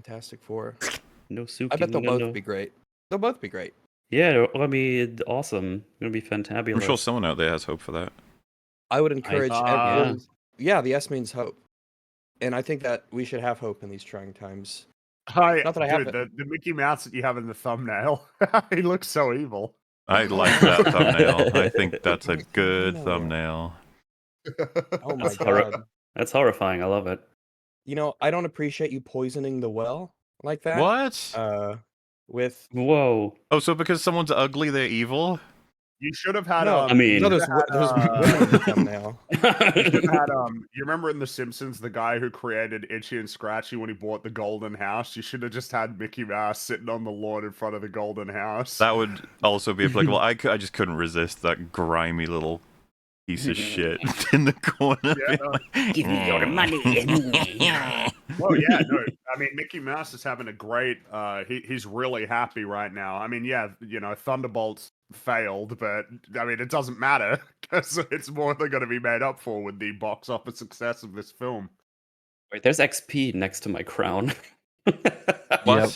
Fantastic Four. No Suki. I bet they'll no, both be great. They'll both be great. Yeah, they're gonna be awesome. Gonna be fantabulous. I'm sure someone out there has hope for that. I would encourage everyone. yeah. Yeah, the S means hope, and I think that we should have hope in these trying times. Hi, Not that I have dude, the Mickey Mouse that you have in the thumbnail, he looks so evil. I like that thumbnail. I think that's a good thumbnail. Oh my That's god! That's horrifying. I love it. You know, I don't appreciate you poisoning the well like that. What? With Whoa. Oh, so because someone's ugly, they're evil? You should have had. no, I mean- no, there's women in the thumbnail. You should have had, you remember in The Simpsons, the guy who created Itchy and Scratchy when he bought the golden house? You should have just had Mickey Mouse sitting on the lawn in front of the golden house. That would also be applicable. I just couldn't resist that grimy little piece of shit in the corner. Yeah, no. Give me your money. Oh yeah, no. I mean, Mickey Mouse is having a great. He's really happy right now. I mean, yeah, you know, Thunderbolts failed, but I mean, it doesn't matter because it's more than going to be made up for with the box office success of this film. Wait, there's XP next to my crown. What? Yep.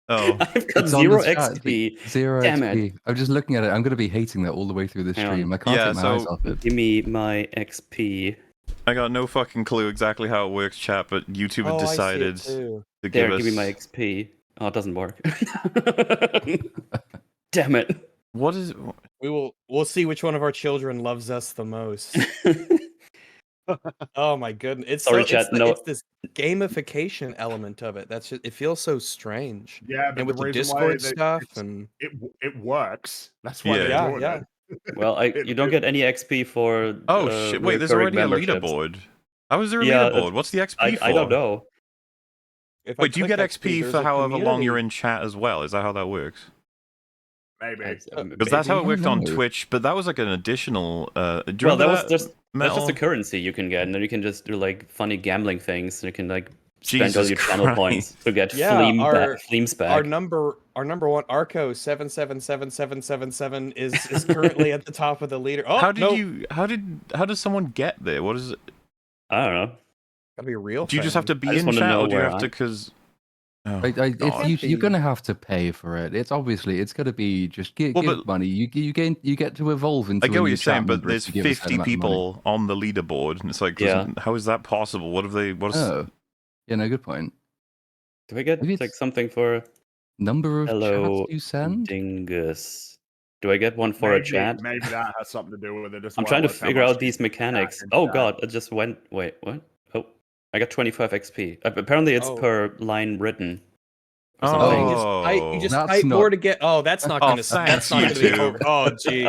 Oh, I've got It's on 0 the chat, XP. Zero Damn XP. I'm just looking at it. I'm going to be hating that all the way through this Hang on. stream. I can't Yeah, take my eyes so- off it. Give me my XP. I got no fucking clue exactly how it works, chat, but YouTube had decided to give There, us... give me my XP. Oh, it doesn't work. Damn it. What is... We'll see which one of our children loves us the most. Oh my goodness! It's Sorry, so, chat, it's, no. it's this gamification element of it. That's just, it feels so strange. Yeah, but And with the reason why Discord they- stuff it's- and it works. That's why Yeah. they're yeah, doing yeah. it. Well, you don't get any XP for. Oh shit, wait, there's recurring already a memberships. leaderboard. How is there a Yeah, leaderboard? What's the XP for? I don't know. If I Wait, do you click get XP there's for a however long community. you're in chat as well? Is that how that works? Maybe. Because that's how it worked on No. Twitch, but that was like an additional... do you Well, remember that was just that's Metal? just a currency you can get, and then you can just do like funny gambling things. You can like spend all Jesus your channel Christ. points to get Yeah, fleams back. Our number one Arco 777777 is currently at the top of the leader. Oh, How did no. you... How does someone get there? What is it? I don't know. Gotta be a real. Do you just have to be I just in wanna chat, know or do you where have to... I- Because... Oh, If God. you're going to have to pay for it. It's obviously it's going to be just give Well, but- money. You get to evolve into. I get a what new you're saying, chat but member there's if you give a certain 50 amount of money. people on the leaderboard, and it's like, Yeah. how is that possible? What have they... What's... Oh, yeah, no, good point. Do I get Maybe like it's- something for Number of Hello, chats you send. Dingus? Do I get one for a chat? Maybe that has something to do with it as I'm well. trying to as how figure much out you these can mechanics. stack Oh and god, it just went. Wait, what? Oh, I got 25 XP. Apparently, it's Oh. per line written. or Oh. something. You just That's type not- more to get. Oh, that's not Oh, gonna. That's thanks, not gonna be. YouTube. Oh, gee.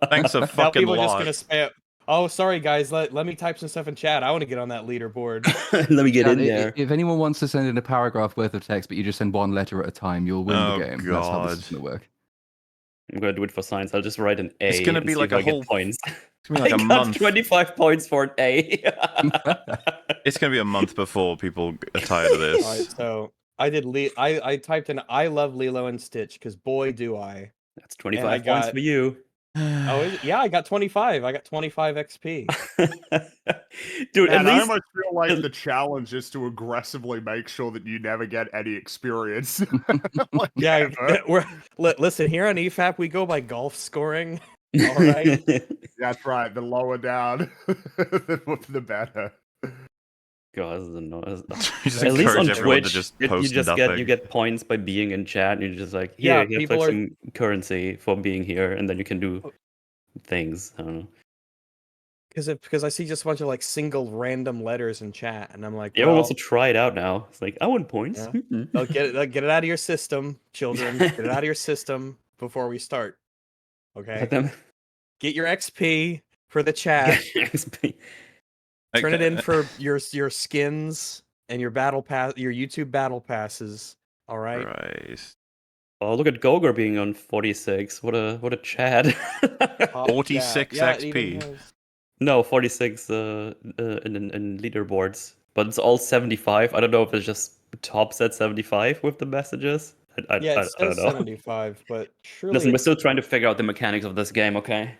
Thanks a Now fucking people are just lot. gonna spam. Oh, sorry guys. Let me type some stuff in chat. I want to get on that leaderboard. Let me get Yeah, in there. If anyone wants to send in a paragraph worth of text, but you just send one letter at a time, you'll win Oh, the game. That's how this is God. going to work. I'm gonna do it for science. I'll just write an A. It's gonna and be see like if a I get whole- points. It's gonna be like I a got month. 25 points for an A. It's gonna be a month before people are tired of this. All right, so I did. I typed in. I love Lilo and Stitch because boy do I. That's 25 I points got- for you. Oh, yeah. I got 25. I got 25 XP. Dude, at And I least almost feel like the challenge is to aggressively make sure that you never get any experience. Like, Yeah. ever. Listen, here on EFAP we go by golf scoring. All right. That's right. The lower down, the better. God, this is annoying. You just At least on encourage everyone Twitch, to just you post just nothing. you get points by being in chat, and you're just like, Yeah, here, people like are- some currency for being here, and then you can do things. I don't know. Because I see just a bunch of like single random letters in chat, and I'm like, Everyone wants well, to try it out now. It's like, I want points. Yeah. Mm-mm. get it out of your system, children. Get it out of your system before we start. Okay. Let them Get your XP for the chat. get XP. Turn it Okay. in for your skins and your battle pass, your YouTube battle passes. All right. Christ. Oh, look at Gogor being on 46. What a Chad. Oh, 46 yeah, it XP. even has- No, 46 in leaderboards, but it's all 75. I don't know if it's just tops at 75 with the messages. I Yeah, it don't says know. 75, but surely Listen, we're it's- still trying to figure out the mechanics of this game, okay?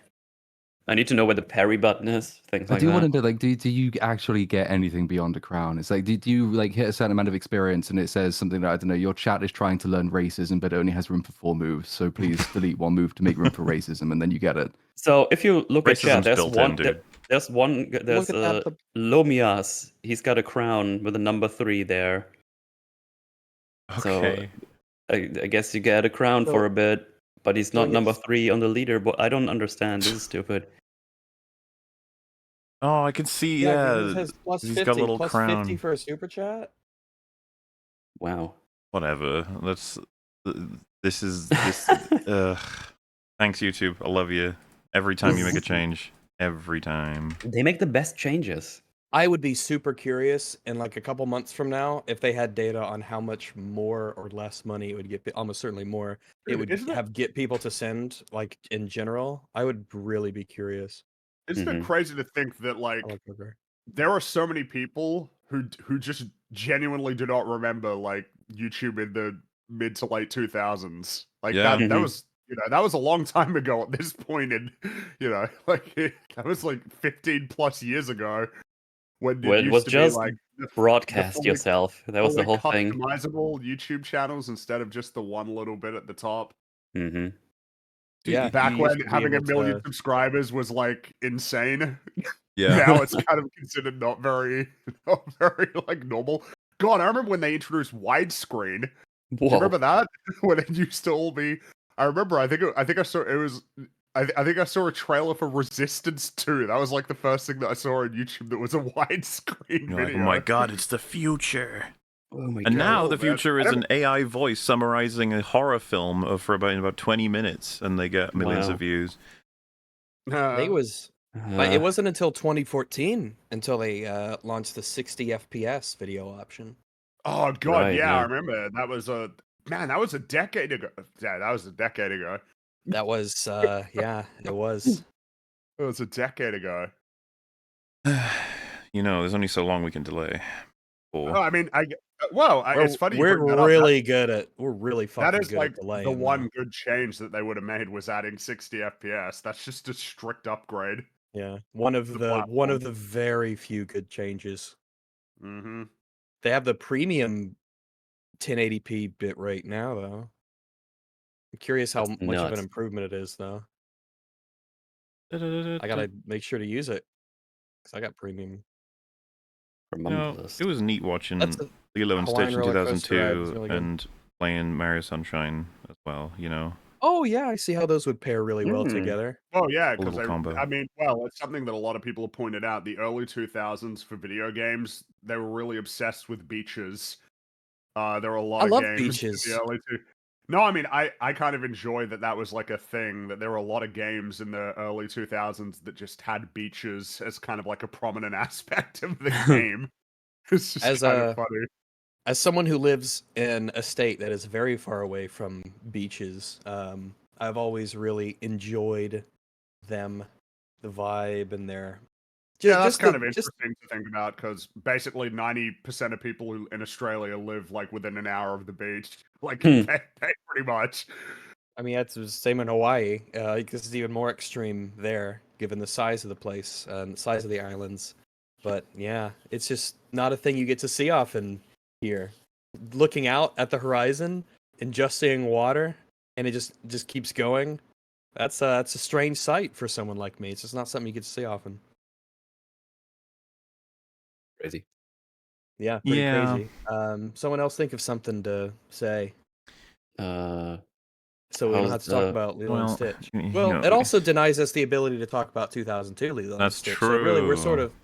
I need to know where the parry button is. Things I like do want that. to know, like, do you actually get anything beyond a crown? It's like, do you like hit a certain amount of experience and it says something that, I don't know, your chat is trying to learn racism, but it only has room for 4 moves, so please delete 1 move to make room for racism, and then you get it. So if you look at chat, Racism's built in, dude. there's Look at that. Lomias. He's got a crown with a number 3 there. Okay. So I guess you get a crown for a bit, but he's so not I number guess- 3 on the leaderboard. I don't understand. This is stupid. Oh, I can see. Yeah, Yeah, he says plus he's 50, got a little plus crown. 50 for a super chat. Wow. Whatever. Let's. This is this. Thanks, YouTube. I love you. Every time you make a change. Every time. They make the best changes. I would be super curious in like a couple months from now if they had data on how much more or less money it would get. Almost certainly more. It Dude, would isn't it get people to send like in general. I would really be curious. isn't it Mhm. crazy to think that like I like poker. there are so many people who just genuinely do not remember like YouTube in the mid to late 2000s. Like Yeah. that Mhm. was that was a long time ago at this point, and like that was like 15 plus years ago when Well, it it used was to be just like the broadcast fully, yourself. That was the fully whole thing. customizable YouTube channels instead of just the one little bit at the top. Hmm. Yeah, Back you used when to be having a able million to- subscribers was like insane. Yeah. Now it's kind of considered not very like normal. God, I remember when they introduced widescreen. Do you Whoa. remember that? When it used to all be. I remember. I think I saw it was. I think I saw a trailer for Resistance 2. That was like the first thing that I saw on YouTube that was a widescreen You're like, video. oh my god, it's the future. Oh my And god. now Oh, the man. future I is never- an AI voice summarizing a horror film for about 20 minutes, and they get millions Wow. of views. I think it was like Uh, it wasn't until 2014 until they launched the 60 FPS video option. Oh god, Right, yeah, I yeah. remember. That was a decade ago. Yeah, that was a decade ago. That was yeah, it was. It was a decade ago. There's only so long we can delay. Oh, Or I mean, it's funny you We're bring that up. really good at we're really That fucking is good like at delaying. the one now. good change that they would have made was adding 60 FPS. That's just a strict upgrade. Yeah, one of The the platform. very few good changes. Mm-hmm. They have the premium 1080p bitrate now, though. I'm curious how That's much of an nuts. improvement it is, though. I gotta make sure to use it because I got premium. Remembrance. it was neat watching That's a Lilo and Hawaiian Stitch in roller coaster ride was 2002 really good. and playing Mario Sunshine as well, Oh yeah, I see how those would pair really well Mm. together. Oh yeah, a because little combo. I mean, well, it's something that a lot of people have pointed out. The early 2000s for video games, they were really obsessed with beaches. There were a lot I of love games in beaches. the early two. No, I mean, I kind of enjoy that was like a thing, that there were a lot of games in the early 2000s that just had beaches as kind of like a prominent aspect of the game. It's just As kind a of funny. As someone who lives in a state that is very far away from beaches, I've always really enjoyed them, the vibe, and their Yeah, that's just kind the of interesting to think about, because basically 90% of people in Australia live like within an hour of the beach, like Hmm. pretty much. I mean, that's the same in Hawaii. This is even more extreme there, given the size of the place and the size of the islands. But yeah, it's just not a thing you get to see often here. Looking out at the horizon and just seeing water, and it just keeps going. That's a strange sight for someone like me. It's just not something you get to see often. Crazy. Yeah, pretty Yeah. crazy. Someone else think of something to say, so we don't How's have to talk the- about Lilo and Well, Stitch. you Well, know, it also denies us the ability to talk about 2002 Lilo and That's Stitch. So really, we're sort true. of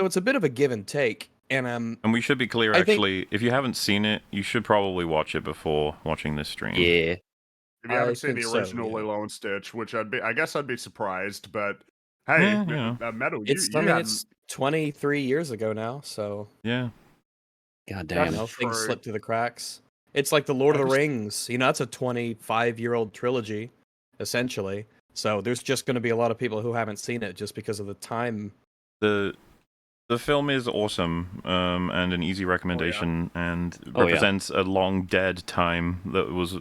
it's a bit of a give and take. And And we should be clear, I think- actually, if you haven't seen it, you should probably watch it before watching this stream. Yeah. If you I haven't seen the think so, original yeah. Lilo and Stitch, which I guess I'd be surprised, but hey, Yeah, Metal, it's you hadn't. it's 23 years ago now, so Yeah. God you damn. know, That's things true. slip through the cracks. It's like the Lord of I the just- Rings. You know, that's a 25-year-old trilogy, essentially. So there's just going to be a lot of people who haven't seen it just because of the time. The film is awesome, and an easy recommendation, and Oh, yeah. represents a long dead time that was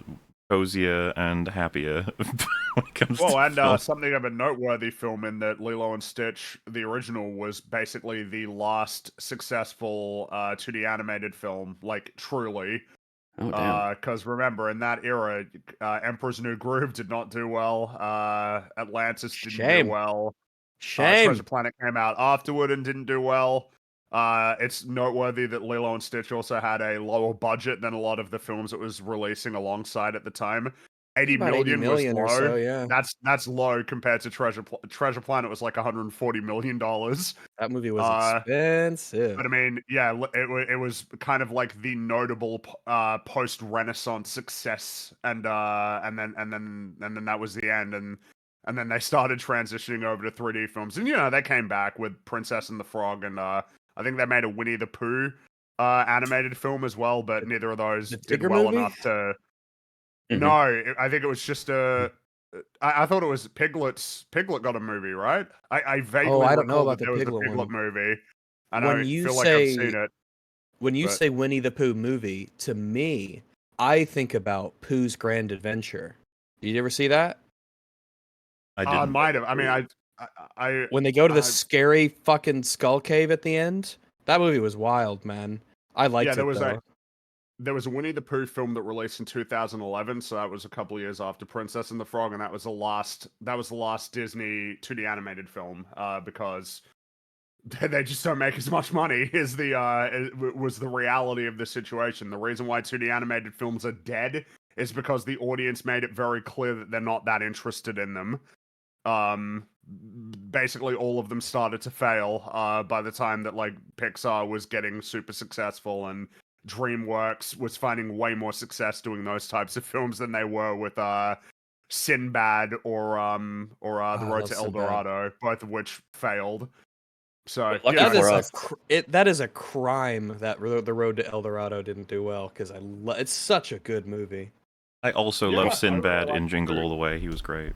cozier and happier when it comes to Well, and film. something of a noteworthy film in that Lilo and Stitch, the original, was basically the last successful 2D animated film, like truly. Oh damn. Because remember, in that era, Emperor's New Groove did not do well. Atlantis didn't do Shame. well. Shame. Treasure Planet came out afterward and didn't do well. It's noteworthy that Lilo and Stitch also had a lower budget than a lot of the films it was releasing alongside at the time. 80 About 80 million was million low. or so, yeah. That's low compared to Treasure Planet was like $140 million. That movie was expensive. But I mean, yeah, it was kind of like the notable post-Renaissance success, and then that was the end, and then they started transitioning over to 3D films, and they came back with Princess and the Frog, and I think they made a Winnie the Pooh animated film as well, but neither of those the did Tigger well movie? enough to. Mhm. No, I think it was just a. I thought it was Piglet got a movie, right? I vaguely I don't know recall about that the there was a Piglet Piglet one. movie. And When I you feel like I've say seen it. when you but- say Winnie the Pooh movie, to me, I think about Pooh's Grand Adventure. Did you ever see that? I I didn't. might have. I mean, I When they go to the I- scary fucking skull cave at the end? That movie was wild, man. I liked there it was though. there was a Winnie the Pooh film that released in 2011, so that was a couple of years after Princess and the Frog, and that was the last Disney 2D animated film because they just don't make as much money was the reality of the situation. The reason why 2D animated films are dead is because the audience made it very clear that they're not that interested in them. Basically all of them started to fail by the time that like Pixar was getting super successful, and DreamWorks was finding way more success doing those types of films than they were with Sinbad or The I Road love to El Sinbad. Dorado, both of which failed. So Lucky That for is us. that is a crime that The Road to El Dorado didn't do well, because it's such a good movie. I also Yeah, I love really Sinbad like in it Jingle too. All the Way. He was great.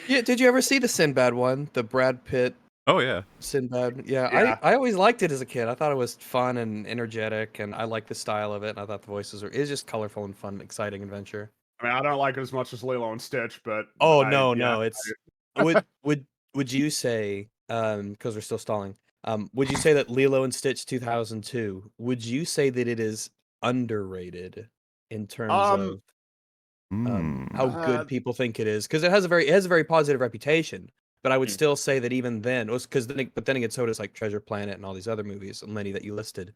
Yeah, did you ever see the Sinbad one? The Brad Pitt Oh yeah. Sinbad. Yeah, Yeah. I always liked it as a kid. I thought it was fun and energetic, and I liked the style of it, and I thought the voices were. It's just colorful and fun, exciting adventure. I mean, I don't like it as much as Lilo and Stitch, but Oh I, no, yeah, no, it's would you say because we're still stalling. Would you say that Lilo and Stitch 2002? Would you say that it is underrated in terms of how Mm. good people think it is? Because it has a very positive reputation. But I would Mm. still say that even then, but then again, so does like Treasure Planet and all these other movies, many that you listed.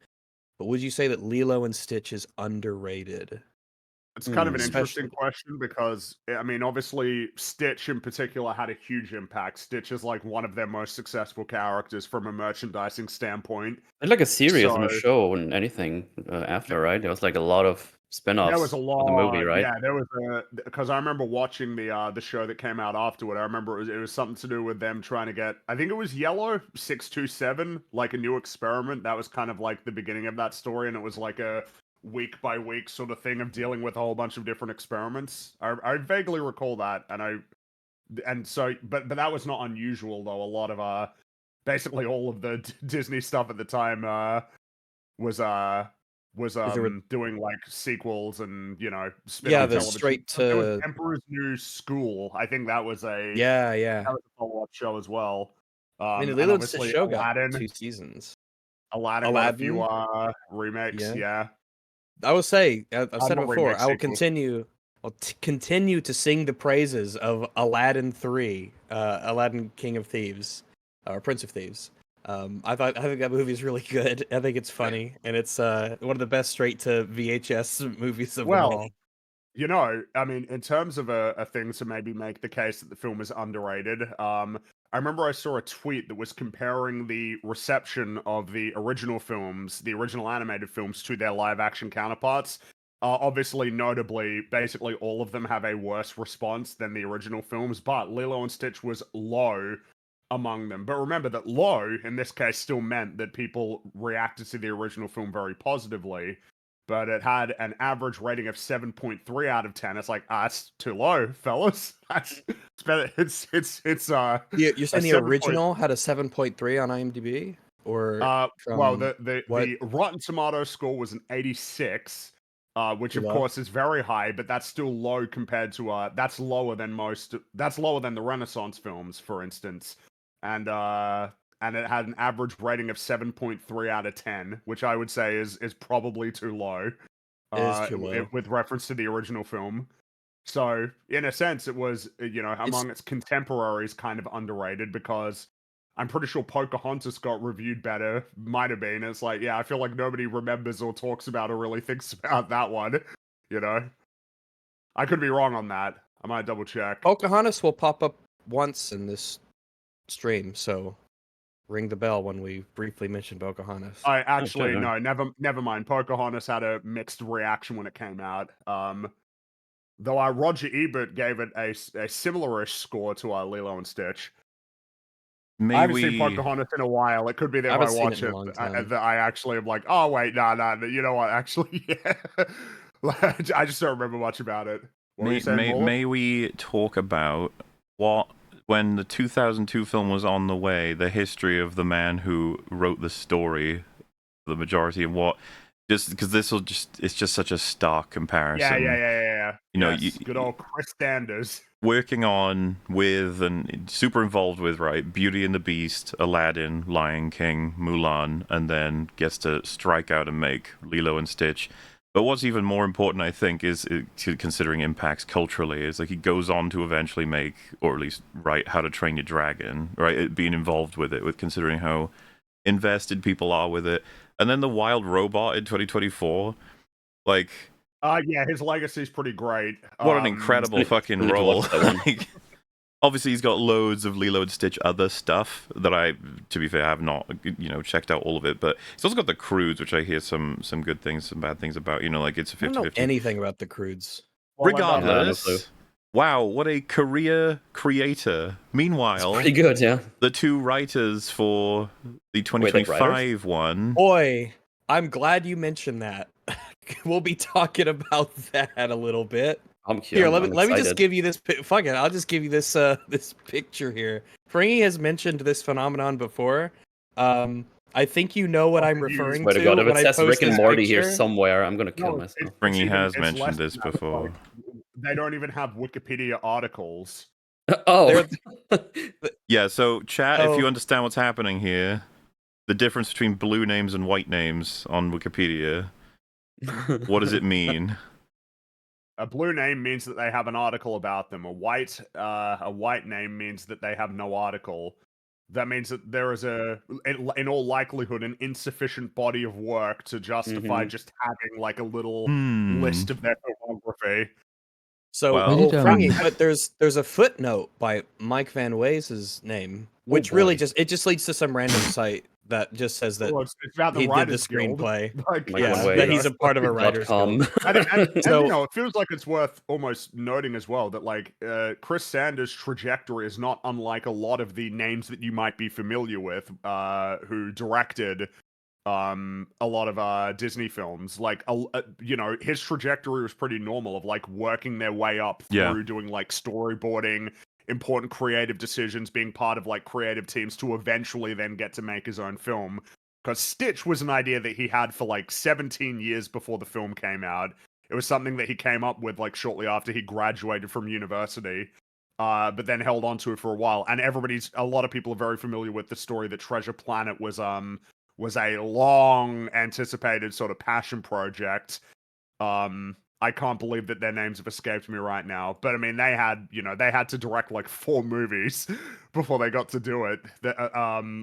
But would you say that Lilo and Stitch is underrated? It's kind of an Especially- interesting question because, I mean, obviously, Stitch in particular had a huge impact. Stitch is like one of their most successful characters from a merchandising standpoint. It's like a series and a So- show and anything after, right? There was like a lot of spin-offs There was a of lot, the movie, right? yeah. There was because I remember watching the show that came out afterward. I remember it was something to do with them trying to get. I think it was Yellow 627, like a new experiment. That was kind of like the beginning of that story, and it was like a week by week sort of thing of dealing with a whole bunch of different experiments. I vaguely recall that, and so but that was not unusual though. A lot of basically all of the Disney stuff at the time was doing like sequels and spin-off Yeah, the television. straight There was to Emperor's New School. I think that was a yeah. that was a follow-up show as well. I mean, the And Lilo and Stitch obviously show got Aladdin. 2 seasons. Aladdin got a few remakes. Yeah. Yeah. I will say, I've said it not before. remake, I will sequels. continue to sing the praises of Aladdin 3, Aladdin King of Thieves, or Prince of Thieves. I think that movie is really good. I think it's funny, and it's one of the best straight to VHS movies of them Well, all. I mean, in terms of a thing to maybe make the case that the film is underrated, I remember I saw a tweet that was comparing the reception of the original films, the original animated films, to their live action counterparts. Obviously, notably, basically all of them have a worse response than the original films, but Lilo and Stitch was low among them. But remember that low, in this case, still meant that people reacted to the original film very positively. But it had an average rating of 7.3 out of 10. It's like, that's too low, fellas. It's better. It's You're saying the 7 original had a 7.3 on IMDb, or well, from the what? Rotten Tomato score was an 86, which Too of low? course is very high, but that's still low compared to that's lower than that's lower than the Renaissance films, for instance. And it had an average rating of 7.3 out of 10, which I would say is probably too low. It is too low. With reference to the original film. So, in a sense, it was, among its contemporaries, kind of underrated because I'm pretty sure Pocahontas got reviewed better. Might have been. It's like, yeah, I feel like nobody remembers or talks about or really thinks about that one. You know, I could be wrong on that. I might double check. Pocahontas will pop up once in this stream, so ring the bell when we briefly mention Pocahontas. I actually no. no, never mind. Pocahontas had a mixed reaction when it came out. Though Roger Ebert gave it a similar-ish score to Lilo and Stitch. I May haven't seen we? Pocahontas in a while. It could be that I if I haven't seen watch it in it, a long time. that I actually am like, oh wait, nah, you know what? Actually, yeah. I just don't remember much about it. What were you saying, Morley? May we talk about what, when the 2002 film was on the way, the history of the man who wrote the story, the majority of what, just because it's just such a stark comparison. Yeah. You know, Yes, good old Chris Sanders. Working on with and super involved with, right, Beauty and the Beast, Aladdin, Lion King, Mulan, and then gets to strike out and make Lilo and Stitch. But what's even more important, I think, is considering impacts culturally, is like he goes on to eventually make, or at least write, How to Train Your Dragon, right? Being involved with it, with considering how invested people are with it. And then The Wild Robot in 2024, like... yeah, his legacy's pretty great. What an incredible fucking need to role. watch that one. Like, obviously, he's got loads of Lilo and Stitch other stuff that I, to be fair, have not, checked out all of it. But he's also got The Croods, which I hear some good things, some bad things about. Like it's a 50-50. I don't know anything about the Croods. Regardless, wow, what a career creator. Meanwhile, Pretty good, yeah. the two writers for the 2025 one. Boy, I'm glad you mentioned that. We'll be talking about that a little bit. Here, let me just give you this. Fuck it, I'll just give you this this picture here. Frankie has mentioned this phenomenon before. I think you know what I'm referring Swear to. to God, if when it I says post Rick and this Morty here picture. somewhere, I'm gonna kill myself. Frankie has it's mentioned less this than that, before. like, they don't even have Wikipedia articles. Oh, Yeah, so chat, if you Oh. understand what's happening here, the difference between blue names and white names on Wikipedia, what does it mean? A blue name means that they have an article about them. A white name means that they have no article. That means that there is in all likelihood, an insufficient body of work to justify just having like a little list of their filmography. So, Well- Frankie, but there's a footnote by Mike Van Wees' name, which boy. really just leads to some random site that just says that Well, it's about the he did the Writers Guild. screenplay. Like, Mike Yeah, Van that Wees. he's a part of a writers guild. And, So- it feels like it's worth almost noting as well that like Chris Sanders' trajectory is not unlike a lot of the names that you might be familiar with, who directed a lot of Disney films. Like his trajectory was pretty normal of like working their way up through doing like storyboarding, important creative decisions, being part of like creative teams to eventually then get to make his own film. Because Stitch was an idea that he had for like 17 years before the film came out. It was something that he came up with like shortly after he graduated from university, but then held on to it for a while. And a lot of people are very familiar with the story that Treasure Planet was a long anticipated sort of passion project. I can't believe that their names have escaped me right now. But I mean, they had to direct like 4 movies before they got to do it.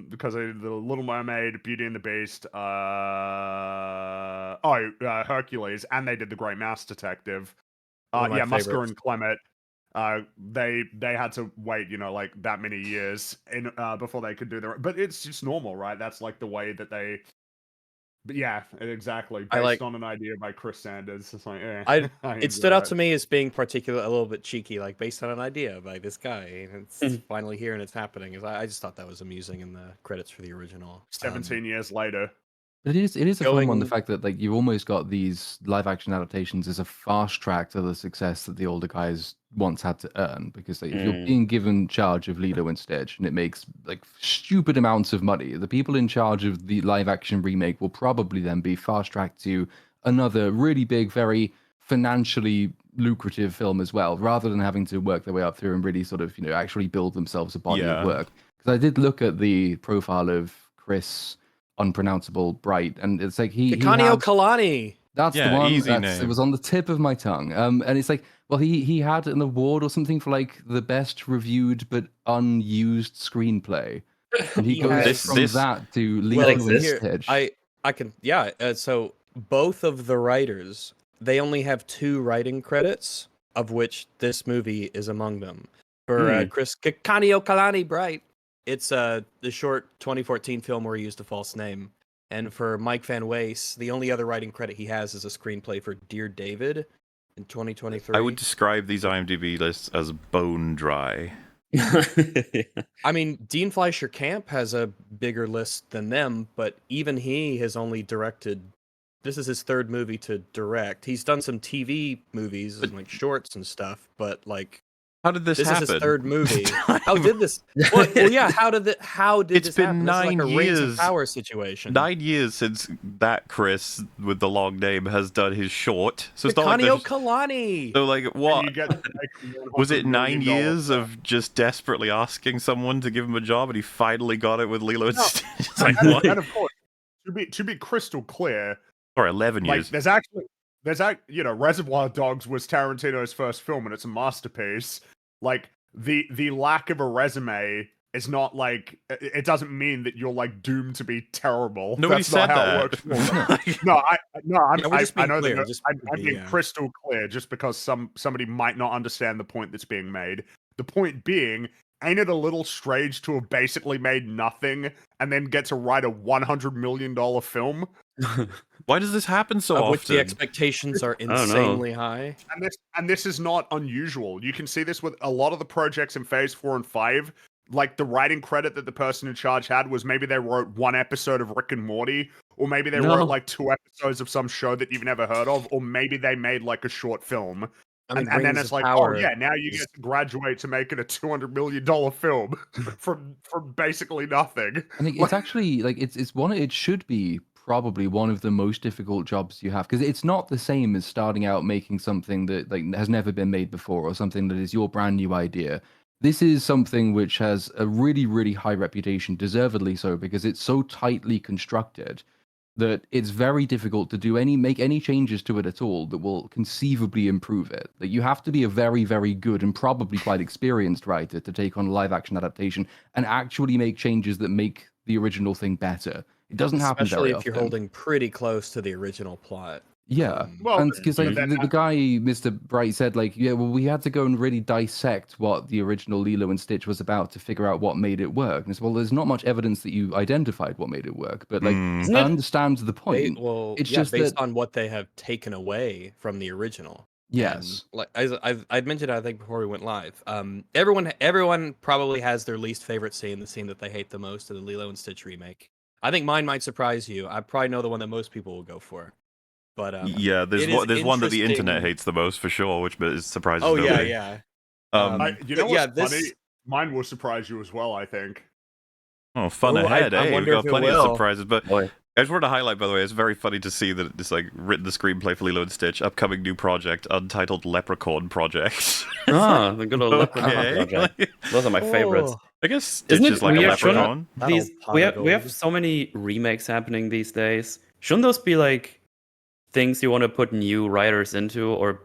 Because of The Little Mermaid, Beauty and the Beast, Hercules, and they did The Great Mouse Detective. One of my Musker favorites. and Clement. They had to wait, like that many years before they could do their. But it's just normal, right? That's like the way that they. But yeah, exactly. Based on an idea by Chris Sanders. It's like, It stood out to me as being a little bit cheeky, like based on an idea by this guy, and it's finally here and it's happening. I just thought that was amusing in the credits for the original. 17 years later. It is a fun one, the Going- fact that like you've almost got these live action adaptations as a fast track to the success that the older guys once had to earn, because like, if you're being given charge of Lilo and Stitch and it makes like stupid amounts of money, the people in charge of the live action remake will probably then be fast tracked to another really big, very financially lucrative film as well, rather than having to work their way up through and really sort of, actually build themselves a body Yeah. of work. Because I did look at the profile of Chris Unpronounceable Bright, and it's like he Kikanio had, Kalani. that's the Yeah, one. easy It name. was on the tip of my tongue. And it's like, well, he had an award or something for like the best reviewed but unused screenplay, and he He goes has- from that to Well, Lilo and exists? Stitch. I can, yeah. So both of the writers, they only have 2 writing credits, of which this movie is among them. For Chris Kikanio Kalani Bright, it's the short 2014 film where he used a false name. And for Mike Van Wees, the only other writing credit he has is a screenplay for Dear David in 2023. I would describe these IMDb lists as bone dry. I mean, Dean Fleischer Camp has a bigger list than them, but even he has only directed. This is his 3rd movie to direct. He's done some TV movies and like shorts and stuff, but like How did this this happen? is his 3rd movie. How did this? Well, yeah. How did It's this been happen? This is 9 like a Rings of years. Power situation. 9 years since that Chris with the long name has done his short. So it's not like Kikanio there's- Kalani. So like And what? you get to make a Was it $100 9 million years film. of just desperately asking someone to give him a job, and he finally got it with Lilo and No, Stitch? It's like, and, what? and of course, to be crystal clear, Sorry, 11 like years. Reservoir Dogs was Tarantino's first film, and it's a masterpiece. Like the lack of a resume is not like it doesn't mean that you're like doomed to be terrible. Nobody That's said not how that. it works. For them. I'm Yeah, we're just I being know clear, that just I'm to be, being crystal clear just because somebody might not understand the point that's being made. The point being, ain't it a little strange to have basically made nothing and then get to write a $100 million film? Why does this happen so of often? which the expectations are don't know. insanely high. And this is not unusual. You can see this with a lot of the projects in Phase 4 and 5. Like, the writing credit that the person in charge had was maybe they wrote 1 episode of Rick and Morty, or maybe they wrote like 2 episodes of some show that you've never heard of, or maybe they made like a short film. I mean, And then Rings it's of like, Power oh yeah, now you is- get to graduate to making a $200 million film from basically nothing. I think it's actually like it's one. It should be probably one of the most difficult jobs you have, because it's not the same as starting out making something that like has never been made before, or something that is your brand new idea. This is something which has a really, really high reputation, deservedly so, because it's so tightly constructed that it's very difficult to make any changes to it at all that will conceivably improve it. Like, you have to be a very, very good and probably quite experienced writer to take on a live action adaptation and actually make changes that make the original thing better. It doesn't happen especially very if you're often. holding pretty close to the original plot. Yeah, Well, and because like then the guy, Mr. Bright, said like, yeah, well, we had to go and really dissect what the original Lilo and Stitch was about to figure out what made it work. And it's, well, there's not much evidence that you identified what made it work, but like, Isn't I it- understand the point. It's just based that on what they have taken away from the original. yes, And like I'd mentioned, I think before we went live, everyone probably has their least favorite scene, the scene that they hate the most of the Lilo and Stitch remake. I think mine might surprise you. I probably know the one that most people will go for. But Yeah, it is there's one that the internet interesting- hates the most for sure, which is surprises Oh yeah, nobody. yeah. you know but yeah, what's funny? Mine will surprise you as well, I think. Oh, fun Ooh, ahead, I eh? We've wonder got if it plenty of will. surprises, but Boy. I just wanted to highlight, by the way, it's very funny to see that it's like written the screenplay for Lilo and Stitch, upcoming new project, untitled Leprechaun Project. Ah, the good old Leprechaun Okay. project. Those are my favorites. Oh, I guess Stitch Isn't it is like a weird? Shouldn't leprechaun. That these old pot we of have gold. so many remakes happening these days. Shouldn't those be like things you want to put new writers into, or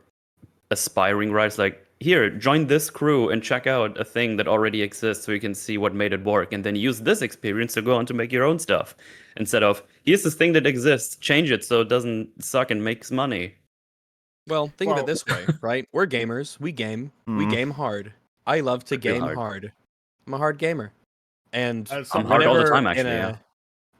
aspiring writers? Like, here, join this crew and check out a thing that already exists so you can see what made it work, and then use this experience to go on to make your own stuff. Instead of, here's this thing that exists, change it so it doesn't suck and makes money. Well, think of Well- it this way, right? We're gamers. We game. We Mhm. game hard. I love to Pretty game hard. hard. I'm a hard gamer. And I'm hard all the time, whenever actually,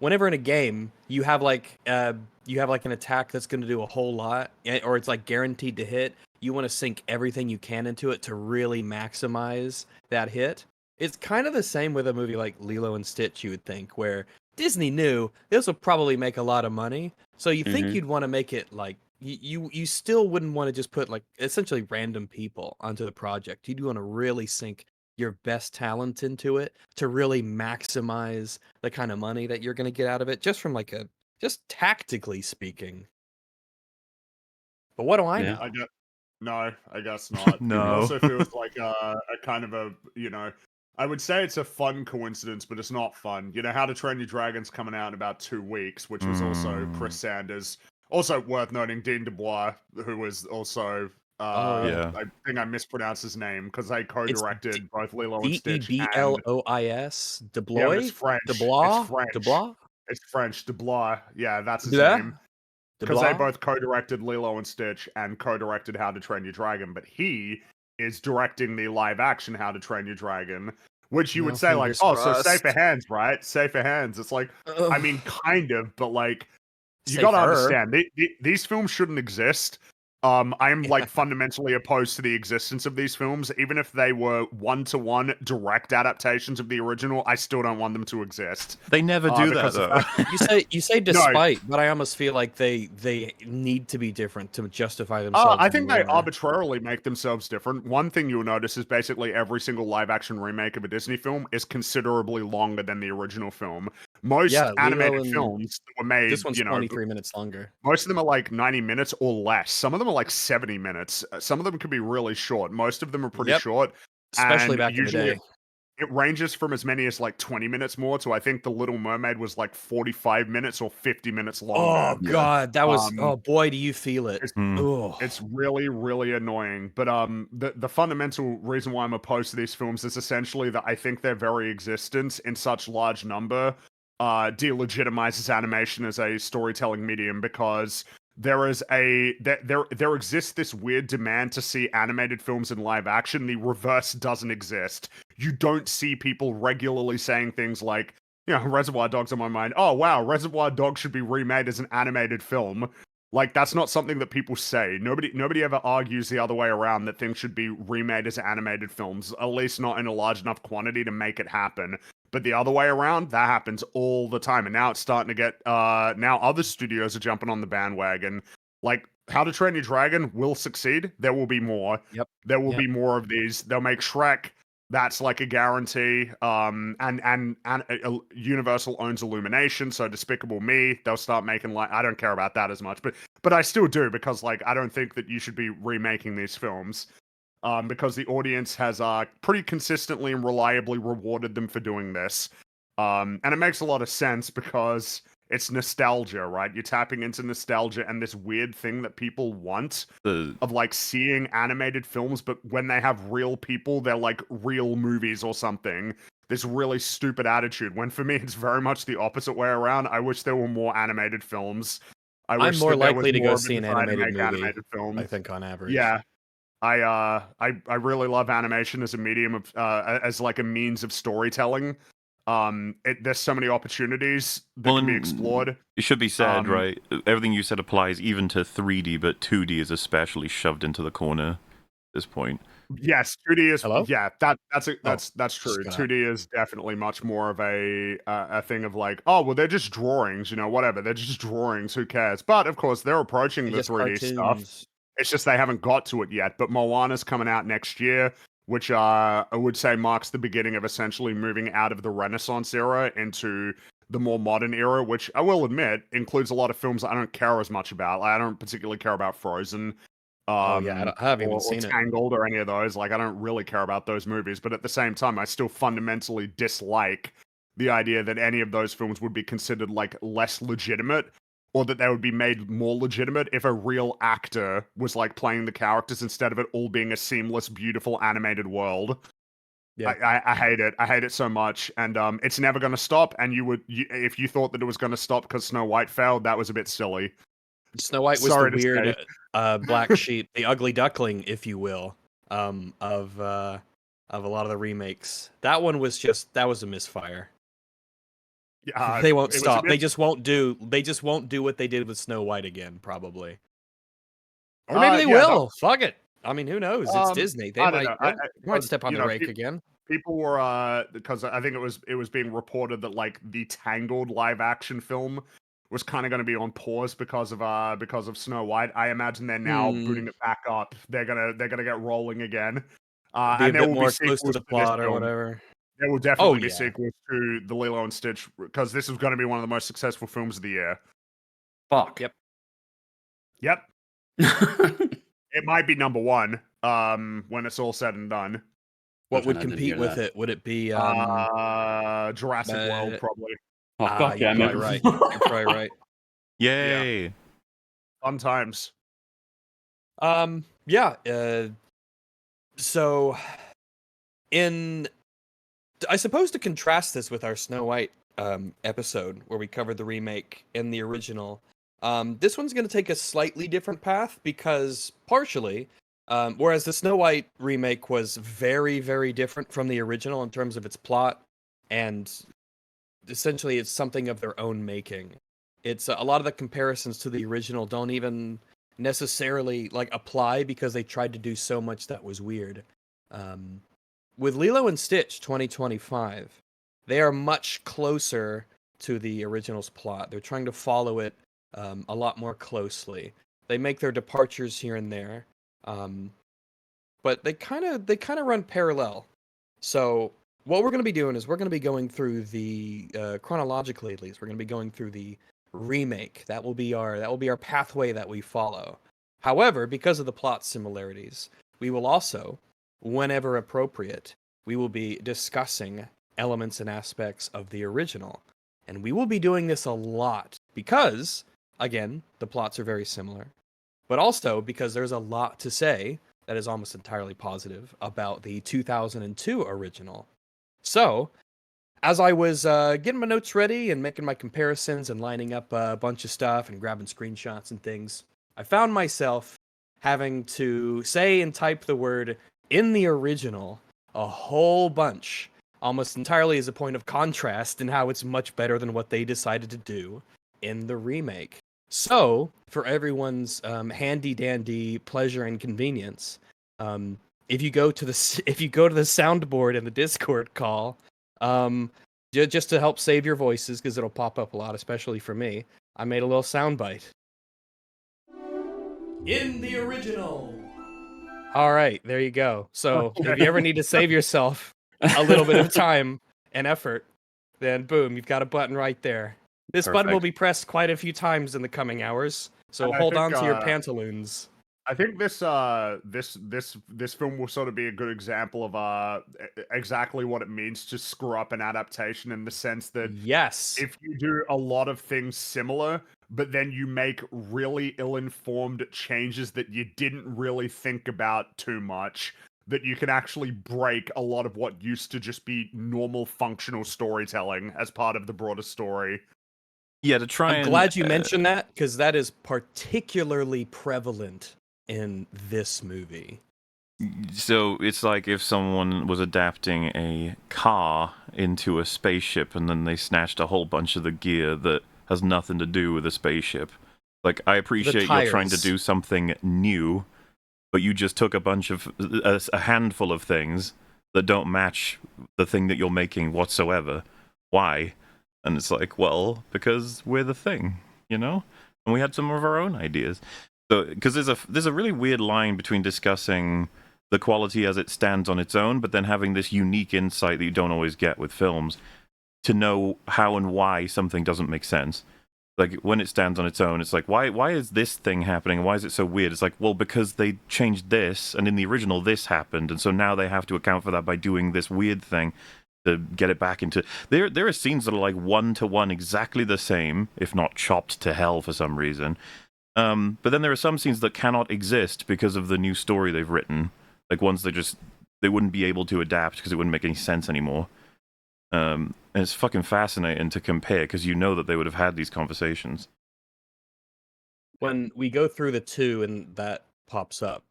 whenever in a game you have like an attack that's going to do a whole lot, or it's like guaranteed to hit, you want to sink everything you can into it to really maximize that hit. It's kind of the same with a movie like Lilo and Stitch, you would think, where Disney knew this will probably make a lot of money, so you think Mhm. you'd want to make it like you still wouldn't want to just put like essentially random people onto the project. You'd want to really sink your best talent into it to really maximize the kind of money that you're going to get out of it, just from like just tactically speaking. But what do I Yeah. know? I guess no, I guess not. No. It also feels like a kind of a, I would say it's a fun coincidence, but it's not fun. How to Train Your Dragon's coming out in about 2 weeks, which was also Chris Sanders. Also worth noting, Dean Dubois, who was also, Oh, yeah. I think I mispronounced his name because they co-directed both Lilo and Stitch and Deblois? yeah, but it's French. It's Deblois? French. Deblois? It's French. Dubois. Yeah, that's his Blah? name. Because they Deblois? both co-directed Lilo and Stitch and co-directed How to Train Your Dragon, but he is directing the live-action How to Train Your Dragon, which you No, would say like, fingers oh, so crossed. safer hands, right? Safer hands. It's like, I mean, kind of, but like, you gotta Safer. understand, these films shouldn't exist. I'm like fundamentally opposed to the existence of these films, even if they were one-to-one direct adaptations of the original. I still don't want them to exist. They never do that because the though. fact You say despite, but I almost feel like they need to be different to justify themselves. I think they anymore. arbitrarily make themselves different. One thing you'll notice is basically every single live-action remake of a Disney film is considerably longer than the original film. Most Yeah, Lilo animated and- films that were made, This one's 23 minutes longer. most of them are like 90 minutes or less. Some of them are like 70 minutes. Some of them can be really short. Most of them are pretty Yep. short. Especially And back in the usually day. it ranges from as many as like 20 minutes more to I think The Little Mermaid was like 45 minutes or 50 minutes Oh longer. Yeah. god, that was Um, oh boy, do you feel it. it's- Ugh. It's really, really annoying. But the fundamental reason why I'm opposed to these films is essentially that I think their very existence in such large number delegitimizes animation as a storytelling medium because there exists this weird demand to see animated films in live action. The reverse doesn't exist. You don't see people regularly saying things like, Reservoir Dogs on my mind. Oh wow, Reservoir Dogs should be remade as an animated film. Like that's not something that people say. Nobody ever argues the other way around that things should be remade as animated films, at least not in a large enough quantity to make it happen. But the other way around, that happens all the time. And now it's starting to get now other studios are jumping on the bandwagon. Like How to Train Your Dragon will succeed. There will be more. Yep. There will Yep. be more of these. They'll make Shrek. That's like a guarantee. And Universal owns Illumination, so Despicable Me, they'll start making like I don't care about that as much, but I still do because like I don't think that you should be remaking these films. Because the audience has pretty consistently and reliably rewarded them for doing this. And it makes a lot of sense because it's nostalgia, right? You're tapping into nostalgia and this weird thing that people want of like seeing animated films, but when they have real people, they're like real movies or something. This really stupid attitude. When for me, it's very much the opposite way around. I wish there were more animated films. I I'm wish more that there was likely to more go of a see an desire to animated make movie, animated films. I think, on average. Yeah. I really love animation as a medium of as like a means of storytelling. There's so many opportunities that can be explored. It should be said, Um, right? Everything you said applies even to 3D, but 2D is especially shoved into the corner at this point. Yes, 2D is Hello? yeah. That's true. Scott. 2D is definitely much more of a thing of like, oh well, they're just drawings, whatever. They're just drawings. Who cares? But of course, they're approaching the Just 3D stuff. cartoons. It's just they haven't got to it yet. But Moana's coming out next year, which I would say marks the beginning of essentially moving out of the Renaissance era into the more modern era, which I will admit includes a lot of films I don't care as much about. Like, I don't particularly care about Frozen. Oh yeah, I haven't even or seen it. Tangled or any of those. Like, I don't really care about those movies. But at the same time, I still fundamentally dislike the idea that any of those films would be considered like less legitimate or that they would be made more legitimate if a real actor was like playing the characters instead of it all being a seamless, beautiful animated world. Yeah. I hate it. I hate it so much, and it's never going to stop. And if you thought that it was going to stop because Snow White failed, that was a bit silly. Snow White was Sorry the to weird say. black sheep, the ugly duckling, if you will, of a lot of the remakes. That one was that was a misfire. They won't it was a stop. bit- They just won't do what they did with Snow White again, probably. Or Uh, maybe they yeah, will. Fuck it. I mean, who knows? It's Disney. They I don't might know. they might step on the rake again. People were because I think it was being reported that like the Tangled live action film was kind of going to be on pause because of Snow White. I imagine they're now booting it back up. They're gonna get rolling again. Be a And there bit will more be close to sequels the to this plot or film. whatever. There will definitely be yeah. sequels to the Lilo and Stitch because this is going to be one of the most successful films of the year. Fuck. Yep. Yep. It might be number one. When it's all said and done. What would I didn't compete hear with that. it? Would it be Jurassic World probably. Oh, god you're damn probably it. right. You're probably right. Yay! Fun times. Yeah. So, I suppose to contrast this with our Snow White episode where we covered the remake and the original, this one's going to take a slightly different path because partially, whereas the Snow White remake was very, very different from the original in terms of its plot, and essentially it's something of their own making. It's a lot of the comparisons to the original don't even necessarily like apply because they tried to do so much that was weird. With Lilo and Stitch 2025, they are much closer to the original's plot. They're trying to follow it a lot more closely. They make their departures here and there, but they kind of run parallel. So what we're going to be doing is we're going to be going through the chronologically, at least we're going to be going through the remake. That will be our pathway that we follow. However, because of the plot similarities, we will also, whenever appropriate, we will be discussing elements and aspects of the original. And we will be doing this a lot because, again, the plots are very similar, but also because there's a lot to say that is almost entirely positive about the 2002 original. So, as I was getting my notes ready and making my comparisons and lining up a bunch of stuff and grabbing screenshots and things, I found myself having to say and type the word "in the original" a whole bunch, almost entirely as a point of contrast in how it's much better than what they decided to do in the remake. So, for everyone's handy-dandy pleasure and convenience, if you go to the soundboard in the Discord call, just to help save your voices because it'll pop up a lot, especially for me, I made a little soundbite. In the original. All right, there you go. So if you ever need to save yourself a little bit of time and effort, then boom, you've got a button right there. This button will be pressed quite a few times in the coming hours, so And I hold think, on to your pantaloons. I think this film will sort of be a good example of exactly what it means to screw up an adaptation, in the sense that Yes. if you do a lot of things similar, but then you make really ill-informed changes that you didn't really think about too much, that you can actually break a lot of what used to just be normal functional storytelling as part of the broader story. Yeah, to try I'm and glad you mentioned that because that is particularly prevalent in this movie. So it's like if someone was adapting a car into a spaceship and then they snatched a whole bunch of the gear that has nothing to do with a spaceship. Like, I appreciate you're trying to tires. do something new, but you just took a bunch of a handful of things that don't match the thing that you're making whatsoever. Why? And it's like, well, because we're the thing, you know? And we had some of our own ideas. So, because there's a really weird line between discussing the quality as it stands on its own, but then having this unique insight that you don't always get with films to know how and why something doesn't make sense. Like, when it stands on its own, it's like, why is this thing happening? Why is it so weird? It's like, well, because they changed this, and in the original this happened, and so now they have to account for that by doing this weird thing to get it back into... There are scenes that are like one-to-one exactly the same, if not chopped to hell for some reason. But then there are some scenes that cannot exist because of the new story they've written. Like, ones they wouldn't be able to adapt because it wouldn't make any sense anymore. And it's fucking fascinating to compare because you know that they would have had these conversations. When we go through the two and that pops up,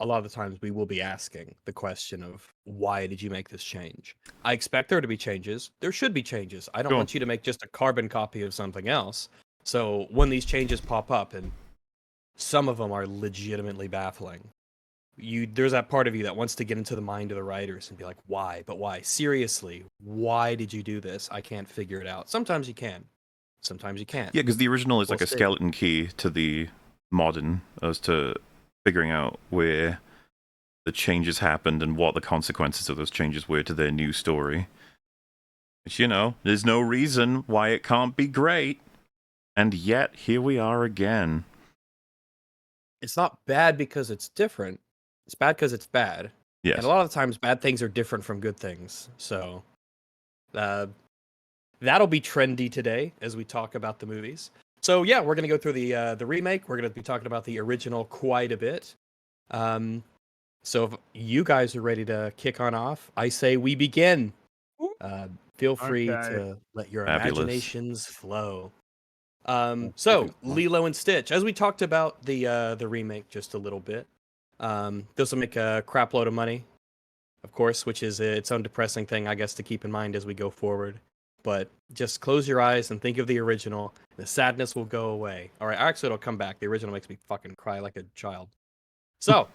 a lot of the times we will be asking the question of, why did you make this change? I expect there to be changes. There should be changes. I don't Sure. want you to make just a carbon copy of something else. So when these changes pop up, and some of them are legitimately baffling, there's that part of you that wants to get into the mind of the writers and be like, why? But why? Seriously, why did you do this? I can't figure it out. Sometimes you can. Sometimes you can't. Yeah, because the original is We'll like a see. skeleton key to the modern, as to figuring out where the changes happened and what the consequences of those changes were to their new story. Which, you know, there's no reason why it can't be great. And yet, here we are again. it's not bad because it's different. It's bad because it's bad. Yes. And a lot of the times, bad things are different from good things. So, that'll be trendy today as we talk about the movies. So yeah, we're gonna go through the remake. We're gonna be talking about the original quite a bit. So if you guys are ready to kick on off, I say we begin. Feel free Okay. to let your Fabulous. imaginations flow. Everything's So fine. Lilo and Stitch, as we talked about the remake just a little bit, this will make a crap load of money, of course, which is its own depressing thing, I guess, to keep in mind as we go forward. But just close your eyes and think of the original. The sadness will go away. All right, actually, it'll come back. The original makes me fucking cry like a child. So,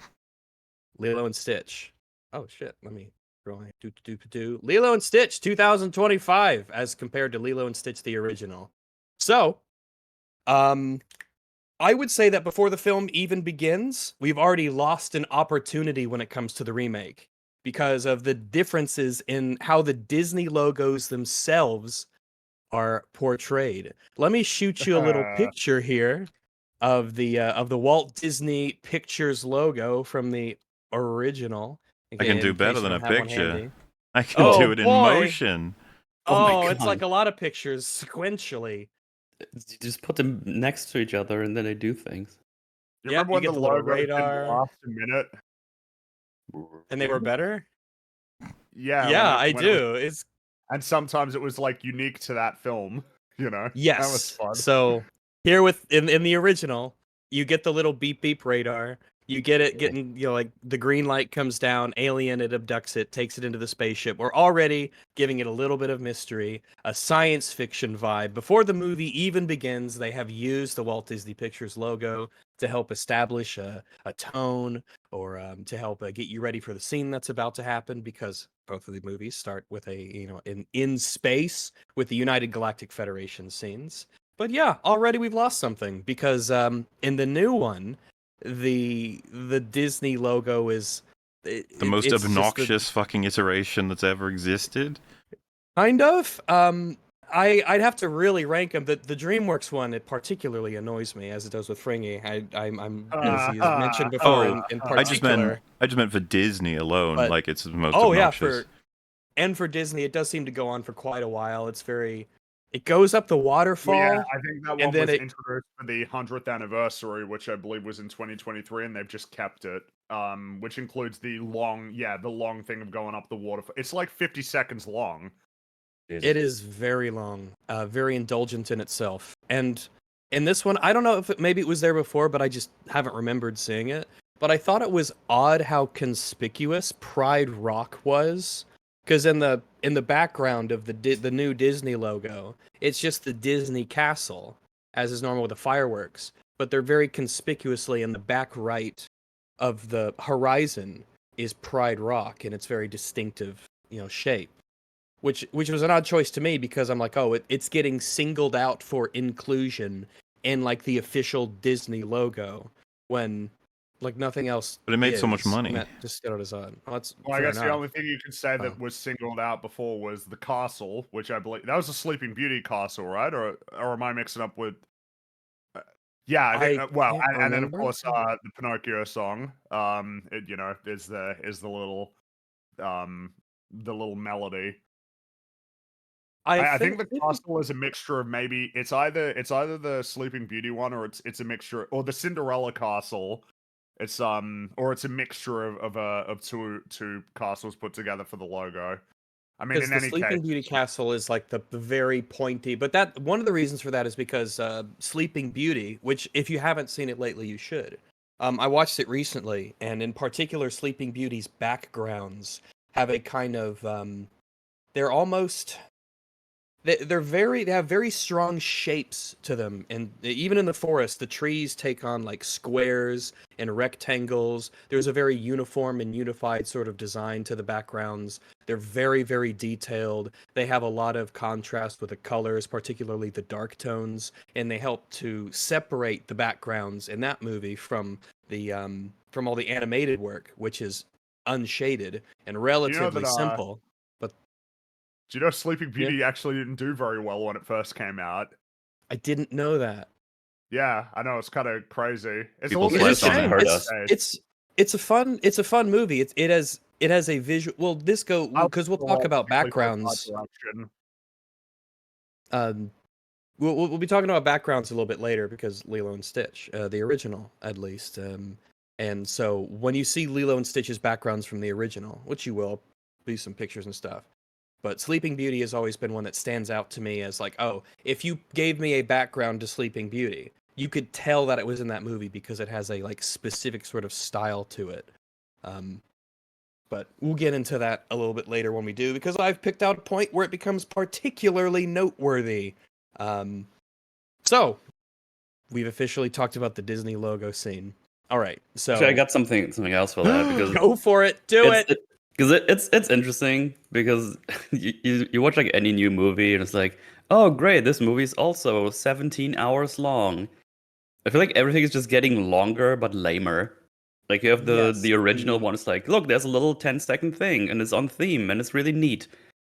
Lilo and Stitch. Oh shit, let me do Lilo and Stitch 2025 as compared to Lilo and Stitch the original. So, I would say that before the film even begins, we've already lost an opportunity when it comes to the remake because of the differences in how the Disney logos themselves are portrayed. Let me shoot you a little picture here of the Walt Disney Pictures logo from the original. I can in do better case you than a don't have one picture. handy. I can Oh, do it in boy. motion. Oh, it's like a lot of pictures sequentially. You just put them next to each other and then they do things. You Yep, remember you when get the the little logo didn't radar. last a minute? And they were better? Yeah, Yeah, I when it was, do. It's and sometimes it was like unique to that film. You know, that was yes. fun. So here with in the original, you get the little beep beep radar. You get it getting, like the green light comes down, alien, it abducts it, takes it into the spaceship. We're already giving it a little bit of mystery, a science fiction vibe. Before the movie even begins, they have used the Walt Disney Pictures logo to help establish a tone or to help get you ready for the scene that's about to happen, because both of the movies start with in space with the United Galactic Federation scenes. But yeah, already we've lost something because in the new one, the Disney logo is The most it's just obnoxious fucking iteration that's ever existed. kind of. I'd have to really rank them. The DreamWorks one, it particularly annoys me, as it does with Fringy. I'm as you mentioned before in I just particular. meant for Disney alone, But- like it's the most Oh yeah, obnoxious. for Disney, it does seem to go on for quite a while. It goes up the waterfall. Well, yeah, I think that and one then was it- introduced for the 100th anniversary, which I believe was in 2023, and they've just kept it. Which includes the long thing of going up the waterfall. It's like 50 seconds long. It is very long, very indulgent in itself. And in this one, I don't know if maybe it was there before, but I just haven't remembered seeing it. But I thought it was odd how conspicuous Pride Rock was, because in the background of the new Disney logo, it's just the Disney castle, as is normal with the fireworks. But they're very conspicuously in the back right of the horizon is Pride Rock, and it's very distinctive, shape. Which was an odd choice to me because I'm like, oh, it's getting singled out for inclusion in like the official Disney logo when like nothing else. But it made so much is. money. And that just stood out as odd. Well, that's Well, I fair guess the enough. only thing you could say that was singled out before was the castle, which I believe that was a Sleeping Beauty castle, right? Or am I mixing up with? Yeah, I think. Well, can't and then of remember. course the Pinocchio song. Is the little melody. I think the castle is a mixture of maybe it's either the Sleeping Beauty one or it's a mixture, or the Cinderella castle. It's or it's a mixture of two castles put together for the logo. I mean, Because in the any Sleeping case, Beauty castle is like the very pointy, but that one of the reasons for that is because Sleeping Beauty, which if you haven't seen it lately, you should. I watched it recently, and in particular, Sleeping Beauty's backgrounds have a kind of they're almost they have very strong shapes to them, and even in the forest, the trees take on like squares and rectangles. There's a very uniform and unified sort of design to the backgrounds. They're very, very detailed. They have a lot of contrast with the colors, particularly the dark tones, and they help to separate the backgrounds in that movie from all the animated work, which is unshaded and relatively simple. Do you know Sleeping Beauty actually didn't do very well when it first came out? I didn't know that. Yeah, I know it's kind of crazy. It's a People little bit slept on it, hurt us. It's a fun movie. It has a visual. Well, this go I because we'll like talk about particularly for art backgrounds. direction. Um, we'll be talking about backgrounds a little bit later because Lilo and Stitch, the original at least. And so when you see Lilo and Stitch's backgrounds from the original, which you will, be some pictures and stuff. But Sleeping Beauty has always been one that stands out to me as like, oh, if you gave me a background to Sleeping Beauty, you could tell that it was in that movie because it has a like specific sort of style to it. But we'll get into that a little bit later when we do, because I've picked out a point where it becomes particularly noteworthy. So we've officially talked about the Disney logo scene. All right, so Actually, I got something else for that because go for it, do it. It's interesting because you watch like any new movie and it's like, oh great, this movie is also 17 hours long. I feel like everything is just getting longer but lamer. Like you have Yes, the original one. It's like, look, there's a little 10-second thing and it's on theme and it's really neat.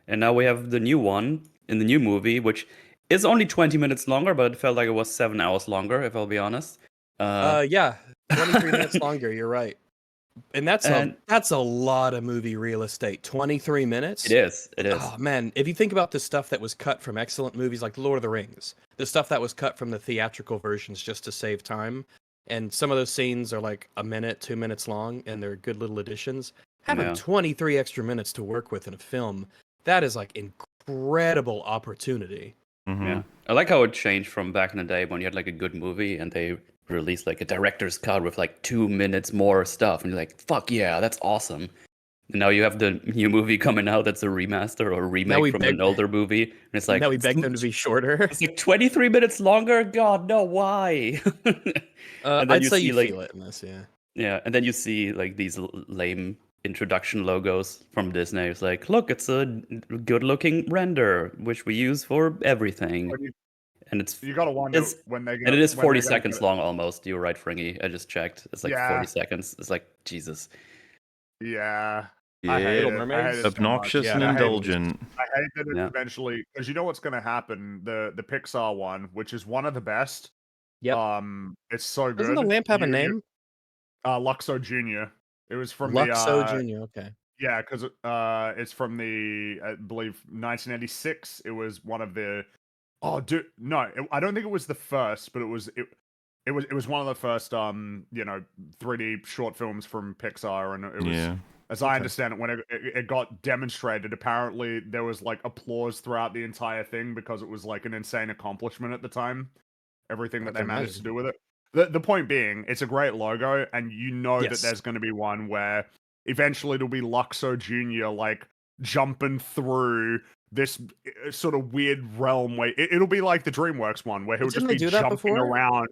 And now we have the new one in the new movie, which is only 20 minutes longer, but it felt like it was 7 hours longer, if I'll be honest. Yeah, 23 minutes longer. You're right, and that's And a lot of movie real estate. 23 minutes. it is. Oh man, if you think about the stuff that was cut from excellent movies like Lord of the Rings, the stuff that was cut from the theatrical versions just to save time, and some of those scenes are like a minute, 2 minutes long, and they're good little additions. Having Yeah. 23 extra minutes to work with in a film, that is like incredible opportunity. Mhm. Yeah, I like how it changed from back in the day when you had like a good movie and they released like a director's cut with like 2 minutes more stuff, and you're like, "Fuck yeah, that's awesome!" And now you have the new movie coming out that's a remaster or a remake we from beg- an older movie, and it's like now we beg them to be shorter. it's like 23 minutes longer. God, no, why? And then I'd you say see you like feel it in this, yeah. yeah, and then you see like these lame introduction logos from Disney. It's like, look, it's a good-looking render which we use for everything. When And it's you gotta wonder it's when they and it is when 40 they're gonna seconds get long almost. You're right, Fringy. I just checked. It's like 40 Yeah, seconds. It's like Jesus. yeah. I Yeah. hate Little it. I hate Mermaids? it so much. Obnoxious Yeah, and I hate, indulgent. I hate that it Yeah. eventually, because you know what's gonna happen. The Pixar one, which is one of the best. Yep. It's so Doesn't good. the lamp have a name? Luxo Junior. It was from Luxo the Jr. Okay. yeah, because it's from the I believe 1986. It was one of the no, I don't think it was the first, but it was one of the first 3D short films from Pixar, and it was Yeah. as I Okay. understand it when it got demonstrated. Apparently, there was like applause throughout the entire thing because it was like an insane accomplishment at the time. Everything I that they can managed to imagine. do with it. The point being, it's a great logo, and you know that Yes. there's going to be one where eventually it'll be Luxo Jr. like jumping through this sort of weird realm where it'll be like the DreamWorks one where he'll Didn't just they be do that jumping before? around.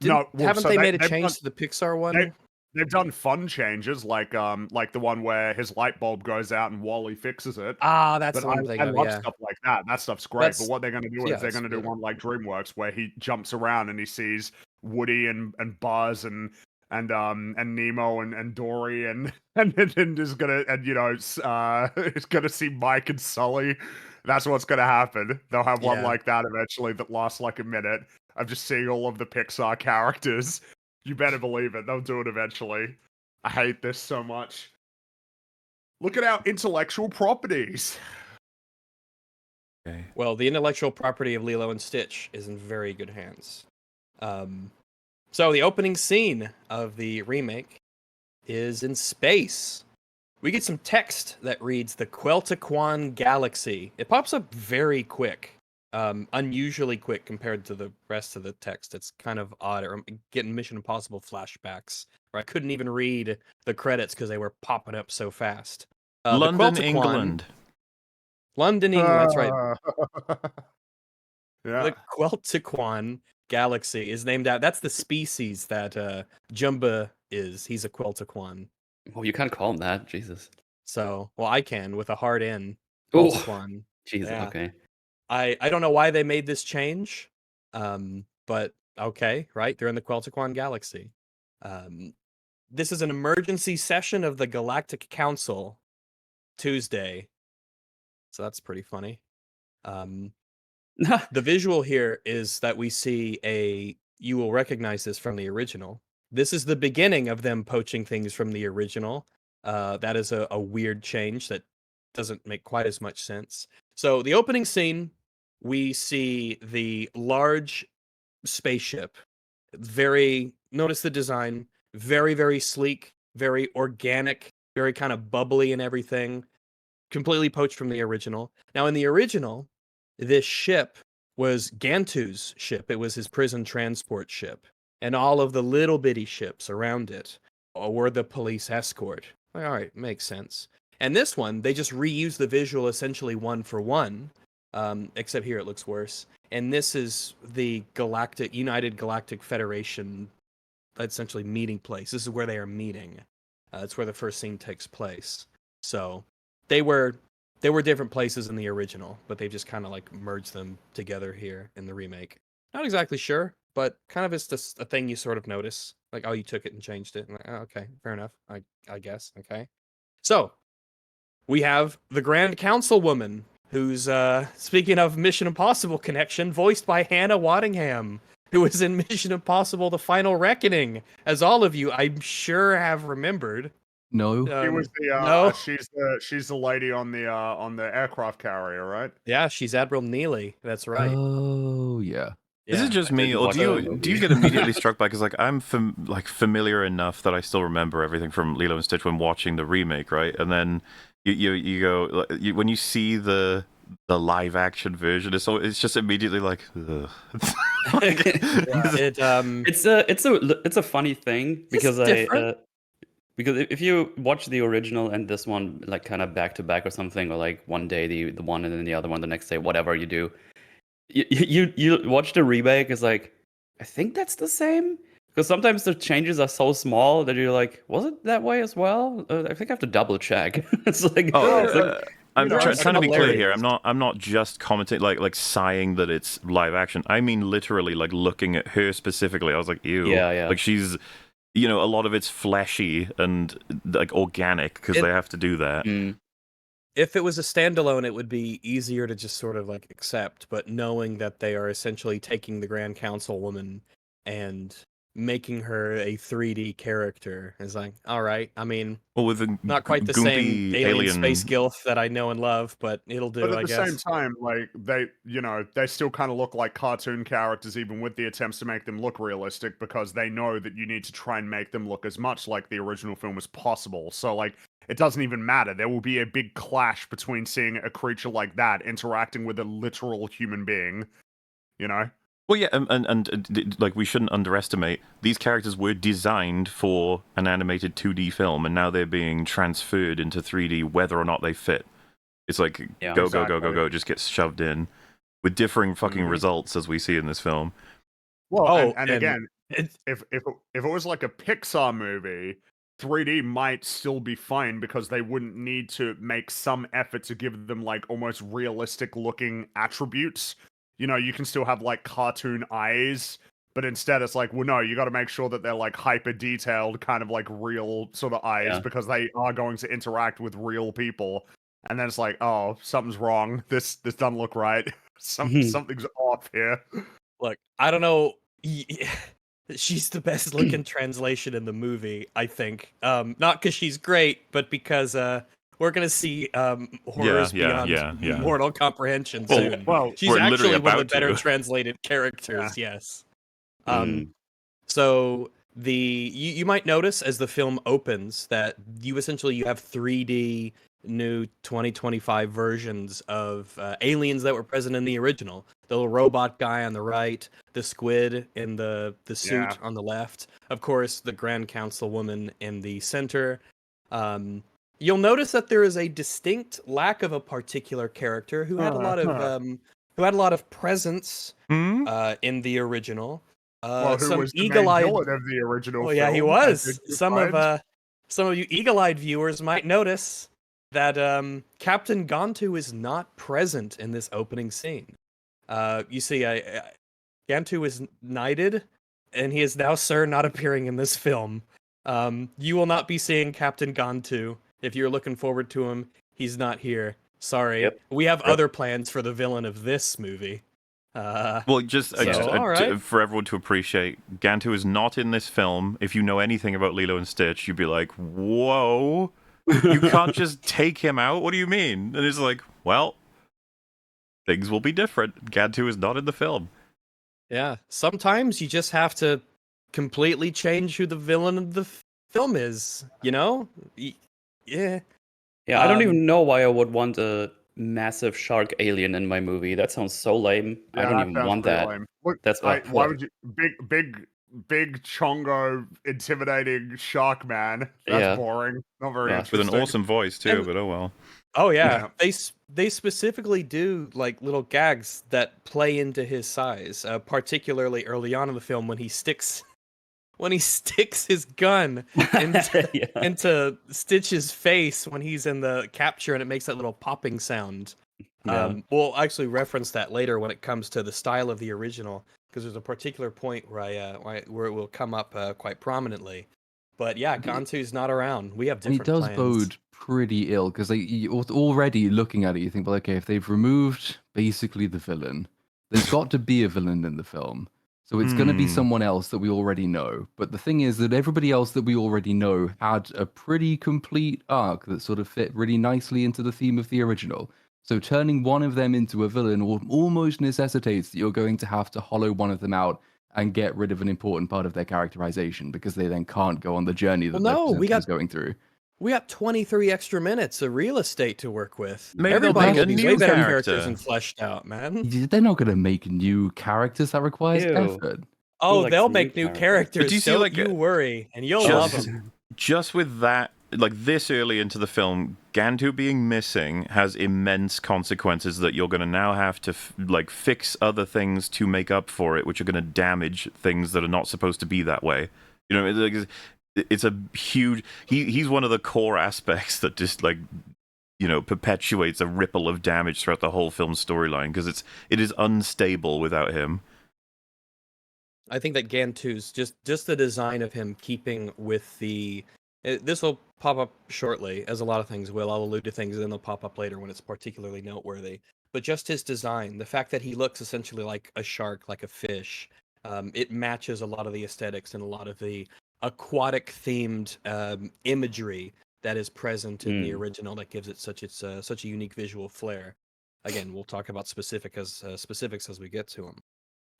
No, well, Haven't so they made a they've change done to the Pixar one? they've done fun changes like the one where his light bulb goes out and Wally fixes it. Ah, that's But the one I'm thinking I of. love Yeah, stuff like that. That stuff's great. But that's what they're going to do yeah, is they're it's going to do better. one like DreamWorks where he jumps around and he sees Woody and Buzz and Nemo and Dory and is gonna is gonna see Mike and Sully. That's what's gonna happen. They'll have one Yeah. like that eventually that lasts like a minute of just seeing all of the Pixar characters. You better believe it. They'll do it eventually. I hate this so much. Look at our intellectual properties. Okay. Well, the intellectual property of Lilo and Stitch is in very good hands. So the opening scene of the remake is in space. We get some text that reads the Queltequan Galaxy. It pops up very quick, unusually quick compared to the rest of the text. It's kind of odd. I'm getting Mission Impossible flashbacks, where I couldn't even read the credits because they were popping up so fast. London, the Queltequan, England. London, England. That's right. Yeah. The Queltequan Galaxy is named out. That's the species that Jumba is. He's a Queltequan. Oh, you can't call him that. Jesus. So, well, I can with a hard N. Oh, Queltequan. Jesus. Yeah. Okay. I don't know why they made this change, but okay, right? They're in the Queltequan Galaxy. This is an emergency session of the Galactic Council Tuesday, so that's pretty funny. The visual here is that we see you will recognize this from the original. This is the beginning of them poaching things from the original. That is a weird change that doesn't make quite as much sense. So the opening scene, we see the large spaceship. Notice the design, very, very sleek, very organic, very kind of bubbly and everything. Completely poached from the original. Now, in the original, this ship was Gantu's ship. It was his prison transport ship. And all of the little bitty ships around it were the police escort. All right, makes sense. And this one, they just reused the visual essentially one for one, except here it looks worse. And this is the United Galactic Federation, essentially meeting place. This is where they are meeting. It's where the first scene takes place. So they were different places in the original, but they've just kind of like merged them together here in the remake. Not exactly sure, but kind of it's just a thing you sort of notice. Like, oh, you took it and changed it. And like, oh, okay, fair enough. I guess. Okay. So we have the Grand Councilwoman, who's speaking of Mission Impossible connection, voiced by Hannah Waddingham, who was in Mission Impossible: The Final Reckoning, as all of you, I'm sure, have remembered. No. She was the no. she's the lady on the aircraft carrier, right? Yeah, she's Admiral Neely. That's right. Oh, yeah. Is it just me, didn't or watch do the you movie. get immediately struck by, because like I'm familiar enough that I still remember everything from Lilo and Stitch when watching the remake, right? And then you go when you see the live action version, it's just immediately like, ugh. It's a funny thing because different. because if you watch the original and this one like kind of back to back or something, or like one day the one and then the other one the next day, whatever you do, you watch the remake, is like, I think that's the same, because sometimes the changes are so small that you're like, was it that way as well? I think I have to double check. It's like, Oh, it's like I'm there are trying to be clear here. similarities. I'm not just commenting like sighing that it's live action. I mean literally like looking at her specifically. I was like, ew. Yeah. Like she's, a lot of it's fleshy and like organic because they have to do that. If it was a standalone, it would be easier to just sort of like accept, but knowing that they are essentially taking the Grand Councilwoman and making her a 3D character is like, all right. I mean, Well, with the not quite the same goompy alien space gilf that I know and love, but it'll do, But at I the guess. same time, like they still kind of look like cartoon characters, even with the attempts to make them look realistic, because they know that you need to try and make them look as much like the original film as possible. So like, it doesn't even matter. There will be a big clash between seeing a creature like that interacting with a literal human being. You know? Well, yeah, like we shouldn't underestimate, these characters were designed for an animated 2D film, and now they're being transferred into 3D, whether or not they fit. It's like Yeah, go, exactly. it just gets shoved in with differing fucking results, as we see in this film. Well, and and again, if it was like a Pixar movie, 3D might still be fine because they wouldn't need to make some effort to give them like almost realistic looking attributes. You can still have like cartoon eyes, but instead it's like, well, no, you got to make sure that they're like hyper detailed, kind of like real sort of eyes, Yeah. because they are going to interact with real people. And then it's like, oh, something's wrong. This doesn't look right. Something's off here. Look, I don't know. She's the best looking translation in the movie, I think. Not because she's great, but because we're gonna see horrors beyond mortal comprehension soon. Well, She's we're literally actually one of the about better to. translated characters. Yes. Mm. So you might notice as the film opens that you have 3D new 2025 versions of aliens that were present in the original. The little robot guy on the right, the squid in the suit Yeah. on the left, of course, the Grand Councilwoman in the center. You'll notice that there is a distinct lack of a particular character who had a lot of presence in the original. Well, who Some was the main eagle-eyed villain of the original Oh film? yeah, he I was. think you Some find? of you eagle-eyed viewers might notice that Captain Gantu is not present in this opening scene. You see, Gantu is knighted, and he is now, sir, not appearing in this film. You will not be seeing Captain Gantu. If you're looking forward to him, he's not here. Sorry. Yep. We have other plans for the villain of this movie. Well, just, So, all right. for everyone to appreciate, Gantu is not in this film. If you know anything about Lilo and Stitch, you'd be like, whoa, you can't just take him out? What do you mean? And it's like, well, things will be different. Gantu is not in the film. Yeah, sometimes you just have to completely change who the villain of the film is. You know? Yeah. yeah, I don't Um, even know why I would want a massive shark alien in my movie. That sounds so lame. I Yeah, don't that even sounds want pretty that. lame. Look, That's why would you big chongo intimidating shark man? That's Yeah. boring. Not very Yeah. With an interesting. awesome voice, too, And- but oh well. Oh yeah, Yeah. they specifically do like little gags that play into his size, particularly early on in the film when he sticks his gun into, Yeah. into Stitch's face when he's in the capture and it makes that little popping sound. Yeah. We'll actually reference that later when it comes to the style of the original because there's a particular point where it will come up quite prominently. But yeah, Gantu's not around. We have And it different does plans. bode pretty ill because like already looking at it, you think, well, okay, if they've removed basically the villain, there's got to be a villain in the film. So it's going to be Hmm. someone else that we already know. But the thing is that everybody else that we already know had a pretty complete arc that sort of fit really nicely into the theme of the original. So turning one of them into a villain almost necessitates that you're going to have to hollow one of them out and get rid of an important part of their characterization because they then can't go on the journey that Well, no, their presenter is going through. We got 23 extra minutes of real estate to work with. Maybe they'll Everybody make will a be new way better character. characters and fleshed out, man. They're not going to make new characters. That requires Ew. effort. Oh, likes they'll new make new characters? characters. But do you see, Don't like, you worry, and you'll love just them. just with that, like this early into the film, Gantu being missing has immense consequences that you're going to now have to like fix other things to make up for it, which are going to damage things that are not supposed to be that way. You know, it's a huge. He's one of the core aspects that just like, you know, perpetuates a ripple of damage throughout the whole film storyline because it is unstable without him. I think that Gantu's just the design of him keeping with the. This will pop up shortly, as a lot of things will. I'll allude to things and then they'll pop up later when it's particularly noteworthy. But just his design, the fact that he looks essentially like a shark, like a fish, it matches a lot of the aesthetics and a lot of the aquatic themed imagery that is present in the original that gives it such a unique visual flair. Again, we'll talk about specifics as we get to them.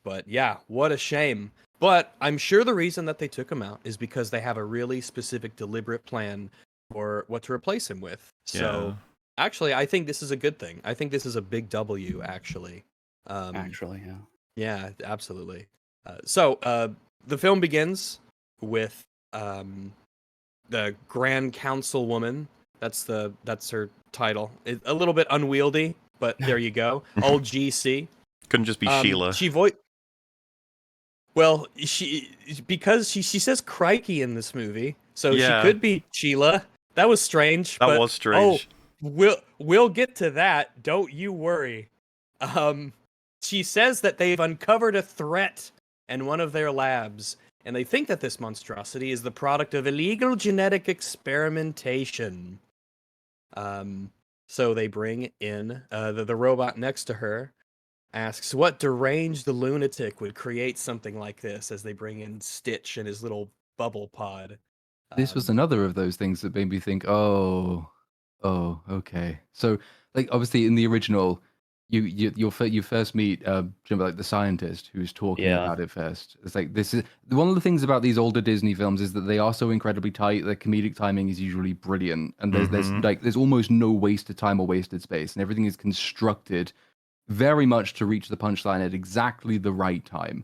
But yeah, what a shame. But I'm sure the reason that they took him out is because they have a really specific, deliberate plan for what to replace him with. So actually, I think this is a good thing. I think this is a big W, actually. Actually, yeah. Yeah, absolutely. So the film begins with the Grand Councilwoman. That's her title. A little bit unwieldy, but there you go. Old GC. Couldn't just be Sheila. Well, because she says crikey in this movie, so Yeah. she could be Sheila. That was strange. That was strange. Oh, we'll get to that. Don't you worry. She says that they've uncovered a threat in one of their labs, and they think that this monstrosity is the product of illegal genetic experimentation. So they bring in the robot next to her. Asks what deranged lunatic would create something like this as they bring in Stitch and his little bubble pod. This was another of those things that made me think, oh, okay. So, like, obviously, in the original, you first meet like the scientist who's talking about it first. It's like this is one of the things about these older Disney films is that they are so incredibly tight. Their comedic timing is usually brilliant, and there's almost no wasted time or wasted space, and everything is constructed very much to reach the punchline at exactly the right time.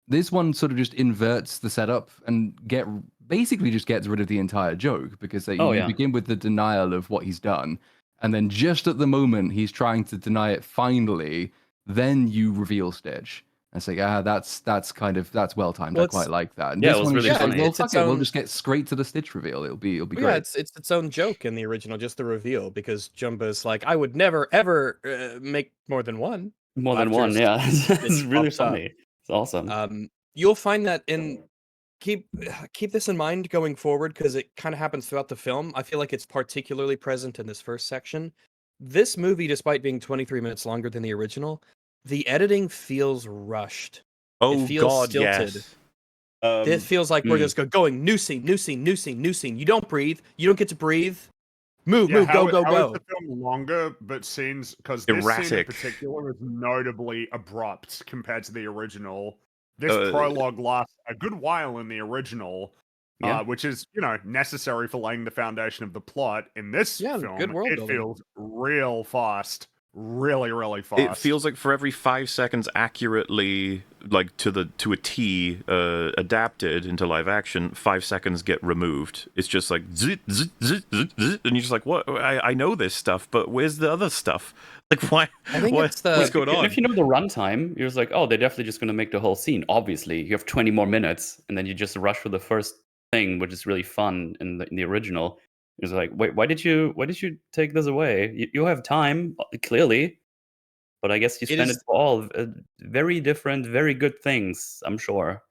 This one sort of just inverts the setup and basically just gets rid of the entire joke because you begin with the denial of what he's done, and then just at the moment he's trying to deny it finally, then you reveal Stitch. And it's like, that's well timed. Well, I quite like that. And yeah, this it was one is really just like, funny. well, It's fuck its it, we'll own- just get straight to the Stitch reveal. It'll be Yeah, great. it's its own joke in the original, just the reveal, because Jumba's like, I would never ever make more than one. More than after one, yeah. Stitch It's really pops up. funny. It's awesome. You'll find that keep this in mind going forward because it kind of happens throughout the film. I feel like it's particularly present in this first section. This movie, despite being 23 minutes longer than the original, The editing feels rushed. Oh feels God, stilted. yes. This feels like we're just going new scene, new scene, new scene, new scene. You don't breathe. You don't get to breathe. Move, Yeah, move, go, go, how is go. the film longer, but scenes because this scene in Erratic. particular is notably abrupt compared to the original. This Uh, prologue lasts a good while in the original, Yeah. which is necessary for laying the foundation of the plot. In this Yeah, film, good world it building. feels real fast, really fast. It feels like for every 5 seconds accurately, like to a T, adapted into live action, 5 seconds get removed. It's just like zit, zit, zit, zit, zit, and you're just like, what? I know this stuff, but where's the other stuff? Like, why? I think it's the- what's going And on? if you know the runtime, you're just like, oh, they're definitely just going to make the whole scene. Obviously, you have 20 more minutes, and then you just rush for the first thing, which is really fun in the original. It's like, wait, why did you take this away? You have time, clearly, but I guess you It spend is- it for all very different, very good things. I'm sure.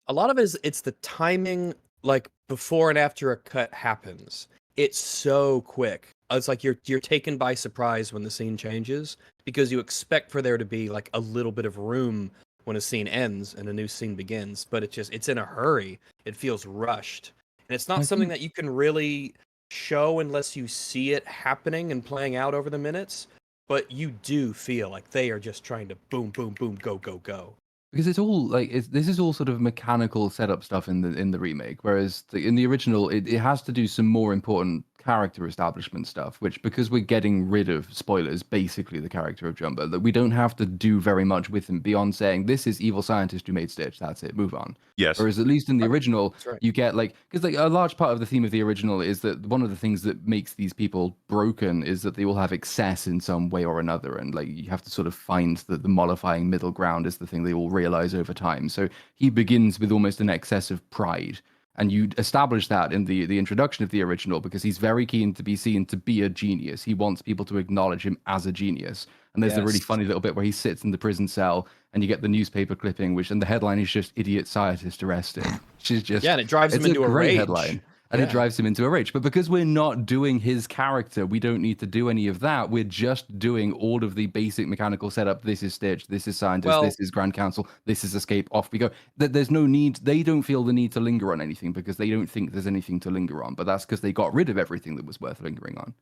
A lot of it is it's the timing, like before and after a cut happens. It's so quick. It's like you're taken by surprise when the scene changes because you expect for there to be like a little bit of room when a scene ends and a new scene begins, but it's in a hurry. It feels rushed. And it's not I something think- that you can really show unless you see it happening and playing out over the minutes, but you do feel like they are just trying to boom, boom, boom, go, go, go. Because it's all like this is all sort of mechanical setup stuff in the remake, whereas in the original it has to do some more important character establishment stuff, which because we're getting rid of spoilers, basically the character of Jumbo, that we don't have to do very much with him beyond saying this is evil scientist who made Stitch. That's it. Move on. Yes. Whereas at least in the original, That's right. you get like because like a large part of the theme of the original is that one of the things that makes these people broken is that they all have excess in some way or another, and like you have to sort of find the mollifying middle ground is the thing they all realize over time. So he begins with almost an excess of pride. And you establish that in the introduction of the original because he's very keen to be seen to be a genius. He wants people to acknowledge him as a genius. And there's a really Yes. funny little bit where he sits in the prison cell and you get the newspaper clipping, and the headline is just "Idiot Scientist Arrested," which is just Yeah, and it drives him it's into a great rage. headline. And it Yeah. drives him into a rage. But because we're not doing his character, we don't need to do any of that. We're just doing all of the basic mechanical setup. This is Stitch, this is Scientist, Well- this is Grand Council, this is Escape, off we go. There's no need, they don't feel the need to linger on anything because they don't think there's anything to linger on. But that's because they got rid of everything that was worth lingering on.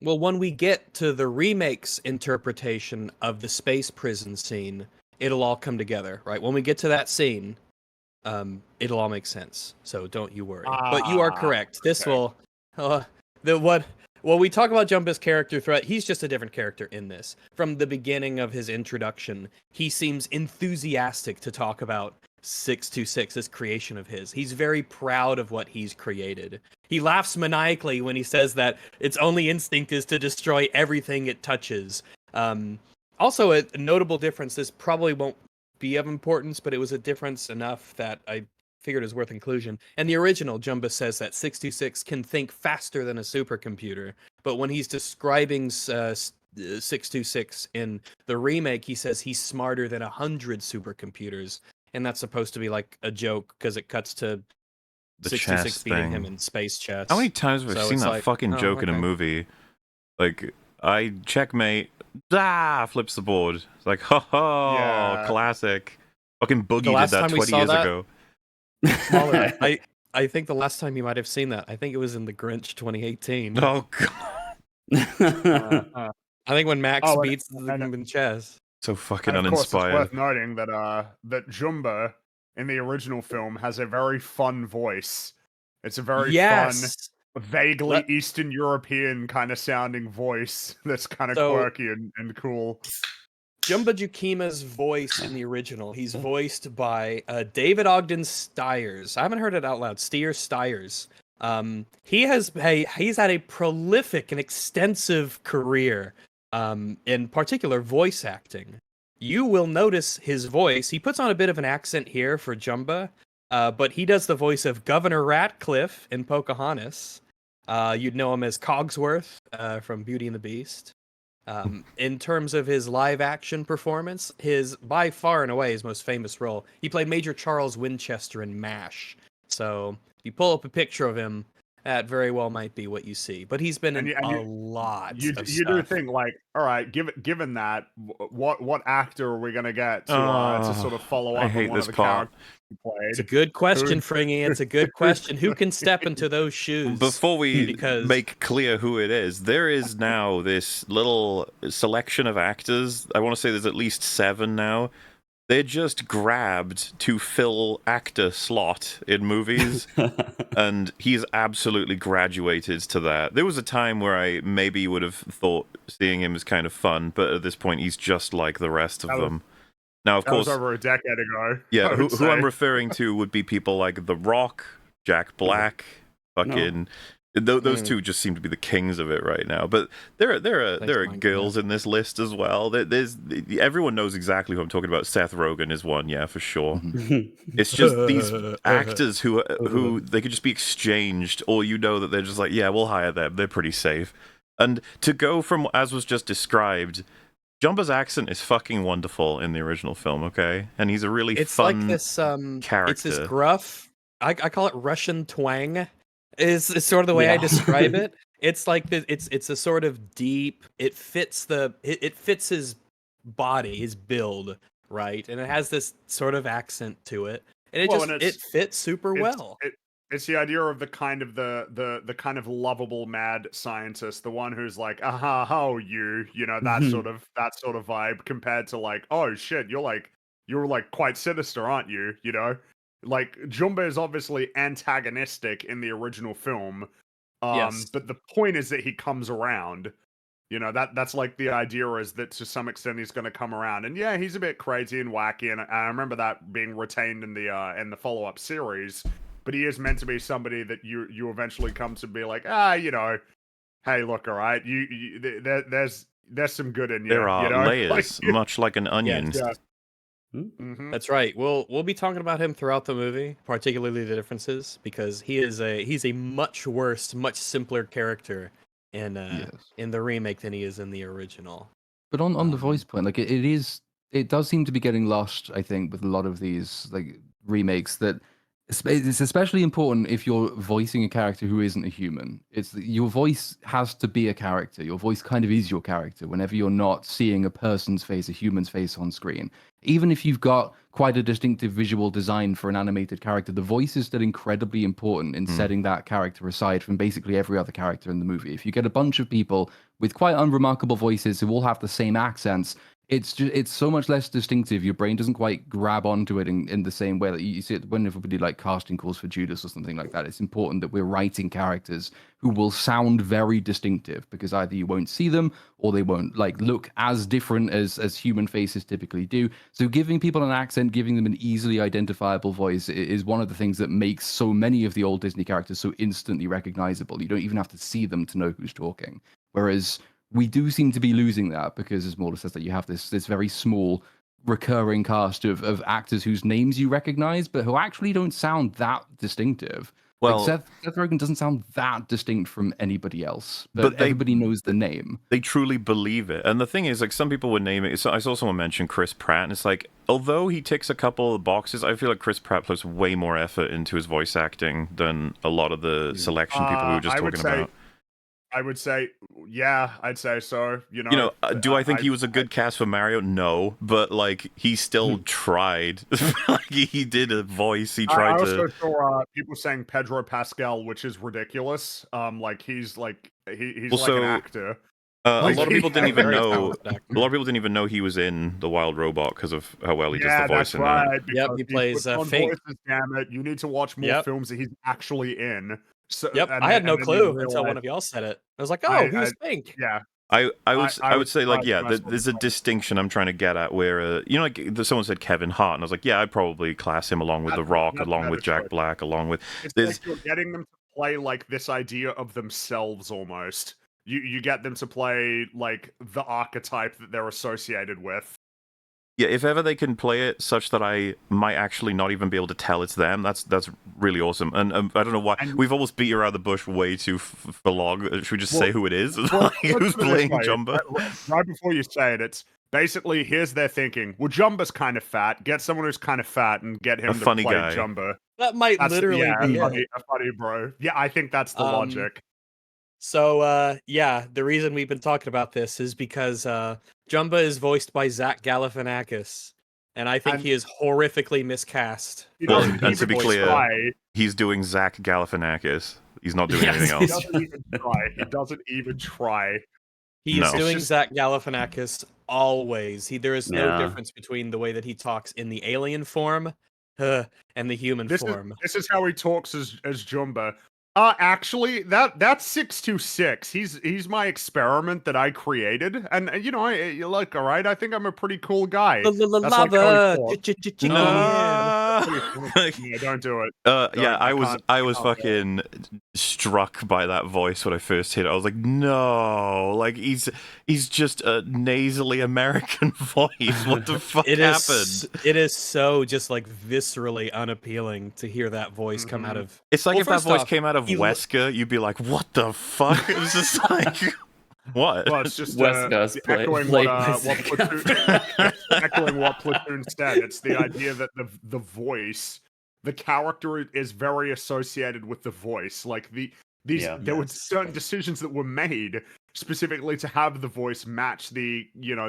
Well, when we get to the remake's interpretation of the space prison scene, it'll all come together, right? When we get to that scene, it'll all make sense. So don't you worry. But you are correct. This okay. will well, we talk about Jumba's character threat. He's just a different character in this. From the beginning of his introduction, he seems enthusiastic to talk about 626, this creation of his. He's very proud of what he's created. He laughs maniacally when he says that its only instinct is to destroy everything it touches. Also, a notable difference, this probably won't be of importance, but it was a difference enough that I figured it was worth inclusion. And the original, Jumba says that 626 can think faster than a supercomputer, but when he's describing 626 in the remake, he says he's smarter than 100 supercomputers, and that's supposed to be like a joke because it cuts to The 626 chess beating thing. him in space chess. How many times have I So seen it's that like, fucking oh, joke in a okay. movie? Like, I checkmate, flips the board. It's like, ha ha, Yeah. classic. Fucking Boogie did last that time we 20 saw years that- ago. Smaller. I think the last time you might have seen that, I think it was in The Grinch 2018. Oh god, Uh, I think when Max Oh, and- beats and- them in chess. so fucking and of course, it's uninspired. worth noting that that Jumba in the original film has a very fun voice. It's a very fun, Yes. vaguely Let- Eastern European kind of sounding voice that's kind of So- quirky and cool. Jumba Jukima's voice in the original, he's voiced by David Ogden Stiers. I haven't heard it out loud. Stiers. He's had a prolific and extensive career, in particular voice acting. You will notice his voice. He puts on a bit of an accent here for Jumba, but he does the voice of Governor Ratcliffe in Pocahontas. You'd know him as Cogsworth from Beauty and the Beast. In terms of his live action performance, his by far and away his most famous role, he played Major Charles Winchester in MASH. So if you pull up a picture of him, that very well might be what you see. But he's been And in you- and a you- lot of You do stuff. think like, all right, given that, what actor are we gonna get to sort of follow I up hate on one this of the part. characters he played? It's a good question, Fringy. It's a good question. Who can step into those shoes? Before we Because make clear who it is, there is now this little selection of actors. I want to say there's at least 7 now. They're just grabbed to fill actor slot in movies, and he's absolutely graduated to that. There was a time where I maybe would have thought seeing him is kind of fun, but at this point he's just like the rest of them. Now, of That was course, over a decade ago. yeah, I who would I'm say. referring to would be people like The Rock, Jack Black, fucking. Those two just seem to be the kings of it right now. But there are Mike, girls in this list as well. There's everyone knows exactly who I'm talking about. Seth Rogen is one, yeah, for sure. It's just these actors who they could just be exchanged, or you know that they're just like, yeah, we'll hire them. They're pretty safe. And to go from as was just described, Jumba's accent is fucking wonderful in the original film, okay? And he's a really it's fun like this character. it's this gruff, I call it Russian twang, is sort of the way I describe it. It's like it's a sort of deep, it fits it fits his body, his build, right? And it has this sort of accent to it, and it fits super well. It's the idea of the kind of the kind of lovable mad scientist, the one who's like, aha, how you know, that sort of vibe, compared to like, oh shit, you're like quite sinister, aren't you? You know, like Jumba is obviously antagonistic in the original film, Yes. but the point is that he comes around. You know, that's like the idea, is that to some extent he's going to come around, and yeah, he's a bit crazy and wacky, and I remember that being retained in the follow-up series. But he is meant to be somebody that you eventually come to be like, you know, hey, look, all right, there's some good in you. There are you know? layers, much like an onion. Yeah. That's right. We'll be talking about him throughout the movie, particularly the differences, because he's a much worse, much simpler character in the remake than he is in the original. But on the voice point, like it does seem to be getting lost, I think, with a lot of these like remakes, that it's especially important if you're voicing a character who isn't a human. It's your voice has to be a character. Your voice kind of is your character whenever you're not seeing a person's face, a human's face on screen. Even if you've got quite a distinctive visual design for an animated character, the voice is still incredibly important in setting that character aside from basically every other character in the movie. If you get a bunch of people with quite unremarkable voices who all have the same accents, it's so much less distinctive. Your brain doesn't quite grab onto it in the same way that you see it when everybody like casting calls for Judas or something like that. It's important that we're writing characters who will sound very distinctive, because either you won't see them or they won't like look as different as human faces typically do. So giving people an accent, giving them an easily identifiable voice is one of the things that makes so many of the old Disney characters so instantly recognizable. You don't even have to see them to know who's talking. Whereas we do seem to be losing that, because, as Mulder says, that you have this very small recurring cast of actors whose names you recognize, but who actually don't sound that distinctive. Well, like Seth Rogen doesn't sound that distinct from anybody else, but everybody knows the name. They truly believe it. And the thing is, like, some people would name it. So I saw someone mention Chris Pratt, and it's like, although he ticks a couple of boxes, I feel like Chris Pratt puts way more effort into his voice acting than a lot of the selection people we were just talking about. I would say, yeah, I'd say so. Do I think he was a good cast for Mario? No, but like he still tried. Like he did a voice. He tried I to. also saw people saying Pedro Pascal, which is ridiculous. Like he's like he's like an actor. A lot of people didn't even know. A lot of people didn't even know he was in The Wild Robot because of how well he does the voice that's in right. that. Yep, he plays Fink. Voices, damn it! You need to watch more films that he's actually in. So, I had no clue until one of y'all said it. I was like, "Oh, who's Fink?" Yeah, I would say like, yeah, there's a distinction I'm trying to get at where like someone said Kevin Hart, and I was like, yeah, I'd probably class him along with The Rock, along with Jack Black, along with. It's like you're getting them to play like this idea of themselves almost. You get them to play like the archetype that they're associated with. Yeah, if ever they can play it such that I might actually not even be able to tell it's them, that's really awesome. And I don't know why we've almost beat around the bush way too for long. Should we just say who it is? Who's playing Jumba? Right before you say it, Basically, here's their thinking. Well, Jumba's kind of fat. Get someone who's kind of fat and get him A to funny play guy. Jumba. That might literally be it. A funny bro. Yeah, I think that's the logic. So, yeah, the reason we've been talking about this is because Jumba is voiced by Zach Galifianakis, and I think And- he is horrifically miscast. He Well, doesn't and to even be clear, try. he's doing Zach Galifianakis. He's not doing Yes, anything He else. doesn't even try. He doesn't even try. He No. is doing It's just- Zach Galifianakis always. There is no Yeah. difference between the way that he talks in the alien form and the human form. This is how he talks as Jumba. Actually, that's 626. He's my experiment that I created, and you know, you look, all right. I think I'm a pretty cool guy. That's like how he Lava. talks. No. Yeah, don't do it. Yeah, I can't- was fucking struck by that voice when I first heard it. I was like, no, like he's just a nasally American voice. What the fuck happened? It is so just like viscerally unappealing to hear that voice come out of. It's like Well, if that first voice off, came out of he Wesker, you'd be like, what the fuck? It was just like, what? Well, it's just Wesker's echoing played what by Platoon, echoing what Platoon said. It's the idea that the voice, the character is very associated with the voice. Like there were certain decisions that were made specifically to have the voice match the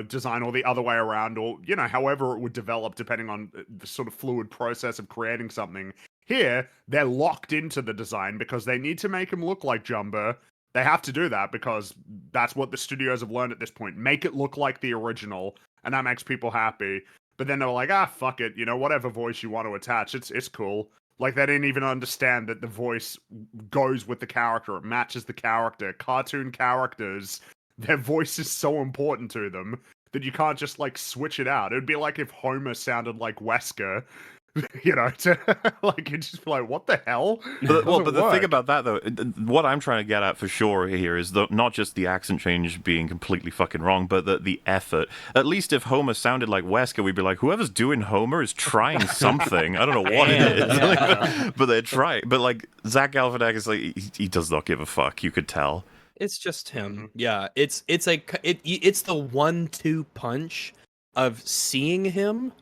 design, or the other way around, or however it would develop depending on the sort of fluid process of creating something. Here, they're locked into the design because they need to make him look like Jumba. They have to do that because that's what the studios have learned at this point. Make it look like the original, and that makes people happy. But then they're like, fuck it, whatever voice you want to attach, it's cool. Like, they didn't even understand that the voice goes with the character. It matches the character. Cartoon characters, their voice is so important to them that you can't just, like, switch it out. It'd be like if Homer sounded like Wesker. Like, you'd just be like, what the hell? But the Doesn't thing work. about that, though, what I'm trying to get at for sure here is not just the accent change being completely fucking wrong, but the effort. At least if Homer sounded like Wesker, we'd be like, whoever's doing Homer is trying something. I don't know what it is. Yeah. But they're trying. But, like, Zach Galifianakis, like, he does not give a fuck. You could tell. It's just him. Yeah, it's the 1-2 punch of seeing him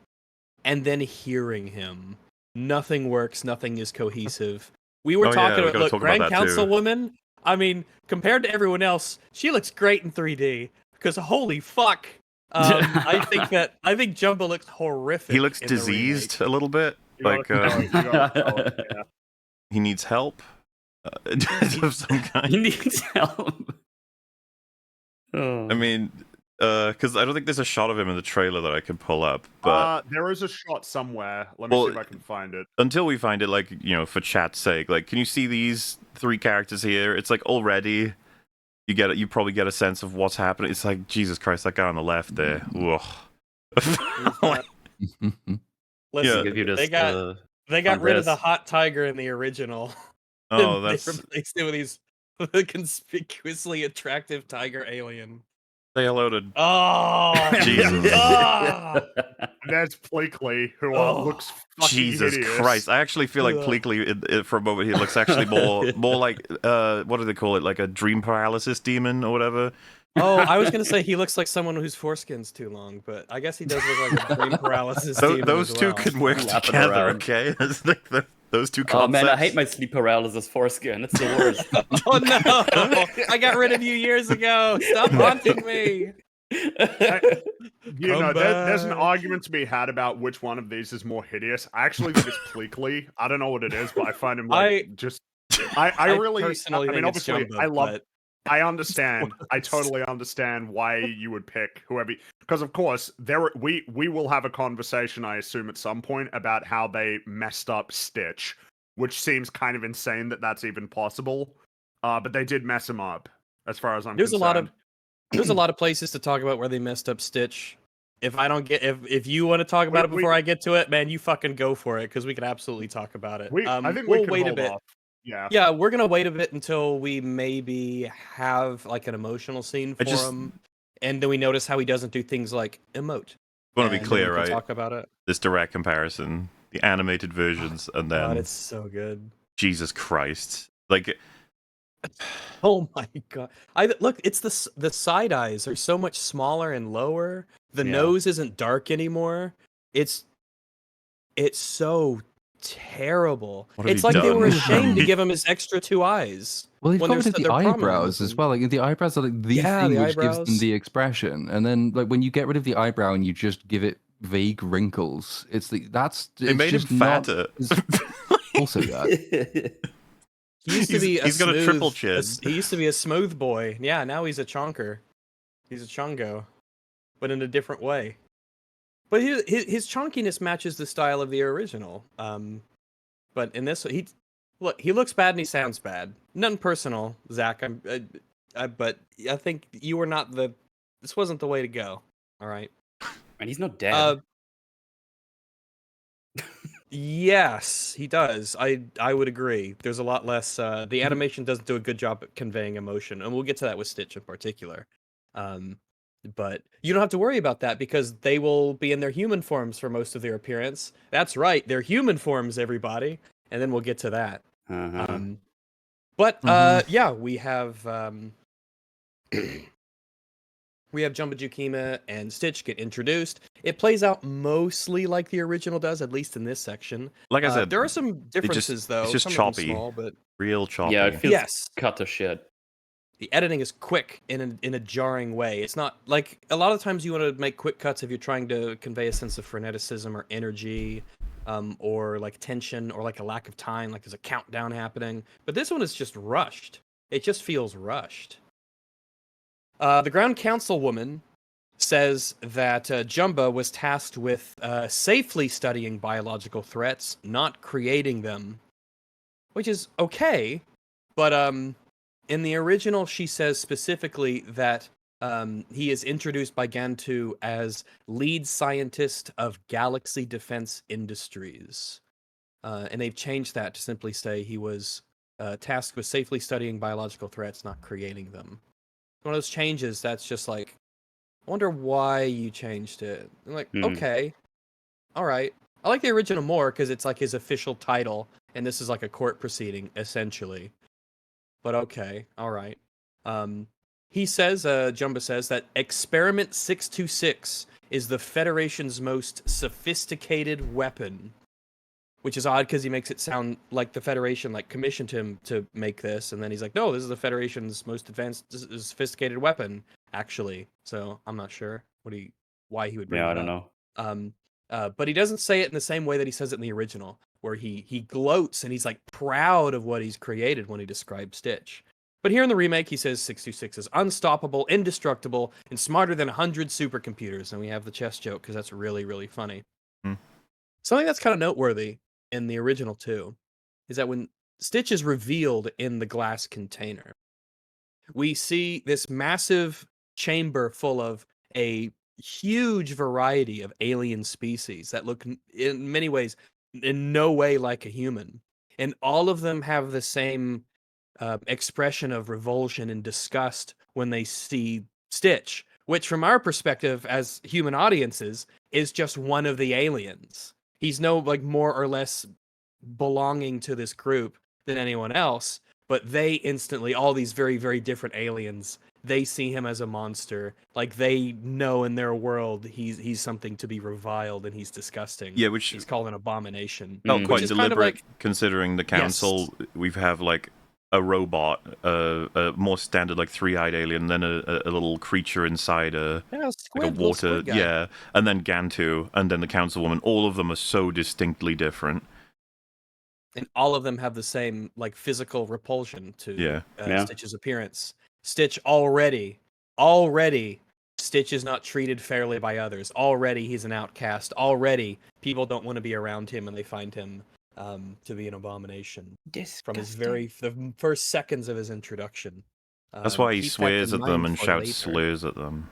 and then hearing him. Nothing works. Nothing is cohesive. We were talking we about, gotta look, talk about Grand that too. Councilwoman. I mean, compared to everyone else, she looks great in 3D. Because holy fuck, I think Jumbo looks horrific. He looks in the diseased remake. a little bit. Like, Yeah. he needs help of some kind. He needs help. Oh. I mean, because I don't think there's a shot of him in the trailer that I can pull up. But There is a shot somewhere. Let me see if I can find it. until we find it, like, for chat's sake, like, can you see these 3 characters here? It's like already you probably get a sense of what's happening. It's like, Jesus Christ, that guy on the left there. Ugh. Listen, Give you just, they got rid of the this. hot tiger in the original. Oh, and that's they replaced it with these conspicuously attractive tiger alien. say hello to Oh, Jesus. Ah! There's Pleakley, who Oh, looks fucking Jesus hideous. Christ. I actually feel like Ugh. Pleakley, for a moment, he looks actually more like, what do they call it? Like a dream paralysis demon or whatever. Oh, I was gonna say he looks like someone whose foreskin's too long, but I guess he does look like a dream paralysis. demon Those as two well. can work Lap it together, around. okay? It's like those two Oh concepts. man, I hate my sleep paralysis foreskin. It's the worst. Oh no! I got rid of you years ago. Stop haunting me. There's an back. argument to be had about which one of these is more hideous. I actually think it's Pleakley. I don't know what it is, but I find him I really personally think it's obviously Jumbo, I understand. I totally understand why you would pick whoever, because of course we will have a conversation, I assume, at some point about how they messed up Stitch, which seems kind of insane that that's even possible. But they did mess him up, as far as I'm There's concerned. there's a lot of places to talk about where they messed up Stitch. If you want to talk about it before I get to it, man, you fucking go for it, because we can absolutely talk about it. I think we'll we can wait hold a bit. off. Yeah. Yeah, we're gonna wait a bit until we maybe have like an emotional scene for him, and then we notice how he doesn't do things like emote. I want to be and clear, then we can right? Talk about it. This direct comparison, the animated versions, and then God, it's so good. Jesus Christ. Like, Oh my god! Look. It's the side eyes are so much smaller and lower. The Yeah. nose isn't dark anymore. It's so terrible. What have It's you like they done? were ashamed to give him his extra 2 eyes. Well, they've when got rid of the they're prominent eyebrows with as them. well. Like the eyebrows are like the Yeah, thing the which gives them eyebrows. the expression, and then like when you get rid of the eyebrow and you just give it vague wrinkles, it's the that's They it's made him just not. fatter. Also, that He used to be He's got a triple chin. He used to be a smooth boy. Yeah, now he's a chonker. He's a chongo, but in a different way. But his chonkiness matches the style of the original. But in this, he looks bad and he sounds bad. Nothing personal, Zach. But I think you were not the. This wasn't the way to go. All right. And he's not dead. Yes, he does. I would agree. There's a lot less. The animation doesn't do a good job at conveying emotion, and we'll get to that with Stitch in particular. But you don't have to worry about that because they will be in their human forms for most of their appearance. That's right, they're human forms, everybody. And then we'll get to that. Uh-huh. Yeah, we have we have Jumba Jukima and Stitch get introduced. It plays out mostly like the original does, at least in this section. Like I said, there are some differences though. it's just some of them choppy. small, but Real choppy. Yeah, it feels yes, cut to shit. the editing is quick in a jarring way. It's not like a lot of times you want to make quick cuts if you're trying to convey a sense of freneticism or energy, or like tension or like a lack of time, like there's a countdown happening. But this one is just rushed. It just feels rushed. The ground councilwoman says that Jumba was tasked with safely studying biological threats, not creating them, which is okay. But in the original, she says specifically that he is introduced by Gantu as lead scientist of Galaxy Defense Industries. And they've changed that to simply say he was tasked with safely studying biological threats, not creating them. One of those changes that's just like, I wonder why you changed it. I'm like, okay, all right. I like the original more because it's like his official title, and this is like a court proceeding, essentially. But okay, all right. He says, Jumba says that Experiment 626 is the Federation's most sophisticated weapon, which is odd because he makes it sound like the Federation like commissioned him to make this, and then he's like, no, this is the Federation's most advanced, sophisticated weapon, actually. So I'm not sure why he would bring Yeah, it I don't up. know. But he doesn't say it in the same way that he says it in the original, where he gloats and he's like proud of what he's created when he describes Stitch. But here in the remake, he says 626 is unstoppable, indestructible, and smarter than 100 supercomputers. And we have the chess joke because that's really, really funny. Something that's kind of noteworthy in the original too is that when Stitch is revealed in the glass container, we see this massive chamber full of a huge variety of alien species that look in many ways in no way like a human, and all of them have the same expression of revulsion and disgust when they see Stitch, which from our perspective as human audiences is just one of the aliens. He's no like more or less belonging to this group than anyone else, but they instantly, all these very, very different aliens, they see him as a monster. Like they know in their world he's something to be reviled and he's disgusting. Yeah, which he's called an abomination. felt quite Which is deliberate, kind of like, considering the council. We have like a robot, a more standard like three-eyed alien, then a little creature inside like a water, yeah, and then Gantu, and then the councilwoman. All of them are so distinctly different. And all of them have the same like physical repulsion to Stitch's appearance. Stitch already, Stitch is not treated fairly by others. Already he's an outcast. Already people don't want to be around him and they find him to be an abomination. From the first seconds of his introduction. That's why he swears at them and shouts slurs at them.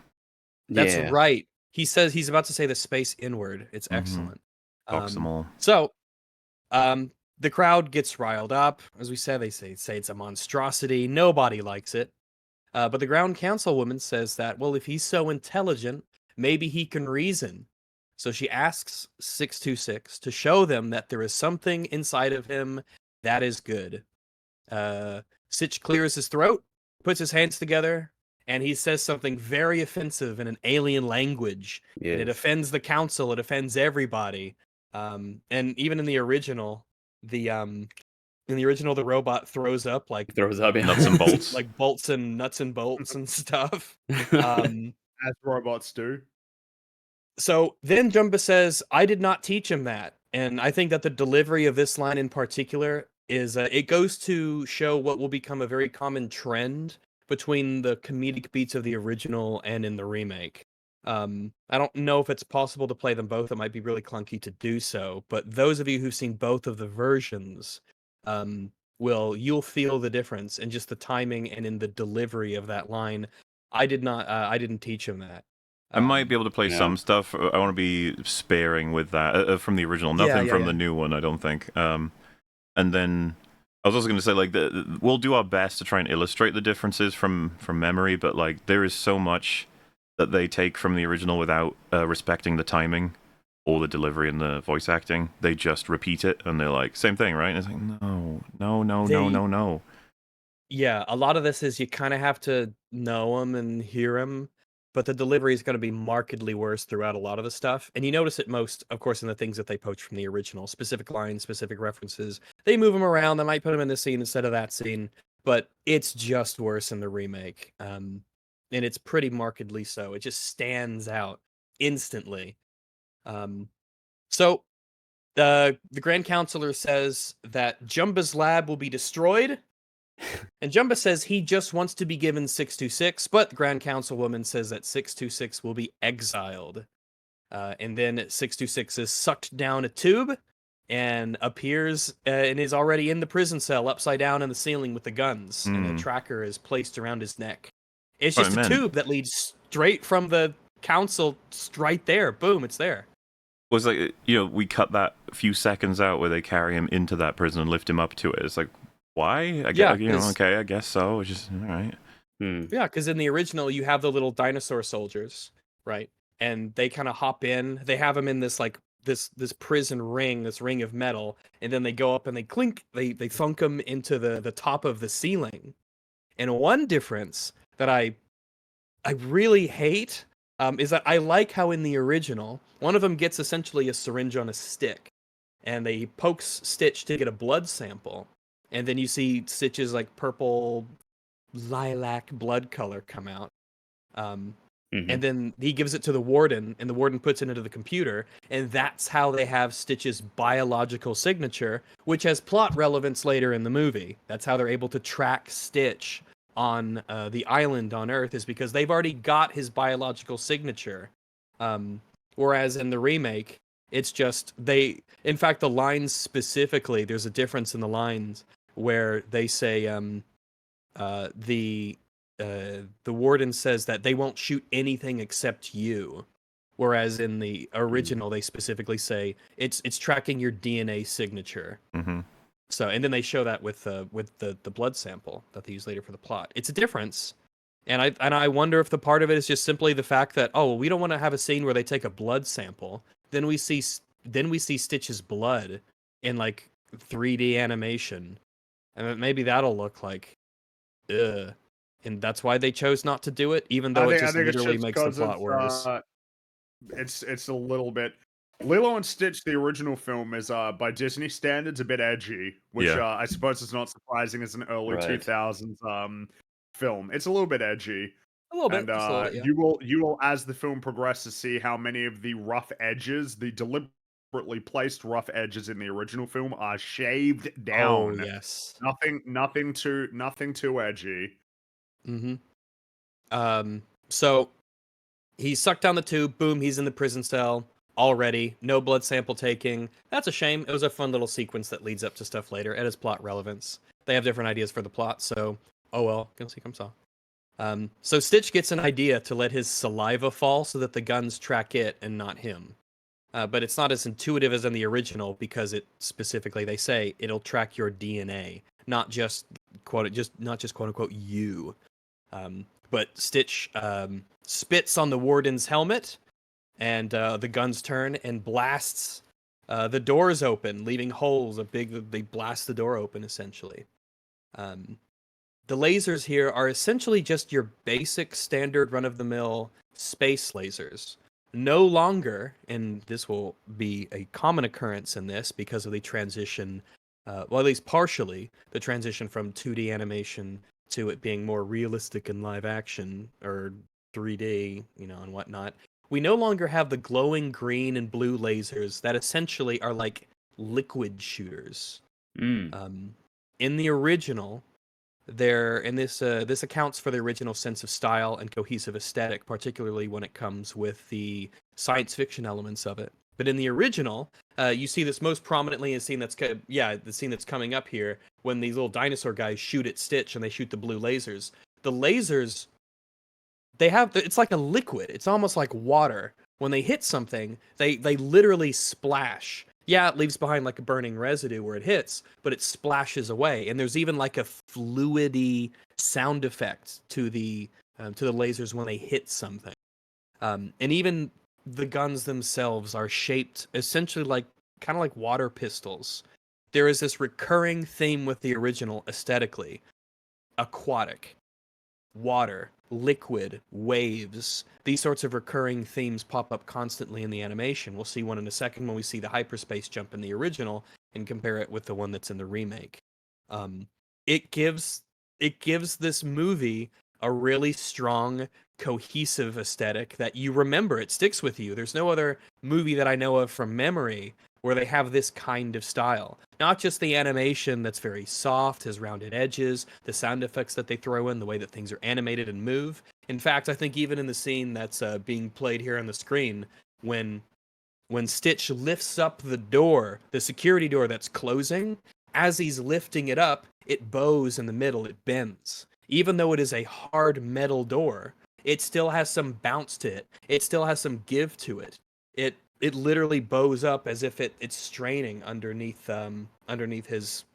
That's right. He says he's about to say the space inward. It's excellent. Talks them all. So, the crowd gets riled up. As we said, they say it's a monstrosity. Nobody likes it. But the ground councilwoman says that, well, if he's so intelligent, maybe he can reason. So she asks 626 to show them that there is something inside of him that is good. Stitch clears his throat, puts his hands together, and he says something very offensive in an alien language. And it Yes. offends the council, it offends everybody. And even in the original, the the robot throws up like Throws up Nuts and bolts. like bolts and nuts and bolts and stuff. As robots do. So then Jumba says, I did not teach him that. And I think that the delivery of this line in particular is, it goes to show what will become a very common trend between the comedic beats of the original and in the remake. I don't know if it's possible to play them both. It might be really clunky to do so. But those of you who've seen both of the versions, you'll feel the difference in just the timing and in the delivery of that line. I didn't teach him that. I might be able to play yeah. some stuff. I want to be sparing with that from the original. Nothing from the new one, I don't think. And then I was also going to say, like, we'll do our best to try and illustrate the differences from memory, but like there is so much that they take from the original without respecting the timing or the delivery and the voice acting. They just repeat it, and they're like, same thing, right? And it's like, no. Yeah, a lot of this is you kind of have to know them and hear them, but the delivery is going to be markedly worse throughout a lot of the stuff. And you notice it most, of course, in the things that they poach from the original, specific lines, specific references. They move them around. They might put them in this scene instead of that scene, but it's just worse in the remake. And it's pretty markedly so. It just stands out instantly. So the Grand Counselor says that Jumba's lab will be destroyed. And Jumba says he just wants to be given 626, but the Grand Councilwoman says that 626 will be exiled. And then 626 is sucked down a tube and appears and is already in the prison cell upside down in the ceiling with the guns. And a tracker is placed around his neck. It's just a tube that leads straight from the council right there. Boom, it's there. Was like, we cut that few seconds out where they carry him into that prison and lift him up to it. It's like, why? I guess so. It's just all right. Yeah, because in the original you have the little dinosaur soldiers, right? And they kind of hop in. They have them in this like this prison ring, this ring of metal, and then they go up and they clink. They thunk them into the top of the ceiling. And one difference that I really hate is that I like how in the original one of them gets essentially a syringe on a stick, and they pokes Stitch to get a blood sample. And then you see Stitch's like purple lilac blood color come out. And then he gives it to the warden, and the warden puts it into the computer, and that's how they have Stitch's biological signature, which has plot relevance later in the movie. That's how they're able to track Stitch on the island on Earth, is because they've already got his biological signature. Whereas in the remake, it's just in fact, the lines specifically, there's a difference in the lines where they say the warden says that they won't shoot anything except you, whereas in the original they specifically say it's tracking your DNA signature. So, and then they show that with the blood sample that they use later for the plot. It's a difference, and I wonder if the part of it is just simply the fact that we don't want to have a scene where they take a blood sample, then we see Stitch's blood in like 3D animation. And maybe that'll look like, and that's why they chose not to do it, even though it just literally makes the plot worse. It's a little bit. Lilo and Stitch, the original film, is by Disney standards a bit edgy, which I suppose is not surprising as an early 2000s film. It's a little bit edgy. A little bit. And you will, as the film progresses, see how many of the rough edges, the deliberately placed rough edges in the original film, are shaved down. Oh yes. Nothing too edgy. So he's sucked down the tube. Boom, he's in the prison cell already. No blood sample taking. That's a shame. It was a fun little sequence that leads up to stuff later. It has plot relevance. They have different ideas for the plot, so oh well. Gonna see come saw. So Stitch gets an idea to let his saliva fall so that the guns track it and not him. But it's not as intuitive as in the original because it specifically, they say it'll track your DNA, not just quote unquote you. But Stitch spits on the warden's helmet, and the guns turn and blasts the doors open, leaving holes. They blast the door open essentially. the lasers here are essentially just your basic standard run-of-the-mill space lasers. No longer, and this will be a common occurrence in this because of the transition, well, at least partially, the transition from 2D animation to it being more realistic in live action or 3D, and whatnot. We no longer have the glowing green and blue lasers that essentially are like liquid shooters. Mm. In the original, this accounts for the original sense of style and cohesive aesthetic, particularly when it comes with the science fiction elements of it. But in the original, you see this most prominently in the scene that's coming up here when these little dinosaur guys shoot at Stitch and they shoot the blue lasers. The lasers, it's like a liquid. It's almost like water. When they hit something, they literally splash. Yeah, it leaves behind like a burning residue where it hits, but it splashes away. And there's even like a fluidy sound effect to the lasers when they hit something. And even the guns themselves are shaped essentially like kind of like water pistols. There is this recurring theme with the original aesthetically: aquatic, water, liquid, waves. These sorts of recurring themes pop up constantly in the animation. We'll see one in a second when we see the hyperspace jump in the original and compare it with the one that's in the remake. It gives this movie a really strong, cohesive aesthetic that you remember. It sticks with you. There's no other movie that I know of from memory where they have this kind of style. Not just the animation that's very soft, has rounded edges, the sound effects that they throw in, the way that things are animated and move. In fact, I think even in the scene that's being played here on the screen, when Stitch lifts up the door, the security door that's closing, as he's lifting it up, it bows in the middle, it bends. Even though it is a hard metal door, it still has some bounce to it. It still has some give to it. It literally bows up as if it's straining underneath his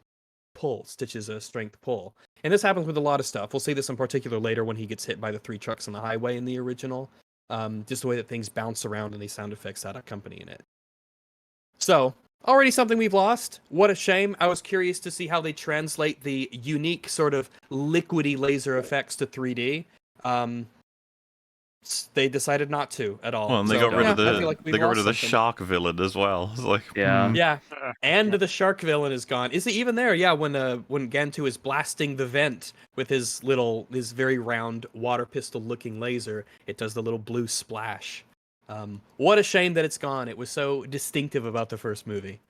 pull, Stitch's strength pull. And this happens with a lot of stuff. We'll see this in particular later when he gets hit by the 3 trucks on the highway in the original. Just the way that things bounce around and the sound effects that accompany in it. So, already something we've lost. What a shame. I was curious to see how they translate the unique sort of liquidy laser effects to 3D. They decided not to at all. Well, and they So, got rid of I feel like we they got rid lost of the something. shark villain as well. It's like, Yeah. Yeah, and the shark villain is gone. Is he even there? Yeah, when Gantu is blasting the vent with his very round water pistol looking laser, it does the little blue splash. What a shame that it's gone. It was so distinctive about the first movie.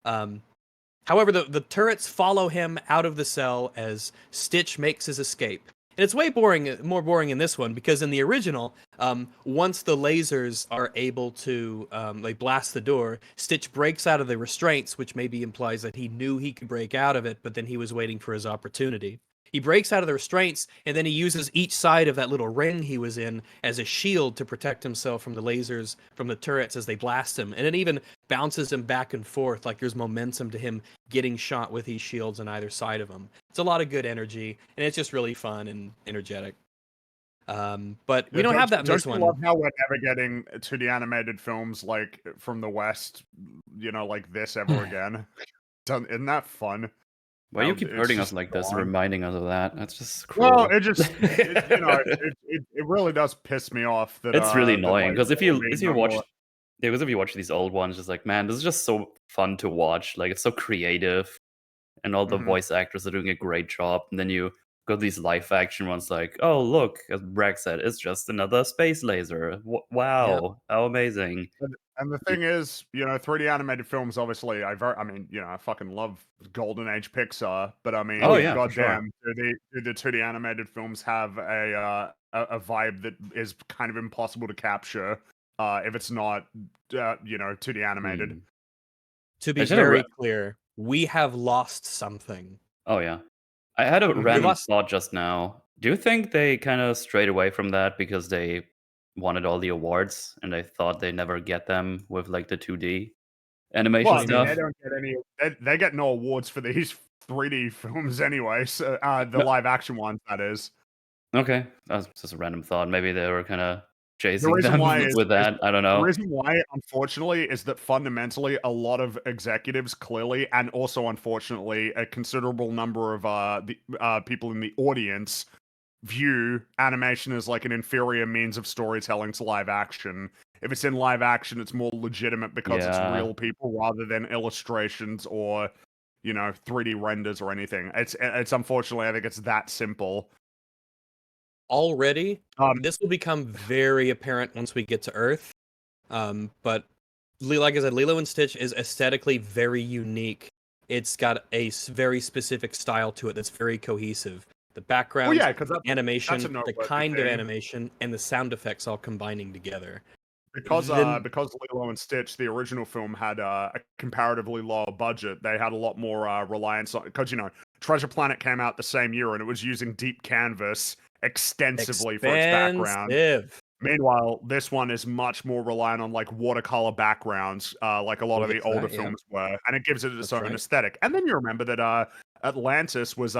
However, the turrets follow him out of the cell as Stitch makes his escape. And it's way more boring in this one, because in the original, once the lasers are able to they blast the door, Stitch breaks out of the restraints, which maybe implies that he knew he could break out of it, but then he was waiting for his opportunity. He breaks out of the restraints, and then he uses each side of that little ring he was in as a shield to protect himself from the lasers, from the turrets as they blast him. And it even bounces him back and forth, like there's momentum to him getting shot with these shields on either side of him. It's a lot of good energy, and it's just really fun and energetic. But we don't have that in this one. one. I love how we're never getting to the animated films like from the West, like this ever again. Isn't that fun? Why are you It's keep hurting us just like this, gone. reminding us of that? That's just cruel. Well, it really does piss me off that It's really that, annoying like, because if we you no watch more- because if you watch these old ones, it's like, man, this is just so fun to watch. Like, it's so creative, and all the Mhm. voice actors are doing a great job. And then you got these live action ones, like, oh look, as Bragg said, it's just another space laser. Wow, how amazing! And the thing is, 3D animated films. Obviously, I fucking love Golden Age Pixar. But I mean, Oh, yeah, for sure. goddamn, do the 2D animated films have a vibe that is kind of impossible to capture if it's not 2D animated. Hmm. To be I should've very clear, we have lost something. Oh yeah, I had a Mhm. random lost- thought just now. Do you think they kind of strayed away from that because they wanted all the awards and they thought they never get them with like the 2D animation Well, I mean, stuff? they don't get any. They get no awards for these 3D films anyway. So the No. live action ones, that is. Okay, that was just a random thought. Maybe they were kind of chasing reason them why is- with that. I don't The know. reason why, unfortunately, is that fundamentally a lot of executives clearly, and also unfortunately, a considerable number of the people in the audience view animation as like an inferior means of storytelling to live action. If it's in live action, it's more legitimate because it's Yeah. real people rather than illustrations or, 3D renders or anything. It's unfortunately, I think it's that simple. Already, Um, this will become very apparent once we get to Earth. But like I said, Lilo and Stitch is aesthetically very unique. It's got a very specific style to it that's very cohesive. The background, yeah, 'cause the that's animation, a the noteworthy kind of thing. animation, and the sound effects all combining together. Because Then- because Lilo and Stitch, the original film had a comparatively lower budget. They had a lot more reliance on because Treasure Planet came out the same year and it was using deep canvas extensively for its background. Expensive. Meanwhile, this one is much more reliant on like watercolor backgrounds, like a lot We'll of the get to older that, yeah. films were, and it gives it its That's own right. aesthetic. And then you remember that Atlantis was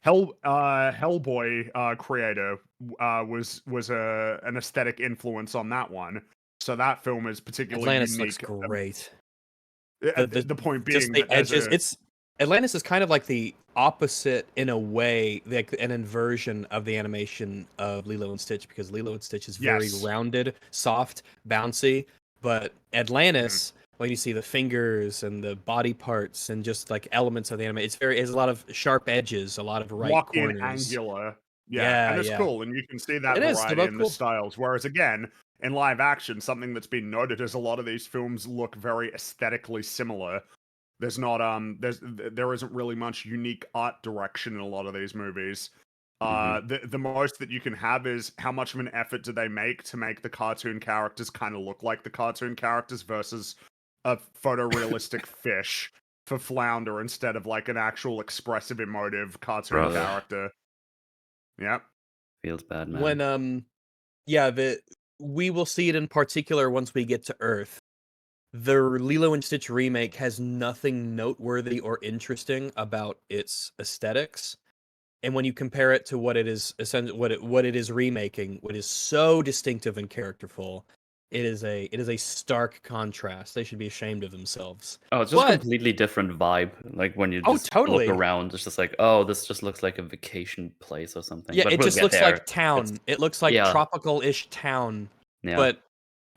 Hellboy creator was an aesthetic influence on that one. So that film is particularly Atlantis unique. looks great. The point being Just the that there's edges. a- It's Atlantis is kind of like the opposite in a way, like an inversion of the animation of Lilo and Stitch, because Lilo and Stitch is very Yes. rounded, soft, bouncy, but Atlantis, when you see the fingers and the body parts and just like elements of the anime, it's has a lot of sharp edges, a lot of right blocky corners. and angular. Yeah, Yeah, and it's yeah. cool, and you can see that It is, variety they're in both the cool. styles. Whereas again, in live action, something that's been noted is a lot of these films look very aesthetically similar. There's not there isn't really much unique art direction in a lot of these movies. The most that you can have is how much of an effort do they make to make the cartoon characters kind of look like the cartoon characters versus a photorealistic fish for Flounder instead of like an actual expressive, emotive cartoon Rough. character. Yep. Feels bad, man. When we will see it in particular once we get to Earth. The Lilo and Stitch remake has nothing noteworthy or interesting about its aesthetics, and when you compare it to what it is what it is remaking, what is so distinctive and characterful, it is a stark contrast. They should be ashamed of themselves. Oh, it's just a But- completely different vibe. Like when you Oh, just totally. look around, it's just like, oh, this just looks like a vacation place or something. Yeah, But it we'll just get looks there. like town. It looks like yeah. tropical-ish town, Yeah. but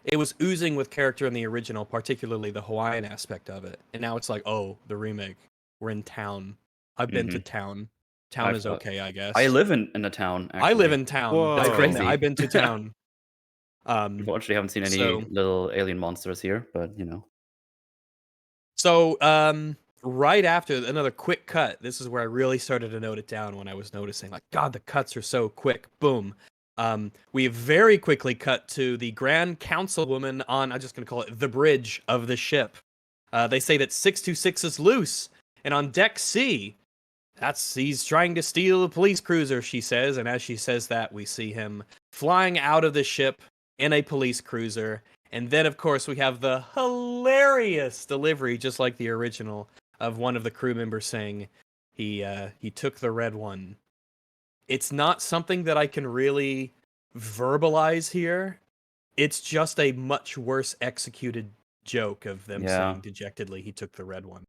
it was oozing with character in the original, particularly the Hawaiian aspect of it. And now it's like, oh, the remake. We're in town. I've been to town. Town is okay, I guess. I live in a town. Actually. I live in town. Whoa. That's crazy. crazy. I've been to town. Unfortunately, I haven't seen any so- little alien monsters here, but So, right after another quick cut, this is where I really started to note it down when I was noticing, like, God, the cuts are so quick. Boom. We very quickly cut to the Grand Councilwoman on, I'm just going to call it the bridge of the ship. They say that 626 is loose, and on deck C, he's trying to steal a police cruiser, she says, and as she says that, we see him flying out of the ship in a police cruiser, and then, of course, we have the hilarious delivery, just like the original, of one of the crew members saying he took the red one. It's not something that I can really verbalize here. It's just a much worse executed joke of them saying dejectedly he took the red one.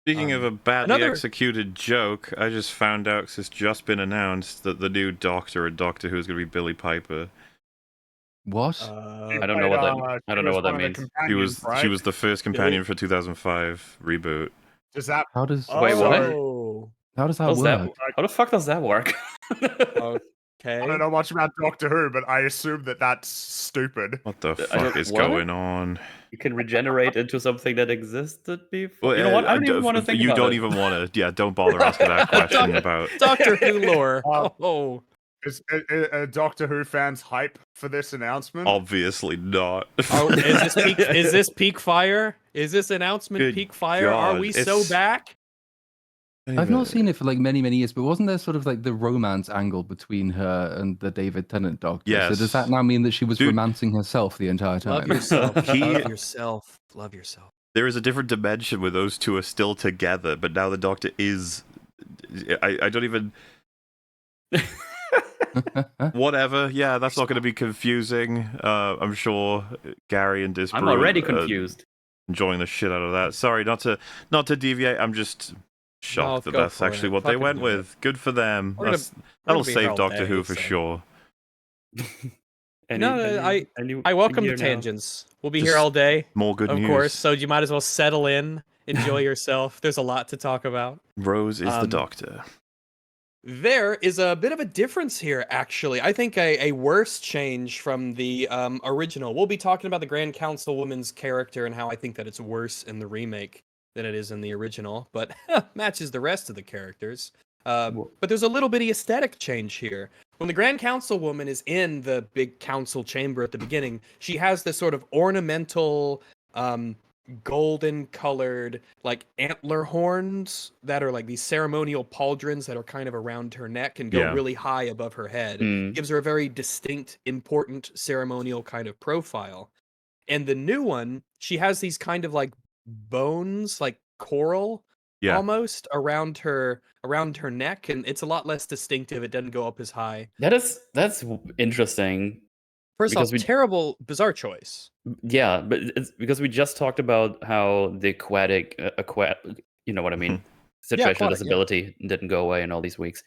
Speaking of a badly another- executed joke, I just found out 'cause it's just been announced that the new Doctor at Doctor Who is going to be Billy Piper. What? I don't know what that. I don't know what that means. She was the first companion for 2005 reboot. Does that? How does Wait, what? Oh, how does that How's work? how the fuck does that work? okay. I don't know much about Doctor Who, but I assume that that's stupid. What the I fuck don't- is what? going on? You can regenerate into something that existed before. Well, You know what? I don't even want to think you about don't it. even want to. Yeah, don't bother asking that question about. Doctor Who lore. Oh. Oh. Is Doctor Who fans hype for this announcement? Obviously not. Oh, is this peak fire? Is this announcement Good peak fire? Are God, we so it's- back? I've not seen it for like many, many years, but wasn't there sort of like the romance angle between her and the David Tennant Doctor? Yes. So does that now mean that she was Dude. romancing herself the entire Love time? yourself. He- Love yourself. Love yourself. There is a different dimension where those two are still together, but now the Doctor is. I don't even. Whatever. Yeah, that's not going to be confusing. I'm sure Gary and Disbrew I'm already are confused. enjoying the shit out of that. Sorry, not to deviate. I'm just shocked that go that's for actually it. what they Fucking went do it. with. Good for them. We're gonna That'll be here save all Doctor Who day, for so. sure. I welcome the year now. tangents. We'll be Just here all day, More good of news. course. So you might as well settle in, enjoy yourself. There's a lot to talk about. Rose is the Um, Doctor. There is a bit of a difference here, actually. I think a worse change from the original. We'll be talking about the Grand Councilwoman's character and how I think that it's worse in the remake than it is in the original, but matches the rest of the characters. But there's a little bitty aesthetic change here. When the Grand Councilwoman is in the big council chamber at the beginning, she has this sort of ornamental, golden colored like antler horns that are like these ceremonial pauldrons that are kind of around her neck and go Yeah. really high above her head. Mm. Gives her a very distinct, important ceremonial kind of profile. And the new one, she has these kind of like bones, like coral Yeah. almost around her neck, and it's a lot less distinctive. It doesn't go up as high. That's interesting. First Because off, we- terrible, bizarre choice. Yeah, but it's because we just talked about how the you know what I mean, situational aquatic, yeah. disability didn't go away in all these weeks.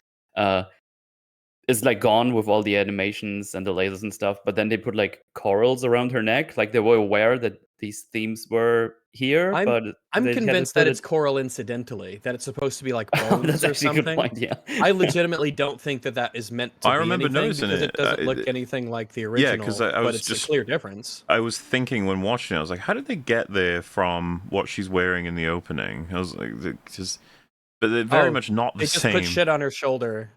Is like gone with all the animations and the lasers and stuff, but then they put like corals around her neck, like they were aware that these themes were here. I'm but they had to convinced put that it- it's coral incidentally, that it's supposed to be like Oh, bones that's or actually a good something. point. Yeah, I legitimately don't think that that is meant to I be remember anything noticing because it. it doesn't look anything like the Yeah, original. 'cause I but was it's just- a clear difference. I was thinking when watching it, I was like, how did they get there from what she's wearing in the opening? I was like, but they're very much not the They just same. put shit on her shoulder.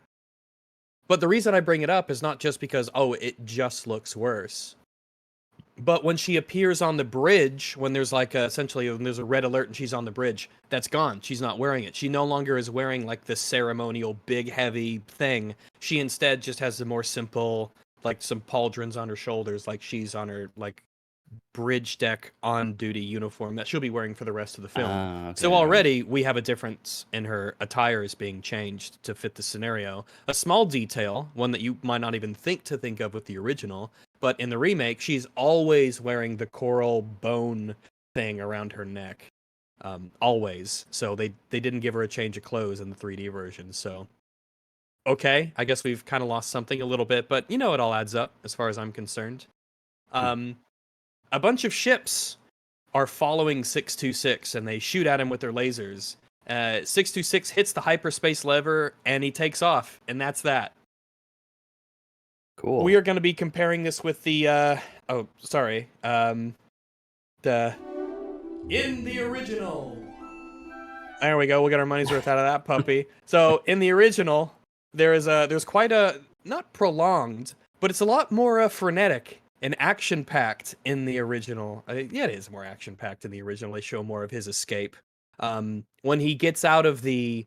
But the reason I bring it up is not just because it just looks worse. But when she appears on the bridge, when there's like essentially when there's a red alert and she's on the bridge, that's gone. She's not wearing it. She no longer is wearing like this ceremonial big heavy thing. She instead just has the more simple, like some pauldrons on her shoulders, like she's on her like bridge deck on duty uniform that she'll be wearing for the rest of the film. Ah, okay, So right. already we have a difference in her attire is being changed to fit the scenario. A small detail, one that you might not even think of with the original, but in the remake, she's always wearing the coral bone thing around her neck. Always. So they didn't give her a change of clothes in the 3D version. So, okay, I guess we've kind of lost something a little bit, but it all adds up as far as I'm concerned. A bunch of ships are following 626 and they shoot at him with their lasers. 626 hits the hyperspace lever and he takes off, and that's that. Cool. We are going to be comparing this with the the in the original. There we go. We got our money's worth out of that puppy. So in the original, there's quite a not prolonged, but it's a lot more frenetic and action-packed in the original. Yeah, it is more action-packed in the original. They show more of his escape. When he gets out of the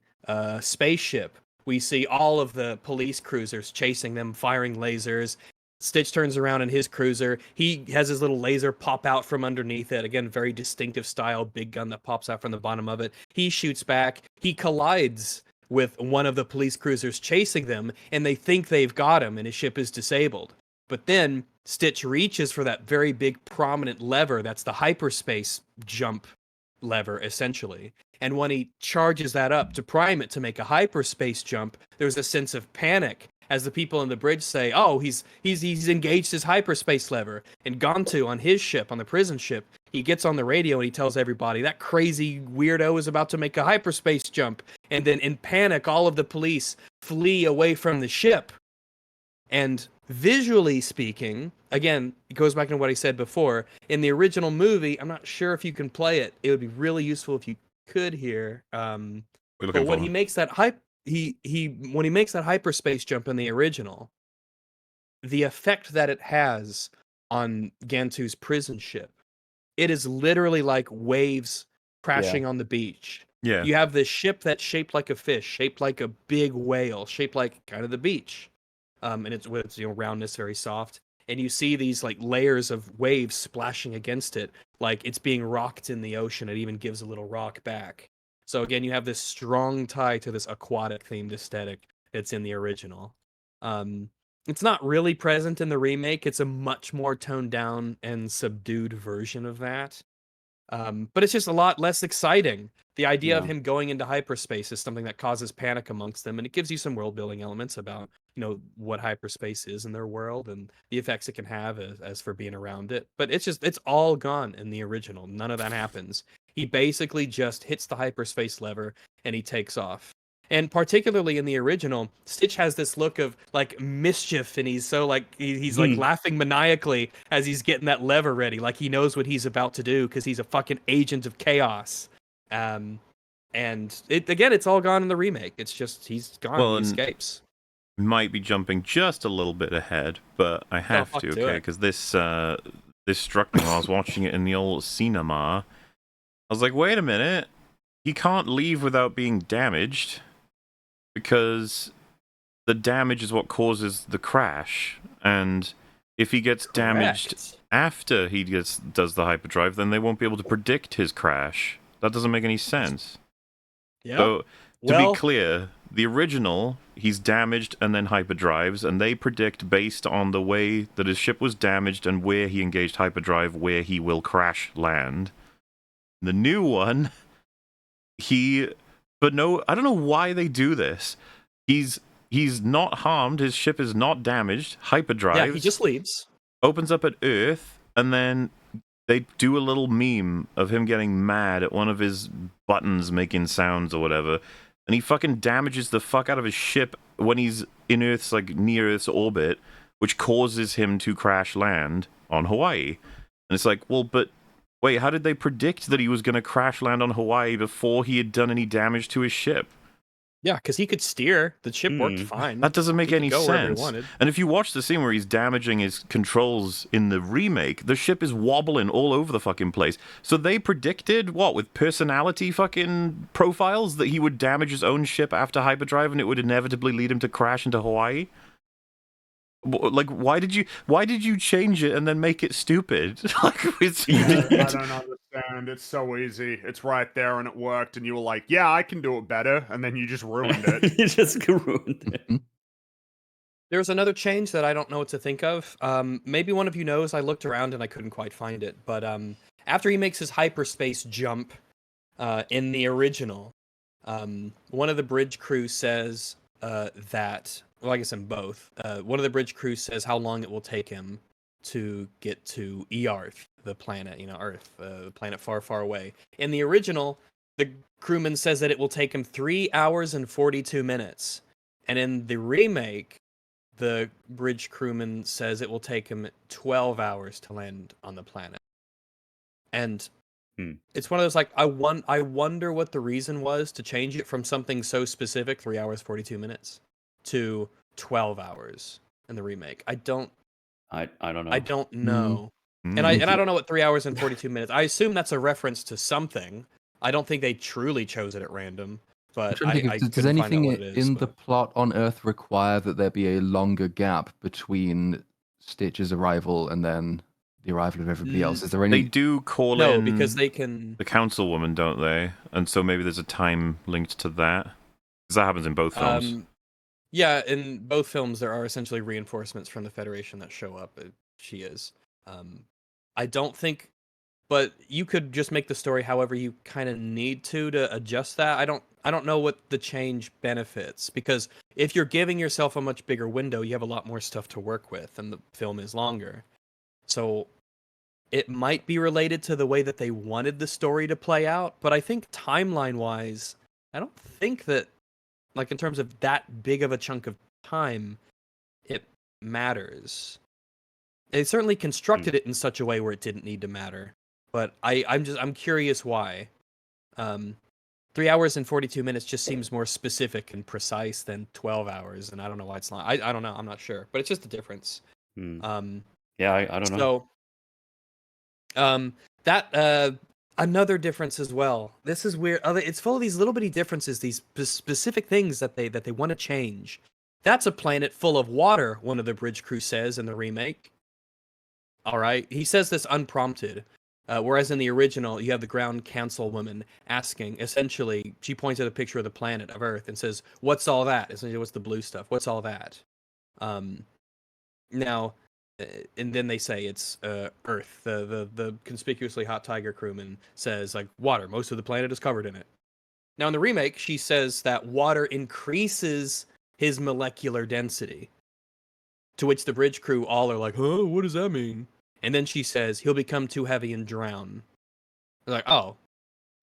spaceship, we see all of the police cruisers chasing them, firing lasers. Stitch turns around in his cruiser. He has his little laser pop out from underneath it. Again, very distinctive style, big gun that pops out from the bottom of it. He shoots back. He collides with one of the police cruisers chasing them, and they think they've got him, and his ship is disabled. But then Stitch reaches for that very big prominent lever that's the hyperspace jump lever, essentially. And when he charges that up to prime it to make a hyperspace jump, there's a sense of panic as the people on the bridge say, oh, he's engaged his hyperspace lever. And Gontu on his ship, on the prison ship, he gets on the radio and he tells everybody that crazy weirdo is about to make a hyperspace jump. And then in panic, all of the police flee away from the ship. And visually speaking, again, it goes back to what I said before. In the original movie, I'm not sure if you can play it. It would be really useful if you could hear. We're looking But when for he makes that when he makes that hyperspace jump in the original, the effect that it has on Gantu's prison ship, it is literally like waves crashing on the beach. Yeah. You have this ship that's shaped like a fish, shaped like a big whale, shaped like kind of the beach. And it's with its roundness very soft. And you see these like layers of waves splashing against it, like it's being rocked in the ocean. It even gives a little rock back. So again, you have this strong tie to this aquatic themed aesthetic that's in the original. It's not really present in the remake. It's a much more toned down and subdued version of that. But it's just a lot less exciting. The idea of Yeah. him going into hyperspace is something that causes panic amongst them, and it gives you some world building elements about what hyperspace is in their world and the effects it can have as for being around it. But it's all gone in the original. None of that happens. He basically just hits the hyperspace lever and he takes off. And particularly in the original, Stitch has this look of like mischief, and he's so like he's like laughing maniacally as he's getting that lever ready, like he knows what he's about to do because he's a fucking agent of chaos. And it's all gone in the remake. It's just he's gone. Well, He and- escapes. Might be jumping just a little bit ahead, but I have fuck to, to okay? it. Because this struck me while I was watching it in the old cinema. I was like, wait a minute, he can't leave without being damaged, because the damage is what causes the crash, and if he gets damaged Correct. after he does the hyperdrive, then they won't be able to predict his crash. That doesn't make any sense. Yeah. So, to Well- be clear, the original, he's damaged and then hyperdrives, and they predict based on the way that his ship was damaged and where he engaged hyperdrive, where he will crash land. The new one, but no, I don't know why they do this. He's not harmed, his ship is not damaged, hyperdrives. Yeah, he just leaves. Opens up at Earth, and then they do a little meme of him getting mad at one of his buttons making sounds or whatever, and he fucking damages the fuck out of his ship when he's in Earth's, like, near Earth's orbit, which causes him to crash land on Hawaii. And it's like, well, but wait, how did they predict that he was going to crash land on Hawaii before he had done any damage to his ship? Yeah, because he could steer. The ship worked fine. That doesn't make He could any go wherever he sense. wanted. And if you watch the scene where he's damaging his controls in the remake, the ship is wobbling all over the fucking place. So they predicted, what, with personality fucking profiles, that he would damage his own ship after hyperdrive and it would inevitably lead him to crash into Hawaii? Like, why did you change it and then make it stupid? Like, I don't understand. It's so easy. It's right there and it worked, and you were like, yeah, I can do it better, and then you just ruined it. You just ruined it. There's another change that I don't know what to think of. Maybe one of you knows. I looked around and I couldn't quite find it. But after he makes his hyperspace jump in the original, one of the bridge crew says that, well, I guess in both, one of the bridge crew says how long it will take him to get to Earth, the planet, Earth, the planet far, far away. In the original, the crewman says that it will take him 3 hours and 42 minutes. And in the remake, the bridge crewman says it will take him 12 hours to land on the planet. And it's one of those, like, I wonder what the reason was to change it from something so specific, 3 hours, 42 minutes, to 12 hours in the remake. I don't don't know. I don't know. And I don't know what 3 hours and 42 minutes. I assume that's a reference to something. I don't think they truly chose it at random. But I does couldn't find out anything what it is. in the plot on Earth require that there be a longer gap between Stitch's arrival and then the arrival of everybody else? Is there any? They do call No, in because they can. the councilwoman, don't they? And so maybe there's a time linked to that. Because that happens in both films. Yeah, in both films there are essentially reinforcements from the Federation that show up. She is. I don't think, but you could just make the story however you kind of need to adjust that. I don't know what the change benefits, because if you're giving yourself a much bigger window, you have a lot more stuff to work with, and the film is longer. So it might be related to the way that they wanted the story to play out, but I think timeline-wise, I don't think that, like, in terms of that big of a chunk of time, it matters. They certainly constructed it in such a way where it didn't need to matter, but I'm curious why. 3 hours and 42 minutes just seems more specific and precise than 12 hours, and I don't know why it's not. I don't know. I'm not sure, but it's just a difference. Yeah, I don't know. So, another difference as well. This is weird. It's full of these little bitty differences, these specific things that they want to change. That's a planet full of water, one of the bridge crew says in the remake. All right, he says this unprompted. Whereas in the original, you have the ground councilwoman asking, essentially, she points at a picture of the planet of Earth and says, "What's all that?" Essentially, what's the blue stuff? What's all that? Now, and then they say it's Earth. The conspicuously hot tiger crewman says like water. Most of the planet is covered in it. Now in the remake, she says that water increases his molecular density. To which the bridge crew all are like, "Huh? What does that mean?" And then she says he'll become too heavy and drown. They're like, "Oh,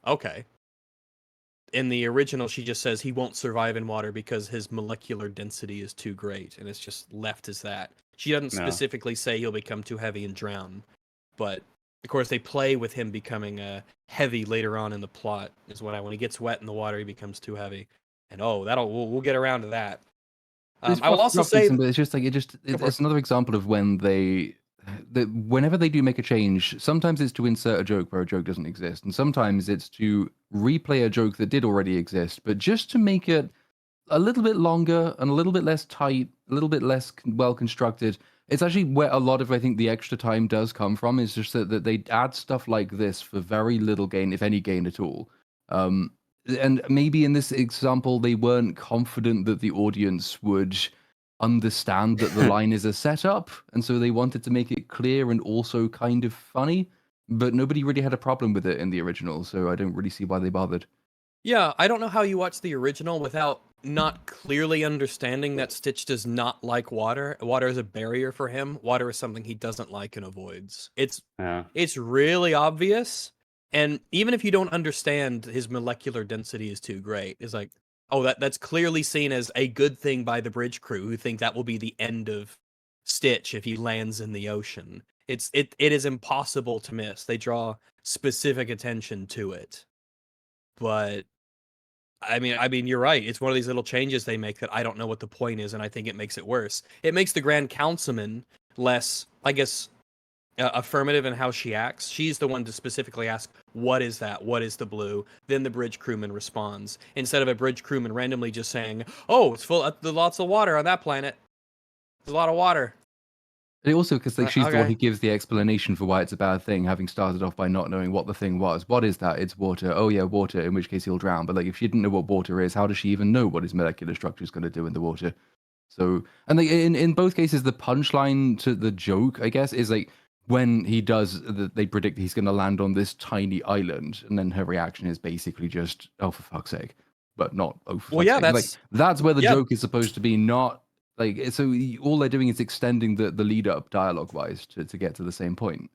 okay." In the original, she just says he won't survive in water because his molecular density is too great, and it's just left as that. She doesn't Yeah. specifically say he'll become too heavy and drown, but of course they play with him becoming heavy later on in the plot. Is when he gets wet in the water, he becomes too heavy, and we'll get around to that. It's I will also say but it's just like it's another example of when whenever they do make a change, sometimes it's to insert a joke where a joke doesn't exist, and sometimes it's to replay a joke that did already exist, but just to make it a little bit longer and a little bit less tight, a little bit less well constructed. It's actually where a lot of, I think, the extra time does come from, is just that they add stuff like this for very little gain, if any gain at all. And maybe in this example, they weren't confident that the audience would understand that the line is a setup, and so they wanted to make it clear and also kind of funny, but nobody really had a problem with it in the original, so I don't really see why they bothered. Yeah, I don't know how you watch the original without not clearly understanding that Stitch does not like water. Water is a barrier for him. Water is something he doesn't like and avoids. Yeah. It's really obvious, and even if you don't understand his molecular density is too great, it's like, oh, that's clearly seen as a good thing by the bridge crew who think that will be the end of Stitch if he lands in the ocean. It is impossible to miss. They draw specific attention to it. But I mean, you're right. It's one of these little changes they make that I don't know what the point is, and I think it makes it worse. It makes the Grand Councilman less, I guess, affirmative in how she acts. She's the one to specifically ask, "What is that? What is the blue?" Then the bridge crewman responds, instead of a bridge crewman randomly just saying, "Oh, it's full. There's lots of water on that planet. There's a lot of water." And also because like she's the one Okay. who gives the explanation for why it's a bad thing, having started off by not knowing what the thing was. What is that? It's water. Oh yeah, water. In which case he'll drown. But like if she didn't know what water is, how does she even know what his molecular structure is going to do in the water? So and like in both cases, the punchline to the joke, I guess, is like when he does, they predict he's going to land on this tiny island, and then her reaction is basically just, "Oh for fuck's sake," but not "Oh for Well, fuck's yeah, sake." Like that's where the yeah. joke is supposed to be, not like so. All they're doing is extending the lead up dialogue wise to get to the same point.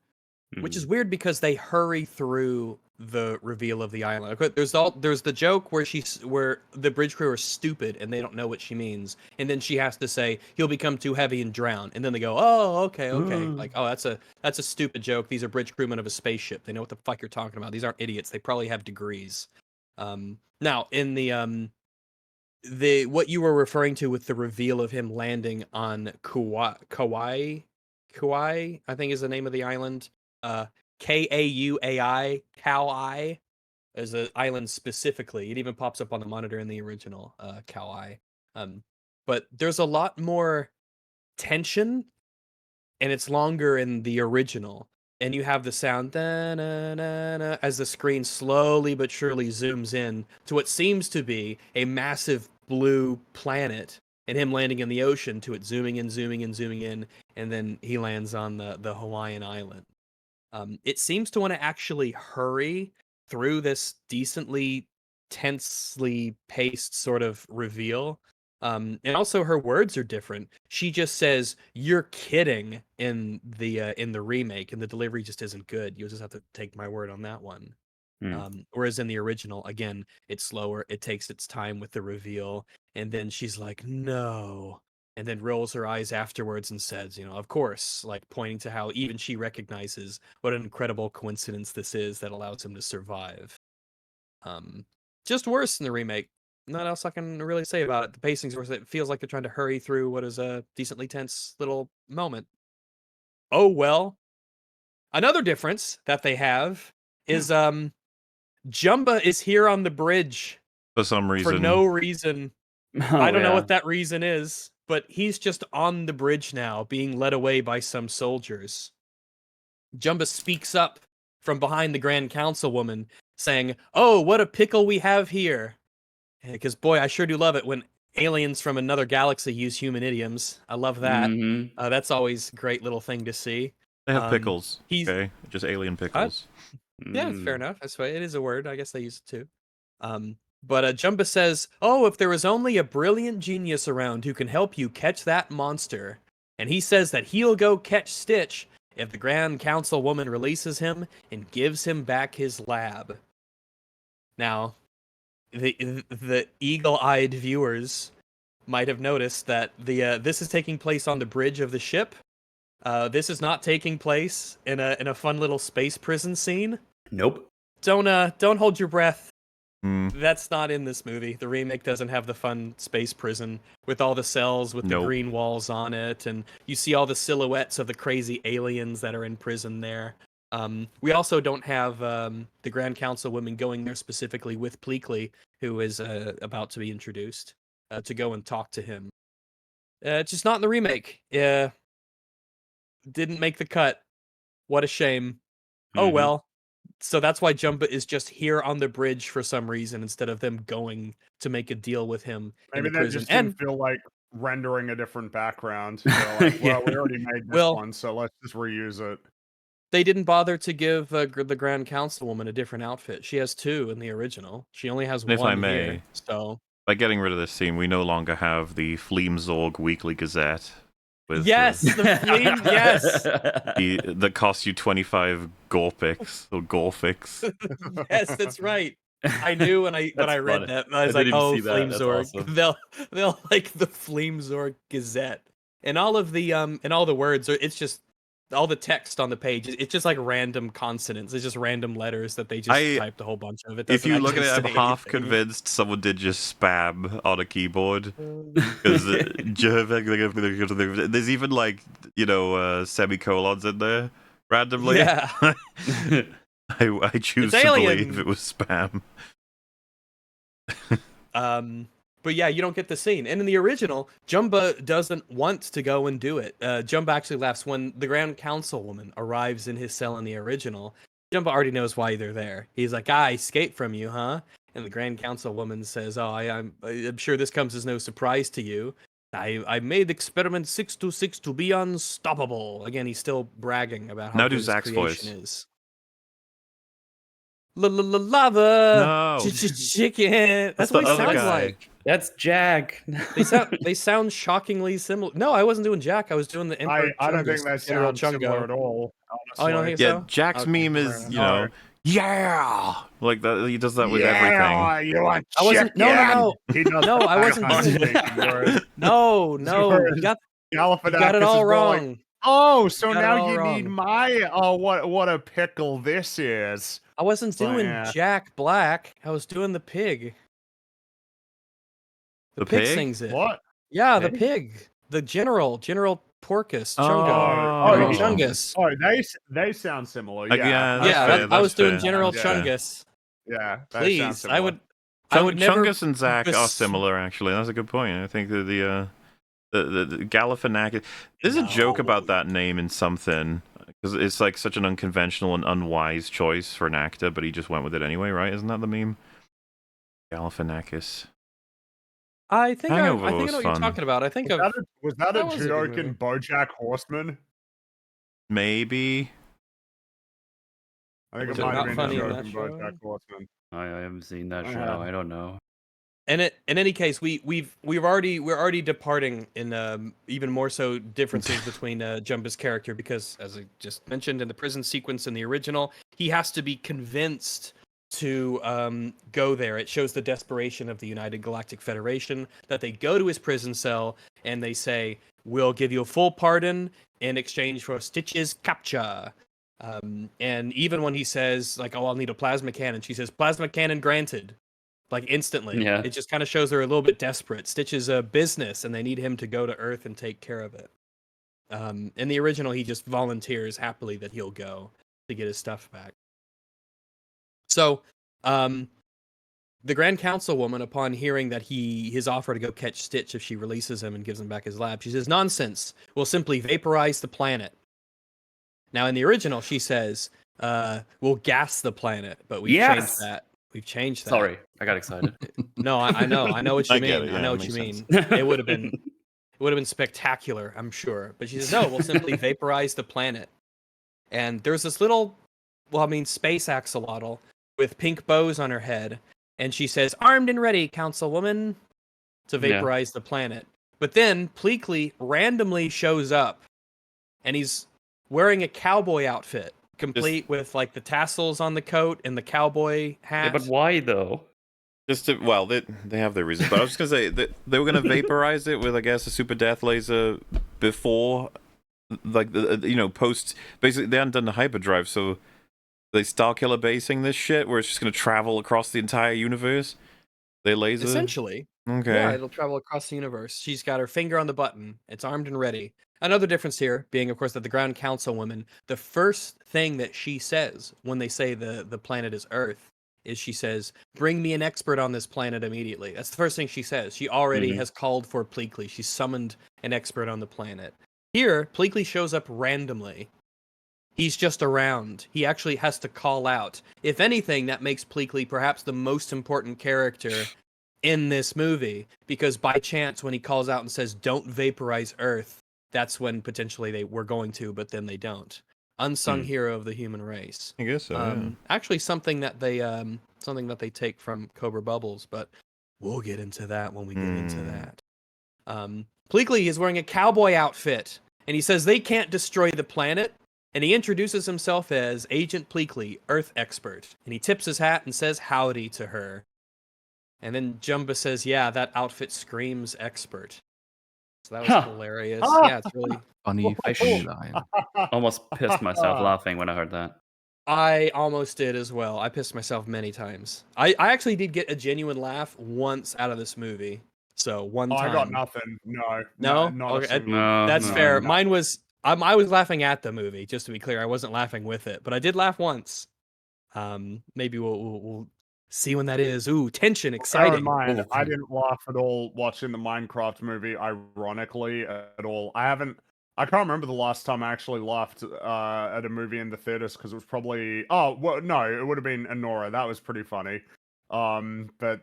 Which is weird because they hurry through the reveal of the island. Okay, there's the joke where the bridge crew are stupid and they don't know what she means, and then she has to say he'll become too heavy and drown, and then they go, "Oh, okay," like, "Oh, that's a stupid joke. These are bridge crewmen of a spaceship. They know what the fuck you're talking about. These aren't idiots. They probably have degrees." Now in the what you were referring to with the reveal of him landing on Kauai, I think is the name of the island. Kauai, Kauai is an island specifically. It even pops up on the monitor in the original, Kauai. But there's a lot more tension, and it's longer in the original. And you have the sound da-na-na-na, as the screen slowly but surely zooms in to what seems to be a massive blue planet, and him landing in the ocean to it zooming in, zooming in, zooming in, and then he lands on the Hawaiian island. It seems to want to actually hurry through this decently tensely paced sort of reveal. And also her words are different. She just says, "You're kidding" in the remake, and the delivery just isn't good. You'll just have to take my word on that one. Whereas in the original, again, it's slower. It takes its time with the reveal, and then she's like, "No," and then rolls her eyes afterwards and says, "Of course," like pointing to how even she recognizes what an incredible coincidence this is that allows him to survive. Um, just worse in the remake. Not else I can really say about it. The pacing's worse. It feels like they're trying to hurry through what is a decently tense little moment. Oh well. Another difference that they have is Jumba is here on the bridge For some for reason. no reason. Oh, I don't know yeah. what that reason is, but he's just on the bridge now, being led away by some soldiers. Jumba speaks up from behind the Grand Councilwoman, saying, "Oh, what a pickle we have here." Because, boy, I sure do love it when aliens from another galaxy use human idioms. I love that. Mhm. That's always a great little thing to see. They have pickles. He's Okay, just alien pickles. yeah, it's fair Mm. enough. That's right. It is a word. I guess they use it too. But Jumba says, "Oh, if there was only a brilliant genius around who can help you catch that monster," and he says that he'll go catch Stitch if the Grand Council woman releases him and gives him back his lab. Now, the eagle-eyed viewers might have noticed that this is taking place on the bridge of the ship. This is not taking place in a fun little space prison scene. Nope. Don't hold your breath. Mm, That's not in this movie. The remake doesn't have the fun space prison with all the cells with the Nope. green walls on it, and you see all the silhouettes of the crazy aliens that are in prison there. We also don't have the Grand Council women going there specifically with Pleakley, who is about to be introduced, to go and talk to him. It's just not in the remake. Didn't make the cut. What a shame. Oh Mhm. well. So that's why Jumba is just here on the bridge for some reason instead of them going to make a deal with him in Maybe the they prison. just And didn't feel like rendering a different background. They're like, well, we Yeah. already made this Well- one, so let's just reuse it. they didn't bother to give the Grand Councilwoman a different outfit. She has two in the original. She only has If I one may. here. So By getting rid of this scene, we no longer have the Fleamzorg Weekly Gazette. With yes, the flame. Yes, that costs you 25 Gorpix or Gorfix. yes, that's right. I knew when I That's read funny. that. I was I like, didn't oh, see that. That's Flamezorg. awesome. They'll like the Flamezorg Gazette. And all of the and all the words are it's just all the text on the page. It's just like random consonants. It's just random letters that they just typed a whole bunch of. It If doesn't you look at actually it, I'm say half anything. convinced someone did just spam on a keyboard. Because there's even like, semicolons in there randomly. Yeah. I choose It's to alien. believe it was spam. But yeah, you don't get the scene. And in the original, Jumba doesn't want to go and do it. Jumba actually laughs when the Grand Councilwoman arrives in his cell in the original. Jumba already knows why they're there. He's like, I escaped from you, huh? And the Grand Councilwoman says, oh, I'm sure this comes as no surprise to you. I made experiment 626 to be unstoppable. Again, he's still bragging about how Now good do his Zach's creation voice. is. Lava. No. Chicken. That's the what he other sounds guy. like. That's Jack. They sound shockingly similar. No, I wasn't doing Jack. I was doing the Emperor I don't think Chungus, they General sound similar Chungo. at all. Oh, you don't Honestly. think Yeah, so? Jack's Okay, meme fair is, enough. yeah! Like that. He does that with everything. Yeah, you want I wasn't. No. He does No, I that wasn't kind of doing thing, where No. Whereas You got it Galifianakis all is more like, wrong. oh, so You got it now all you need wrong. my what a pickle this is. I wasn't So, doing yeah. Jack Black. I was doing the pig. The pig pig? sings it. What? Yeah, the Pig? pig. The General Porcus Oh. Chungo. Oh, General he- Chungus. Oh, they sound similar. Like, Yeah, yeah, that's Yeah, fair, I was that's doing fair. General Yeah. Chungus. yeah. They sound Please, similar. I would never. Chungus and Zach are bes- similar, actually. That's a good point. I think that the Galifianakis. There's a joke about that name in something because it's like such an unconventional and unwise choice for an actor, but he just went with it anyway, right? Isn't that the meme? Galifianakis. I think I Hangover know was what you're fun. talking about. I think Was of. that that a was a good joke movie. in BoJack Horseman? Maybe. I think Was it it might not have been a funny in joke that in show? BoJack Horseman. I haven't seen that I show. have. I don't know. And in any case, we're already departing in even more so differences between Jumba's character because, as I just mentioned in the prison sequence in the original, he has to be convinced to go there. It shows the desperation of the United Galactic Federation that they go to his prison cell and they say, "We'll give you a full pardon in exchange for Stitch's capture." And even when he says, like, "Oh, I'll need a plasma cannon," she says, "Plasma cannon granted." Like instantly. Yeah. It just kind of shows they're a little bit desperate. Stitch is a business and they need him to go to Earth and take care of it. In the original, he just volunteers happily that he'll go to get his stuff back. So, the Grand Councilwoman, upon hearing that his offer to go catch Stitch if she releases him and gives him back his lab, she says, "Nonsense. We'll simply vaporize the planet." Now, in the original, she says, "We'll gas the planet," but we've changed Yes! that. We've changed that. Sorry, I got excited. No, I know what you I mean. get it, I yeah, know it what you makes mean. It would have been spectacular, I'm sure. But she says, no, we'll simply vaporize the planet. And there's this little, well, I mean, space axolotl with pink bows on her head, and she says, "Armed and ready, councilwoman," to vaporize the planet. But then Pleakley randomly shows up, and he's wearing a cowboy outfit, complete with like the tassels on the coat and the cowboy hat. Yeah, but why though? Just to, well, they have their reasons. But I was just gonna say that they were gonna vaporize it with, I guess, a super death laser before, like post. Basically, they hadn't done the hyperdrive, so they Starkiller basing this shit, where it's just gonna travel across the entire universe. They laser. Essentially. Okay. Yeah, it'll travel across the universe. She's got her finger on the button. It's armed and ready. Another difference here being, of course, that the ground councilwoman, the first thing that she says when they say the planet is Earth is she says, "Bring me an expert on this planet immediately." That's the first thing she says. She already has called for Pleakley. She summoned an expert on the planet. Here, Pleakley shows up randomly. He's just around. He actually has to call out. If anything, that makes Pleakley perhaps the most important character in this movie, because by chance when he calls out and says, "Don't vaporize Earth," that's when potentially they were going to, but then they don't. Unsung hero of the human race. I guess so. Yeah. Actually, something that they take from Cobra Bubbles, but we'll get into that when we get into that. Pleakley is wearing a cowboy outfit, and he says they can't destroy the planet. And he introduces himself as Agent Pleakley, Earth expert, and he tips his hat and says howdy to her. And then Jumba says, "Yeah, that outfit screams expert." So that was hilarious. Yeah, it's really Funny line. Almost pissed myself laughing when I heard that. I almost did as well. I pissed myself many times. I actually did get a genuine laugh once out of this movie. So one time. I got nothing. No. No? Not Okay, a single. No, That's no. fair. Mine was I was laughing at the movie, just to be clear. I wasn't laughing with it, but I did laugh once. Maybe we'll see when that is. Ooh, tension, Bear in exciting. mind, I didn't laugh at all watching the Minecraft movie, ironically, at all. I can't remember the last time I actually laughed at a movie in the theaters, because it was probably... Oh, well, no, it would have been Anora. That was pretty funny. But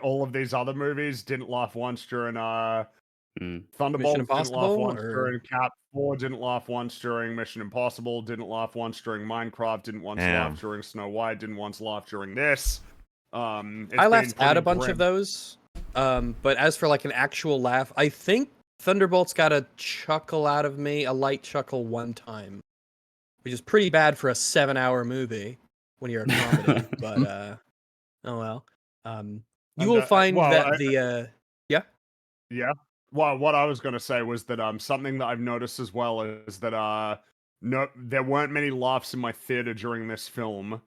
all of these other movies, didn't laugh once during Thunderbolts, didn't laugh Impossible, once or- during Cap 4, didn't laugh once during Mission Impossible, didn't laugh once during Minecraft, didn't once Damn. laugh during Snow White, didn't once laugh during this. I laughed at a bunch of those. But as for like an actual laugh, I think Thunderbolts got a chuckle out of me, a light chuckle one time, which is pretty bad for a 7-hour movie when you're a comedy. But oh well. You will find that Yeah. Well, what I was going to say was that something that I've noticed as well is that no, there weren't many laughs in my theater during this film.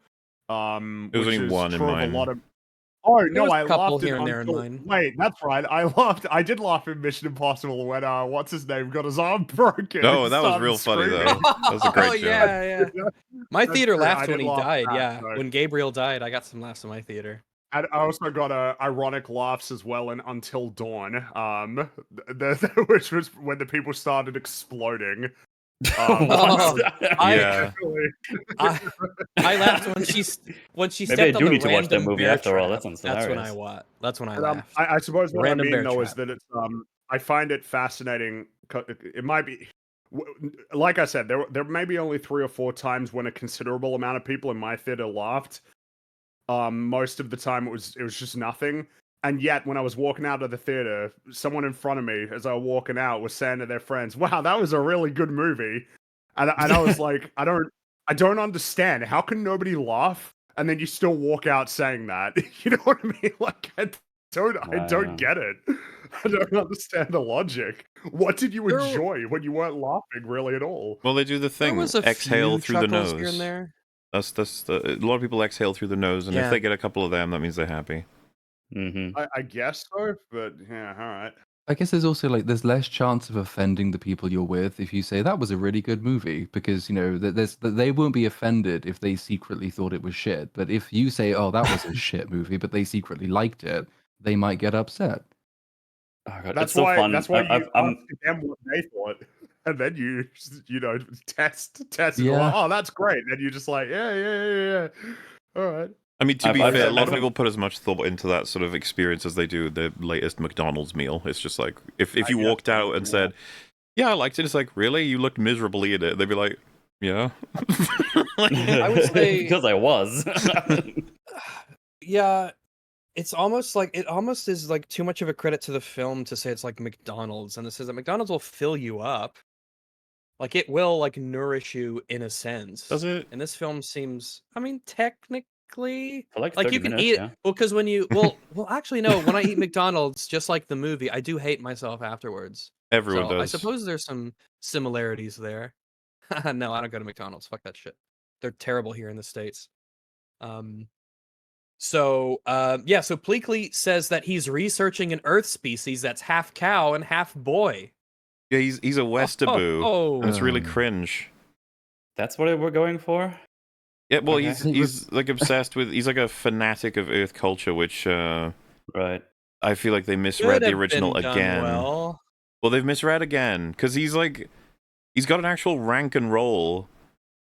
There was which only is one in true of mine. A lot of... Oh There no, was a I couple laughed here and there in until... mine. Wait, that's right. I did laugh in Mission Impossible when what's his name got his arm broken. Oh, and that was started real funny though. screaming. That was a great Oh joke. yeah. My That's theater true, I laughed when did he laugh at died. that, Yeah, so- when Gabriel died, I got some laughs in my theater. And I also got ironic laughs as well in Until Dawn, which was when the people started exploding. Oh, Yeah. I laughed when she Maybe I stepped on do the need to watch that random movie bear after all. That trap. sounds That's when hilarious. That's when I But, laughed. I suppose what Random I bear mean though is trap. that it's I find it fascinating. It might be, like I said, there may be only 3 or 4 times when a considerable amount of people in my theater laughed. Most of the time it was just nothing. And yet, when I was walking out of the theater, someone in front of me, as I was walking out, was saying to their friends, "Wow, that was a really good movie." And I was like, I don't understand. How can nobody laugh? And then you still walk out saying that. You know what I mean? Like, I don't get it. I don't understand the logic. What did you enjoy when you weren't laughing really at all? Well, they do the There thing. was a Exhale few through the chuckles nose. here and there. A lot of people exhale through the nose, and Yeah. if they get a couple of them, that means they're happy. Mm-hmm. I guess so, but yeah, all right. I guess there's also there's less chance of offending the people you're with if you say that was a really good movie, because they won't be offended if they secretly thought it was shit. But if you say, "Oh, that was a shit movie," but they secretly liked it, they might get upset. Oh, God, That's it's so why. fun. That's why you I'm ask them what they thought, and then you test. Yeah. Oh, that's great. And you just like, yeah. All right. I mean, to be I've- fair, a I've- lot of I've- people put as much thought into that sort of experience as they do the latest McDonald's meal. It's just like, if you guess walked out and yeah. said, yeah, I liked it, it's like, really? You looked miserably in it. They'd be like, yeah. I would say- because I was. Yeah, it's almost like it almost is like too much of a credit to the film to say it's like McDonald's, and it says that McDonald's will fill you up, like it will like nourish you in a sense. Does it? And this film seems, I mean, technically, For like like 30 you can minutes, eat. yeah. Well, because when you well, actually no, when I eat McDonald's, just like the movie, I do hate myself afterwards. Everyone So I does. suppose there's some similarities there. No, I don't go to McDonald's. Fuck that shit. They're terrible here in the States. So Pleakley says that he's researching an Earth species that's half cow and half boy. Yeah, he's a Westerbo. Oh, And it's really Oh. cringe. That's what we're going for. Yeah, well, Okay. he's like obsessed with. He's like a fanatic of Earth culture, which Right. I feel like they could misread the have original been done again. well. Well, they've misread again because he's got an actual rank and role,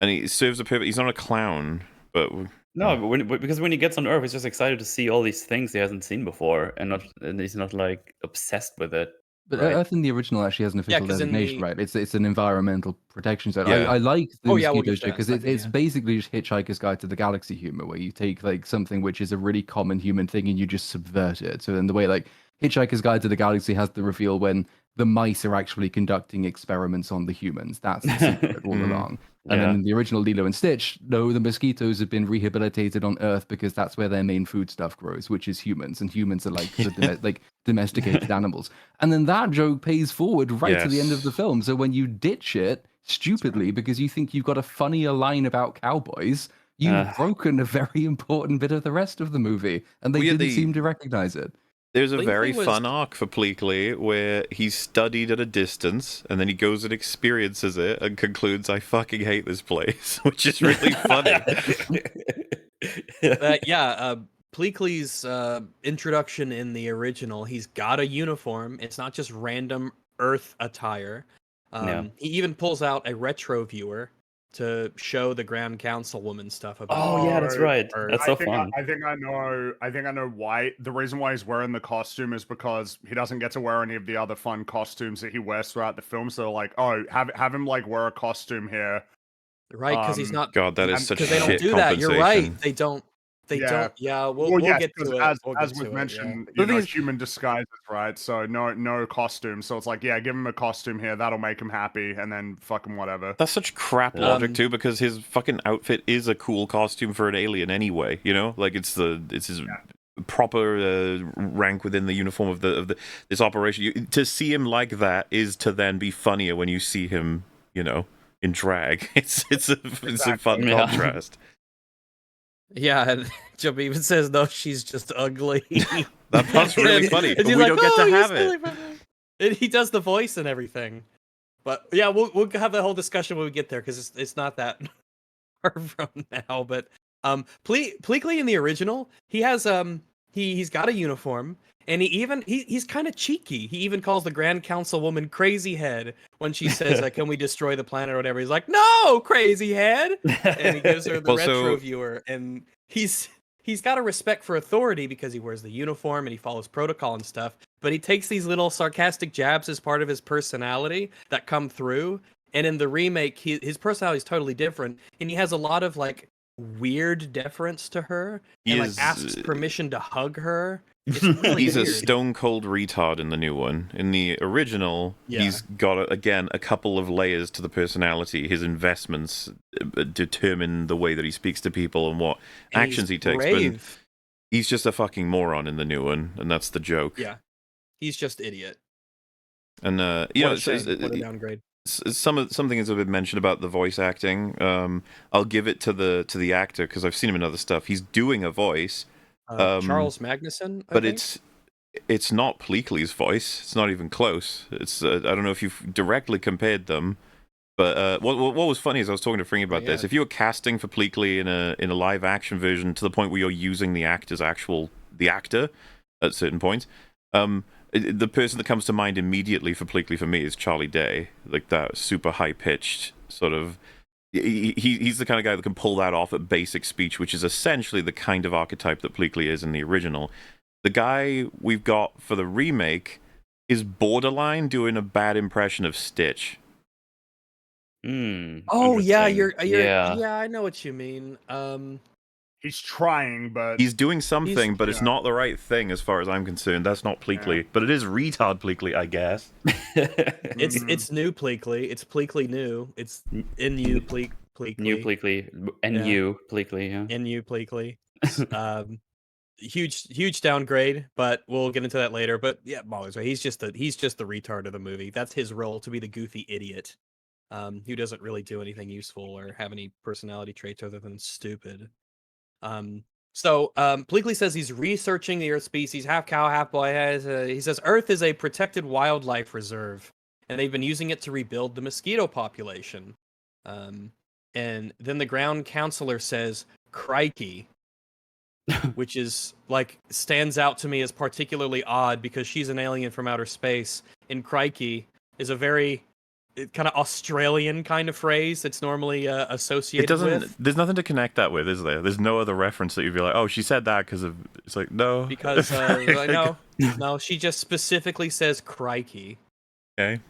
and he serves a purpose. He's not a clown, but No, but because when he gets on Earth, he's just excited to see all these things he hasn't seen before, and he's not like obsessed with it. But Right. Earth in the original actually has an official 'cause in designation, the- right? It's an environmental protection zone. Yeah. I like the Oh, yeah, we'll mosquito get to that because in a second, it's yeah. basically just Hitchhiker's Guide to the Galaxy humor, where you take like something which is a really common human thing and you just subvert it. So in the way like Hitchhiker's Guide to the Galaxy has the reveal when the mice are actually conducting experiments on the humans. That's the secret all Mm. along. And then Yeah. in the original Lilo and Stitch, no, the mosquitoes have been rehabilitated on Earth because that's where their main food stuff grows, which is humans, and humans are like like domesticated animals. And then that joke pays forward right to the end of the Yes. film. So when you ditch it stupidly because you think you've got a funnier line about cowboys, you've broken a very important bit of the rest of the movie, and they Well, yeah, didn't they- seem to recognize it. There's a Pleakley very was- fun arc for Pleakley where he's studied at a distance and then he goes and experiences it and concludes, I fucking hate this place, which is really funny. Pleakley's introduction in the original, he's got a uniform. It's not just random Earth attire. Yeah. He even pulls out a retro viewer to show the Grand Councilwoman stuff about. Oh yeah, that's right. Earth. That's so I think fun. I think I know why. The reason why he's wearing the costume is because he doesn't get to wear any of the other fun costumes that he wears throughout the film. So like, oh, have him like wear a costume here. Right, because he's not. God, that is And- such Because they don't shit do that. You're right. compensation. They don't. They Yeah. don't. Yeah, we'll yes, get because to it. as We'll as get was to it, mentioned, The you thing know, is- human disguises, right? So no costume. So it's like, yeah, give him a costume here. That'll make him happy, and then fuck him whatever. That's such crap logic Um, too, because his fucking outfit is a cool costume for an alien anyway. You know, like it's his proper rank within the uniform of the this operation. To see him like that is to then be funnier when you see him, you know, in drag. It's a fun Yeah. contrast. Yeah, and Jump even says no, she's just ugly. That part's really And- funny, and but he's we like, don't get "Oh, to you're have silly it. for that." And he does the voice and everything. But yeah, we'll have that whole discussion when we get there because it's not that far from now. But Pleakley in the original, he has he's got a uniform. And he's kind of cheeky. He even calls the Grand Councilwoman Crazy Head when she says, "Can we destroy the planet or whatever?" He's like, "No, Crazy Head," and he gives her the Well, retro so- viewer. And he's got a respect for authority because he wears the uniform and he follows protocol and stuff. But he takes these little sarcastic jabs as part of his personality that come through. And in the remake, his personality is totally different, and he has a lot of like weird deference to her, and like asks permission to hug her. It's really He's a weird. stone cold retard in the new one. In the original, Yeah. he's got again a couple of layers to the personality. His investments determine the way that he speaks to people and what And actions he he's takes. But brave. he's just a fucking moron in the new one, and that's the joke. Yeah, he's just idiot. And you know, What a shame. What a downgrade. something has been mentioned about the voice acting. I'll give it to the actor because I've seen him in other stuff. He's doing a voice. Charles Magnuson, I But think? it's not Pleakley's voice. It's not even close. It's I don't know if you've directly compared them, but what was funny is I was talking to Fringy about this. yeah. If you were casting for Pleakley in a live action version to the point where you're using the actor at certain points, the person that comes to mind immediately for Pleakley for me is Charlie Day, like that super high pitched sort of. He's the kind of guy that can pull that off at basic speech, which is essentially the kind of archetype that Pleakley is in the original. The guy we've got for the remake is borderline doing a bad impression of Stitch. Oh yeah, Interesting. yeah, I know what you mean. He's trying, but He's doing something, but it's yeah. not the right thing as far as I'm concerned. That's not Pleakley, but it is retard Pleakley, I guess. It's new Pleakley. It's Pleakley new. It's NU Pleakley. New Pleakley. NU Pleakley, yeah. NU Pleakley. Huge downgrade, but we'll get into that later. But yeah, Mahler's right. He's just the retard of the movie. That's his role, to be the goofy idiot, who doesn't really do anything useful or have any personality traits other than stupid. Pleakley says he's researching the Earth species, half cow, half boy. He says Earth is a protected wildlife reserve, and they've been using it to rebuild the mosquito population. And then the ground counselor says, "Crikey," which is like stands out to me as particularly odd because she's an alien from outer space, and "crikey" is a very kind of Australian kind of phrase that's normally associated It doesn't. with. There's nothing to connect that with, is there? There's no other reference that you'd be like, oh, she said that because of. It's like no, Because no, she just specifically says "crikey." Okay,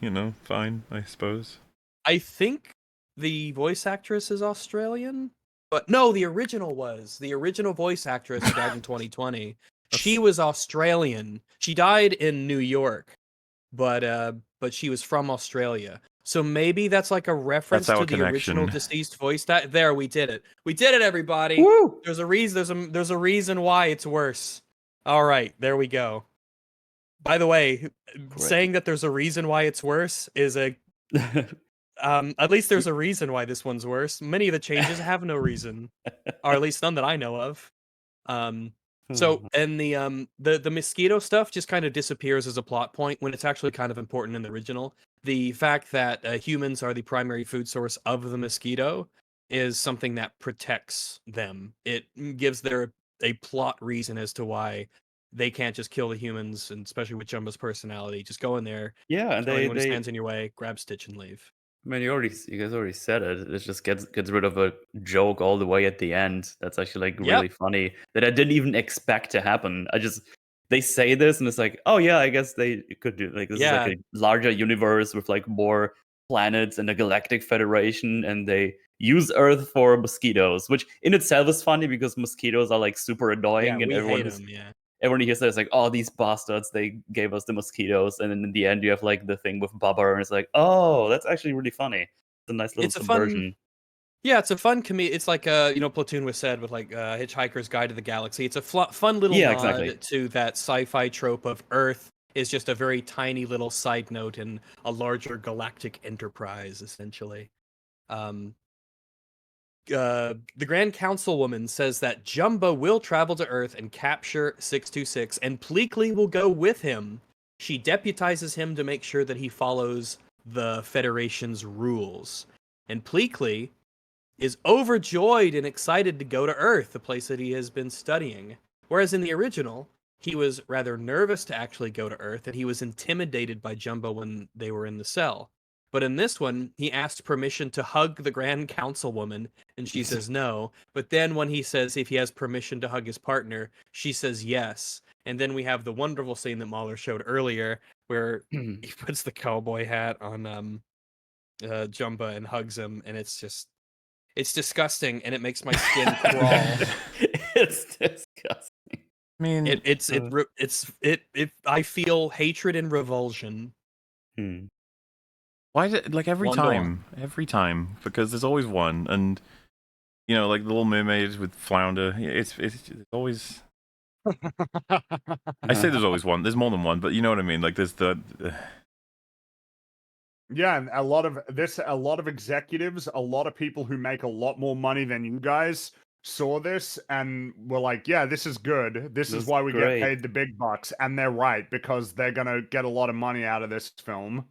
fine, I suppose. I think the voice actress is Australian, but no, the original voice actress who died in 2020. She was Australian. She died in New York, but she was from Australia. So maybe that's like a reference That's to our the original connection. deceased voice. There, we did it. We did it, everybody. Woo! There's a reason. There's a reason why it's worse. All right, there we go. By the way, saying that there's a reason why it's worse is a at least there's a reason why this one's worse. Many of the changes have no reason, or at least none that I know of. And the mosquito stuff just kind of disappears as a plot point when it's actually kind of important in the original. The fact that humans are the primary food source of the mosquito is something that protects them. It gives a plot reason as to why they can't just kill the humans, and especially with Jumbo's personality, just go in there, Yeah, and kill anyone who they stands in your way, grab Stitch, and leave. I mean, you guys already said it. It just gets rid of a joke all the way at the end. That's actually like really funny that I didn't even expect to happen. They say this and it's like, oh yeah, I guess they could do like this is like a larger universe with like more planets and a galactic federation, and they use Earth for mosquitoes, which in itself is funny because mosquitoes are like super annoying, and we everyone hate is them, everyone hears that it's like, oh, these bastards, they gave us the mosquitoes. And then in the end, you have like the thing with Bubba, and it's like, oh, that's actually really funny. It's a nice little subversion. It's a fun It's like Platoon was said with like Hitchhiker's Guide to the Galaxy. It's a fun little nod to that sci-fi trope of Earth is just a very tiny little side note in a larger galactic enterprise, essentially. The Grand Councilwoman says that Jumbo will travel to Earth and capture 626, and Pleakley will go with him. She deputizes him to make sure that he follows the Federation's rules. And Pleakley is overjoyed and excited to go to Earth, the place that he has been studying. Whereas in the original, he was rather nervous to actually go to Earth, and he was intimidated by Jumbo when they were in the cell. But in this one, he asked permission to hug the Grand Councilwoman, and she says no. But then when he says if he has permission to hug his partner, she says yes. And then we have the wonderful scene that Mahler showed earlier, where he puts the cowboy hat on Jumbo and hugs him, and it's disgusting, and it makes my skin crawl. It's disgusting. I mean, I feel hatred and revulsion. Why is it like every time? Because there's always one, and like the Little Mermaid with Flounder. It's always. I say there's always one. There's more than one, but you know what I mean. Like there's the. Yeah, and a lot of executives, a lot of people who make a lot more money than you guys saw this and were like, yeah, this is good. This is why we get paid the big bucks. And they're right, because they're going to get a lot of money out of this film.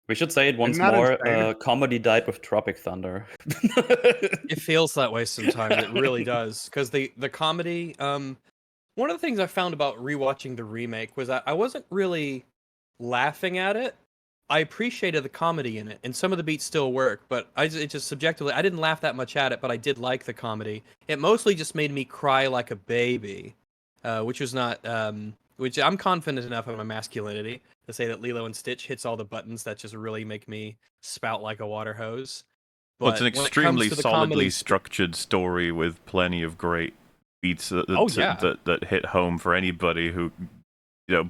We should say it once more. Comedy died with Tropic Thunder. It feels that way sometimes. It really does. Because the comedy, one of the things I found about rewatching the remake was that I wasn't really laughing at it. I appreciated the comedy in it, and some of the beats still work, but it just subjectively, I didn't laugh that much at it, but I did like the comedy. It mostly just made me cry like a baby, which was not, which I'm confident enough in my masculinity to say that Lilo and Stitch hits all the buttons that just really make me spout like a water hose. Well, it's But an when it comes extremely to the solidly comedy, structured story with plenty of great beats Oh, yeah. that hit home for anybody who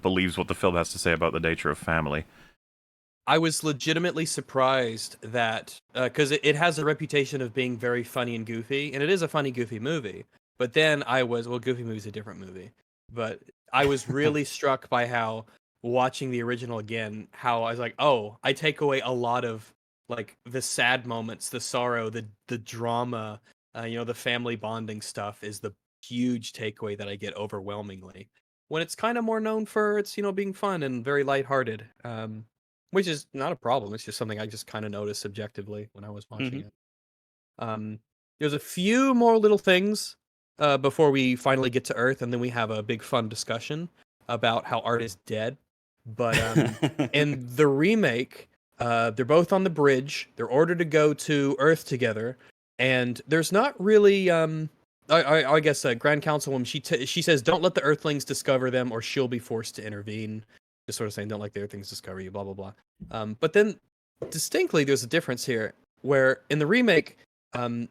believes what the film has to say about the nature of family. I was legitimately surprised that because it has a reputation of being very funny and goofy, and it is a funny, goofy movie. But then Goofy movie's a different movie. But I was really struck by how watching the original again, how I was like, oh, I take away a lot of like the sad moments, the sorrow, the drama, the family bonding stuff is the huge takeaway that I get overwhelmingly. When it's kind of more known for its, being fun and very lighthearted. Which is not a problem. It's just something I just kind of noticed subjectively when I was watching Mhm. it. There's a few more little things before we finally get to Earth, and then we have a big fun discussion about how art is dead. But in the remake, they're both on the bridge. They're ordered to go to Earth together, and there's not really. I guess Grand Councilwoman she says, "Don't let the Earthlings discover them, or she'll be forced to intervene." Just sort of saying, "Don't let the Earthlings discover you." Blah blah blah. But then, distinctly, there's a difference here, where in the remake,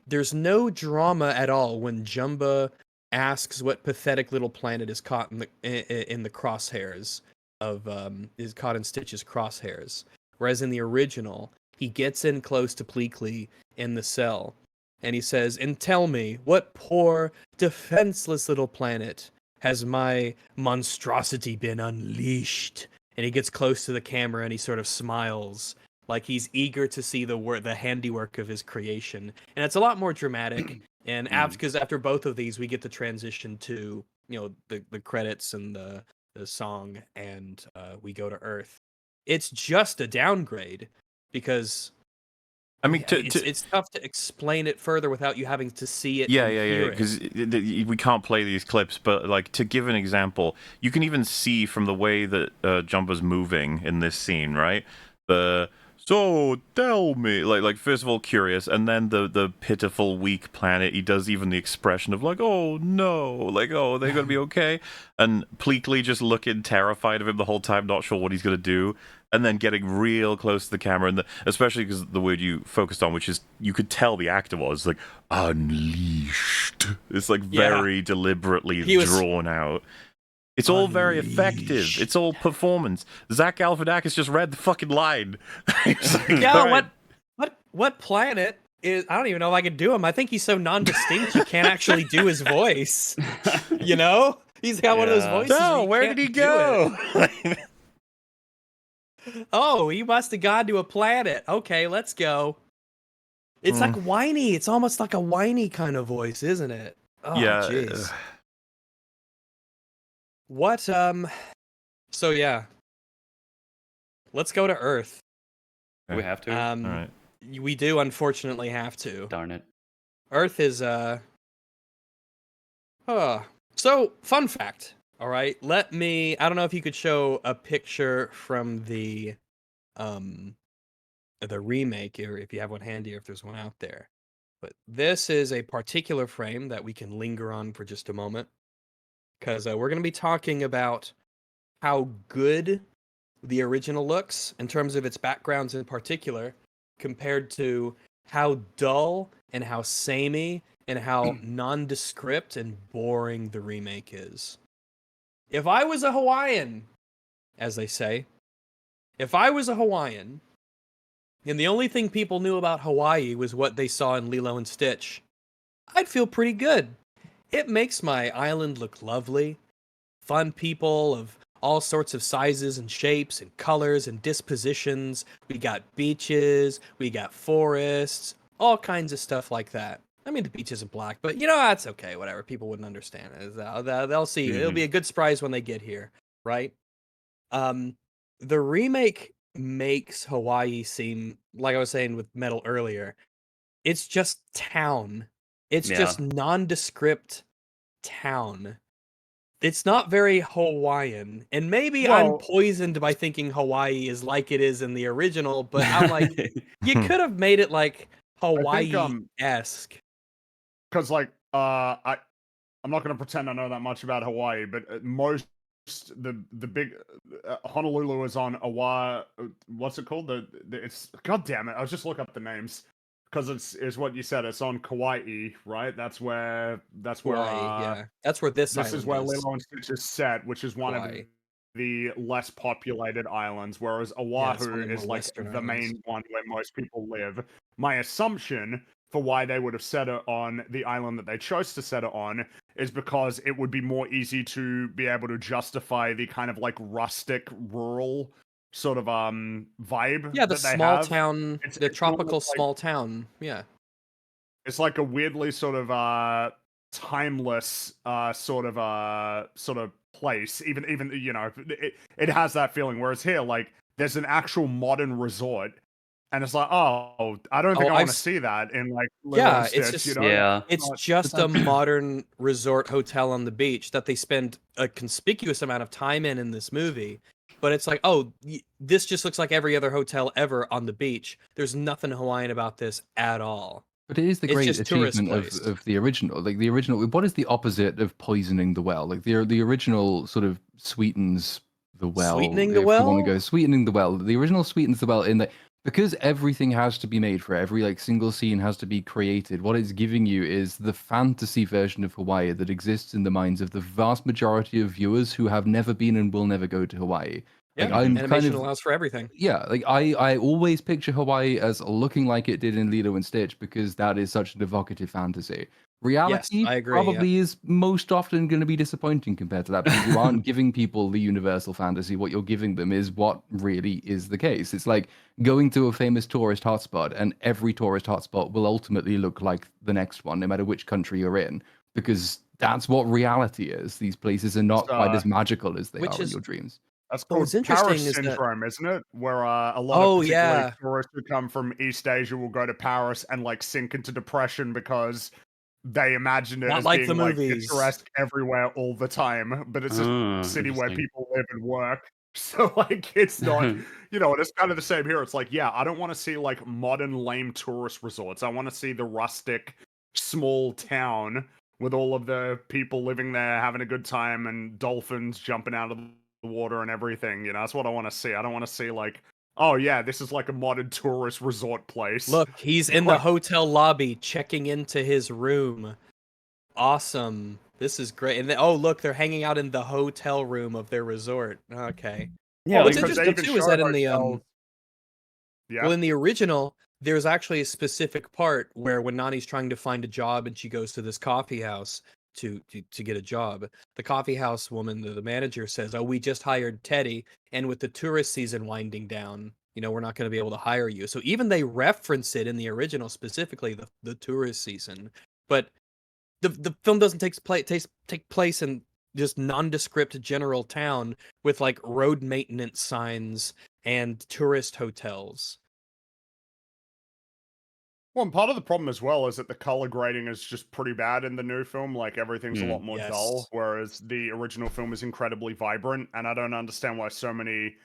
there's no drama at all when Jumba asks what pathetic little planet is caught in the crosshairs of is caught in Stitch's crosshairs. Whereas in the original, he gets in close to Pleakley in the cell, and he says, "And tell me, what poor, defenseless little planet has my monstrosity been unleashed?" And he gets close to the camera and he sort of smiles like he's eager to see the handiwork of his creation, and it's a lot more dramatic. And because after both of these, we get the transition to the credits and the song, and we go to Earth. It's just a downgrade because I mean, it's tough to explain it further without you having to see it. yeah, hear it. because we can't play these clips, but like to give an example, you can even see from the way that Jumper's moving in this scene, right? So tell me, like first of all curious, and then the pitiful weak planet. He does even the expression of like, oh no, like, oh, they're gonna be okay, and Pleakley just looking terrified of him the whole time, not sure what he's gonna do, and then getting real close to the camera, and especially because the word you focused on, which is you could tell the actor was like unleashed. It's like very deliberately drawn out. It's all very effective. It's all performance. Zach Galifianakis just read the fucking line. Like, yeah, right. what planet is? I don't even know if I can do him. I think he's so non-distinct you can't actually do his voice. He's got one of those voices. No, where did he go? Oh, he must have gone to a planet. Okay, let's go. It's like whiny. It's almost like a whiny kind of voice, isn't it? Oh, yeah. Jeez. What? So yeah. Let's go to Earth. We have to. All right. We do unfortunately have to. Darn it. Earth is So, fun fact. All right. I don't know if you could show a picture from the remake, or if you have one handy, or if there's one out there. But this is a particular frame that we can linger on for just a moment, because we're going to be talking about how good the original looks in terms of its backgrounds in particular, compared to how dull and how samey and how nondescript and boring the remake is. If I was a Hawaiian, as they say, if I was a Hawaiian, and the only thing people knew about Hawaii was what they saw in Lilo and Stitch, I'd feel pretty good. It makes my island look lovely. Fun people of all sorts of sizes and shapes and colors and dispositions. We got beaches, we got forests, all kinds of stuff like that. I mean, the beach isn't black, but that's okay, whatever. People wouldn't understand it. They'll see. It'll be a good surprise when they get here, right? The remake makes Hawaii seem, like I was saying with Metal earlier, it's just town. It's just nondescript town. It's not very Hawaiian, and maybe I'm Well, poisoned by thinking Hawaii is like it is in the original, but I'm like, you could have made it like I think Hawaii-esque. because like I'm not going to pretend I know that much about Hawaii, but most the big Honolulu is on Oahu. What's it called? It's God damn it! I was just look up the names because it's what you said. It's on Kauai, right? That's where Hawaii, yeah. That's where this this is island where is. Lilo and Stitch is set, which is one of Hawaii. the less populated islands, whereas Yeah, it's one Oahu of the is more like western the islands. main one where most people live. My assumption for why they would have set it on the island that they chose to set it on is because it would be more easy to be able to justify the kind of like rustic, rural sort of vibe Yeah, the that they small have. town, It's the tropical almost like small town. Yeah. it's like a weirdly sort of timeless sort of place. Even you know it has that feeling. Whereas here, like there's an actual modern resort, and it's like, oh, I don't think Oh, I want to see that in like Lilo and yeah, it's Stitch. You just know, Yeah. it's not- just a that- modern resort hotel on the beach that they spend a conspicuous amount of time in this movie. But it's like, oh, this just looks like every other hotel ever on the beach. There's nothing Hawaiian about this at all. But it is the It's great just tourist achievement place. of the original. Like the original, what is the opposite of poisoning the well? Like the original sort of sweetens the well. Sweetening the If we want to well? go sweetening the well, the original sweetens the well in that because everything has to be made for it, every like single scene has to be created. What it's giving you is the fantasy version of Hawaii that exists in the minds of the vast majority of viewers who have never been and will never go to Hawaii. Yeah, Like I'm kind animation of allows for everything. yeah, like I always picture Hawaii as looking like it did in Lilo and Stitch because that is such an evocative fantasy. Reality I agree, probably is most often going to be disappointing compared to that because you aren't giving people the universal fantasy. What you're giving them is what really is the case. It's like going to a famous tourist hotspot, and every tourist hotspot will ultimately look like the next one, no matter which country you're in, because that's what reality is. These places are not quite as magical as they which are in is your dreams. That's But called what's interesting Paris is that syndrome, isn't it? Where a lot of oh particularly yeah, tourists who come from East Asia will go to Paris and like sink into depression because they imagine it not as like the being like movies. picturesque everywhere all the time, but it's a city where Interesting. people live and work. So like it's not, you know, it's kind of the same here. It's like, yeah, I don't want to see like modern lame tourist resorts. I want to see the rustic small town with all of the people living there having a good time and dolphins jumping out of the water and everything. You know, that's what I want to see. I don't want to see like, oh yeah, this is like a modern tourist resort place. Look, he's in the hotel lobby checking into his room. Awesome. This is great. And then, oh, look, they're hanging out in the hotel room of their resort. Okay. Yeah, Well, What's because they interesting even too is show that in the hotels. Yeah. well, in the original, there's actually a specific part where when Nani's trying to find a job and she goes to this coffee house to get a job, the coffee house woman, the manager says, "Oh, we just hired Teddy, and with the tourist season winding down, you know, we're not going to be able to hire you." So even they reference it in the original, specifically the tourist season, but the film doesn't take place in just nondescript general town with like road maintenance signs and tourist hotels. Well, and part of the problem as well is that the color grading is just pretty bad in the new film. Like everything's a lot more dull, Yes. whereas the original film is incredibly vibrant. And I don't understand why so many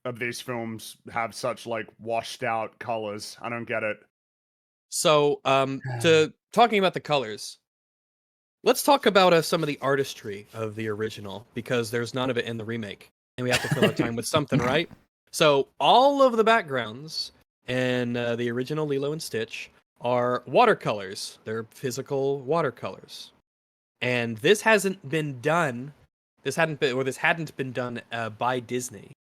of these films have such like washed out colors. I don't get it. So, to talking about the colors, let's talk about some of the artistry of the original because there's none of it in the remake, and we have to fill our time with something, right? So, all of the backgrounds in the original Lilo and Stitch are watercolors. They're physical watercolors, and this hasn't been done. This hadn't been done by Disney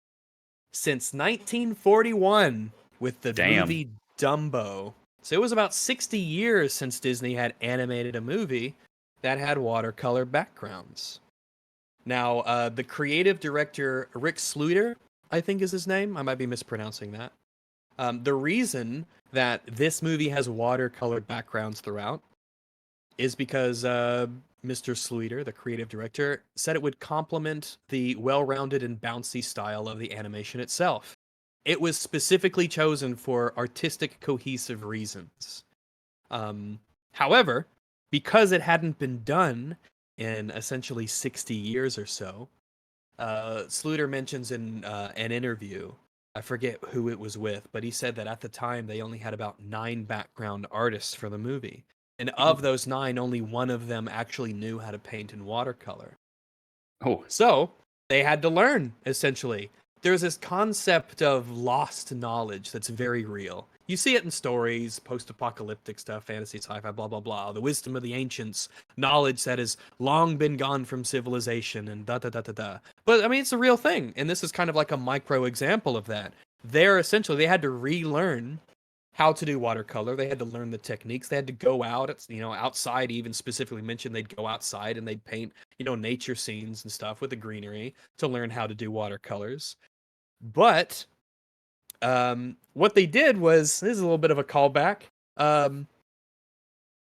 since 1941 with the Damn. movie Dumbo. So it was about 60 years since Disney had animated a movie that had watercolor backgrounds. Now, the creative director, Rick Sluiter, I think is his name. I might be mispronouncing that. The reason that this movie has watercolored backgrounds throughout is because Mr. Sluiter, the creative director, said it would complement the well-rounded and bouncy style of the animation itself. It was specifically chosen for artistic cohesive reasons. However, because it hadn't been done, in essentially 60 years or so. Sluter mentions in an interview, I forget who it was with, but he said that at the time they only had about 9 background artists for the movie. And of those 9, only one of them actually knew how to paint in watercolor. Oh, So they had to learn, essentially. There's this concept of lost knowledge that's very real. You see it in stories, post-apocalyptic stuff, fantasy, sci-fi, blah, blah, blah. The wisdom of the ancients, knowledge that has long been gone from civilization, and da-da-da-da-da. But, I mean, it's a real thing, and this is kind of like a micro example of that. They had to relearn how to do watercolor. They had to learn the techniques. They had to go out, outside. Even specifically mentioned they'd go outside and they'd paint, nature scenes and stuff with the greenery to learn how to do watercolors. But what they did was, this is a little bit of a callback.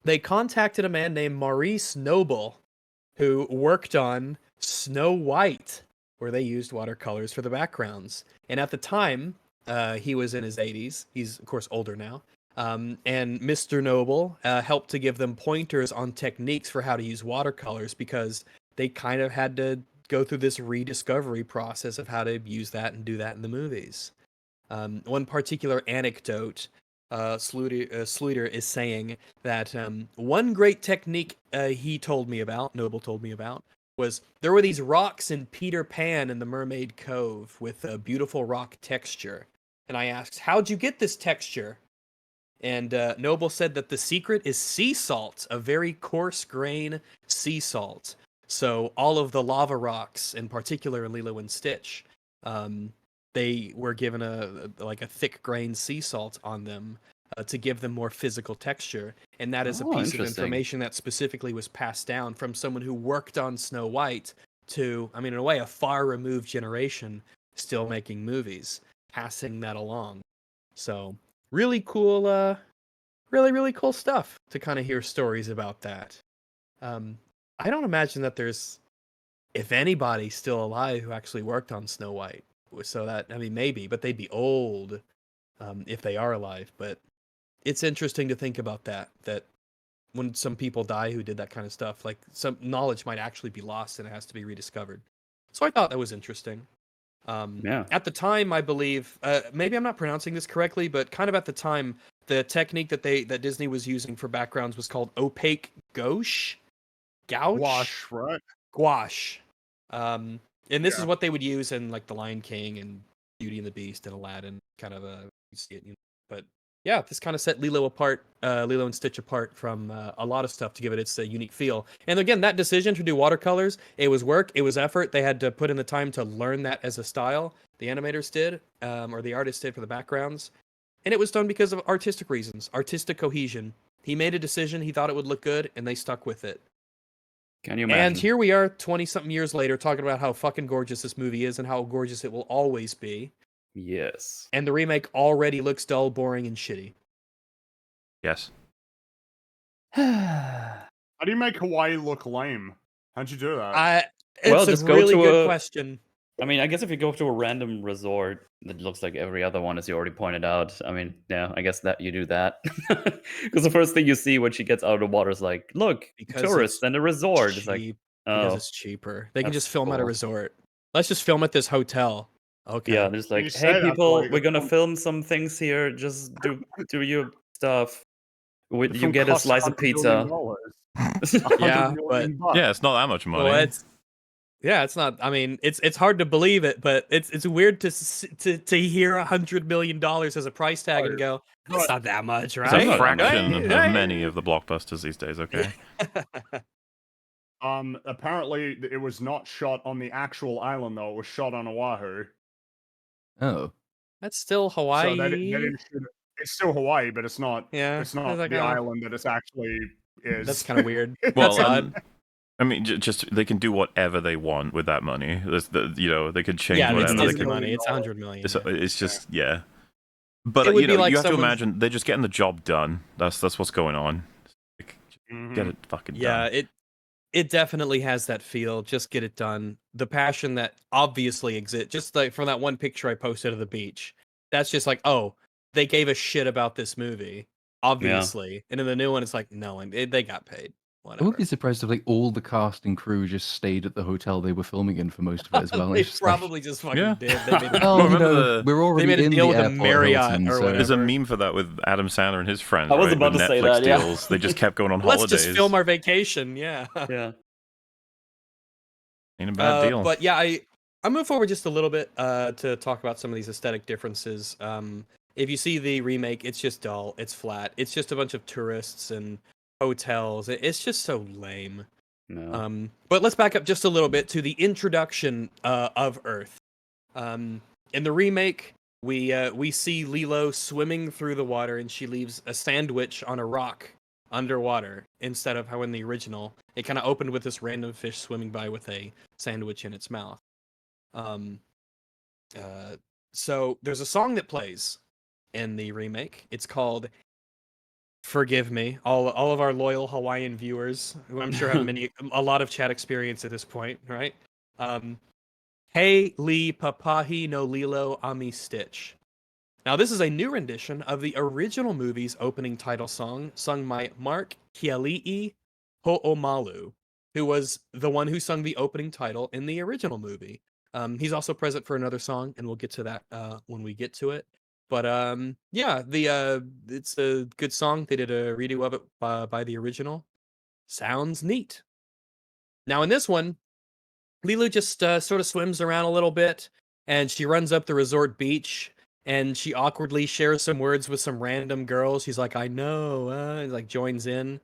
They contacted a man named Maurice Noble, who worked on Snow White, where they used watercolors for the backgrounds. And at the time, he was in his 80s. He's, of course, older now. And Mr. Noble helped to give them pointers on techniques for how to use watercolors, because they kind of had to go through this rediscovery process of how to use that and do that in the movies. One particular anecdote, Sluter is saying that one great technique Noble told me about, was there were these rocks in Peter Pan and the Mermaid Cove with a beautiful rock texture. And I asked, how'd you get this texture? And Noble said that the secret is sea salt, a very coarse grain sea salt. So all of the lava rocks, in particular in Lilo and Stitch, they were given a thick grain sea salt on them to give them more physical texture. And that is a piece of interesting. information that specifically was passed down from someone who worked on Snow White to, I mean, in a way, a far removed generation still making movies, passing that along. So really cool, really cool stuff to kind of hear stories about that. I don't imagine that there's, if anybody still alive who actually worked on Snow White. So that, I mean, maybe, but they'd be old if they are alive. But it's interesting to think about that when some people die who did that kind of stuff, like some knowledge might actually be lost and it has to be rediscovered. So I thought that was interesting. yeah. At the time, I believe, maybe I'm not pronouncing this correctly, but kind of at the time, the technique that Disney was using for backgrounds was called opaque gouache. Wash, right? Gouache. And this is what they would use in like The Lion King and Beauty and the Beast and Aladdin. Kind of you see it, but yeah, this kind of set Lilo and Stitch apart from a lot of stuff to give it its unique feel. And again, that decision to do watercolors, it was work, it was effort. They had to put in the time to learn that as a style. The animators did, or the artists did for the backgrounds, and it was done because of artistic reasons, artistic cohesion. He made a decision, he thought it would look good, and they stuck with it. Can you imagine? And here we are 20-something years later talking about how fucking gorgeous this movie is and how gorgeous it will always be. Yes. And the remake already looks dull, boring, and shitty. Yes. How do you make Hawaii look lame? How'd you do that? It's just a go really to good a- question. I mean, I guess if you go to a random resort that looks like every other one, as you already pointed out, I mean, yeah, I guess that you do that. Because the first thing you see when she gets out of the water is like, look, Because tourists it's and a resort. It's like, cheap, because oh, it's cheaper. They can that's just film at a cool. resort. Let's just film at this hotel. Okay. Yeah, there's like, You hey, say that, people, like, we're gonna from- film some things here. Just do your stuff. You Film get a costs slice of $100 million. pizza. Yeah, $100 but million bucks. Yeah, it's not that much money. well, it's not. I mean, it's hard to believe it, but it's weird to hear $100 million as a price tag and go, that's not that much, right? It's a not that much. fraction of Right? many of the blockbusters these days, okay? Apparently it was not shot on the actual island though. It was shot on Oahu. Oh. That's still Hawaii. So they didn't shoot it. It's still Hawaii, but it's not. Yeah, It's not like, the island that it's actually is. That's kind of weird. Well, That's odd. I mean, just they can do whatever they want with that money. They could change Yeah, it's whatever. They Disney could, money. It's $100 million. it's just yeah. But It would be like you have to someone's- imagine they're just getting the job done. That's what's going on. Like, Mhm. get it fucking Yeah, done. it definitely has that feel. Just get it done. The passion that obviously exists, just like from that one picture I posted of the beach. That's just like, oh, they gave a shit about this movie, obviously. And in the new one, it's like, no, and they got paid. I whatever. wouldn't be surprised if like all the cast and crew just stayed at the hotel they were filming in for most of it as well. They It's just like, probably just fucking Yeah. did. They made a, well, you remember know, we're they already made a in deal the with a airport Marriott Hilton, or so- whatever. There's a meme for that with Adam Sandler and his friends. I was right? about With to say Netflix that, yeah. deals. They just kept going on Let's holidays. just film our vacation. Yeah. Yeah. Ain't a bad deal. But yeah, I move forward just a little bit to talk about some of these aesthetic differences. If you see the remake, it's just dull. It's flat. It's just a bunch of tourists and hotels. It's just so lame. No. But let's back up just a little bit to the introduction of Earth. In the remake, we see Lilo swimming through the water, and she leaves a sandwich on a rock underwater instead of how in the original it kind of opened with this random fish swimming by with a sandwich in its mouth. So there's a song that plays in the remake. It's called "Forgive Me." All of our loyal Hawaiian viewers, who I'm sure have a lot of chat experience at this point, right? Hey Lee Papahi no Lilo Ami Stitch. Now this is a new rendition of the original movie's opening title song, sung by Mark Kiali'i Ho'omalu, who was the one who sung the opening title in the original movie. He's also present for another song, and we'll get to that when we get to it. But yeah, it's a good song. They did a redo of it by the original. Sounds neat. Now in this one, Lilo just sort of swims around a little bit, and she runs up the resort beach, and she awkwardly shares some words with some random girl. She's like, "I know," and like joins in.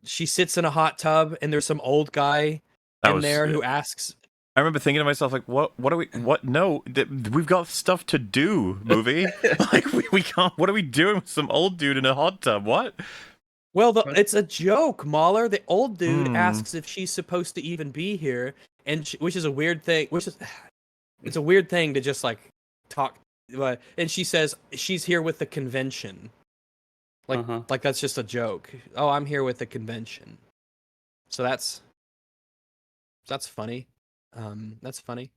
She sits in a hot tub, and there's some old guy That in there was- who asks, I remember thinking to myself, like, what are we, what, no, we've got stuff to do, movie. Like, we can't, what are we doing with some old dude in a hot tub? What? "Well, it's a joke, Mahler." The old dude Hmm. asks if she's supposed to even be here, and which is a weird thing. It's a weird thing to just like talk. And she says she's here with the convention. Like that's just a joke. "Oh, I'm here with the convention." So that's funny. That's funny.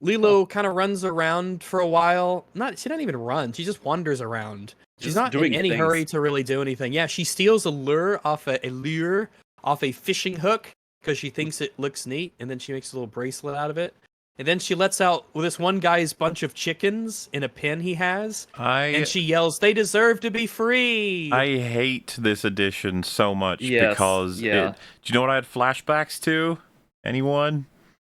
Lilo kind of runs around for a while. She doesn't even run. She just wanders around. She's Just not in doing any things. hurry to really do anything. Yeah, she steals a lure off a fishing hook because she thinks it looks neat, and then she makes a little bracelet out of it. And then she lets out this one guy's bunch of chickens in a pen he has, and she yells, "They deserve to be free!" I hate this edition so much Yes, because yeah. do you know what I had flashbacks to? Anyone?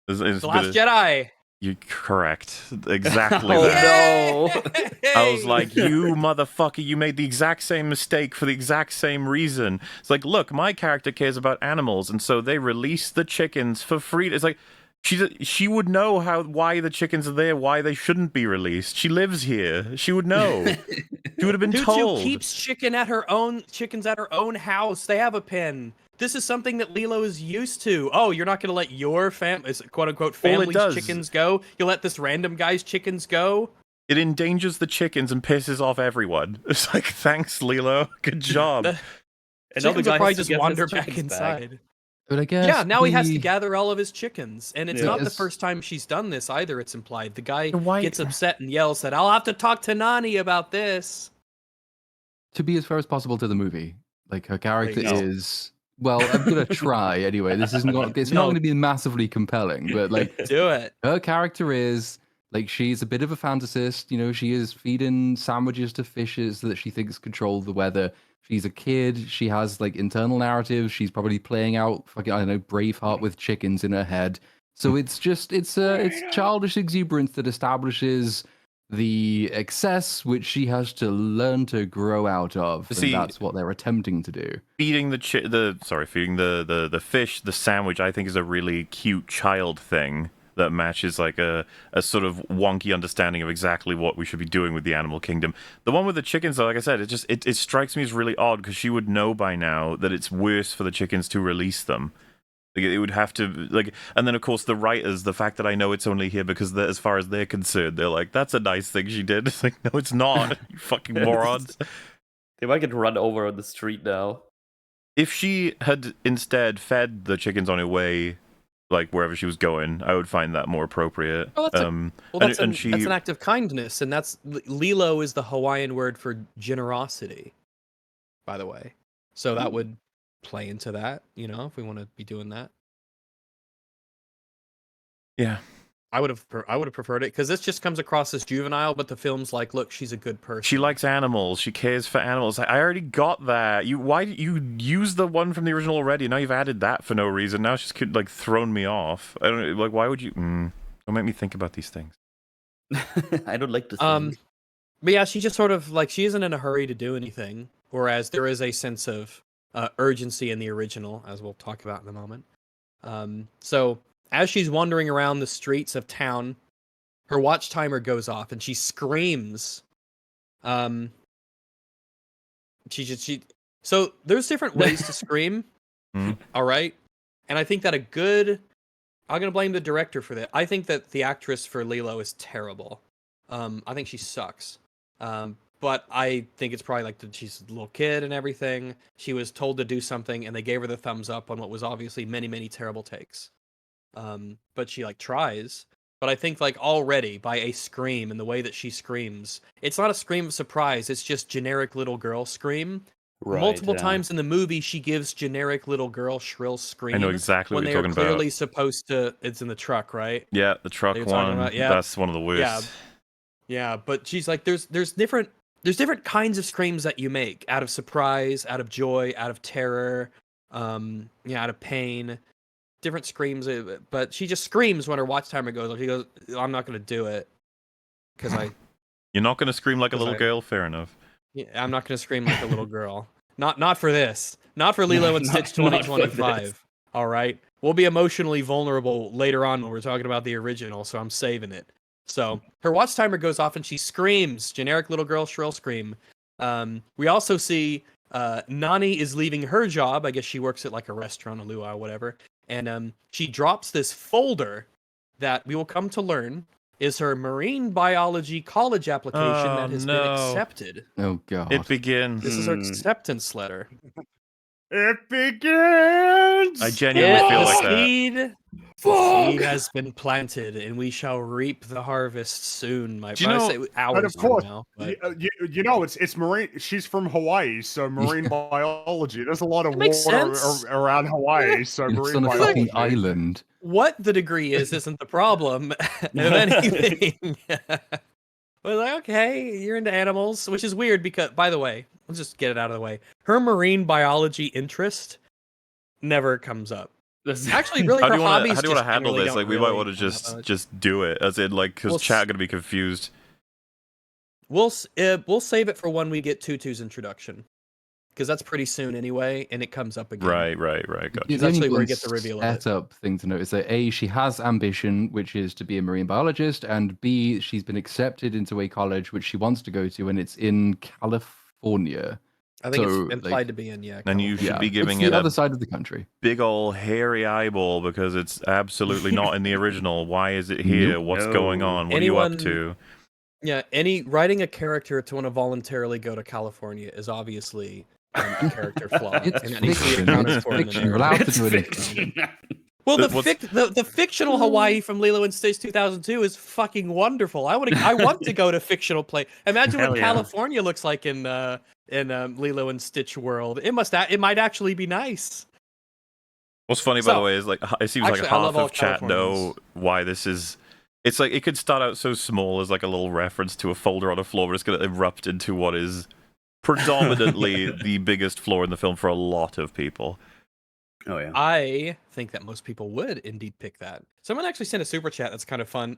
The Last Jedi. You're correct. Exactly Oh, that. no. I was like, you motherfucker, you made the exact same mistake for the exact same reason. It's like, look, my character cares about animals, and so they release the chickens for free. It's like, she would know why the chickens are there, why they shouldn't be released. She lives here. She would know. She would have been told. Tutu keeps chickens at her own house. They have a pen. This is something that Lilo is used to. Oh, you're not going to let your quote unquote family's does- chickens go? You'll let this random guy's chickens go? It endangers the chickens and pisses off everyone. It's like, thanks, Lilo. Good job. The And now the chickens will guy probably has to just get his wander back chickens back. inside. But I guess Yeah, now he has to gather all of his chickens. And it's Yeah. not the Yes. first time she's done this either, it's implied. The guy Why- gets upset and yells that I'll have to talk to Nani about this. to be as fair as possible to the movie. Like her character There you go. is well, I'm gonna try anyway. This isn't not it's not No. gonna be massively compelling, but like Do it. her character is like she's a bit of a fantasist, you know, she is feeding sandwiches to fishes that she thinks control the weather. She's a kid, she has like internal narratives, she's probably playing out fucking I don't know, Braveheart with chickens in her head. So it's just it's childish exuberance that establishes the excess which she has to learn to grow out of. See- and that's what they're attempting to do. Feeding feeding the fish, the sandwich, I think is a really cute child thing that matches like a sort of wonky understanding of exactly what we should be doing with the animal kingdom. The one with the chickens, though, like I said, it strikes me as really odd because she would know by now that it's worse for the chickens to release them. Like, it would have to like, and then of course the writers, the fact that I know it's only here because as far as they're concerned, they're like, that's a nice thing she did. It's like, no, it's not. You fucking morons. They might get run over on the street now. If she had instead fed the chickens on her way, like wherever she was going, I would find that more appropriate. Oh, that's and that's an act of kindness, and that's Lilo is the Hawaiian word for generosity, by the way. So that would play into that, you know, if we want to be doing that. Yeah. I would have preferred it because this just comes across as juvenile, but the film's like, look, she's a good person. She likes animals. She cares for animals. I already got that. Why did you use the one from the original already? Now you've added that for no reason. Now she's like thrown me off. I don't like. Why would you? Don't make me think about these things. I don't like to think. But yeah, she just sort of like she isn't in a hurry to do anything, whereas there is a sense of urgency in the original, as we'll talk about in a moment. So as she's wandering around the streets of town, her watch timer goes off and she screams. So there's different ways to scream. All right. And I think that I'm going to blame the director for that. I think that the actress for Lilo is terrible. I think she sucks. But I think it's probably like she's a little kid and everything. She was told to do something and they gave her the thumbs up on what was obviously many, many terrible takes. But she like tries. But I think like already by a scream and the way that she screams, it's not a scream of surprise. It's just generic little girl scream. Multiple times in the movie, she gives generic little girl shrill screams. I know exactly what you're talking about. When they're clearly supposed to. It's in the truck, right? Yeah, the truck one. Yeah. That's one of the worst. Yeah, but she's like, there's different kinds of screams that you make out of surprise, out of joy, out of terror, out of pain. Different screams, but she just screams when her watch timer goes off. She goes, "I'm not going to do it because I." You're not going to scream like a little girl. Fair enough. Yeah, I'm not going to scream like a little girl. Not for this. Not for Lilo and Stitch 2025. All right, we'll be emotionally vulnerable later on when we're talking about the original, so I'm saving it. So her watch timer goes off and she screams, generic little girl shrill scream. We also see Nani is leaving her job. I guess she works at like a restaurant, a luau, whatever. And she drops this folder that we will come to learn is her marine biology college application that has been accepted. Oh, God. It begins. This is her acceptance letter. It begins! I genuinely feel like that. The seed has been planted, and we shall reap the harvest soon. Do you know, hours of course, now. You know, it's marine. She's from Hawaii, so marine biology. There's a lot of makes water sense. around Hawaii, so It's marine on a biology. fucking island. What the degree isn't the problem. If anything. We're like, okay, you're into animals, which is weird because, by the way, let's just get it out of the way. Her marine biology interest never comes up. Actually, really, her hobbies. How do you want to handle this? Like, we might want to just do it, as in, like, because chat gonna be confused. We'll save it for when we get Tutu's introduction, because that's pretty soon anyway, and it comes up again. Right. Gotcha. It's actually where we get the reveal of it. Setup thing to note is that A, she has ambition, which is to be a marine biologist, and B, she's been accepted into a college which she wants to go to, and it's in California. I think it's implied to be in, yeah. And you should be giving it's it the other side of the country. Big ol' hairy eyeball because it's absolutely not in the original. Why is it here? What's going on? What are you up to? Yeah, writing a character to want to voluntarily go to California is obviously a character flaw. It's and that needs to be fiction. accounted It's for in the fiction. You're narrative. allowed to do it. Well, the fictional Hawaii from Lilo and Stitch 2002 is fucking wonderful. I want to go to fictional play. Imagine what California looks like in Lilo and Stitch world. It might actually be nice. What's funny, by the way, is like it seems actually, like half of chat know why this is. It's like it could start out so small as like a little reference to a folder on a floor, but it's going to erupt into what is predominantly the biggest flaw in the film for a lot of people. Oh yeah. I think that most people would indeed pick that. Someone actually sent a super chat that's kind of fun.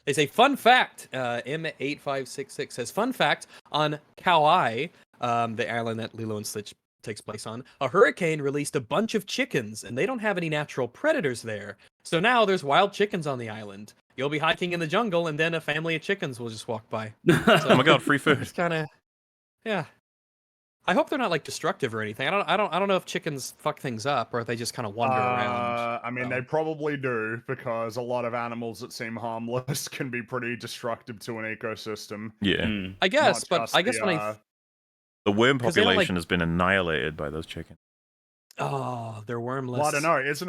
They say, fun fact, M8566 says, fun fact on Kauai, the island that Lilo and Stitch takes place on, a hurricane released a bunch of chickens, and they don't have any natural predators there. So now there's wild chickens on the island. You'll be hiking in the jungle, and then a family of chickens will just walk by. Oh my god, free food. It's kind of, yeah. I hope they're not like destructive or anything. I don't know if chickens fuck things up or if they just kind of wander around. I mean, they probably do, because a lot of animals that seem harmless can be pretty destructive to an ecosystem. Yeah. I guess, but I guess the worm population has been annihilated by those chickens. Oh, they're wormless. Well, I don't know. Isn't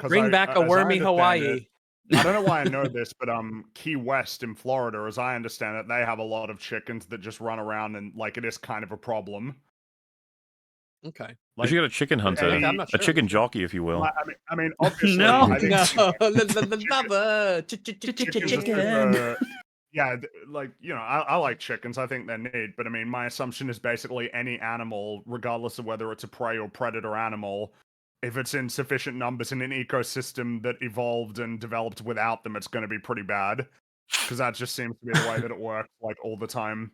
bring back a wormy Hawaii? I don't know why I know this, but Key West in Florida, as I understand it, they have a lot of chickens that just run around, and like it is kind of a problem. Okay. We should get a chicken hunter, any- I'm not a sure. chicken jockey, if you will. I mean, obviously, No. I think Bubba, chickens are chicken. super- yeah, like, you know, I like chickens. I think they're neat, but I mean, my assumption is basically any animal, regardless of whether it's a prey or predator animal, if it's in sufficient numbers in an ecosystem that evolved and developed without them, it's going to be pretty bad. Because that just seems to be the way that it works, like, all the time.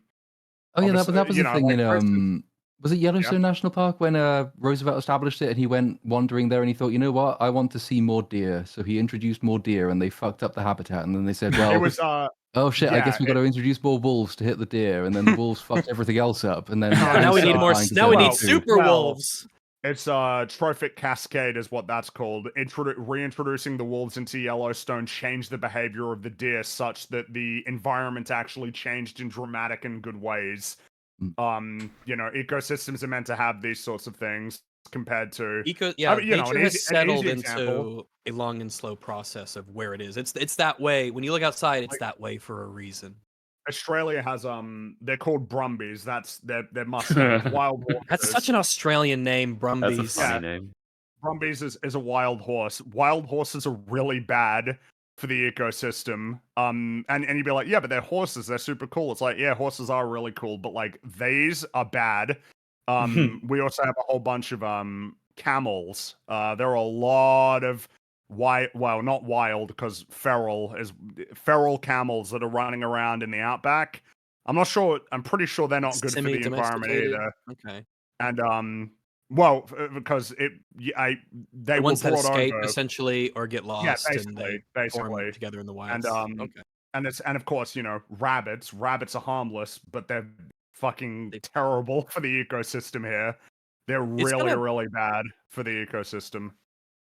Oh yeah, that Obviously, was you the know, thing like, in for instance- was it Yellowstone National Park when Roosevelt established it and he went wandering there and he thought, you know what, I want to see more deer, so he introduced more deer and they fucked up the habitat and then they said, It well, was, oh shit, I yeah, guess we got to introduce more wolves to hit the deer, and then the wolves fucked everything else up, and then Oh, Now we need it's, more. trying to Now we sell need food. super Well, wolves. It's trophic cascade is what that's called. Reintroducing the wolves into Yellowstone changed the behavior of the deer such that the environment actually changed in dramatic and good ways. You know, ecosystems are meant to have these sorts of things compared to Yeah, I mean, you know, nature an has easy settled example. into a long and slow process of where it is. It's that way. When you look outside, it's Like- that way for a reason. Australia has they're called Brumbies. That's their Mustangs, wild horses. That's such an Australian name, Brumbies. That's a funny Yeah. name. Brumbies is a wild horse. Wild horses are really bad for the ecosystem. And you'd be like, yeah, but they're horses. They're super cool. It's like, yeah, horses are really cool, but like these are bad. We also have a whole bunch of camels. There are a lot of not wild because feral camels that are running around in the outback. I'm not sure. I'm pretty sure they're not good for the environment Semi-domesticated. either. Okay. And because they The were ones that brought escape over. essentially or get lost and they form Basically. together in the And wilds. Okay. and of course, you know, rabbits. Rabbits are harmless, but they're fucking terrible for the ecosystem here. They're It's really, kinda- really bad for the ecosystem.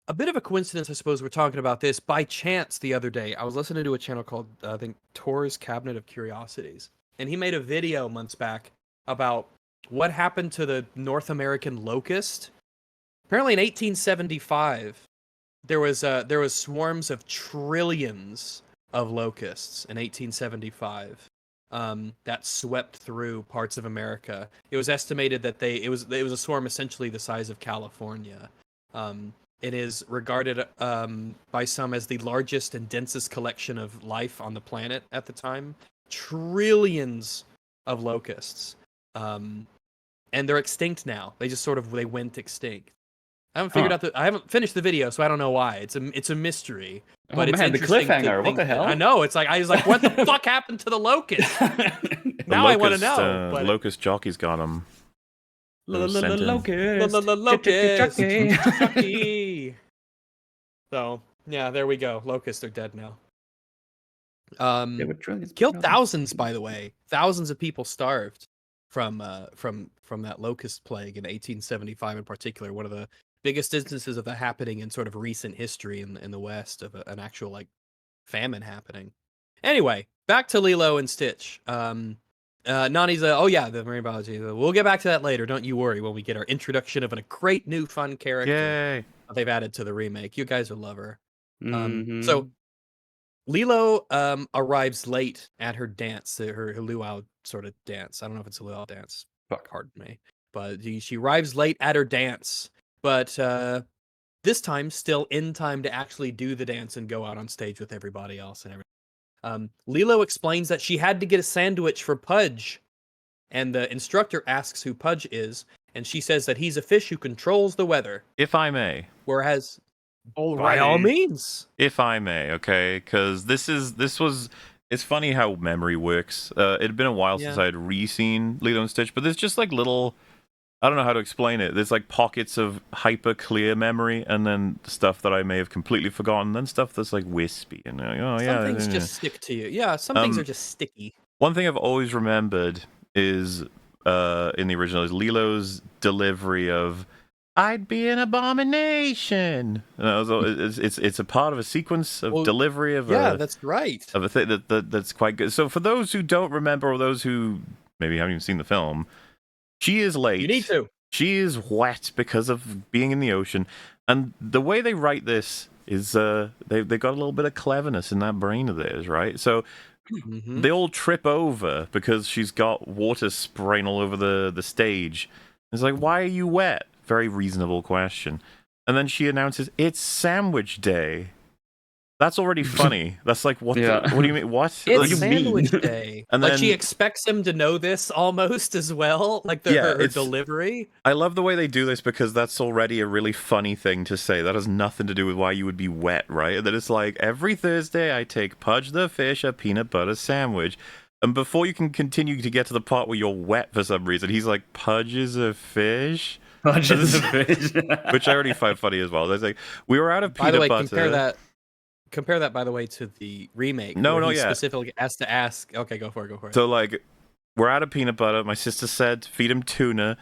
A bit of a coincidence, I suppose, we're talking about this. By chance, the other day, I was listening to a channel called, I think, Tor's Cabinet of Curiosities. And he made a video months back about what happened to the North American locust. Apparently in 1875, there was swarms of trillions of locusts in 1875 that swept through parts of America. It was estimated that it was a swarm essentially the size of California. It is regarded by some as the largest and densest collection of life on the planet at the time. Trillions of locusts. And they're extinct now. They went extinct. I haven't finished the video, so I don't know why. It's a mystery. But it's the interesting to cliffhanger. What think the hell? I know. It's like I was like, what the fuck happened to the locust? Now I want to know. The But locust jockey's got him. Locust. Chucky. So yeah, there we go. Locusts are dead now. Killed thousands, by the way. Thousands of people starved from that locust plague in 1875 in particular. One of the biggest instances of that happening in sort of recent history in the West of an actual like famine happening. Anyway, back to Lilo and Stitch. Nani's the marine biology. We'll get back to that later. Don't you worry when we get our introduction of a great new fun character Yay! that they've added to the remake. You guys will love her. Mhm. So Lilo arrives late at her dance, her luau sort of dance. I don't know if it's a luau dance. Pardon me. But she arrives late at her dance, but this time still in time to actually do the dance and go out on stage with everybody else and everything. Lilo explains that she had to get a sandwich for Pudge, and the instructor asks who Pudge is, and she says that he's a fish who controls the weather. If I may. Whereas, by Alrighty. all means. If I may, okay? Because it's funny how memory works. It had been a while since Yeah. I had re-seen Lilo and Stitch, but there's just like little, I don't know how to explain it. There's like pockets of hyper clear memory, and then stuff that I may have completely forgotten, then stuff that's like wispy, and oh yeah. Some things just stick to you. Yeah, some things are just sticky. One thing I've always remembered is in the original is Lilo's delivery of "I'd be an abomination." It's a part of a sequence of delivery of that's right. of a thing that's quite good. So for those who don't remember, or those who maybe haven't even seen the film, she is late. You need to. She is wet because of being in the ocean, and the way they write this is they got a little bit of cleverness in that brain of theirs, right? So they all trip over because she's got water spraying all over the stage, It's like, why are you wet? Very reasonable question. And then she announces, it's sandwich day. That's already funny. That's like, what? Yeah. What do you mean? What? It's do you sandwich mean? day. And Like she then- expects him to know this almost as well. Like Yeah, her it's- delivery. I love the way they do this because that's already a really funny thing to say. That has nothing to do with why you would be wet, right? And then it's like, every Thursday I take Pudge the fish a peanut butter sandwich. And before you can continue to get to the part where you're wet for some reason, he's like, Pudge is a fish? Pudge is a fish. Which I already find funny as well. There's like, we were out of By peanut the way, butter. compare that by the way to the remake. No, where no, he yeah. specifically has to ask. Okay, go for it. So like, we're out of peanut butter. My sister said, feed him tuna.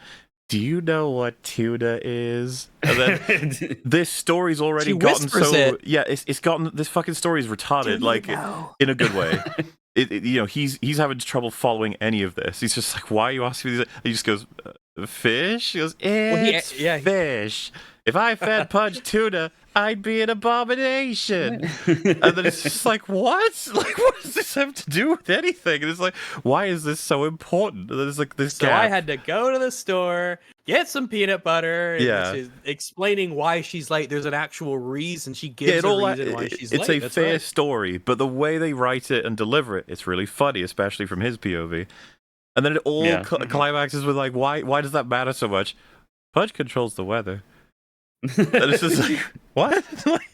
Do you know what tuna is? And then this story's already She gotten whispers so it. yeah, it's gotten, this fucking story is retarded, like in a good way. You know, he's having trouble following any of this. He's just like, why are you asking me these? He just goes, fish? He goes, it's fish. If I fed Pudge tuna, I'd be an abomination. And then it's just like, what? Like, what does this have to do with anything? And it's like, why is this so important? And then it's like this So gap. I had to go to the store, get some peanut butter. And Yeah. she's explaining why she's late. There's an actual reason. She gives a reason why she's it's late. a That's fair right. story, but the way they write it and deliver it, it's really funny, especially from his POV. And then it all Yeah. climaxes with like, why does that matter so much? Pudge controls the weather. And it's just like, what? Like,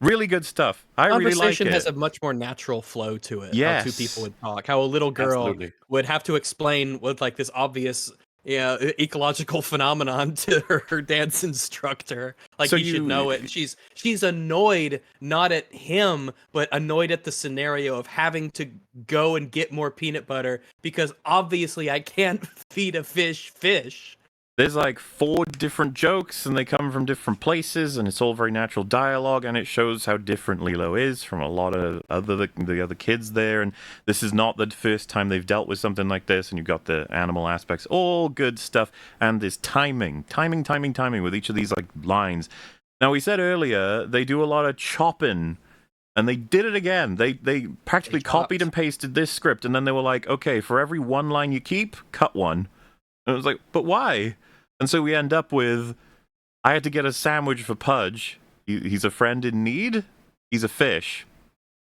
really good stuff. I really like Conversation it. has a much more natural flow to it. How Yes. two people would talk. How a little girl Absolutely. would have to explain with like this obvious ecological phenomenon to her dance instructor. Like So he should know it. And she's annoyed not at him, but annoyed at the scenario of having to go and get more peanut butter because obviously I can't feed a fish. There's like 4 different jokes, and they come from different places, and it's all very natural dialogue, and it shows how different Lilo is from a lot of the other kids there. And this is not the first time they've dealt with something like this, and you've got the animal aspects, all good stuff, and there's timing with each of these like lines. Now, we said earlier they do a lot of chopping. And they did it again. They practically copied and pasted this script, and then they were like, okay, for every one line you keep, cut one. And it was like, but why? And so we end up with, I had to get a sandwich for Pudge. He's a friend in need. He's a fish.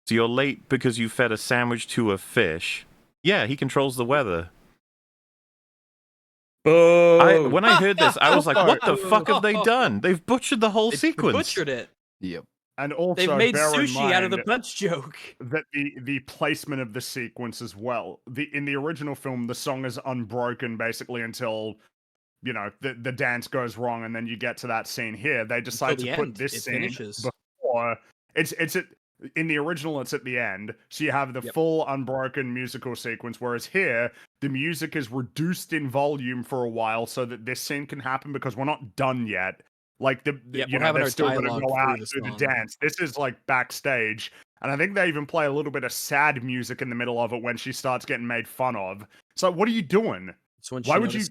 So you're late because you fed a sandwich to a fish. Yeah, he controls the weather. When I heard this, I was like, what the fuck have they done? They've butchered the whole They sequence. butchered it. Yep. And also, They've made bear in sushi out of the mind punch joke. that the placement of the sequence as well. In the original film, the song is unbroken basically until, you know, the dance goes wrong, and then you get to that scene here. They decide to put this scene before. In the original, it's at the end, so you have the full unbroken musical sequence. Whereas here, the music is reduced in volume for a while so that this scene can happen because we're not done yet. Like they're still going to go out and do the dance. This is like backstage, and I think they even play a little bit of sad music in the middle of it when she starts getting made fun of. So what are you doing? Why would you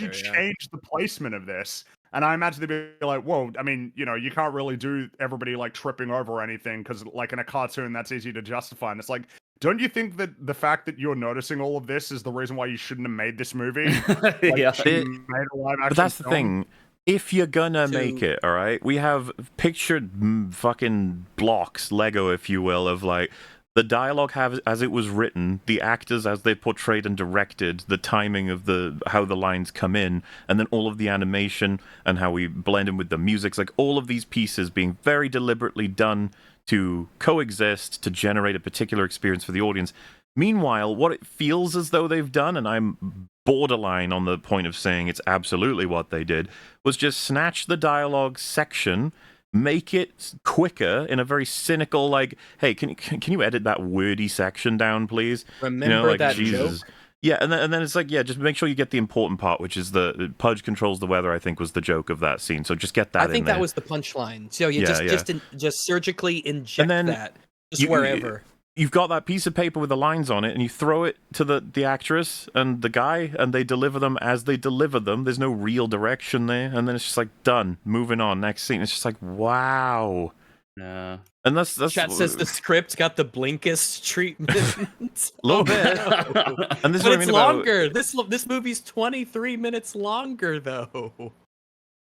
change the placement of this? And I imagine they'd be like, whoa, I mean, you know, you can't really do everybody like tripping over or anything because like in a cartoon that's easy to justify. And it's like, don't you think that the fact that you're noticing all of this is the reason why you shouldn't have made this movie? Like, Yeah. made a live action But that's the film? thing. If you're gonna make it, all right, we have pictured fucking blocks, Lego, if you will, of like the dialogue as it was written, the actors as they portrayed and directed, the timing of how the lines come in, and then all of the animation and how we blend in with the music, like all of these pieces being very deliberately done to coexist to generate a particular experience for the audience. Meanwhile, what it feels as though they've done, and I'm borderline on the point of saying it's absolutely what they did, was just snatch the dialogue section, make it quicker in a very cynical, like, hey, can you edit that wordy section down, please? Remember that Jesus. joke? Yeah, and then it's like, yeah, just make sure you get the important part, which is the Pudge controls the weather, I think was the joke of that scene. So just get that in there. I think that was the punchline. So you just surgically inject that just wherever. You've got that piece of paper with the lines on it, and you throw it to the actress and the guy, and they deliver them as they deliver them. There's no real direction there, and then it's just like, done, moving on, next scene. It's just like, wow. Yeah. And that's Chat says the script got the Blinkist treatment. Little Oh, bit. no. And this is But what I it's mean about longer. This movie's 23 minutes longer, though.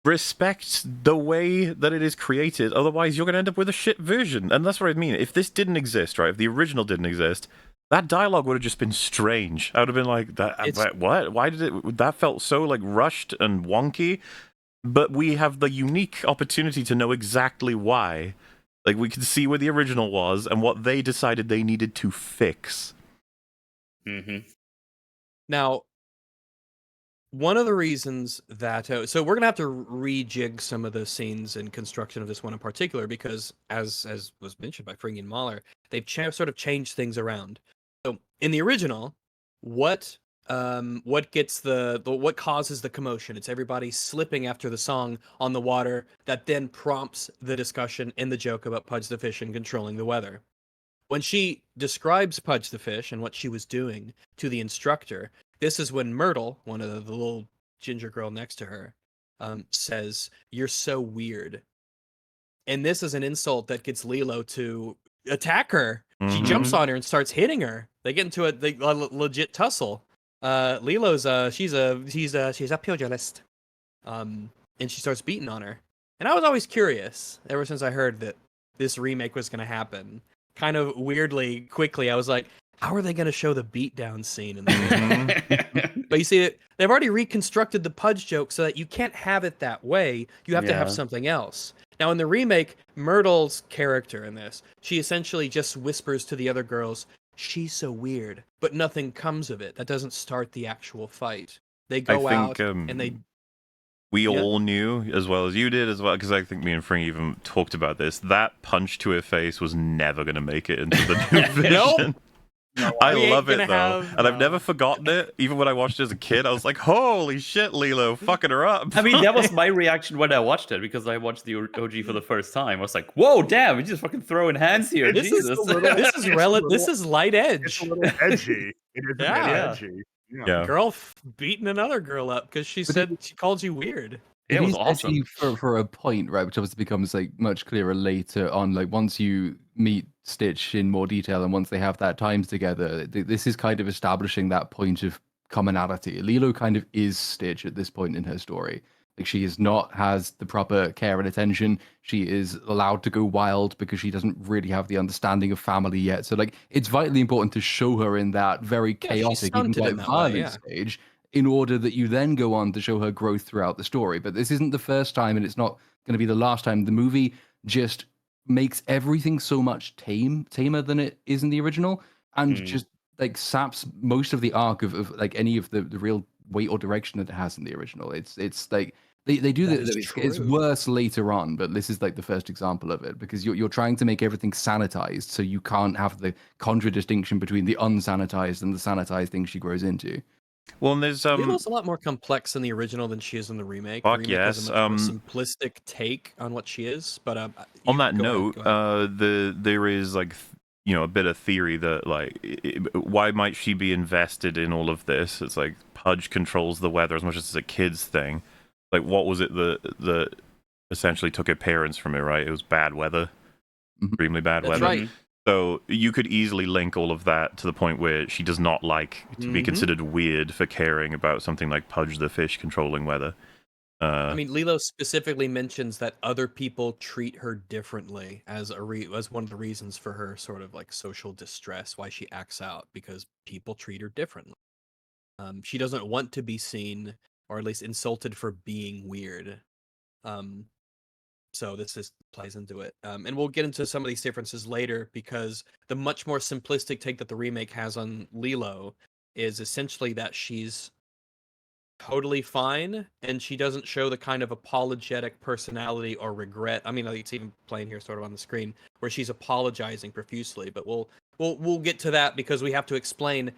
respect the way that it is created. Otherwise, you're going to end up with a shit version. And that's what I mean. If this didn't exist, right? If the original didn't exist, that dialogue would have just been strange. I would have been like, what? Why did it? That felt so like rushed and wonky. But we have the unique opportunity to know exactly why. Like, we can see where the original was and what they decided they needed to fix. Mm-hmm. Now, one of the reasons that so we're gonna have to rejig some of the scenes and construction of this one in particular because, as was mentioned by Fringy Mahler, they've sort of changed things around. So in the original, what gets what causes the commotion? It's everybody slipping after the song on the water that then prompts the discussion and the joke about Pudge the fish and controlling the weather. When she describes Pudge the fish and what she was doing to the instructor, this is when Myrtle, one of the little ginger girl next to her, says, "You're so weird." And this is an insult that gets Lilo to attack her. She jumps on her and starts hitting her. They get into a legit tussle. Lilo's she's a pugilist, and she starts beating on her. And I was always curious ever since I heard that this remake was going to happen. Kind of weirdly, quickly, I was like, how are they going to show the beatdown scene in the remake? But you see, they've already reconstructed the Pudge joke so that you can't have it that way. You have to have something else. Now, in the remake, Myrtle's character in this, she essentially just whispers to the other girls, "She's so weird," but nothing comes of it. That doesn't start the actual fight. They go out and they... We all knew, as well as you did, as well, because I think me and Fring even talked about this, that punch to her face was never going to make it into the new version. Nope. No, I love it, though. And I've never forgotten it. Even when I watched it as a kid, I was like, holy shit, Lilo, fucking her up. I mean, that was my reaction when I watched it, because I watched the OG for the first time. I was like, whoa, damn, he's just fucking throwing hands here. This Jesus. This is light edge. It's a little edgy. It is edgy. Yeah. Girl beating another girl up because she said she called you weird. It was is awesome. edgy for a point, right? Which obviously becomes like much clearer later on. Like once you meet Stitch in more detail, and once they have that time together, this is kind of establishing that point of commonality. Lilo kind of is Stitch at this point in her story. Like she is not has the proper care and attention. She is allowed to go wild because she doesn't really have the understanding of family yet. So like it's vitally important to show her in that very chaotic, even quite violent stage, in order that you then go on to show her growth throughout the story. But this isn't the first time, and it's not going to be the last time. The movie just makes everything so much tamer than it is in the original, and just like saps most of the arc of like any of the real weight or direction that it has in the original. It's like they do that. It's worse later on, but this is like the first example of it, because you're trying to make everything sanitized, so you can't have the contradistinction between the unsanitized and the sanitized thing she grows into. Well, and there's Lilo's a lot more complex in the original than she is in the remake. Fuck the remake has yes. a much more simplistic take on what she is. But on that note, there is like a bit of theory that like why might she be invested in all of this? It's like Pudge controls the weather as much as it's a kid's thing. Like what was it that essentially took her parents from it? Right, it was bad weather, extremely bad weather. Right. So you could easily link all of that to the point where she does not like to be considered weird for caring about something like Pudge the fish controlling weather. I mean, Lilo specifically mentions that other people treat her differently as as one of the reasons for her sort of like social distress, why she acts out, because people treat her differently. She doesn't want to be seen, or at least insulted for being weird. So this just plays into it. And we'll get into some of these differences later, because the much more simplistic take that the remake has on Lilo is essentially that she's totally fine, and she doesn't show the kind of apologetic personality or regret. I mean, it's even playing here sort of on the screen, where she's apologizing profusely. But we'll get to that, because we have to explain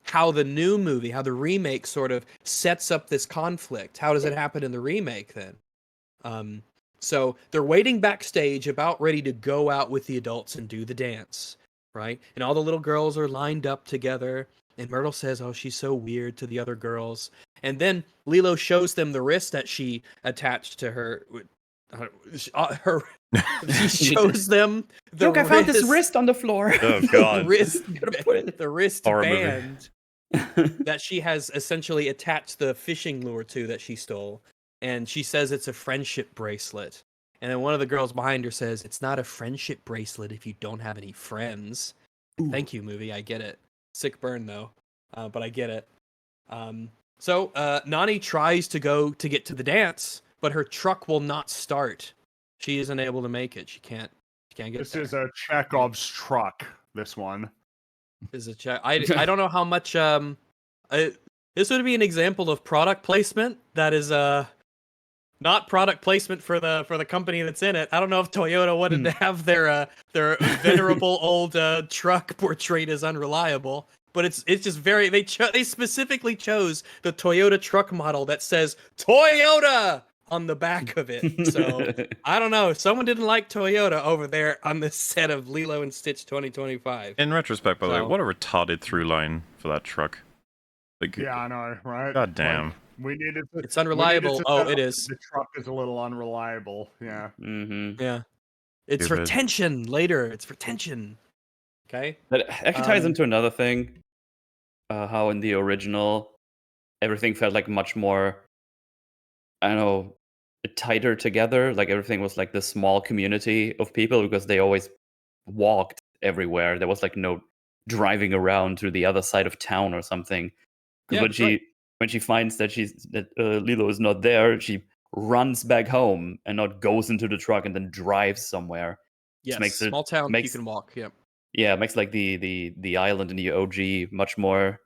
how the new movie, how the remake sort of sets up this conflict. How does it happen in the remake then? So they're waiting backstage, about ready to go out with the adults and do the dance, right? And all the little girls are lined up together, and Myrtle says, "Oh, she's so weird," to the other girls. And then Lilo shows them the wrist that she attached to her her she shows them the Look, I found this wrist on the floor. Oh God. the Horror movie. wristband that she has essentially attached the fishing lure to that she stole, and she says it's a friendship bracelet. And then one of the girls behind her says, "It's not a friendship bracelet if you don't have any friends." Thank you, movie. I get it. Sick burn though, but I get it. So Nani tries to get to the dance, but her truck will not start. She isn't able to make it. She can't get This there. is a Chekhov's truck. This one. Is a check. I don't know how much. This would be an example of product placement that is not product placement for the company that's in it. I don't know if Toyota wanted to have their venerable old truck portrayed as unreliable, but it's just very they specifically chose the Toyota truck model that says Toyota on the back of it. So I don't know. Someone didn't like Toyota over there on the set of Lilo and Stitch 2025. In retrospect, by the way, So- what a retarded through line for that truck. Like, Yeah, I know, right? God damn. Like, we needed to, It's unreliable. we needed to Oh, set it up is. The truck is a little unreliable. Yeah. Mm-hmm. Yeah. It's Give for it- tension later. It's for tension. Okay. That actually ties Um, into another thing. How in the original, everything felt like much more, I don't know, tighter together. Like everything was like this small community of people because they always walked everywhere. There was like no driving around to the other side of town or something. Because Yeah, when that's right. when she finds that Lilo is not there, she runs back home and not goes into the truck and then drives somewhere. Yes. makes it- Small town. You makes- can walk. Yep. Yeah, it makes like the island in the OG much more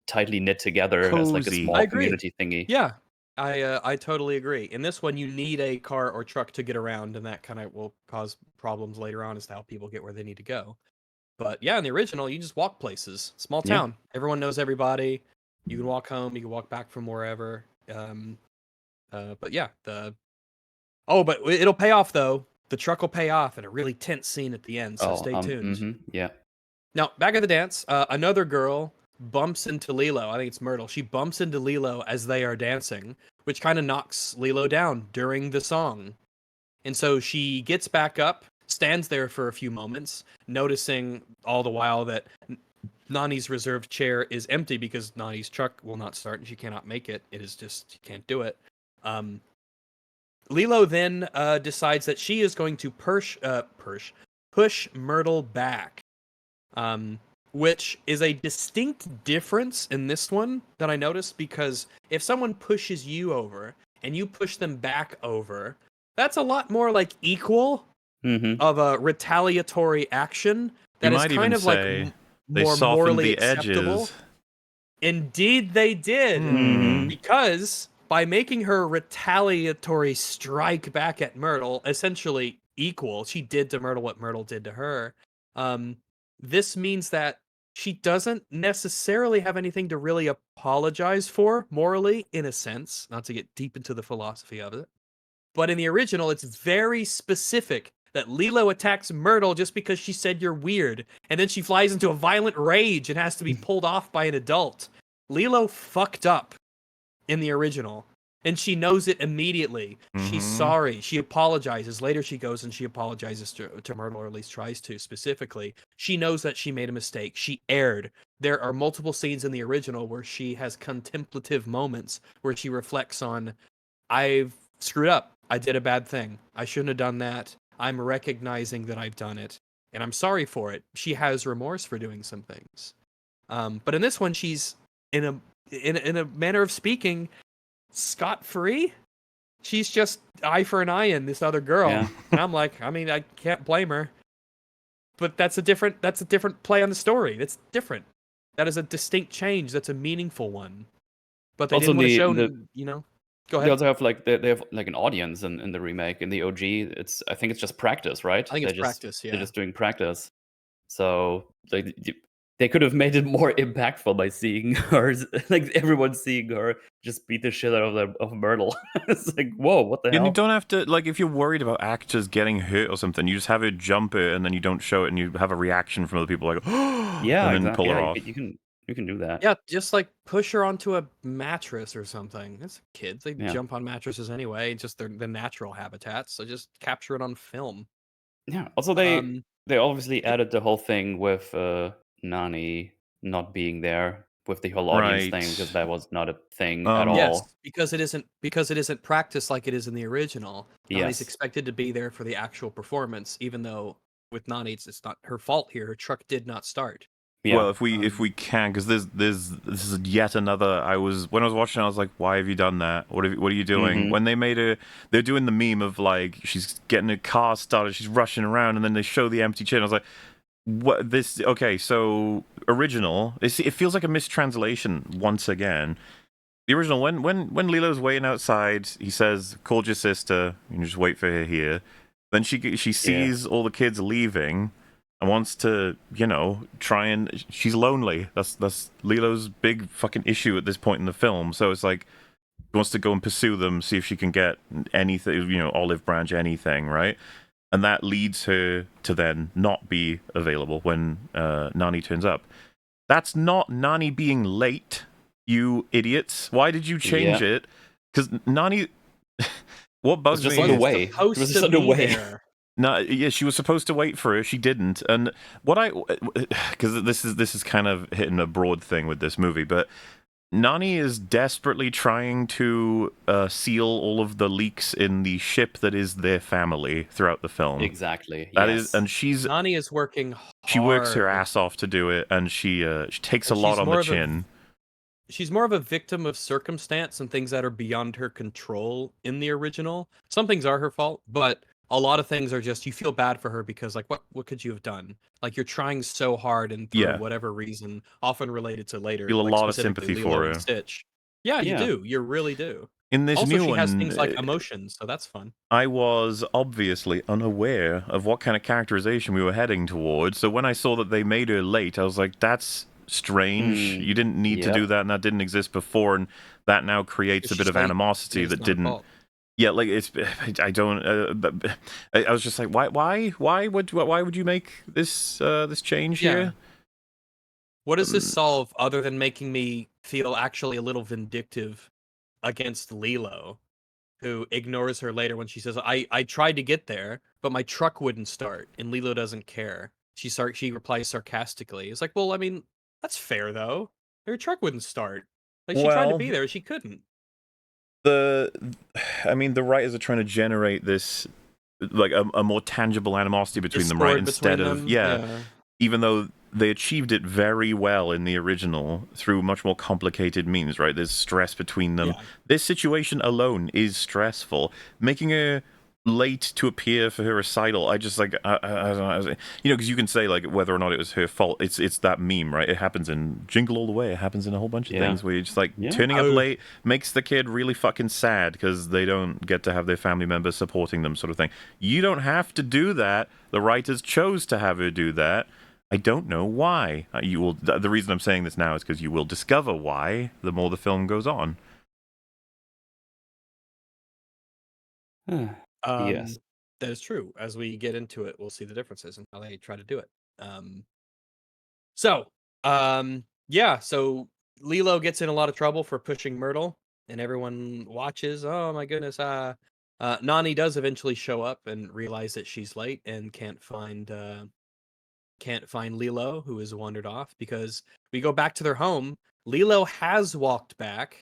tightly knit together as like a Cozy. small I agree. community thingy. Yeah. I totally agree. In this one, you need a car or truck to get around, and that kind of will cause problems later on as to how people get where they need to go. But yeah, in the original, you just walk places. Small Yeah. town. Everyone knows everybody. You can walk home. You can walk back from wherever. But yeah, but it'll pay off though. The truck will pay off in a really tense scene at the end. So stay tuned. Yeah. Now, back at the dance, another girl bumps into Lilo. I think it's Myrtle. She bumps into Lilo as they are dancing, which kind of knocks Lilo down during the song. And so she gets back up, stands there for a few moments, noticing all the while that Nani's reserved chair is empty because Nani's truck will not start and she cannot make it. It is just, she can't do it. Lilo then decides that she is going to push Myrtle back. Which is a distinct difference in this one that I noticed, because if someone pushes you over and you push them back over, that's a lot more like equal Mm-hmm. of a retaliatory action that You is might kind even of like say they more softened morally the acceptable. edges. Indeed, they did. Mhm. Because by making her retaliatory strike back at Myrtle essentially equal, she did to Myrtle what Myrtle did to her. This means that she doesn't necessarily have anything to really apologize for morally, in a sense, not to get deep into the philosophy of it. But in the original, it's very specific that Lilo attacks Myrtle just because she said you're weird, and then she flies into a violent rage and has to be pulled off by an adult. Lilo fucked up in the original, and she knows it immediately. She's Mhm. sorry. She apologizes. Later she goes and she apologizes to Myrtle, or at least tries to specifically. She knows that she made a mistake. She erred. There are multiple scenes in the original where she has contemplative moments where she reflects on, I've screwed up. I did a bad thing. I shouldn't have done that. I'm recognizing that I've done it, and I'm sorry for it. She has remorse for doing some things. But in this one, she's in a manner of speaking, scot-free. She's just eye for an eye in this other girl. Yeah. And I'm like, I mean, I can't blame her. But that's a different play on the story. That's different. That is a distinct change. That's a meaningful one. But they Also, didn't want to show, the- you know. Go They ahead. also have like they have like an audience in the remake. In the OG, I think it's just practice, right? I think it's They're just- practice, yeah. They're just doing practice. So like they could have made it more impactful by seeing her, like everyone seeing her just beat the shit out of Myrtle. It's like, whoa, what the And hell? you don't have to, like, if you're worried about actors getting hurt or something, you just have it jump it and then you don't show it and you have a reaction from other people like, Yeah, and then pull yeah, her off. you can You can do that. Yeah, just like push her onto a mattress or something. It's kids; they Yeah. jump on mattresses anyway. Just the natural habitats. So just capture it on film. Yeah. Also, they Um, obviously added the whole thing with Nani not being there with the whole audience thing, because Right. that was not a thing at yes, all. because it isn't practiced like it is in the original. Nani's Yes. expected to be there for the actual performance, even though with Nani it's not her fault here. Her truck did not start. Yeah. Well, if we can, because this is yet another. When I was watching, I was like, why have you done that? What are you doing? Mhm. When they're doing the meme of like she's getting a car started, she's rushing around, and then they show the empty chin. I was like, what this? Okay, so original. It feels like a mistranslation once again. The original, when Lilo's waiting outside, he says, "Called your sister. You can just wait for her here." Then she sees all the kids leaving and wants to, try and she's lonely. That's Lilo's big fucking issue at this point in the film. So it's like she wants to go and pursue them, see if she can get anything, olive branch, anything, right? And that leads her to then not be available when Nani turns up. That's not Nani being late, you idiots. Why did you change it? Because Nani, what bugs just me on the is way. Supposed It was to just on the be way. there. no, yeah, she was supposed to wait for her. She didn't, and because this is kind of hitting a broad thing with this movie, but Nani is desperately trying to seal all of the leaks in the ship that is their family throughout the film. Exactly. That yes. is, and Nani is working hard. she works her ass off to do it, and she takes a And lot she's on more the of a- chin. She's more of a victim of circumstance and things that are beyond her control in the original. Some things are her fault, but a lot of things are just you feel bad for her because like what could you have done? Like you're trying so hard and through Yeah. whatever reason, often related to later, Feel a like lot of specifically sympathy Lilo for and her. Stitch. Yeah, you Yeah. do. You really do. In this Also, new she one, has things like emotions, so that's fun. I was obviously unaware of what kind of characterization we were heading towards. So when I saw that they made her late, I was like, that's strange. You didn't need to do that, and that didn't exist before, and that now creates a bit She's of late, animosity and it's that not her didn't. fault. Yeah, like I don't. I was just like, why would you make this change Yeah. here? What does this solve other than making me feel actually a little vindictive against Lilo, who ignores her later when she says, I tried to get there, but my truck wouldn't start, and Lilo doesn't care. She replies sarcastically. It's like, well, I mean, that's fair though. Her truck wouldn't start. Like she tried to Well, be there, she couldn't. the writers are trying to generate this like a more tangible animosity between them, right? Discord Instead between of them. yeah, even though they achieved it very well in the original through much more complicated means, right? There's stress between them. Yeah. This situation alone is stressful. Making her late to appear for her recital, I just like, I don't know, because you can say like whether or not it was her fault. It's that meme, right? It happens in Jingle All the Way. It happens in a whole bunch of things where you're just like turning up late makes the kid really fucking sad because they don't get to have their family members supporting them, sort of thing. You don't have to do that. The writers chose to have her do that. I don't know why. You will. The reason I'm saying this now is because you will discover why the more the film goes on. Yes. That is true. As we get into it, we'll see the differences and how they try to do it. So Lilo gets in a lot of trouble for pushing Myrtle, and everyone watches. Oh my goodness! Nani does eventually show up and realize that she's late and can't find Lilo, who has wandered off. Because we go back to their home. Lilo has walked back.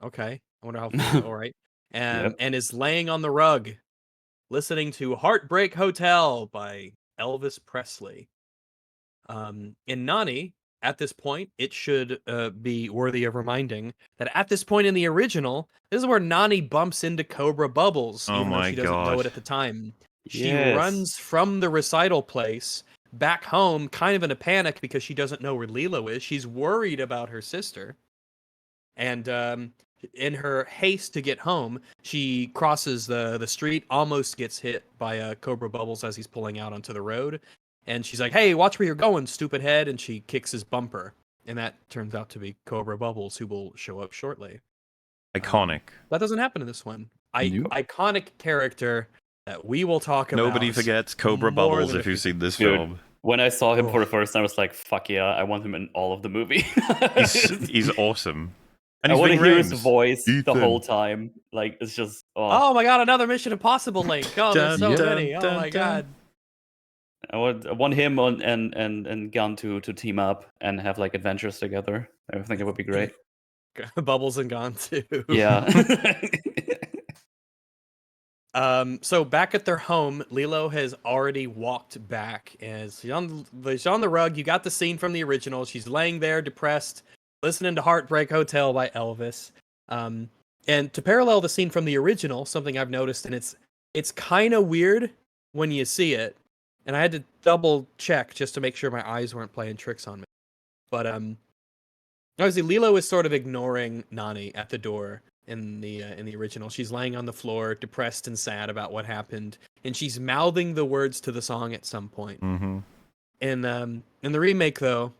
Okay, I wonder how. All right, and is laying on the rug, listening to "Heartbreak Hotel" by Elvis Presley. In Nani, at this point, it should be worthy of reminding that at this point in the original, this is where Nani bumps into Cobra Bubbles, Oh even though my she doesn't know God. it at the time. She Yes. runs from the recital place back home, kind of in a panic because she doesn't know where Lilo is. She's worried about her sister. And in her haste to get home, she crosses the street, almost gets hit by Cobra Bubbles as he's pulling out onto the road. And she's like, "Hey, watch where you're going, stupid head!" And she kicks his bumper, and that turns out to be Cobra Bubbles, who will show up shortly. Iconic. That doesn't happen in this one. Nope. Iconic character that we will talk about. Nobody forgets Cobra more Bubbles than if a you've few seen this Dude. film. When I saw him for Oh. the first time, I was like, "Fuck yeah! I want him in all of the movie." He's awesome. And I he's want to Ving hear his Rhames. voice the Ethan. whole time. Like it's just Oh my god, another Mission Impossible link. Oh, there's so Dun, many. Oh my god. I want him and Gunn to team up and have like adventures together. I think it would be great. Bubbles and Gone too. Yeah. So back at their home, Lilo has already walked back and she's on the rug. You got the scene from the original. She's laying there depressed, listening to Heartbreak Hotel by Elvis. And to parallel the scene from the original, something I've noticed, and it's kind of weird when you see it, and I had to double check just to make sure my eyes weren't playing tricks on me. But obviously Lilo is sort of ignoring Nani at the door in the original. She's laying on the floor, depressed and sad about what happened, and she's mouthing the words to the song at some point. Mm-hmm. In the remake, though,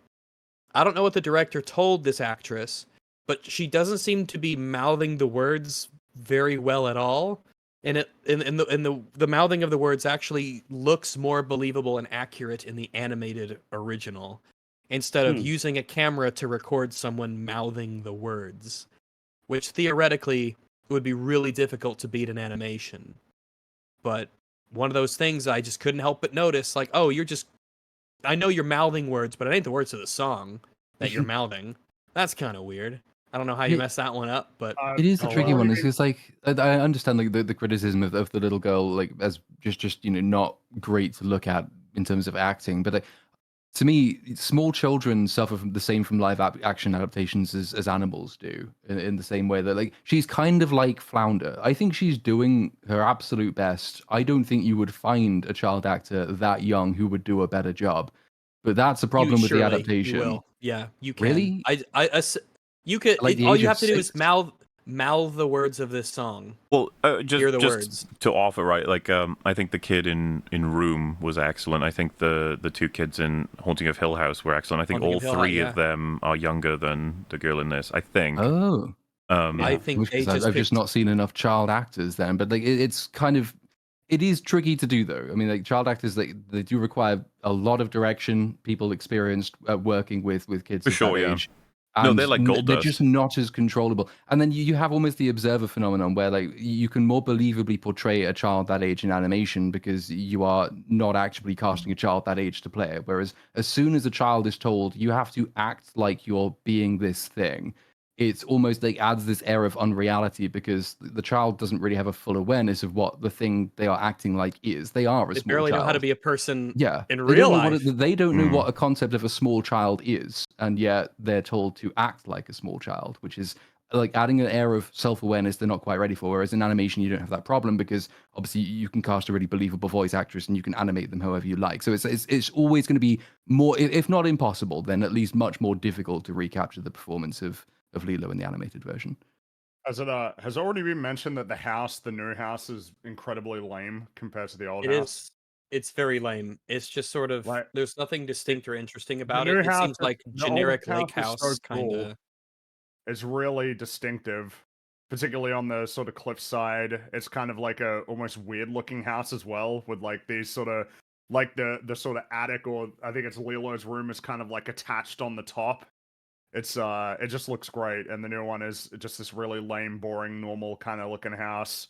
I don't know what the director told this actress, but she doesn't seem to be mouthing the words very well at all. And the mouthing of the words actually looks more believable and accurate in the animated original, instead of using a camera to record someone mouthing the words, which theoretically would be really difficult to beat in animation. But one of those things I just couldn't help but notice, like, oh, I know you're mouthing words, but it ain't the words of the song that you're mouthing. That's kind of weird. I don't know how you messed that one up, but It is a tricky well, one. It's like I understand like the criticism of the little girl, like as just not great to look at in terms of acting. But to me, small children suffer from the same from live action adaptations as animals do, in the same way that like she's kind of like Flounder. I think she's doing her absolute best. I don't think you would find a child actor that young who would do a better job. But that's the problem with the adaptation. You will. Yeah, you can. Really? You could. Like the All age you of have to do is 6? mouth the words of this song. Well, Hear the just words. to offer, right? Like, I think the kid in Room was excellent. I think the two kids in Haunting of Hill House were excellent. I think Haunting all of Hill three House, of them are younger than the girl in this. I think. Oh. I Yeah. think they I've just picked. not seen enough child actors then, but like it's kind of it is tricky to do though. I mean, like child actors, they do require a lot of direction. People experienced working with kids For of sure, that yeah. age. No, And they're like gold they're dust. just not as controllable. And then you have almost the observer phenomenon where like you can more believably portray a child that age in animation because you are not actually casting a child that age to play it. Whereas as soon as a child is told you have to act like you're being this thing, it's almost like adds this air of unreality because the child doesn't really have a full awareness of what the thing they are acting like is. They are a They small barely child. know how to be a person. Yeah, in they real don't know life. they don't know Mm. what a concept of a small child is, and yet they're told to act like a small child, which is like adding an air of self-awareness they're not quite ready for. Whereas in animation, you don't have that problem because obviously you can cast a really believable voice actress and you can animate them however you like. So it's always going to be more, if not impossible, then at least much more difficult to recapture the performance of Lilo in the animated version. Has it has already been mentioned that the new house is incredibly lame compared to the old It house? is. It's very lame. It's just sort of Like there's nothing distinct or interesting the about new it. It house, seems like the old generic house lake is so house kind cool. of. It's really distinctive, particularly on the sort of cliffside. It's kind of like a almost weird looking house as well, with like these sort of like the sort of attic, or I think it's Lilo's room, is kind of like attached on the top. It's it just looks great, and the new one is just this really lame, boring, normal kind of looking house.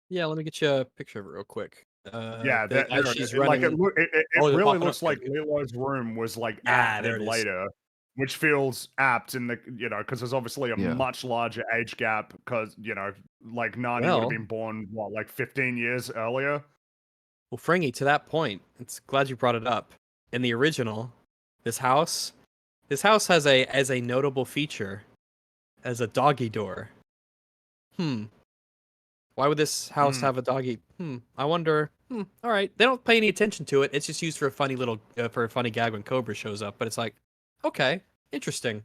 Yeah, let me get you a picture of it real quick. Yeah, As there it she's is. Like running. it Oh, they're really popping up. looks like Lilo's room was like Yeah, there added it is. later, which feels apt in the because there's obviously a Yeah. much larger age gap because like Nani would Well- have been born what like 15 years earlier. Well, Fringy, to that point, it's glad you brought it up. In the original, this house has a notable feature as a doggy door. Why would this house have a doggy? I wonder. All right, they don't pay any attention to it. It's just used for a funny little for a funny gag when Cobra shows up. But it's like, okay, interesting.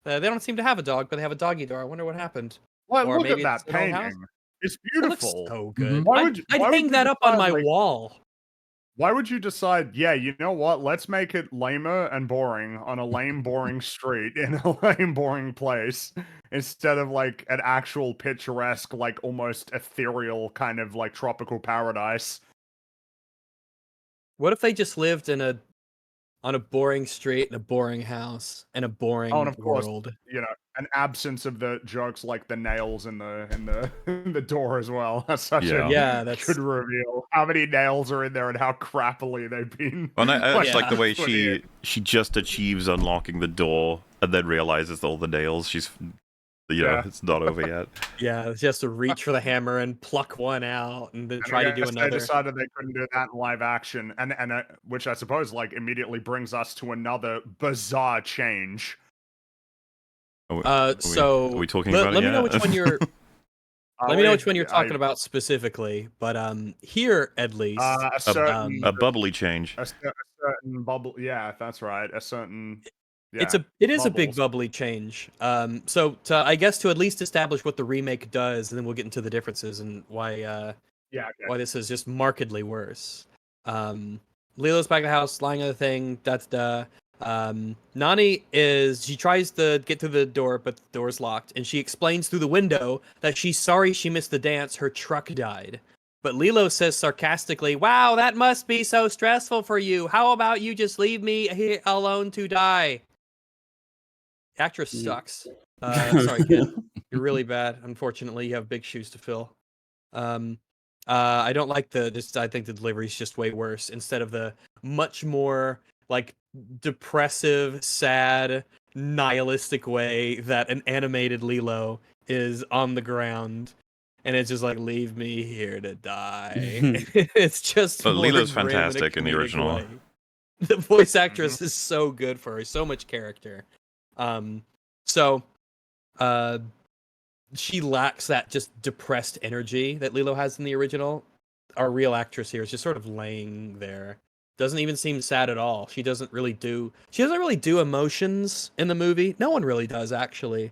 They don't seem to have a dog, but they have a doggy door. I wonder what happened. Well, Or look maybe at it's that an old house. painting. It's It looks beautiful. so good. Why would I'd why would hang you that up on decide, my like- wall. Why would you decide, yeah, you know what? Let's make it lamer and boring on a lame, boring street in a lame, boring place instead of like an actual picturesque, like almost ethereal kind of like tropical paradise? What if they just lived in a on a boring street in a boring house and a boring Oh, and of course, world. you know, an absence of the jokes like the nails in the in the door as well. That's such a Yeah, that's good reveal. How many nails are in there and how crappily they've been. And I just Yeah. like the way put in. she just achieves unlocking the door and then realizes all the nails. She's, Yeah. it's not over yet. yeah, it's just to reach for the hammer and pluck one out and then try to do guess another. They decided they couldn't do that in live action, and which I suppose like immediately brings us to another bizarre change. Are So we talking let, about let it me know yet? which one you're. Let me know which one you're talking I- about specifically. But here at least, A certain A bubbly change. a certain bubble. Yeah, that's right. A certain. Yeah, it is a big bubbles. bubbly change. So I guess to at least establish what the remake does, and then we'll get into the differences and why Yeah. Okay. why this is just markedly worse. Lilo's back at the house, lying on the thing. Nani she tries to get through the door, but the door's locked, and she explains through the window that she's sorry she missed the dance. Her truck died. But Lilo says sarcastically, "Wow, that must be so stressful for you. How about you just leave me here alone to die?" The actress sucks. Sorry, kid. You're really bad. Unfortunately, you have big shoes to fill. I don't like this. I think the delivery is just way worse. Instead of the much more like depressive, sad, nihilistic way that an animated Lilo is on the ground, and it's just like, leave me here to die. It's just. But more Lilo's grim a fantastic in the comedic original. way. The voice actress is so good for her, so much character. So, she lacks that just depressed energy that Lilo has in the original. Our real actress here is just sort of laying there. Doesn't even seem sad at all. She doesn't really do emotions in the movie. No one really does, actually.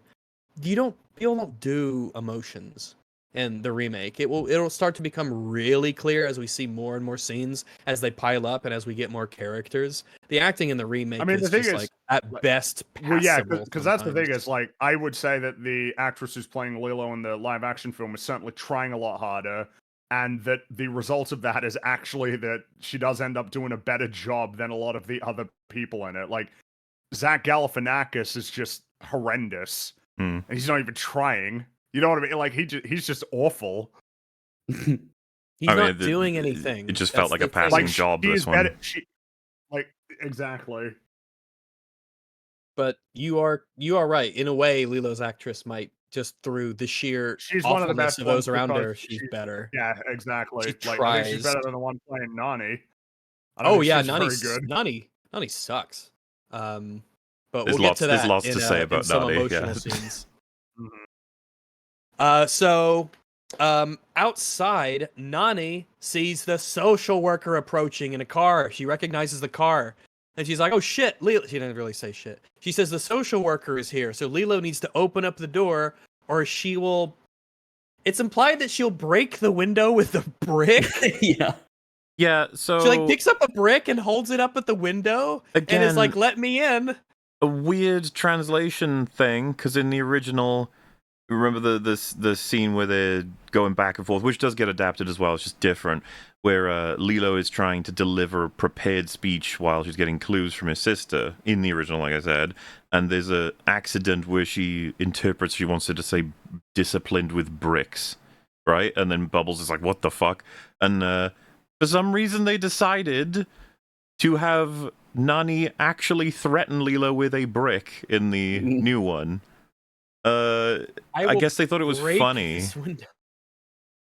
People don't do emotions in the remake. It'll start to become really clear as we see more and more scenes as they pile up and as we get more characters. The acting in the remake the is thing just is, like at best well, yeah, passable. because that's the thing sometimes. is like I would say that the actress who's playing Lilo in the live action film is certainly trying a lot harder, and that the result of that is actually that she does end up doing a better job than a lot of the other people in it. Like Zach Galifianakis is just horrendous, Hmm. and he's not even trying. You know what I mean? Like he's just awful. He's I mean, not doing anything. It just That's felt like the a thing. passing Like job. she This is one. better. Exactly. But you are right. In a way, Lilo's actress might just through the sheer She's one of the awfulness best of those ones around because her, she's better. Yeah, exactly. She Like I think she's tries. better than the one playing Nani. I don't Oh think yeah, she's very good. Nani sucks. But There's we'll get to that. There's lots to say in about some Nani. emotional Yeah. scenes. Mhm. Outside, Nani sees the social worker approaching in a car. She recognizes the car. And she's like, "Oh shit, Lilo." She didn't really say shit. She says the social worker is here. So Lilo needs to open up the door or she will. It's implied that she'll break the window with a brick. Yeah. Yeah. So She like picks up a brick and holds it up at the window and is like, again, "Let me in." a weird translation thing, because in the original, remember the scene where they're going back and forth, which does get adapted as well. It's just different, where Lilo is trying to deliver a prepared speech while she's getting clues from her sister in the original, like I said, and there's a accident where she interprets she wants her to say disciplined with bricks, right? And then Bubbles is like, what the fuck? And for some reason they decided to have Nani actually threaten Lilo with a brick in the new one. I will guess they thought it was break funny. this window.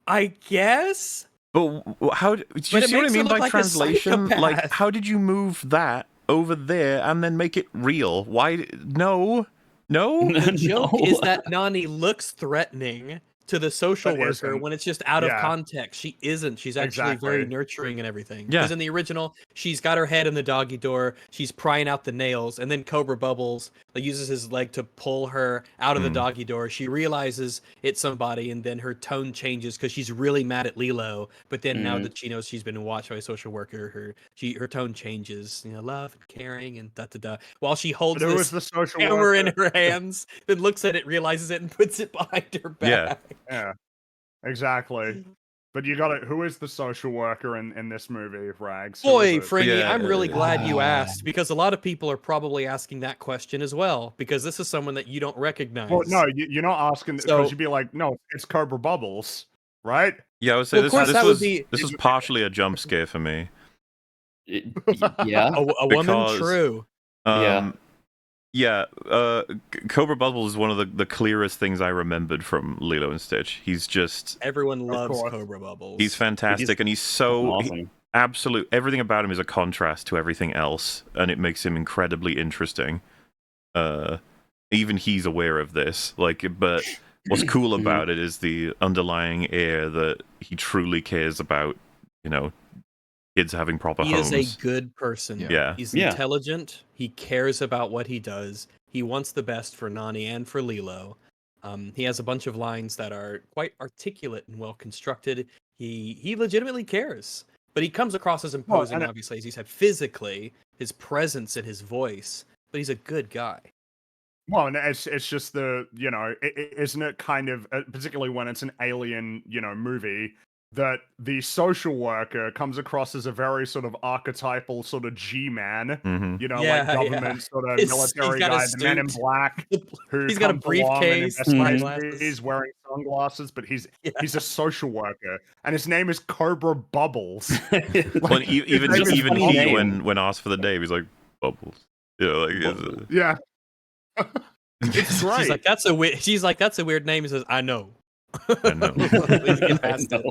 I guess. But how do you But it see what I makes her mean look by like a translation? Like, psychopath. how did you move that over there and then make it real? Why? No. The joke No. is that Nani looks threatening to the social But worker isn't. when it's just out of Yeah. context. She isn't. She's actually very Exactly. nurturing and everything. Yeah. Because in the original, she's got her head in the doggy door. She's prying out the nails, and then Cobra Bubbles uses his leg to pull her out of the doggy door. She realizes it's somebody, and then her tone changes because she's really mad at Lilo. But then now that she knows she's been watched by a social worker, her tone changes. You know, love and caring and da da da. While she holds But who this is the social hammer worker? in her hands, then looks at it, realizes it, and puts it behind her back. Yeah. Yeah. Exactly. But you got it. Who is the social worker in this movie, Rags? Who Boy, is it? Fringy, Yeah, I'm really glad you Ah. asked because a lot of people are probably asking that question as well because this is someone that you don't recognize. Well, no, you're not asking because So- you'd be like, no, it's Cobra Bubbles, right? Yeah, I would say Well, of course, that would be- this was partially a jump scare for me. Yeah. a woman, Because- true. Um, yeah, Cobra Bubbles is one of the clearest things I remembered from Lilo and Stitch. He's just Everyone loves course. Cobra Bubbles. he's fantastic, and he's so Awesome. absolute. Everything about him is a contrast to everything else, and it makes him incredibly interesting. Even he's aware of this. But what's cool about it is the underlying air that he truly cares about. Kids having proper He homes. is a good person. Yeah. He's Yeah. intelligent. He cares about what he does. He wants the best for Nani and for Lilo. He has a bunch of lines that are quite articulate and well constructed. He legitimately cares, but he comes across as imposing, and obviously, as you said, physically, his presence and his voice. But he's a good guy. Well, and it's just isn't it kind of particularly when it's an alien movie that the social worker comes across as a very sort of archetypal sort of G-man, Mhm. Yeah, like government sort of He's military got a guy, the Men in suit. Black, who He's got a comes along and briefcase, investigates sunglasses. these, wearing sunglasses, but he's Yeah. a social worker, and his name is Cobra Bubbles. When even it's just a even funny he name. when asked for the name, he's like Bubbles. It's- Yeah, it's great. She's like, that's a weird. She's like, that's a weird name. He says, I know. I know. Please get past it.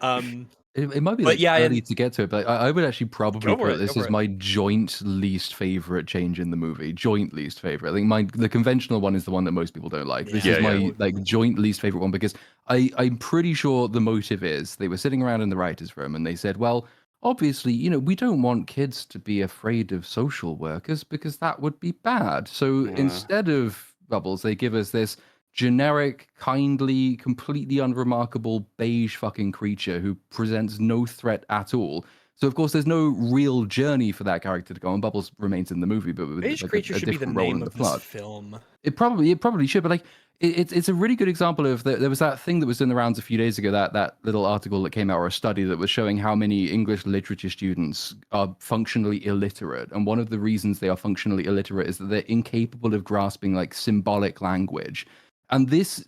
No. It might be But like yeah, early and- to get to it, but I would actually probably Go for put it, this go for as it. my joint least favorite change in the movie. Joint least favorite. I think the conventional one is the one that most people don't like. This Yeah, is my yeah. like joint least favorite one because I'm pretty sure the motive is they were sitting around in the writers' room and they said, well, obviously, we don't want kids to be afraid of social workers because that would be bad. So Yeah. instead of Bubbles, they give us this generic, kindly, completely unremarkable beige fucking creature who presents no threat at all. So of course, there's no real journey for that character to go on. Bubbles remains in the movie, but with Beige like, Creature a should be the different role name in the of this plot. film. It probably should, but like it's a really good example of there was that thing that was in the rounds a few days ago, that little article that came out, or a study that was showing how many English literature students are functionally illiterate, and one of the reasons they are functionally illiterate is that they're incapable of grasping like symbolic language. And this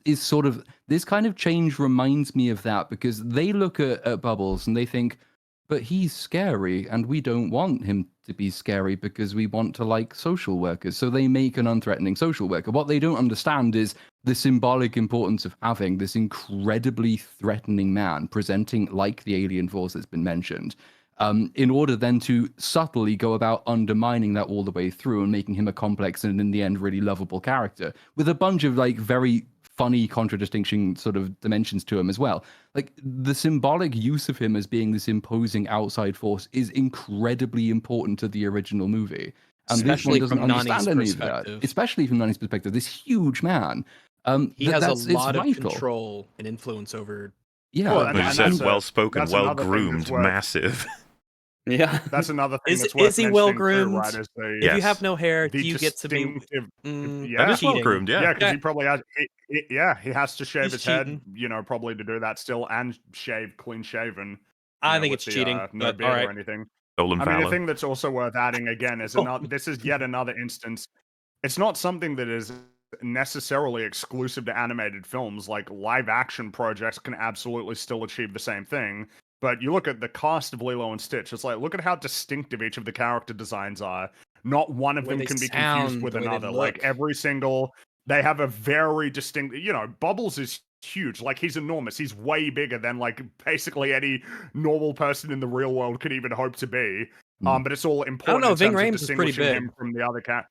kind of change reminds me of that because they look at Bubbles and they think, but he's scary and we don't want him to be scary because we want to like social workers. So they make an unthreatening social worker. What they don't understand is the symbolic importance of having this incredibly threatening man presenting like the alien force that's been mentioned, in order then to subtly go about undermining that all the way through and making him a complex and in the end really lovable character with a bunch of like very funny contradistinction sort of dimensions to him as well. Like the symbolic use of him as being this imposing outside force is incredibly important to the original movie. And Especially this one from doesn't Nani's understand any of that. perspective. Especially from Nani's perspective, this huge man. He has it's a lot of vital. control and influence over. Yeah, Well, Like you and said, that's well spoken, that's well another thing that's groomed, worth- massive. Yeah. That's another thing Is- that's worth is he mentioning well-groomed? too, right? Is the, If you Yes. have no hair, the do you get to be? distinctive- Mm, Yeah. That is well cheating. groomed, yeah. Yeah, because Yeah. he probably has. He has to shave He's his head, cheating. probably to do that still, and shave clean shaven. I think with it's the, cheating. no But beard all right. or anything. Stolen I mean, valor. the thing that's also worth adding again is this is yet another instance. It's not something that is necessarily exclusive to animated films. Like live action projects can absolutely still achieve the same thing. But you look at the cast of Lilo and Stitch, it's like, look at how distinctive each of the character designs are. Not one of The way them they can be sound, confused with the way they another. Like look. every single, they have a very distinct, Bubbles is huge. Like he's enormous. He's way bigger than like basically any normal person in the real world could even hope to be. But it's all important know, in Ving terms of Rhames is pretty distinguishing him big. from the other cat.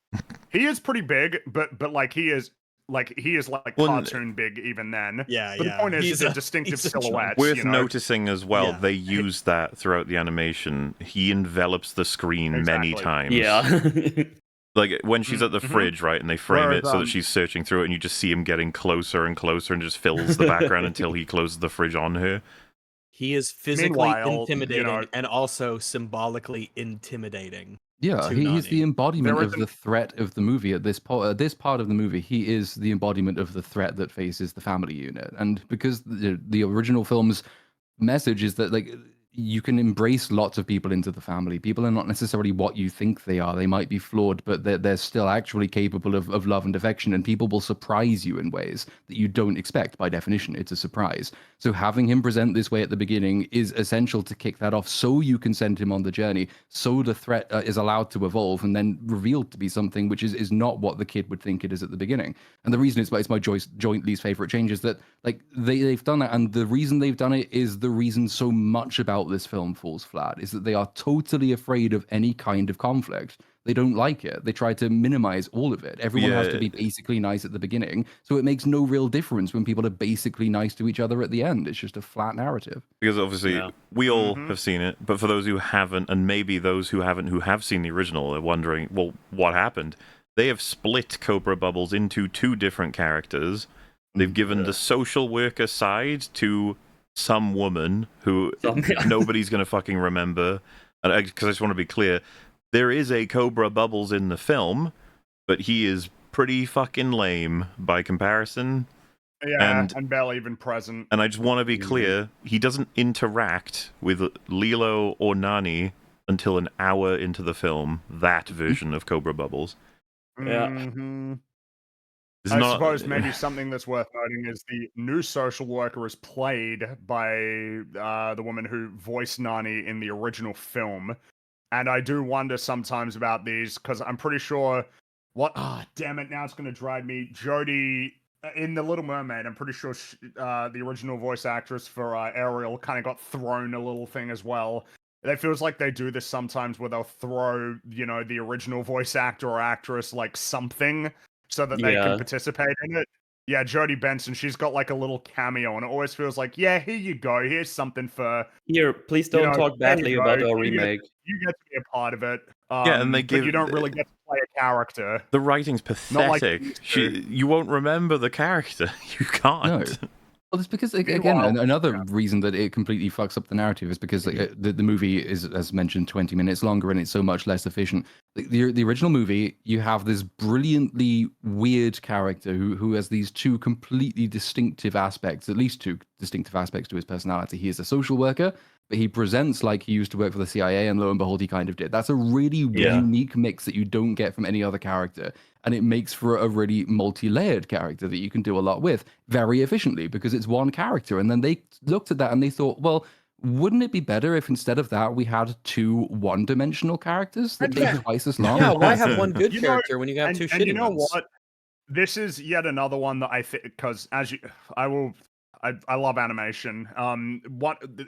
He is pretty big, but like he is like Well, cartoon big even then. Yeah, But yeah. the point is, He's the a- distinctive he's a chunk. silhouettes. Worth noticing as well, Yeah. they use that throughout the animation. He envelops the screen many Exactly. times. Yeah. Like when she's at the Mhm. fridge, right, and they frame Whereas, it so that she's searching through it, and you just see him getting closer and closer, and just fills the background until he closes the fridge on her. He is physically Meanwhile, intimidating and also symbolically intimidating. Yeah, to he's the Nani. embodiment There of isn't- the threat of the movie. At this part of the movie, he is the embodiment of the threat that faces the family unit. And because the original films message is that like you can embrace lots of people into the family. People are not necessarily what you think they are. They might be flawed, but they're still actually capable of love and affection, and people will surprise you in ways that you don't expect. By definition, it's a surprise. So having him present this way at the beginning is essential to kick that off, so you can send him on the journey, so the threat is allowed to evolve and then revealed to be something which is not what the kid would think it is at the beginning. And the reason it's my joint least favorite change is that like they've done that, and the reason they've done it is the reason so much about this film falls flat, is that they are totally afraid of any kind of conflict. They don't like it. They try to minimize all of it. Everyone has to be basically nice at the beginning, so it makes no real difference when people are basically nice to each other at the end. It's just a flat narrative. Because obviously we all have seen it, but for those who haven't, and maybe those who haven't who have seen the original are wondering, well, what happened? They have split Cobra Bubbles into two different characters. They've given the social worker side to some woman who nobody's going to fucking remember. And because I just want to be clear, there is a Cobra Bubbles in the film, but he is pretty fucking lame by comparison. Yeah, and barely even present. And I just want to be clear, he doesn't interact with Lilo or Nani until an hour into the film, that version of Cobra Bubbles. Mm-hmm. I suppose maybe something that's worth noting is the new social worker is played by the woman who voiced Nani in the original film. And I do wonder sometimes about these, because I'm pretty sure damn it, now it's going to drive me. Jodie, in The Little Mermaid, I'm pretty sure the original voice actress for Ariel kind of got thrown a little thing as well. It feels like they do this sometimes where they'll throw, the original voice actor or actress like something so that they can participate in it. Yeah, Jodie Benson, she's got like a little cameo, and it always feels like, yeah, here you go. Here's something for... Here, please don't talk badly about our remake. You get to be a part of it. And but you don't really get to play a character. The writing's pathetic. You won't remember the character. You can't. No. Well, it's because, again, another reason that it completely fucks up the narrative is because the movie is, as mentioned, 20 minutes longer, and it's so much less efficient. The original movie, you have this brilliantly weird character who has these two completely distinctive aspects, at least two distinctive aspects to his personality. He is a social worker, but he presents like he used to work for the CIA, and lo and behold, he kind of did. That's a really unique mix that you don't get from any other character, and it makes for a really multi-layered character that you can do a lot with very efficiently because it's one character. And then they looked at that and they thought, well, wouldn't it be better if instead of that we had two one-dimensional characers that take twice as long? Yeah, why have one good character when you have two shitty ones? You know what? This is yet another one that I think, because I love animation.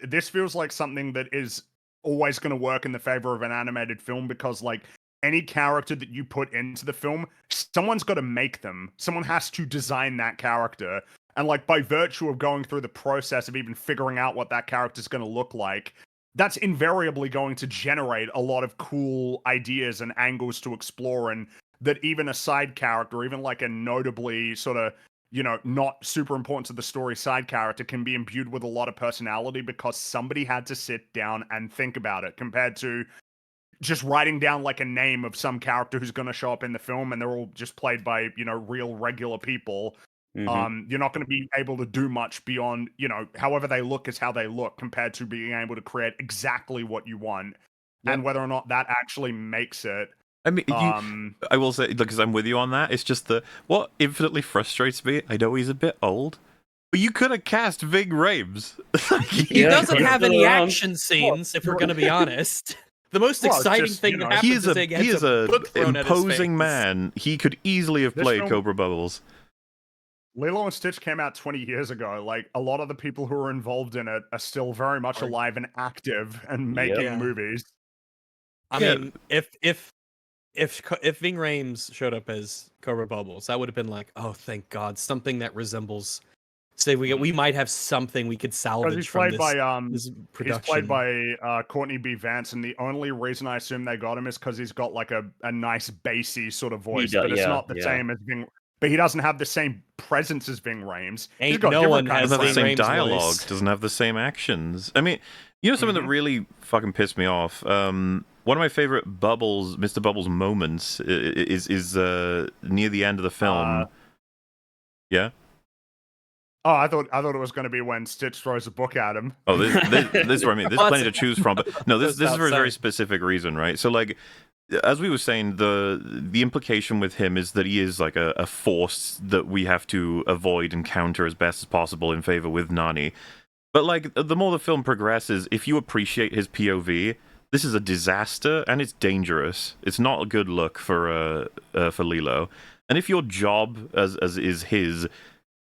This feels like something that is always going to work in the favor of an animated film, because like any character that you put into the film, someone's got to make them. Someone has to design that character. And like by virtue of going through the process of even figuring out what that character's going to look like, that's invariably going to generate a lot of cool ideas and angles to explore, and that even a side character, even like a notably sort of, not super important to the story side character, can be imbued with a lot of personality because somebody had to sit down and think about it, compared to just writing down like a name of some character who's going to show up in the film and they're all just played by, real regular people. Mm-hmm. You're not going to be able to do much beyond, however they look is how they look, compared to being able to create exactly what you want. Yep. And whether or not that actually makes it. I mean, I will say, because I'm with you on that, it's just what infinitely frustrates me, I know he's a bit old, but you could have cast Ving Rhames. He doesn't have any action scenes, if we're going to be honest. The most exciting thing that happens is he is an imposing man. He could easily have played Cobra Bubbles. Lilo and Stitch came out 20 years ago. Like, a lot of the people who are involved in it are still very much alive and active and making movies. I mean, if Ving Rhames showed up as Cobra Bubbles, that would have been like, oh, thank God, something that resembles. Say we might have something we could salvage from this production. He's played by Courtney B. Vance, and the only reason I assume they got him is because he's got like a nice bassy sort of voice, but it's not the same as Ving. But he doesn't have the same presence as Ving Rhames. No one has the same dialogue. Voice. Doesn't have the same actions. I mean, something that really fucking pissed me off. One of my favorite Mr. Bubbles moments is near the end of the film. Yeah. Oh, I thought it was going to be when Stitch throws a book at him. Oh, this is what I mean. There's Well, plenty to choose from, but no, this Goes is for a very outside. specific reason, right? So, like, as we were saying, the implication with him is that he is like a force that we have to avoid and counter as best as possible in favor with Nani. But like, the more the film progresses, if you appreciate his POV, this is a disaster and it's dangerous. It's not a good look for Lilo. And if your job, as is his,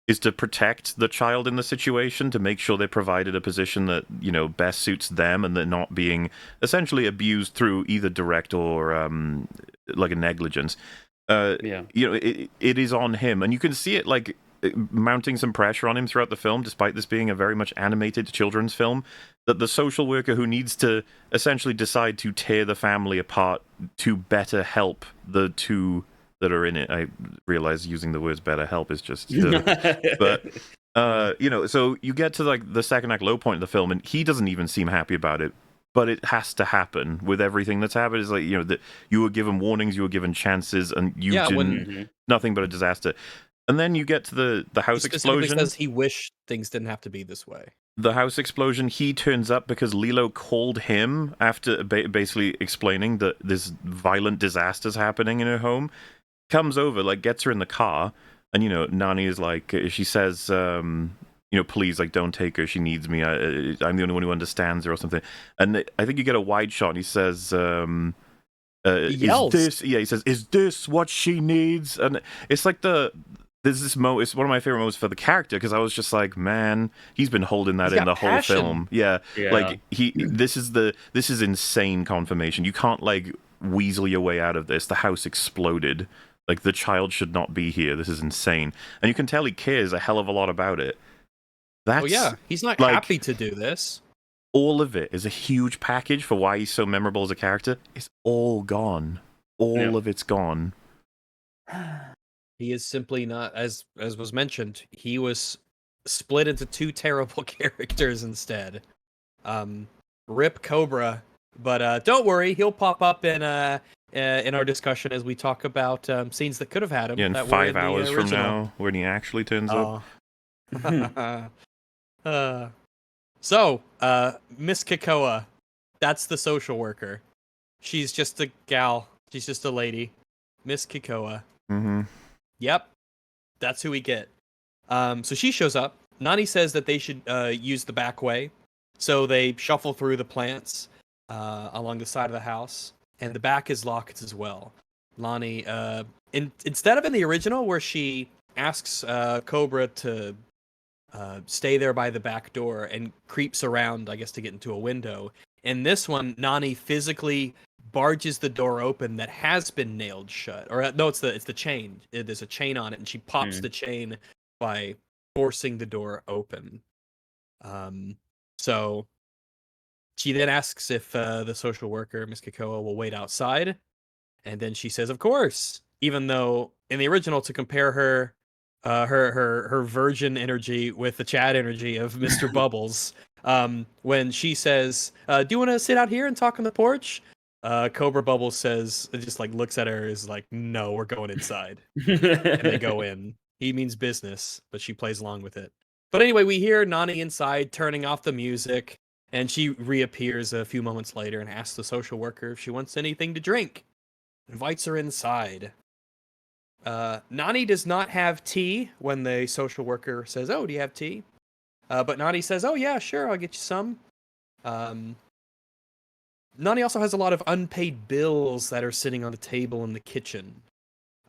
is to protect the child in the situation, to make sure they're provided a position that, you know, best suits them and they're not being essentially abused through either direct or like a negligence. You know, it is on him, and you can see it like mounting some pressure on him throughout the film, despite this being a very much animated children's film, that the social worker who needs to essentially decide to tear the family apart to better help the two that are in it. I realize using the words better help is just but you know, so you get to like the second act low point of the film and he doesn't even seem happy about it, but it has to happen with everything that's happened. Is like, you know, that you were given warnings, you were given chances, and you didn't nothing but a disaster. And then you get to the house explosion. Says he wished things didn't have to be this way. The house explosion, he turns up because Lilo called him after basically explaining that this violent disaster's happening in her home. Comes over, like, gets her in the car, and, you know, Nani is like, she says, you know, please, like, don't take her, she needs me, I'm the only one who understands her, or something. And I think you get a wide shot, and he says, he yells. he says, is this what she needs? And it's like it's one of my favorite moments for the character, because I was just like, man, he's been holding that in the passion. whole film. Yeah. Like, this is insane confirmation. You can't, like, weasel your way out of this. The house exploded. Like, the child should not be here. This is insane. And you can tell he cares a hell of a lot about it. Oh yeah, he's not like, happy to do this. All of it is a huge package for why he's so memorable as a character. It's all gone. All of it's gone. He is simply not, as was mentioned, he was split into two terrible characters instead. Rip Cobra, but don't worry, he'll pop up in our discussion as we talk about scenes that could have had him. Yeah, in that 5 were in hours the from original. now, when he actually turns up. So, Miss Kikoa, that's the social worker. She's just a gal. She's just a lady. Miss Kikoa. Mm-hmm. Yep. That's who we get. So she shows up. Nani says that they should use the back way. So they shuffle through the plants along the side of the house. And the back is locked as well. Lonnie, instead of in the original where she asks Cobra to stay there by the back door and creeps around, I guess, to get into a window. In this one, Nani physically barges the door open that has been nailed shut. Or no, it's the chain. There's a chain on it, and she pops the chain by forcing the door open. So she then asks if the social worker, Miss Kikoa, will wait outside. And then she says, of course, even though in the original, to compare her virgin energy with the Chad energy of Mr. Bubbles, when she says, do you want to sit out here and talk on the porch? Cobra Bubbles says, just like looks at her, is like, no, we're going inside. And they go in. He means business, but she plays along with it. But anyway, we hear Nani inside turning off the music, and she reappears a few moments later and asks the social worker if she wants anything to drink. Invites her inside. Nani does not have tea when the social worker says, oh, do you have tea? But Nani says, oh, yeah, sure, I'll get you some. Nani also has a lot of unpaid bills that are sitting on the table in the kitchen.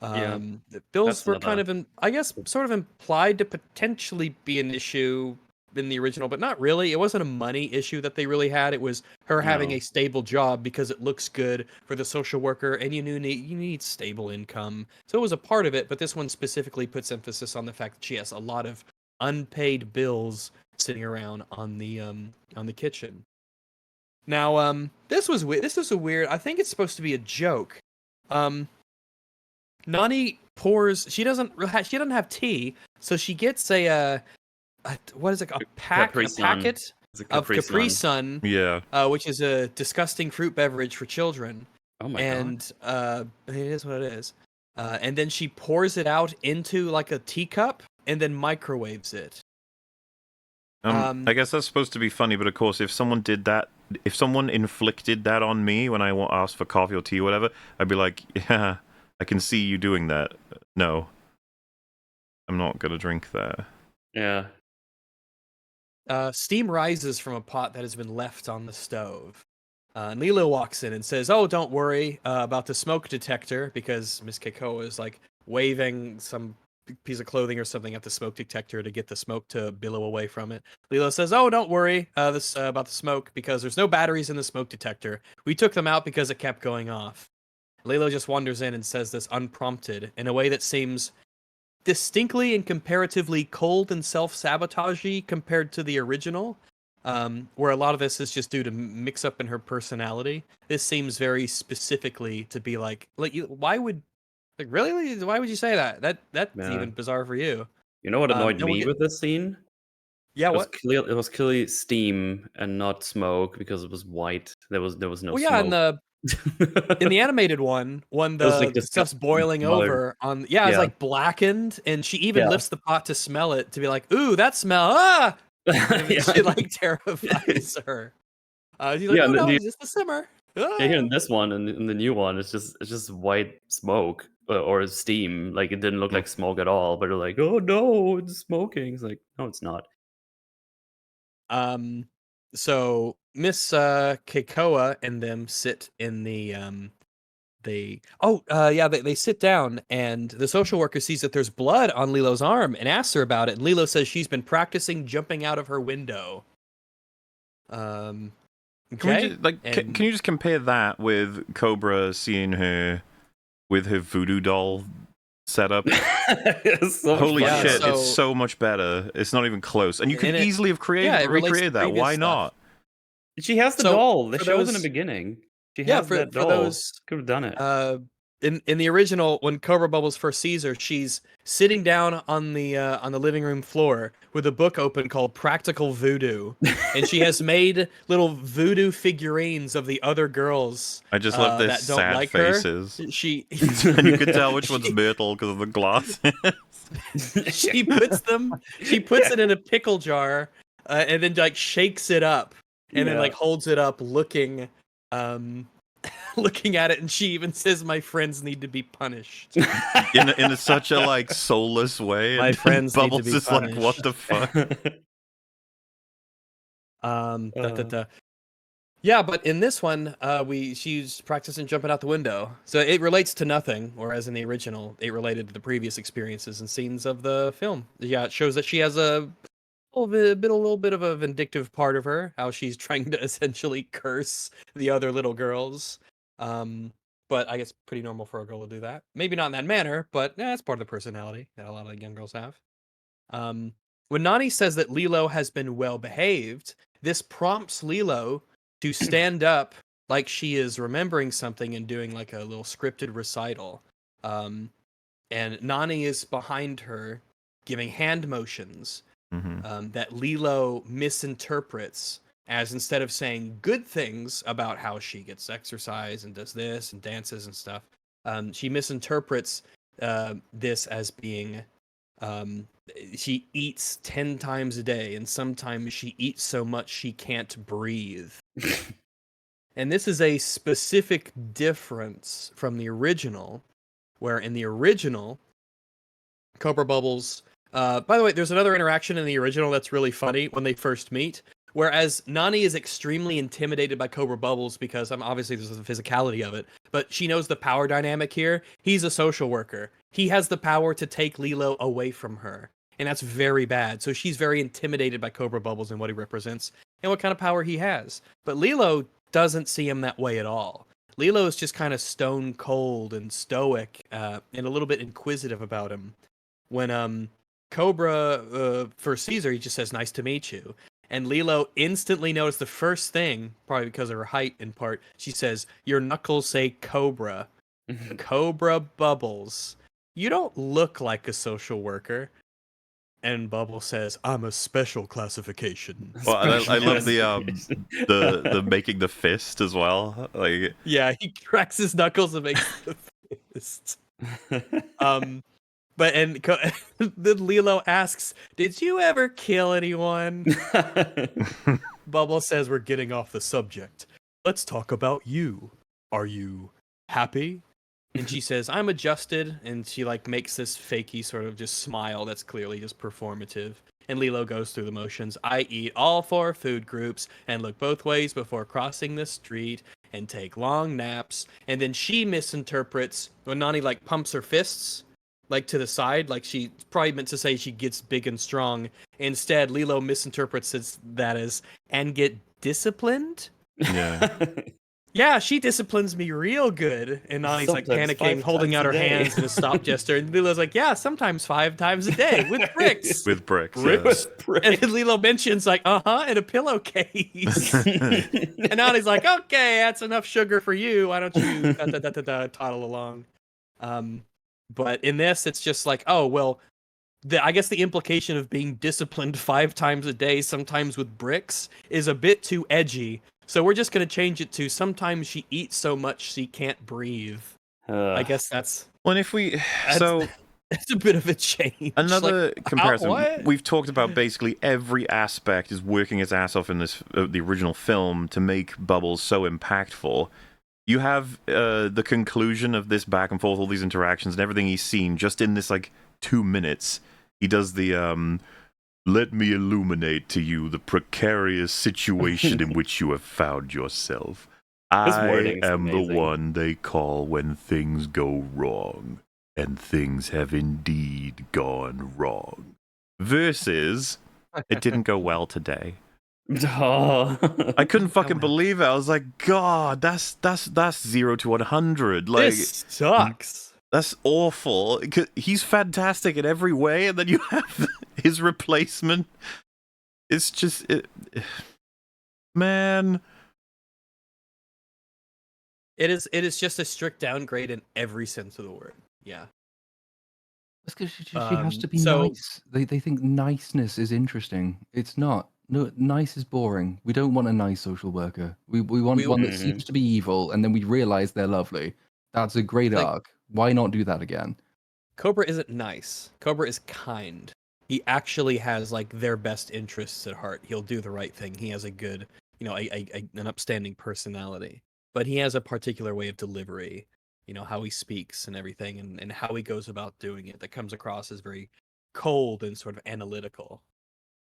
The bills were kind of, I guess, sort of implied to potentially be an issue in the original, but not really. It wasn't a money issue that they really had. It was her having a stable job because it looks good for the social worker, and you need stable income. So it was a part of it, but this one specifically puts emphasis on the fact that she has a lot of unpaid bills sitting around on the kitchen. Now, this was a weird. I think it's supposed to be a joke. Nani pours. She doesn't have tea, so she gets a what is it? A packet of Capri Sun. Yeah. Which is a disgusting fruit beverage for children. Oh my god. It is what it is. And then she pours it out into like a teacup and then microwaves it. I guess that's supposed to be funny, but of course, if someone did that, if someone inflicted that on me when I asked for coffee or tea or whatever, I'd be like, yeah, I can see you doing that. No, I'm not gonna drink that. Yeah. Steam rises from a pot that has been left on the stove. And Lilo walks in and says, "Oh, don't worry about the smoke detector," because Miss Keikoa is like waving some piece of clothing or something at the smoke detector to get the smoke to billow away from it. Lilo says, "Oh, don't worry about the smoke because there's no batteries in the smoke detector. We took them out because it kept going off." Lilo just wanders in and says this unprompted in a way that seems distinctly and comparatively cold and self-sabotagey compared to the original, where a lot of this is just due to mix up in her personality. This seems very specifically to be like why would really, why would you say that? That's Yeah. even bizarre for you. You know what annoyed and we'll me get- with this scene? Yeah, It was what? clear. It was clearly steam and not smoke because it was white. There was no Well, yeah, smoke. in the animated one, when It was, like, the stuff's boiling smothered. over on, yeah, it's Yeah. like blackened, and she even Yeah. lifts the pot to smell it to be like, "Ooh, that smell!" Ah, and Yeah. she like terrifies her. She's like, Yeah, "Oh and no, the- it's just a simmer." Ah. Yeah, here in this one and in the new one, it's just white smoke or steam. Like it didn't look like smoke at all. But they're like, oh no, it's smoking. It's like, no, it's not. So Miss Keikoa and them sit in the they sit down, and the social worker sees that there's blood on Lilo's arm and asks her about it, and Lilo says she's been practicing jumping out of her window. Can Okay. we just, can you just compare that with Cobra seeing her with her voodoo doll setup? It's so much Holy fun. shit, so- it's so much better. It's not even close. And you could And it- easily have it relates to recreated that. previous Why stuff. not? She has the So, doll. They for showed in the those- beginning. She Yeah, has for that doll. those Could have done it. in the original, when Cobra Bubbles first sees her, she's sitting down on the living room floor with a book open called Practical Voodoo, and she has made little voodoo figurines of the other girls. I just love their that don't sad like faces. her. She And you could tell which one's Myrtle because of the glass. she puts it in a pickle jar, and then like shakes it up, and then Yeah. like holds it up, looking looking at it, and she even says, "My friends need to be punished." in such a like soulless way. My And friends need to Bubbles be is like, what the fuck? Yeah, but in this one, she's practicing jumping out the window, so it relates to nothing. Whereas in the original, it related to the previous experiences and scenes of the film. Yeah, it shows that she has a little bit of a vindictive part of her, how she's trying to essentially curse the other little girls. But I guess pretty normal for a girl to do that. Maybe not in that manner, but it's part of the personality that a lot of young girls have. When Nani says that Lilo has been well behaved, this prompts Lilo to stand up like she is remembering something and doing like a little scripted recital. And Nani is behind her, giving hand motions that Lilo misinterprets as, instead of saying good things about how she gets exercise and does this and dances and stuff, she misinterprets this as being she eats 10 times a day, and sometimes she eats so much she can't breathe. And this is a specific difference from the original, where in the original, Cobra Bubbles... by the way, there's another interaction in the original that's really funny when they first meet, whereas Nani is extremely intimidated by Cobra Bubbles because obviously there's the physicality of it, but she knows the power dynamic here. He's a social worker. He has the power to take Lilo away from her, and that's very bad. So she's very intimidated by Cobra Bubbles and what he represents and what kind of power he has. But Lilo doesn't see him that way at all. Lilo is just kind of stone cold and stoic, and a little bit inquisitive about him. When Cobra first sees her, he just says, "Nice to meet you." And Lilo instantly noticed the first thing, probably because of her height in part, she says, "Your knuckles say Cobra." Cobra Bubbles. You don't look like a social worker. And Bubbles says, "I'm a special classification." Well, I love the making the fist as well. Like, Yeah, he cracks his knuckles and makes the fist. But then Lilo asks, "Did you ever kill anyone?" Bubble says, "We're getting off the subject. Let's talk about you. Are you happy?" And she says, "I'm adjusted," and she like makes this fakey sort of just smile that's clearly just performative. And Lilo goes through the motions. "I eat all 4 food groups and look both ways before crossing the street and take long naps." And then she misinterprets when Nani like pumps her fists like to the side, like she probably meant to say she gets big and strong. Instead, Lilo misinterprets that as "and get disciplined." Yeah. Yeah, she disciplines me real good. And Nani's like Sometimes panicking, 5 holding times out a her day. hands in a stop gesture. And Lilo's like, "Yeah, sometimes 5 times a day with bricks." With bricks. Bricks? Brick. And then Lilo mentions like, in a pillowcase. And Nani's like, "Okay, that's enough sugar for you. Why don't you toddle along?" But in this, it's just like, oh, well, I guess the implication of being disciplined 5 times a day, sometimes with bricks, is a bit too edgy. So we're just going to change it to sometimes she eats so much she can't breathe. I guess that's Well, if we That's- so it's a bit of a change. another Like, comparison, what? we've talked about basically every aspect is working its ass off in this the original film to make Bubbles so impactful. You have the conclusion of this back and forth, all these interactions and everything he's seen just in this like 2 minutes. He does the "let me illuminate to you the precarious situation in which you have found yourself. His I wording's am the amazing. one they call when things go wrong, and things have indeed gone wrong." Versus, "It didn't go well today." Oh. I couldn't fucking on. believe it. I was like, God, that's 0 to 100. Like, This sucks. that's awful. 'Cause he's fantastic in every way, and then you have his replacement. It's just, man. It is just a strict downgrade in every sense of the word. Yeah. That's because she has to be so- nice. They think niceness is interesting. It's not. No, nice is boring. We don't want a nice social worker. We want We- one that Mhm. seems to be evil, and then we realize they're lovely. That's a great Like- arc. Why not do that again? Cobra isn't nice. Cobra is kind. He actually has like their best interests at heart. He'll do the right thing. He has a good, an upstanding personality. But he has a particular way of delivery, how he speaks and everything, and how he goes about doing it that comes across as very cold and sort of analytical.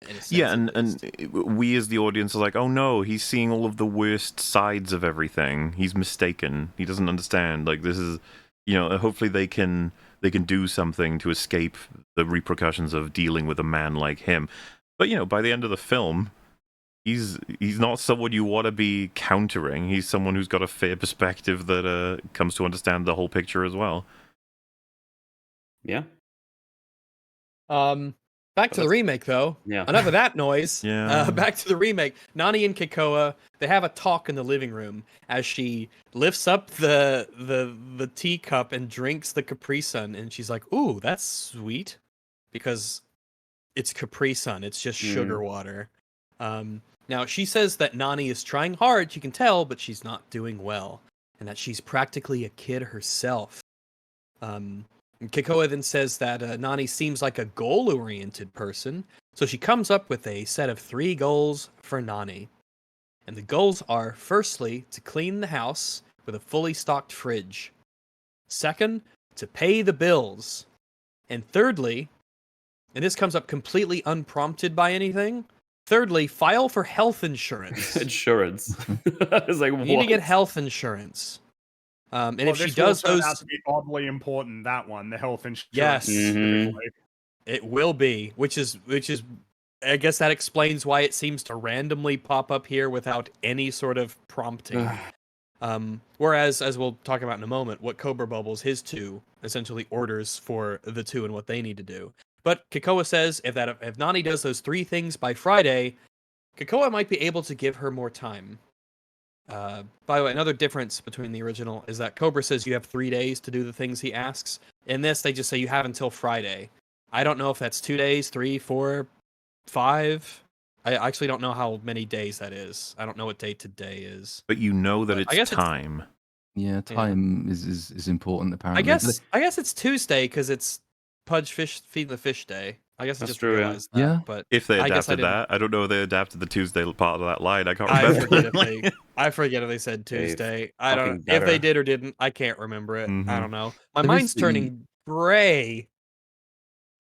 In a sense, Yeah, at least. and we as the audience are like, oh no, he's seeing all of the worst sides of everything. He's mistaken. He doesn't understand. Like, this is, hopefully they can do something to escape the repercussions of dealing with a man like him. But by the end of the film, he's not someone you want to be countering. He's someone who's got a fair perspective that comes to understand the whole picture as well. Yeah. Back to the remake, though. Yeah. Enough of that noise. Yeah. Back to the remake. Nani and Kikoa, they have a talk in the living room as she lifts up the teacup and drinks the Capri Sun, and she's like, "Ooh, that's sweet," because it's Capri Sun. It's just sugar water. Now she says that Nani is trying hard. You can tell, but she's not doing well, and that she's practically a kid herself. Kikoa then says that Nani seems like a goal-oriented person, so she comes up with a set of 3 goals for Nani. And the goals are, firstly, to clean the house with a fully stocked fridge. Second, to pay the bills. And thirdly, and this comes up completely unprompted by anything, thirdly, file for health insurance. Insurance. I was like, You what? need to get health insurance. And Well, if she this will does turn those... out to be oddly important, that one, the health insurance. Yes. specifically. It will be, which is I guess that explains why it seems to randomly pop up here without any sort of prompting. Whereas, as we'll talk about in a moment, what Cobra Bubbles, his 2, essentially orders for the 2 and what they need to do. But Kikoa says if Nani does those 3 things by Friday, Kikoa might be able to give her more time. By the way, another difference between the original is that Cobra says you have 3 days to do the things he asks. In this, they just say you have until Friday. I don't know if that's 2 days, 3, 4, 5. I actually don't know how many days that is. I don't know what day today is. But you know that But I it's guess it's- time. Yeah, time is important I apparently. guess it's Tuesday because it's Pudge fish feed the fish day. I guess I That's just true, yeah. realized that. Yeah. But If they I guess I adapted didn't- that, I don't know if they adapted the Tuesday part of that line. I can't I remember. forget if they said Dave, Tuesday. I don't fucking if they better. did or didn't. I can't remember it. I Mhm. don't know. My There is mind's the- turning gray.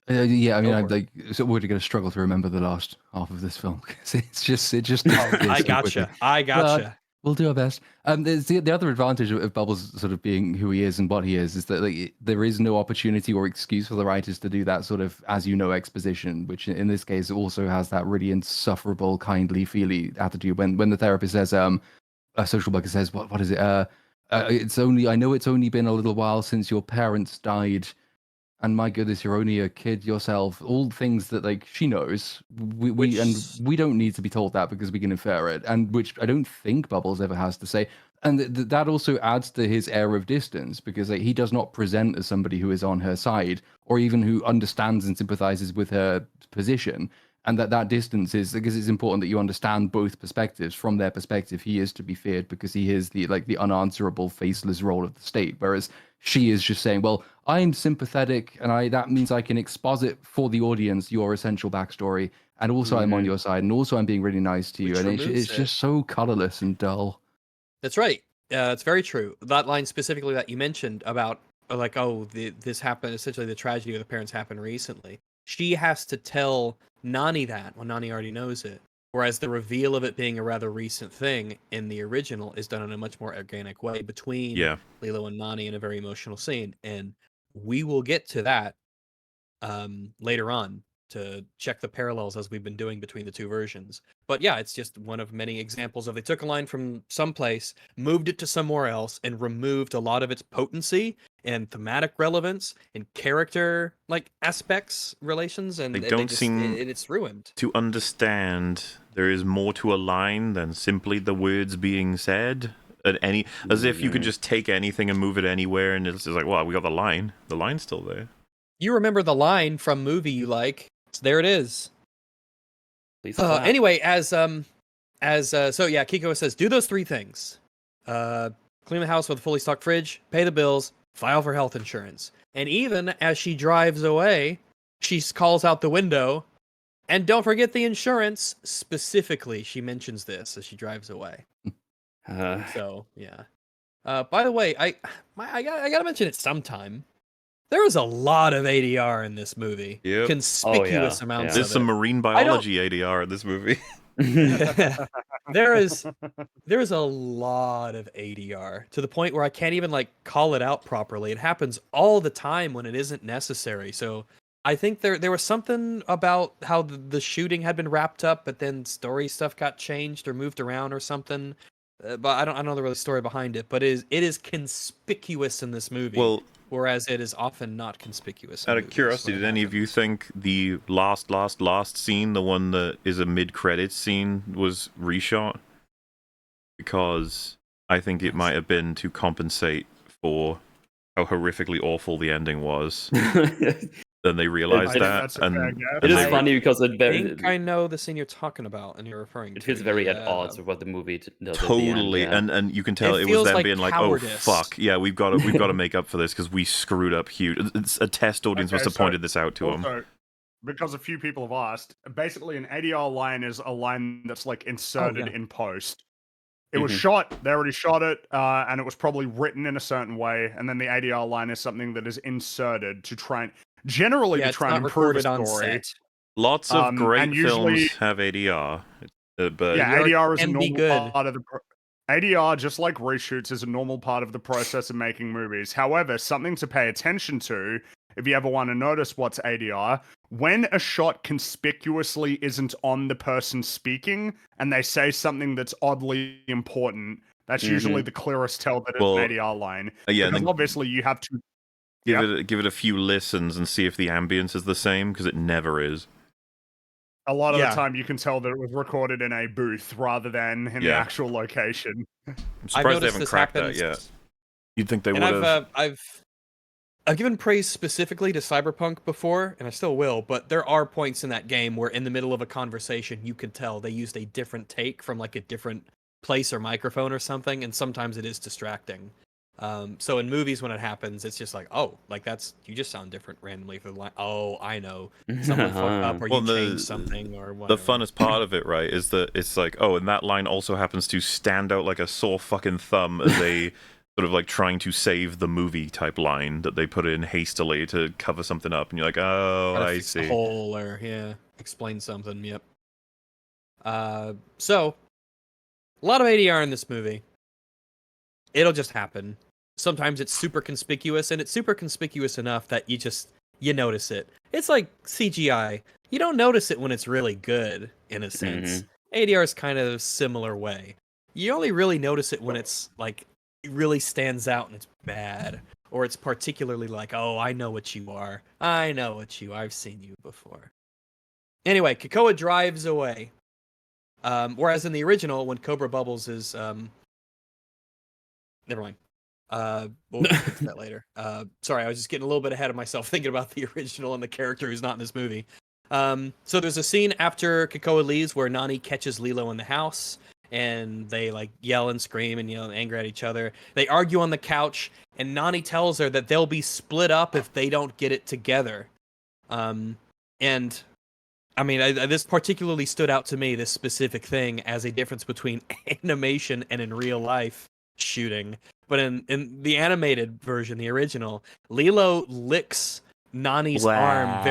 Yeah, I mean, Go I'm for like, so we're going to struggle to remember the last half of this film. 'Cause it just Oh, disappears I so gotcha. quickly. I gotcha. But we'll do our best. There's the other advantage of Bubbles sort of being who he is and what he is that like there is no opportunity or excuse for the writers to do that sort of as you know exposition, which in this case also has that really insufferable, kindly, feely attitude. When the therapist says, a social worker says, what is it? I know it's only been a little while since your parents died. And my goodness, you're only a kid yourself. All things that like she knows, we don't need to be told that because we can infer it, and which I don't think Bubbles ever has to say. And that also adds to his air of distance because like, he does not present as somebody who is on her side or even who understands and sympathizes with her position. And that distance is because it's important that you understand both perspectives. From their perspective, he is to be feared because he is the unanswerable, faceless role of the state, whereas she is just saying, well, I'm sympathetic and that means I can exposit for the audience your essential backstory, and also I'm on your side, and also I'm being really nice to you. Which And it's removes just so colorless and dull. That's right. It's very true. That line specifically that you mentioned about like, oh, this happened. Essentially, the tragedy of the parents happened recently. She has to tell Nani that when Nani already knows it. Whereas the reveal of it being a rather recent thing in the original is done in a much more organic way between Yeah. Lilo and Nani in a very emotional scene, and we will get to that later on to check the parallels as we've been doing between the two versions. But yeah, it's just one of many examples of they took a line from someplace, moved it to somewhere else, and removed a lot of its potency and thematic relevance and character like aspects, relations, and They don't seem it's ruined. to understand there is more to a line than simply the words being said. As if you could just take anything and move it anywhere, and it's just like, well, we got the line. The line's still there. You remember the line from movie you like? So there it is. Please clap. Anyway, so yeah, Kiko says, do those three things. Clean the house with a fully stocked fridge, pay the bills, file for health insurance. And even as she drives away, she calls out the window, and don't forget the insurance. Specifically, she mentions this as she drives away. So, yeah. By the way, I gotta mention it sometime. There is a lot of ADR in this movie. Yep. Conspicuous amounts There's of some it. marine biology ADR in this movie. there is a lot of ADR to the point where I can't even like call it out properly. It happens all the time when it isn't necessary. So I think there was something about how the shooting had been wrapped up, but then story stuff got changed or moved around or something. But I don't know the real story behind it. But it is conspicuous in this movie. Well, whereas it is often not conspicuous. out of curiosity, did any of you think the last scene, the one that is a mid-credits scene, was reshot? Because I think it might have been to compensate for how horrifically awful the ending was. Then they realized that, and it is they funny because I think I know the scene you're talking about, and you're referring to. It feels very at odds with what the movie does. Totally, at the end, and you can tell It it was feels them like being like, cowardice. "Oh fuck, yeah, we've got to make up for this because we screwed up huge." It's a test audience must have pointed this out to them. Also, because a few people have asked, basically an ADR line is a line that's like inserted in post. It was shot, they already shot it, and it was probably written in a certain way, and then the ADR line is something that is inserted to try and generally to try and improve a story. Lots of great and usually, films have ADR, but yeah, ADR is a can be normal good. part of the. ADR, just like reshoots, is a normal part of the process of making movies. However, something to pay attention to, if you ever want to notice what's ADR, when a shot conspicuously isn't on the person speaking and they say something that's oddly important, that's usually the clearest tell that it's an ADR line. Yeah, because and obviously you have to give it a few listens and see if the ambience is the same, because it never is. A lot of the time you can tell that it was recorded in a booth rather than in the actual location. I'm surprised they haven't cracked that yet. You'd think they would have. I've given praise specifically to Cyberpunk before, and I still will, but there are points in that game where in the middle of a conversation you could tell they used a different take from like a different place or microphone or something, and sometimes it is distracting. So in movies, when it happens, it's just like, oh, like you just sound different randomly for the line. Oh, I know, someone fucked up, or Well, you changed something, or the whatever. funnest part of it, right, is that it's like, oh, and that line also happens to stand out like a sore fucking thumb as a sort of like trying to save the movie type line that they put in hastily to cover something up, and you're like, oh, Gotta I fix the see. hole, or explain something. Yep. So a lot of ADR in this movie. It'll just happen. Sometimes it's super conspicuous, and it's super conspicuous enough that you notice it. It's like CGI. You don't notice it when it's really good, in a sense. ADR is kind of a similar way. You only really notice it when it's like it really stands out and it's bad, or it's particularly like, oh, I know what you are. I've seen you before. Anyway, Krakoa drives away. Whereas in the original, when Cobra Bubbles is never mind. We'll get to that later. Sorry, I was just getting a little bit ahead of myself thinking about the original and the character who's not in this movie. So there's a scene after Krakoa leaves where Nani catches Lilo in the house, and they like yell and scream and yell and anger at each other. They argue on the couch, and Nani tells her that they'll be split up if they don't get it together. And I mean, this particularly stood out to me, this specific thing, as a difference between animation and in real life shooting. But in the animated version, the original, Lilo licks Nani's arm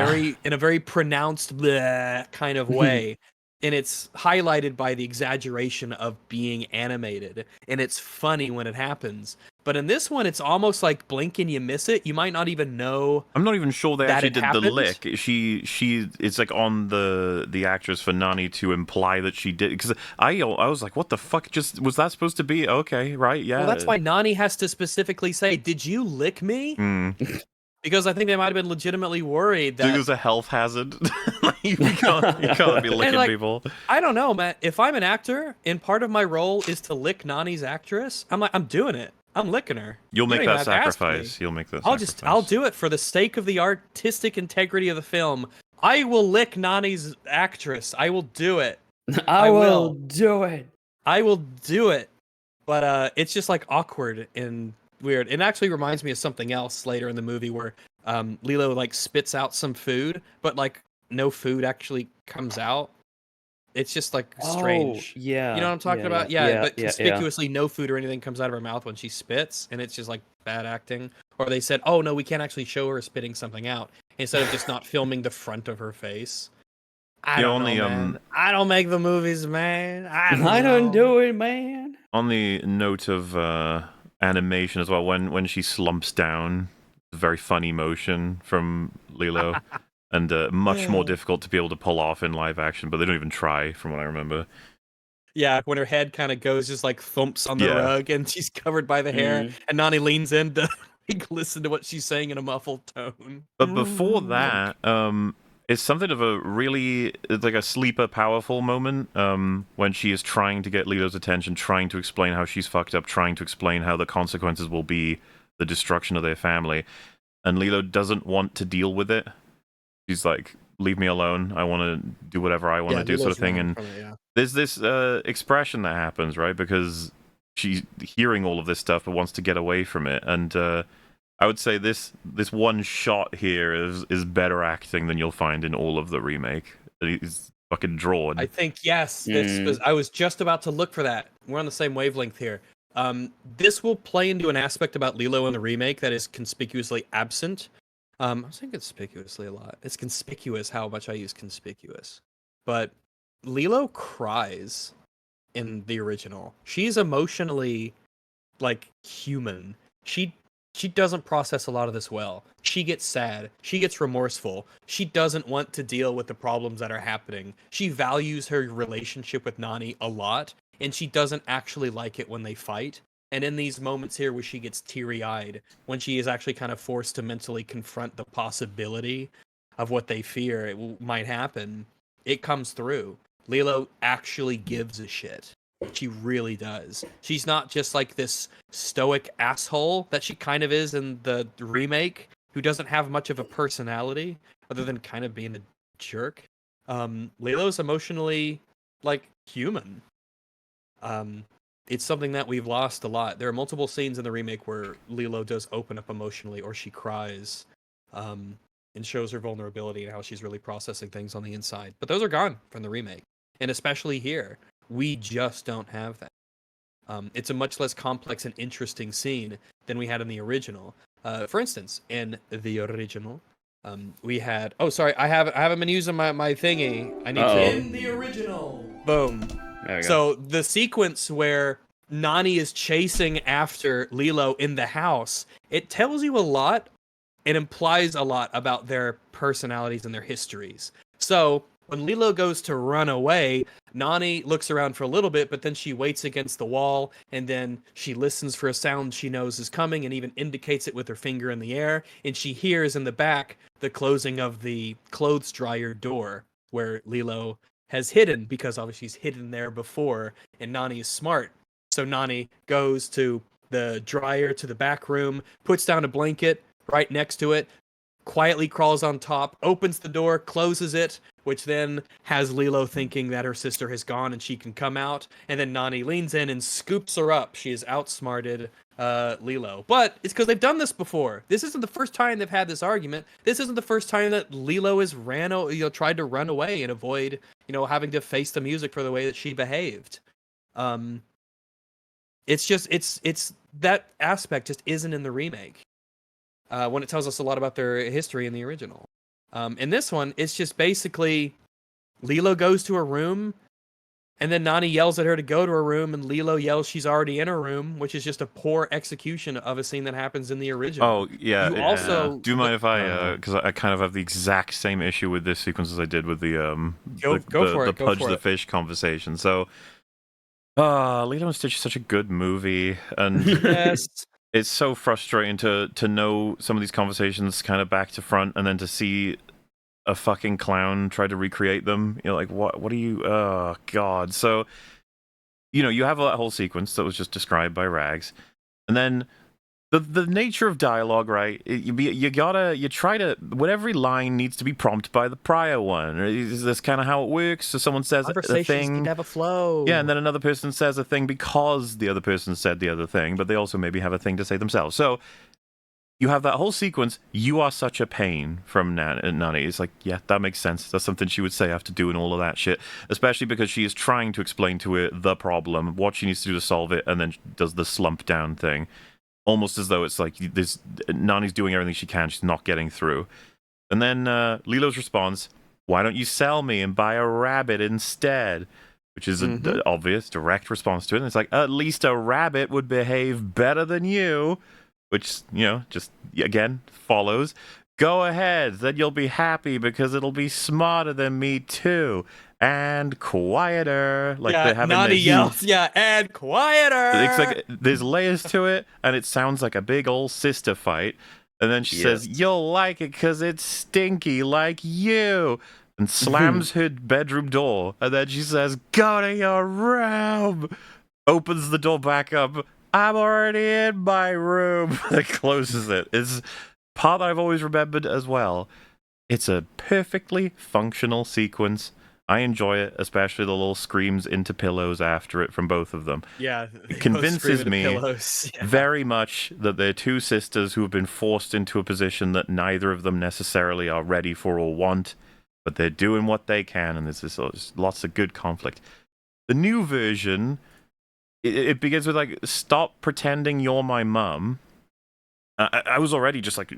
in a very pronounced bleh kind of way. And it's highlighted by the exaggeration of being animated. And it's funny when it happens. But in this one, it's almost like blink and you miss it. You might not even know. I'm not even sure they that actually it did happened. the lick. It's like on the actress for Nani to imply that she did, because I was like, what the fuck? Just was that supposed to be okay? Right? Yeah. Well, that's why Nani has to specifically say, "Did you lick me?" Because I think they might have been legitimately worried Do you think that it was a health hazard. you can't be licking people. I don't know, Matt. If I'm an actor and part of my role is to lick Nani's actress, I'm doing it. I'm licking her. You'll You make don't even that have to ask me. sacrifice. You'll make that sacrifice. I'll do it for the sake of the artistic integrity of the film. I will lick Nani's actress. I will do it. I will do it. I will do it. But it's just like awkward and weird. It actually reminds me of something else later in the movie where Lilo like spits out some food, but like no food actually comes out. It's just like strange. Oh, yeah. You know what I'm talking about? Yeah, but conspicuously no food or anything comes out of her mouth when she spits, and it's just like bad acting. Or they said, oh no, we can't actually show her spitting something out instead of just not filming the front of her face. I don't know, man. I don't make the movies, man. I don't do it, man. On the note of animation as well, when she slumps down, very funny motion from Lilo, and much more difficult to be able to pull off in live action, but they don't even try, from what I remember. Yeah, when her head kind of goes, just like thumps on the rug, and she's covered by the hair, and Nani leans in to like, listen to what she's saying in a muffled tone. But before that, it's something of it's like a sleeper powerful moment when she is trying to get Lilo's attention, trying to explain how she's fucked up, trying to explain how the consequences will be the destruction of their family. And Lilo doesn't want to deal with it. She's like, leave me alone. I want to do whatever I want to do, sort of thing. And there's this expression that happens, right? Because she's hearing all of this stuff but wants to get away from it. And I would say this one shot here is better acting than you'll find in all of the remake. It's fucking drawn. I think, yes. I was just about to look for that. We're on the same wavelength here. This will play into an aspect about Lilo in the remake that is conspicuously absent. I'm saying conspicuously a lot. It's conspicuous how much I use conspicuous. But Lilo cries in the original. She's emotionally like human. She doesn't process a lot of this well. She gets sad. She gets remorseful. She doesn't want to deal with the problems that are happening. She values her relationship with Nani a lot, and she doesn't actually like it when they fight. And in these moments here where she gets teary-eyed, when she is actually kind of forced to mentally confront the possibility of what they fear might happen, it comes through. Lilo actually gives a shit. She really does. She's not just like this stoic asshole that she kind of is in the remake, who doesn't have much of a personality other than kind of being a jerk. Lilo's emotionally like human. it's something that we've lost a lot. There are multiple scenes in the remake where Lilo does open up emotionally, or she cries, and shows her vulnerability and how she's really processing things on the inside. But those are gone from the remake, and especially here, we just don't have that. It's a much less complex and interesting scene than we had in the original. For instance, in the original, we had. Oh, sorry, I haven't been using my thingy. I need to. In the original. Boom. There we go. So the sequence where Nani is chasing after Lilo in the house, it tells you a lot. It implies a lot about their personalities and their histories. So when Lilo goes to run away, Nani looks around for a little bit, but then she waits against the wall, and then she listens for a sound she knows is coming and even indicates it with her finger in the air, and she hears in the back the closing of the clothes dryer door where Lilo has hidden, because obviously she's hidden there before, and Nani is smart. So Nani goes to the dryer to the back room, puts down a blanket right next to it, quietly crawls on top, opens the door, closes it, which then has Lilo thinking that her sister has gone and she can come out, and then Nani leans in and scoops her up. She has outsmarted Lilo. But it's because they've done this before. This isn't the first time they've had this argument. This isn't the first time that Lilo has tried to run away and avoid, having to face the music for the way that she behaved. It's just, it's that aspect just isn't in the remake. When it tells us a lot about their history in the original. In this one, it's just basically Lilo goes to her room, and then Nani yells at her to go to her room, and Lilo yells she's already in her room, which is just a poor execution of a scene that happens in the original. Oh, yeah. You also... Do you mind if I, because I kind of have the exact same issue with this sequence as I did with the Pudge the Fish conversation. So, Lilo and Stitch is such a good movie, and Yes. it's so frustrating to know some of these conversations kind of back to front, and then to see a fucking clown try to recreate them. You're like, what are you? Oh, God. So, you have that whole sequence that was just described by Rags, and then the nature of dialogue, right? You try to, every line needs to be prompted by the prior one. Is this kind of how it works? So someone says a thing, need to have a flow. yeah, and then another person says a thing because the other person said the other thing, but they also maybe have a thing to say themselves. So you have that whole sequence. You are such a pain from Nani. It's like, yeah, that makes sense. That's something she would say after doing all of that shit, especially because she is trying to explain to her the problem, what she needs to do to solve it, and then does the slump down thing. Almost as though it's like Nani's doing everything she can, she's not getting through. And then Lilo's response, why don't you sell me and buy a rabbit instead? Which is an obvious, direct response to it. And it's like, at least a rabbit would behave better than you. Which, just, again, follows. Go ahead, then you'll be happy because it'll be smarter than me too. And quieter. Like yeah, they're having Nani this... yells, yeah, and quieter! It's like, there's layers to it, and it sounds like a big old sister fight. And then she says, you'll like it because it's stinky like you. And slams her bedroom door. And then she says, go to your room. Opens the door back up. I'm already in my room. And closes it. It's part that I've always remembered as well. It's a perfectly functional sequence. I enjoy it, especially the little screams into pillows after it from both of them. Yeah, it convinces me very much that they're two sisters who have been forced into a position that neither of them necessarily are ready for or want, but they're doing what they can, and there's lots of good conflict. The new version, it begins with like, stop pretending you're my mum. I was already just like,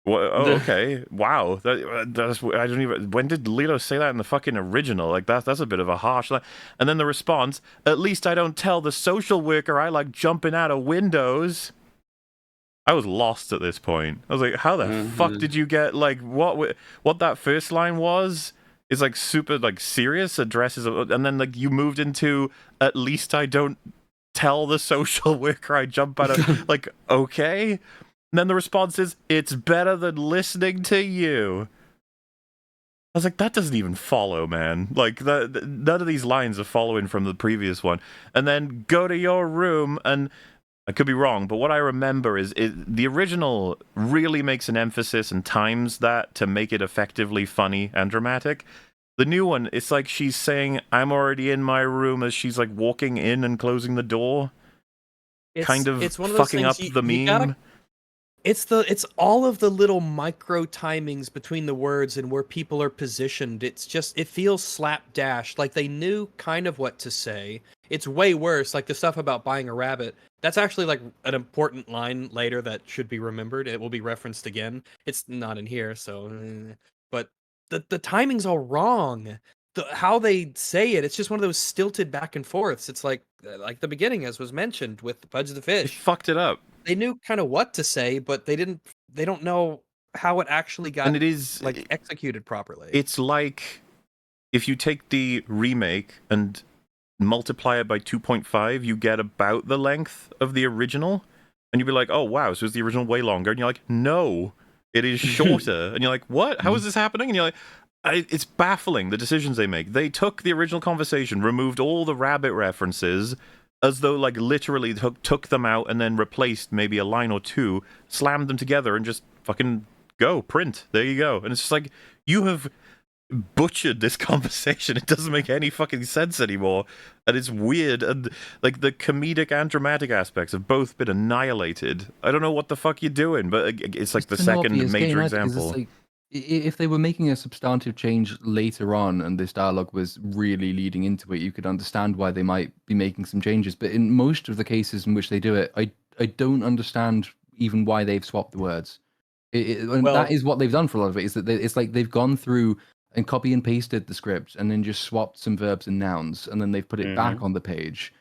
oh, okay, wow. That's I don't even. When did Lilo say that in the fucking original? Like that's a bit of a harsh line. And then the response: at least I don't tell the social worker I like jumping out of windows. I was lost at this point. I was like, how the fuck did you get like what that first line was? Is like super like serious, addresses, and then like you moved into at least I don't tell the social worker I jump out of like okay. And then the response is, it's better than listening to you. I was like, that doesn't even follow, man. Like, none of these lines are following from the previous one. And then go to your room, and I could be wrong, but what I remember is the original really makes an emphasis and times that to make it effectively funny and dramatic. The new one, it's like she's saying, "I'm already in my room" as she's like walking in and closing the door, kind of it's one of those fucking up things the you meme. gotta it's all of the little micro timings between the words and where people are positioned. It's just it feels slapdash, like they knew kind of what to say. It's way worse, like the stuff about buying a rabbit. That's actually like an important line later that should be remembered. It will be referenced again. It's not in here, so but the timing's all wrong. How they say it, it's just one of those stilted back and forths. It's like the beginning, as was mentioned with Pudge the They Fish. fucked it up. They knew kind of what to say, but they don't know how it actually got And it is like executed properly. it's like if you take the remake and multiply it by 2.5, you get about the length of the original, and you'd be like, "Oh wow, so is the original way longer?" And you're like, "No, it is shorter." And you're like, "What? How is this happening?" And you're like, "It's baffling the decisions they make." They took the original conversation, removed all the rabbit references, as though like literally took them out and then replaced maybe a line or two, slammed them together, and just fucking go print. There you go. And it's just like you have butchered this conversation. It doesn't make any fucking sense anymore, and it's weird, and like the comedic and dramatic aspects have both been annihilated. I don't know what the fuck you're doing, but it's like the It's an second obvious major gain, right? Because example. it's like, if they were making a substantive change later on and this dialogue was really leading into it, you could understand why they might be making some changes. But in most of the cases in which they do it, I don't understand even why they've swapped the words. And Well- that is what they've done for a lot of it. Is that it's like they've gone through and copy and pasted the script and then just swapped some verbs and nouns and then they've put it back on the page.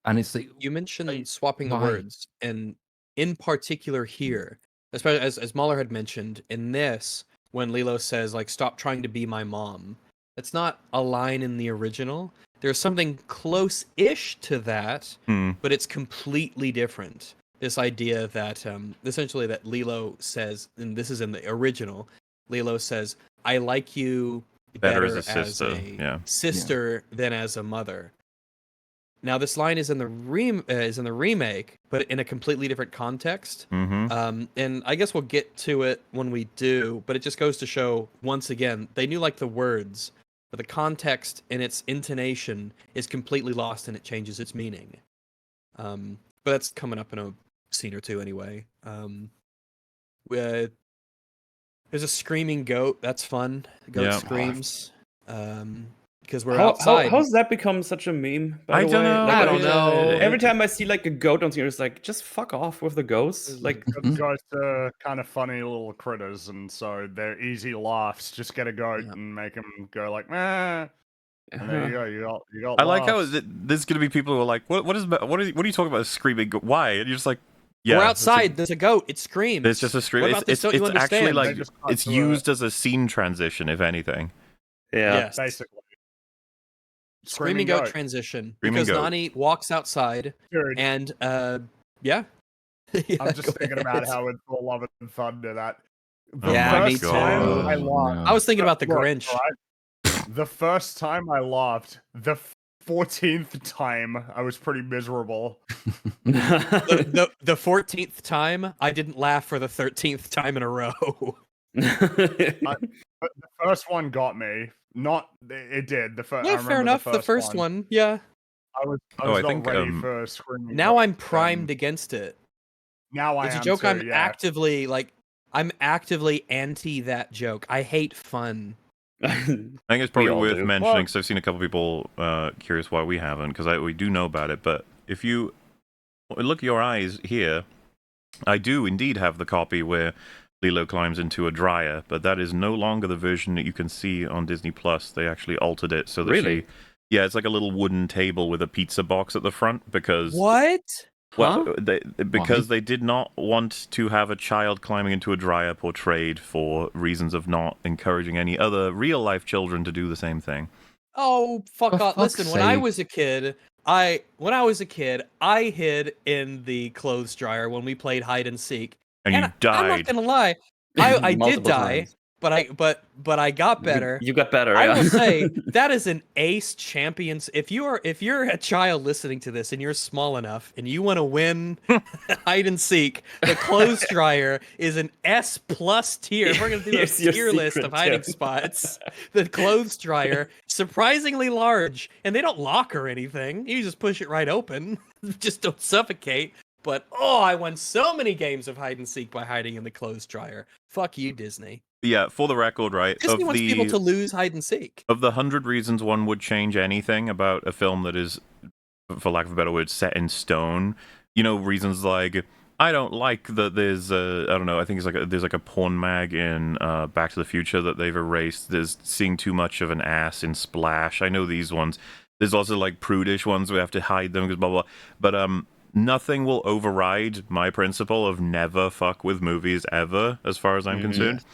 And it's like, You mentioned Like, swapping the why? words, and in particular here, especially as Mahler had mentioned in this, when Lilo says like "Stop trying to be my mom," that's not a line in the original. There's something close-ish to that, but it's completely different. This idea that essentially that Lilo says, and this is in the original, Lilo says, "I like you Better better as a sister." Yeah. sister than as a mother." Now this line is in the remake, but in a completely different context. Mm-hmm. And I guess we'll get to it when we do. But it just goes to show once again they knew like the words, but the context and its intonation is completely lost and it changes its meaning. But that's coming up in a scene or two anyway. There's a screaming goat. That's fun. The goat Yeah. screams. Because we're outside. How's that become such a meme? By I the don't way? know. Like, I don't know. Every time I see like a goat on screen, it's like just fuck off with the ghosts. Like, Goats are kind of funny little critters, and so their easy laughs just get a goat Yeah. and make them go like, "Meh." And there you go. You got. I like how laughs. there's gonna be people who are like, "What are you talking about? Screaming? Why?" And you're just like, "Yeah, We're it's outside. There's a goat. It screams. There's just a scream. What about this? Don't you It's actually understand? like They just cut it's to used as a scene transition, if anything. yeah. Yes. basically. Screaming goat transition. Screaming because goat. Nani walks outside Dude, and yeah. I'm just thinking about how in Thor Love and Thunder that the Yeah, me first too. time Oh, I laughed. no. I was thinking about the Look, Grinch. right? The first time I laughed, the 14th time I was pretty miserable. The 14th time, I didn't laugh for the 13th time in a row. But the first one got me. Not it did. The first. Yeah, fair enough. The first one, yeah. I was I not think, ready for screaming. Now goat, I'm primed against it. Now I It's a am joke too, I'm yeah. I'm actively anti that joke. I hate fun. I think it's probably all worth do. mentioning Well- because I've seen a couple people curious why we haven't, because we do know about it. But if you look at your eyes here, I do indeed have the copy where Lilo climbs into a dryer, but that is no longer the version that you can see on Disney Plus. They actually altered it so that Really? yeah, it's like a little wooden table with a pizza box at the front because What? well, Huh? because they did not want to have a child climbing into a dryer portrayed for reasons of not encouraging any other real life children to do the same thing. Oh, fuck For off. Listen, fuck's when I sake. was a kid, I hid in the clothes dryer when we played hide and seek. And you I'm not died. gonna lie, I did Multiple die, times. but I got better. You got better. I Yeah. will say that is an ace champions. If you're a child listening to this and you're small enough and you want to win hide and seek, the clothes dryer is an S+ tier. If we're gonna do a Here's your tier list secret of hiding tip. spots, the clothes dryer surprisingly large, and they don't lock or anything. You just push it right open. Just don't suffocate. But I won so many games of hide and seek by hiding in the clothes dryer. Fuck you, Disney. Yeah, for the record, right? Disney wants people to lose hide and seek. Of the 100 reasons one would change anything about a film that is, for lack of a better word, set in stone, reasons like, I don't like that there's I don't know, I think there's like a porn mag in Back to the Future that they've erased. There's seeing too much of an ass in Splash. I know these ones. There's also like prudish ones we have to hide them because blah blah. But nothing will override my principle of never fuck with movies ever, as far as I'm concerned.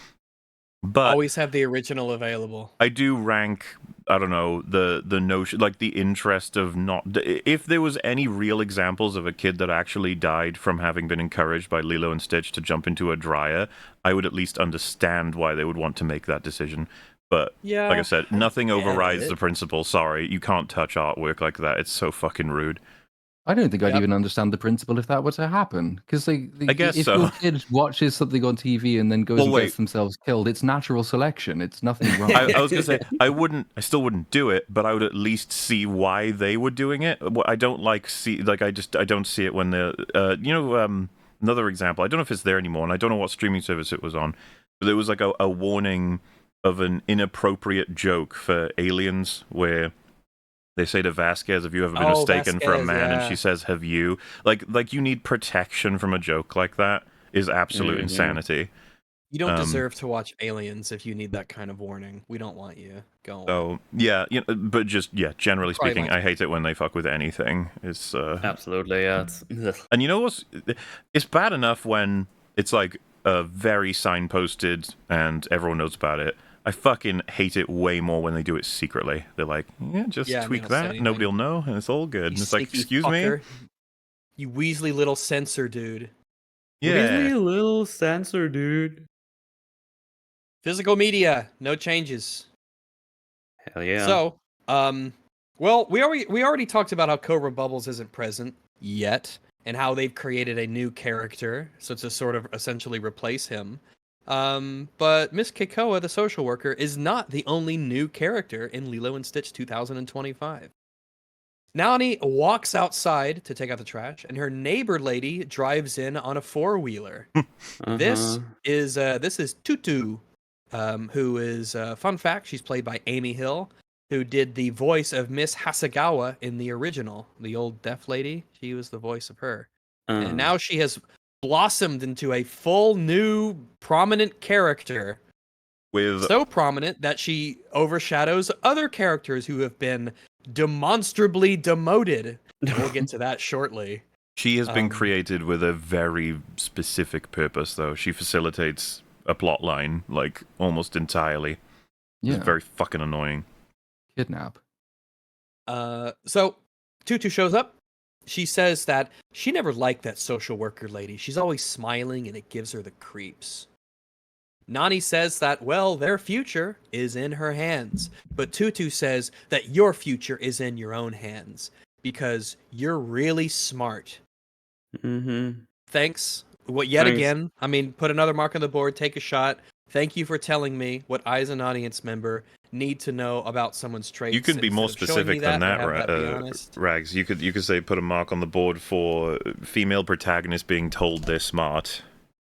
But always have the original available. I do rank, I don't know, the notion, like the interest of not. If there was any real examples of a kid that actually died from having been encouraged by Lilo and Stitch to jump into a dryer, I would at least understand why they would want to make that decision. But yeah, like I said, nothing overrides it. the principle. Sorry, you can't touch artwork like that. It's so fucking rude. I don't think I'd even understand the principle if that were to happen. Because I guess if so. your kid watches something on TV and then goes and gets themselves killed, it's natural selection. It's nothing wrong. I was gonna say I still wouldn't do it, but I would at least see why they were doing it. I don't I don't see it when they're another example. I don't know if it's there anymore, and I don't know what streaming service it was on, but there was like a warning of an inappropriate joke for Aliens where they say to Vasquez, "Have you ever been mistaken for a man?" Yeah. And she says, "Have you?" Like you need protection from a joke like that is absolute insanity. You don't deserve to watch Aliens if you need that kind of warning. We don't want you. Go on. So yeah, but just generally speaking, I hate it when they fuck with anything. It's absolutely, yeah. And you know what's? It's bad enough when it's like very signposted and everyone knows about it. I fucking hate it way more when they do it secretly. They're like, just tweak that. Nobody'll know, and it's all good. And it's like, excuse fucker. me? You Weasley little censor dude. Yeah. Weasley little censor dude. Physical media, no changes. Hell yeah. So, well, we already talked about how Cobra Bubbles isn't present yet, and how they've created a new character, so to sort of essentially replace him. But Miss Keikoa, the social worker, is not the only new character in Lilo and Stitch 2025. Nani walks outside to take out the trash, and her neighbor lady drives in on a four-wheeler. This is Tutu, who is fun fact. She's played by Amy Hill, who did the voice of Miss Hasegawa in the original, the old deaf lady. She was the voice of her, and now she has blossomed into a full new prominent character, so prominent that she overshadows other characters who have been demonstrably demoted. And we'll get to that shortly. She has been created with a very specific purpose, though. She facilitates a plot line like almost entirely. Yeah. It's very fucking annoying. Kidnap. So Tutu shows up. She says that she never liked that social worker lady. She's always smiling and it gives her the creeps. Nani says that, well, their future is in her hands. But Tutu says that your future is in your own hands because you're really smart. Mm-hmm. Thanks. Again, I mean, put another mark on the board, take a shot. Thank you for telling me what I, as an audience member, need to know about someone's traits. You can be more specific than that, Rags. You could say put a mark on the board for female protagonist being told they're smart.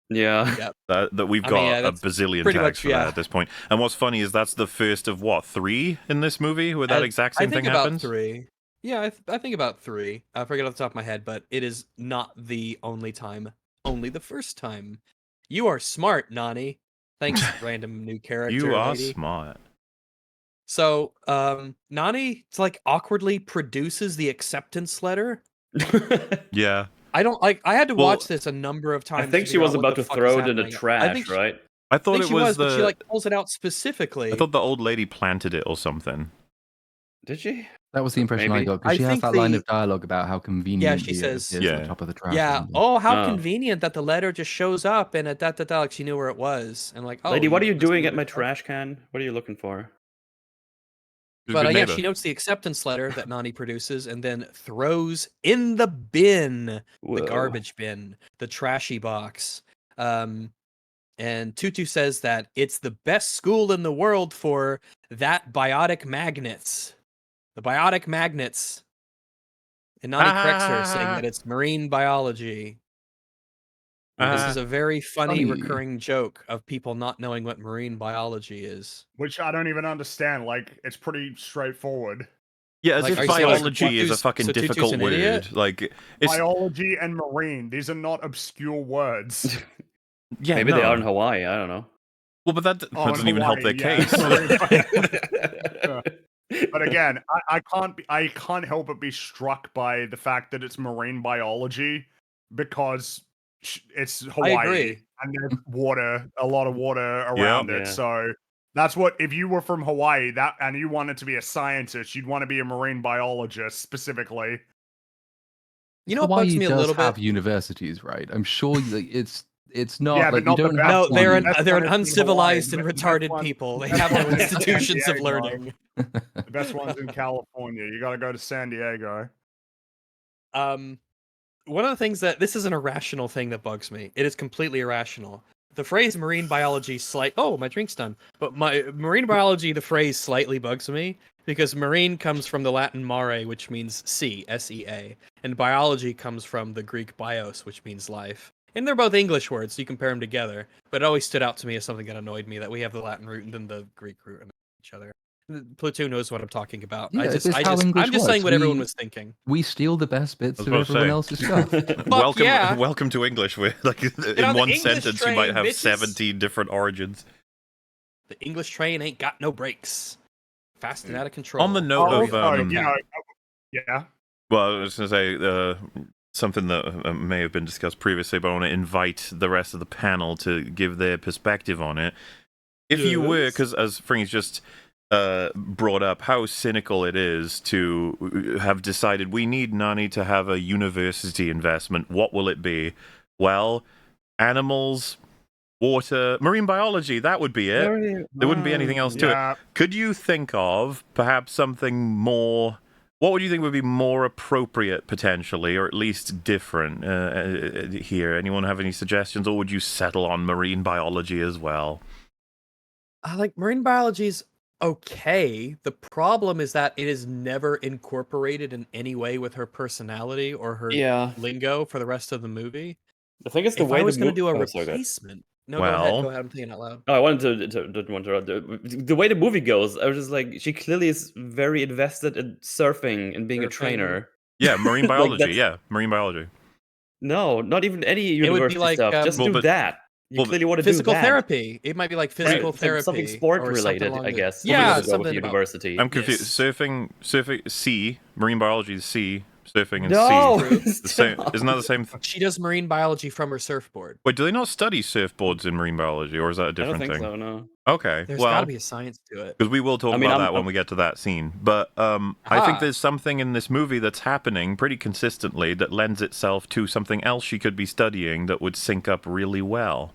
Yeah. Yep. That we've got a bazillion tags for that at this point. And what's funny is that's the first of 3 in this movie where that exact same thing happens? I think about 3. Yeah, I think about 3. I forget off the top of my head, but it is not the only time. Only the first time. You are smart, Nani. Thanks, random new character. You are lady. smart. So, Nani awkwardly produces the acceptance letter. Yeah. I don't like. I had to watch this a number of times. I think she was about to throw it in the trash, right? I thought it was, but she pulls it out specifically. I thought the old lady planted it or something. Did she? That was the impression I Maybe. got because I she has think that line the- of dialogue about how conveniently it says- appears on Yeah. the top of the trash. or Yeah. something. Oh, how Oh. convenient that the letter just shows up and at that like she knew where it was and like, oh, Lady, what are you must be doing at with my the trash. trash can? What are you looking for? She's a But good yeah, neighbor. she notes the acceptance letter that Nani produces and then throws in the bin, Whoa. the garbage bin, the trashy box. And Tutu says that it's the best school in the world for that biotic magnets. The biotic magnets. And Nani corrects her, saying that it's marine biology. This is a very funny recurring joke of people not knowing what marine biology is. Which I don't even understand. Like, it's pretty straightforward. Yeah, as Like, if are you saying, like, biology is a Tutu's- fucking so Tutu's difficult an word. idiot? Like, it's Biology and marine. These are not obscure words. yeah, Maybe they no. are in Hawaii. I don't know. Well, but that Oh, in doesn't even help their Hawaii, yeah, case. marine But again, I can't help but be struck by the fact that it's marine biology because it's Hawaii agree. and there's water, a lot of water around it. Yeah. So that's what if you were from Hawaii that and you wanted to be a scientist, you'd want to be a marine biologist specifically. You know what Hawaii bugs me a does little have bit? universities, right? I'm sure like, it's not Yeah, but like not you the don't best have No, one. they're The an best they're one an is in uncivilized Hawaii. and The best retarded one- people. They the have best no one's in San institutions of Diego. learning. The best one's in California. You got to go to San Diego. One of the things that this is an irrational thing that bugs me. It is completely irrational. The phrase marine biology my drink's done. But my marine biology, the phrase slightly bugs me because marine comes from the Latin mare, which means sea, S-E-A, and biology comes from the Greek bios, which means life. And they're both English words, so you compare them together. But it always stood out to me as something that annoyed me that we have the Latin root and then the Greek root and each other. Platoon knows what I'm talking about. Yeah, it's how English I'm just saying works. what everyone We- was thinking. we steal the best bits I was of about to everyone say. else's stuff. welcome, yeah. welcome to English. Where like on in the one English sentence you might train, have bitches. 17 different origins. The English train ain't got no brakes. Fast and out of control. On the note of, yeah. Well, I was going to say something that may have been discussed previously, but I want to invite the rest of the panel to give their perspective on it. If you were, Yes. because as Fringy's just brought up, how cynical it is to have decided we need Nani to have a university investment. What will it be? Well, animals, water, marine biology, that would be it. There wouldn't be anything else to it. Could you think of perhaps something more? What would you think would be more appropriate, potentially, or at least different here? Anyone have any suggestions, or would you settle on marine biology as well? Like marine biology's okay. The problem is that it is never incorporated in any way with her personality or her Yeah. lingo for the rest of the movie. The thing is, the If way I was the going to movie do a goes, okay. replacement, no, Well- go ahead. I'm thinking out loud. No, I wanted to didn't want to interrupt. The way the movie goes, I was just like, she clearly is very invested in surfing and being a Surfing. trainer. Yeah, marine Like, biology. that's- Yeah, marine biology. No, not even any would be university like, stuff. Just Well, do but- that. You well, clearly want to do Physical that. therapy. It might be like physical Right, therapy. something sport or related, along I the- guess. Yeah, Something with something about university. I'm confused. Yes. Surfing, sea, marine biology is sea, surfing and No, sea. The same, stop. isn't that the same? She does marine biology from her surfboard. Wait, do they not study surfboards in marine biology, or is that a I don't different think thing? so. No. Okay, There's got well, to be a science to it. because we will talk I mean, about I'm- that when we get to that scene. But I think Ah. there's something in this movie that's happening pretty consistently that lends itself to something else she could be studying that would sync up really well.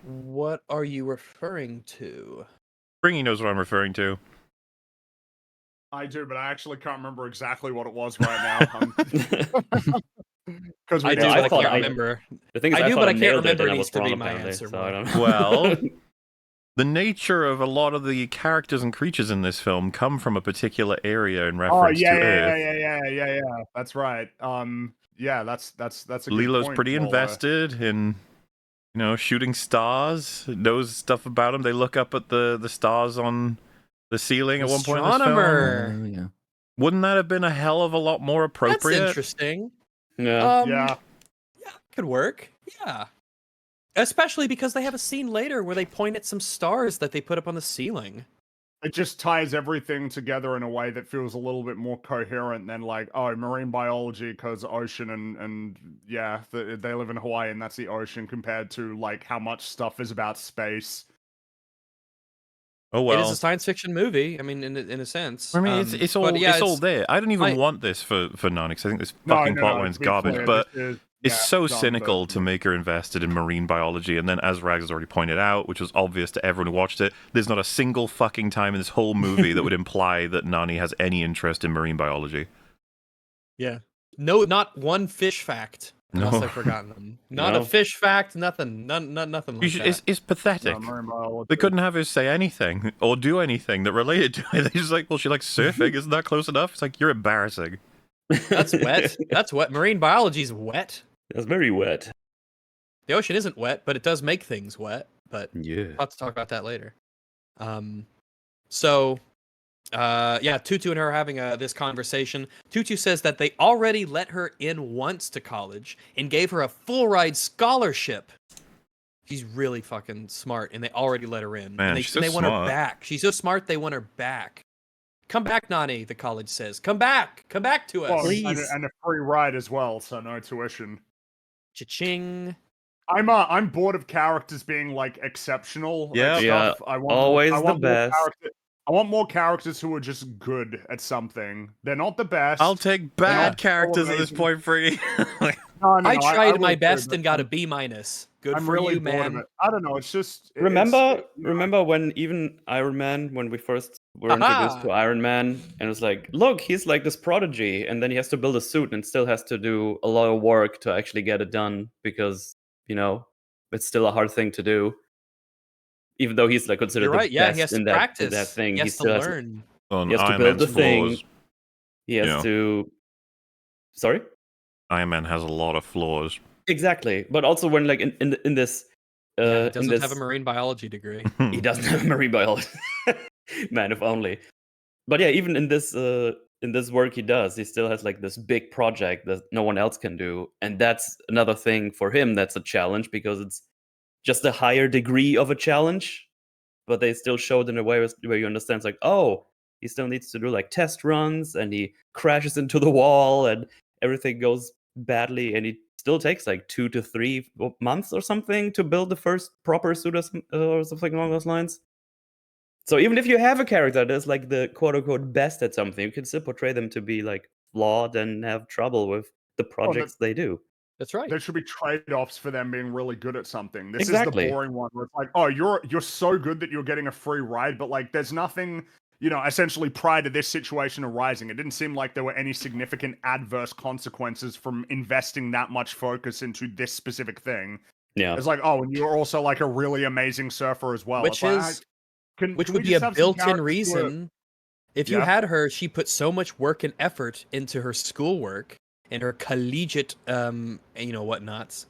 What are you referring to? Springy knows what I'm referring to. I do, but I actually can't remember exactly what it was right now. Because I do, I but I thought can't I- remember. The thing is, I do, thought but I can't nailed it, remember and it I needs was to be wrong, my apparently, answer so more. I don't know. Well, the nature of a lot of the characters and creatures in this film come from a particular area in oh reference yeah, to yeah, Earth. yeah. That's right. Yeah, that's a good Lilo's point, pretty Waller. invested in, shooting stars. Knows stuff about them. They look up at the stars on the ceiling at one point in this film. Astronomer. Yeah. Wouldn't that have been a hell of a lot more That's appropriate? interesting. Yeah. Yeah. Yeah, could work. Yeah. Especially because they have a scene later where they point at some stars that they put up on the ceiling. It just ties everything together in a way that feels a little bit more coherent than like, oh, marine biology because ocean and yeah, they live in Hawaii and that's the ocean compared to like how much stuff is about space. Oh It is well. a science fiction movie. I mean, in a sense. I mean, it's all but yeah, it's all there. I don't even my- want this for Nani, because I think this No, fucking no, plot no, line's to be garbage. clear, But this is, it's so done cynical for to me. make her invested in marine biology, and then, as Rags has already pointed out, which was obvious to everyone who watched it, there's not a single fucking time in this whole movie that would imply that Nani has any interest in marine biology. Yeah. No, not one fish fact. Unless No. I've forgotten them. Not No. a fish fact. Nothing. Nothing like that. It's pathetic. No, marine biology. They couldn't have her say anything or do anything that related to it. They're just like, well, she likes surfing. Isn't that close enough? It's like, you're embarrassing. That's wet. That's wet. Marine biology's wet. That's very wet. The ocean isn't wet, but it does make things wet. But Yeah. we'll have to talk about that later. So, yeah, Tutu and her are having this conversation. Tutu says that they already let her in once to college and gave her a full ride scholarship. She's really fucking smart, and they already let her in. Man, and they, she's so and they want her smart. back. She's so smart, they want her back. Come back, Nani, the college says. Come back to us. Well, Please. and a free ride as well, so no tuition. Cha-ching. I'm bored of characters being like exceptional. Yeah. at Yeah, stuff. I want always I the want more best. I want more characters who are just good at something. They're not the best. I'll take bad Yeah. characters at this Amazing. point, Free. No, no, I no, tried will my agree, best but and got a I'm- B minus. Good I'm for really you, bored of man. it. I don't know. It's just Remember when even Iron Man, when we first were introduced Haha. to Iron Man, and it was like, look, he's like this prodigy, and then he has to build a suit and still has to do a lot of work to actually get it done because, you know, it's still a hard thing to do. Even though he's like considered You're the right. Yeah, best he has to in that practice. thing, He has to still has learn. On He has to Iron build Man's the thing. flaws. he has Yeah. to. Sorry. Iron Man has a lot of flaws. Exactly, but also when like in this, Yeah, he in doesn't this, have a marine biology degree. he doesn't have marine biology. Man, if only. But yeah, even in this work he does, he still has like this big project that no one else can do, and that's another thing for him that's a challenge because it's just a higher degree of a challenge, but they still show it in a way where you understand it's like, oh, he still needs to do like test runs, and he crashes into the wall, and everything goes badly, and he still takes like 2 to 3 months or something to build the first proper suit or something along those lines. So even if you have a character that's like the quote unquote best at something, you can still portray them to be like flawed and have trouble with the projects they do. That's right. There should be trade-offs for them being really good at something. This is Exactly. the boring one where it's like, oh, you're so good that you're getting a free ride, but like there's nothing, essentially prior to this situation arising. It didn't seem like there were any significant adverse consequences from investing that much focus into this specific thing. Yeah. It's like, oh, and you're also like a really amazing surfer as well. Which It's like, is can we would be just a have some built-in characters who are- reason. If you Yeah. had her, she put so much work and effort into her schoolwork and her collegiate, whatnots,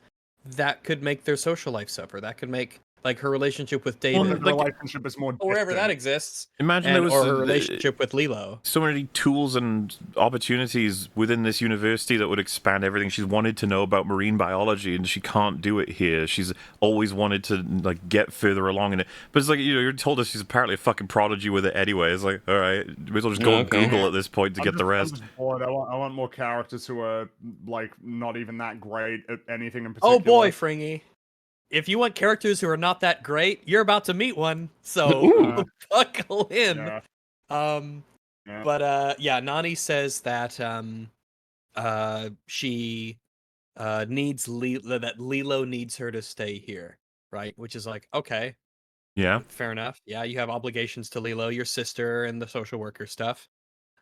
that could make their social life suffer. That could make like her relationship with Well, David, the like- relationship is more or wherever that distant. exists, Imagine there was or her relationship with Lilo. so many tools and opportunities within this university that would expand everything she's wanted to know about marine biology, and she can't do it here. She's always wanted to like get further along in it, but it's like you're told us she's apparently a fucking prodigy with it anyway. It's like, all right, may as well just go on Okay. Google at this point to get the I'm rest. just bored. I want more characters who are like not even that great at anything in particular. Oh boy, Fringy. If you want characters who are not that great, you're about to meet one. So Ooh. buckle in. Yeah. Yeah. But yeah, Nani says that she needs that Lilo needs her to stay here, right? Which is like, okay, Yeah, fair enough. Yeah, you have obligations to Lilo, your sister, and the social worker stuff.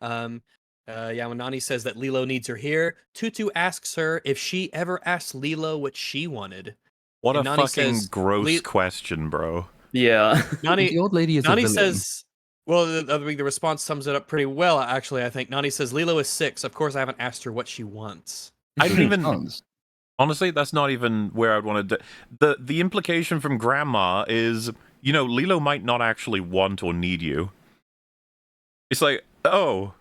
Yeah, when Nani says that Lilo needs her here, Tutu asks her if she ever asked Lilo what she wanted. what And a Nani fucking says, gross question, bro. Yeah. Nani, The old lady is Nani a villain. says, well, the response sums it up pretty well, actually, I think. Nani says, Lilo is 6. Of course, I haven't asked her what she wants. I So don't he even- can't. Honestly, that's not even where I'd want to. The implication from Grandma is, Lilo might not actually want or need you. It's like, oh,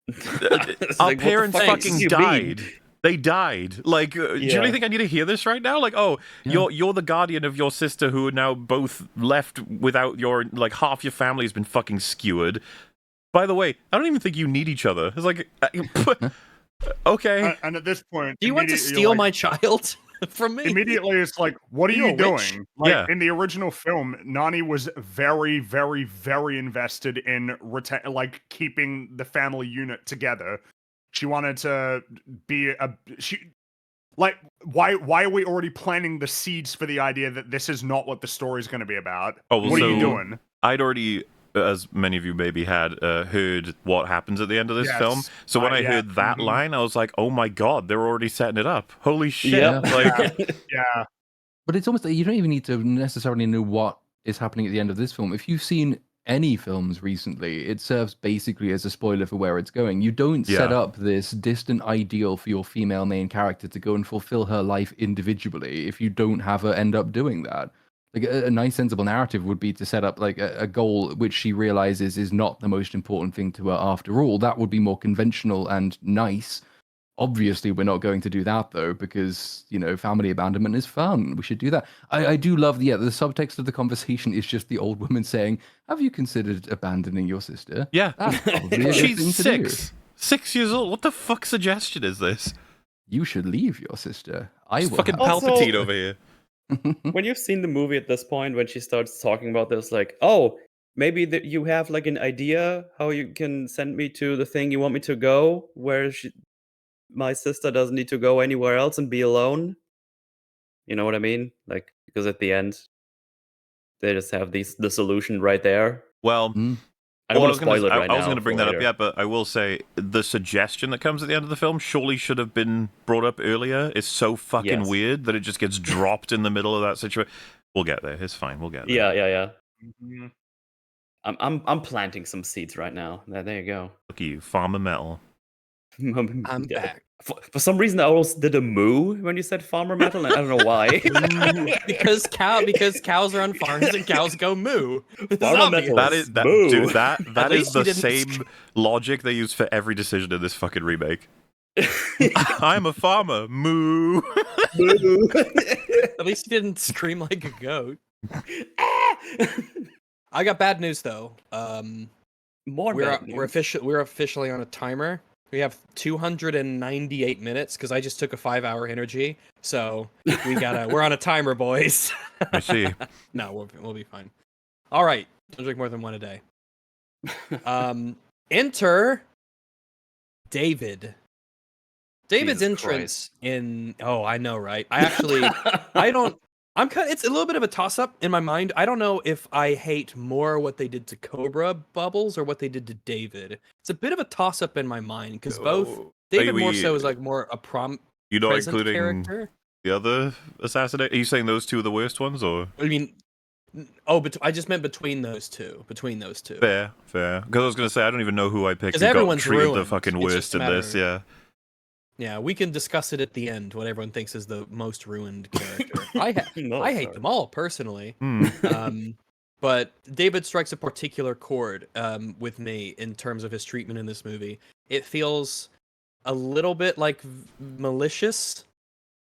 It's our like, what the parents fuck fucking do you died. mean? They died. Like, do you Yeah. really think I need to hear this right now? Like, oh, Yeah. you're the guardian of your sister who are now both left without your, like, half your family has been fucking skewered. By the way, I don't even think you need each other. It's like, okay. And at this point, Do you want to immediately steal you're like, my child? from me. Immediately, it's like, what are You're you a witch. doing? Like Yeah. in the original film, Nani was very, very, very invested in keeping the family unit together. She wanted to be why are we already planting the seeds for the idea that this is not what the story is going to be about? Oh, well, What are you so doing? I'd already, as many of you maybe had, heard what happens at the end of this film. Yes. So when I Yeah. heard that Mhm. line, I was like, oh my god, they're already setting it up. Holy shit. Yeah. Like, Yeah. But it's almost you don't even need to necessarily know what is happening at the end of this film. If you've seen any films recently, it serves basically as a spoiler for where it's going. You don't set Yeah. up this distant ideal for your female main character to go and fulfill her life individually if you don't have her end up doing that. Like a nice sensible narrative would be to set up like a goal which she realizes is not the most important thing to her after all. That would be more conventional and nice. Obviously, we're not going to do that though, because family abandonment is fun. We should do that. I do love the subtext of the conversation is just the old woman saying, "Have you considered abandoning your sister?" yeah. That's probably a good She's thing to do. 6. 6 years old. What the fuck suggestion is this? You should leave your sister. I It's will. fucking have Also- Palpatine over here. When you've seen the movie at this point, when she starts talking about this, like, oh, maybe that you have like an idea how you can send me to the thing you want me to go, where my sister doesn't need to go anywhere else and be alone. You know what I mean? Like, because at the end, they just have the solution right there. Well, Mm. I don't well, want to spoil it right I was now going to bring for that up later. yet, but I will say the suggestion that comes at the end of the film surely should have been brought up earlier. It's so fucking Yes. weird that it just gets dropped in the middle of that situation. We'll get there. It's fine. We'll get there. Yeah. Mhm. I'm planting some seeds right now. There you go. Look at you, Farmer Metal. I'm Yeah. back. For some reason, I almost did a moo when you said farmer metal, and I don't know why. because cows are on farms and cows go moo. It's Farmer obvious. metal. That is that, Moo. dude. That At is least you the didn't same logic they use for every decision in this fucking remake. I'm a farmer. Moo. Moo. At least you didn't scream like a goat. I got bad news though. More We're bad we're news. we're officially on a timer. We have 298 minutes because I just took a 5-hour energy. So we're on a timer, boys. I see. No, we'll be fine. All right, don't drink more than one a day. Enter David. David's Jesus entrance in. Oh, I know, right? It's a little bit of a toss up in my mind. I don't know if I hate more what they did to Cobra Bubbles or what they did to David. It's a bit of a toss up in my mind because both David more so is like more a You're not present including character. the other assassinate. Are you saying those two are the worst ones, or I mean, but I just meant between those two. fair? Because I was gonna say I don't even know who I picked. 'Cause Who got everyone's treated the ruined. fucking It's worst just a in this? matter- Yeah. Yeah, we can discuss it at the end. What everyone thinks is the most ruined character. I No, hate sorry. them all personally. Hmm. But David strikes a particular chord with me in terms of his treatment in this movie. It feels a little bit like malicious.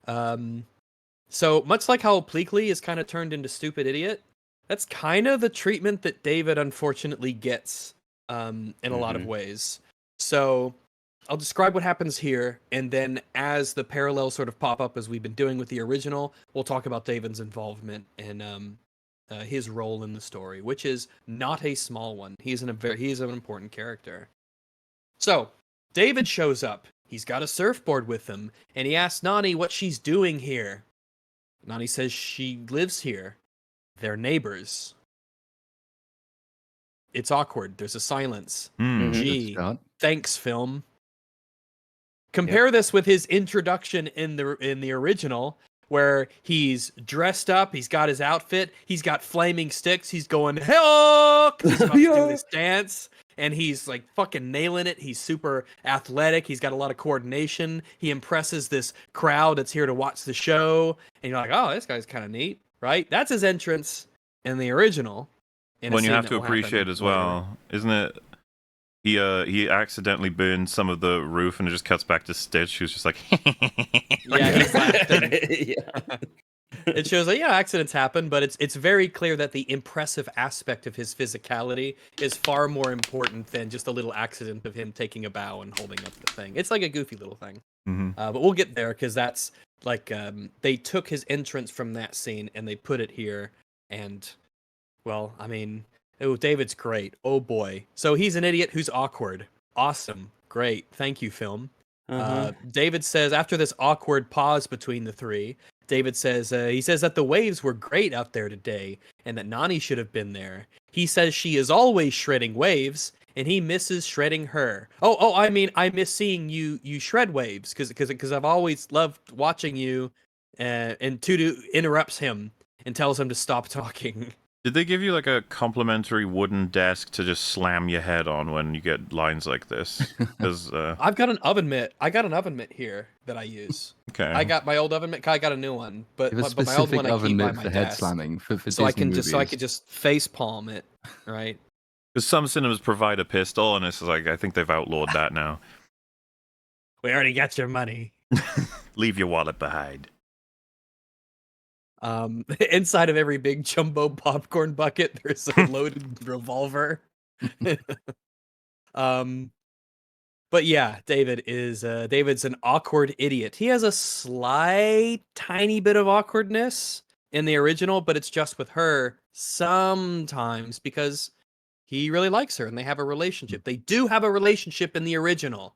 So much like how Pleakley is kind of turned into stupid idiot, that's kind of the treatment that David unfortunately gets in a lot of Mhm. ways. So I'll describe what happens here, and then as the parallels sort of pop up as we've been doing with the original, we'll talk about David's involvement and his role in the story, which is not a small one. He's an important character. So David shows up. He's got a surfboard with him, and he asks Nani what she's doing here. Nani says she lives here. They're neighbors. It's awkward. There's a silence. Hmm. Mhm. Gee, Start. thanks, film. Compare this with his introduction in the original, where he's dressed up, he's got his outfit, he's got flaming sticks, he's going hell, he's about to do this dance, and he's like fucking nailing it. He's super athletic. He's got a lot of coordination. He impresses this crowd that's here to watch the show, and you're like, oh, this guy's kind of neat, right? That's his entrance in the original. in a When you scene have that to will happen appreciate as later. well, isn't it? He accidentally burned some of the roof, and it just cuts back to Stitch, who's just like, Yeah, he's laughing. Yeah. It shows that accidents happen, but it's very clear that the impressive aspect of his physicality is far more important than just a little accident of him taking a bow and holding up the thing. It's like a goofy little thing. Mhm. But we'll get there because that's they took his entrance from that scene and they put it here, and well, I mean, oh, David's great. Oh boy. So he's an idiot who's awkward. Awesome. Great. Thank you, film. David says after this awkward pause between the three, David says he says that the waves were great out there today and that Nani should have been there. He says she is always shredding waves and he misses shredding her. I mean, I miss seeing you shred waves because I've always loved watching you. And Tutu interrupts him and tells him to stop talking. Did they give you like a complimentary wooden desk to just slam your head on when you get lines like this? Because I've got an oven mitt. I got an oven mitt here that I use. okay, I got my old oven mitt. I got a new one, but You have a my old specific one I oven keep by mitt my for head desk, slamming for so Disney I can movies. just face palm it, right? because some cinemas provide a pistol, and it's like I think they've outlawed that now. We already got your money. Leave your wallet behind. Inside of every big jumbo popcorn bucket, there's a loaded revolver. But yeah, David's an awkward idiot. He has a slight, tiny bit of awkwardness in the original, but it's just with her sometimes because he really likes her and they have a relationship. They do have a relationship in the original.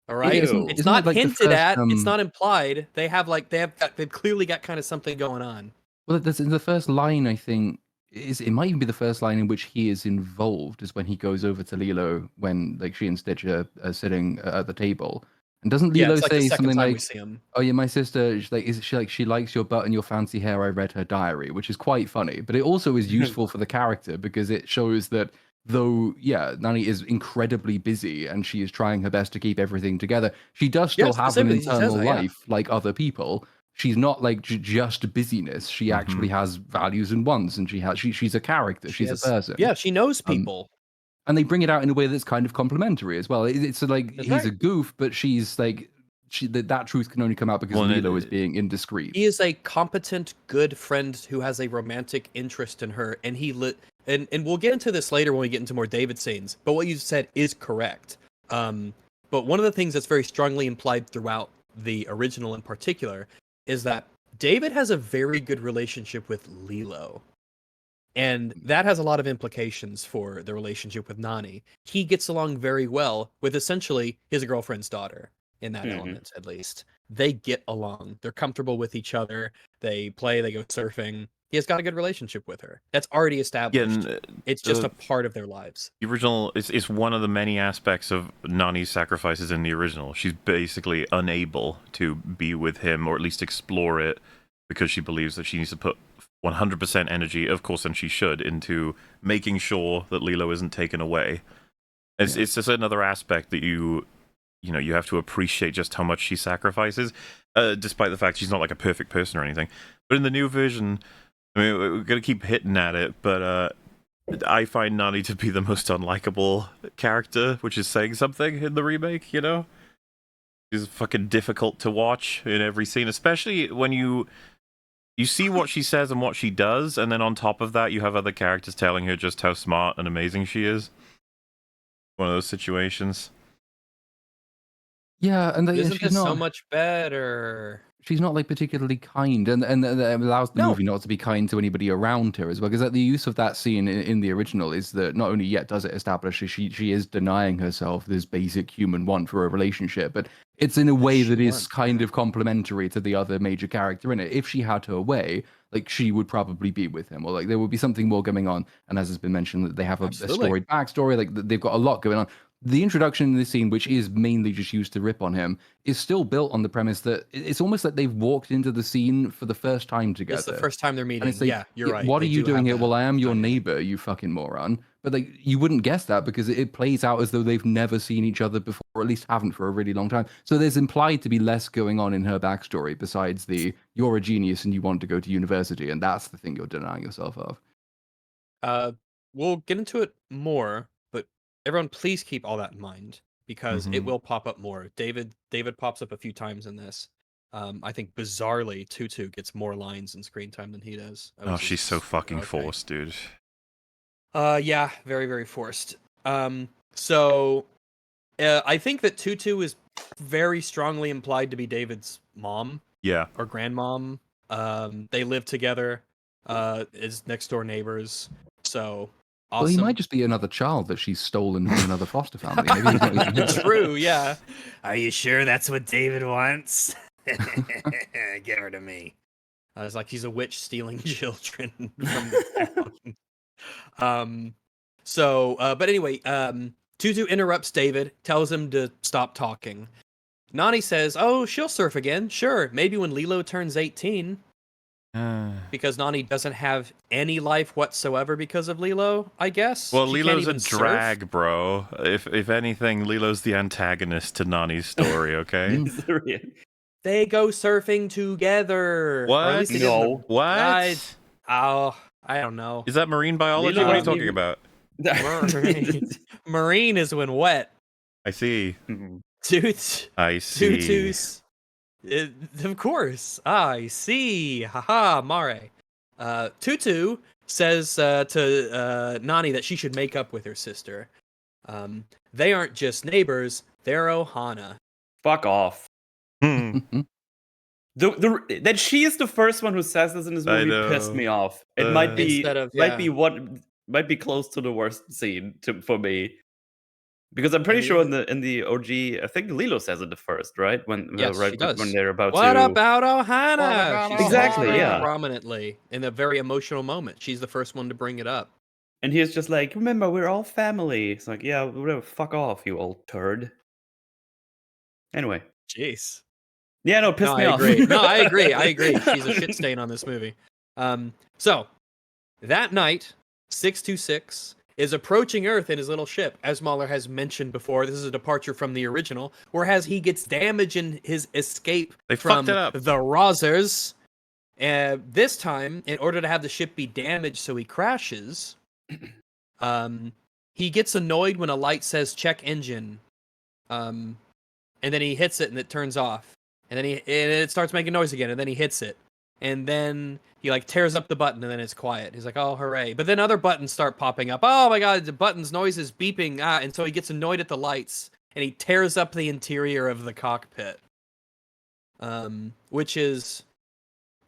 All right, Ew. it's Isn't not it like the hinted first, at. It's not implied. They've clearly got kind of something going on. Well, that's in the first line, I think, it might even be the first line in which he is involved, is when he goes over to Lilo when like she and Stitch are sitting at the table. And doesn't Yeah, Lilo it's like the say second something time we like, see him. "Oh yeah, my sister, she likes your butt and your fancy hair. I read her diary," which is quite funny, but it also is useful for the character because it shows that though, yeah, Nani is incredibly busy and she is trying her best to keep everything together, she does still have an specifically, she says internal that, yeah. life like other people. She's not like just busyness. She actually has values and wants, and she's a character. She's a person. Yeah, she knows people. And they bring it out in a way that's kind of complimentary as well. It's like That's he's right. a goof, but she's like that truth can only come out because Well, Lilo is being indiscreet. He is a competent, good friend who has a romantic interest in her, and and we'll get into this later when we get into more David scenes. But what you said is correct. But one of the things that's very strongly implied throughout the original, in particular, is that David has a very good relationship with Lilo. And that has a lot of implications for the relationship with Nani. He gets along very well with essentially his girlfriend's daughter in that element, at least. They get along. They're comfortable with each other. They play, they go surfing. He has got a good relationship with her. That's already established. It's just a part of their lives. The original is one of the many aspects of Nani's sacrifices in the original. She's basically unable to be with him, or at least explore it, because she believes that she needs to put 100% energy, of course, and she should, into making sure that Lilo isn't taken away. It's just another aspect that you have to appreciate just how much she sacrifices, despite the fact she's not like a perfect person or anything. But in the new version, I mean, we're gonna keep hitting at it, but I find Nani to be the most unlikable character, which is saying something in the remake. You know, she's fucking difficult to watch in every scene, especially when you see what she says and what she does, and then on top of that, you have other characters telling her just how smart and amazing she is. One of those situations. Yeah, and Isn't she's this not so much better? she's not like particularly kind, and that allows the movie not to be kind to anybody around her as well. Because the use of that scene in the original is that not only yet does it establish that she is denying herself this basic human want for a relationship, but it's in a way that is kind of complementary to the other major character in it. If she had her way, like she would probably be with him, or like there would be something more going on. And as has been mentioned, that they have a storied backstory, like they've got a lot going on. The introduction in this scene, which is mainly just used to rip on him, is still built on the premise that it's almost like they've walked into the scene for the first time together. It's the first time they're meeting. And it's like, yeah, you're right. What They are you do doing have here? that Well, I am your dynamic. neighbor, you fucking moron. But like, you wouldn't guess that because it plays out as though they've never seen each other before, or at least haven't for a really long time. So there's implied to be less going on in her backstory besides the you're a genius and you want to go to university, and that's the thing you're denying yourself of. We'll get into it more, but everyone, please keep all that in mind because it will pop up more. David pops up a few times in this. I think bizarrely, Tutu gets more lines and screen time than he does. Oh, she's so fucking forced, dude. Yeah, very, very forced. So I think that Tutu is very strongly implied to be David's mom Yeah. or grandmom. They live together as next door neighbors. So awesome. Well, he might just be another child that she's stolen from another foster family. Maybe he's not even hers. True, yeah. Are you sure that's what David wants? Give her to me. It's like he's a witch stealing children from the town. But anyway, Tutu interrupts David, tells him to stop talking. Nani says, "Oh, she'll surf again. Sure, maybe when Lilo turns 18." Because Nani doesn't have any life whatsoever because of Lilo, I guess. Well, She can't Lilo's a even surf. drag, bro. If anything, Lilo's the antagonist to Nani's story, okay? They go surfing together. What? Or at least they No. did What? I don't know. Is that marine biology? Lilo What are you wasn't talking even- about? Marine is when wet. I see. Toots. I see. Tutus. Of course. I see. Haha, Mare. Tutu says to Nani that she should make up with her sister. They aren't just neighbors, they're Ohana. Fuck off. Hmm. That she is the first one who says this in this I movie pissed know. me off. It might be Instead of- might be close to the worst scene for me. Because I'm pretty sure in the OG, I think Lilo says it the first, right? When Yes, right she does. when they're about What to about Ohana? about She says Exactly, very yeah. prominently in a very emotional moment. She's the first one to bring it up. and he's just like, remember, we're all family. It's like, yeah, whatever, fuck off, you old turd. Anyway. Jeez. Yeah, no, pissed me I off. agree. No, I agree. She's a shit stain on this movie. So that night, 626 is approaching Earth in his little ship, as Mahler has mentioned before. This is a departure from the original, whereas he gets damage in his escape They from fucked it up. the Rozzers. This time, in order to have the ship be damaged so he crashes, he gets annoyed when a light says check engine. And then he hits it and it turns off. And then it starts making noise again, and then he hits it. And then he like tears up the button and then it's quiet. He's like, "Oh, hooray." But then other buttons start popping up. "Oh my god, the button's noise is beeping." And so he gets annoyed at the lights and he tears up the interior of the cockpit. Which is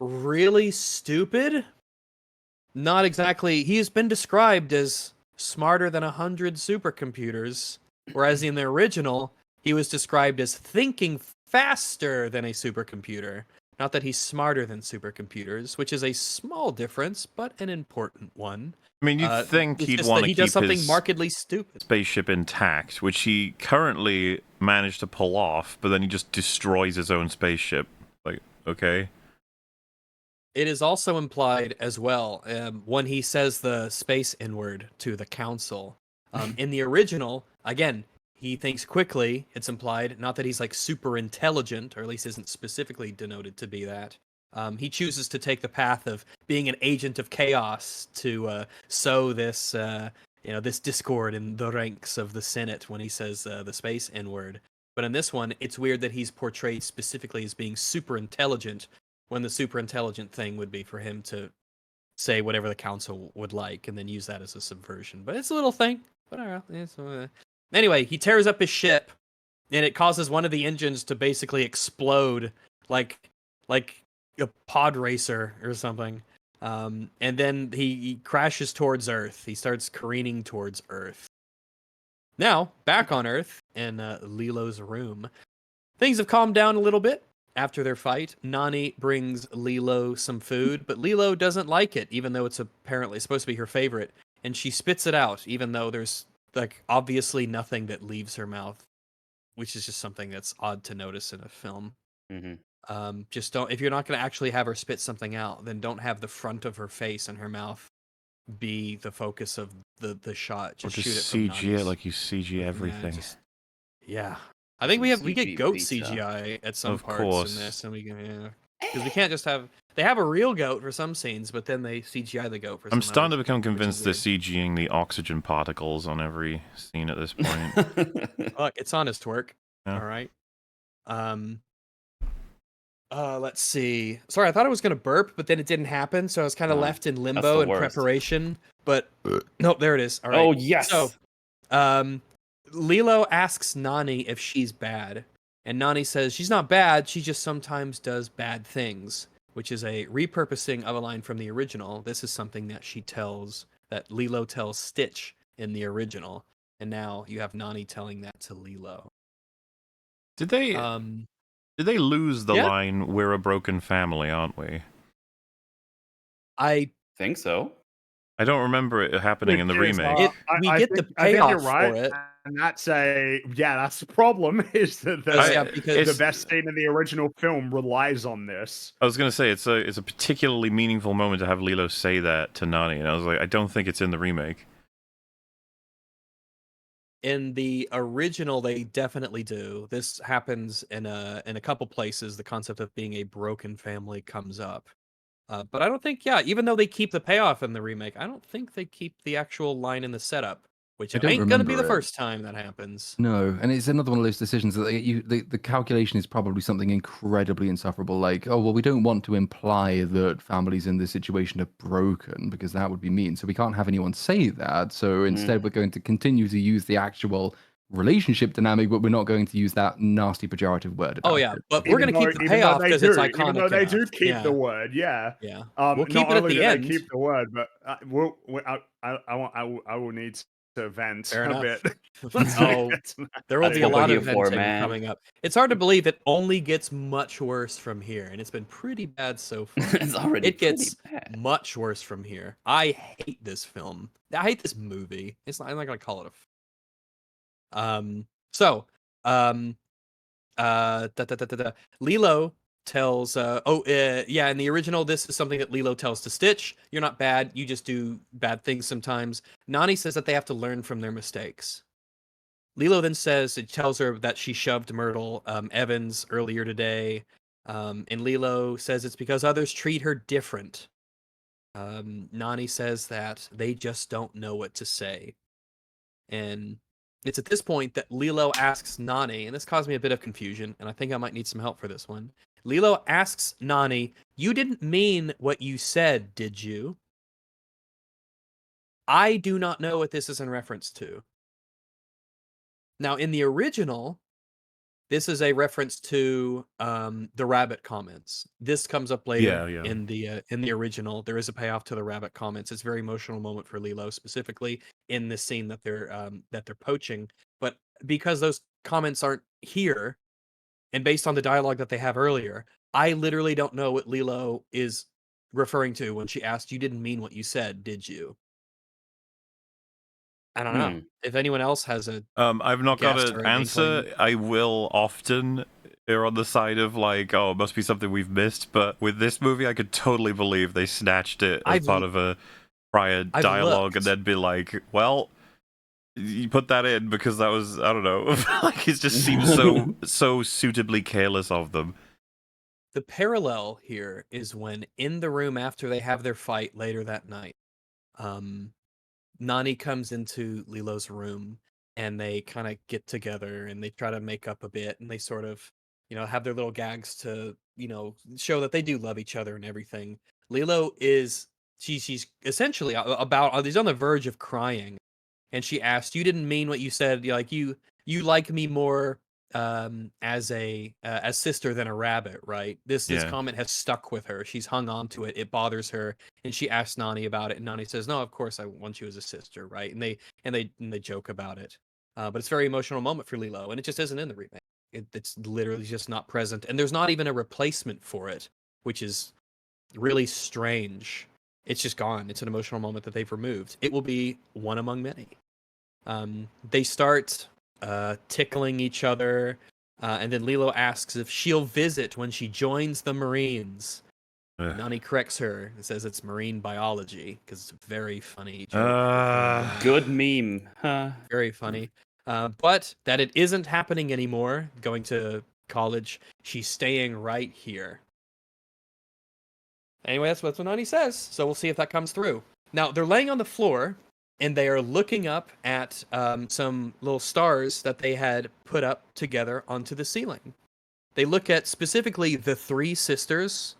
really stupid. Not exactly. He has been described as smarter than 100 supercomputers, whereas in the original, he was described as thinking faster than a supercomputer. Not that he's smarter than supercomputers, which is a small difference, but an important one. I mean, you'd think It's he'd just want that to he keep does something his markedly stupid. spaceship intact, which he currently managed to pull off, but then he just destroys his own spaceship. Like, okay. It is also implied as well when he says the space N-word to the council. In the original, again, he thinks quickly, it's implied, not that he's like super intelligent, or at least isn't specifically denoted to be that. He chooses to take the path of being an agent of chaos to sow this, this discord in the ranks of the Senate when he says the space N-word. But in this one, it's weird that he's portrayed specifically as being super intelligent, when the super intelligent thing would be for him to say whatever the council would like and then use that as a subversion. But it's a little thing. But I don't know. Anyway, he tears up his ship and it causes one of the engines to basically explode like a pod racer or something. And then he crashes towards Earth. He starts careening towards Earth. Now, back on Earth in Lilo's room, things have calmed down a little bit. After their fight, Nani brings Lilo some food, but Lilo doesn't like it, even though it's apparently supposed to be her favorite, and she spits it out, even though there's like obviously nothing that leaves her mouth, which is just something that's odd to notice in a film. Mm-hmm. Just don't, if you're not going to actually have her spit something out, then don't have the front of her face and her mouth be the focus of the shot. Just Or shoot it just from CG it Nani's. like you CG everything. Yeah. I think we get CG goat pizza. CGI at some Of parts course. in this, and we can because we can't just have they have a real goat for some scenes, but then they CGI the goat for. I'm some starting to others, become which is convinced they're weird. CGing the oxygen particles on every scene at this point. Look, it's honest work. Yeah. All right. Let's see. Sorry, I thought I was gonna burp, but then it didn't happen, so I was kind of Oh, left in the limbo in worst. preparation. But nope, there it is. All right. Oh yes. So, Lilo asks Nani if she's bad, And Nani says she's not bad, she just sometimes does bad things, which is a repurposing of a line from the original. This is something that Lilo tells Stitch in the original, and now you have Nani telling that to Lilo. Did they lose the yeah. line "We're a broken family, aren't we"? I Think so. I don't remember it happening in the Yes, remake. we I get think, the I think you're payoff right, for it. and that's the problem is that Because the best scene in the original film relies on this. I was gonna say it's a particularly meaningful moment to have Lilo say that to Nani, and I was like, I don't think it's in the remake. in the original, they definitely do. This happens in a couple places. The concept of being a broken family comes up. But I don't think, even though they keep the payoff in the remake, I don't think they keep the actual line in the setup, which I don't ain't gonna be the remember it. first time that happens. No, and it's another one of those decisions that the calculation is probably something incredibly insufferable. Like, oh well, we don't want to imply that families in this situation are broken because that would be mean. So we can't have anyone say that. So instead, we're going to continue to use the actual relationship dynamic, but we're not going to use that nasty pejorative word. Oh about yeah, it. but we're gonna keep the payoff because it's iconic. Even though they do enough. keep the word, yeah. Yeah. We'll keep Not it at only the do end. they keep the word, but I will need to vent Fair a enough. bit. There will That's be a what we're lot here of for, venting man. coming up. It's hard to believe it only gets much worse from here, and it's been pretty bad so far. It's already It gets pretty bad. much worse from here. I hate this film. I hate this movie. I'm not gonna call it Lilo tells in the original, this is something that Lilo tells to Stitch. You're not bad, you just do bad things sometimes. Nani says that they have to learn from their mistakes. Lilo then tells her that she shoved Myrtle Evans earlier today. And Lilo says it's because others treat her different. Nani says that they just don't know what to say. And it's at this point that Lilo asks Nani, and this caused me a bit of confusion, and I think I might need some help for this one. Lilo asks Nani, "You didn't mean what you said, did you?" I do not know what this is in reference to. Now, in the original, this is a reference to the rabbit comments. This comes up later Yeah. in the original. There is a payoff to the rabbit comments. It's a very emotional moment for Lilo, specifically in this scene that they're poaching. But because those comments aren't here, and based on the dialogue that they have earlier, I literally don't know what Lilo is referring to when she asked, "You didn't mean what you said, did you?" I don't know. If anyone else has a I've not got guess an or an answer. inkling. I will often err on the side of like, oh, it must be something we've missed. But with this movie, I could totally believe they snatched it as part of a prior dialogue and then be like, well, you put that in because that was, I don't know, like it just seems so suitably careless of them. The parallel here is when in the room after they have their fight later that night, Nani comes into Lilo's room and they kind of get together and they try to make up a bit and they sort of, have their little gags to, show that they do love each other and everything. Lilo she's essentially he's on the verge of crying, and she asked, "You didn't mean what you said. Like you like me more as sister than a rabbit, right?" This comment has stuck with her. She's hung on to it. It bothers her, and she asks Nani about it, and Nani says, "No, of course I want you as a sister, right?" And they joke about it. But it's a very emotional moment for Lilo, and it just isn't in the remake. It's literally just not present, and there's not even a replacement for it, which is really strange. It's just gone. It's an emotional moment that they've removed. It will be one among many. They start tickling each other, and then Lilo asks if she'll visit when she joins the Marines. Nani corrects her and says it's marine biology because it's a very funny joke. Good meme. Huh? Very funny. But that it isn't happening anymore, going to college. She's staying right here. Anyway, that's what Nani says, so we'll see if that comes through. Now, they're laying on the floor, and they are looking up at some little stars that they had put up together onto the ceiling. They look at specifically the three sisters,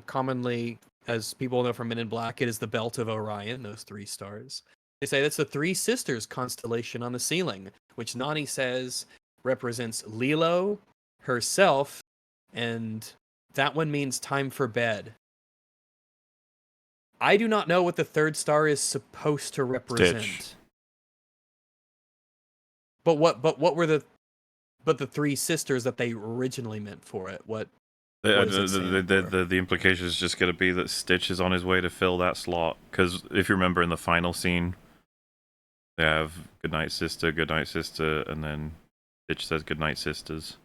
commonly, as people know from Men in Black, it is the Belt of Orion, those three stars. They say that's the Three Sisters constellation on the ceiling, which Nani says represents Lilo, herself, and that one means time for bed. I do not know what the third star is supposed to represent. Stitch. But what were the three sisters that they originally meant for it? What does it stand for? The implication is just going to be that Stitch is on his way to fill that slot. Because if you remember in the final scene, they have goodnight, sister, and then Stitch says goodnight, sisters.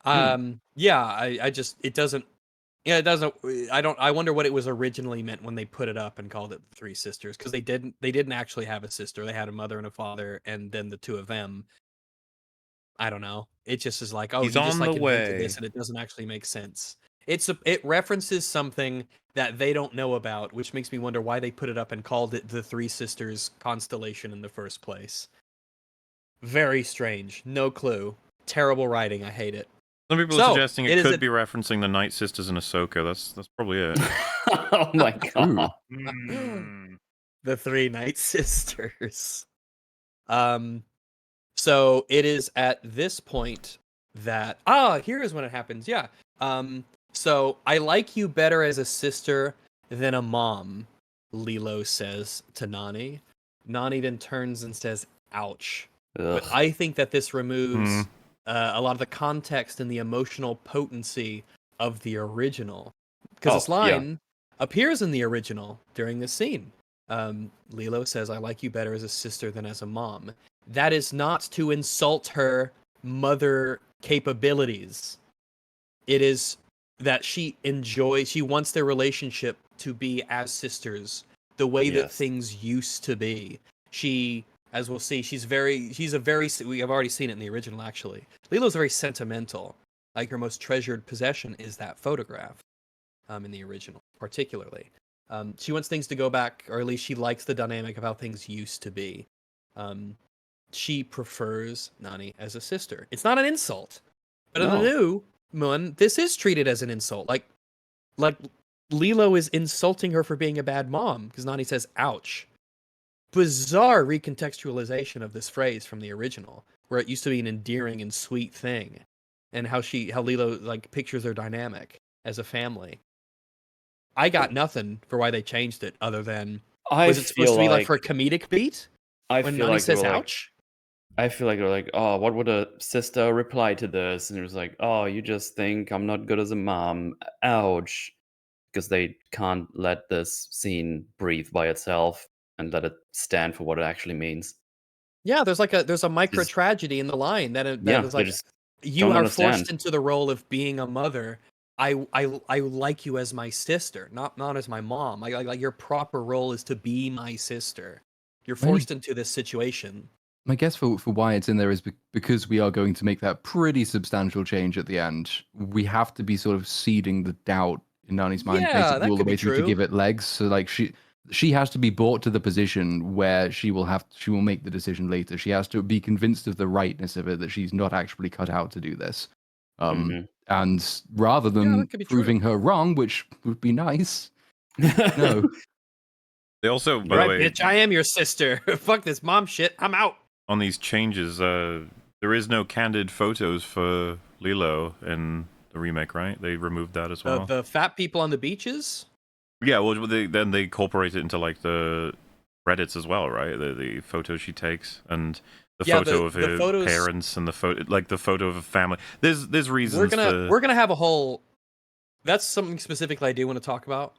Yeah, I just it doesn't. Yeah, it doesn't. I wonder what it was originally meant when they put it up and called it the Three Sisters, because they didn't actually have a sister. They had a mother and a father, and then the two of them. I don't know. It just is like, oh, He's you just on like the invented way. this, and it doesn't actually make sense. It references something that they don't know about, which makes me wonder why they put it up and called it the Three Sisters constellation in the first place. Very strange. No clue. Terrible writing. I hate it. Some people So, are suggesting it it is could a- be referencing the Night Sisters in Ahsoka. That's probably it. Oh my god. Mm. The Three Night Sisters. So it is at this point that here is when it happens. Yeah. So I like you better as a sister than a mom, Lilo says to Nani. Nani then turns and says, "Ouch." But Ugh. I think that this removes a lot of the context and the emotional potency of the original, because this Oh, yeah. line appears in the original during this scene. Lilo says, "I like you better as a sister than as a mom." That is not to insult her mother capabilities. It is that she wants their relationship to be as sisters, the way that Yes. things used to be. She, as we'll see, we have already seen it in the original actually. Lilo's very sentimental. Like her most treasured possession is that photograph, in the original, particularly. She wants things to go back, or at least she likes the dynamic of how things used to be. She prefers Nani as a sister. It's not an insult. But in the No. new one, this is treated as an insult. Like Lilo is insulting her for being a bad mom, because Nani says, "Ouch." Bizarre recontextualization of this phrase from the original, where it used to be an endearing and sweet thing. And how Lilo like pictures their dynamic as a family. I got nothing for why they changed it, other than was it supposed to be like for a comedic beat? I When feel Nani like they says were like, "ouch"? I feel like they're like, oh, what would a sister reply to this? And it was like, oh, you just think I'm not good as a mom. Ouch. Because they can't let this scene breathe by itself and let it stand for what it actually means. Yeah, there's a micro Just- tragedy in the line that Yeah, was they like, just you don't are understand. forced into the role of being a mother. I like you as my sister, not as my mom. Like your proper role is to be my sister. You're Really? forced into this situation. My guess for why it's in there is because we are going to make that pretty substantial change at the end. We have to be sort of seeding the doubt in Nani's mind, Yeah, basically that all the could be way through to true. give it legs. So like she has to be brought to the position where she will make the decision later. She has to be convinced of the rightness of it, that she's not actually cut out to do this. Mhm. And rather Yeah, than that could be true. proving her wrong, which would be nice, no. They also, by Right, the way, bitch, I am your sister. Fuck this mom shit. I'm out. on these changes, there is no candid photos for Lilo in the remake, right? They removed that as well. The fat people on the beaches? Yeah, well, then they incorporate it into like the credits as well, right? The photo she takes and the Yeah, photo of the her photos- parents and the photo of a family. There's reasons We're gonna have a whole. That's something specifically I do want to talk about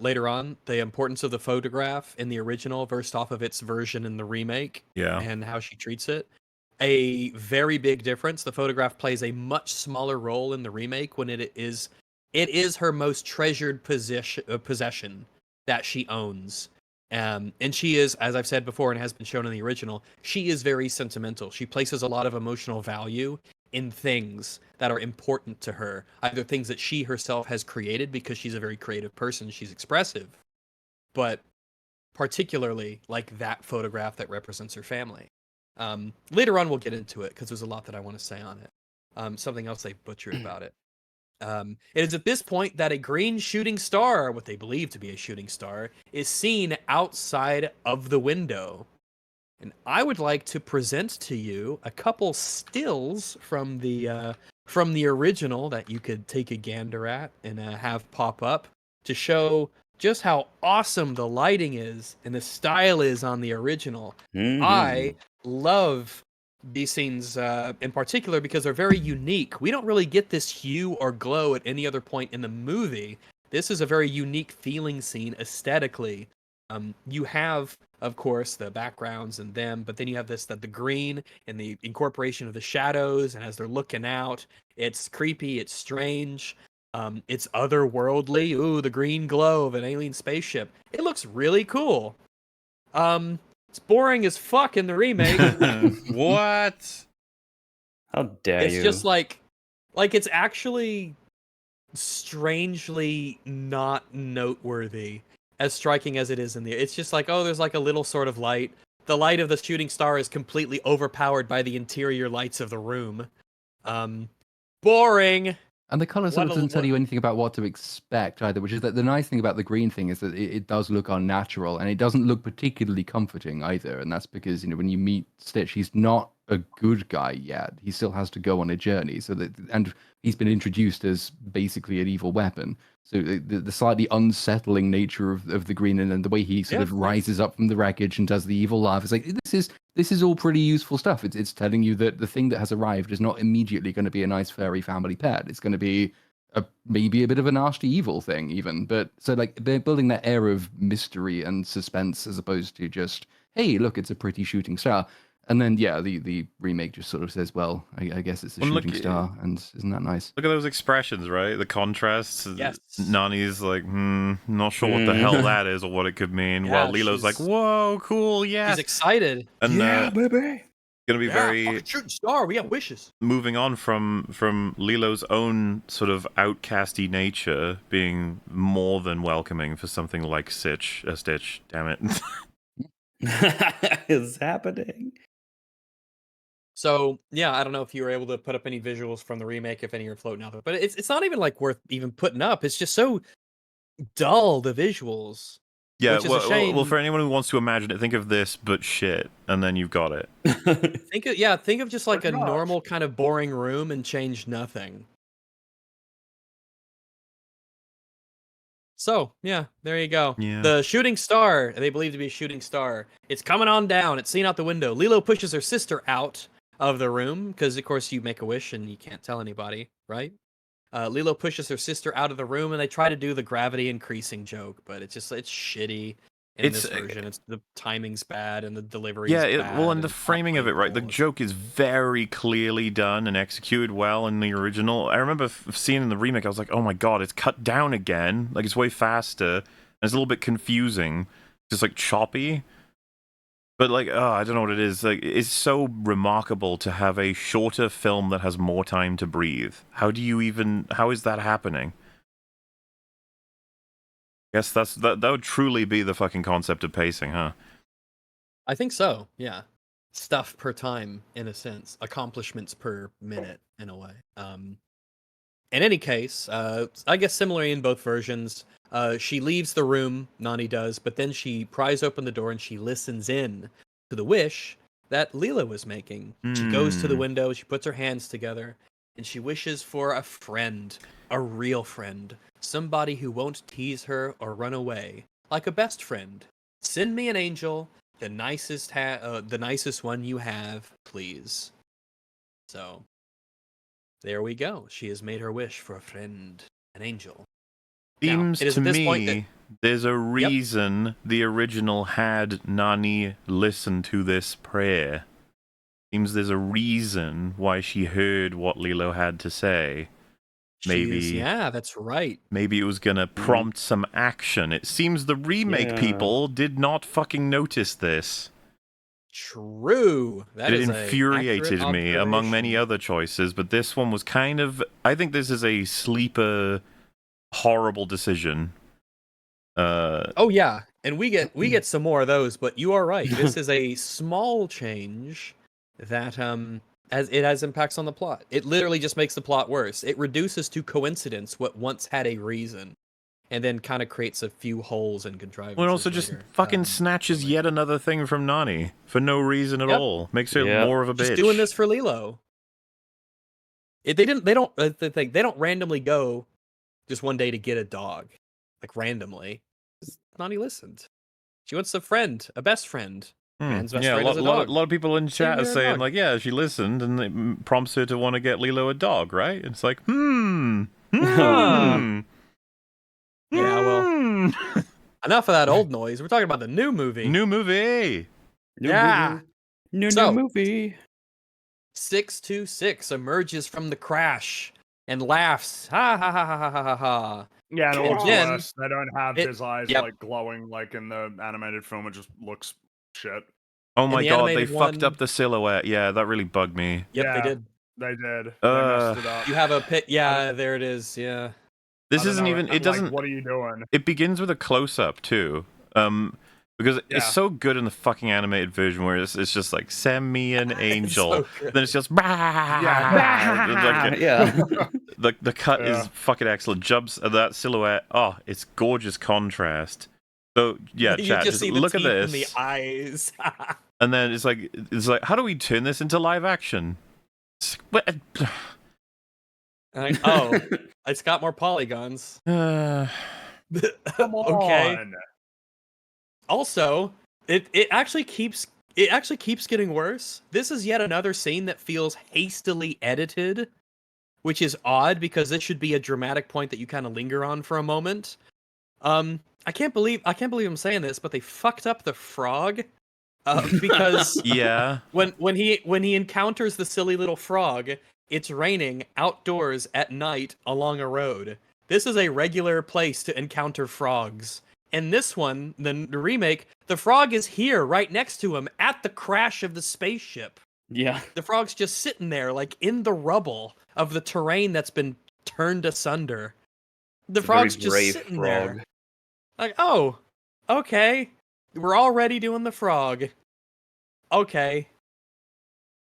later on. The importance of the photograph in the original versus off of its version in the remake, Yeah. and how she treats it. A very big difference. The photograph plays a much smaller role in the remake when it is her most treasured possession that she owns. And she is, as I've said before and has been shown in the original, she is very sentimental. She places a lot of emotional value in things that are important to her, either things that she herself has created because she's a very creative person, she's expressive, but particularly like that photograph that represents her family. Later on, we'll get into it because there's a lot that I want to say on it. Something else they butchered about it. It is at this point that a green shooting star, what they believe to be a shooting star, is seen outside of the window. and I would like to present to you a couple stills from the original that you could take a gander at and have pop up to show just how awesome the lighting is and the style is on the original. I love these scenes in particular because they're very unique. We don't really get this hue or glow at any other point in the movie. This is a very unique feeling scene aesthetically. You have, of course, the backgrounds and them, but then you have the green and the incorporation of the shadows, and as they're looking out, it's creepy, it's strange, it's otherworldly. Ooh, the green glow of an alien spaceship. It looks really cool. It's boring as fuck in the remake. What? How dare It's you? just like it's actually strangely not noteworthy, as striking as it is in the. It's just like, oh, there's like a little sort of light. The light of the shooting star is completely overpowered by the interior lights of the room. Boring. And the color sort of What a- doesn't tell what- you anything about what to expect either, which is that the nice thing about the green thing is that it does look unnatural, and it doesn't look particularly comforting either. And that's because, when you meet Stitch, he's not a good guy yet. He still has to go on a journey. And he's been introduced as basically an evil weapon. So the slightly unsettling nature of the green, and then the way he sort of rises up from the wreckage and does the evil laugh, is like, this is all pretty useful stuff. It's telling you that the thing that has arrived is not immediately going to be a nice furry family pet. It's going to be maybe a bit of a nasty evil thing even. But so like they're building that air of mystery and suspense as opposed to just, hey, look, it's a pretty shooting star. And then the remake just sort of says, well, I guess it's a shooting star, and isn't that nice? Look at those expressions, right? The contrasts. Yes. Nani's like, not sure what the hell that is or what it could mean. Yeah, While Lilo's like, whoa, cool, yeah. She's excited. And baby. gonna be very fucking shooting star. We got wishes. moving on from Lilo's own sort of outcasty nature being more than welcoming for something like Stitch. Damn it. It's happening. So yeah, I don't know if you were able to put up any visuals from the remake, if any are floating out there, but it's not even like worth even putting up. It's just so dull, the visuals. Yeah, Which is a shame. well, for anyone who wants to imagine it, think of this, but shit, and then you've got it. Think of just like a Pretty much. normal kind of boring room and change nothing. So yeah, there you go. Yeah. The shooting star, they believe to be a shooting star. It's coming on down. It's seen out the window. Lilo pushes her sister out of the room because, of course, you make a wish and you can't tell anybody, right? Lilo pushes her sister out of the room, and they try to do the gravity increasing joke, but it's shitty in this version. The timing's bad and the delivery. And the framing of it, right? The joke is very clearly done and executed well in the original. I remember seeing in the remake, I was like, oh my god, it's cut down again. Like, it's way faster, and it's a little bit confusing, just like choppy. But like, I don't know what it is. Like, it's so remarkable to have a shorter film that has more time to breathe. How is that happening? I guess that would truly be the fucking concept of pacing, huh? I think so. Yeah, stuff per time in a sense, accomplishments per minute in a way. In any case, I guess similarly in both versions, she leaves the room, Nani does, but then she pries open the door and she listens in to the wish that Lilo was making. She goes to the window, she puts her hands together, and she wishes for a friend, a real friend, somebody who won't tease her or run away, like a best friend. Send me an angel, the nicest one you have, please. So, there we go. She has made her wish for a friend, an angel. Seems Now, it is to at this point me that- there's a reason the original had Nani listen to this prayer. Seems there's a reason why she heard what Lilo had to say. Yeah, that's right. Maybe it was gonna prompt some action. It seems the remake people did not fucking notice this. True. That It is infuriated an accurate me among many observation. other choices, but this one was kind of. I think this is a sleeper, horrible decision. Oh yeah, and we get some more of those, but you are right. This is a small change that has impacts on the plot. It literally just makes the plot worse. It reduces to coincidence what once had a reason. and then kind of creates a few holes and contrivances. Well, it also just later. fucking snatches yet another thing from Nani for no reason at Yep. all. Makes her Yeah. more of a bitch. Just doing this for Lilo. They don't randomly go just one day to get a dog, like randomly. Nani listened. She wants a friend, a best friend. Man's best Yeah, friend is a dog. lot of people in chat get are a saying dog. like, yeah, she listened, and it prompts her to want to get Lilo a dog, right? It's like, Yeah, well, enough of that old noise. We're talking about the new movie. New movie. Yeah. New So- movie. 626 emerges from the crash and laughs. Ha ha ha ha ha ha ha ha. Yeah, and it looks Again, worse. They don't have it- his eyes yep. like glowing like in the animated film. It just looks shit. Oh my the god, they animated fucked up one- the silhouette. Yeah, that really bugged me. Yep, Yeah. they did. They did. They messed it up. You have a pit. Yeah, there it is. Yeah. This I don't isn't know, even. I'm It doesn't. Like, what are you doing? It begins with a close up too. Because Yeah. it's so good in the fucking animated version where it's just like send me an angel. so good. Then it's just Yeah. Yeah. the cut Yeah. is fucking excellent. Jumps that silhouette. Oh, it's gorgeous contrast. So yeah, You chat. just see the Look at teeth and this, the eyes. and then it's like how do we turn this into live action? What? Like, oh, it's got more polygons. Come Okay. on. Also, it actually keeps getting worse. This is yet another scene that feels hastily edited, which is odd because this should be a dramatic point that you kind of linger on for a moment. I can't believe I'm saying this, but they fucked up the frog because Yeah. when he encounters the silly little frog, it's raining outdoors at night along a road. This is a regular place to encounter frogs. In this one, the remake, the frog is here right next to him at the crash of the spaceship. Yeah. The frog's just sitting there, like in the rubble of the terrain that's been turned asunder. The frog's just sitting there. Like, oh, okay. We're already doing the frog. Okay.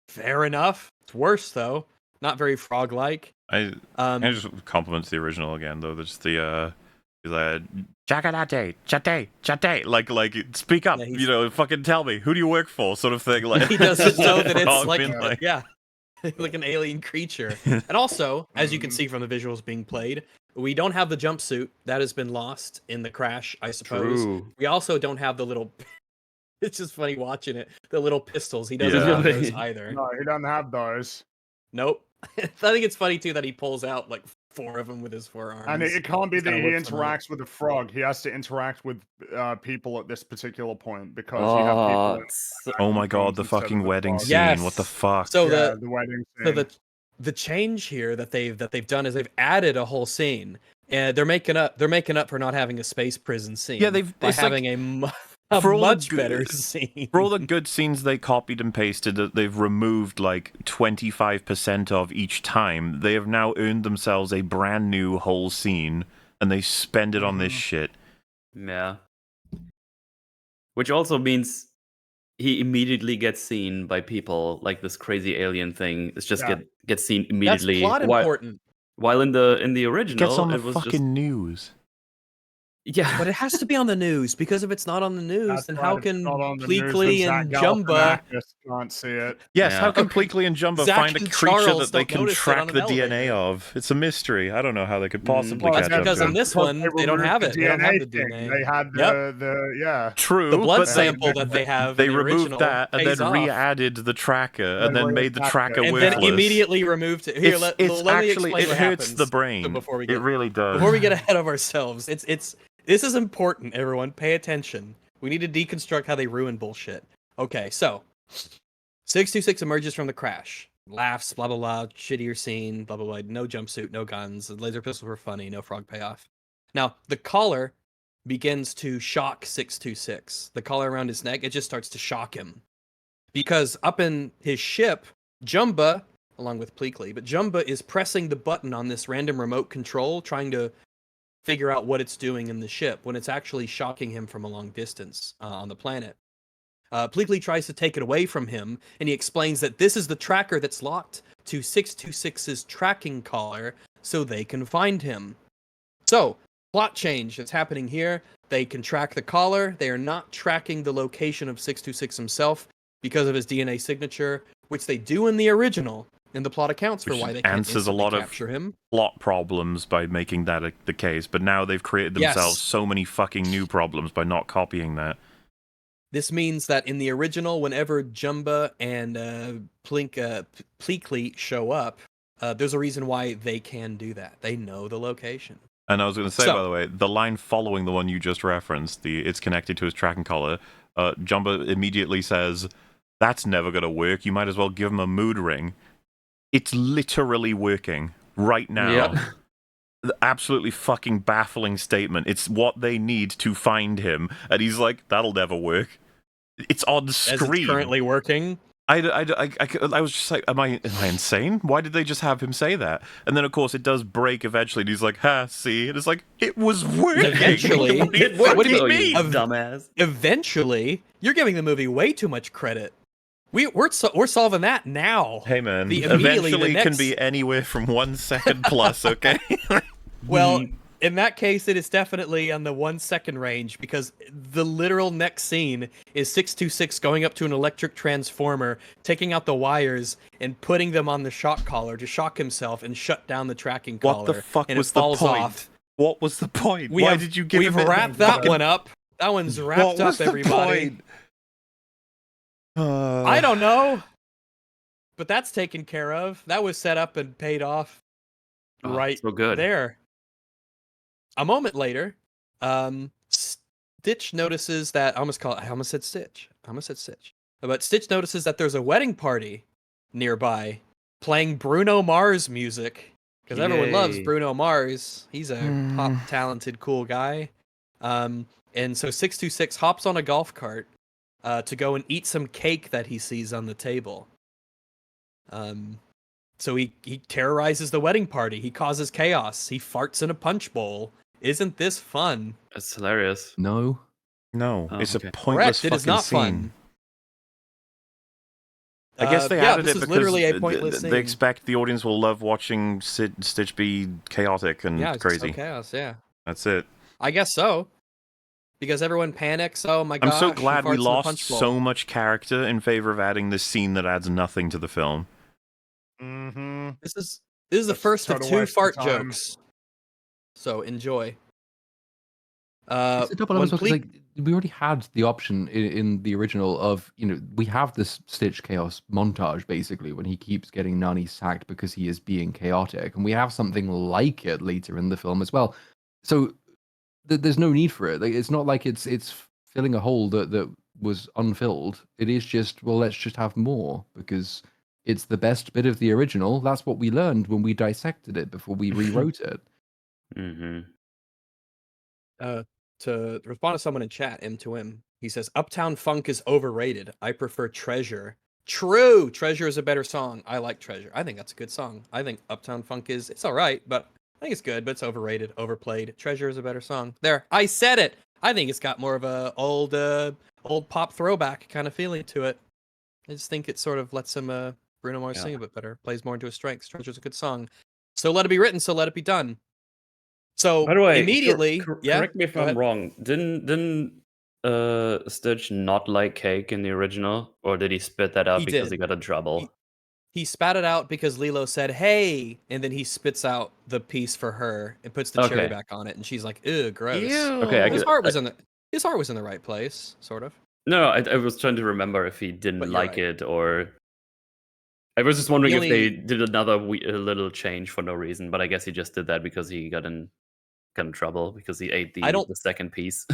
Fair enough. It's worse, though. Not very frog-like. I just compliments the original again though. There's the Chakadate, like speak up, Yeah, fucking tell me, who do you work for, sort of thing. Like he does it so that frog it's like, being yeah, like an alien creature. And also, as you can see from the visuals being played, we don't have the jumpsuit. That has been lost in the crash, I suppose. True. We also don't have the little... It's just funny watching it. The little pistols. He doesn't Yeah. have those either. No, he doesn't have those. Nope. I think it's funny, too, that he pulls out, like, 4 of them with his forearms. And it can't be Just that kinda he whips them out. interacts with the frog. He has to interact with people at this particular point because you have people. Oh my god, the Instead of fucking the wedding frog. scene. Yes. What the fuck? So Yeah, the wedding So scene. the change here that they've done is they've added a whole scene, and they're making up for not having a space prison scene. Yeah, by it's like- having a for all the much good- better scene. For all the good scenes they copied and pasted that they've removed like 25% of each time, they have now earned themselves a brand new whole scene, and they spend it on this shit. Yeah. Which also means he immediately gets seen by people, like this crazy alien thing. It's just Yeah. gets seen That's immediately. plot important, While in the It original, gets on the it was fucking just news. yeah. but it has to be on the news because if it's not on the news, That's then right, how it's can not on the news when Pleakley Zach and Jumba? Galifianakis can't see it. Yes, Yeah. how can Pleakley and Jumba Zach find a and creature Charles that they don't can notice it track on an the DNA elevator. of? It's a mystery. I don't know how they could possibly Well, that's catch up because to in it. this one, they don't removed have the it. They don't have the thing. DNA. They had Yep. the yeah. True, The blood but sample that they have. they in the removed original that and pays then off. re-added the tracker and Then then made the reattached tracker it. and worthless. then immediately removed it. Here, it's let me actually explain it what hurts happens the brain. before we It get really does. before we get ahead of ourselves. This is important, everyone. Pay attention. We need to deconstruct how they ruin bullshit. Okay, so 626 emerges from the crash. Laughs, blah blah blah, shittier scene, blah blah blah. No jumpsuit, no guns. The laser pistols were funny, no frog payoff. Now, the collar begins to shock 626. The collar around his neck, it just starts to shock him. Because up in his ship, Jumba, along with Pleakley, but Jumba is pressing the button on this random remote control, trying to figure out what it's doing in the ship when it's actually shocking him from a long distance on the planet. Pleakley tries to take it away from him, and he explains that this is the tracker that's locked to 626's tracking collar so they can find him. So, Plot change that's happening here. They can track the caller. They are not tracking the location of 626 himself because of his DNA signature, which they do in the original. And the plot accounts for Which why they can't answers a instantly lot of capture him. plot problems by making that the case, but now they've created themselves Yes. so many fucking new problems by not copying that. This means that in the original, whenever Jumba and Pleakley show up, there's a reason why they can do that. They know the location. And I was going to say, So- by the way, the line following the one you just referenced, it's connected to his tracking collar, Jumba immediately says, that's never going to work. You might as well give him a mood ring. It's literally working right now. Yeah. The absolutely fucking baffling statement. It's what they need to find him. And he's like, that'll never work. It's on screen. As it's currently working. I was just like, am I insane? Why did they just have him say that? And then, of course, it does break eventually, and he's like, ha, see? And it's like, it was working! Eventually. What do you What do you fucking mean? mean? Dumbass. Eventually, you're giving the movie way too much credit. We're solving that now. Hey, man, Immediately the eventually can next- be anywhere from 1 second plus, okay? Well, in that case, it is definitely on the 1 second range because the literal next scene is 626 going up to an electric transformer, taking out the wires and putting them on the shock collar to shock himself and shut down the tracking collar. What the fuck and was it the falls point? off. What was the point? We've Why did you give him wrapped that one up. That one's wrapped What was up, everybody. the point? I don't know. But that's taken care of. That was set up and paid off Oh, right so good. there. A moment later, Stitch notices that I almost said Stitch. But Stitch notices that there's a wedding party nearby playing Bruno Mars music because everyone loves Yay. Bruno Mars. He's a pop talented cool guy. And so 626 hops on a golf cart to go and eat some cake that he sees on the table. So he terrorizes the wedding party. He causes chaos. He farts in a punch bowl. Isn't this fun? It's hilarious. No. No, Oh, it's okay. a pointless Correct. It fucking is not scene. fun. I guess they yeah, added this it is because literally a pointless scene. they expect the audience will love watching Stitch be chaotic and yeah, it's crazy. so chaos. Yeah, That's it. I guess so. Because everyone panics. Oh my I'm gosh! so he glad we farts in a lost punch bowl. so much character in favor of adding this scene that adds nothing to the film. Mm-hmm. This is the That's first of total 2 waste of fart time. jokes. So enjoy. It's a double when edged sword, 'cause, Ple- like we already had the option in the original of, you know, we have this Stitch chaos montage basically when he keeps getting Nani sacked because he is being chaotic, and we have something like it later in the film as well. So there's no need for it. Like, it's not like it's filling a hole that was unfilled. It is just, well, let's just have more because it's the best bit of the original. That's what we learned when we dissected it before we rewrote it. Mm-hmm. To respond to someone in chat, M2M, he says, Uptown Funk is overrated. I prefer Treasure. True! Treasure is a better song. I like Treasure. I think that's a good song. I think Uptown Funk it's alright, but I think it's good, but it's overrated, overplayed. Treasure is a better song. There, I said it! I think it's got more of a old pop throwback kind of feeling to it. I just think it sort of lets him Bruno Mars sing a bit better. Plays more into his strengths. Treasure's a good song. So let it be written, so let it be done. So By the way, immediately, yeah. correct me if go I'm ahead. wrong. Didn't Stitch not like cake in the original, or did he spit that out He because did. he got in trouble? He spat it out because Lilo said, "Hey," and then he spits out the piece for her and puts the cherry Okay. back on it, and she's like, "Ew, gross." Okay, I His get- heart was in the right place, sort of. No, I was trying to remember if he didn't But you're like right. it, or I was just wondering He if they only- did another a little change for no reason. But I guess he just did that because he got in trouble because he ate I don't- the second piece.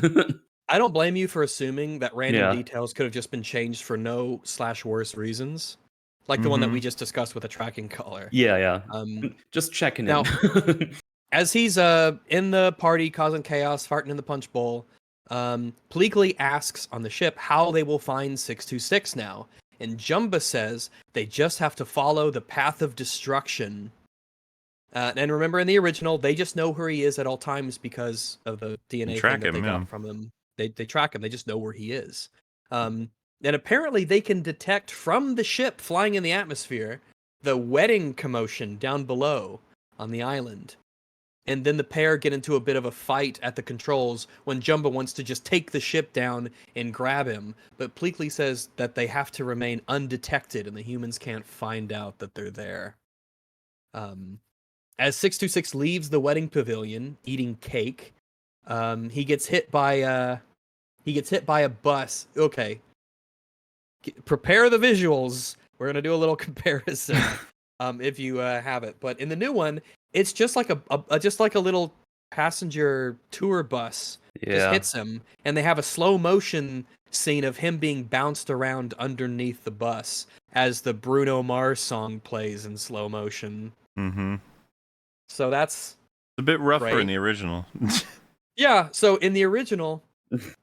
I don't blame you for assuming that random Yeah. details could have just been changed for no / worse reasons, like the one that we just discussed with the tracking collar. yeah. Um, Just checking now- in. As he's in the party causing chaos, farting in the punch bowl, Pleakley asks on the ship how they will find 626 now, and Jumba says they just have to follow the path of destruction. And remember, in the original, they just know where he is at all times because of the DNA track thing that they him, got yeah. from him. They track him. They just know where he is. And apparently, they can detect from the ship flying in the atmosphere the wedding commotion down below on the island. and then the pair get into a bit of a fight at the controls when Jumba wants to just take the ship down and grab him. But Pleakley says that they have to remain undetected and the humans can't find out that they're there. As 626 leaves the wedding pavilion eating cake, he gets hit by a bus. Okay. Prepare the visuals. We're going to do a little comparison if you have it. But in the new one, it's just like a little passenger tour bus just hits him, and they have a slow motion scene of him being bounced around underneath the bus as the Bruno Mars song plays in slow motion. Mm-hmm. So that's a bit rougher great. in the original. Yeah, so in the original,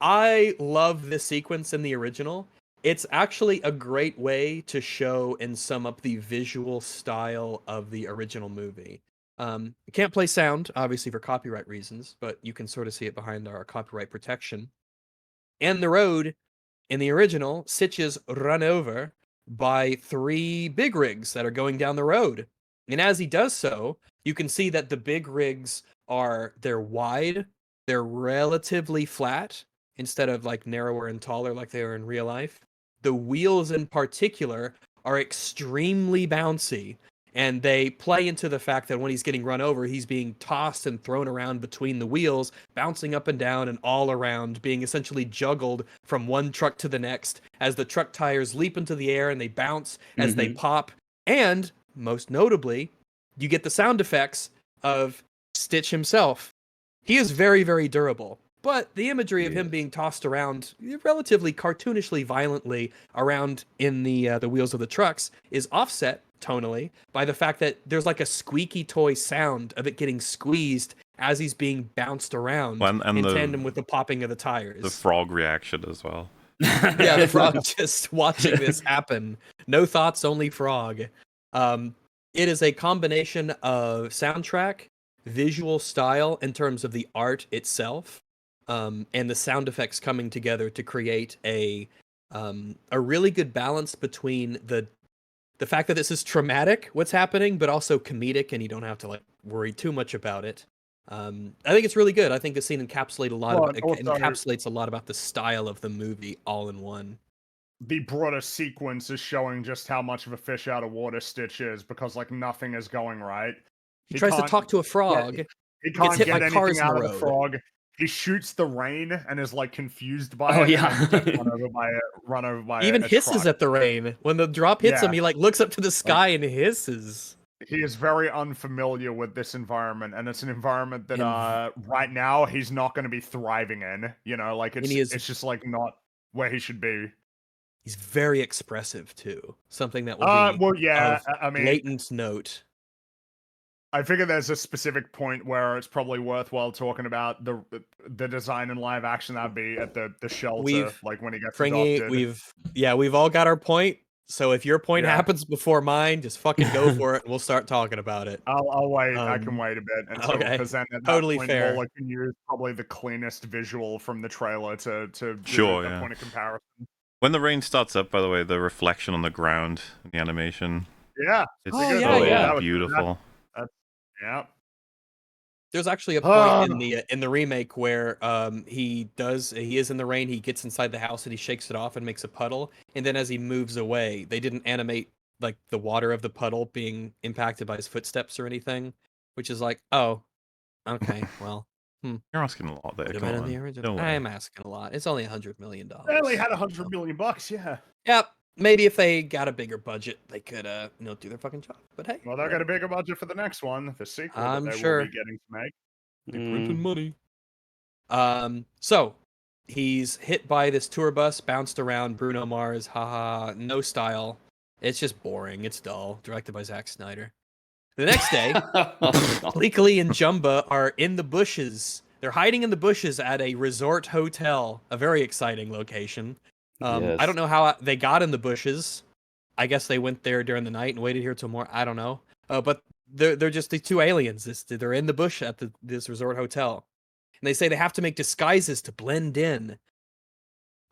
I love this sequence in the original. It's actually a great way to show and sum up the visual style of the original movie. You can't play sound, obviously, for copyright reasons, but you can sort of see it behind our copyright protection. And the road in the original, Sitch is run over by 3 big rigs that are going down the road. And as he does so, you can see that the big rigs they're wide, they're relatively flat, instead of like narrower and taller like they are in real life. The wheels in particular are extremely bouncy, and they play into the fact that when he's getting run over, he's being tossed and thrown around between the wheels, bouncing up and down and all around, being essentially juggled from one truck to the next as the truck tires leap into the air and they bounce as they pop. And most notably, you get the sound effects of Stitch himself. He is very, very durable. But the imagery of him being tossed around relatively cartoonishly violently around in the wheels of the trucks is offset tonally by the fact that there's like a squeaky toy sound of it getting squeezed as he's being bounced around in tandem with the popping of the tires. The frog reaction as well. Yeah, the frog just watching this happen. No thoughts, only frog. It is a combination of soundtrack, visual style in terms of the art itself, and the sound effects coming together to create a really good balance between the fact that this is traumatic, what's happening, but also comedic, and you don't have to like worry too much about it. I think it's really good. I think the scene encapsulates a lot about the style of the movie all in one. The broader sequence is showing just how much of a fish out of water Stitch is, because like nothing is going right. He tries to talk to a frog. He can't hit get by anything cars in out the of the road. frog. He shoots the rain and is like confused by it. Yeah. And then gets run over by He even a hisses truck. at the rain. When the drop hits Yeah. him, he like looks up to the sky and hisses. He is very unfamiliar with this environment, and it's an environment that right now he's not going to be thriving in. You know, like it's just like not where he should be. He's very expressive too. Something that will be Well, yeah. I mean, blatant note. I figure there's a specific point where it's probably worthwhile talking about the design in live action. That'd be at the shelter, like when he gets adopted. We've all got our point. So if your point happens before mine, just fucking go for it, and we'll start talking about it. I'll wait. I can wait a bit until because then at totally that point, fair. Mola can use probably the cleanest visual from the trailer to do a point of comparison. When the rain starts up, by the way, the reflection on the ground, the animation. Yeah. It's beautiful. Yeah. There's actually a point in the remake where he is in the rain, he gets inside the house and he shakes it off and makes a puddle, and then as he moves away, they didn't animate like the water of the puddle being impacted by his footsteps or anything, which is like, oh, okay, well, You're asking a lot there. Come Come on. on. The original. I'm asking a lot. It's only $100 million. They only had $100 million, yeah. Yep. Maybe if they got a bigger budget, they could, do their fucking job. But hey, Well, they got a bigger budget for the next one, the sequel I'm that they sure. will be getting to make. They're printing money. So he's hit by this tour bus, bounced around. Bruno Mars, haha, no style. It's just boring. It's dull. Directed by Zack Snyder. The next day, Bleakley and Jumba are in the bushes. They're hiding in the bushes at a resort hotel, a very exciting location. I don't know how they got in the bushes. I guess they went there during the night and waited here till more. I don't know. But they're just these 2 aliens. They're in the bush at this resort hotel. And they say they have to make disguises to blend in.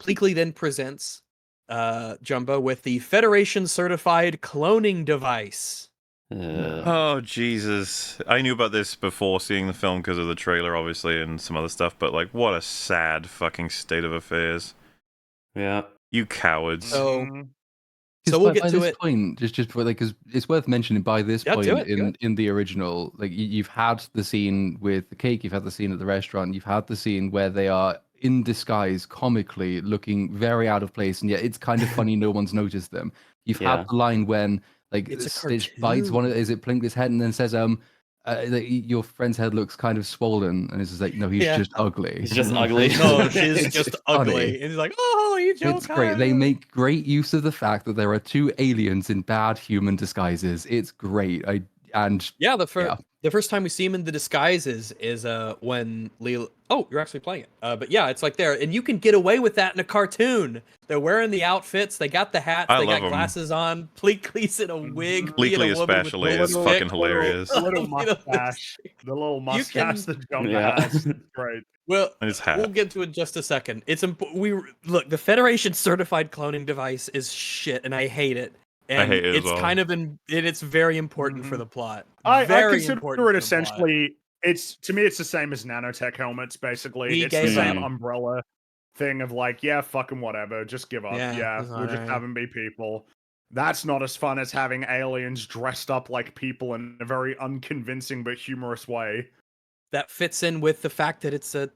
Bleakley then presents Jumba with the Federation certified cloning device. Oh Jesus! I knew about this before seeing the film because of the trailer, obviously, and some other stuff. But like, what a sad fucking state of affairs! Yeah. You cowards! So Mhm. So we'll by get to this it. point, just for like, because it's worth mentioning. By this Yeah, do point it, do it. in the original, like you've had the scene with the cake, you've had the scene at the restaurant, you've had the scene where they are in disguise, comically looking very out of place, and yet it's kind of funny no one's noticed them. You've had Yeah. the line when like It's a Stitch bites one, cartoon. is it Plink's head, and then says, like, your friend's head looks kind of swollen, and it's just like, no, he's Yeah. just ugly. He's just ugly. No, she's It's just funny. ugly. And he's like, oh, you joke. It's great. They make great use of the fact that there are two aliens in bad human disguises. It's great. Yeah, the yeah. first time we see him in the disguises is when Lilo. Oh, you're actually playing it. But yeah, it's like there, and you can get away with that in a cartoon. They're wearing the outfits. They got the hats. I They love got 'em. glasses on. Pleakley's in a wig. being Bleakley a woman with especially the is stick. fucking hilarious. The little You know, mustache. The little You mustache can- that Jumba Yeah. has. It's great. Well, And his hat. we'll get to it in just a second. It's look. The Federation certified cloning device is shit, and I hate it. And hate it as it's well. kind of it's very important for Mhm. the plot. I Very consider important it for the plot. essentially. It's to me, it's the same as nanotech helmets. Basically, We it's the gave same up. umbrella thing of like, yeah, fucking whatever, just give up. Yeah, Yeah, it's we'll just alright. have them be people. That's not as fun as having aliens dressed up like people in a very unconvincing but humorous way. That fits in with the fact that it's a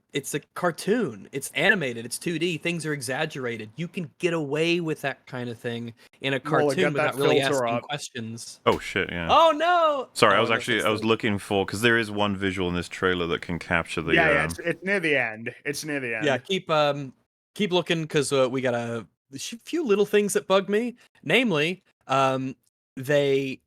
cartoon. It's animated. It's 2D. Things are exaggerated. You can get away with that kind of thing in a Well, cartoon get without that really filter asking up. questions. Oh shit! Yeah. Oh no! Sorry, Oh, I was unless it's looking for because there is one visual in this trailer that can capture the. Yeah, it's near the end. It's near the end. Yeah, keep looking because we got a few little things that bug me. Namely, they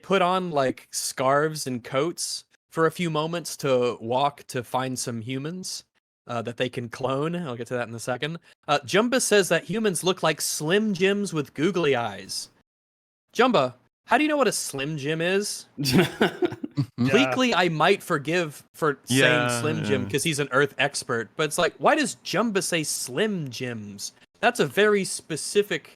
put on like scarves and coats for a few moments to walk to find some humans that they can clone. I'll get to that in a second. Jumba says that humans look like Slim Jims with googly eyes. Jumba, how do you know what a Slim Jim is? Yeah. Bleakley, I might forgive for saying Yeah, Slim Jim yeah. because he's an Earth expert, but it's like, why does Jumba say Slim Jims? That's a very specific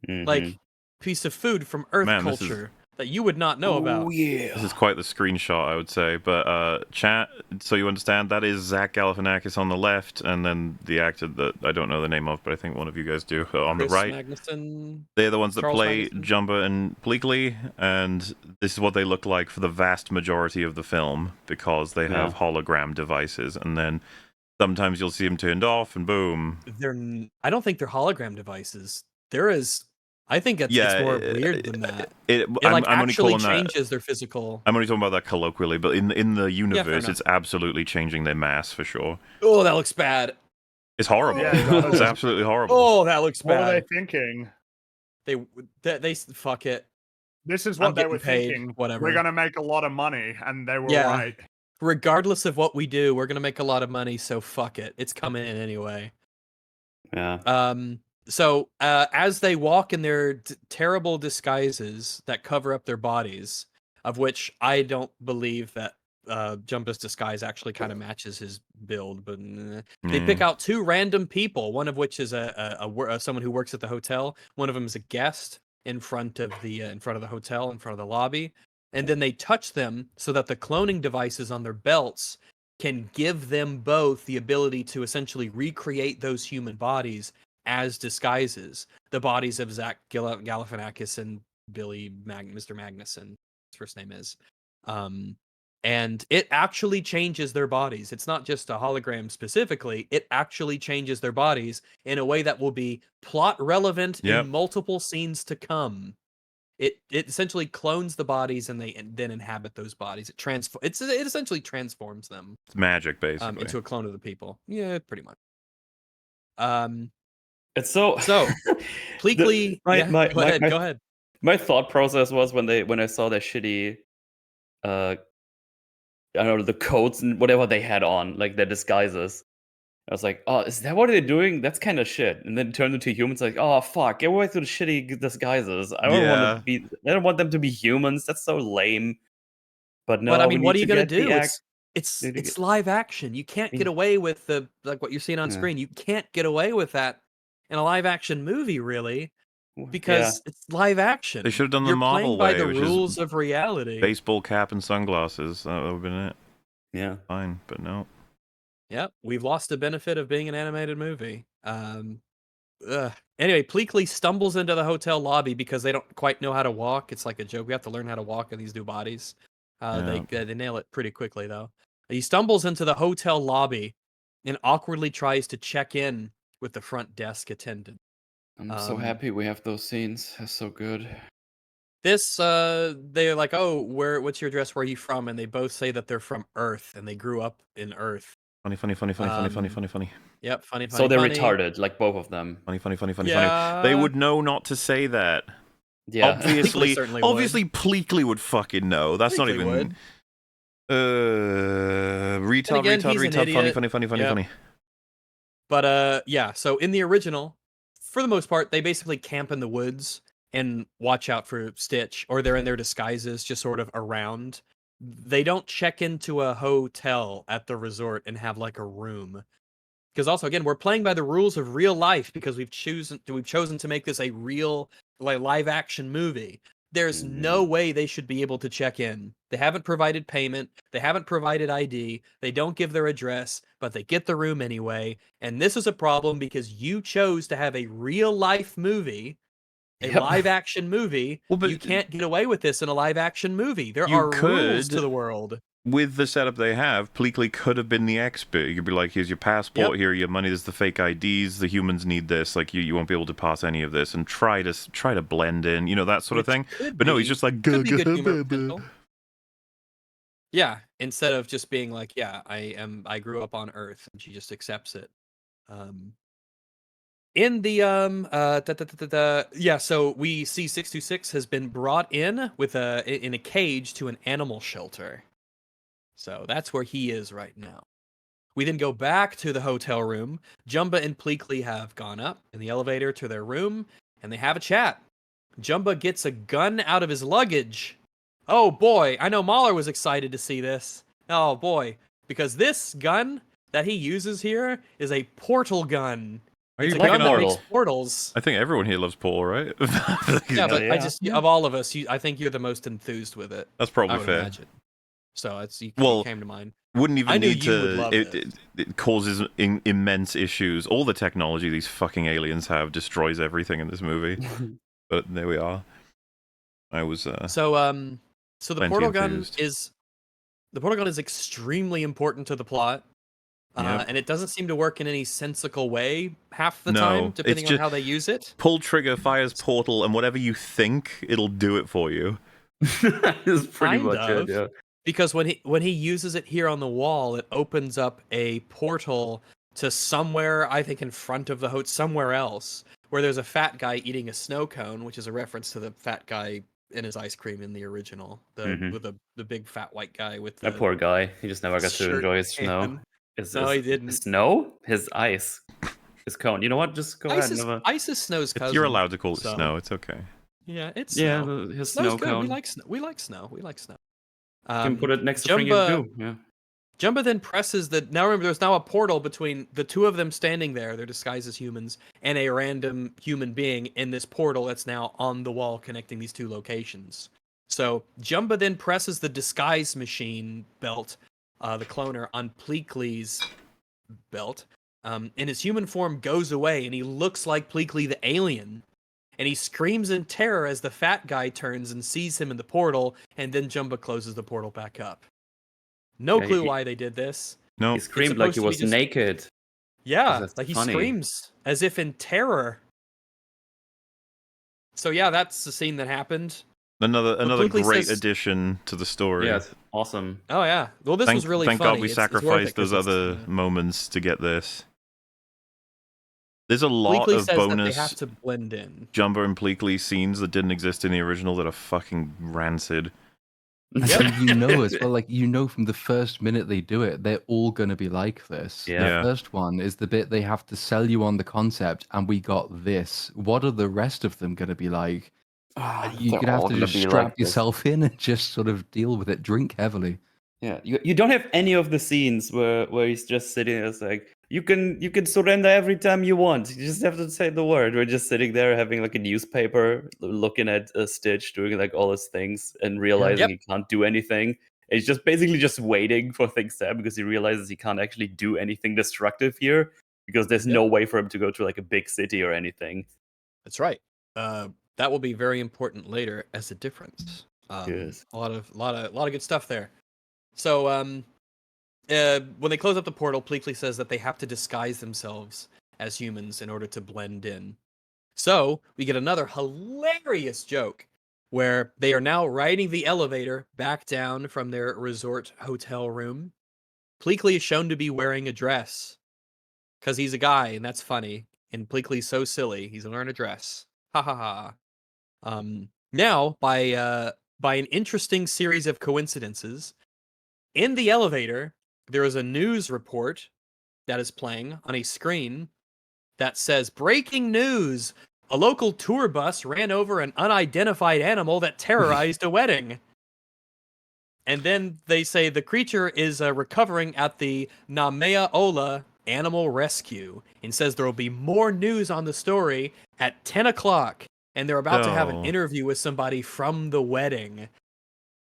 like piece of food from Earth Man, this is- culture that you would not know about. yeah. This is quite the screenshot, I would say. But chat, so you understand, that is Zach Galifianakis on the left, and then the actor that I don't know the name of, but I think one of you guys do, on Chris the right. Magnuson. They're the ones that Charles play Magnuson? Jumba and Bleakley, and this is what they look like for the vast majority of the film because they have hologram devices, and then sometimes you'll see them turned off, and boom. I don't think they're hologram devices. I think it's more weird than that. It like I'm only actually calling that. changes their physical. I'm only talking about that colloquially, but in the universe, enough. it's absolutely changing their mass for sure. Oh, that looks bad. It's horrible. Yeah, it does. It's absolutely horrible. Oh, that looks What are they bad. thinking? They fuck it. This is I'm what they getting were paid, thinking. whatever. We're gonna make a lot of money, and they were Yeah. right. Regardless of what we do, we're gonna make a lot of money, so fuck it. It's coming in anyway. Yeah. So as they walk in their terrible disguises that cover up their bodies, of which I don't believe that Jumpa's disguise actually kind of matches his build, but they pick out two random people. One of which is someone who works at the hotel. One of them is a guest in front of the hotel, in front of the lobby, and then they touch them so that the cloning devices on their belts can give them both the ability to essentially recreate those human bodies as disguises. The bodies of Zach Galifianakis and Mr. Magnuson, his first name is. And it actually changes their bodies. It's not just a hologram specifically. It actually changes their bodies in a way that will be plot relevant Yep. in multiple scenes to come. It essentially clones the bodies and they then inhabit those bodies. It essentially transforms them It's magic, basically. into a clone of the people. Yeah, pretty much. It's so Pleakley. Go ahead. My thought process was when I saw their shitty I don't know, the coats and whatever they had on, like their disguises. I was like, oh, is that what they're doing? That's kind of shit. And then it turned into humans, like, oh fuck, get away with the shitty disguises. I don't want them to be humans. That's so lame. But no, But I mean, we what are need you to gonna get the do? act- It's live action. You can't get away with what you're seeing on Yeah. screen. You can't get away with that in a live action movie, really. because it's live action. They should have done the You're Marvel playing by way, the which is rules of reality. baseball cap and sunglasses. That would have been it. Yeah. Fine, but no. Yep, we've lost the benefit of being an animated movie. Anyway, Pleakley stumbles into the hotel lobby because they don't quite know how to walk. It's like a joke. We have to learn how to walk in these new bodies. They nail it pretty quickly though. He stumbles into the hotel lobby and awkwardly tries to check in with the front desk attendant. I'm so happy we have those scenes. That's so good. This they're like, "Oh, what's your address? Where are you from?" And they both say that they're from Earth and they grew up in Earth. Funny. Yep, funny. So they're funny. retarded, like both of them. Funny. Yeah. They would know not to say that. Yeah. Obviously, certainly would. Pleakley would fucking know. That's not Pleakley even. would. Retard, again, he's an idiot. Funny. But yeah, so in the original, for the most part, they basically camp in the woods and watch out for Stitch, or they're in their disguises just sort of around. They don't check into a hotel at the resort and have like a room. Because also, again, we're playing by the rules of real life because we've chosen to make this a real live action movie. There's no way they should be able to check in. They haven't provided payment. They haven't provided ID. They don't give their address, but they get the room anyway. And this is a problem because you chose to have a real life movie, a live action movie. Well, but you can't get away with this in a live action movie. There you are rules could. to the world. With the setup they have, Pleakley could have been the expert. You could be like, here's your passport, here are your money, there's the fake IDs, the humans need this, like you won't be able to pass any of this, and try to blend in, that sort of thing. But no, he's just like, could be good humor potential. Yeah, instead of just being like, yeah, I grew up on Earth, and she just accepts it. In the so we see 626 has been brought in with in a cage to an animal shelter. So that's where he is right now. We then go back to the hotel room. Jumba and Pleakley have gone up in the elevator to their room, and they have a chat. Jumba gets a gun out of his luggage. Oh boy, I know Mahler was excited to see this. Oh boy, because this gun that he uses here is a portal gun. It's a gun that makes portals. I think everyone here loves Portal, right? Yeah, but of all of us, I think you're the most enthused with it. That's probably fair. Imagine. So you came to mind. Wouldn't even need to. It causes immense issues. All the technology these fucking aliens have destroys everything in this movie. But there we are. I was so the portal enthused. gun is extremely important to the plot. And it doesn't seem to work in any sensical way half the time, depending on how they use it. Pull trigger, fires portal, and whatever you think, it'll do it for you. It's pretty much it, yeah. Because when he uses it here on the wall, it opens up a portal to somewhere, I think in front of the hotel, somewhere else, where there's a fat guy eating a snow cone, which is a reference to the fat guy in his ice cream in the original, with the big fat white guy with that poor guy. He just never got to enjoy his snow. He didn't. Snow? His ice. His cone. You know what? Just go ahead and ice is snow's cousin. You're allowed to call it snow. It's okay. Yeah, it's snow. His snow cone. We like snow. We like snow. You can put it next to Jumba, yeah. Jumba then presses the. Now remember, there's now a portal between the two of them standing there. They're disguised as humans, and a random human being in this portal that's now on the wall connecting these two locations. So Jumba then presses the disguise machine belt, the cloner, on Pleakley's belt, and his human form goes away, and he looks like Pleakley the alien. And he screams in terror as the fat guy turns and sees him in the portal, and then Jumba closes the portal back up. No clue why they did this. No, he screamed like he was naked. Yeah, like he screams as if in terror. So yeah, that's the scene that happened. Another great addition to the story. Yeah, it's awesome. Oh yeah, well this was really thank funny. God we sacrificed those other moments to get this. There's a lot of bonus they have to blend in. Jumba and Pleakley scenes that didn't exist in the original that are fucking rancid. And as well, from the first minute they do it, they're all going to be like this. Yeah. The first one is the bit they have to sell you on the concept, and we got this. What are the rest of them going to be like? You're going to have to just strap yourself in and just sort of deal with it. Drink heavily. Yeah, you don't have any of the scenes where he's just sitting there like, you can surrender every time you want. You just have to say the word. We're just sitting there having like a newspaper, looking at Stitch doing like all his things and realizing Yep. he can't do anything. And he's just basically just waiting for things to happen because he realizes he can't actually do anything destructive here because there's no way for him to go to like a big city or anything. That's right. That will be very important later as a difference. Yes. A lot of good stuff there. So when they close up the portal, Pleakley says that they have to disguise themselves as humans in order to blend in. So we get another hilarious joke where they are now riding the elevator back down from their resort hotel room. Pleakley is shown to be wearing a dress because he's a guy, and that's funny. And Pleakley's so silly, he's wearing a dress. Ha ha ha. Now, by an interesting series of coincidences, in the elevator, there is a news report that is playing on a screen that says, "Breaking news! A local tour bus ran over an unidentified animal that terrorized a wedding." And then they say the creature is recovering at the Namea Ola Animal Rescue, and says there will be more news on the story at 10 o'clock. And they're about to have an Oh. interview with somebody from the wedding.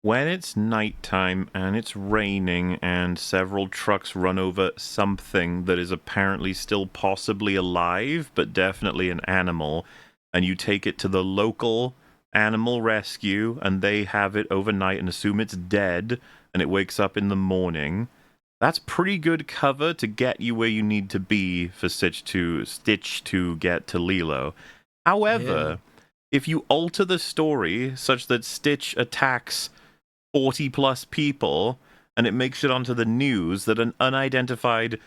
When it's nighttime and it's raining and several trucks run over something that is apparently still possibly alive, but definitely an animal, and you take it to the local animal rescue and they have it overnight and assume it's dead and it wakes up in the morning, that's pretty good cover to get you where you need to be for Stitch to get to Lilo. However, if you alter the story such that Stitch attacks 40 plus people and it makes it onto the news that an unidentified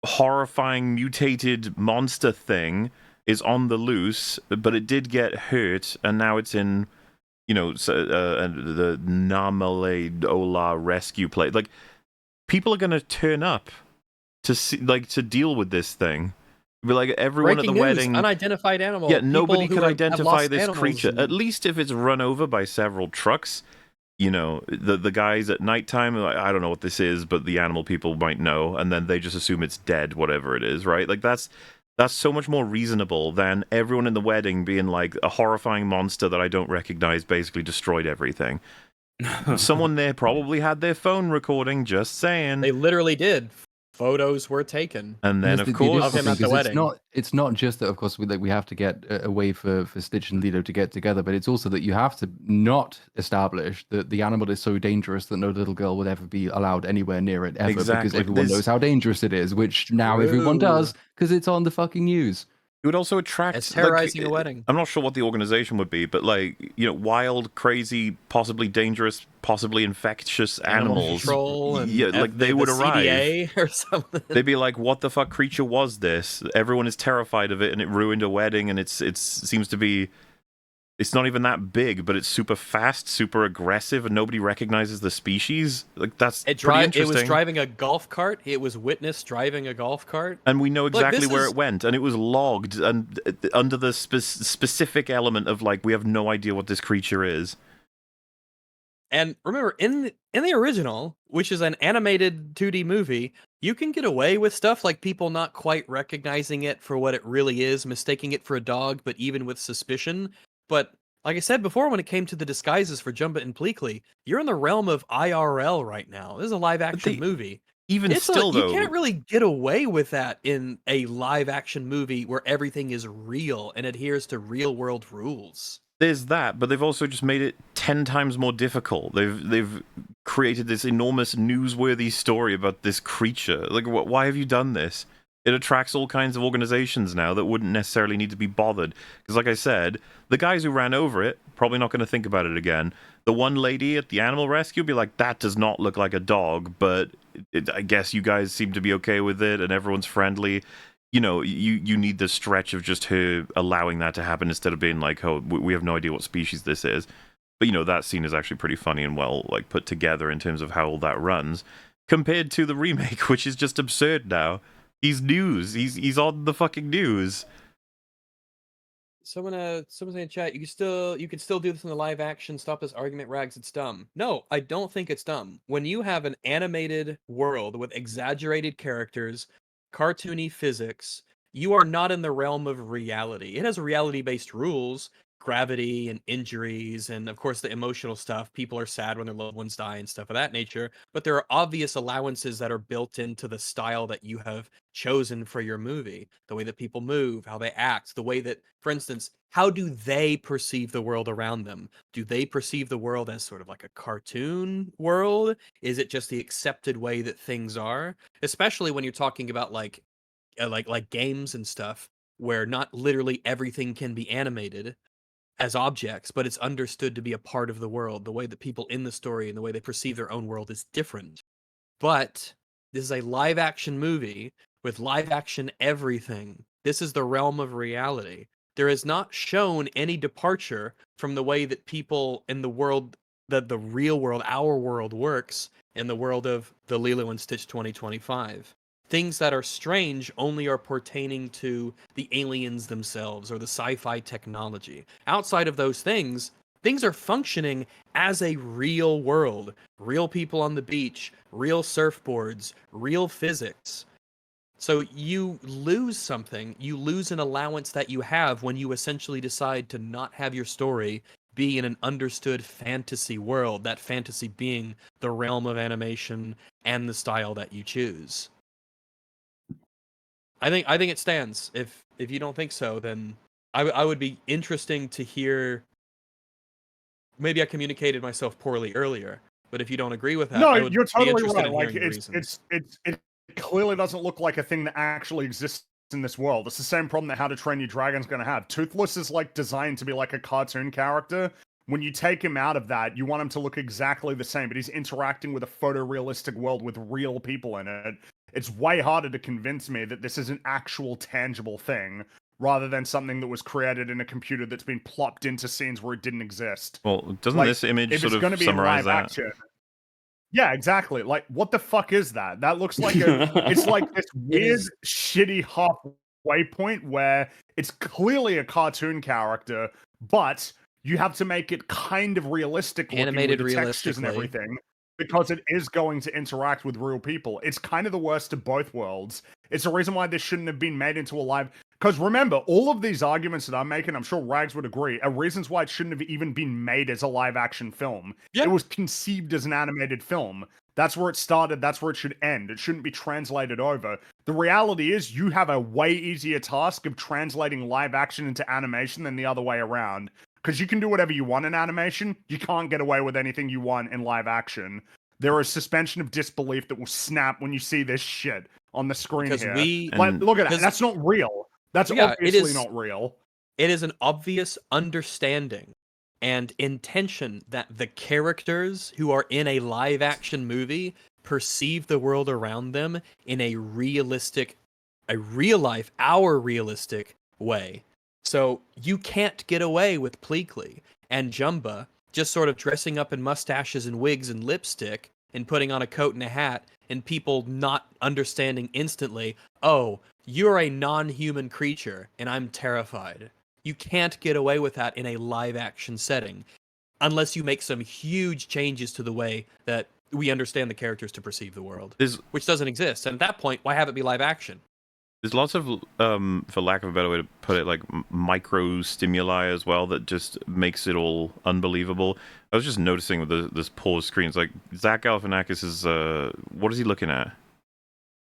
horrifying mutated monster thing is on the loose, but it did get hurt and now it's in the Namale Ola rescue place, like people are going to turn up to see, like, to deal with this thing. Be like, everyone Breaking at the news, wedding, unidentified animal. yeah, nobody People who could have identify lost this animals creature. and- At least if it's run over by several trucks, you know, the guys at nighttime, like, I don't know what this is, but the animal people might know, and then they just assume it's dead, whatever it is, right? Like, that's so much more reasonable than everyone in the wedding being like, a horrifying monster that I don't recognize basically destroyed everything. Someone there probably had their phone recording, just saying. They literally did. Photos were taken. And then, That's of the course, Of him difficult at the thing, 'cause wedding. it's not just that, of course, we have to get a way for Stitch and Lilo to get together, but it's also that you have to not establish that the animal is so dangerous that no little girl would ever be allowed anywhere near it ever, because Exactly. everyone There's- knows how dangerous it is, which now everyone True. does because it's on the fucking news. it would also attract, It's terrorizing a wedding. I'm not sure what the organization would be, but like, you know, wild, crazy, possibly dangerous, possibly infectious Animal animals. control and Yeah, like, they would the arrive. CDA or something. They'd be like, "What the fuck creature was this?" Everyone is terrified of it, and it ruined a wedding. And it seems to be, it's not even that big, but it's super fast, super aggressive, and nobody recognizes the species. Like, that's pretty It interesting. was driving a golf cart. It was witnessed driving a golf cart. And we know exactly this where is- it went, and it was logged, and under the specific element of, like, we have no idea what this creature is. And remember, in the original, which is an animated 2D movie, you can get away with stuff like people not quite recognizing it for what it really is, mistaking it for a dog, but even with suspicion. But like I said before, when it came to the disguises for Jumba and Pleakley, you're in the realm of IRL right now. This is a live action movie. Even still, though, you can't really get away with that in a live action movie where everything is real and adheres to real world rules. there's that, but they've also just made it 10 times more difficult. They've created this enormous newsworthy story about this creature. Like, why have you done this? It attracts all kinds of organizations now that wouldn't necessarily need to be bothered. Because, like I said, the guys who ran over it, probably not going to think about it again. The one lady at the animal rescue will be like, that does not look like a dog, but I guess you guys seem to be okay with it and everyone's friendly. You know, you need the stretch of just her allowing that to happen instead of being like, oh, we have no idea what species this is. But, you know, that scene is actually pretty funny and well, like, put together in terms of how all that runs. Compared to the remake, which is just absurd now. He's news. He's on the fucking news. Someone's in chat. You can still do this in the live action. Stop this argument, Rags. It's dumb. No, I don't think it's dumb. When you have an animated world with exaggerated characters, cartoony physics, you are not in the realm of reality. It has reality-based rules, gravity and injuries, and of course the emotional stuff. People are sad when their loved ones die and stuff of that nature. But there are obvious allowances that are built into the style that you have chosen for your movie. The way that people move, how they act, the way that, for instance, how do they perceive the world around them? Do they perceive the world as sort of like a cartoon world? Is it just the accepted way that things are? Especially when you're talking about like games and stuff where not literally everything can be animated as objects, but it's understood to be a part of the world. The way that people in the story and the way they perceive their own world is different. But this is a live action movie with live action everything. This is the realm of reality. There is not shown any departure from the way that people in the world, that the real world, our world works in the world of the Lilo and Stitch 2025. Things that are strange only are pertaining to the aliens themselves or the sci-fi technology. Outside of those things are functioning as a real world. Real people on the beach, real surfboards, real physics. So you lose something, you lose an allowance that you have when you essentially decide to not have your story be in an understood fantasy world, that fantasy being the realm of animation and the style that you choose. I think it stands. If you don't think so, then I would be interesting to hear. Maybe I communicated myself poorly earlier, but if you don't agree with that, No, I would you're be totally interested right. in Like hearing your reasons. it clearly doesn't look like a thing that actually exists in this world. It's the same problem that How to Train Your Dragon's going to have. Toothless is like designed to be like a cartoon character. When you take him out of that, you want him to look exactly the same, but he's interacting with a photorealistic world with real people in it. It's way harder to convince me that this is an actual tangible thing rather than something that was created in a computer that's been plopped into scenes where it didn't exist. Well, doesn't Like, this image if sort it's going to of be in summarize live that? action, yeah, exactly. Like, what the fuck is that? That looks like it's like this weird, shitty halfway point where it's clearly a cartoon character, but you have to make it kind of realistic looking Animated with the textures and realistically. everything because it is going to interact with real people. It's kind of the worst of both worlds. It's the reason why this shouldn't have been made into a live. Because remember, all of these arguments that I'm making, I'm sure Rags would agree, are reasons why it shouldn't have even been made as a live action film. Yeah. It was conceived as an animated film. That's where it started. That's where it should end. It shouldn't be translated over. The reality is you have a way easier task of translating live action into animation than the other way around. Because you can do whatever you want in animation. You can't get away with anything you want in live action. There is suspension of disbelief that will snap when you see this shit on the screen Because here. we Like, look at that. because- That's not real. That's Yeah, it obviously is- not real. It is an obvious understanding and intention that the characters who are in a live action movie perceive the world around them in a realistic, a real life, our realistic way. So you can't get away with Pleakley and Jumba just sort of dressing up in mustaches and wigs and lipstick and putting on a coat and a hat and people not understanding instantly, oh, you're a non-human creature and I'm terrified. You can't get away with that in a live action setting unless you make some huge changes to the way that we understand the characters to perceive the world, which doesn't exist. And at that point, why have it be live action? There's lots of, for lack of a better way to put it, like micro stimuli as well that just makes it all unbelievable. I was just noticing with this pause screen, it's like Zach Galifianakis is, what is he looking at?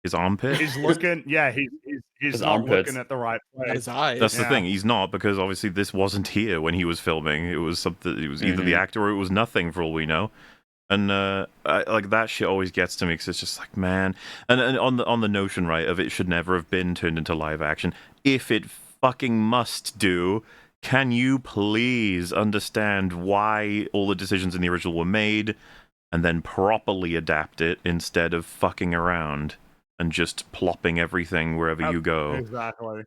His armpit? He's looking, yeah, he's His not armpits. looking at the right place. At his eyes. That's the Yeah. thing. He's not, because obviously this wasn't here when he was filming. It was something. It was either the Mhm. actor or it was nothing, for all we know. And like that shit always gets to me because it's just like, man. And on the notion, right, of it should never have been turned into live action. If it fucking must do, can you please understand why all the decisions in the original were made, and then properly adapt it instead of fucking around and just plopping everything wherever you go? Exactly.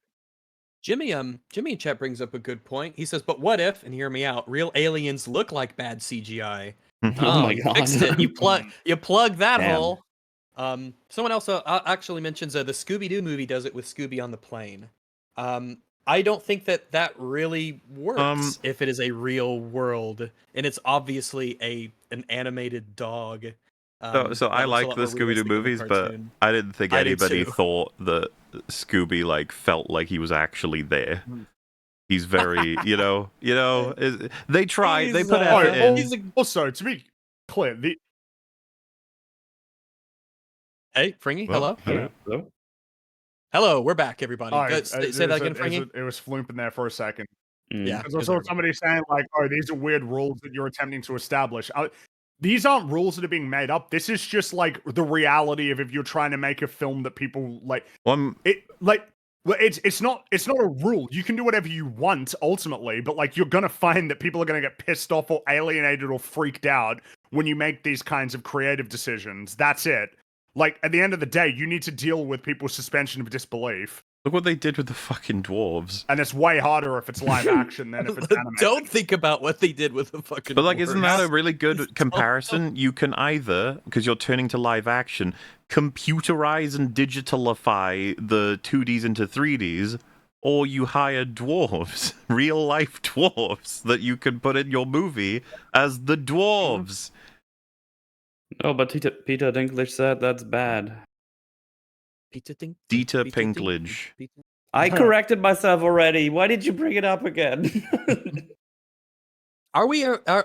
Jimmy in chat brings up a good point. He says, "But what if, and hear me out, real aliens look like bad CGI?" Oh my you God. fixed it. You plug that Damn. hole. Someone else actually mentions the Scooby-Doo movie does it with Scooby on the plane. I don't think that really works if it is a real world and it's obviously an animated dog So I that was a like lot the more Scooby-Doo realistic in the movies, but cartoon. I didn't think I did anybody too. thought that Scooby like felt like he was actually there. He's very, they tried, they He's, put Oh, effort in. he's a... also, to be clear, Hey, Fringy, Well, hello. Hello? Hello, we're back, everybody. Say that again, it Fringy. was flooping there for a second. Mm. Yeah, Because I here's saw everybody. somebody saying, like, oh, these are weird rules that you're attempting to establish. These aren't rules that are being made up. This is just, like, the reality of if you're trying to make a film that people, like... it's not a rule. You can do whatever you want, ultimately, but, like, you're gonna find that people are gonna get pissed off or alienated or freaked out when you make these kinds of creative decisions. That's it. Like, at the end of the day, you need to deal with people's suspension of disbelief. Look what they did with the fucking dwarves. And it's way harder if it's live action than if it's animated. Don't think about what they did with the fucking. But like, isn't that a dwarves. really good Just comparison? You can either, because you're turning to live action, computerize and digitalify the 2Ds into 3Ds, or you hire dwarves, real life dwarves, that you can put in your movie as the dwarves. No, but Peter Dinklage said that's bad. Dieter Peter Pinklage. I corrected myself already. Why did you bring it up again? Are we?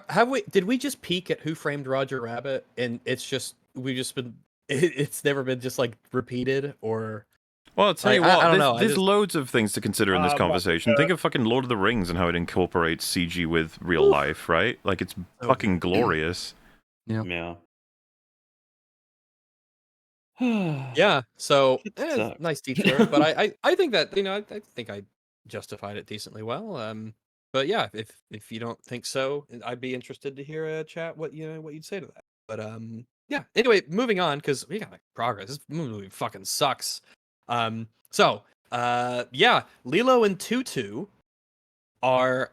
Have we? Did we just peek at Who Framed Roger Rabbit? And it's just we've just been. It's never been just like repeated or. Well, I'll tell you I what, don't know, I there's just- loads of things to consider in this conversation. Think of fucking Lord of the Rings and how it incorporates CG with real life, right? Like, it's fucking glorious. Yeah. Yeah. So sucks. nice detour, but I think that I think I justified it decently well. But yeah, if you don't think so, I'd be interested to hear a chat what you'd say to that. But yeah. Anyway, moving on because we got like progress. This movie fucking sucks. So yeah, Lilo and Tutu are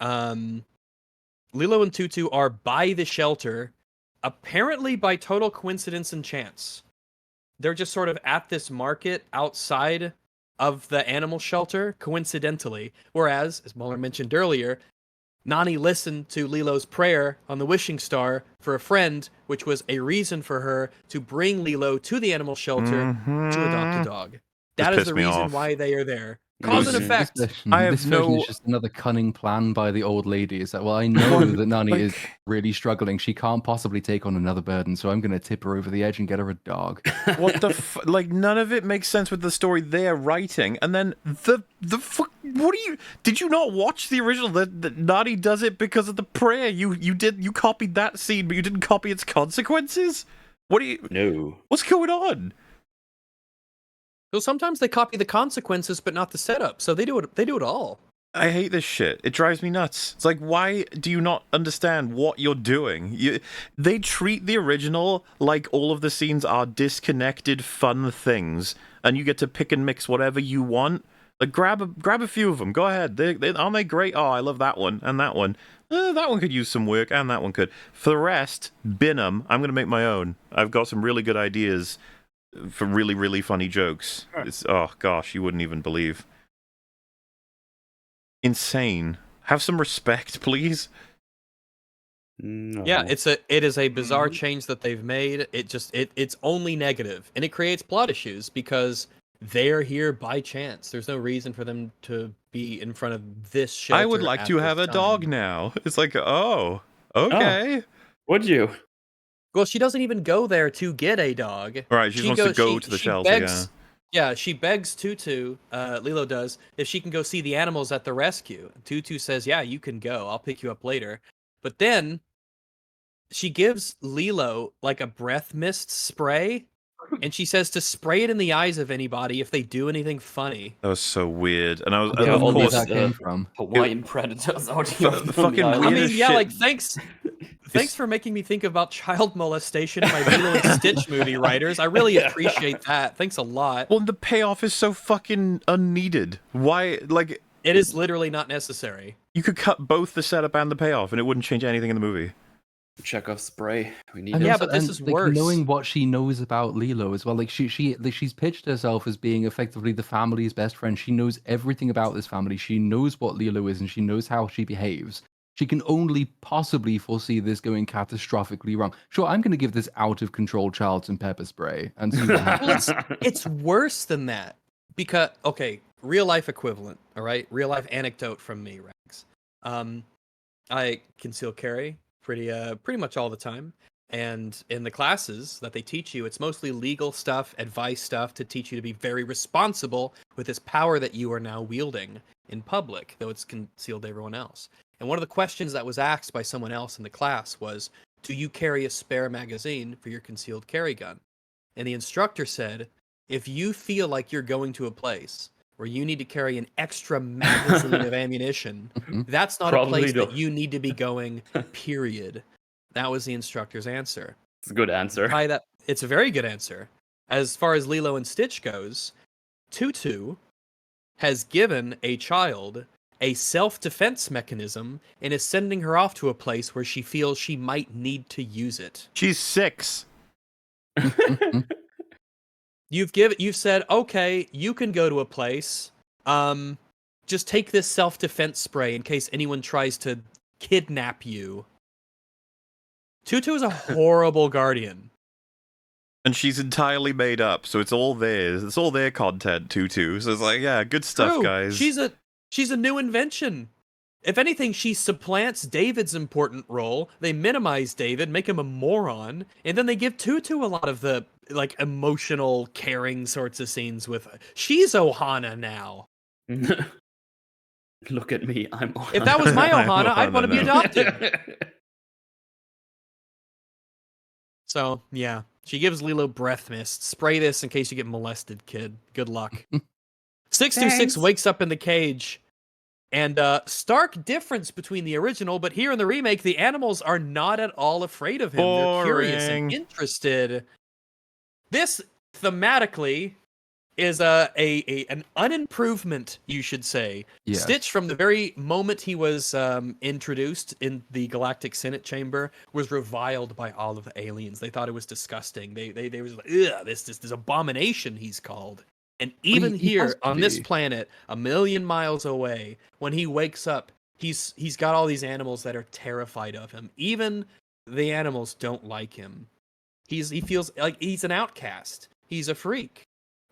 by the shelter, apparently by total coincidence and chance. They're just sort of at this market outside of the animal shelter, coincidentally. Whereas, as Muller mentioned earlier, Nani listened to Lilo's prayer on the wishing star for a friend, which was a reason for her to bring Lilo to the animal shelter to adopt a dog. That is pissed the me reason off. why they are there. Cause and Mhm. effect. I have This version no- is just another cunning plan by the old lady. It's like, well, I know that Nani is Like- really struggling. She can't possibly take on another burden, so I'm going to tip her over the edge and get her a dog. What the like, none of it makes sense with the story they're writing. And then the fuck, did you not watch the original? That Nani does it because of the prayer. You copied that scene, but you didn't copy its consequences? No. What's going on? So sometimes they copy the consequences, but not the setup. So they do it all. I hate this shit. It drives me nuts. It's like, why do you not understand what you're doing? They treat the original like all of the scenes are disconnected, fun things, and you get to pick and mix whatever you want. Like, grab a few of them. Go ahead. Aren't they great? Oh, I love that one and that one. That one could use some work, and that one could. For the rest, bin them. I'm gonna make my own. I've got some really good ideas for really, really funny jokes. Oh gosh, you wouldn't even believe. Insane. Have some respect, please. No. Yeah, it is a bizarre change that they've made. It's only negative, and it creates plot issues because they're here by chance. There's no reason for them to be in front of this shelter. I would like at to this have a dog time. now. It's like, oh, okay. Would you? Well, she doesn't even go there to get a dog. Right, she just wants to go to the shelter, begs, yeah, she begs Tutu, Lilo does, if she can go see the animals at the rescue. Tutu says, yeah, you can go. I'll pick you up later. But then she gives Lilo like a breath mist spray, and she says to spray it in the eyes of anybody if they do anything funny. That was so weird. And I was, I don't of know where course, that came from. Hawaiian predators out Fu- here. the fucking I weird mean, as yeah, shit. like thanks for making me think about child molestation in my Lilo and Stitch movie, writers. I really appreciate that. Thanks a lot. Well, the payoff is so fucking unneeded. Why, like, It is literally not necessary. you could cut both the setup and the payoff, and it wouldn't change anything in the movie. Chekhov spray. We need And it. Yeah, also- but this and, is like, worse. knowing what she knows about Lilo as well, like she's pitched herself as being effectively the family's best friend. She knows everything about this family. She knows what Lilo is, and she knows how she behaves. She can only possibly foresee this going catastrophically wrong. Sure, I'm going to give this out of control child some pepper spray and see what happens. Well, it's worse than that because real life equivalent. All right, real life anecdote from me, Rex. I conceal carry pretty much all the time, and in the classes that they teach you, it's mostly legal stuff, advice stuff to teach you to be very responsible with this power that you are now wielding in public, though it's concealed to everyone else. And one of the questions that was asked by someone else in the class was, "Do you carry a spare magazine for your concealed carry gun?" And the instructor said, "If you feel like you're going to a place where you need to carry an extra magazine of ammunition, that's not a Probably place that don't. you need to be going, period." That was the instructor's answer. It's a good answer. It's a very good answer. As far as Lilo and Stitch goes, Tutu has given a child a self-defense mechanism and is sending her off to a place where she feels she might need to use it. She's 6. You've said, okay, you can go to a place. Just take this self-defense spray in case anyone tries to kidnap you. Tutu is a horrible guardian. And she's entirely made up, so it's all theirs. It's all their content, Tutu. So it's like, yeah, good stuff, True. guys. She's a new invention. If anything, she supplants David's important role. They minimize David, make him a moron, and then they give Tutu a lot of the emotional, caring sorts of scenes with her. She's Ohana now. Look at me, I'm Ohana. If that was my I'm Ohana, I'd want to be Ohana adopted. So, yeah. She gives Lilo breath mist. Spray this in case you get molested, kid. Good luck. 626 wakes up in the cage. And stark difference between the original, but here in the remake, the animals are not at all afraid of him. They're curious and Boring. interested. This, thematically, is an unimprovement, you should say. Yes. Stitch, from the very moment he was introduced in the Galactic Senate Chamber, was reviled by all of the aliens. They thought it was disgusting. They was like, ugh, this abomination, he's called. And even he here has to on this be. planet, a million miles away, when he wakes up, he's got all these animals that are terrified of him. Even the animals don't like him. He feels like he's an outcast. He's a freak.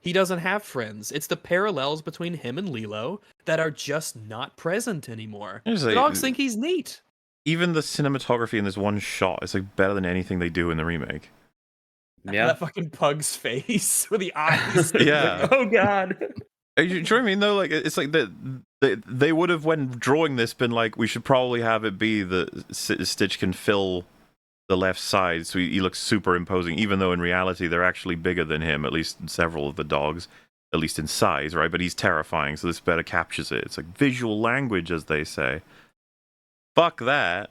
He doesn't have friends. It's the parallels between him and Lilo that are just not present anymore. There's The dogs think he's neat. Even the cinematography in this one shot is better than anything they do in the remake. Yeah. That fucking pug's face with the eyes. Yeah. Oh god. Do you know what I mean though? Like it's like they would have, when drawing this, been like, we should probably have it be that Stitch can fill the left side, so he looks super imposing, even though in reality they're actually bigger than him, at least several of the dogs, at least in size, right? But he's terrifying, so this better captures it. It's like visual language, as they say. Fuck that.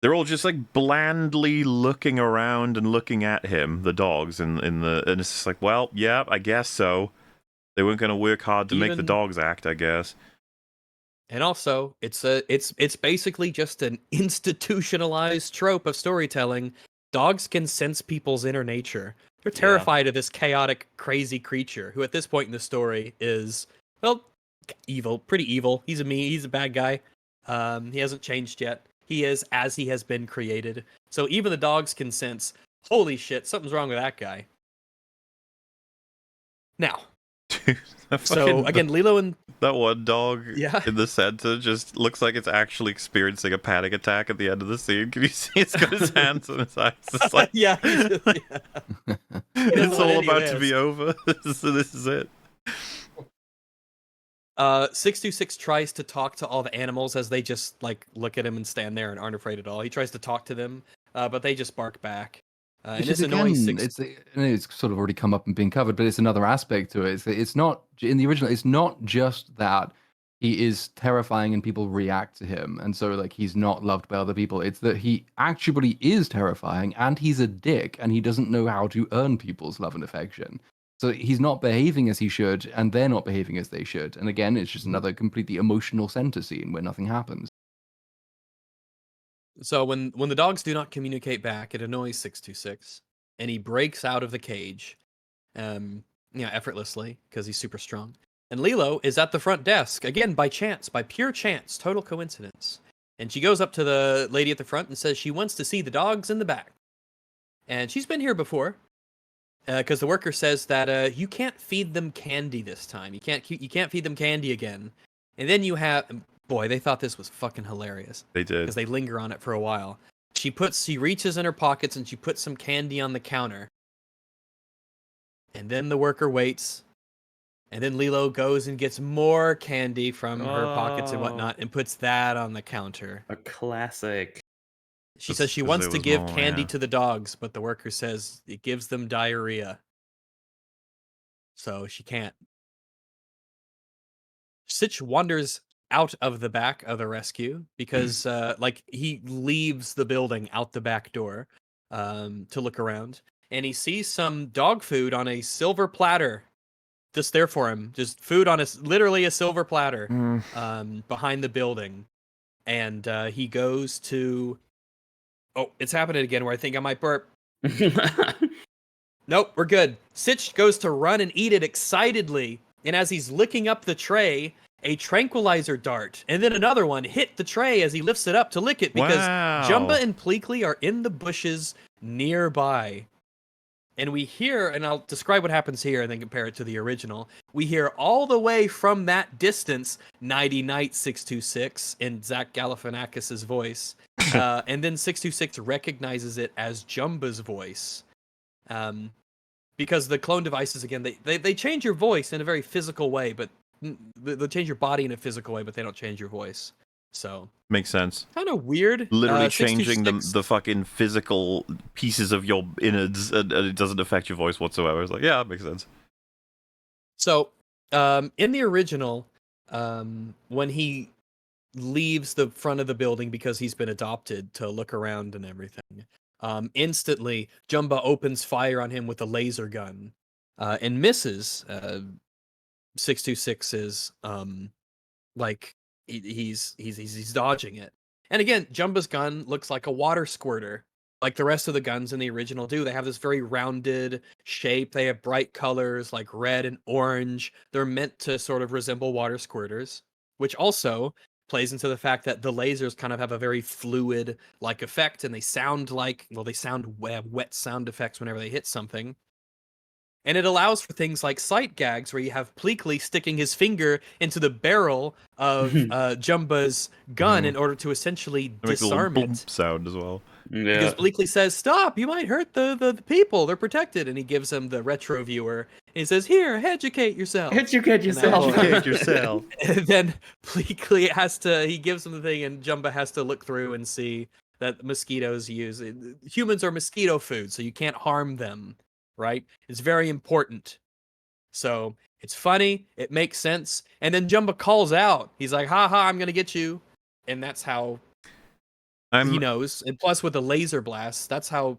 They're all just blandly looking around and looking at him, the dogs, and it's just like, well, yeah, I guess so. They weren't going to work hard to make the Even- dogs act, I guess. And also, it's basically just an institutionalized trope of storytelling. Dogs can sense people's inner nature. They're terrified of this chaotic, crazy creature who, at this point in the story, is, well, evil, pretty evil. He's a bad guy. He hasn't changed yet. He is as he has been created. So even the dogs can sense, holy shit, something's wrong with that guy. Now, so again, Lilo and that one dog Yeah. in the center just looks like it's actually experiencing a panic attack at the end of the scene. Can you see it's got his hands on his eyes? It's like, yeah, it's let all any about of to this. be over. So this is it. 626 tries to talk to all the animals as they just look at him and stand there and aren't afraid at all. He tries to talk to them, but they just bark back. And Which this is, annoys again, it's sort of already come up and been covered, but it's another aspect to it. It's not, in the original, it's not just that he is terrifying and people react to him, and so he's not loved by other people. It's that he actually is terrifying and he's a dick and he doesn't know how to earn people's love and affection. So he's not behaving as he should, and they're not behaving as they should. And again, it's just another completely emotional center scene where nothing happens. So when the dogs do not communicate back, it annoys 626, and he breaks out of the cage, effortlessly because he's super strong. And Lilo is at the front desk again by chance, by pure chance, total coincidence. And she goes up to the lady at the front and says she wants to see the dogs in the back. And she's been here before, because the worker says that you can't feed them candy this time. You can't feed them candy again. And then you have, boy, they thought this was fucking hilarious. They did. Because they linger on it for a while. She reaches in her pockets and she puts some candy on the counter. And then the worker waits. And then Lilo goes and gets more candy from her pockets and whatnot and puts that on the counter. A classic. She says she 'cause wants there to was give more, candy yeah. to the dogs, but the worker says it gives them diarrhea. So she can't. Sitch wanders out of the back of the rescue because he leaves the building out the back door to look around, and he sees some dog food on a silver platter just there for him, just food on literally a silver platter behind the building. And he goes to, oh, it's happening again where I think I might burp. Nope, we're good. Sitch goes to run and eat it excitedly, and as he's licking up the tray, a tranquilizer dart and then another one hit the tray as he lifts it up to lick it because Jumba and Pleakley are in the bushes nearby. And we hear, and I'll describe what happens here and then compare it to the original. We hear all the way from that distance, Nighty Night 626 in Zach Galifianakis' voice. And then 626 recognizes it as Jumba's voice. Because the clone devices, again, they change your voice in a very physical way, but they change your body in a physical way, but they don't change your voice. So makes sense. Kind of weird. Literally changing the fucking physical pieces of your innards, and it doesn't affect your voice whatsoever. It's like, yeah, that makes sense. So, in the original, when he leaves the front of the building because he's been adopted to look around and everything, instantly Jumba opens fire on him with a laser gun, and misses 626's he's dodging it. And again, Jumba's gun looks like a water squirter, like the rest of the guns in the original do. They have this very rounded shape. They have bright colors like red and orange. They're meant to sort of resemble water squirters, which also plays into the fact that the lasers kind of have a very fluid like effect, and they sound like, well, they sound wet sound effects whenever they hit something. And it allows for things like sight gags, where you have Pleakley sticking his finger into the barrel of Jumba's gun in order to essentially disarm it. Sound as well. Yeah. Because Pleakley says, "Stop! You might hurt the people. They're protected." And he gives him the retro viewer. And he says, "Here, educate yourself." Educate yourself. Educate yourself. And then Pleakley he gives him the thing, and Jumba has to look through and see that mosquitoes humans are mosquito food, so you can't harm them. Right? It's very important. So it's funny, it makes sense, and then Jumba calls out. He's like, "Ha ha, I'm gonna get you," and that's how he knows. And plus, with the laser blast, that's how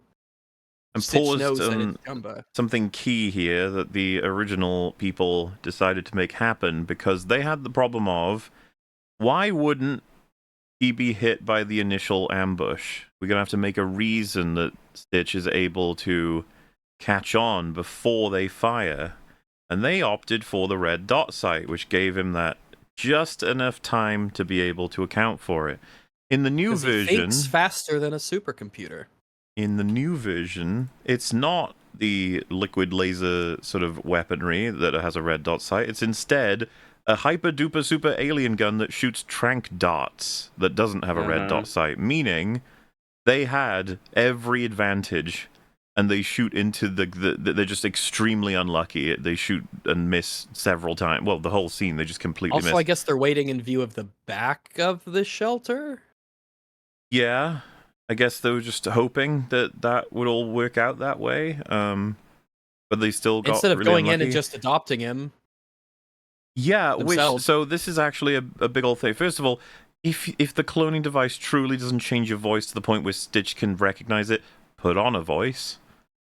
Stitch knows that it's Jumba. Something key here that the original people decided to make happen, because they had the problem of, why wouldn't he be hit by the initial ambush? We're gonna have to make a reason that Stitch is able to catch on before they fire, and they opted for the red dot sight, which gave him that just enough time to be able to account for it. In the new version, he thinks faster than a supercomputer. In the new version, it's not the liquid laser sort of weaponry that has a red dot sight. It's instead a hyper duper super alien gun that shoots trank darts that doesn't have a red dot sight, meaning they had every advantage. And they shoot into they're just extremely unlucky. They shoot and miss several times. Well, the whole scene, they just completely miss. Also, I guess they're waiting in view of the back of the shelter? Yeah. I guess they were just hoping that would all work out that way. But they still got instead of really going unlucky. in and just adopting him. Yeah, themselves. so this is actually a big old thing. First of all, if the cloning device truly doesn't change your voice to the point where Stitch can recognize it, put on a voice.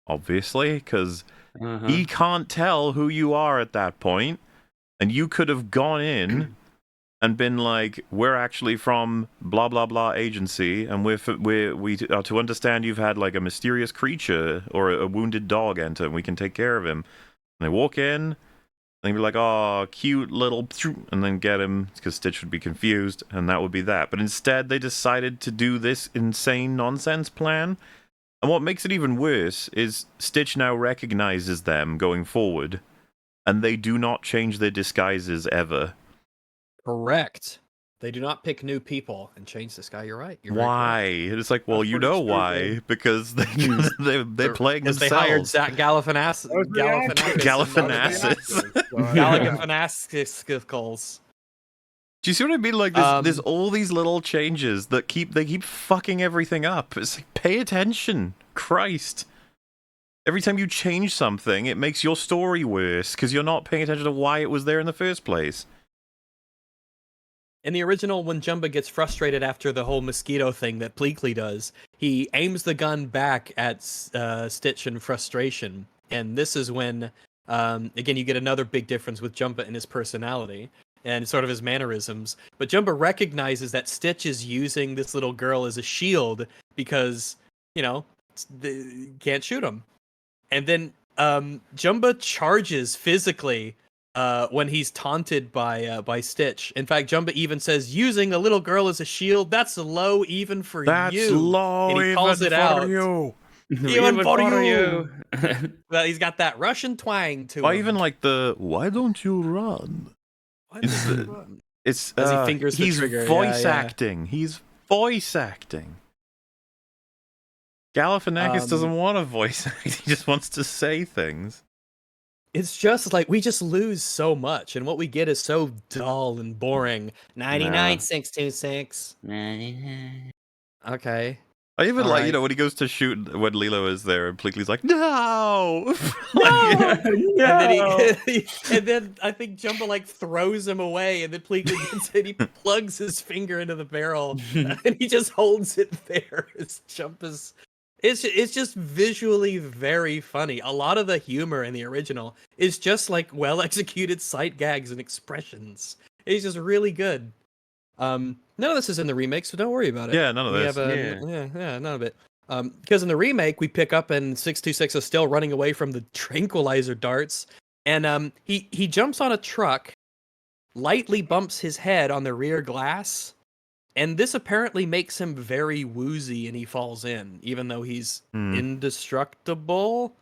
Obviously, because he can't tell who you are at that point, and you could have gone in and been like, "We're actually from blah blah blah agency, and we are to understand you've had like a mysterious creature or a wounded dog enter, and we can take care of him." And they walk in, And he'd be like, oh, cute little, and then get him, because Stitch would be confused, and that would be that. But instead, they decided to do this insane nonsense plan. And what makes it even worse is Stitch now recognizes them going forward, and they do not change their disguises ever. Correct. They do not pick new people and change this guy. You're right. You're Why? It's like, well, That's you pretty know stupid. why? Because they're playing Because themselves. they hired Zach Galifianakis. That was the actor. Galifianakis. Galifianakis. Do you see what I mean? Like, there's all these little changes that they keep fucking everything up. It's like, pay attention, Christ! Every time you change something, it makes your story worse because you're not paying attention to why it was there in the first place. In the original, when Jumba gets frustrated after the whole mosquito thing that Pleakley does, he aims the gun back at Stitch in frustration. And this is when, again, you get another big difference with Jumba and his personality and sort of his mannerisms. But Jumba recognizes that Stitch is using this little girl as a shield because, you know, can't shoot him. And then Jumba charges physically when he's taunted by Stitch. In fact, Jumba even says, using a little girl as a shield, that's low even for That's you. low And he calls even it for out. you. Even for you. Well, he's got that Russian twang to Why him. even like why don't you run? Why It's don't you the- run? It's As he fingers the he's trigger, voice yeah. acting. He's voice acting. Galifianakis doesn't want to voice act. He just wants to say things. It's just like we just lose so much, and what we get is so dull and boring. 99626. Okay. I even All like, right. when he goes to shoot when Lilo is there and Pleakley's like, no! And then I think Jumba like throws him away, and then Pleakley gets it. He plugs his finger into the barrel, and he just holds it there. His Jumpa's. It's just visually very funny. A lot of the humor in the original is just like well executed sight gags and expressions. It's just really good. None of this is in the remake, so don't worry about it. Yeah, none of We this. have none of it. Because in the remake, we pick up and 626 is still running away from the tranquilizer darts, and he jumps on a truck, lightly bumps his head on the rear glass, and this apparently makes him very woozy, and he falls in, even though he's indestructible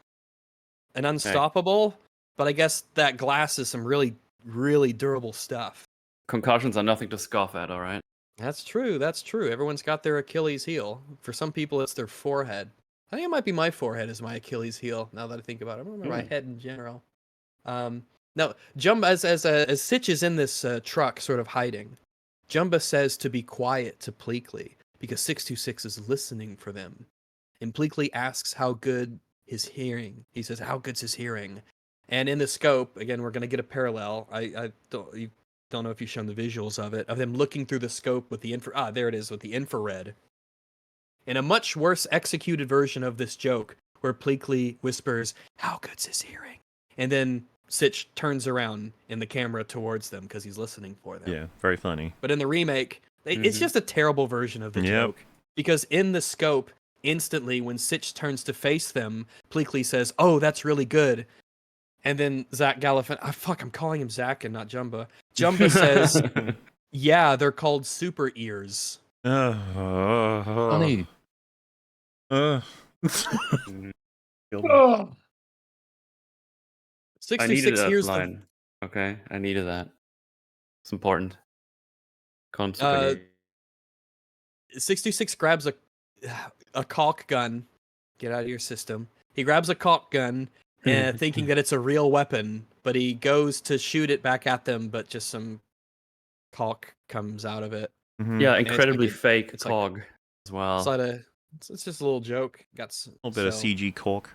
and unstoppable. But I guess that glass is some really, really durable stuff. Concussions are nothing to scoff at, all right? That's true. That's true. Everyone's got their Achilles heel. For some people, it's their forehead. I think it might be my forehead is my Achilles heel. Now that I think about it, I remember my head in general. Now, Jumba, as Stitch is in this truck, sort of hiding, Jumba says to be quiet to Pleakley because 626 is listening for them. And Pleakley asks how good his hearing. He says, "How good's his hearing?" And in the scope, again, we're gonna get a parallel. I don't know if you've shown the visuals of it, of them looking through the scope with the there it is, with the infrared. In a much worse executed version of this joke, where Pleakley whispers, "How good's his hearing?" And then Stitch turns around in the camera towards them because he's listening for them. Yeah, very funny. But in the remake, it's just a terrible version of the joke. Because in the scope, instantly when Stitch turns to face them, Pleakley says, "Oh, that's really good." And then Zach Galifianakis, I'm calling him Zach and not Jumba. Jumba says, "Yeah, they're called super ears." Funny. Oh. 66 I needed that hears line. Okay, I needed that. It's important. Call him Uh, super. 626 grabs a caulk gun. Get out of your system. He grabs a caulk gun, thinking that it's a real weapon, but he goes to shoot it back at them, but just some caulk comes out of it. Yeah, it's incredibly like fake it's like- cog as well. It's just a little joke. A little bit of CG cork.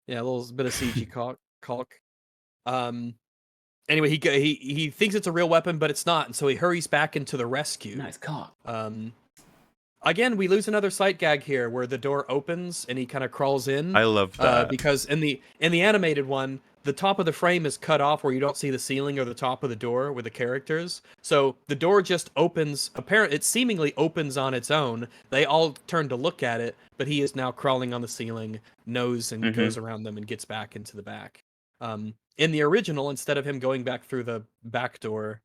Yeah, a little bit of CG caulk. Anyway, he thinks it's a real weapon, but it's not, and so he hurries back into the rescue. Nice cog. Again, we lose another sight gag here, where the door opens and he kind of crawls in. I love that. Because in the animated one, the top of the frame is cut off where you don't see the ceiling or the top of the door with the characters. So the door just opens. It seemingly opens on its own. They all turn to look at it, but he is now crawling on the ceiling, nose and goes around them and gets back into the back. In the original, instead of him going back through the back door,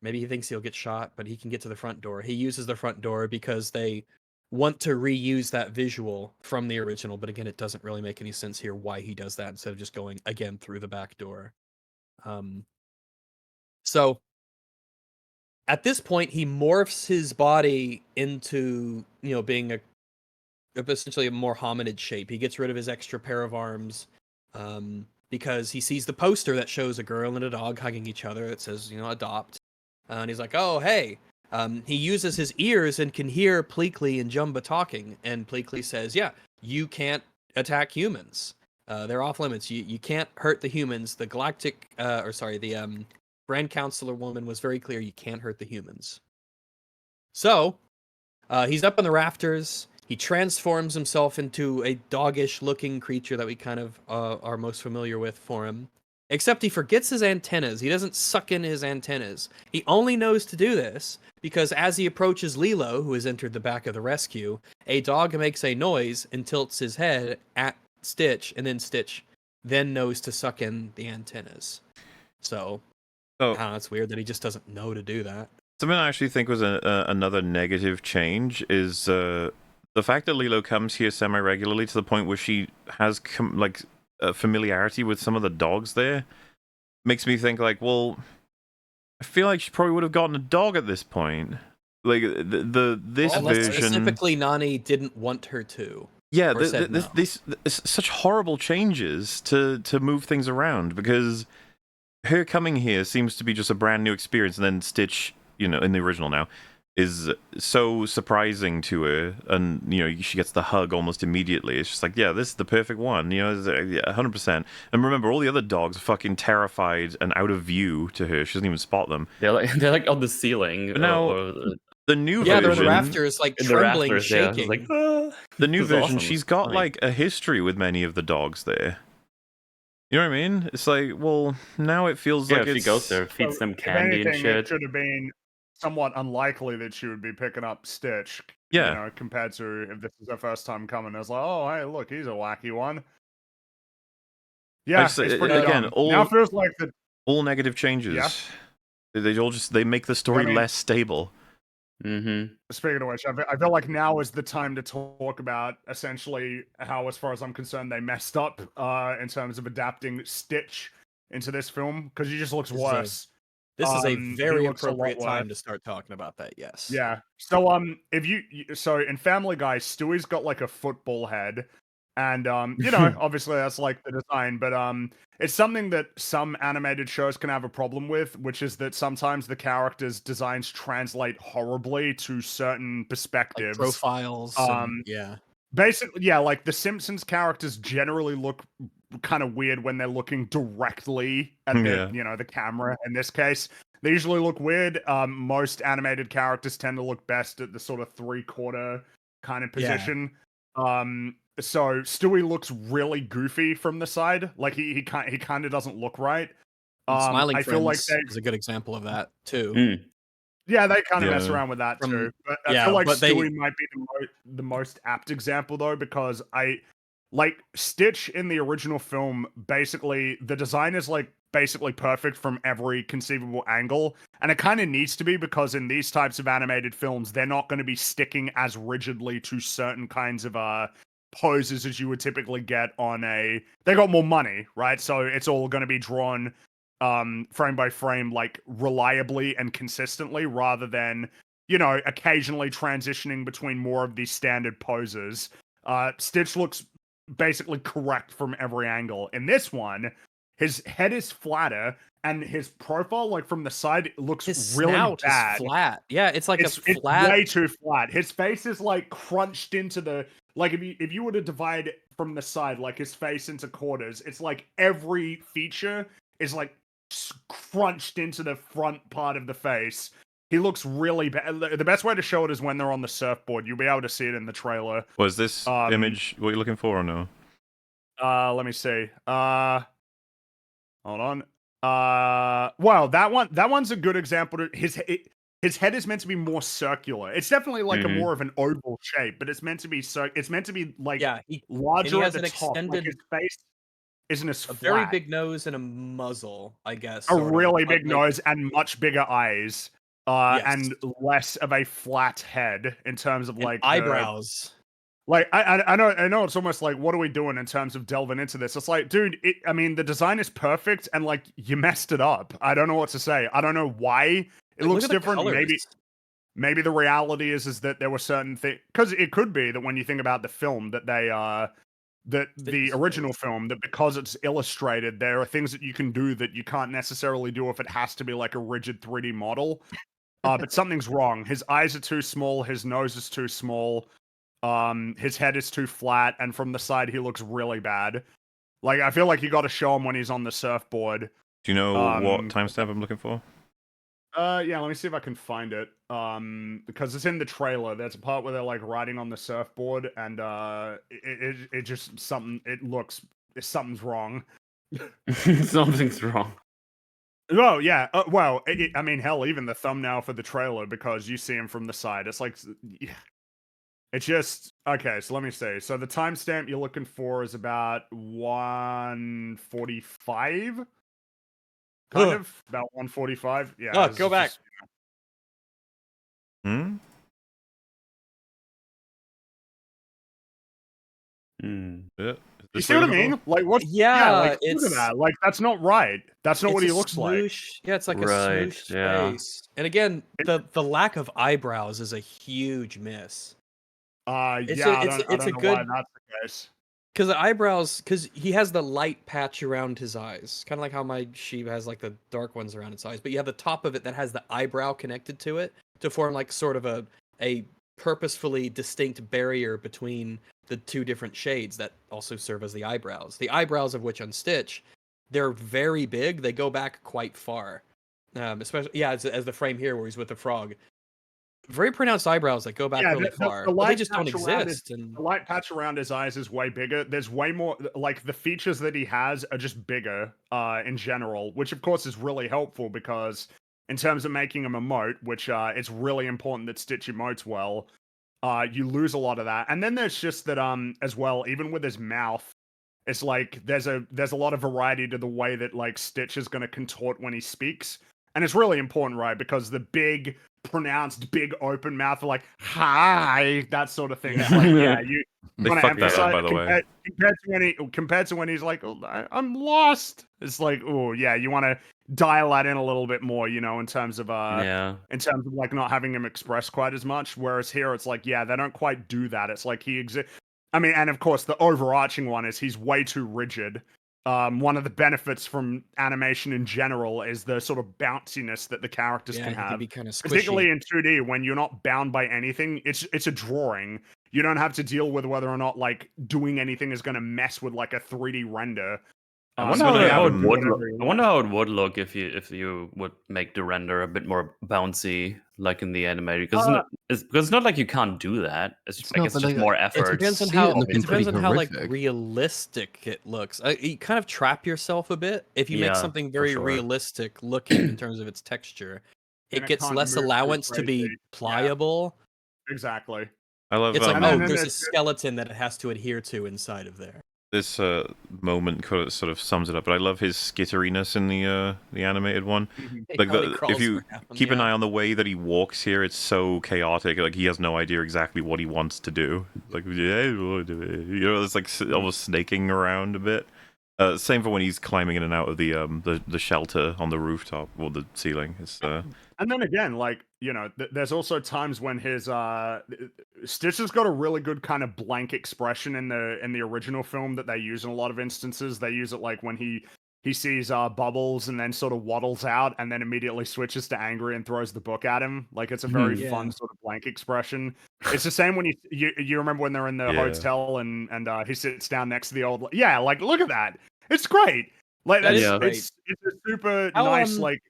maybe he thinks he'll get shot, but he can get to the front door. He uses the front door because they want to reuse that visual from the original, but again, it doesn't really make any sense here why he does that instead of just going again through the back door. So at this point, he morphs his body into, being essentially a more hominid shape. He gets rid of his extra pair of arms, because he sees the poster that shows a girl and a dog hugging each other. It says, adopt. And he's like, oh, hey. He uses his ears and can hear Pleakley and Jumba talking. And Pleakley says, yeah, you can't attack humans. They're off limits. You can't hurt the humans. The Grand Counselor woman was very clear, you can't hurt the humans. So, he's up on the rafters. He transforms himself into a doggish-looking creature that we kind of are most familiar with for him. Except he forgets his antennas. He doesn't suck in his antennas. He only knows to do this because as he approaches Lilo, who has entered the back of the rescue, a dog makes a noise and tilts his head at Stitch, and then Stitch then knows to suck in the antennas. So, I don't know, it's weird that he just doesn't know to do that. Something I actually think was another negative change is the fact that Lilo comes here semi-regularly to the point where she has familiarity with some of the dogs there. Makes me think well, I feel like she probably would have gotten a dog at this point. Like this version, specifically Nani didn't want her to. Yeah, this such horrible changes to move things around, because her coming here seems to be just a brand new experience, and then Stitch, in the original now, is so surprising to her, and she gets the hug almost immediately. It's just like, yeah, this is the perfect one, 100%. And remember, all the other dogs are fucking terrified and out of view to her. She doesn't even spot them. They're like on the ceiling. But now, the new version, they're in the rafters, trembling, shaking. The new version, awesome. She's got a history with many of the dogs there. You know what I mean? It's like, well, now it feels like she goes there, feeds them candy and shit. It should have been somewhat unlikely that she would be picking up Stitch. Yeah. Compared to if this is her first time coming. It's like, oh, hey, look, he's a wacky one. Yeah, it's pretty again, now it feels like all negative changes. Yeah. They make the story less stable. Mm-hmm. Speaking of which, I feel like now is the time to talk about essentially how, as far as I'm concerned, they messed up in terms of adapting Stitch into this film, because he just looks worse. This is a very appropriate time to start talking about that. Yes. Yeah. So so in Family Guy, Stewie's got a football head, and obviously that's the design, but it's something that some animated shows can have a problem with, which is that sometimes the characters' designs translate horribly to certain perspectives, profiles. Yeah. Basically, yeah, the Simpsons characters generally look kind of weird when they're looking directly at the camera. In this case, they usually look weird. Most animated characters tend to look best at the sort of 3/4 kind of position. So Stewie looks really goofy from the side. He kind of doesn't look right. Smiling I Friends feel like is a good example of that too. Mm. Yeah, they kind of mess around with that too. But I feel like Stewie might be the most apt example though, because Stitch in the original film, basically the design is basically perfect from every conceivable angle, and it kind of needs to be, because in these types of animated films, they're not going to be sticking as rigidly to certain kinds of poses as you would typically get on they got more money, right? So it's all going to be drawn frame by frame, reliably and consistently, rather than occasionally transitioning between more of these standard poses. Stitch looks basically correct from every angle. In this one, his head is flatter, and his profile, from the side, looks his really snout bad. Is flat. Yeah, it's it's flat. way too flat. His face is crunched into the if you were to divide from the side his face into quarters, it's every feature is crunched into the front part of the face. He looks really bad. The best way to show it is when they're on the surfboard. You'll be able to see it in the trailer. Was this image what you're looking for or no? Let me see. Hold on. Well, that one's a good example. His head is meant to be more circular. It's definitely a more of an oval shape, but it's meant to be larger he has at the an top. extended His face. isn't as A flat. very big nose and a muzzle, I guess. A sort of, really but, big like, nose and much bigger eyes. yes. And less of a flat head in terms of And like eyebrows. I know it's almost like, what are we doing in terms of delving into this? It's like, dude, I mean, the design is perfect and like you messed it up. I don't know what to say. I don't know why it Like, looks look at the different. colors. Maybe the reality is that there were certain things, because it could be that when you think about the film that that the original film, that because it's illustrated, there are things that you can do that you can't necessarily do if it has to be like a rigid 3D model. But something's wrong. His eyes are too small. His nose is too small. His head is too flat, and from the side he looks really bad. Like, I feel like you got to show him when he's on the surfboard. Do you know what timestamp I'm looking for? Yeah, let me see if I can find it. Because it's in the trailer. There's a part where they're like riding on the surfboard, and it just something's wrong. Something's wrong. Oh yeah, well, I mean, hell, even the thumbnail for the trailer, because you see him from the side. It's like, yeah. It's just okay. So let me see. So the timestamp you're looking for is about 1:45, kind Ugh. of about 1:45. Yeah. Oh, this go is back. just- Hmm? Yeah. You see what I mean? Like what? Yeah, like look it's at that. Like that's not right. That's not it's what a he looks like. smoosh. Yeah, it's like a Right, smoosh yeah. face. And again, the lack of eyebrows is a huge miss. It's Yeah, a, I it's don't it's a know why good that's the case. because the eyebrows, because he has the light patch around his eyes, kind of like how my sheep has like the dark ones around its eyes. But you have the top of it that has the eyebrow connected to it to form like sort of a purposefully distinct barrier between the two different shades that also serve as the eyebrows. The eyebrows of which on Stitch, they're very big. They go back quite far. Especially as the frame here where he's with the frog. Very pronounced eyebrows that go back Yeah, really far, but they just don't exist. And the light patch around his eyes is way bigger. There's way more, like the features that he has are just bigger in general, which of course is really helpful because in terms of making him emote, which it's really important that Stitch emotes well. You lose a lot of that, and then there's just that as well. Even with his mouth, it's like there's a lot of variety to the way that like Stitch is going to contort when he speaks, and it's really important, right? Because the big pronounced big open mouth, like hi, that sort of thing. Yeah. It's like, yeah, you They want to fucked that emphasize up, by the way. compared to when he's like, oh, I'm lost. It's like, oh yeah, you want to dial that in a little bit more, you know, in terms of Yeah. in terms of like not having him express quite as much. Whereas here, it's like, yeah, they don't quite do that. It's like he exists. I mean, and of course, the overarching one is he's way too rigid. One of the benefits from animation in general is the sort of bounciness that the characters yeah, can he can have. be kind of squishy. Particularly in 2D, when you're not bound by anything, it's a drawing. You don't have to deal with whether or not like doing anything is going to mess with like a 3D render. I So wonder you how have it to do would whatever look. you I want. wonder how it would look if you would make the render a bit more bouncy, like in the animated. Because it's not like you can't do that. It's It's like not, it's but, just like, more it effort. Depends on see how it looking it depends pretty on how like horrific. realistic it looks. You kind of trap yourself a bit if you make Yeah, something for very sure. realistic looking in terms of its texture. And It it gets can't less move too allowance to be crazy. pliable. Exactly. I love It's like, And oh, then there's a there's- skeleton that it has to adhere to inside of there. this moment sort of sums it up. But I love his skitteriness in the animated one. Like How he if crawls you around, keep an yeah. eye on the way that he walks here, it's so chaotic. Like he has no idea exactly what he wants to do. Like you know, it's like almost snaking around a bit. Same for when he's climbing in and out of the shelter on the rooftop or the ceiling. It's And then again, like, you know, there's also times when his Stitch has got a really good kind of blank expression in the original film that they use in a lot of instances. They use it like when he sees Bubbles and then sort of waddles out and then immediately switches to angry and throws the book at him. Like it's a very Yeah. fun sort of blank expression. It's the same when you remember when they're in the Yeah. hotel and he sits down next to the old like look at that. It's great. Like That that's is great. it's a super How, nice like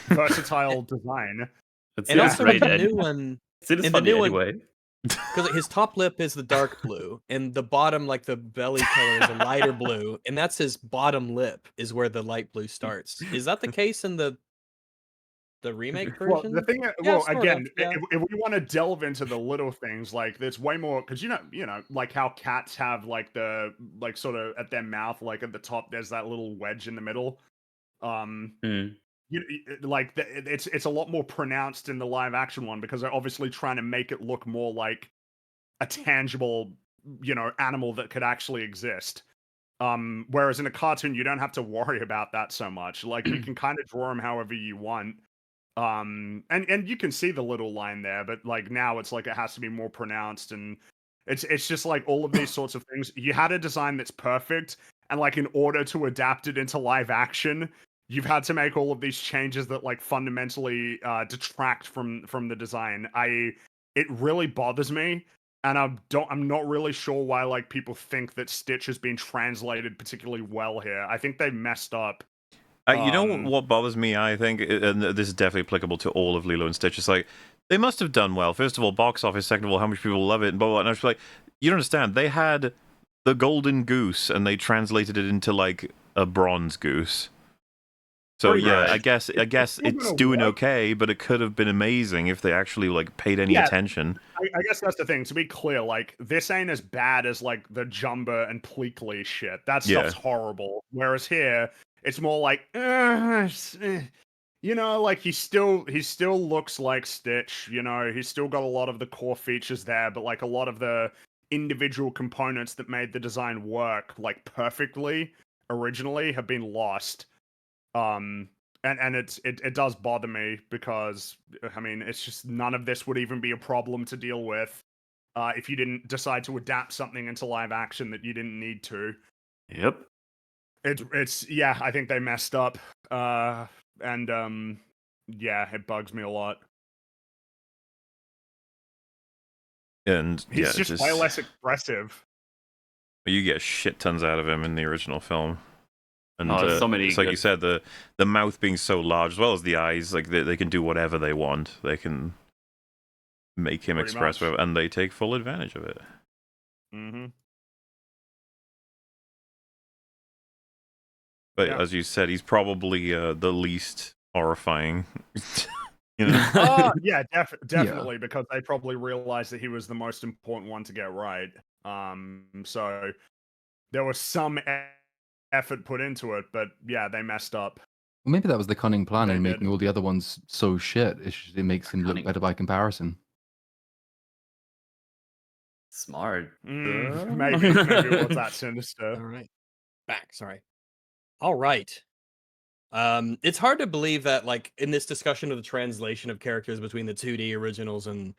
versatile design. It's And it's also great. in the and new one, it's in the funny new one, anyway. because his top lip is the dark blue, and the bottom, like the belly color, is a lighter blue, and that's his bottom lip is where the light blue starts. Is that the case in the the remake Well, version. the thing, Yeah, well, sort again, of, yeah. if we want to delve into the little things, like there's way more because like how cats have like the like sort of at their mouth, like at the top, there's that little wedge in the middle. Mm. Like it's a lot more pronounced in the live action one because they're obviously trying to make it look more like a tangible, animal that could actually exist. Whereas in a cartoon, you don't have to worry about that so much. Like you can kind of draw them however you want. And you can see the little line there, but like now it's like it has to be more pronounced, and it's just like all of these sorts of things. You had a design that's perfect, and like in order to adapt it into live action, you've had to make all of these changes that like fundamentally detract from the design. It really bothers me. And I'm not really sure why like people think that Stitch has been translated particularly well here. I think they messed up. You know what bothers me, I think, and this is definitely applicable to all of Lilo and Stitch, it's like, they must have done well. First of all, box office. Second of all, how much people love it, and blah, blah, blah. And I was like, you don't understand. They had the golden goose, and they translated it into, like, a bronze goose. So, Pretty yeah, much. I guess it's doing okay, but it could have been amazing if they actually, like, paid any attention. I guess that's the thing. To be clear, like, this ain't as bad as, like, the Jumba and Pleakley shit. That stuff's horrible. Whereas here, it's more like, like he still looks like Stitch. He's still got a lot of the core features there, but like a lot of the individual components that made the design work like perfectly originally have been lost. And it does bother me because I mean it's just none of this would even be a problem to deal with if you didn't decide to adapt something into live action that you didn't need to. Yep. It's yeah, I think they messed up. And yeah, it bugs me a lot. And He's yeah, just way less expressive. You get shit tons out of him in the original film. And so many it's like you said, the mouth being so large, as well as the eyes, like they can do whatever they want. They can make him Pretty express much. whatever, and they take full advantage of it. Mm-hmm. But Yeah. as you said, he's probably the least horrifying. You know? Yeah, definitely, because they probably realized that he was the most important one to get right. So there was some effort put into it, but yeah, they messed up. Well, maybe that was the cunning plan They in did. making all the other ones so shit. It makes him look Cunning. better by comparison. Smart. Maybe it was that sinister. All right, back. Sorry. All right. It's hard to believe that, like, in this discussion of the translation of characters between the 2D originals and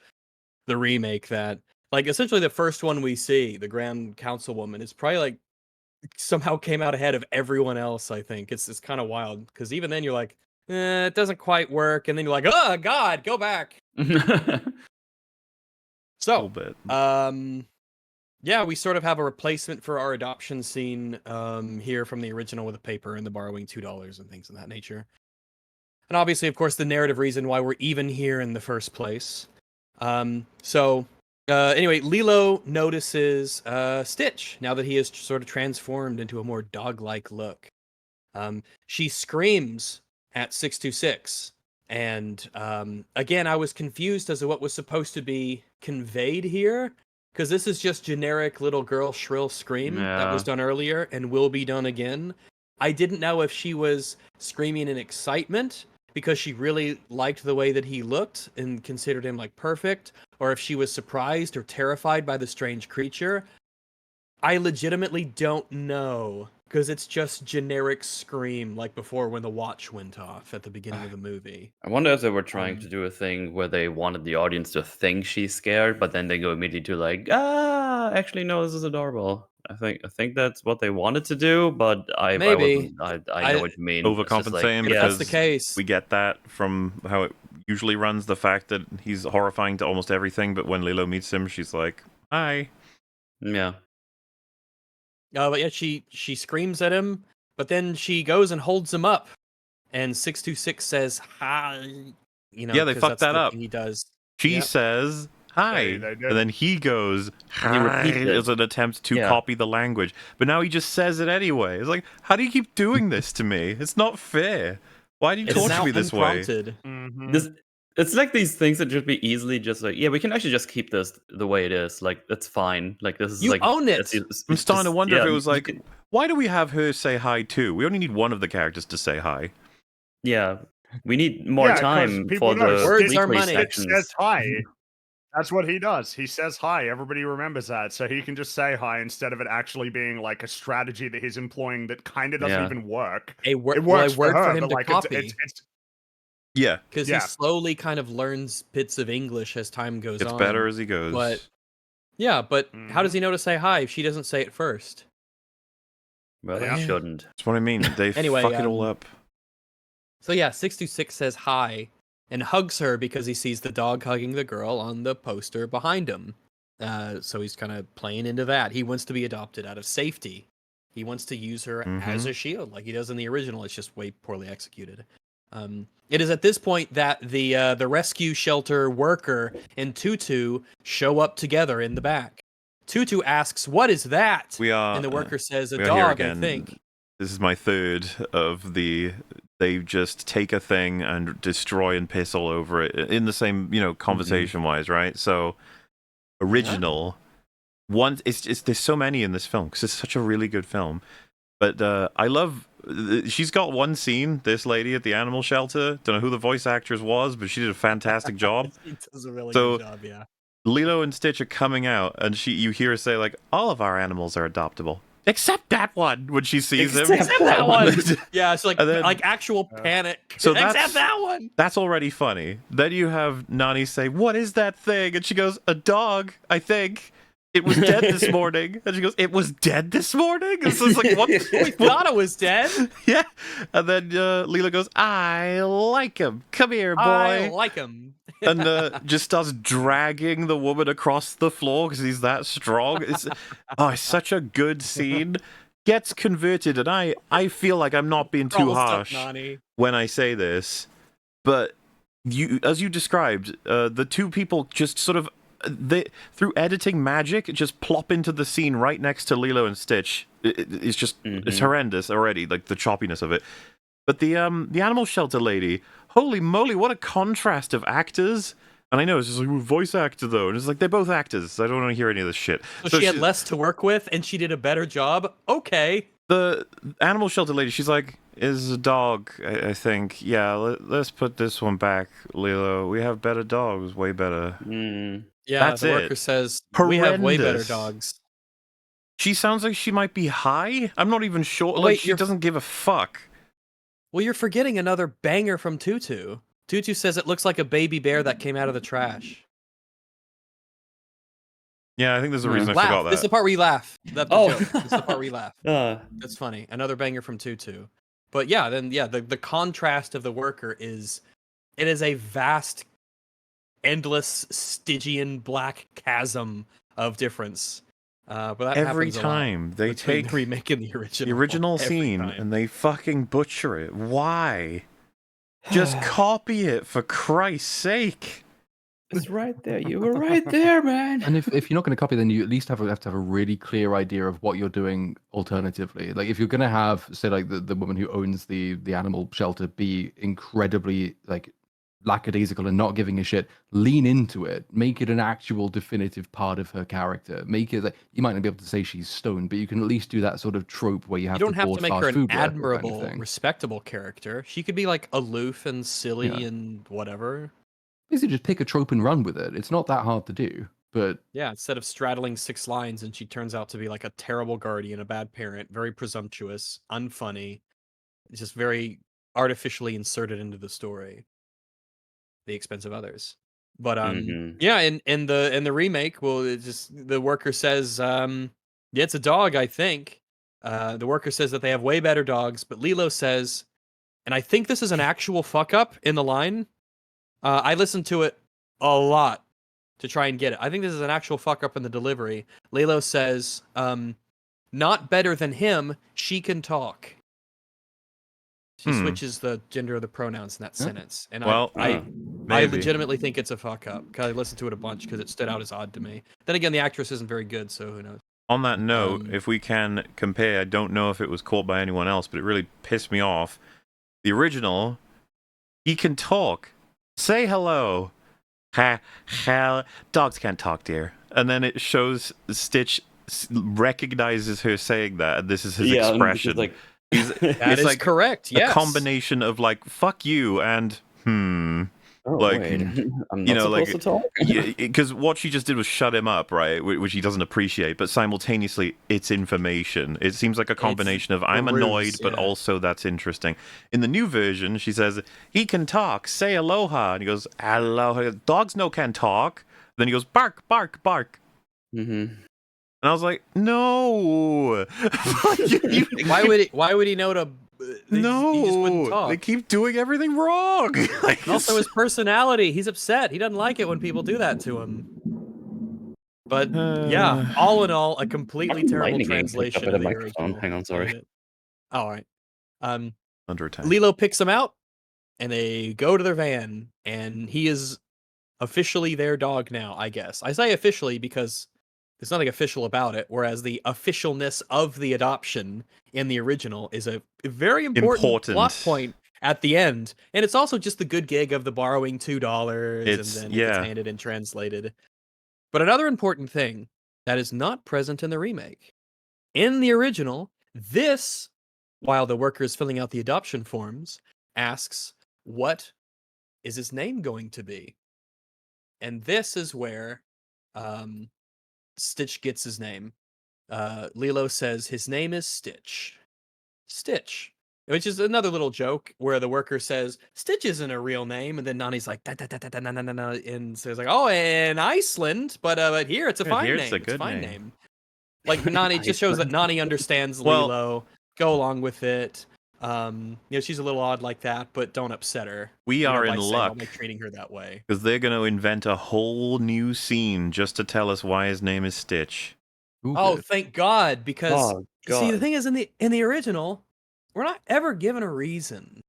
the remake, that, like, essentially the first one we see, the Grand Councilwoman, is probably, like, somehow came out ahead of everyone else, I think. It's kind of wild, because even then you're like, it doesn't quite work, and then you're like, oh, God, go back! So, bit. yeah, we sort of have a replacement for our adoption scene here from the original with a paper and the borrowing $2 and things of that nature. And obviously, of course, the narrative reason why we're even here in the first place. Anyway, Lilo notices Stitch now that he is sort of transformed into a more dog-like look. She screams at 626. And again, I was confused as to what was supposed to be conveyed here, because this is just generic little girl shrill scream that was done earlier and will be done again. I didn't know if she was screaming in excitement because she really liked the way that he looked and considered him like perfect, or if she was surprised or terrified by the strange creature. I legitimately don't know, because it's just generic scream like before when the watch went off at the beginning of the movie. I wonder if they were trying to do a thing where they wanted the audience to think she's scared, but then they go immediately to like, actually no, this is adorable. I think that's what they wanted to do, but I know what you mean. Overcompensating, if because that's the case, we get that from how it usually runs, the fact that he's horrifying to almost everything, but when Lilo meets him, she's like, hi. Yeah. But yeah, she screams at him, but then she goes and holds him up, and 626 says hi. Yeah, they 'cause fucked that's that the up. thing he does. She Yep. says hi, They did. and then he goes hi repeats it. as an attempt to copy the language. But now he just says it anyway. It's like, how do you keep doing this to me? It's not fair. Why do you It's torture now me this way? unprompted. This it's like these things that should be easily just like, yeah, we can actually just keep this the way it is. Like that's fine. Like this is You like own it. I'm starting to wonder if it was you like, can- why do we have her say hi too? We only need one of the characters to say hi. yeah, we need more 'cause time people for know the Words are weekly money. Stitch sections. says hi. That's what he does. He says hi. Everybody remembers that. So he can just say hi instead of it actually being like a strategy that he's employing that kind of doesn't Yeah. even work. A It word works for her, him but to like copy. it's Yeah, Because Yeah. he slowly kind of learns bits of English as time goes it's on. better as he goes. But yeah, but how does Mhm. he know to say hi if she doesn't say it first? Well, Yeah. he shouldn't. That's what I mean. They Anyway, fuck it all up. So yeah, 626 says hi and hugs her because he sees the dog hugging the girl on the poster behind him. So he's kind of playing into that. He wants to be adopted out of safety. He wants to use her as a shield, like he does in the original. It's just way poorly executed. It is at this point that the rescue shelter worker and Tutu show up together in the back. Tutu asks, "What is that?" We are, and the worker says, "A we are here dog, I again. think." This is my third of the. They just take a thing and destroy and piss all over it in the same, conversation wise, right? So, original. One, it's there's so many in this film because it's such a really good film. But I love. She's got one scene. This lady at the animal shelter. Don't know who the voice actress was, but she did a fantastic job. He does a really So- good job, yeah. Lilo and Stitch are coming out, and you hear her say like, "All of our animals are adoptable, except that one." When she sees him, Except that one. Yeah, it's like And then- actual panic. So Except that's- that one. That's already funny. Then you have Nani say, "What is that thing?" And she goes, "A dog, I think. It was dead this morning." And she goes, "It was dead this morning?" And so it's like, what? We thought it was dead. Yeah. And then Lila goes, "I like him. Come here, boy." I like him. And just starts dragging the woman across the floor because he's that strong. It's such a good scene. Gets converted, and I feel like I'm not being too Crawls up, harsh Nani. when I say this, but as you described, the two people just sort of through editing magic just plop into the scene right next to Lilo and Stitch. It's just it's horrendous already, like the choppiness of it. But the animal shelter lady, holy moly, what a contrast of actors. And I know it's just like, voice actor though, and it's like they're both actors. So I don't want to hear any of this shit. So she had less to work with, and she did a better job. Okay. The animal shelter lady, she's like, "Is a dog, I think. Yeah, let's put this one back, Lilo. We have better dogs, way better." Yeah, That's the it. worker says we have way better Horrendous. dogs. She sounds like she might be high. I'm not even sure. Oh, Like, wait, she you're- doesn't give a fuck. Well, you're forgetting another banger from Tutu. Tutu says it looks like a baby bear that came out of the trash. Yeah, I think there's a reason I Laugh. forgot This is the that. part where you laugh. That's the Oh. joke. This is the part where you laugh. Uh, That's funny. Another banger from Tutu. But yeah, the contrast of the worker is it is a vast, endless Stygian black chasm of difference. But that Every happens a lot time they between take the remake and the original. the original Every scene time. and they fucking butcher it. Why? Just copy it, for Christ's sake. it's right there. You were right there, man. And if you're not going to copy, then you at least have to have a really clear idea of what you're doing alternatively. Like if you're going to have, say, like the woman who owns the animal shelter be incredibly like lackadaisical and not giving a shit, lean into it. Make it an actual definitive part of her character. Make it like you might not be able to say she's stoned, but you can at least do that sort of trope where you have You don't to have board to make fast her an food worker kind of admirable, thing. respectable character. She could be like aloof and silly Yeah. and whatever. Basically, just pick a trope and run with it. It's not that hard to do. But Yeah, instead of straddling 6 lines and she turns out to be like a terrible guardian, a bad parent, very presumptuous, unfunny, just very artificially inserted into the story. The expense of others. But yeah, in the remake, well, it's just the worker says, yeah, it's a dog, I think. The worker says that they have way better dogs, but Lilo says, and I think this is an actual fuck up in the line. I listened to it a lot to try and get it. I think this is an actual fuck up in the delivery. Lilo says, not better than him, she can talk. She switches the gender of the pronouns in that sentence. And Well, I maybe. legitimately think it's a fuck up because I listened to it a bunch because it stood out as odd to me. Then again, the actress isn't very good, so who knows? On that note, if we can compare, I don't know if it was caught by anyone else, but it really pissed me off. The original, He can talk. Say hello. Hell, dogs can't talk, dear. And then it shows Stitch recognizes her saying that, and this is his expression. Like, That it's is like correct. Yes. a combination of like "fuck you" and oh, like, wait, I'm you not know, supposed like, to talk. because what she just did was shut him up, right? Which he doesn't appreciate, but simultaneously, it's information. It seems like a combination of I'm annoyed, but also that's interesting. In the new version, she says, he can talk, say aloha. And he goes, aloha. Dogs no can talk. Then he goes, bark, bark, bark. Mm-hmm. And I was like, no. Why would he know to? He just wouldn't talk. They keep doing everything wrong. Like, Also, his personality. He's upset. He doesn't like it when people do that to him. But yeah, all in all, a completely Fucking terrible lightning game picked up translation at of a the microphone. original. Hang on, sorry. Ain't it? All right. under attack. Lilo picks him out, and they go to their van, and he is officially their dog now, I guess. I say officially because there's nothing official about it, whereas the officialness of the adoption in the original is a very important plot point at the end. And it's also just the good gig of the borrowing $2 and then it gets handed and translated. But another important thing that is not present in the remake. In the original, this, while the worker is filling out the adoption forms, asks, what is his name going to be? And this is where Stitch gets his name. Lilo says his name is Stitch. Stitch. Which is another little joke where the worker says, Stitch isn't a real name, and then Nani's like, da, da, da, da, da, na, na, na, na, and says like, oh, in Iceland, but here it's a fine name. It's a fine name. Like Nani just shows that Nani understands Lilo. Go along with it. She's a little odd like that, but don't upset her. We are in luck by treating her that way. because they're going to invent a whole new scene just to tell us why his name is Stitch. Ooh, thank God! Because see, the thing is, in the original, we're not ever given a reason.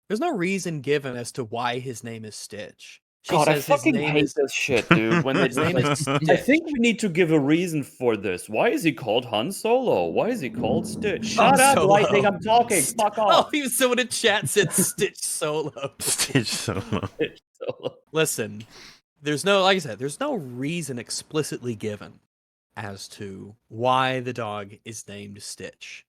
There's no reason given as to why his name is Stitch. She says I fucking hate this shit, dude. When his name is Stitch. I think we need to give a reason for this. Why is he called Han Solo? Why is he called Stitch? Shut up, Lightning, I'm talking. Fuck off. Oh, even someone in chat said Stitch Solo. Stitch Solo. Stitch Solo. Listen, there's no reason explicitly given as to why the dog is named Stitch.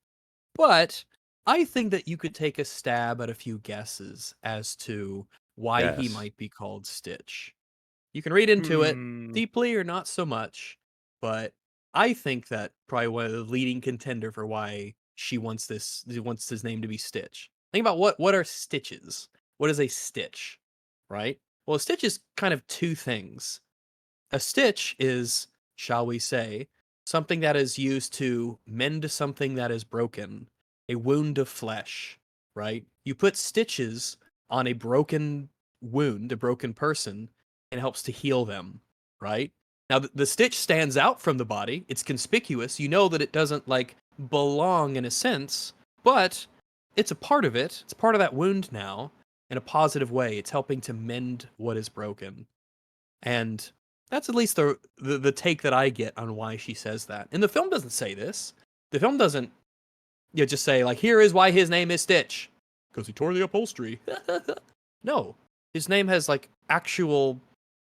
But I think that you could take a stab at a few guesses as to why he might be called Stitch. You can read into it deeply or not so much, but I think that probably one of the leading contender for why she wants his name to be Stitch. Think about what are stitches? What is a stitch, right? Well, a stitch is kind of two things. A stitch is, shall we say, something that is used to mend something that is broken, a wound of flesh, right? You put stitches on a broken wound, a broken person, and it helps to heal them, right? Now, the stitch stands out from the body. It's conspicuous. You know that it doesn't, belong in a sense, but it's a part of it. It's part of that wound now in a positive way. It's helping to mend what is broken. And that's at least the take that I get on why she says that. And the film doesn't say this. The film doesn't just say, here is why his name is Stitch. Because he tore the upholstery. No. His name has, actual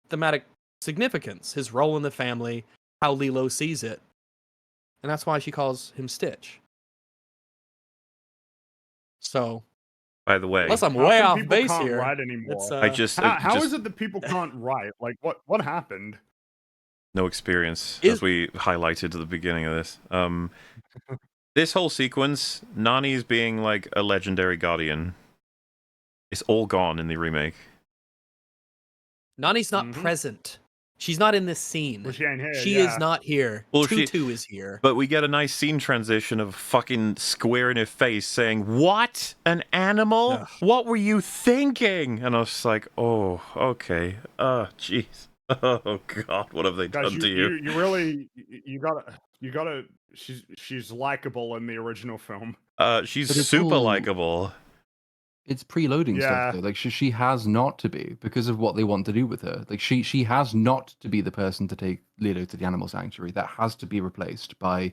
thematic significance. His role in the family, how Lilo sees it. And that's why she calls him Stitch. So, by the way, unless I'm way off base can't here, write anymore. How is it that people can't write? What happened? No experience, as we highlighted at the beginning of this. This whole sequence, Nani's being a legendary guardian, it's all gone in the remake. Nani's not present. She's not in this scene. Well, she ain't here. She is not here. Well, Tutu is here. But we get a nice scene transition of fucking square in her face saying, "What? An animal? Ugh. What were you thinking?" And I was like, "Oh, okay. Jeez. Oh God, what have they done to you?" You really, you gotta. She's likable in the original film. She's super likable. It's preloading stuff though. She has not to be because of what they want to do with her. She has not to be the person to take Lilo to the animal sanctuary. That has to be replaced by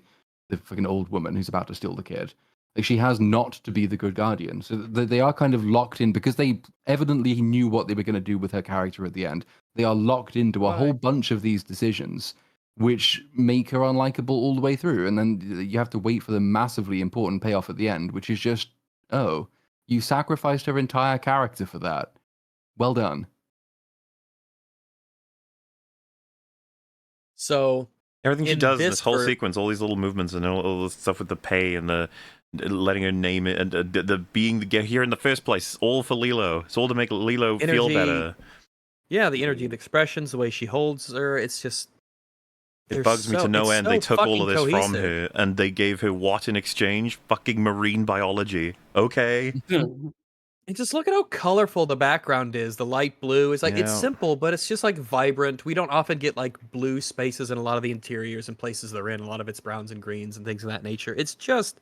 the fucking old woman who's about to steal the kid. Like she has not to be the good guardian. So they are kind of locked in because they evidently knew what they were going to do with her character at the end. They are locked into a whole bunch of these decisions, which make her unlikable all the way through. And then you have to wait for the massively important payoff at the end, which is just, oh, you sacrificed her entire character for that. Well done. So Everything she in does in this this whole ver- sequence, all these little movements and all the stuff with the pay and the letting her name it and the being the get here in the first place, all for Lilo. It's all to make Lilo feel Energy, better. yeah, the energy, the expressions, the way she holds her, it's just It bugs me to no end. They took all of this from her and they gave her what in exchange? Fucking marine biology. Okay. And just look at how colorful the background is. The light blue is like, it's Yeah. simple, but it's just like vibrant. We don't often get like blue spaces in a lot of the interiors and places they're in. A lot of it's browns and greens and things of that nature. It's just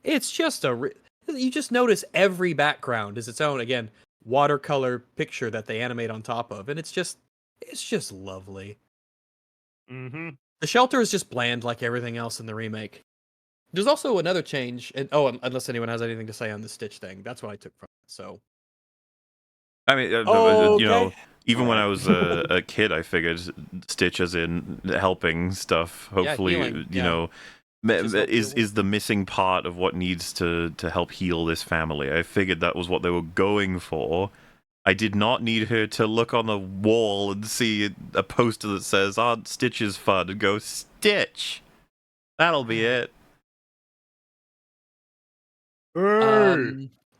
you just notice every background is its own, again, watercolor picture that they animate on top of. And it's just lovely. Mm-hmm. The shelter is just bland like everything else in the remake. There's also another change, and unless anyone has anything to say on the Stitch thing, that's what I took from it. So, I mean, you know, even when I was a kid, I figured Stitch as in helping stuff. Hopefully, healing, you know, is the missing part of what needs to help heal this family. I figured that was what they were going for. I did not need her to look on the wall and see a poster that says, "Oh, Stitch is fun," and go, "Stitch." That'll be it.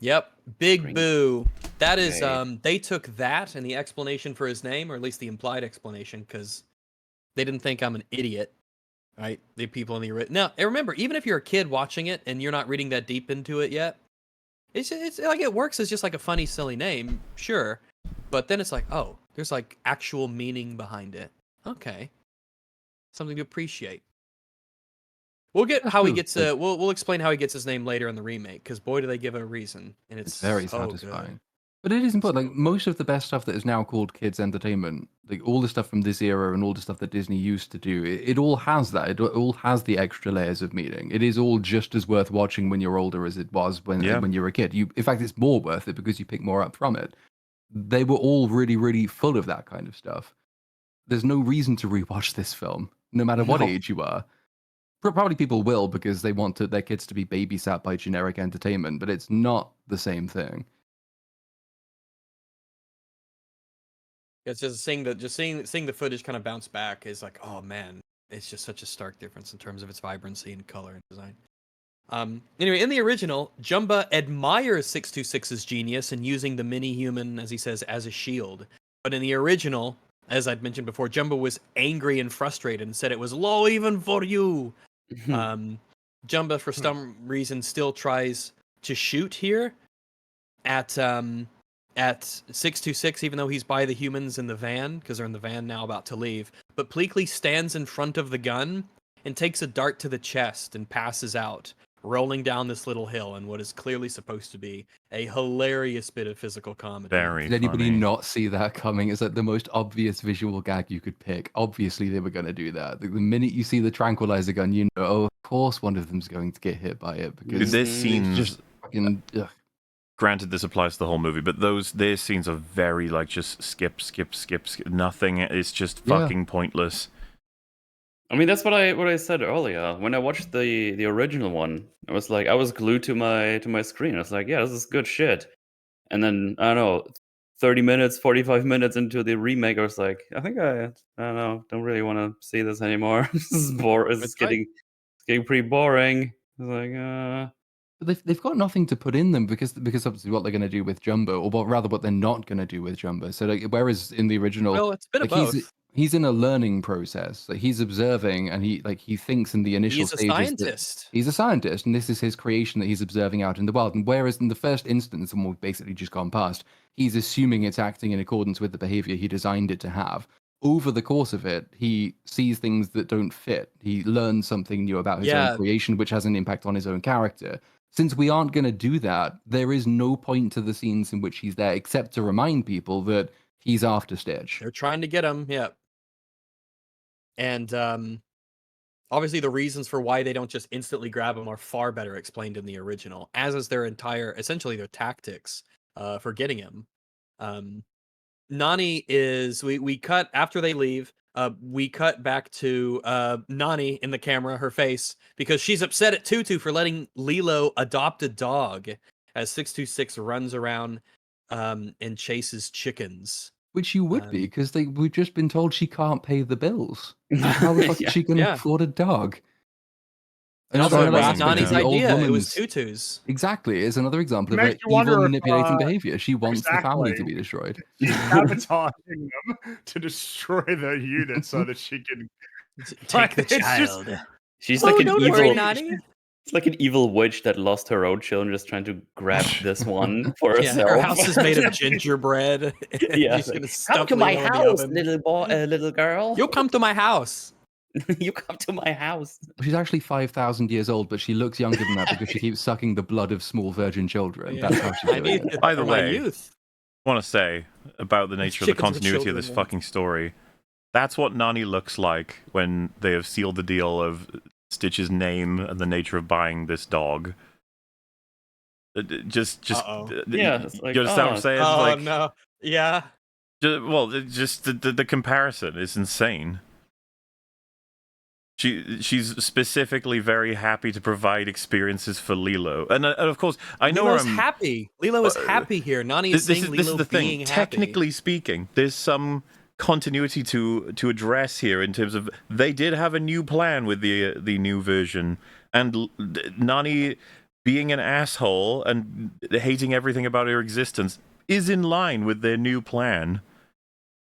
Yep, Big Bring it. Boo. That is, Okay. they took that and the explanation for his name, or at least the implied explanation, because they didn't think I'm an idiot, right? The people in the now, and remember, even if you're a kid watching it and you're not reading that deep into it yet, it's like it works as just like a funny, silly name, sure, but then it's like, oh, there's like actual meaning behind it. Okay, something to appreciate. We'll get That's how he true, gets. but- We'll explain how he gets his name later in the remake, because boy, do they give a reason, and It's very so satisfying. good. But it is important. So Like most of the best stuff that is now called kids entertainment, like all the stuff from this era and all the stuff that Disney used to do, it all has that. It all has the extra layers of meaning. It is all just as worth watching when you're older as it was when you're a kid. In fact, it's more worth it because you pick more up from it. They were all really, really full of that kind of stuff. There's no reason to rewatch this film, no matter what No. age you are. Probably people will because they want their kids to be babysat by generic entertainment, but it's not the same thing. it's just seeing the footage kind of bounce back is like, oh man, it's just such a stark difference in terms of its vibrancy and color and design. Anyway, in the original, Jumba admires 626's genius in using the mini-human, as he says, as a shield. But in the original, as I'd mentioned before, Jumba was angry and frustrated and said it was low even for you. Jumba, for some reason, still tries to shoot here at 626, even though he's by the humans in the van, because they're in the van now about to leave. But Pleakley stands in front of the gun and takes a dart to the chest and passes out, rolling down this little hill in what is clearly supposed to be a hilarious bit of physical comedy. Very Did anybody funny. not see that coming? It's like the most obvious visual gag you could pick. Obviously, they were going to do that. The minute you see the tranquilizer gun, you know, oh, of course, one of them's going to get hit by it because Their it's scenes, just fucking. Ugh. granted this applies to the whole movie, but their scenes are very like just skip. Nothing. It's just Yeah. fucking pointless. I mean, that's what I said earlier. When I watched the original one, I was like, I was glued to my screen. I was like, yeah, this is good shit. And then I don't know, 30 minutes, 45 minutes into the remake, I was like, I think I don't know, don't really want to see this anymore. This is It's That's getting pretty boring. I was like, But they've got nothing to put in them because obviously what they're going to do with Jumbo, or rather what they're not going to do with Jumbo. So like, whereas in the original, Well, it's a bit of like both. he's in a learning process. Like he's observing and he thinks in the initial He's a stages scientist. that he's a scientist and this is his creation that he's observing out in the wild. And whereas in the first instance, and we've basically just gone past, he's assuming it's acting in accordance with the behavior he designed it to have. Over the course of it, he sees things that don't fit. He learns something new about his own creation, which has an impact on his own character. Since we aren't going to do that, there is no point to the scenes in which he's there except to remind people that he's after Stitch. They're trying to get him, yeah. And obviously the reasons for why they don't just instantly grab him are far better explained in the original, as is their entire, essentially their tactics for getting him. Nani is we cut after they leave. We cut back to Nani in the camera, her face, because she's upset at Tutu for letting Lilo adopt a dog. As 626 runs around and chases chickens. Which you would be, because we've just been told she can't pay the bills. How the fuck is she going to Yeah. afford a dog? And also, it Another wasn't aspect Nani's of the old idea. It was woman's- Tutu's. Exactly, it's another example of Makes like you wonder evil if, manipulating behavior. She wants the family to exactly. be destroyed. She's sabotaging them to destroy the unit so that she can Take the It's just- child. She's Oh, like an don't evil. worry, Nani. It's like an evil witch that lost her own children, just trying to grab this one for Yeah, herself. her house is made of gingerbread. And Yeah, she's like, gonna come stuff to my Lilo in the house, oven. little boy, little girl. You'll come to my house. You come to my house. She's actually 5,000 years old, but she looks younger than that because she keeps sucking the blood of small virgin children. Yeah. That's how she's I doing need it. it By the for my way, youth. I want to say about the nature of the chickens with continuity of this children, fucking story. That's what Nani looks like when they have sealed the deal of Stitch's name and the nature of buying this dog. Just, Uh-oh. Yeah, it's like, you understand what I'm saying? Oh Like, no. Yeah. just the comparison is insane. She's specifically very happy to provide experiences for Lilo, and of course I know Lilo's I'm happy. Lilo is happy here. Nani is saying this Lilo is the thing. being happy. Technically speaking, there's some continuity to address here in terms of they did have a new plan with the new version, and Nani being an asshole and hating everything about her existence is in line with their new plan.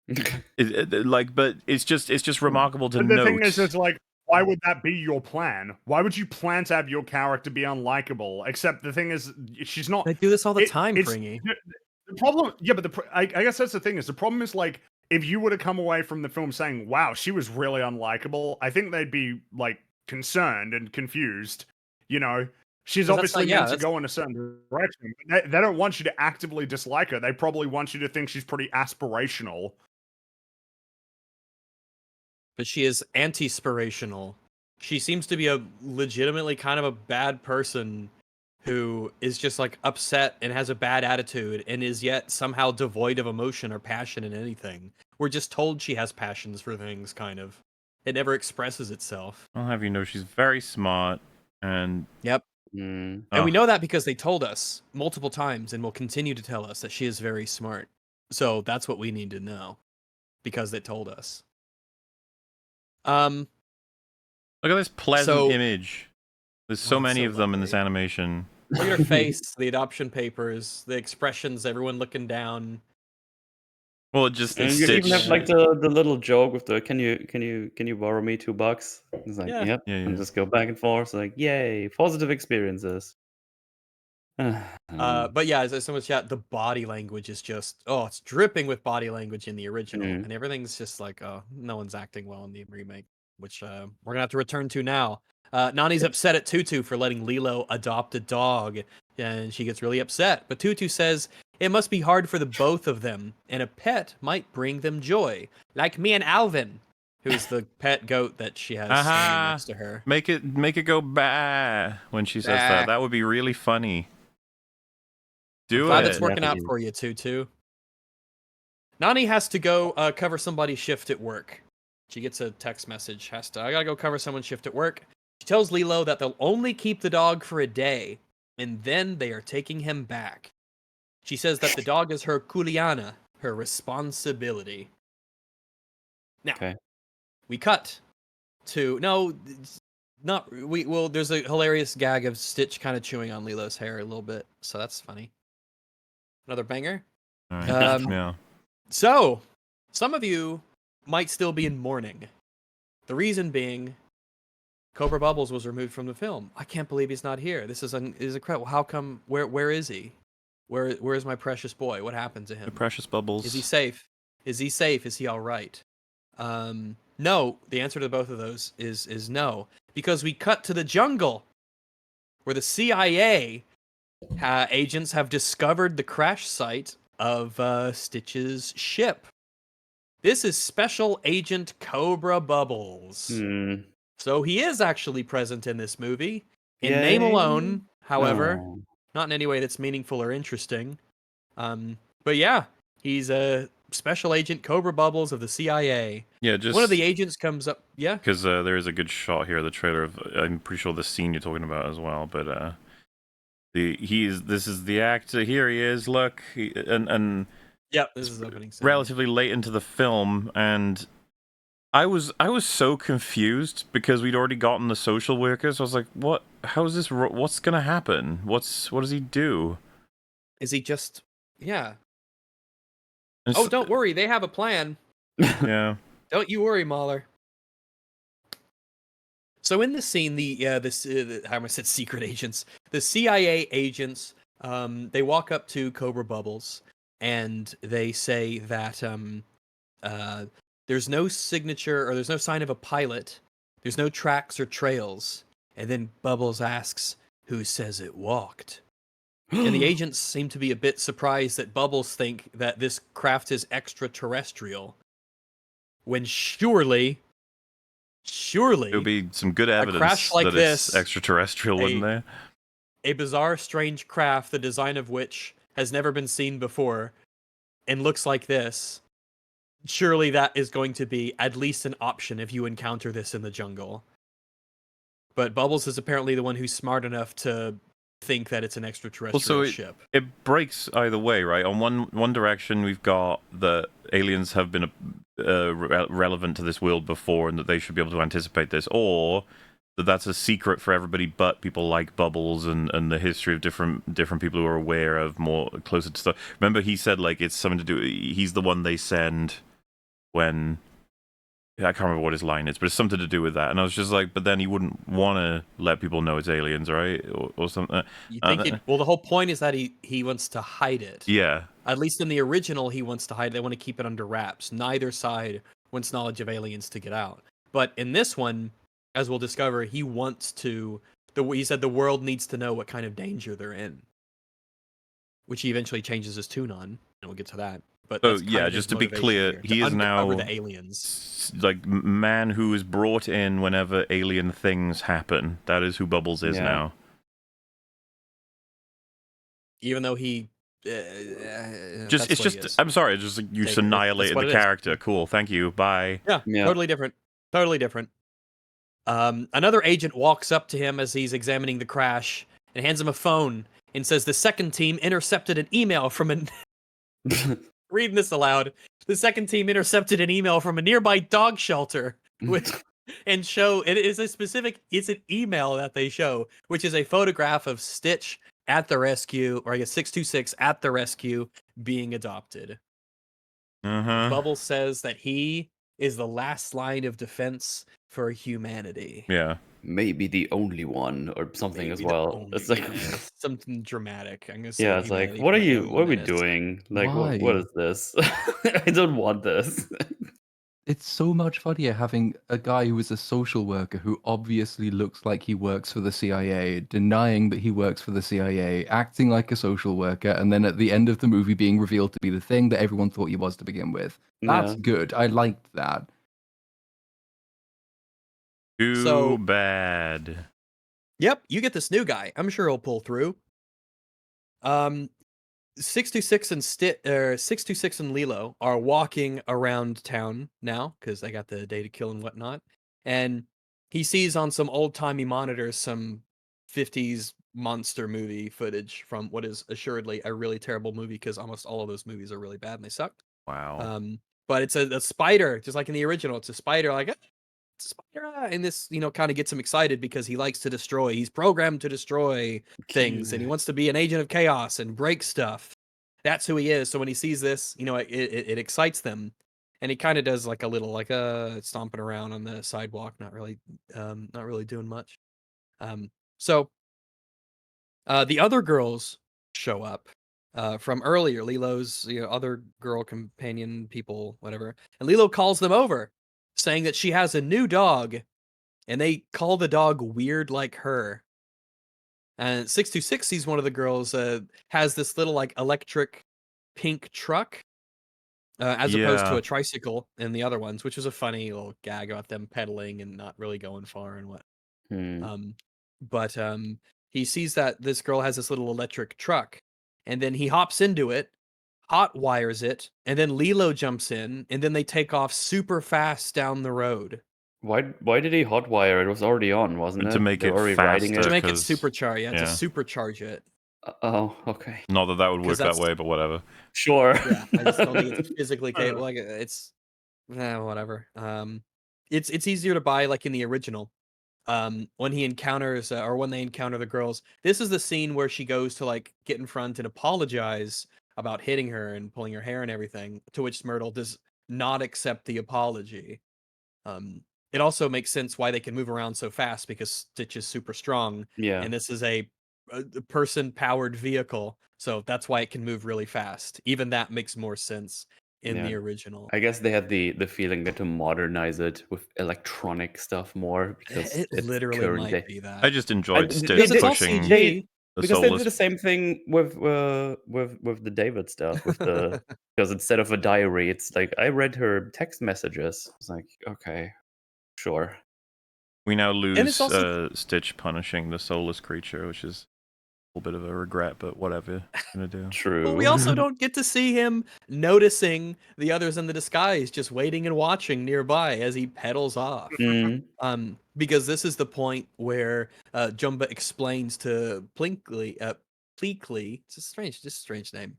But it's just remarkable to But the note. thing is, it's like, why would that be your plan? Why would you plan to have your character be unlikable? Except the thing is, she's not. They do this all the it- time, it's- Fringy. The problem, yeah, but I guess that's the thing is the problem is like if you were to come away from the film saying, "Wow, she was really unlikable," I think they'd be like concerned and confused. You know, she's 'Cause that's obviously not- yeah, meant to that's- go in a certain direction. But they don't want you to actively dislike her. They probably want you to think she's pretty aspirational. But she is anti-spirational. She seems to be a legitimately kind of a bad person who is just like upset and has a bad attitude and is yet somehow devoid of emotion or passion in anything. We're just told she has passions for things, kind of. It never expresses itself. I'll have you know she's very smart and Yep. Mm. And we Ugh. know that because they told us multiple times and will continue to tell us that she is very smart. So that's what we need to know because they told us. Look at this pleasant So- image. There's so Oh, it's many so of them in this lovely. animation. Look at her face, the adoption papers, the expressions, everyone looking down. Well, it just And it's you Stitch. even have like the little joke with the can you borrow me $2? It's like Yeah. yep, Yeah, and yeah. just go back and forth. Like yay, positive experiences. But yeah, as someone's chat, the body language is just it's dripping with body language in the original, Mhm. and everything's just like no one's acting well in the remake, which we're gonna have to return to now. Nani's upset at Tutu for letting Lilo adopt a dog, and she gets really upset. But Tutu says it must be hard for the both of them, and a pet might bring them joy, like me and Alvin, who's the pet goat that she has standing Aha. next to her. Make it go bah when she says Bah. that. That would be really funny. Do Glad it. that's working out Definitely. for you, Tutu. Nani has to go cover somebody's shift at work. She gets a text message. I gotta go cover someone's shift at work. She tells Lilo that they'll only keep the dog for a day, and then they are taking him back. She says that the dog is her kuliana, her responsibility. Now, Okay. we cut to there's a hilarious gag of Stitch kind of chewing on Lilo's hair a little bit, so that's funny. Another banger. All right. Um, So, some of you might still be in mourning. The reason being, Cobra Bubbles was removed from the film. I can't believe he's not here. This is incredible. How come? Where is he? Where is my precious boy? What happened to The him? precious bubbles. Is he safe? Is he safe? Is he all right? No. The answer to both of those is no, because we cut to the jungle, where the CIA agents have discovered the crash site of Stitch's ship. This is Special Agent Cobra Bubbles. Hmm. So he is actually present in this movie. In Yay. name alone, however, Oh. not in any way that's meaningful or interesting. But yeah, he's a special agent Cobra Bubbles of the CIA. Yeah, just One of the agents comes up. Yeah. because there is a good shot here, the trailer of. I'm pretty sure the scene you're talking about as well, but this is the actor. Here he is. Look, and Yep. This is opening scene. relatively late into the film, and I was so confused because we'd already gotten the social workers. I was like, what? How is this? What's gonna happen? What does he do? Is he just? Yeah. And Oh, don't worry. They have a plan. yeah. Don't you worry, Mahler. So in this scene, how I said secret agents, the CIA agents, they walk up to Cobra Bubbles and they say that there's no signature or there's no sign of a pilot, there's no tracks or trails, and then Bubbles asks, "Who says it walked?" And the agents seem to be a bit surprised that Bubbles think that this craft is extraterrestrial, when surely It would be some good evidence crash like that this, it's extraterrestrial, wouldn't there? a bizarre, strange craft, the design of which has never been seen before, and looks like this. Surely that is going to be at least an option if you encounter this in the jungle. But Bubbles is apparently the one who's smart enough to think that it's an extraterrestrial ship. It breaks either way, right? On one direction, we've got the aliens have been relevant to this world before, and that they should be able to anticipate this, or that's a secret for everybody but people like Bubbles and the history of different people who are aware of more closer to stuff. Remember, he said like it's something to do. He's the one they send when. I can't remember what his line is, but it's something to do with that. And I was just like, but then he wouldn't want to let people know it's aliens, right? Or something. You think well, the whole point is that he wants to hide it. Yeah. At least in the original, he wants to hide it. They want to keep it under wraps. Neither side wants knowledge of aliens to get out. But in this one, as we'll discover, he wants to. He said the world needs to know what kind of danger they're in, which he eventually changes his tune on, and we'll get to that. But So that's kind yeah, of his just to be motivation clear, here, he to is now uncover the aliens. like man who is brought in whenever alien things happen. That is who Bubbles is now. Even though he, I'm sorry, just like, you just annihilated the character. Cool, thank you. Bye. Yeah, totally different. Totally different. Another agent walks up to him as he's examining the crash and hands him a phone and says the second team intercepted an email from an. Reading this aloud, the second team intercepted an email from a nearby dog shelter and show it's an email that they show, which is a photograph of Stitch at the rescue, or I guess 626 at the rescue being adopted. Bubbles says that he is the last line of defense for humanity. Yeah. Maybe the only one, or something as well. It's like something dramatic. I'm gonna say. Yeah, it's like, what are we doing? Like, what is this? I don't want this. It's so much funnier having a guy who is a social worker who obviously looks like he works for the CIA, denying that he works for the CIA, acting like a social worker, and then at the end of the movie being revealed to be the thing that everyone thought he was to begin with. That's good. I liked that. Too bad. Yep, you get this new guy. I'm sure he'll pull through. 626 and 626 and Lilo are walking around town now because they got the day to kill and whatnot. And he sees on some old-timey monitors some 50s monster movie footage from what is assuredly a really terrible movie, because almost all of those movies are really bad and they suck. Wow. But it's a spider, just like in the original. It's a spider, like and this, kind of gets him excited because he likes to destroy. He's programmed to destroy things, and he wants to be an agent of chaos and break stuff. That's who he is. So when he sees this, it excites them, and he kind of does like a little stomping around on the sidewalk, not really doing much. So the other girls show up from earlier, Lilo's other girl companion people, whatever, and Lilo calls them over, saying that she has a new dog, and they call the dog weird like her. And 626 sees one of the girls has this little like electric pink truck, as opposed to Yeah. a tricycle in the other ones, which was a funny little gag about them pedaling and not really going far and what. Hmm. But he sees that this girl has this little electric truck, and then he hops into it, hot wires it, and then Lilo jumps in, and then they take off super fast down the road Why did he hotwire? It was already on, wasn't To it? make They were it already riding faster. to it. make it 'cause- supercharge. Yeah, to yeah. supercharge it. Oh, okay. Not that would 'Cause work that that's- way, but whatever. Sure. Yeah, I just don't think it's physically capable. Like it's, whatever. It's easier to buy like in the original. When he encounters or when they encounter the girls, this is the scene where she goes to like get in front and apologize about hitting her and pulling her hair and everything, to which Myrtle does not accept the apology. It also makes sense why they can move around so fast because Stitch is super strong, Yeah. and this is a person powered vehicle, so that's why it can move really fast. Even that makes more sense in the Yeah. original. I guess they had the feeling that to modernize it with electronic stuff more because It it's literally current might day. be that. I just enjoyed Because Stitch it's all pushing CG. the Because they soulless. did the same thing with the David stuff with the because instead of a diary, it's like I read her text messages. It's like okay, sure. We now And lose it's also Stitch punishing the soulless creature, which is a little bit of a regret, but whatever. Gonna do. True. Well, we also don't get to see him noticing the others in the disguise, just waiting and watching nearby as he pedals off. Mm, Because this is the point where Jumba explains to Pleakley, it's just a strange name.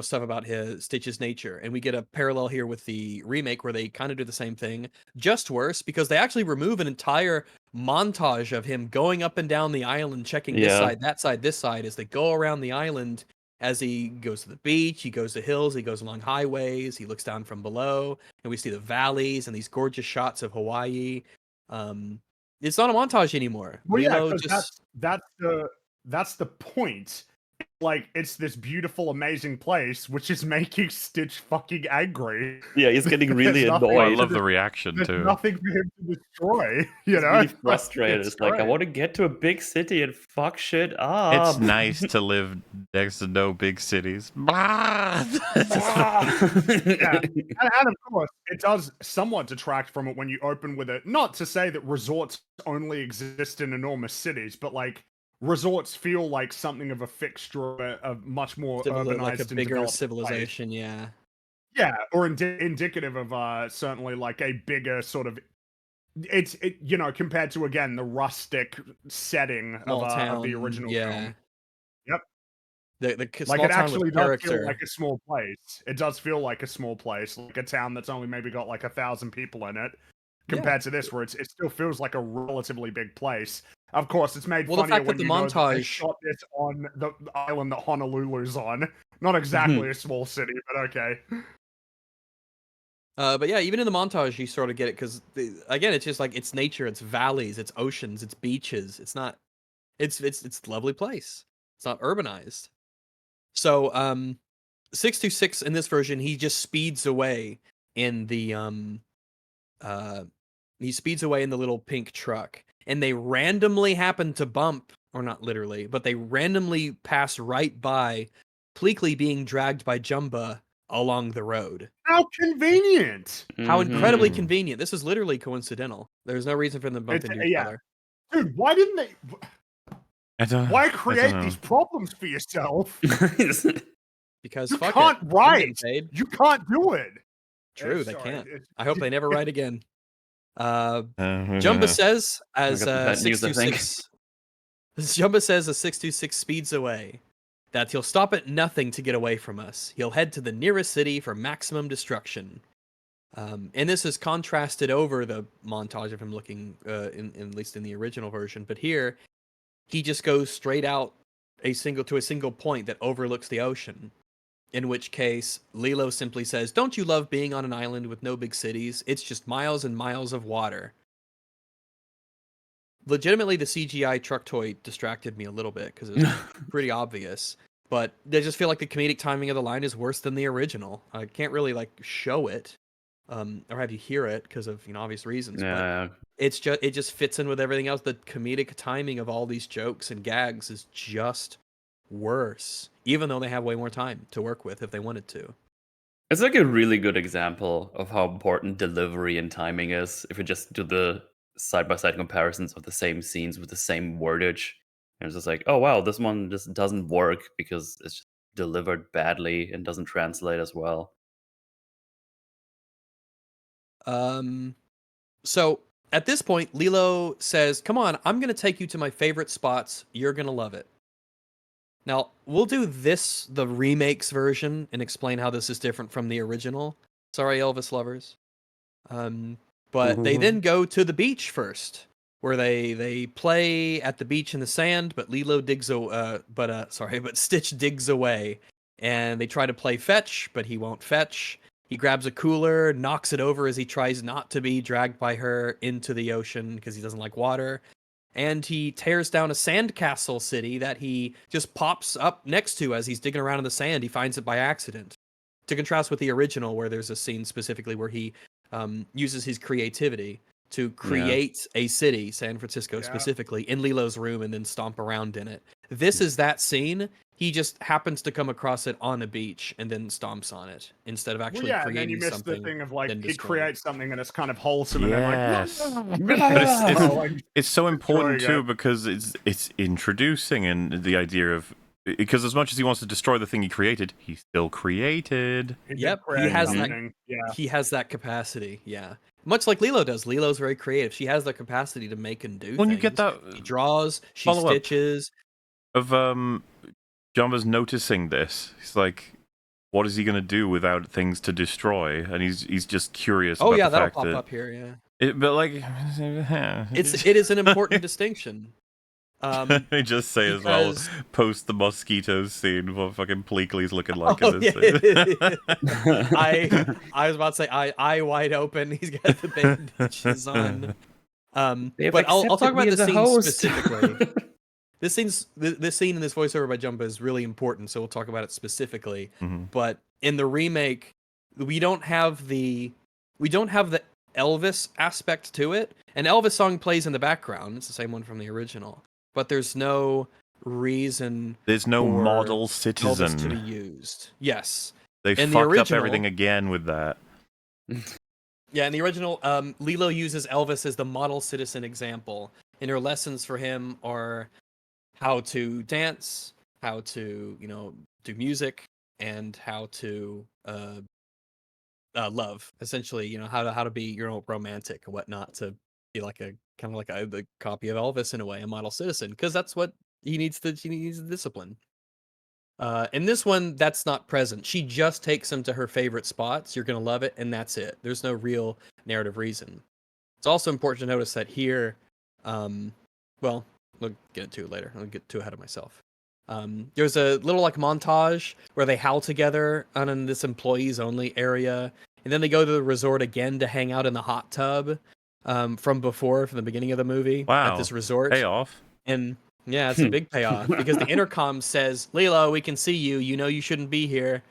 Stuff about his Stitch's nature, and we get a parallel here with the remake where they kind of do the same thing, just worse because they actually remove an entire montage of him going up and down the island, checking this Yeah. side, that side, this side, as they go around the island. As he goes to the beach, he goes to hills, he goes along highways, he looks down from below, and we see the valleys and these gorgeous shots of Hawaii. It's not a montage anymore. Well, yeah, Lilo because just that's the point. Like, it's this beautiful, amazing place, which is making Stitch fucking angry. Yeah, he's getting really There's nothing- Oh, I annoyed. love the reaction There's too. nothing for him to destroy. You He's know, really frustrated. It's like I great. want to get to a big city and fuck shit up. It's nice to live next to no big cities. Blah! Yeah. And of course, it does somewhat detract from it when you open with it. Not to say that resorts only exist in enormous cities, but like resorts feel like something of a fixture of much more urbanized like a and bigger developed place. civilization. Yeah. Yeah, or indicative of certainly like a bigger sort of compared to again the rustic setting Small of town, the original yeah. film. Yep. The Like small it town actually with does character. feel like a small place. It does feel like a small place, like a town that's only maybe got like 1,000 people in it, compared to this, where it still feels like a relatively big place. Of course, it's made Well, the funnier fact that when the you know that they montage- shot this on the island that Honolulu's on. Not exactly a small city, but okay. But yeah, even in the montage, you sort of get it because again, it's just like it's nature, it's valleys, it's oceans, it's beaches. It's not, it's a lovely place. It's not urbanized. So 626 in this version, he just speeds away in the he speeds away in the little pink truck, and they randomly happen to bump, or not literally, but they randomly pass right by Pleakley being dragged by Jumba along the road. How convenient! How incredibly Mhm. convenient. This is literally coincidental. There's no reason for them to bump It's- into each yeah. other. Dude, why didn't they? Why I create don't these know. problems for yourself? Because You fuck can't it. I'm write. getting paid. You can't do it. True, they Sorry, can't. it's- I hope they never write again. Jumba Jumba says as got the bad news, I think. 626 Jumba says as 626 speeds away that he'll stop at nothing to get away from us. He'll head to the nearest city for maximum destruction. And this is contrasted over the montage of him looking, at least in the original version. But here, he just goes straight out to a single point that overlooks the ocean. In which case, Lilo simply says, "Don't you love being on an island with no big cities? It's just miles and miles of water." Legitimately, the CGI truck toy distracted me a little bit because it was pretty obvious. But I just feel like the comedic timing of the line is worse than the original. I can't really like show it, or have you hear it because of obvious reasons. But Yeah. it just fits in with everything else. The comedic timing of all these jokes and gags is just worse, even though they have way more time to work with if they wanted to. It's like a really good example of how important delivery and timing is. If you just do the side-by-side comparisons of the same scenes with the same wordage, and it's just like, oh wow, this one just doesn't work because it's just delivered badly and doesn't translate as well. So at this point, Lilo says, "Come on, I'm gonna take you to my favorite spots. You're gonna love it." Now we'll do the remakes version, and explain how this is different from the original. Sorry, Elvis lovers. But they then go to the beach first, where they play at the beach in the sand. But but Stitch digs away, and they try to play fetch, but he won't fetch. He grabs a cooler, knocks it over as he tries not to be dragged by her into the ocean because he doesn't like water. And he tears down a sandcastle city that he just pops up next to as he's digging around in the sand. He finds it by accident. To contrast with the original, where there's a scene specifically where he uses his creativity to create a city, San Francisco specifically, in Lilo's room and then stomp around in it. This is that scene. He just happens to come across it on a beach and then stomps on it instead of actually and then creating you miss something. the thing of like then he destroying it. creates something and it's kind of wholesome, Yes. and then But it's so important destroying too because it's introducing and the idea of, because as much as he wants to destroy the thing he created, he still created. Yep, he has that. He has that capacity. Yeah, much like Lilo does. Lilo's very creative. She has the capacity to make and do. When things. you get that, She draws. She follow-up stitches. of Jumba's noticing this, he's like, what is he gonna do without things to destroy? And he's just curious. Oh about yeah, the that'll fact pop that up here. Yeah, but like, it is an important distinction. They just say as well, because- post the mosquitoes scene, what fucking Pleakley's looking like Oh, in this scene. I was about to say eye wide open. He's got the bandages on. But I'll talk about the scene specifically. This scene in this voiceover by Jumba is really important, so we'll talk about it specifically. Mhm. But in the remake, we don't have the Elvis aspect to it. An Elvis song plays in the background. It's the same one from the original, but there's no reason. There's no for model Elvis citizen. to be used. Yes. They in the fucked up original- everything again with that. Yeah, in the original, Lilo uses Elvis as the model citizen example, and her lessons for him are how to dance, how to, do music, and how to love. Essentially, how to be romantic and whatnot, to be like a kind of like the copy of Elvis in a way, a model citizen, because that's what he needs. She needs the discipline. In this one, that's not present. She just takes him to her favorite spots. You're gonna love it, and that's it. There's no real narrative reason. It's also important to notice that here, well, we'll get into it later. I'll get too ahead of myself. There's a little like montage where they howl together in this employees only area, and then they go to the resort again to hang out in the hot tub from the beginning of the movie Wow. at this resort. Payoff. And yeah, it's a big payoff because the intercom says, "Lilo, we can see you. You know you shouldn't be here."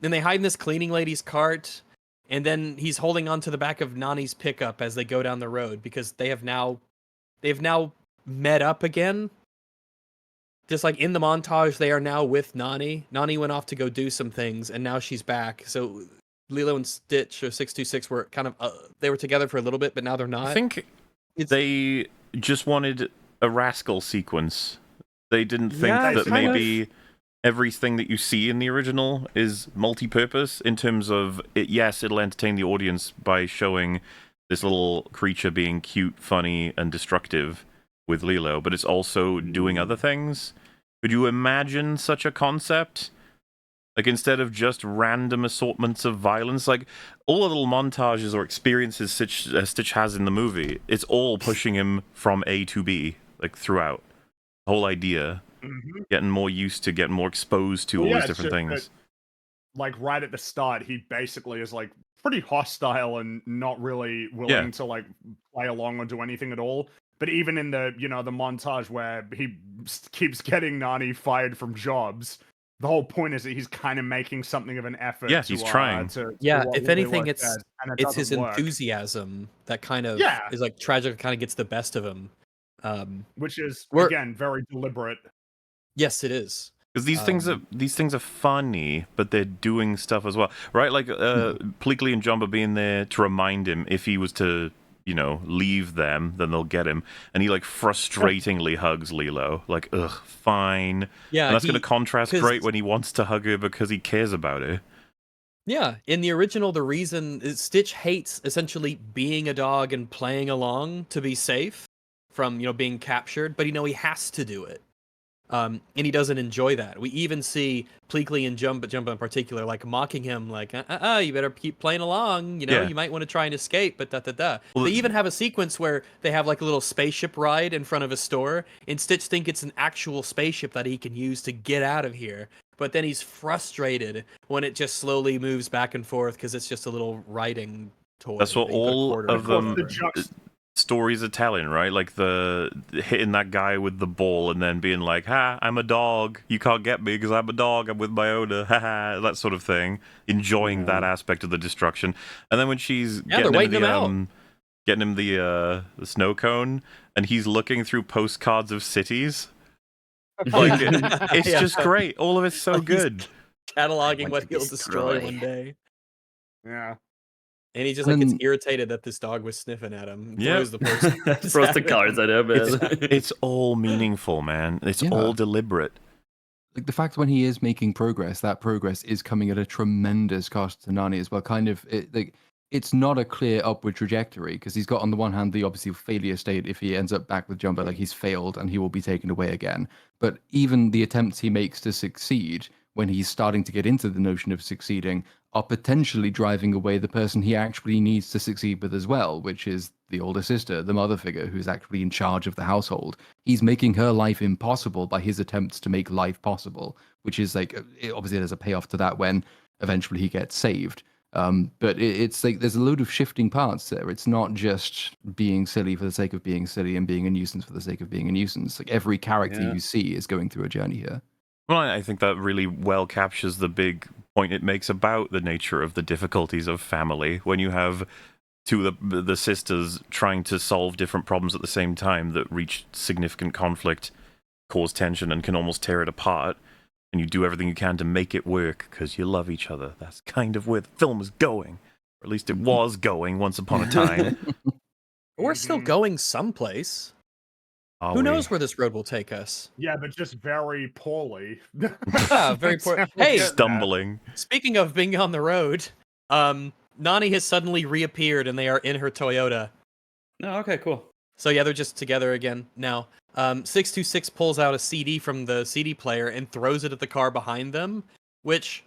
Then they hide in this cleaning lady's cart, and then he's holding onto the back of Nani's pickup as they go down the road because they've now met up again. Just like in the montage, they are now with Nani. Nani went off to go do some things, and now she's back. So Lilo and Stitch, or 626, were kind of they were together for a little bit, but now they're not. I think they just wanted a rascal sequence. They didn't think that maybe everything that you see in the original is multi-purpose in terms of it. Yes, it'll entertain the audience by showing this little creature being cute, funny, and destructive with Lilo, but it's also doing other things. Could you imagine such a concept? Like, instead of just random assortments of violence, like all the little montages or experiences Stitch has in the movie, it's all pushing him from A to B, like throughout. The whole idea. Getting more used to, getting more exposed to all these different things. Like right at the start, he basically is like pretty hostile and not really willing to like play along or do anything at all. But even in the the montage where he keeps getting Nani fired from jobs, the whole point is that he's kind of making something of an effort. Yeah, he's trying. If anything, it's his work. enthusiasm that kind of is like tragic, kind of gets the best of him. Which is again very deliberate. Yes, it is. Because these things are funny, but they're doing stuff as well, right? Like Pleakley and Jumba being there to remind him if he was to, leave them, then they'll get him, and he like frustratingly hugs Lilo, like, ugh, fine. Yeah, and that's going to contrast 'cause- great when he wants to hug her because he cares about her. Yeah, in the original, the reason is Stitch hates essentially being a dog and playing along to be safe from being captured, but he has to do it. And he doesn't enjoy that. We even see Pleakley and Jumba in particular, like mocking him, like, you better keep playing along. You might want to try and escape, but da. Well, they even have a sequence where they have like a little spaceship ride in front of a store, and Stitch thinks it's an actual spaceship that he can use to get out of here. But then he's frustrated when it just slowly moves back and forth because it's just a little riding toy. That's what that you put a all quarter of in. them stories are telling, right? Like the hitting that guy with the ball and then being like, "Ha, I'm a dog. You can't get me because I'm a dog. I'm with my owner." Ha, that sort of thing. Enjoying that aspect of the destruction. And then when she's getting him the snow cone, and he's looking through postcards of cities. Like it's just great. All of it's so good. Cataloging what he'll destroy one day. Yeah. And he just gets irritated that this dog was sniffing at him. Throws the postcards. Throws the cards at him. It's all meaningful, man. It's all deliberate. Like the fact when he is making progress, that progress is coming at a tremendous cost to Nani as well. Kind of, it's not a clear upward trajectory because he's got on the one hand the obviously failure state if he ends up back with Jumba, like he's failed and he will be taken away again. But even the attempts he makes to succeed when he's starting to get into the notion of succeeding are potentially driving away the person he actually needs to succeed with as well, which is the older sister, the mother figure who's actually in charge of the household. He's making her life impossible by his attempts to make life possible, which is like, obviously there's a payoff to that when eventually he gets saved. But it's like there's a load of shifting parts there. It's not just being silly for the sake of being silly and being a nuisance for the sake of being a nuisance. Like every character you see is going through a journey here. Well, I think that really well captures the big point it makes about the nature of the difficulties of family when you have two of the sisters trying to solve different problems at the same time that reach significant conflict, cause tension, and can almost tear it apart. And you do everything you can to make it work because you love each other. That's kind of where the film is going. Or at least it was going once upon a time. We're still going someplace. Who knows where this road will take us? Yeah, but just very poorly. Yeah, very poor. Hey, stumbling. Speaking of being on the road, Nani has suddenly reappeared and they are in her Toyota. Oh, okay, cool. So yeah, they're just together again now. 626 pulls out a CD from the CD player and throws it at the car behind them, which,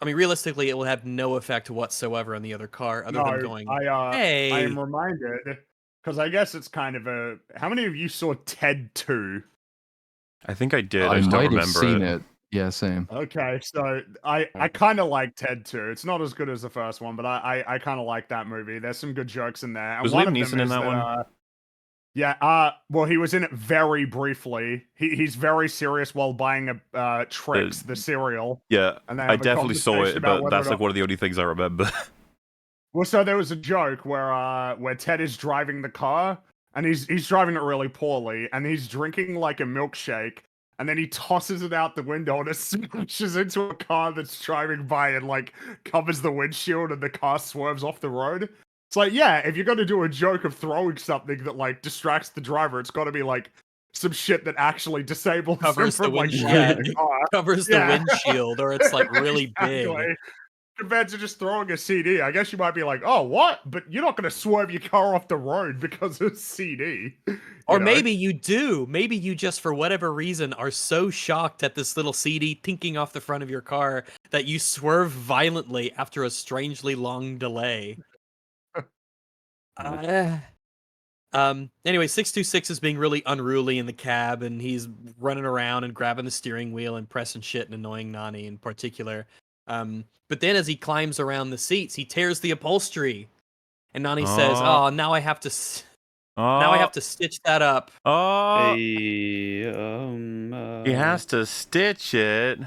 I mean, realistically, it will have no effect whatsoever on the other car, other than going, hey. I am reminded, because I guess it's kind of a... How many of you saw Ted 2? I think I did. I just don't might have remember seen it. Yeah, same. Okay, so I kind of like Ted 2. It's not as good as the first one, but I kind of like that movie. There's some good jokes in there. And Was one Liam of them Neeson in is that one? Yeah, well, he was in it very briefly. He's very serious while buying Trix, the cereal. Yeah, And they I have a definitely saw conversation it, about but whether that's or like one of the only things I remember. Well, so there was a joke where Ted is driving the car, and he's driving it really poorly, and he's drinking like a milkshake, and then he tosses it out the window and it smashes into a car that's driving by and like covers the windshield, and the car swerves off the road. It's like, yeah, if you're gonna do a joke of throwing something that like distracts the driver, it's got to be like some shit that actually disables Covers them from the like windshield. driving the car. Covers the windshield, or it's like really big. Exactly. Compared to just throwing a CD, I guess you might be like, oh, what? But you're not going to swerve your car off the road because of CD. Or maybe you do. Maybe you just, for whatever reason, are so shocked at this little CD tinking off the front of your car that you swerve violently after a strangely long delay. Anyway, 626 is being really unruly in the cab, and he's running around and grabbing the steering wheel and pressing shit and annoying Nani in particular. But then as he climbs around the seats, he tears the upholstery, and Nani says, "Oh, now I have to, now I have to stitch that up." Oh, Hey, he has to stitch it.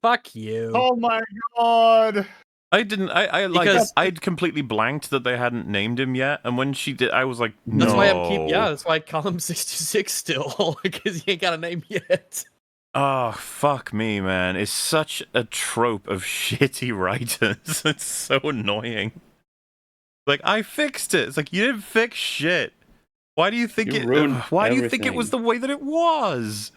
Fuck you. Oh my god! I didn't. I like. Because- I'd completely blanked that they hadn't named him yet, and when she did, I was like, no. That's why I call him 626 still, because he ain't got a name yet. Oh, fuck me, man. It's such a trope of shitty writers. It's so annoying. Like, I fixed it. It's like, you didn't fix shit. Why do you think You ruined why do you think it was the everything. way that it was?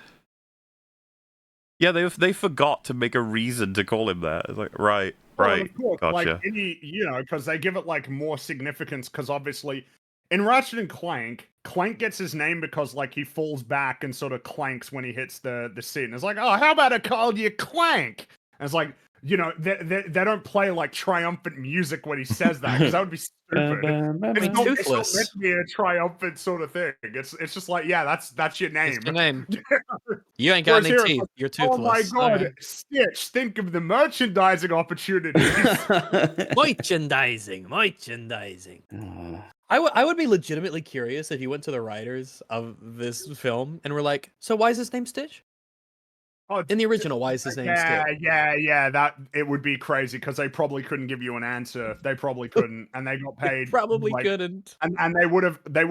Yeah, they forgot to make a reason to call him that. It's like, right, Well, right, and of course, gotcha. like any, because they give it like more significance. Because obviously, in Ratchet and Clank, Clank gets his name because like he falls back and sort of clanks when he hits the seat, and it's like, oh, how about I call you Clank? And it's like, they don't play like triumphant music when he says that because that would be stupid. It's not meant Toothless. to be a triumphant sort of thing. It's just like, yeah, that's your name. It's your name. You ain't got Whereas any here it's teeth. like, You're oh my toothless. god, Okay. Stitch, think of the merchandising opportunities. Merchandising. I would be legitimately curious if you went to the writers of this film and were like, so why is his name Stitch? Oh, In the original, why is his name Stitch? yeah. That it would be crazy because they probably couldn't give you an answer. They probably couldn't, and they got paid Probably like, couldn't. and they would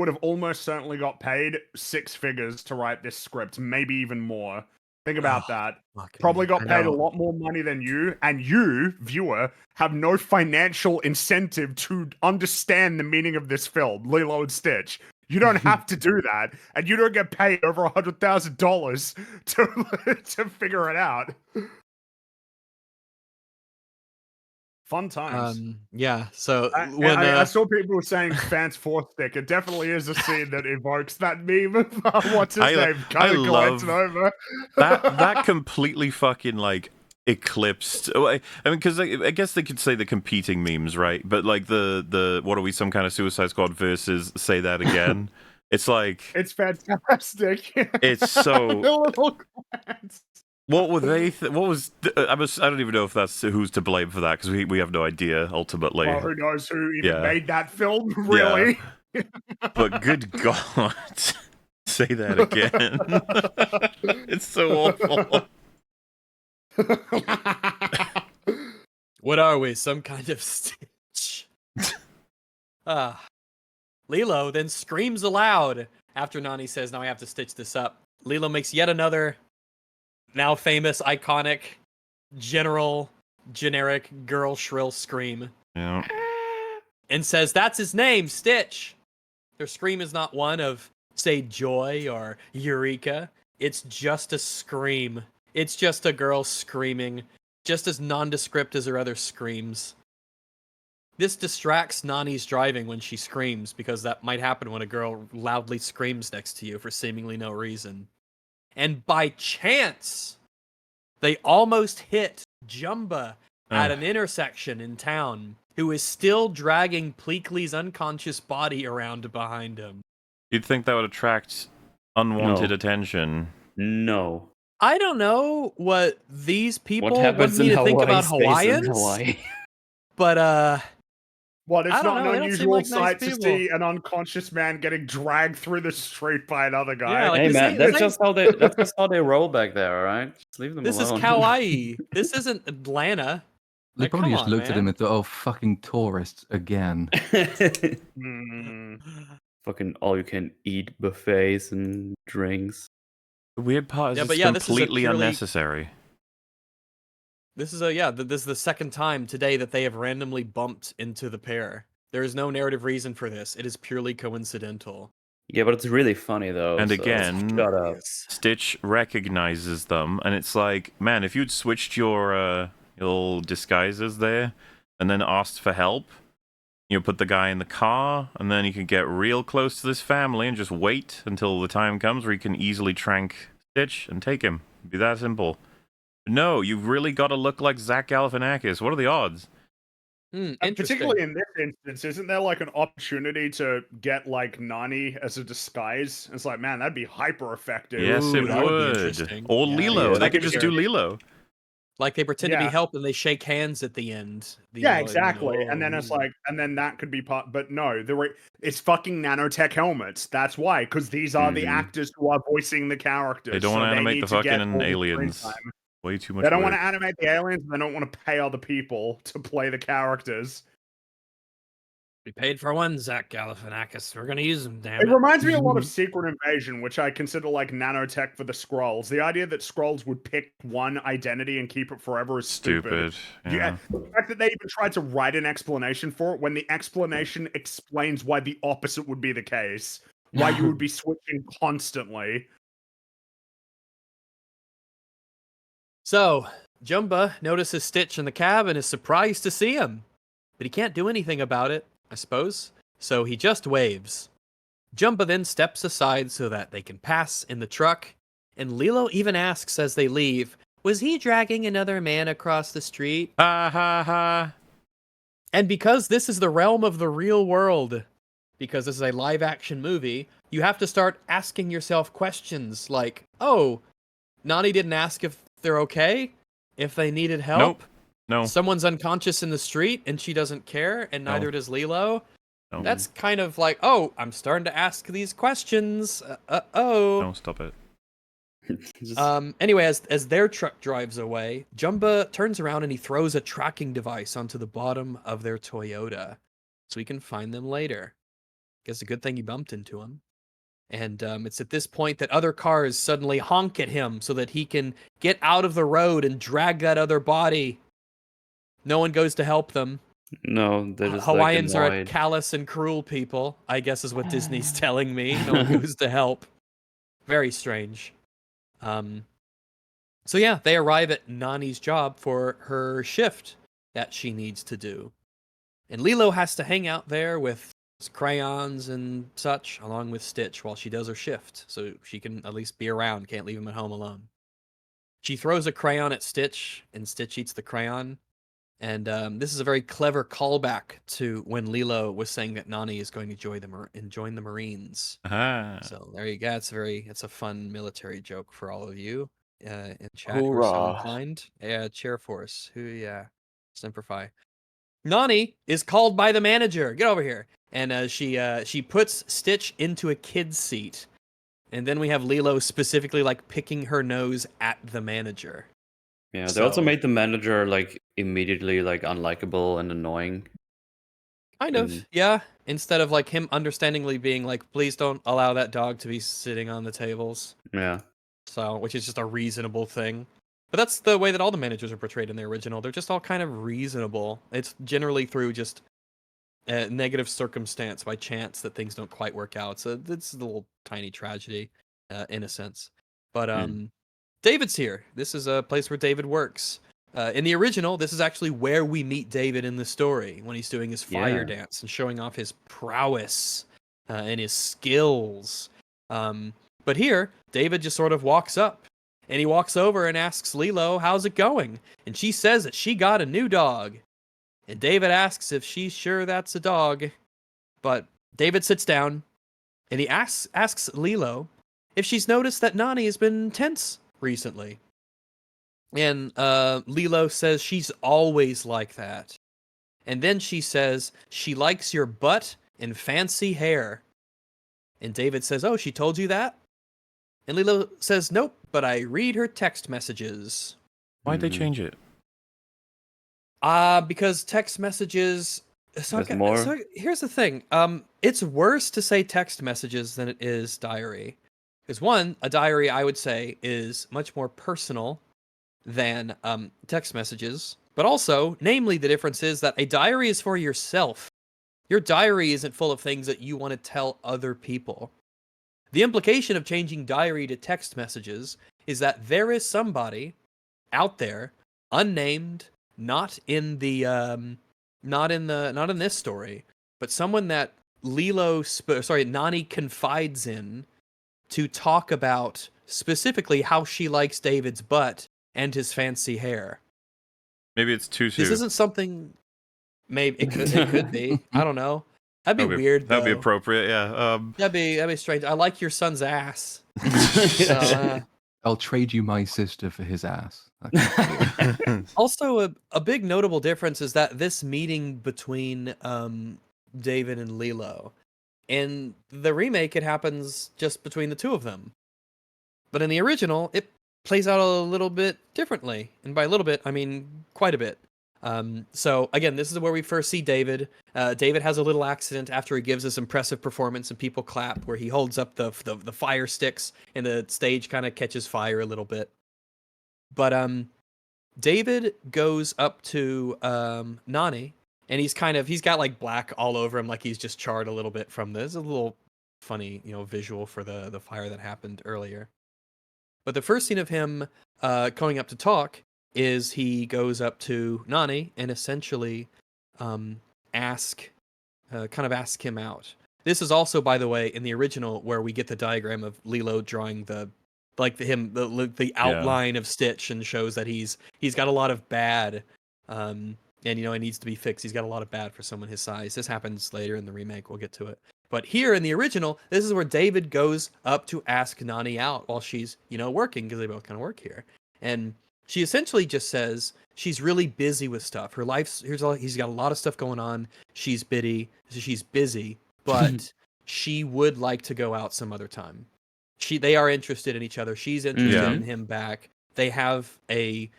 have almost certainly got paid 6 figures to write this script, maybe even more. Think about that. Probably got paid a lot more money than you, and you, viewer, have no financial incentive to understand the meaning of this film, Lilo and Stitch. You don't have to do that, and you don't get paid over $100,000 to figure it out. Fun times. Yeah. So I saw people saying "Fans Fourth Stick." It definitely is a scene that evokes that meme of what's his name, I kind of love over. that completely fucking like eclipsed. I mean, because I guess they could say the competing memes, right? But like the what are we, some kind of Suicide Squad versus Say That Again? It's like It's fantastic. it's so. The little glance. What were they? What was? I don't even know if that's who's to blame for that because we have no idea ultimately. Well, who knows who even Yeah. made that film? Really? But good God, say that again. It's so awful. what are we? Some kind of Stitch? Lilo then screams aloud after Nani says, "Now I have to stitch this up." Lilo makes yet another now famous, iconic, generic girl shrill scream. Yeah. And says, "That's his name, Stitch." Their scream is not one of, say, joy or eureka. It's just a scream. It's just a girl screaming, just as nondescript as her other screams. This distracts Nani's driving when she screams, because that might happen when a girl loudly screams next to you for seemingly no reason. And by chance, they almost hit Jumba at an intersection in town, who is still dragging Pleakley's unconscious body around behind him. You'd think that would attract unwanted No. attention. No. I don't know what these people What happens want me in to Hawaii think about stays in Hawaiians, Hawaii. but What, it's I don't not know, an they don't seem unusual like nice sight to people. see an unconscious man getting dragged through the street by another guy. Yeah, like, Hey this man, ain't- that's this just how they roll back there, alright? Just leave them this is alone. Kauai. This isn't Atlanta. They Like, probably come just on, looked at man. him and thought, "Oh, fucking tourists again." Mm. Fucking all you can eat buffets and drinks. The weird part is Yeah, it's but yeah, this is a completely purely- unnecessary. This is this is the second time today that they have randomly bumped into the pair. There is no narrative reason for this. It is purely coincidental. Yeah, but it's really funny though. And so again, shut up. Stitch recognizes them, and it's like, man, if you'd switched your little disguises there, and then asked for help, you know, put the guy in the car, and then you can get real close to this family and just wait until the time comes where you can easily trank Stitch and take him. It'd be that simple. No, you've really got to look like Zach Galifianakis. What are the odds? And Interesting. particularly in this instance, isn't there like an opportunity to get like Nani as a disguise? It's like, man, that'd be hyper effective. Yes, Ooh, it that would be would. interesting. Or Yeah, Lilo. yeah. They could just do Lilo. Like they pretend to be Yeah. help and they shake hands at the end. Yeah, exactly. And then it's like, and then that could be part. But no, it's fucking nanotech helmets. That's why, because these are the Mhm. actors who are voicing the characters. They don't want to animate need the to get fucking all the screen aliens. time. Way too much They don't work. want to animate the aliens. They don't want to pay other people to play the characters. We paid for one, Zach Galifianakis. We're gonna use him, damn It it. reminds me a lot of Secret Invasion, which I consider like nanotech for the Skrulls. The idea that Skrulls would pick one identity and keep it forever is stupid. Yeah. The fact that they even tried to write an explanation for it when the explanation explains why the opposite would be the case. Why you would be switching constantly. So, Jumba notices Stitch in the cab and is surprised to see him. But he can't do anything about it, I suppose. So he just waves. Jumba then steps aside so that they can pass in the truck. And Lilo even asks as they leave, was he dragging another man across the street? Ha ha ha. And because this is the realm of the real world, because this is a live action movie, you have to start asking yourself questions like, oh, Nani didn't ask if they're okay? If they needed help? Nope. No. Someone's unconscious in the street and she doesn't care, and neither does Lilo. No. That's kind of like, oh, I'm starting to ask these questions. Oh. No, stop it. Anyway, as their truck drives away, Jumba turns around and he throws a tracking device onto the bottom of their Toyota, so he can find them later. Guess a good thing you bumped into him. And it's at this point that other cars suddenly honk at him so that he can get out of the road and drag that other body. No one goes to help them. No, they're just Hawaiians like, are a annoyed. callous and cruel people, I guess is what Disney's telling me. No one goes to help. Very strange. So yeah, they arrive at Nani's job for her shift that she needs to do. And Lilo has to hang out there with crayons and such, along with Stitch, while she does her shift, so she can at least be around, can't leave him at home alone. She throws a crayon at Stitch, and Stitch eats the crayon. And this is a very clever callback to when Lilo was saying that Nani is going to join the Marines. Aha. So there you go. It's a fun military joke for all of you in chat who are so Hoorah. inclined. Yeah, cheer for us. Simplify. Nani is called by the manager. Get over here. And she puts Stitch into a kid's seat. And then we have Lilo specifically like picking her nose at the manager. Yeah, they also So- made the manager like immediately like unlikable and annoying. Kind of, Mhm. yeah. Instead of like him understandingly being like, please don't allow that dog to be sitting on the tables. Yeah. So, which is just a reasonable thing. But that's the way that all the managers are portrayed in the original. They're just all kind of reasonable. It's generally through just negative circumstance by chance that things don't quite work out. So it's a little tiny tragedy, in a sense. But David's here. This is a place where David works. In the original, this is actually where we meet David in the story when he's doing his fire Yeah. dance and showing off his prowess and his skills. But here, David just sort of walks up and he walks over and asks Lilo, how's it going? And she says that she got a new dog. And David asks if she's sure that's a dog. But David sits down and he asks Lilo if she's noticed that Nani has been tense recently. And Lilo says she's always like that. And then she says she likes your butt and fancy hair. And David says, oh, she told you that? And Lilo says, nope, but I read her text messages. Why'd they Mhm. change it? Because text messages. So There's more? so here's the thing. It's worse to say text messages than it is diary. Because one, a diary I would say is much more personal than text messages. But also, namely, the difference is that a diary is for yourself. Your diary isn't full of things that you want to tell other people. The implication of changing diary to text messages is that there is somebody out there, unnamed, not in this story, but someone that Nani confides in to talk about specifically how she likes David's butt and his fancy hair. Maybe it's too soon. This isn't something. Maybe it could be. I don't know. That'd be weird. That'd be though. appropriate, yeah. That'd be strange. I like your son's ass. So, I'll trade you my sister for his ass. also, a big notable difference is that this meeting between David and Lilo, in the remake, it happens just between the two of them. But in the original, it plays out a little bit differently, and by a little bit, I mean quite a bit. So again, this is where we first see David. David has a little accident after he gives this impressive performance, and people clap. Where he holds up the fire sticks, and the stage kind of catches fire a little bit. But David goes up to Nani, and he's got like black all over him, like he's just charred a little bit from this. A little funny, visual for the fire that happened earlier. But the first scene of him going up to talk is he goes up to Nani and essentially ask him out. This is also, by the way, in the original where we get the diagram of Lilo drawing the outline of Stitch, and shows that he's got a lot of bad, and it needs to be fixed. He's got a lot of bad for someone his size. This happens later in the remake. We'll get to it. But here in the original, this is where David goes up to ask Nani out while she's working, because they both kind of work here, and she essentially just says she's really busy with stuff. Her life's he's got a lot of stuff going on. She's busy, but she would like to go out some other time. They are interested in each other. She's interested in him back. They have a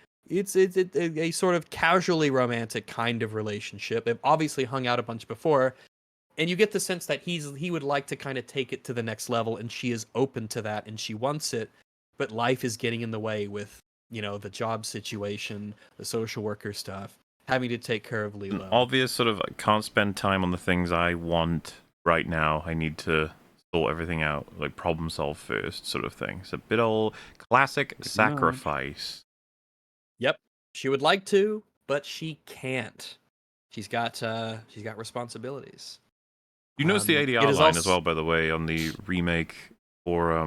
sort of casually romantic kind of relationship. They've obviously hung out a bunch before, and you get the sense that he would like to kind of take it to the next level, and she is open to that, and she wants it, but life is getting in the way with the job situation, the social worker stuff, having to take care of Lilo. An obvious sort of, I can't spend time on the things I want right now. I need to sort everything out, like problem solve first, sort of thing. It's a bit old classic sacrifice. Yep, she would like to, but she can't. She's got responsibilities. You notice the ADR line as well, by the way, on the remake, or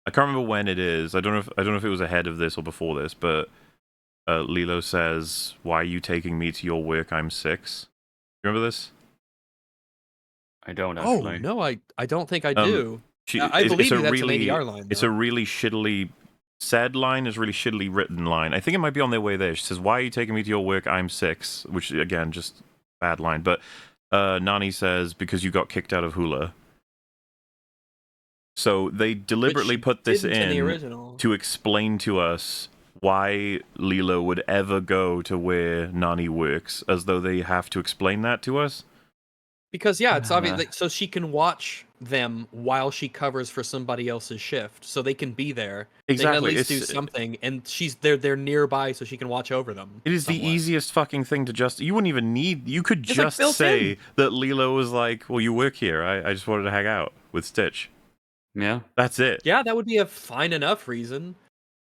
I can't remember when it is. I don't know if it was ahead of this or before this, but Lilo says, "Why are you taking me to your work? I'm 6." Remember this? I don't actually. Oh no, I don't think I do. I it's believe a that's really, an ADR line. It's a really shittily said line. It's a really shittily written line. I think it might be on their way there. She says, "Why are you taking me to your work? I'm 6," which again, just bad line. But Nani says, "Because you got kicked out of Hula." So they deliberately put this in the original to explain to us why Lilo would ever go to where Nani works, as though they have to explain that to us. Because it's obvious, so she can watch them while she covers for somebody else's shift, so they can be there. Exactly, they can at least do something, and they're nearby, so she can watch over them. It is the easiest fucking thing to just. You wouldn't even need. You could just say that Lilo was like, "Well, you work here. I just wanted to hang out with Stitch." Yeah, that's it. Yeah, that would be a fine enough reason.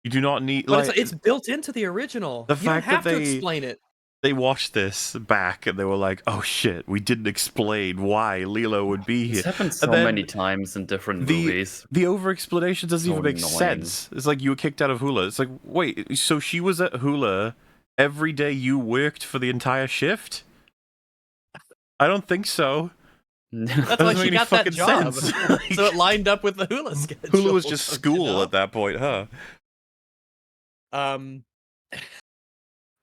You do not need. But it's built into the original. The fact don't have that to explain it. They watched this back and they were like, "Oh shit, we didn't explain why Lilo would be here." It's happened so many times in different movies. The over-explanation doesn't even make sense. It's like, you were kicked out of Hula. It's like, wait, so she was at Hula every day you worked for the entire shift? I don't think so. That's why she got that job. So it lined up with the Hula schedule. Hula was just school at that point, huh?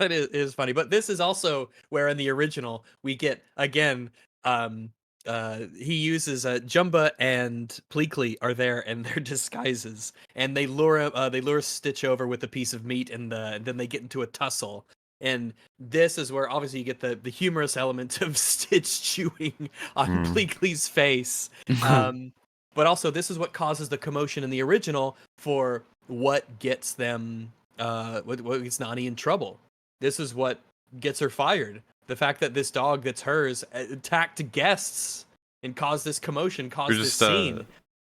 It is funny, but this is also where in the original we get again. He uses Jumba and Pleakley are there in their disguises, and they lure Stitch over with a piece of meat, and then they get into a tussle. And this is where obviously you get the humorous element of Stitch chewing on Pleakley's face. But also this is what causes the commotion in the original for what gets them what gets Nani in trouble. This is what gets her fired. The fact that this dog that's hers attacked guests and caused this commotion, caused this scene.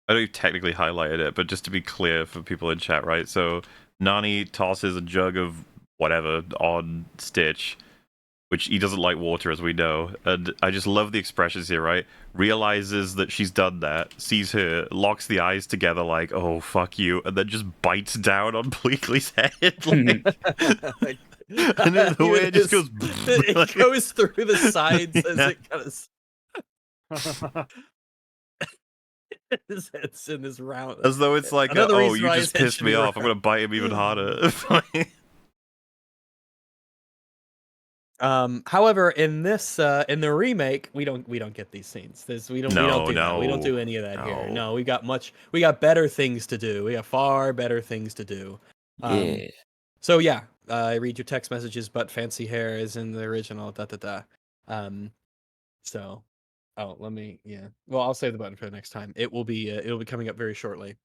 I know you've technically highlighted it, but just to be clear for people in chat, right? So Nani tosses a jug of whatever on Stitch, which he doesn't like water, as we know. And I just love the expressions here, right? Realizes that she's done that, sees her, locks the eyes together like, "Oh, fuck you," and then just bites down on Pleakley's head. And then the way it just goes... It goes through the sides as it kind of... It's in this round. As though it's like, "Oh, you just pissed me off. I'm going to bite him even harder." However, in this in the remake, we don't get these scenes. We don't do that. We don't do any of that here. No, we got better things to do. We have far better things to do. So yeah, I read your text messages, but fancy hair is in the original. Da da da. So, let me. Yeah. Well, I'll save the button for the next time. It'll be coming up very shortly.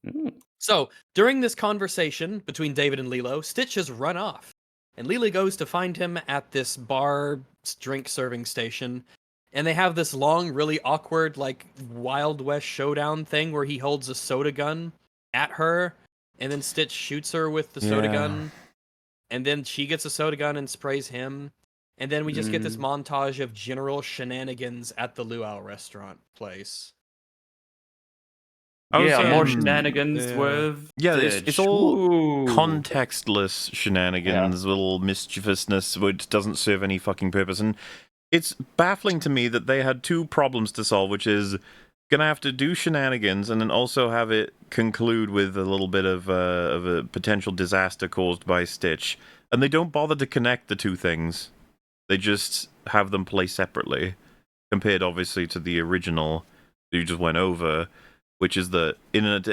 Mm. So during this conversation between David and Lilo, Stitch has run off, and Lilo goes to find him at this bar drink serving station. And they have this long, really awkward, like Wild West showdown thing where he holds a soda gun at her, and then Stitch shoots her with the soda Yeah. gun, and then she gets a soda gun and sprays him. And then we just get this montage of general shenanigans at the Luau restaurant place. I was, Yeah, more um, shenanigans yeah. with Yeah, it's Stitch. all Ooh. contextless shenanigans, little mischievousness, which doesn't serve any fucking purpose. And it's baffling to me that they had two problems to solve, which is gonna have to do shenanigans and then also have it conclude with a little bit of a potential disaster caused by Stitch. And they don't bother to connect the two things. They just have them play separately, compared obviously to the original that you just went over, which is that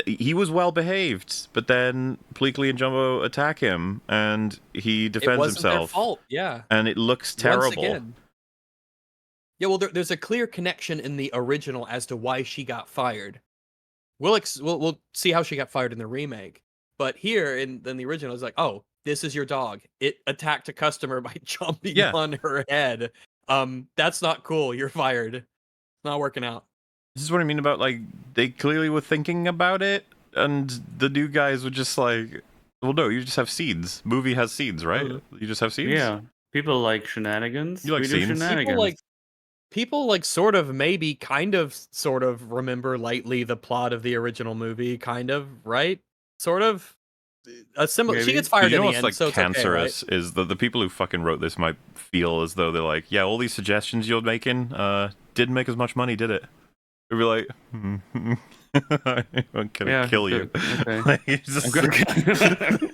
he was well behaved, but then Pleakley and Jumbo attack him, and he It defends wasn't their himself, fault, yeah. and it looks Once terrible. again. Yeah, well, there's a clear connection in the original as to why she got fired. We'll see how she got fired in the remake, but here in the original, it's like, oh, this is your dog. It attacked a customer by jumping Yeah. on her head. That's not cool. You're fired. It's not working out. This is what I mean about, like, they clearly were thinking about it, and the new guys were just like, well, no, you just have seeds. Movie has seeds, right? You just have seeds? Yeah, people like shenanigans. You like we do scenes? shenanigans. People like sort of maybe kind of sort of remember lightly the plot of the original movie, kind of, right? Sort of a similar. She Maybe. gets But fired you know in the what's, end, like, so it's okay, right? cancerous is that the people who fucking wrote this might feel as though they're like, yeah, all these suggestions you're making didn't make as much money, did it? They'd be like, I'm gonna kill you. Okay. Like, it's just- I'm gonna...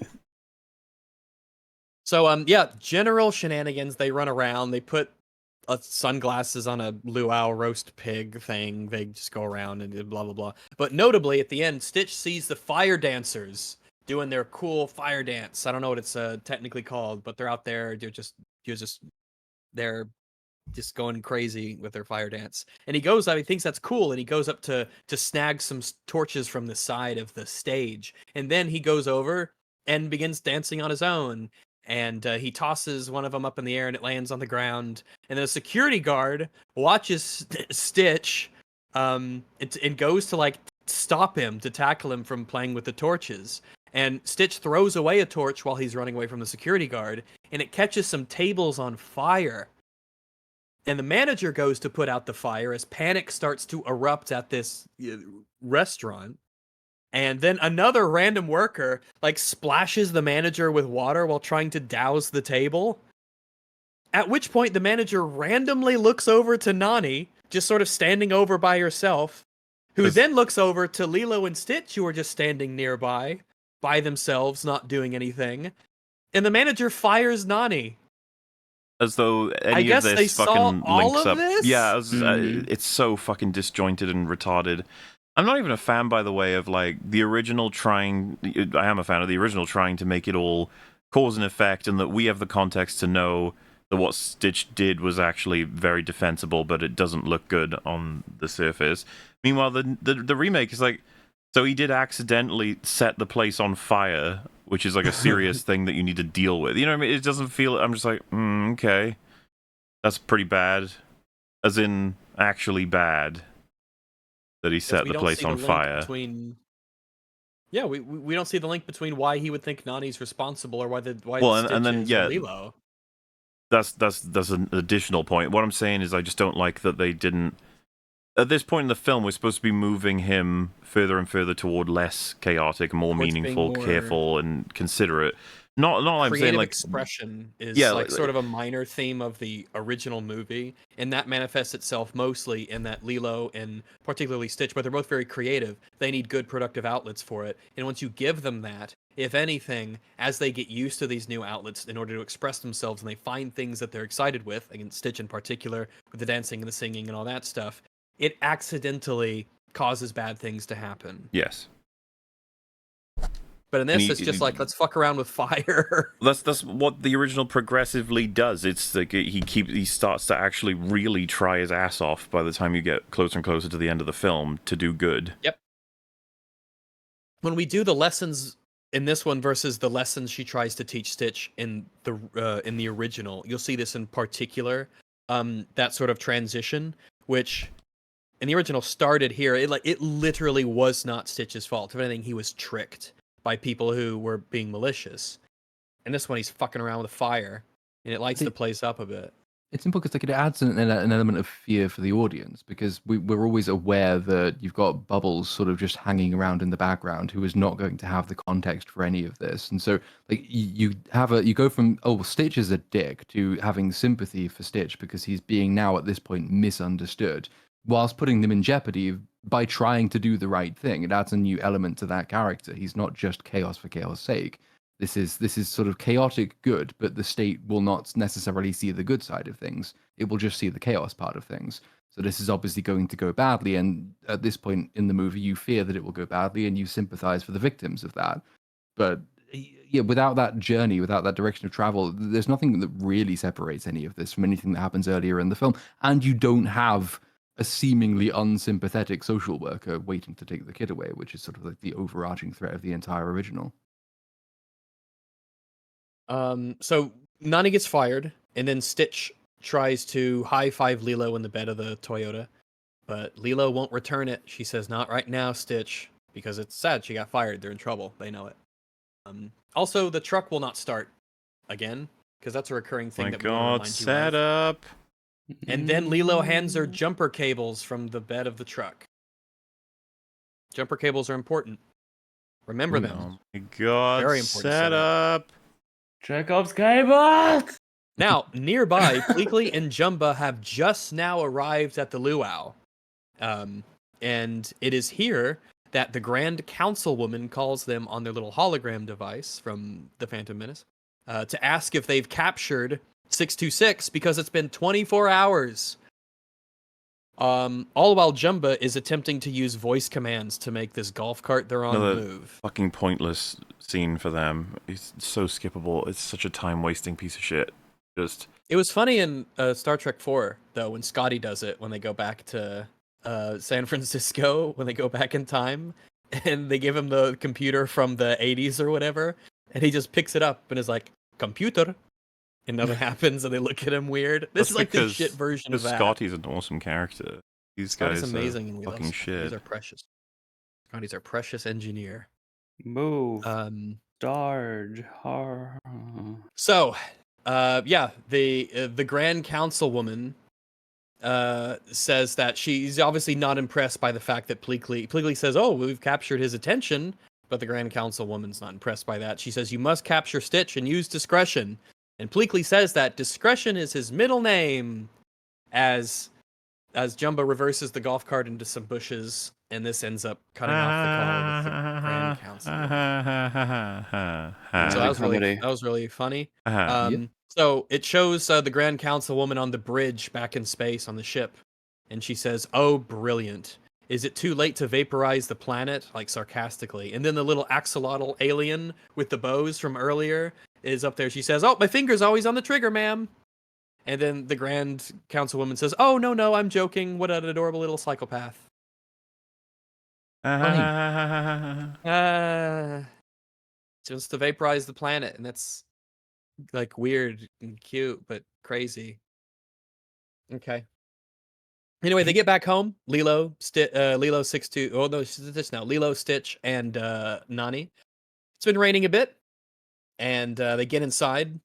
So yeah, general shenanigans. They run around. They put sunglasses on a luau roast pig thing. They just go around and blah blah blah. But notably, at the end, Stitch sees the fire dancers doing their cool fire dance. I don't know what it's technically called, but they're out there. They're just going crazy with their fire dance. And he goes up. He thinks that's cool, and he goes up to snag some torches from the side of the stage. And then he goes over and begins dancing on his own. And he tosses one of them up in the air, and it lands on the ground. And then a security guard watches Stitch, and goes to like stop him, to tackle him from playing with the torches. And Stitch throws away a torch while he's running away from the security guard, and it catches some tables on fire. And the manager goes to put out the fire as panic starts to erupt at this restaurant. And then another random worker like splashes the manager with water while trying to douse the table. At which point the manager randomly looks over to Nani, just sort of standing over by herself, who then looks over to Lilo and Stitch, who are just standing nearby by themselves, not doing anything. And the manager fires Nani. as though any I guess of they this saw fucking all links of up. this? Yeah, Mhm. it's so fucking disjointed and retarded. I'm not even a fan, by the way, of like the original trying. I am a fan of the original trying to make it all cause and effect, and that we have the context to know that what Stitch did was actually very defensible, but it doesn't look good on the surface. Meanwhile, the remake is like, so he did accidentally set the place on fire, which is like a serious thing that you need to deal with. You know what I mean? It doesn't feel. I'm just like, okay, that's pretty bad, as in actually bad. That he set We the don't place see on link fire. Yeah, we don't see the link between why he would think Nani's responsible or why Well, Stitch and then, is yeah, Lilo. That's an additional point. What I'm saying is I just don't like that they didn't. At this point in the film, we're supposed to be moving him further and further toward less chaotic, more Towards being meaningful, more careful, and considerate. Not I'm saying Creative like expression is yeah, like sort of a minor theme of the original movie, and that manifests itself mostly in that Lilo and particularly Stitch, but they're both very creative. They need good productive outlets for it, and once you give them that, if anything, as they get used to these new outlets in order to express themselves, and they find things that they're excited with, again Stitch in particular, with the dancing and the singing and all that stuff, it accidentally causes bad things to happen. yes. But in And this, it's just like, let's fuck around with fire. That's what the original progressively does. It's like he starts to actually really try his ass off by the time you get closer and closer to the end of the film to do good. Yep. When we do the lessons in this one versus the lessons she tries to teach Stitch in the original, you'll see this in particular. That sort of transition, which in the original started here. It literally was not Stitch's fault. If anything, he was tricked by people who were being malicious. And this one, he's fucking around with fire, and it lights the place up a bit. It's important because it adds an element of fear for the audience, because we're always aware that you've got Bubbles sort of just hanging around in the background who is not going to have the context for any of this. And so like you go from, oh, Stitch is a dick, to having sympathy for Stitch because he's being now at this point misunderstood, whilst putting them in jeopardy by trying to do the right thing. It adds a new element to that character. He's not just chaos for chaos' sake. This is sort of chaotic good, but the state will not necessarily see the good side of things. It will just see the chaos part of things. So this is obviously going to go badly, and at this point in the movie, you fear that it will go badly, and you sympathize for the victims of that. But yeah, without that journey, without that direction of travel, there's nothing that really separates any of this from anything that happens earlier in the film, and you don't have a seemingly unsympathetic social worker waiting to take the kid away, which is sort of like the overarching threat of the entire original. So Nani gets fired, and then Stitch tries to high-five Lilo in the bed of the Toyota, but Lilo won't return it. She says, "Not right now, Stitch," because it's sad she got fired. They're in trouble. They know it. Also, the truck will not start again, because that's a recurring thing. My that we wanna God, remind you set of. up. And then Lilo hands her jumper cables from the bed of the truck. Jumper cables are important. Remember them. Oh my God, Very important set setup. up. Chekhov's cable. Now, nearby, Pleakley and Jumba have just now arrived at the luau. And it is here that the Grand Councilwoman calls them on their little hologram device from the Phantom Menace to ask if they've captured 626 because it's been 24 hours. All while Jumba is attempting to use voice commands to make this golf cart they're on Another move. fucking pointless scene for them. It's so skippable. It's such a time-wasting piece of shit. Just It was funny in Star Trek 4, though, when Scotty does it, when they go back to San Francisco, when they go back in time, and they give him the computer from the 80s or whatever, and he just picks it up and is like, "Computer," and nothing happens, and they look at him weird. This That's is like the because- shit version of because that. Scotty's an awesome character. These Scotty's guys amazing, are and we love fucking Scotty. He's shit. our precious. Scotty's our precious engineer. Move. Um, Darge. So, yeah, the Grand Councilwoman says that she's obviously not impressed by the fact that Pleakley says, "Oh, we've captured his attention," but the Grand Councilwoman's not impressed by that. She says, "You must capture Stitch and use discretion." And Pleakley says that discretion is his middle name, as Jumbo reverses the golf cart into some bushes, and this ends up cutting off the call with the Grand Councilwoman. So that was really funny. So it shows the Grand Councilwoman on the bridge back in space on the ship, and she says, "Oh, brilliant. Is it too late to vaporize the planet?" Like sarcastically. And then the little axolotl alien with the bows from earlier is up there. She says, "Oh, my finger's always on the trigger, ma'am." And then the Grand Councilwoman says, "Oh, no, I'm joking. What an adorable little psychopath." Just to vaporize the planet, and that's like weird and cute, but crazy. Okay. Anyway, they get back home. Lilo, Lilo 6'2". Oh no, this now. Lilo, Stitch, and Nani. It's been raining a bit, and they get inside.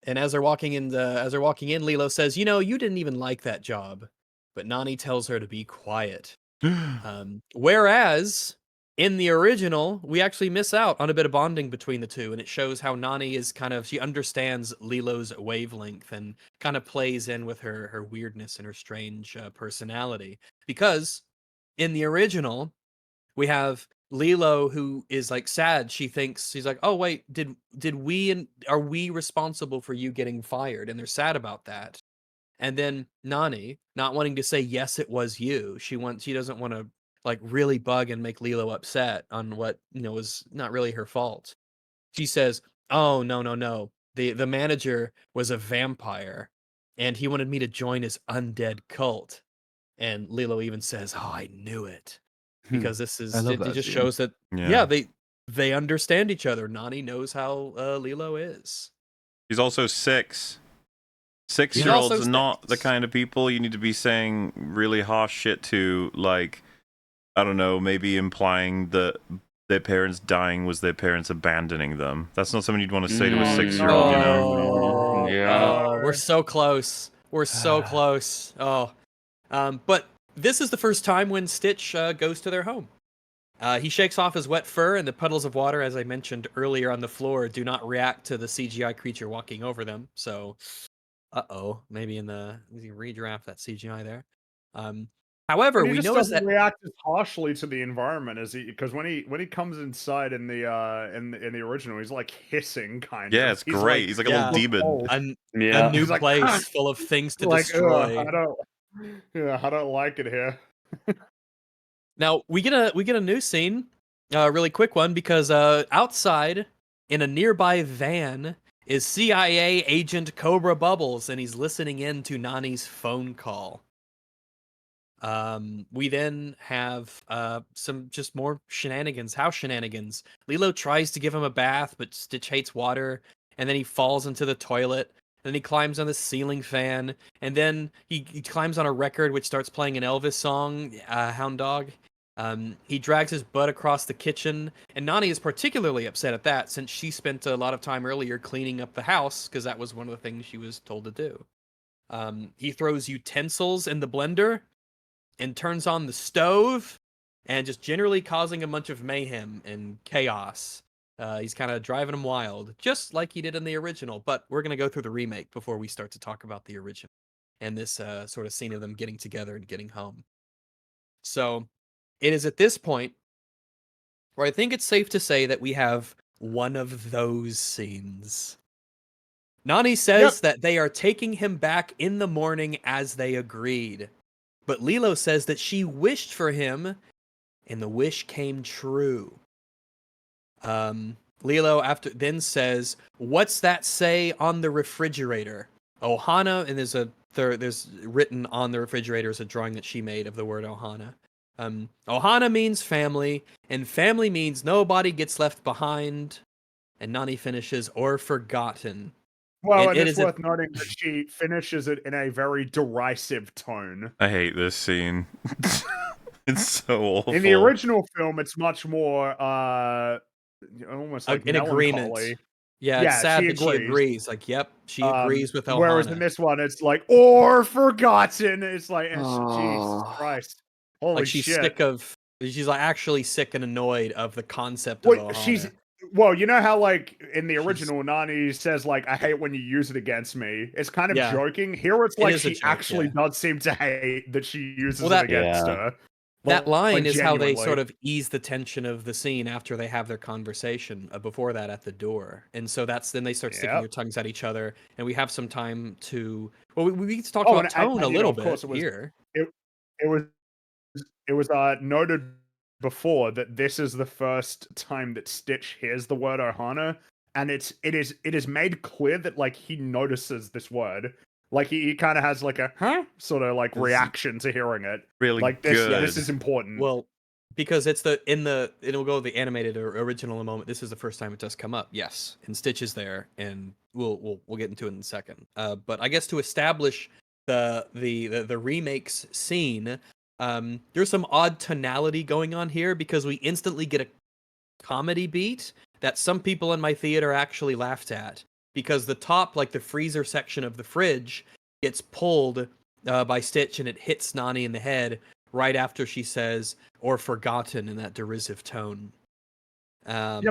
And as they're walking in, Lilo says, "You know, you didn't even like that job," but Nani tells her to be quiet. Whereas in the original, we actually miss out on a bit of bonding between the two, and it shows how Nani is she understands Lilo's wavelength and kind of plays in with her weirdness and her strange personality. Because in the original, we have Lilo who is like sad. She's like, "Oh wait, are we responsible for you getting fired?" And they're sad about that. And then Nani, not wanting to say yes, it was you. She doesn't want to like really bug and make Lilo upset on what was not really her fault. She says, "Oh, no, no, no. The manager was a vampire and he wanted me to join his undead cult." And Lilo even says, "Oh, I knew it." Because this I is love it that just scene. shows that Yeah. they understand each other. Nani knows how Lilo is. He's also 6. He's 6-year-olds also are not the 6. kind of people you need to be saying really harsh shit to, like, I don't know, maybe implying that their parents dying was their parents abandoning them. That's not something you'd want to say to a 6-year-old, you know? Oh, Yeah. oh, we're so close. We're so close. Oh, but this is the first time when Stitch goes to their home. He shakes off his wet fur, and the puddles of water, as I mentioned earlier on the floor, do not react to the CGI creature walking over them. So, maybe in the redraft that CGI there. However, And he we just notice doesn't that react as harshly to the environment as because when he comes inside in the in the original, he's like hissing kind of. Yeah, it's great. He's like a little yeah, demon. a Yeah. new He's like, place full of things to like, destroy. I don't like it here. Now we get a new scene, really quick one because outside in a nearby van is CIA agent Cobra Bubbles, and he's listening in to Nani's phone call. We then have some just more shenanigans, house shenanigans. Lilo tries to give him a bath, but Stitch hates water, and then he falls into the toilet. Then he climbs on the ceiling fan, and then he climbs on a record which starts playing an Elvis song, Hound Dog. He drags his butt across the kitchen, and Nani is particularly upset at that since she spent a lot of time earlier cleaning up the house because that was one of the things she was told to do. He throws utensils in the blender and turns on the stove and just generally causing a bunch of mayhem and chaos. He's kind of driving him wild, just like he did in the original. But we're going to go through the remake before we start to talk about the original and this sort of scene of them getting together and getting home. So it is at this point where I think it's safe to say that we have one of those scenes. Nani says that they are taking him back in the morning as they agreed. But Lilo says that she wished for him, and the wish came true. Lilo then says, "What's that say on the refrigerator?" Ohana, and there's written on the refrigerator is a drawing that she made of the word Ohana. Ohana means family, and family means nobody gets left behind. And Nani finishes, or forgotten. Well, And and it it's is worth noting that she finishes it in a very derisive tone. I hate this scene. It's so awful. In the original film, it's much more almost like an agreement. melancholy. Yeah, it's sad that she agrees. agrees. Like, yep, she agrees with Ohana. Whereas in this one, it's like, or forgotten. It's like, Jesus Christ. Holy like she's shit. she's like actually sick and annoyed of the concept of Ohana. Well, you know how like in the original, Nani says like, "I hate when you use it against me." It's kind of joking. Here, it's like she actually does seem to hate that she uses it against her. That line like, is how they genuinely. sort of ease the tension of the scene after they have their conversation before that at the door. And so then they start sticking their tongues at each other, and we have some time to. Well, we get to talk about tone a little bit here. It was noted before that this is the first time that Stitch hears the word Ohana, and it is made clear that like he notices this word. Like he kind of has like a sort of like reaction to hearing it. Really like good. This is important. Well, because it's it'll go the animated or original in a moment. This is the first time it does come up. Yes, and Stitch is there, and we'll get into it in a second. But I guess to establish the remakes scene, there's some odd tonality going on here because we instantly get a comedy beat that some people in my theater actually laughed at because the top, like the freezer section of the fridge, gets pulled by Stitch and it hits Nani in the head right after she says "or forgotten" in that derisive tone. But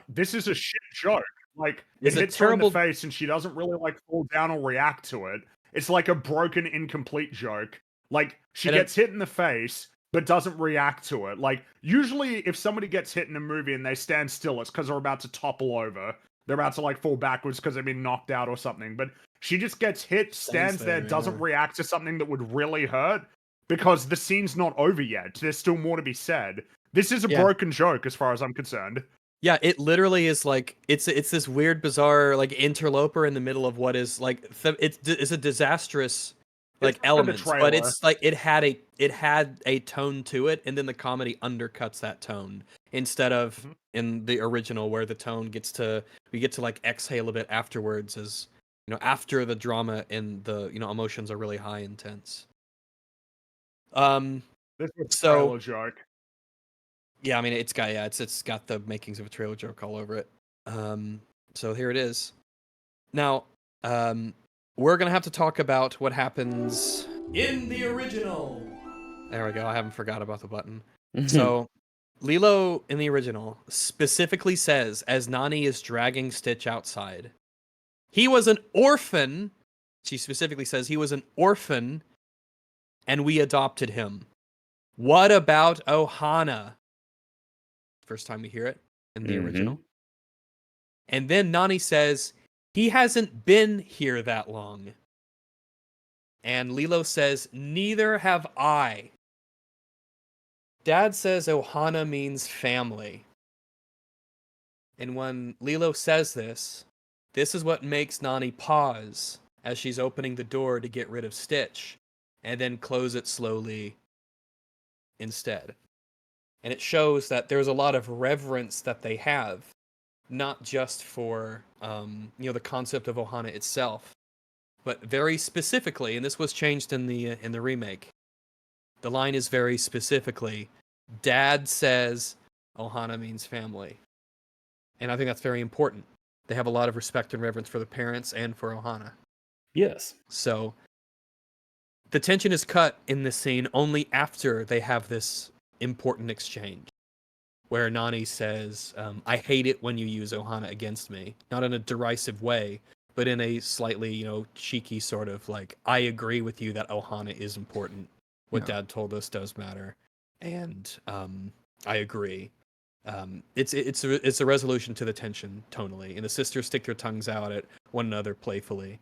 this is a shit joke. Like it hits her in the face and she doesn't really like fall down or react to it. It's like a broken, incomplete joke. Like she gets hit in the face but doesn't react to it. Like usually if somebody gets hit in a movie and they stand still, it's because they're about to topple over. They're about to like fall backwards because they've been knocked out or something. But she just gets hit, stands there, doesn't react to something that would really hurt. because the scene's not over yet. There's still more to be said. This is a Yeah. broken joke as far as I'm concerned. Yeah, it literally is like it's this weird, bizarre like interloper in the middle of what is like it's a disastrous like It's like the element, but trailer. it's like it had a tone to it, and then the comedy undercuts that tone instead of in the original where the tone we get to like exhale a bit afterwards, as you know, after the drama and the emotions are really high, intense. This was a So trailer joke. yeah, I mean it's got the makings of a trailer joke all over it. So here it is. Now, we're gonna have to talk about what happens in the original. There we go. I haven't forgot about the button. So, Lilo in the original specifically says, as Nani is dragging Stitch outside, he was an orphan. She specifically says he was an orphan, and we adopted him. What about Ohana? First time we hear it in the original. And then Nani says, he hasn't been here that long. And Lilo says, neither have I. Dad says Ohana means family. And when Lilo says this is what makes Nani pause as she's opening the door to get rid of Stitch, and then close it slowly instead. And it shows that there's a lot of reverence that they have, not just for the concept of Ohana itself, but very specifically, and this was changed in the remake. The line is very specifically, Dad says Ohana means family. And I think that's very important. They have a lot of respect and reverence for the parents and for Ohana. Yes. So the tension is cut in this scene only after they have this important exchange, where Nani says, I hate it when you use Ohana against me. Not in a derisive way, but in a slightly, cheeky sort of like, I agree with you that Ohana is important. What Dad told us does matter. And I agree. It's a resolution to the tension tonally, and the sisters stick their tongues out at one another playfully.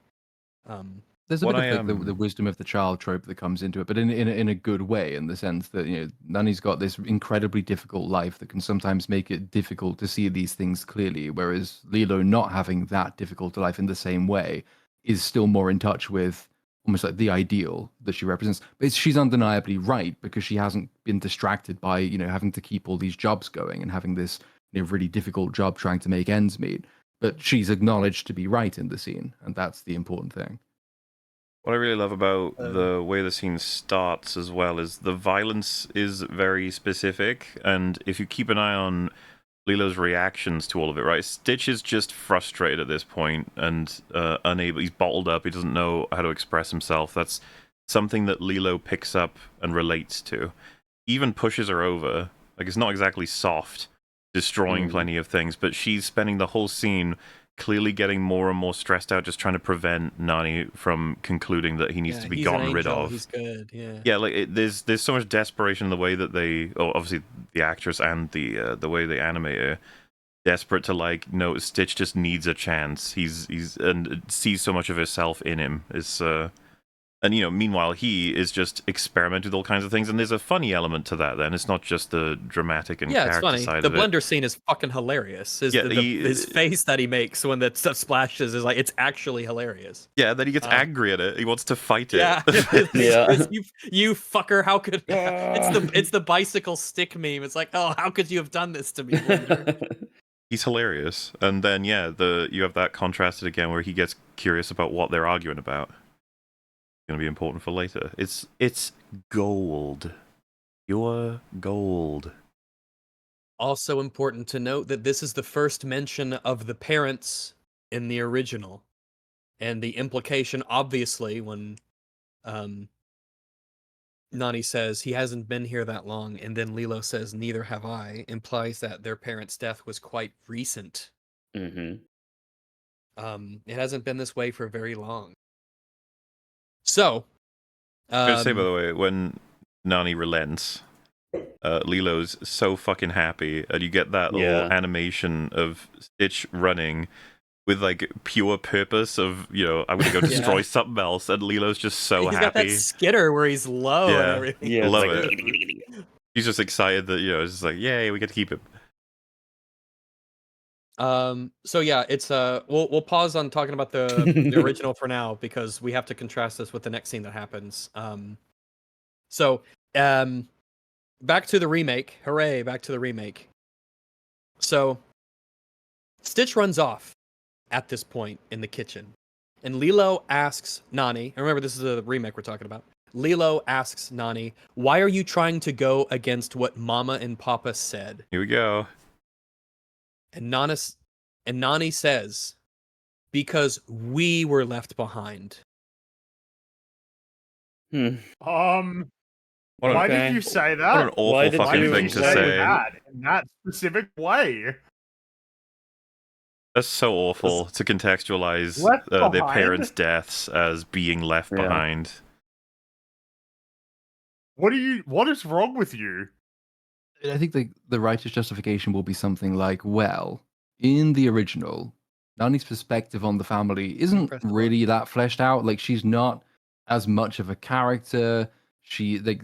There's a bit of like the wisdom of the child trope that comes into it, but in a good way, in the sense that Nani's got this incredibly difficult life that can sometimes make it difficult to see these things clearly, whereas Lilo not having that difficult a life in the same way is still more in touch with almost like the ideal that she represents. But she's undeniably right, because she hasn't been distracted by having to keep all these jobs going and having this really difficult job trying to make ends meet. But she's acknowledged to be right in the scene, and that's the important thing. What I really love about the way the scene starts as well is the violence is very specific, and if you keep an eye on Lilo's reactions to all of it, right? Stitch is just frustrated at this point and unable. He's bottled up. He doesn't know how to express himself. That's something that Lilo picks up and relates to. Even pushes her over. Like, it's not exactly soft, destroying plenty of things, but she's spending the whole scene clearly getting more and more stressed out, just trying to prevent Nani from concluding that he needs to be gotten rid of. He's good, yeah. Yeah, like there's so much desperation in the way that they, obviously the actress and the way they animate it, desperate to like, no, Stitch just needs a chance. He's and sees so much of herself in him. And meanwhile he is just experimenting with all kinds of things, and there's a funny element to that. Then it's not just the dramatic and character it's funny. side The of it. blender scene is fucking hilarious. His face that he makes when the stuff splashes is like, it's actually hilarious. Yeah, then he gets angry at it. He wants to fight it. Yeah, Yeah. you fucker! How could it's the bicycle stick meme? It's like, oh, how could you have done this to me? Blender? He's hilarious, and then you have that contrasted again where he gets curious about what they're arguing about. Going to be important for later. It's gold. Pure gold. Also important to note that this is the first mention of the parents in the original, and the implication, obviously, when Nani says he hasn't been here that long, and then Lilo says neither have I, implies that their parents' death was quite recent. Mm-hmm. It hasn't been this way for very long. So, I'm gonna say, by the way, when Nani relents, Lilo's so fucking happy, and you get that little animation of Stitch running, with like pure purpose of, I'm gonna go destroy something else, and Lilo's just so He's happy. got that skitter where he's low and Yeah. everything. Yeah, Love it's it. like, He's just excited that, it's just like, yay, we get to keep him. So yeah, it's we'll pause on talking about the original for now because we have to contrast this with the next scene that happens. So back to the remake. Hooray, back to the remake. So Stitch runs off at this point in the kitchen. And Lilo asks Nani, and remember this is a remake we're talking about. Lilo asks Nani, "Why are you trying to go against what Mama and Papa said?" Here we go. And Nani says, "Because we were left behind." Why did you say What an that? awful Why did fucking you thing to say. that in that specific way? That's so awful to contextualize Left their behind? parents' deaths as being left Yeah. behind. What is wrong with you? I think the righteous justification will be something like, well, in the original, Nani's perspective on the family isn't Press the really that fleshed out. Like, she's not as much of a character.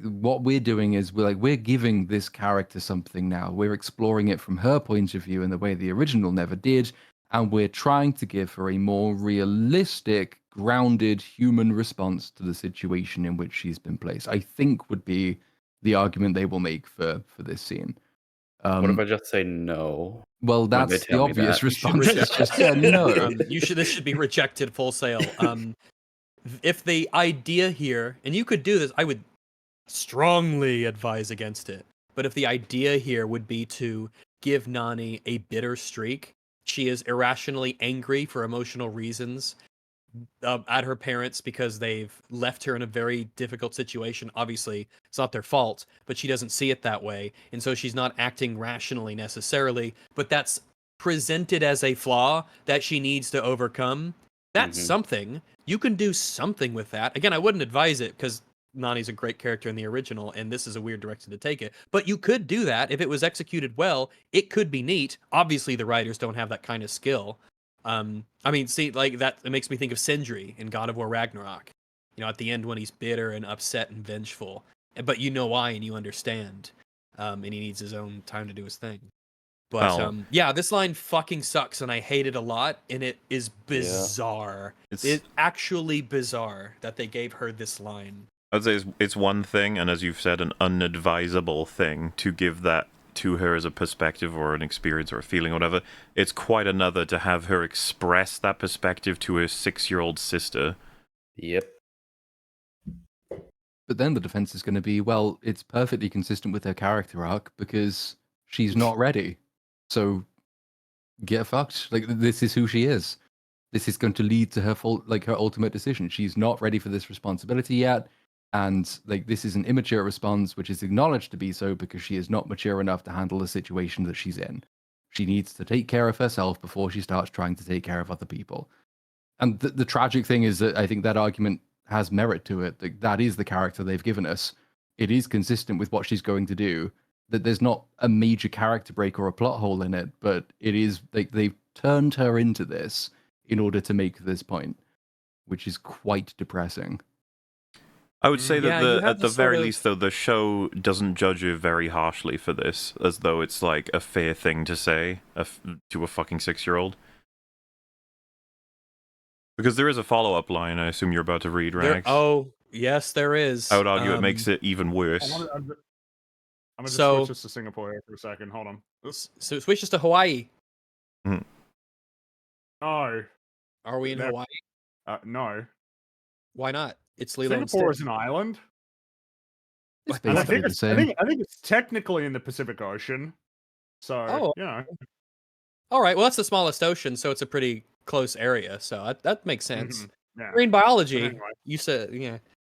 What we're doing is we're giving this character something now. We're exploring it from her point of view in the way the original never did, and we're trying to give her a more realistic, grounded human response to the situation in which she's been placed. I think would be the argument they will make for this scene. what if I just say no? Well, when they that's the tell me obvious that? You should response. It's reject just that. no. This should be rejected full sail. If the idea here, and you could do this, I would strongly advise against it. But if the idea here would be to give Nani a bitter streak, she is irrationally angry for emotional reasons at her parents because they've left her in a very difficult situation. Obviously, it's not their fault, but she doesn't see it that way. And so she's not acting rationally necessarily, but that's presented as a flaw that she needs to overcome. That's something. You can do something with that. Again, I wouldn't advise it because Nani's a great character in the original, and this is a weird direction to take it. But you could do that if it was executed well. It could be neat. Obviously, the writers don't have that kind of skill. I mean, see, like that, it makes me think of Sindri in God of War Ragnarok. At the end when he's bitter and upset and vengeful, but you know why and you understand, and he needs his own time to do his thing. But Well- yeah, this line fucking sucks, and I hate it a lot, and it is bizarre. It's actually bizarre that they gave her this line. I'd say it's one thing, and as you've said, an unadvisable thing to give that to her as a perspective or an experience or a feeling or whatever. It's quite another to have her express that perspective to her 6-year-old sister. Yep. But then the defense is going to be, well, it's perfectly consistent with her character arc because she's not ready. So get fucked. Like, this is who she is. This is going to lead to her her ultimate decision. She's not ready for this responsibility yet. And this is an immature response, which is acknowledged to be so because she is not mature enough to handle the situation that she's in. She needs to take care of herself before she starts trying to take care of other people. And the tragic thing is that I think that argument has merit to it. That is the character they've given us. It is consistent with what she's going to do. That there's not a major character break or a plot hole in it, but it is they've turned her into this in order to make this point, which is quite depressing. I would say Yeah, that you have at the to very sort of- least, though, the show doesn't judge her very harshly for this, as though it's like a fair thing to say to a fucking 6-year-old. Because there is a follow-up line, I assume you're about to read, Rags. Oh, yes, there is. I would argue it makes it even worse. I'm gonna just So- switch this to Singapore here for a second. Hold on. So it switches to Hawaii. No. Are we in No. Hawaii? No. Why not? It's Lilo and Singapore Stitch. is an island. It's And I basically think the it's, I same. think I think it's technically in the Pacific Ocean. So Oh. All right. Well, that's the smallest ocean, so it's a pretty close area. So that makes sense. Yeah. Marine biology. But anyway. You said, yeah.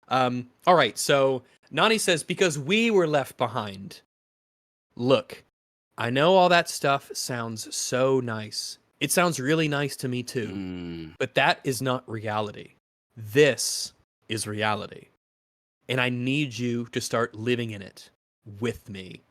All right. So Nani says, because we were left behind. Look, I know all that stuff sounds so nice. It sounds really nice to me too. But that is not reality. This is reality. And I need you to start living in it with me.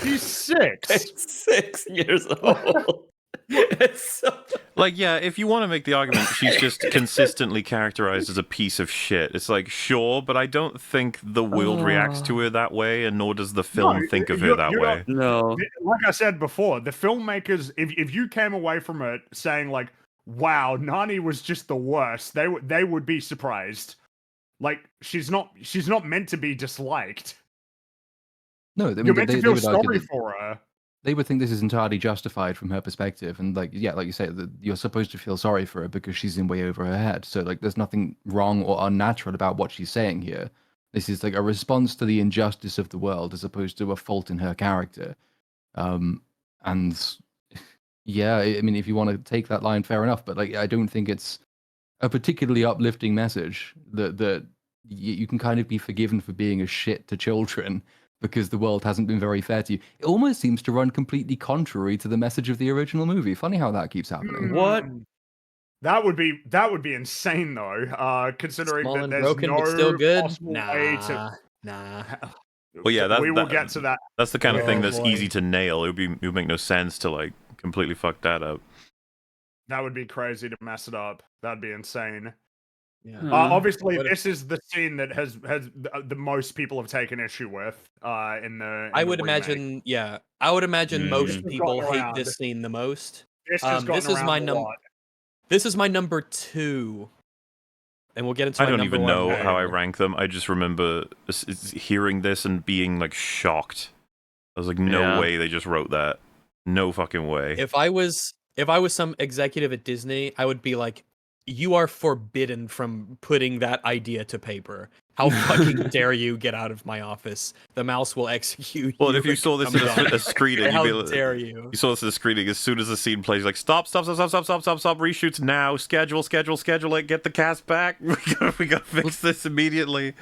He's 6. 6 years old. It's so... Like, yeah, if you want to make the argument she's just consistently characterized as a piece of shit, it's like, sure, but I don't think the world reacts to her that way, and nor does the film think of her that you're way. No. Like I said before, the filmmakers, if you came away from it saying like, "Wow, Nani was just the worst," they would be surprised. Like she's not meant to be disliked. No, I mean, You're meant to they feel would argue sorry that for her. they would think this is entirely justified from her perspective, and like, yeah, like you say, that you're supposed to feel sorry for her because she's in way over her head. So like, there's nothing wrong or unnatural about what she's saying here. This is like a response to the injustice of the world as opposed to a fault in her character. And yeah, I mean, if you want to take that line, fair enough. But like, I don't think it's a particularly uplifting message that you can kind of be forgiven for being a shit to children because the world hasn't been very fair to you. It almost seems to run completely contrary to the message of the original movie. Funny how that keeps happening. What? That would be insane though. Considering Small that and there's broken, no but still good. possible way to. Nah. Well, yeah, we will get to that. That's the kind of Oh, thing that's boy. easy to nail. It would make no sense to like completely fuck that up. That would be crazy to mess it up. That'd be insane. Yeah. Obviously, What if- this is the scene that has the most people have taken issue with. In the I would remake. imagine, yeah, I would imagine Mhm. most This has people gotten hate around. this scene the most. This has gotten this is around my a lot. This is my number 2, and we'll get into. I my don't number even 1 know how I later. rank them. I just remember hearing this and being like shocked. I was like, no Yeah. way they just wrote that. No fucking way. If I was some executive at Disney, I would be like, "You are forbidden from putting that idea to paper. How fucking dare you get out of my office? The mouse will execute Well, you. if you saw this I'm in done. a screening, you'd How be like, dare you?" you saw this in a screening, as soon as the scene plays, like, stop, reshoots now, schedule it, get the cast back. We gotta fix this immediately.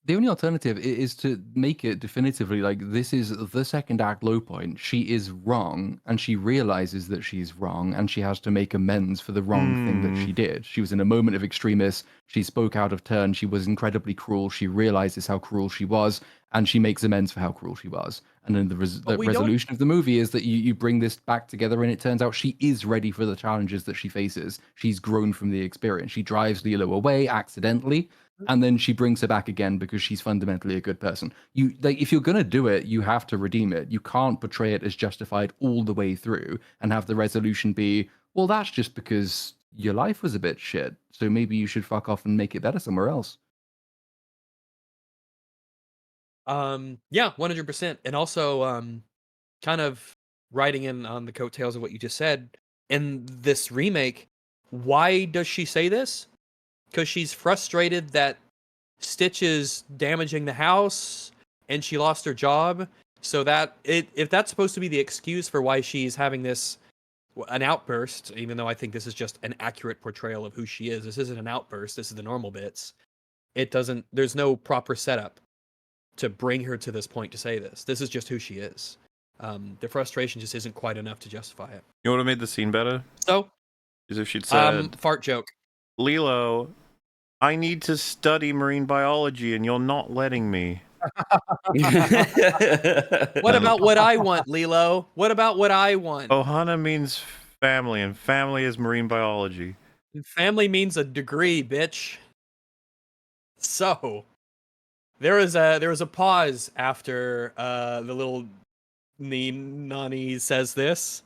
The only alternative is to make it definitively like this is the second act low point. She is wrong, and she realizes that she's wrong, and she has to make amends for the wrong thing that she did. She was in a moment of extremis. She spoke out of turn. She was incredibly cruel. She realizes how cruel she was, and she makes amends for how cruel she was. And then the we don't- resolution of the movie is that you bring this back together, and it turns out she is ready for the challenges that she faces. She's grown from the experience. She drives Lilo away accidentally, and then she brings her back again because she's fundamentally a good person. You like, if you're gonna do it, you have to redeem it. You can't portray it as justified all the way through and have the resolution be, well, that's just because your life was a bit shit, so maybe you should fuck off and make it better somewhere else. Yeah, 100%. And also, kind of riding in on the coattails of what you just said, in this remake, why does she say this? Because she's frustrated that Stitch is damaging the house and she lost her job. So that if that's supposed to be the excuse for why she's having an outburst, even though I think this is just an accurate portrayal of who she is. This isn't an outburst. This is the normal bits. There's no proper setup to bring her to this point to say this. This is just who she is. The frustration just isn't quite enough to justify it. You know what would have made the scene better? So, Is if she'd said, fart joke. Lilo, I need to study marine biology and you're not letting me. What about what I want, Lilo? What about what I want? Ohana means family, and family is marine biology. Family means a degree, bitch. So, there was a pause after the little Nani says this,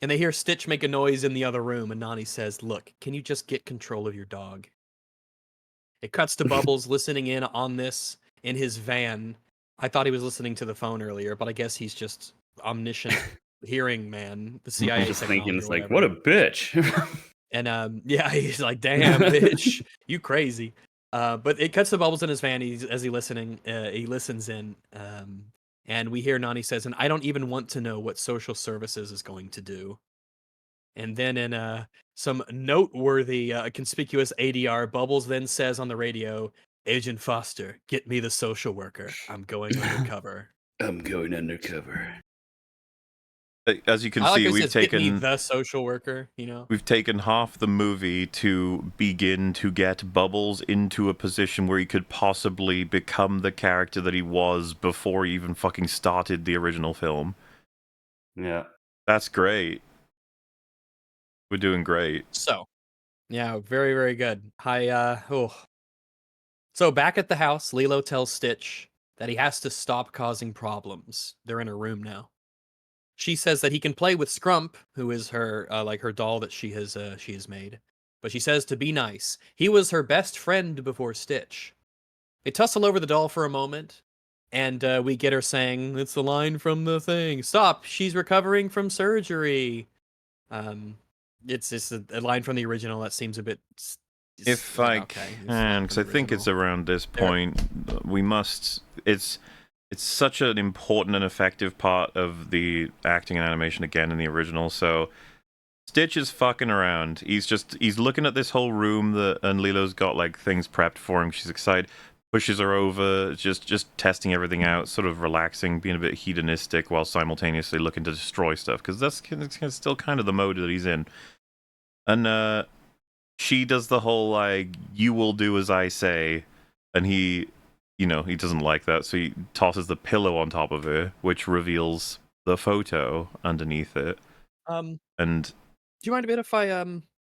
and they hear Stitch make a noise in the other room, and Nani says, "Look, can you just get control of your dog?" It cuts to Bubbles listening in on this in his van. I thought he was listening to the phone earlier, but I guess he's just omniscient hearing man, the CIA. I'm just thinking, technology it's or like, whatever. what a bitch. And yeah, he's like, "Damn, bitch, you crazy." But it cuts to Bubbles in his van as he listens in, and we hear Nani says, "And I don't even want to know what social services is going to do." And then in some noteworthy, conspicuous ADR, Bubbles then says on the radio, "Agent Foster, get me the social worker. I'm going undercover." I'm going undercover. As you can I like see, how he we've says, "Get me taken the social worker," you know? we've taken half the movie to begin to get Bubbles into a position where he could possibly become the character that he was before he even fucking started the original film. Yeah. That's great. We're doing great. So, yeah, very, very good. So back at the house, Lilo tells Stitch that he has to stop causing problems. They're in her room now. She says that he can play with Scrump, who is her like her doll that she has made. But she says to be nice. He was her best friend before Stitch. They tussle over the doll for a moment, and we get her saying, "It's the line from the thing. Stop! She's recovering from surgery." It's just a line from the original that seems a bit. If I can, because I think it's around this point, we must. It's such an important and effective part of the acting and animation again in the original. So Stitch is fucking around. He's looking at this whole room and Lilo's got like things prepped for him. She's excited, pushes her over, just testing everything out, sort of relaxing, being a bit hedonistic while simultaneously looking to destroy stuff, because that's still kind of the mode that he's in. And she does the whole like, "You will do as I say," and he doesn't like that, so he tosses the pillow on top of her, which reveals the photo underneath it. And do you mind a bit if I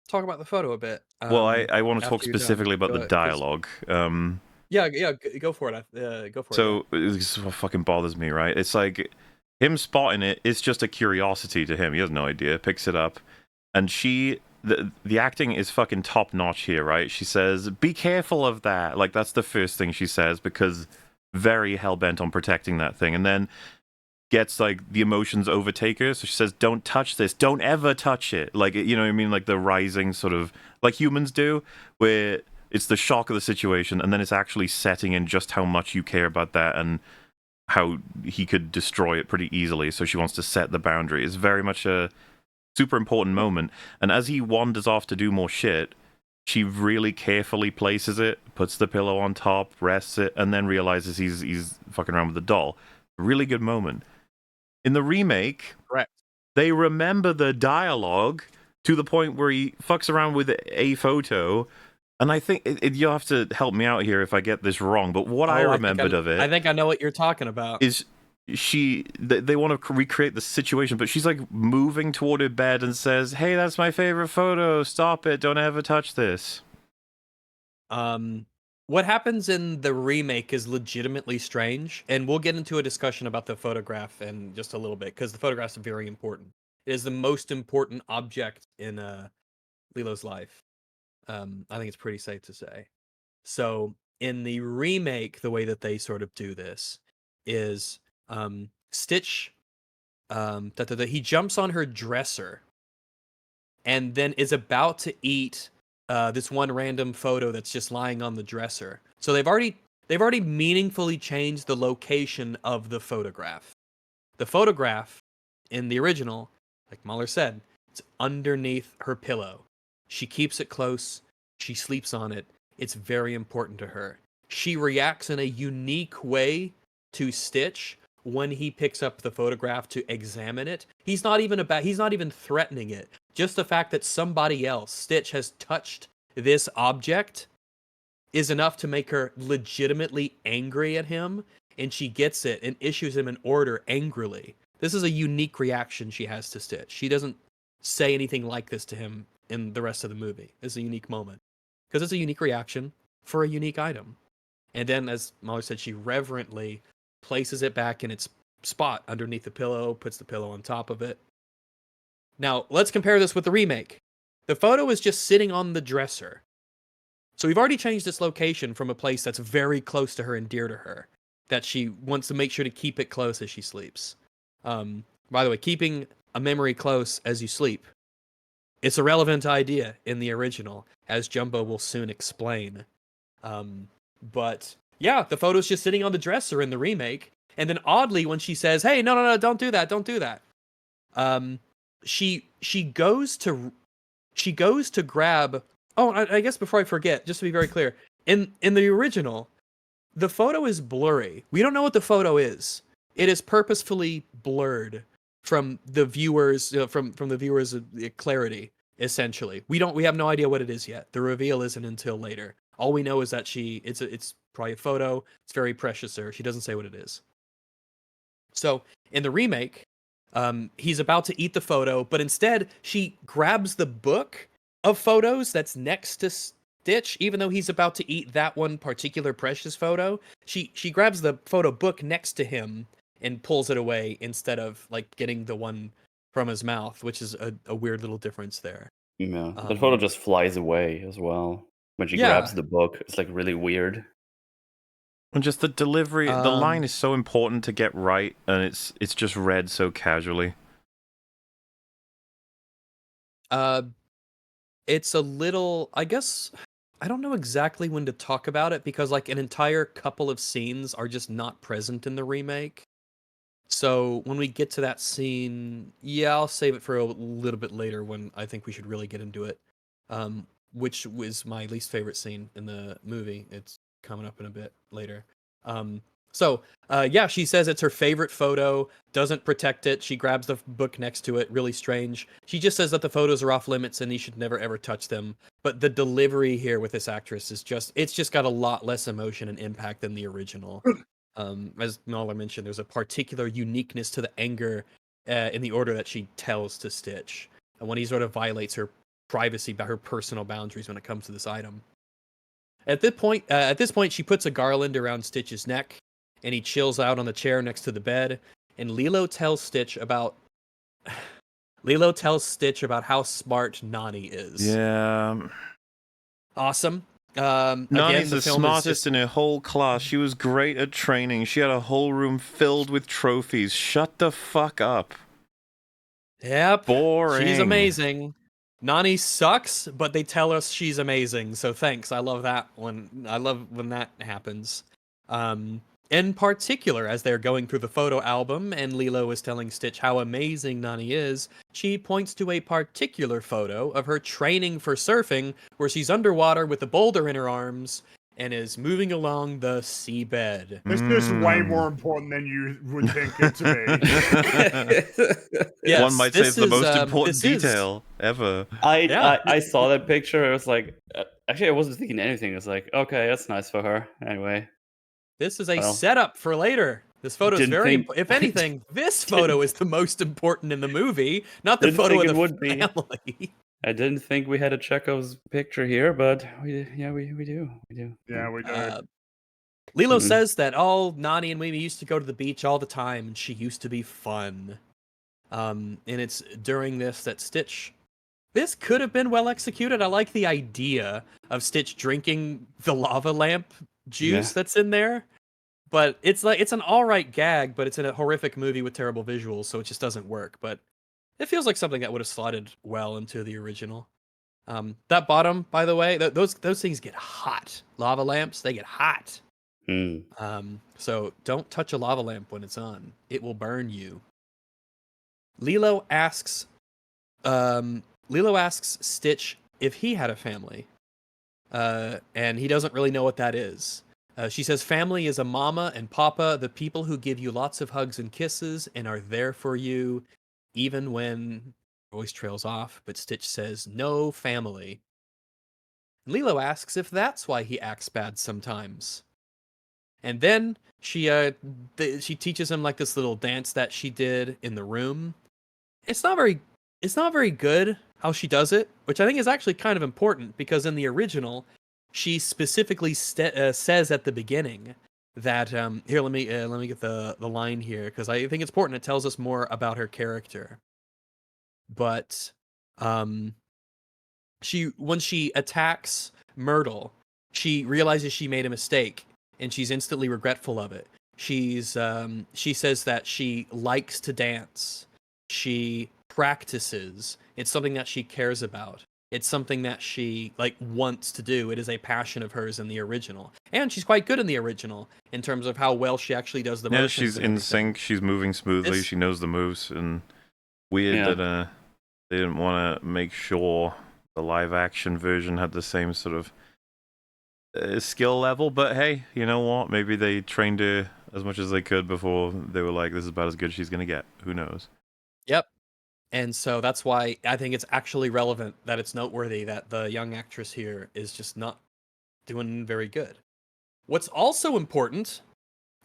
talk about the photo a bit? Well, I want to talk specifically about the dialogue. Yeah, go for it. Go for it. So this is what fucking bothers me, right? It's like him spotting it. It's just a curiosity to him. He has no idea. Picks it up, and the acting is fucking top notch here, right? She says, "Be careful of that." Like that's the first thing she says, because very hell bent on protecting that thing, and then gets like the emotions overtake her, so she says, "Don't touch this. Don't ever touch it." Like, you know what I mean? Like the rising sort of like humans do, where it's the shock of the situation, and then it's actually setting in just how much you care about that and how he could destroy it pretty easily. So she wants to set the boundary. It's very much a super important moment. And as he wanders off to do more shit, she really carefully places it, puts the pillow on top, rests it, and then realizes he's fucking around with the doll. Really good moment. In the remake, correct, they remember the dialogue to the point where he fucks around with a photo. And I think you'll have to help me out here if I get this wrong, but what I remembered of it, I think I know what you're talking about, is they want to recreate the situation, but she's like moving toward her bed and says, "Hey, that's my favorite photo. Stop it. Don't ever touch this." What happens in the remake is legitimately strange, and we'll get into a discussion about the photograph in just a little bit, because the photograph's very important. It is the most important object in Lilo's life. I think it's pretty safe to say. So in the remake, the way that they sort of do this is Stitch, he jumps on her dresser and then is about to eat this one random photo that's just lying on the dresser. So they've already meaningfully changed the location of the photograph. The photograph in the original, like Mahler said, it's underneath her pillow. She keeps it close. She sleeps on it. It's very important to her. She reacts in a unique way to Stitch when he picks up the photograph to examine it. He's not even threatening it. Just the fact that somebody else, Stitch, has touched this object is enough to make her legitimately angry at him, and she gets it and issues him an order angrily. This is a unique reaction she has to Stitch. She doesn't say anything like this to him in the rest of the movie. It's a unique moment, because it's a unique reaction for a unique item. And then, as Mahler said, she reverently places it back in its spot underneath the pillow, puts the pillow on top of it. Now, let's compare this with the remake. The photo is just sitting on the dresser. So we've already changed its location from a place that's very close to her and dear to her, that she wants to make sure to keep it close as she sleeps. By the way, keeping a memory close as you sleep, it's a relevant idea in the original, as Jumbo will soon explain. But yeah, the photo's just sitting on the dresser in the remake, and then oddly, when she says, "Hey, no, don't do that," she goes to grab. Oh, I guess before I forget, just to be very clear, in the original, the photo is blurry. We don't know what the photo is. It is purposefully blurred from the viewers, from the viewers' clarity. Essentially, we have no idea what it is yet. The reveal isn't until later. All we know is that it's probably a photo. It's very precious to her. She doesn't say what it is. So in the remake, He's about to eat the photo, but instead she grabs the book of photos that's next to Stitch, even though he's about to eat that one particular precious photo. She grabs the photo book next to him and pulls it away instead of like getting the one from his mouth, which is a weird little difference there. Yeah, that photo just flies away as well when she grabs the book. It's like really weird. And just the delivery, the line Um, is so important to get right, and it's just read so casually. It's a little, I guess, I don't know exactly when to talk about it because like an entire couple of scenes are just not present in the remake. So when we get to that scene, yeah, I'll save it for a little bit later when I think we should really get into it. Which was my least favorite scene in the movie. It's coming up in a bit later. Um, yeah, she says it's her favorite photo, doesn't protect it. She grabs the book next to it, really strange. She just says that the photos are off limits and he should never ever touch them. But the delivery here with this actress is it's just got a lot less emotion and impact than the original. As Nala mentioned, there's a particular uniqueness to the anger in the order that she tells to Stitch, and when he sort of violates her privacy by her personal boundaries when it comes to this item. At this point, she puts a garland around Stitch's neck, and he chills out on the chair next to the bed. And Lilo tells Stitch about how smart Nani is. Yeah. Awesome. Nani's the film is smartest just- in her whole class. She was great at training. She had a whole room filled with trophies. Shut the fuck up. Yep. Boring. She's amazing. Nani sucks, but they tell us she's amazing. So thanks. I love that when that happens. In particular, as they're going through the photo album and Lilo is telling Stitch how amazing Nani is, she points to a particular photo of her training for surfing where she's underwater with a boulder in her arms and is moving along the seabed. This is way more important than you would think it to be. Yes, One might say this it's the is, most important this is- detail ever. I saw that picture. I was like, actually, I wasn't thinking anything. It's like, okay, that's nice for her. Anyway, This is a Well, setup for later. This photo is didn't very think- important. If anything, this photo is the most important in the movie, not the Didn't photo think of it the would be. family. I didn't think we had a Chekhov's picture here, but we do. Yeah, we do. Lilo Mhm. says that Nani and Mimi used to go to the beach all the time, and she used to be fun. And it's during this that Stitch. This could have been well executed. I like the idea of Stitch drinking the lava lamp juice that's in there. But it's an alright gag, but it's in a horrific movie with terrible visuals, so it just doesn't work. But it feels like something that would have slotted well into the original. That bottom, by the way, those things get hot. Lava lamps, they get hot. Hmm. So don't touch a lava lamp when it's on. It will burn you. Lilo asks Stitch if he had a family. And he doesn't really know what that is. She says family is a mama and papa, the people who give you lots of hugs and kisses and are there for you, even when voice trails off, but Stitch says no family. Lilo asks if that's why he acts bad sometimes. And then she teaches him like this little dance that she did in the room. It's not very good how she does it, which I think is actually kind of important because in the original, she specifically says at the beginning that here let me get the line here because I think it's important. It tells us more about her character. But when she attacks Myrtle, she realizes she made a mistake and she's instantly regretful of it. She says that she likes to dance. She practices. It's something that she cares about. It's something that she wants to do. It is a passion of hers in the original. And she's quite good in the original in terms of how well she actually does the motions. Yeah, she's and in everything. sync. She's moving smoothly. This- She knows the moves, and weird that they didn't want to make sure the live action version had the same sort of skill level. But hey, you know what? Maybe they trained her as much as they could before they were like, "This is about as good as she's gonna get." Who knows? Yep. And so that's why I think it's actually relevant that it's noteworthy that the young actress here is just not doing very good. What's also important,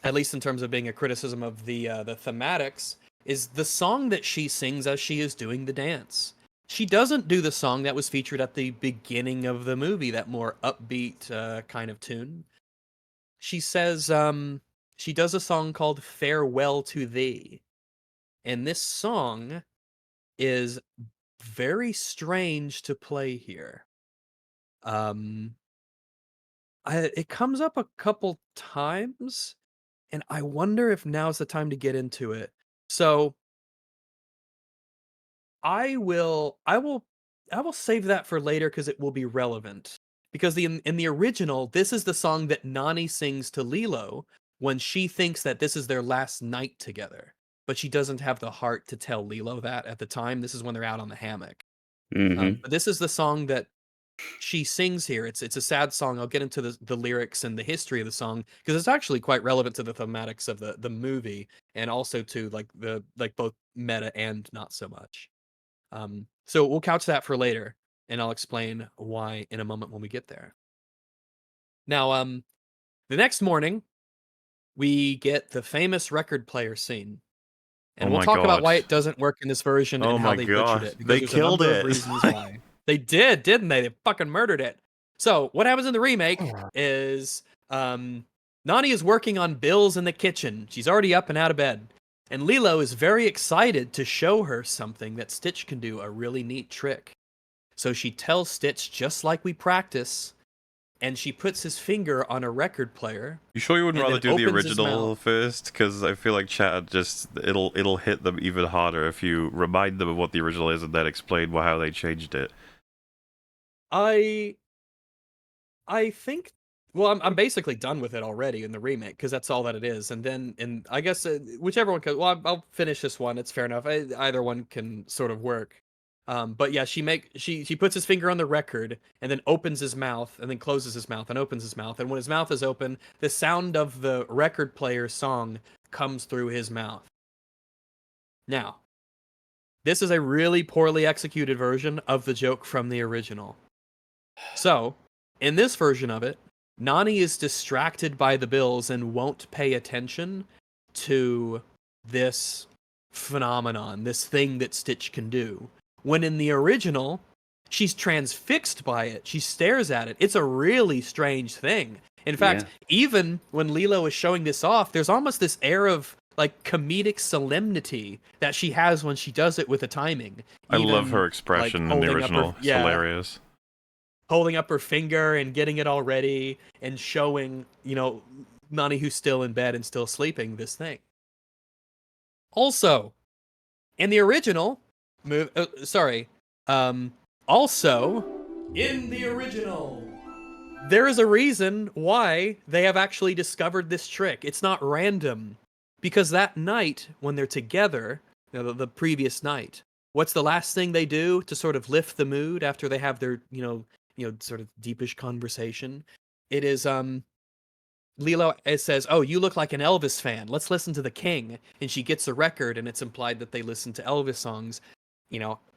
at least in terms of being a criticism of the thematics, is the song that she sings as she is doing the dance. She doesn't do the song that was featured at the beginning of the movie, that more upbeat kind of tune. She says, she does a song called Farewell to Thee. And this song is very strange to play here. It comes up a couple times, and I wonder if now's the time to get into it. So I will save that for later because it will be relevant. Because in the original, this is the song that Nani sings to Lilo when she thinks that this is their last night together. But she doesn't have the heart to tell Lilo that at the time. This is when they're out on the hammock. Hmm. But this is the song that she sings here. It's a sad song. I'll get into the lyrics and the history of the song because it's actually quite relevant to the thematics of the movie and also to like both meta and not so much. So we'll couch that for later, and I'll explain why in a moment when we get there. Now, the next morning, we get the famous record player scene. And Oh we'll my talk about why God. it doesn't work in this version Oh and how my they butchered God. it. Because They there's killed a number it. of reasons why. They did, didn't they? They fucking murdered it. So what happens in the remake is Nani is working on bills in the kitchen. She's already up and out of bed. And Lilo is very excited to show her something that Stitch can do, a really neat trick. So she tells Stitch, just like we practice, and she puts his finger on a record player. You sure you wouldn't and rather then do the opens his original mouth. first? Because I feel like chat just it'll hit them even harder if you remind them of what the original is and then explain how they changed it. I think. Well, I'm basically done with it already in the remake because that's all that it is. And then, I guess whichever one. Well, I'll finish this one. It's fair enough. Either one can sort of work. But yeah, she puts his finger on the record and then opens his mouth and then closes his mouth and opens his mouth. And when his mouth is open, the sound of the record player song comes through his mouth. Now, this is a really poorly executed version of the joke from the original. So, in this version of it, Nani is distracted by the bills and won't pay attention to this phenomenon, this thing that Stitch can do. When in the original, she's transfixed by it. She stares at it. It's a really strange thing. In fact, even when Lilo is showing this off, there's almost this air of like comedic solemnity that she has when she does it with the timing. I love Even, her like, expression in the holding up original. her- It's yeah. hilarious. Holding up her finger and getting it all ready and showing, Nani, who's still in bed and still sleeping, this thing. Also, in the original also in the original, there is a reason why they have actually discovered this trick. It's not random, because that night when they're together, the previous night, what's the last thing they do to sort of lift the mood after they have their, sort of deepish conversation? It is Lilo says, "Oh, you look like an Elvis fan. Let's listen to the King." And she gets a record, and it's implied that they listen to Elvis songs,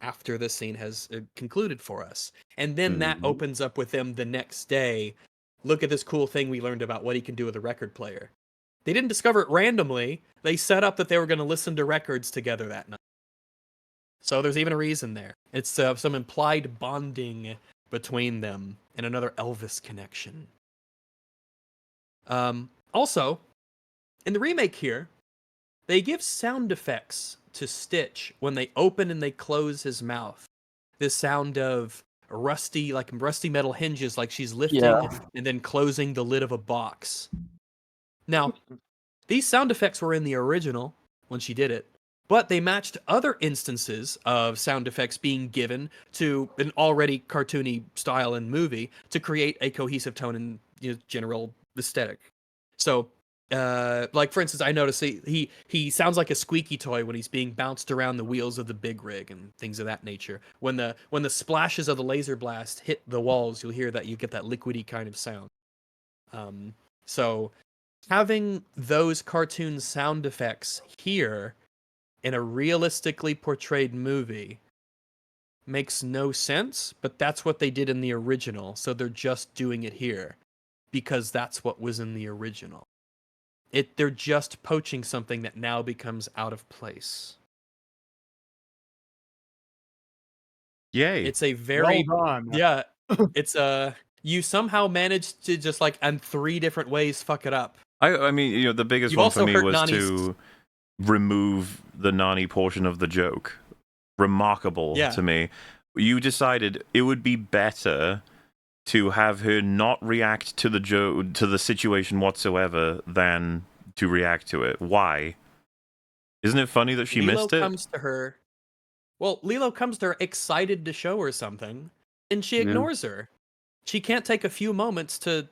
after the scene has concluded for us. And then that Mhm. opens up with them the next day. Look at this cool thing we learned about what he can do with a record player. They didn't discover it randomly. They set up that they were going to listen to records together that night. So there's even a reason there. It's some implied bonding between them and another Elvis connection. Also, in the remake here, they give sound effects to Stitch when they open and they close his mouth. This sound of rusty metal hinges, like she's lifting and then closing the lid of a box. Now, these sound effects were in the original when she did it, but they matched other instances of sound effects being given to an already cartoony style and movie to create a cohesive tone and general aesthetic. So, like for instance, I noticed he sounds like a squeaky toy when he's being bounced around the wheels of the big rig and things of that nature. When the splashes of the laser blast hit the walls, you'll hear that you get that liquidy kind of sound. So having those cartoon sound effects here in a realistically portrayed movie makes no sense, but that's what they did in the original, so they're just doing it here because that's what was in the original. they're just poaching something that now becomes out of place. Yay. It's a very Well done. yeah. It's you somehow managed to just like in 3 different ways fuck it up. I mean, you know, the biggest You've one for also me hurt was Nani's to remove the Nani portion of the joke. Remarkable Yeah. to me. You decided it would be better to have her not react to the joke, to the situation whatsoever, than to react to it. Why? Isn't it funny that she Lilo missed it? comes to her. Well, Lilo comes to her excited to show her something, and she Yeah. ignores her. She can't take a few moments to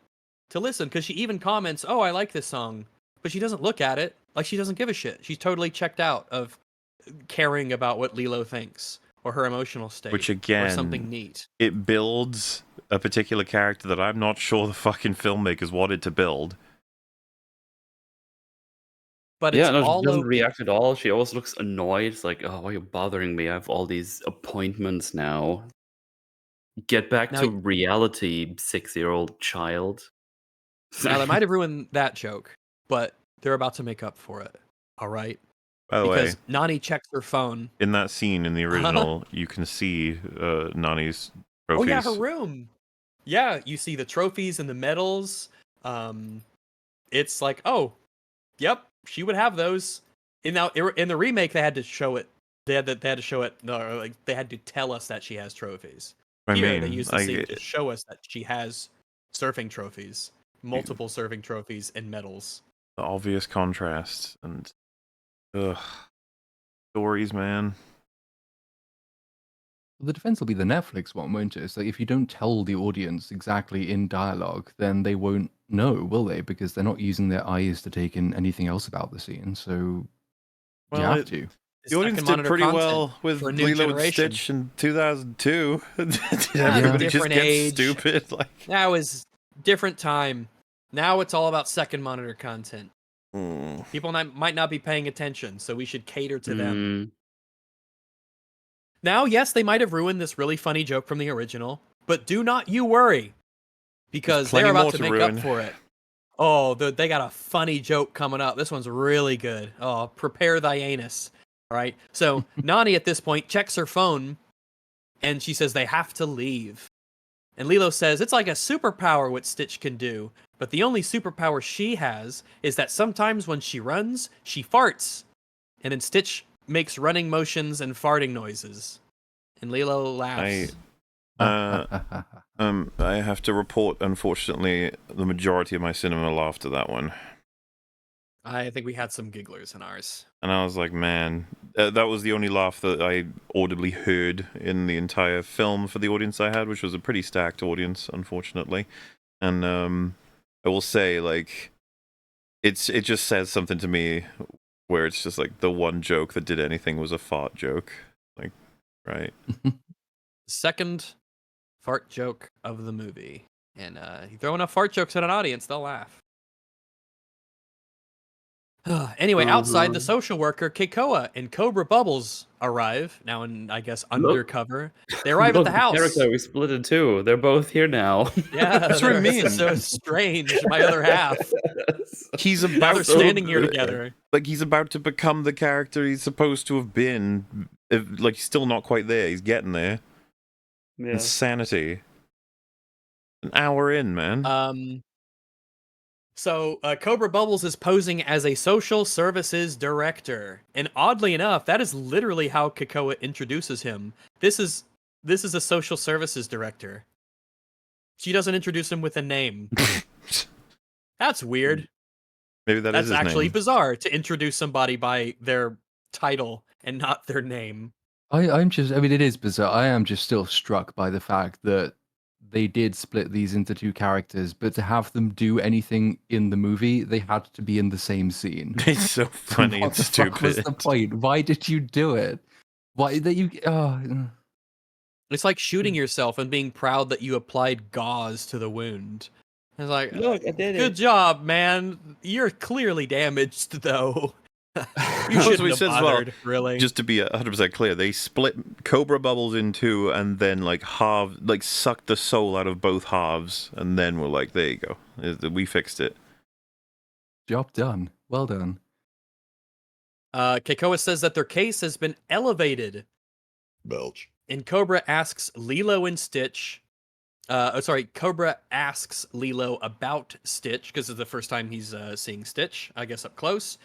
listen because she even comments, "Oh, I like this song," but she doesn't look at it like she doesn't give a shit. She's totally checked out of caring about what Lilo thinks or her emotional state, Which or again, something neat. it builds a particular character that I'm not sure the fucking filmmakers wanted to build. But Yeah, it's no, she all doesn't okay. react at all. She always looks annoyed. It's like, oh, why are you bothering me? I have all these appointments now. Get back Now- to reality, 6-year-old child. Now they might have ruined that joke, but they're about to make up for it. All right, By the because way, Nani checks her phone. in that scene in the original, you can see Nani's trophies. Oh yeah, her room. Yeah, you see the trophies and the medals. It's like, oh, yep, she would have those. In the remake, they had to show it. They had to show it. No, like they had to tell us that she has trophies. I Here, mean, they use the scene to show us that she has surfing trophies, multiple surfing trophies and medals. the obvious contrast and stories, man. The defense will be the Netflix one, won't it? It's like if you don't tell the audience exactly in dialogue, then they won't know, will they? Because they're not using their eyes to take in anything else about the scene. So you Well, have to. The audience Second did monitor pretty content well with for a new Lilo and generation. Stitch in 2002. Did Yeah, everybody just different get age. stupid? Like, That was different time. Now it's all about second monitor content. People might not be paying attention, so we should cater to them. Now, yes, they might have ruined this really funny joke from the original, but do not you worry, because plenty they're about more to to make ruin. up for it. Oh, they got a funny joke coming up. This one's really good. Oh, prepare thy anus. All right. So Nani at this point checks her phone, and she says they have to leave. And Lilo says it's like a superpower what Stitch can do, but the only superpower she has is that sometimes when she runs, she farts. And then Stitch makes running motions and farting noises. And Lilo laughs. I have to report, unfortunately, the majority of my cinema laughed at that one. I think we had some gigglers in ours. And I was like, man, that was the only laugh that I audibly heard in the entire film for the audience I had, which was a pretty stacked audience, unfortunately. And I will say, like, it just says something to me where it's just like the one joke that did anything was a fart joke. Like, right? Second fart joke of the movie. And you throw enough fart jokes at an audience, they'll laugh. Anyway, outside, the social worker, Keikoa, and Cobra Bubbles arrive, now in, I guess, undercover. They arrive at the house. Character, we split in two. They're both here now. Yeah, That's what I mean. This is so strange. My other half. He's Now they're about standing here together. like he's about to become the character he's supposed to have been. Like he's still not quite there. He's getting there. Yeah. Insanity. An hour in, man. So Cobra Bubbles is posing as a social services director, and oddly enough, that is literally how Keikoa introduces him. This is a social services director. She doesn't introduce him with a name. That's weird. Maybe that's his actually name. bizarre to introduce somebody by their title and not their name. I mean, it is bizarre. I am just still struck by the fact that they did split these into two characters, but to have them do anything in the movie, they had to be in the same scene. It's so funny and What the fuck was stupid. the point? Why did you do it? Why that you? It's like shooting yourself and being proud that you applied gauze to the wound. It's like, Look, I did good it. job, man. You're clearly damaged, though. You As shouldn't we have said as well, bothered, really. Just to be 100% clear, they split Cobra Bubbles in two and then sucked the soul out of both halves, and then we're like, there you go, we fixed it. Job done. Well done. Keikoa says that their case has been elevated. Belch. And Cobra asks Lilo and Stitch. Cobra asks Lilo about Stitch because it's the first time he's seeing Stitch, I guess, up close.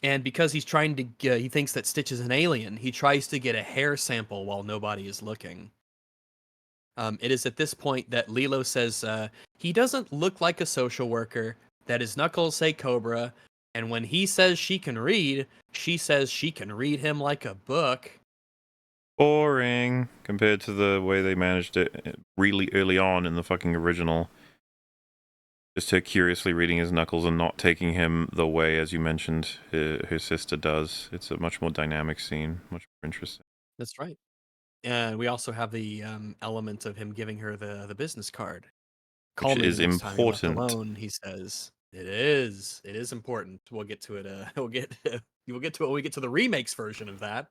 And because he's trying to, he thinks that Stitch is an alien, he tries to get a hair sample while nobody is looking. It is at this point that Lilo says he doesn't look like a social worker, that his knuckles say Cobra, and when he says she can read, she says she can read him like a book. Boring compared to the way they managed it really early on in the fucking original. Just her curiously reading his knuckles and not taking him the way, as you mentioned, her sister does. It's a much more dynamic scene, much more interesting. That's right. And we also have the element of him giving her the business card. Call Which me is the next time you're left important. alone, he says. It is important. We'll get to it. We'll get to it when we get to the remakes version of that.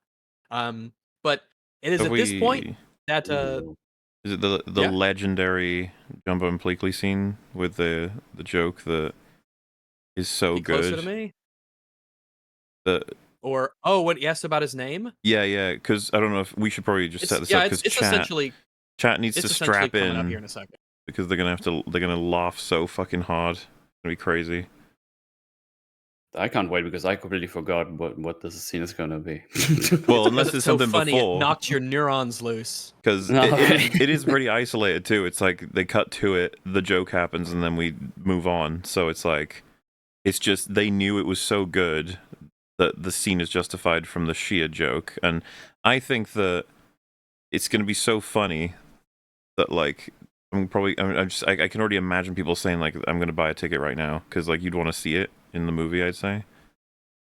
But it is Have at this point we- that Is it the Yeah. legendary Jumbo and Pleakley scene with the joke that is so be good? closer to me, The or when he asked about his name, yeah, because I don't know if we should probably just set this up because it's essentially chat needs to strap coming up here in in a second. because they're gonna laugh so fucking hard. It's gonna be crazy. I can't wait because I completely forgot what this scene is going to be. Well, Because unless it's there's so something funny, before. it knocks your neurons loose. Because Okay. it is pretty isolated too. It's like they cut to it, the joke happens, and then we move on. So it's like, it's just they knew it was so good that the scene is justified from the sheer joke. And I think that it's going to be so funny that like I can already imagine people saying like I'm going to buy a ticket right now because like you'd want to see it in the movie, I'd say.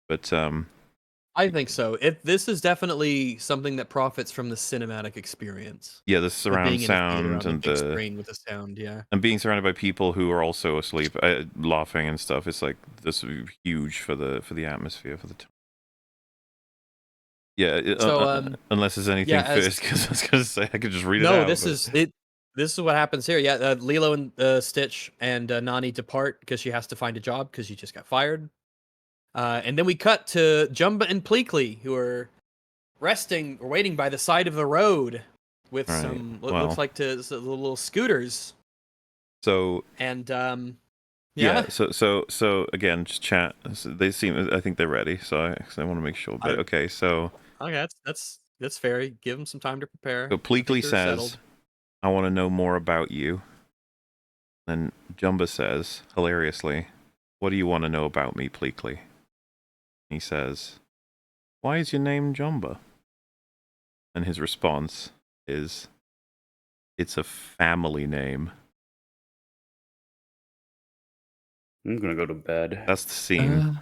But I think so. This is definitely something that profits from the cinematic experience. yeah, the Of surround being in a theater sound on and the big the screen with the sound, yeah. and being surrounded by people who are also asleep, laughing and stuff. It's like this would be huge for the atmosphere for the time. Yeah. So, unless there's anything yeah, as- first, because I was gonna say I could just read it No, out. this but- is it. This is what happens here. Yeah, Lilo and Stitch and Nani depart because she has to find a job because she just got fired. And then we cut to Jumba and Pleakley, who are resting or waiting by the side of the road with Right, some what well. looks like little scooters. So And yeah. So again, just chat. They seem. I think they're ready. So I want to make sure. But okay. So Okay, that's fair. Give them some time to prepare. so I think Pleakley they're says, settled. "I want to know more about you." Then Jumba says, hilariously, "What do you want to know about me, Pleakley?" He says, "Why is your name Jumba?" And his response is, "It's a family name." I'm going to go to bed. That's the scene.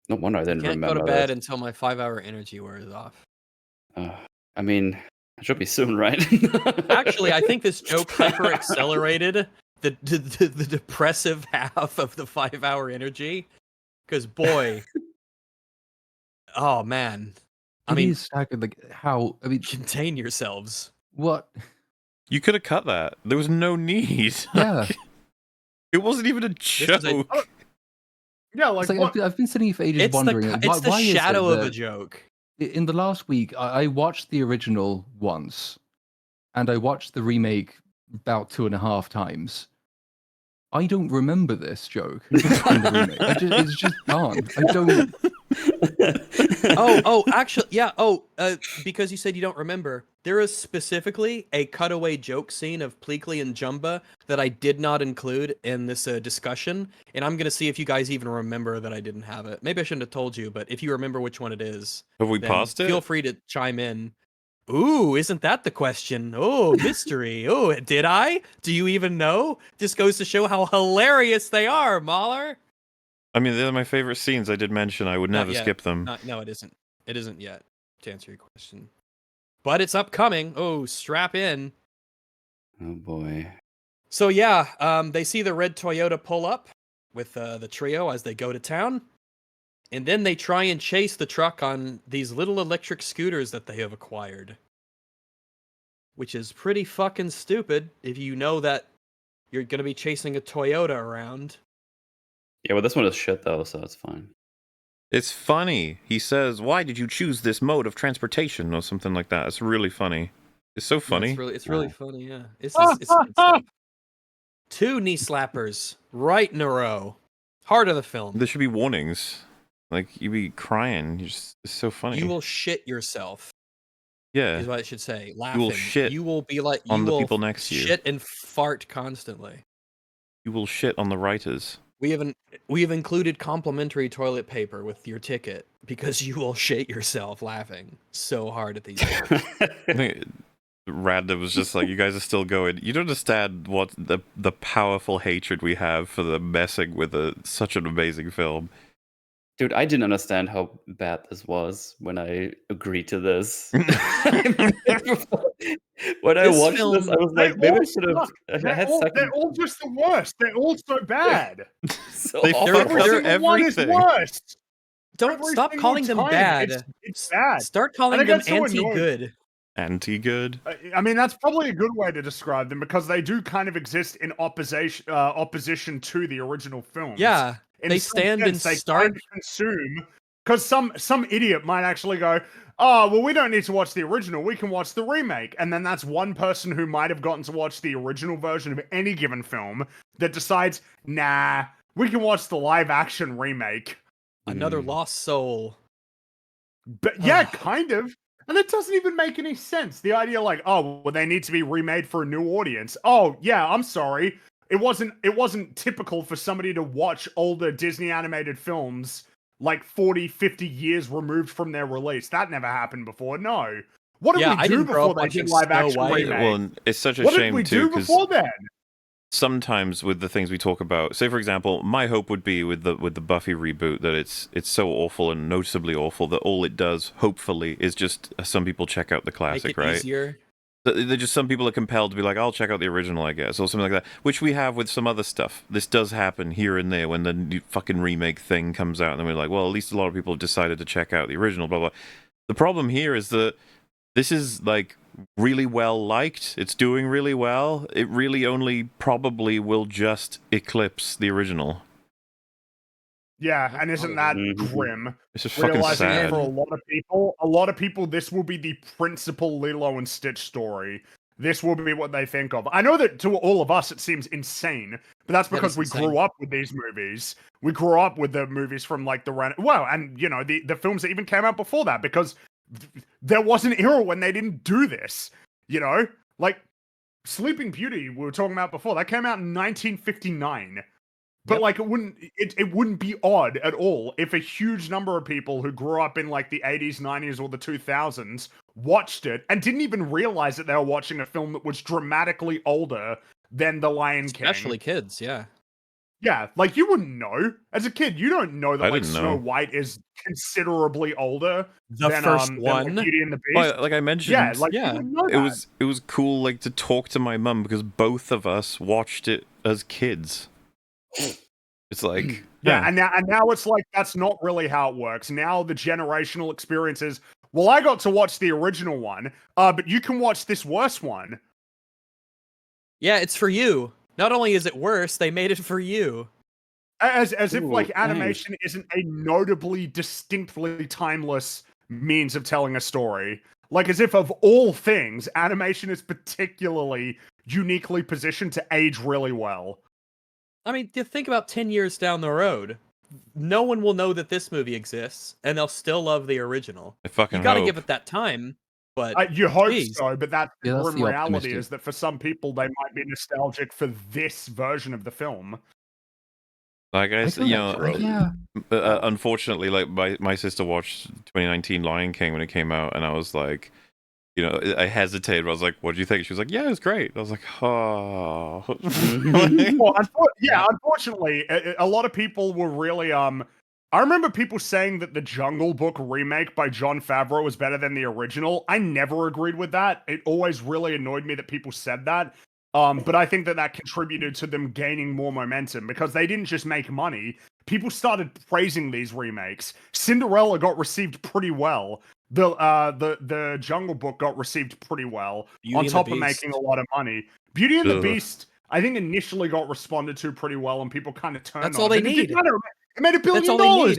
No wonder I didn't Can't remember go to bed that. until my 5-hour energy wears off. I mean, it should be soon, right? Actually, I think this joke hyper accelerated the depressive half of the 5-hour energy. Because boy, oh man, I mean, It is staggered. Like how? I mean, contain yourselves. what? You could have cut that. There was no need. Yeah. It wasn't even a is joke. a- Yeah, like, It's like what? I've been sitting here for ages It's wondering. like, it's the why is it shadow of a that- joke. In the last week, I watched the original once, and I watched the remake about 2.5 times. I don't remember this joke in the remake. It's just gone. I don't. Actually, yeah. Because you said you don't remember, there is specifically a cutaway joke scene of Pleakley and Jumba that I did not include in this discussion, and I'm gonna see if you guys even remember that I didn't have it. Maybe I shouldn't have told you, but if you remember which one it is, Have we then paused it? feel free to chime in. Ooh, isn't that the question? Oh, mystery. Oh, did I? Do you even know? Just goes to show how hilarious they are, Mahler. I mean, they're my favorite scenes. I did mention I would Not never yet. skip them. No, it isn't. It isn't yet, to answer your question. But it's upcoming. Oh, strap in. Oh boy. So yeah, they see the red Toyota pull up with the trio as they go to town. And then they try and chase the truck on these little electric scooters that they have acquired. Which is pretty fucking stupid if you know that you're going to be chasing a Toyota around. Yeah, well, this one is shit though, so it's fine. It's funny. He says, "Why did you choose this mode of transportation?" or something like that. It's really funny. It's so funny. Yeah, it's really funny. Yeah, it's good stuff. 2 knee slappers right in a row. Heart of the film. There should be warnings. Like you'd be crying. It's so funny. You will shit yourself. Yeah. Is what it should say. You Laughing. will shit You will be like on you the will people next to you. shit and fart constantly. You will shit on the writers. We have included complimentary toilet paper with your ticket because you will shit yourself laughing so hard at these jokes. I think Radda was just like, you guys are still going. You don't understand what the powerful hatred we have for the messing with such an amazing film. Dude, I didn't understand how bad this was when I agreed to this. When I This watched film- this, I was like, maybe I should have. They're all just the worst. They're all so bad. So They awful. fuck Every up single one is everything. worse. Don't Every stop single calling them time. bad. It's bad. Start calling I them get so annoyed. anti-good. Anti-good. I mean, that's probably a good way to describe them because they do kind of exist in opposition to the original films. Yeah, In they some stand in sense, they stark. kind of consume because some idiot might actually go, "Oh, well, we don't need to watch the original. We can watch the remake." And then that's one person who might have gotten to watch the original version of any given film that decides, "Nah, we can watch the live-action remake." Another lost soul. But yeah, kind of. And it doesn't even make any sense. The idea like, oh, well, they need to be remade for a new audience. Oh, yeah, I'm sorry. It wasn't typical for somebody to watch older Disney animated films like 40, 50 years removed from their release. That never happened before. No. What did Yeah, we I do didn't grow before up they did watching live Snow action White. remake? Well, it's such a What did shame we too, do because before then? sometimes with the things we talk about, say for example, my hope would be with the Buffy reboot that it's so awful and noticeably awful that all it does, hopefully, is just some people check out the Make classic, it right? easier. They're just some people are compelled to be like, I'll check out the original, I guess, or something like that. Which we have with some other stuff. This does happen here and there when the new fucking remake thing comes out, and then we're like, well, at least a lot of people have decided to check out the original, blah blah. The problem here is that this is like really well liked. It's doing really well. It really only probably will just eclipse the original. Yeah, and isn't that Mhm. grim? It's just fucking Realizing that sad. for a lot of people, this will be the principal Lilo and Stitch story. This will be what they think of. I know that to all of us it seems insane, but that's That because is we insane. grew up with these movies. We grew up with the movies from like and you know the films that even came out before that because there was an era when they didn't do this. You know, like Sleeping Beauty we were talking about before. That came out in 1959. But Yep. like it wouldn't be odd at all if a huge number of people who grew up in like the 80s, 90s, or the 2000s watched it and didn't even realize that they were watching a film that was dramatically older than The Lion King. Especially kids, yeah. Yeah, like you wouldn't know. As a kid, you don't know that I like didn't Snow know. White is considerably older The than first than, one. like, Beauty and the Beast. Well, like I mentioned, Yeah, like yeah. you wouldn't know it was cool like to talk to my mum because both of us watched it as kids. It's like Yeah, and now it's like that's not really how it works. Now the generational experience is, well, I got to watch the original one, but you can watch this worse one. Yeah, it's for you. Not only is it worse, they made it for you. As if Ooh, like thanks. animation isn't a notably, distinctly timeless means of telling a story. Like as if of all things, animation is particularly uniquely positioned to age really well. I mean, you think about 10 years down the road, no one will know that this movie exists, and they'll still love the original. I fucking You gotta hope. give it that time, but You hope Jeez. so, but that's the Yeah, that's grim the reality optimistic. is that for some people they might be nostalgic for this version of the film. Like I don't you know, yeah. unfortunately, like my sister watched 2019 Lion King when it came out, and I was like, you know, I hesitated. I was like, "What do you think?" She was like, "Yeah, it was great." I was like, "Oh." Well, unfortunately, a lot of people were really I remember people saying that the Jungle Book remake by Jon Favreau was better than the original. I never agreed with that. It always really annoyed me that people said that. But I think that contributed to them gaining more momentum because they didn't just make money. People started praising these remakes. Cinderella got received pretty well. The Jungle Book got received pretty well. Beauty On and the top of Beast. making a lot of money. Beauty and the Ugh. Beast I think initially got responded to pretty well, and people kind of turned. That's on all it, they but it need. didn't matter. It made $1 billion. That's all they need.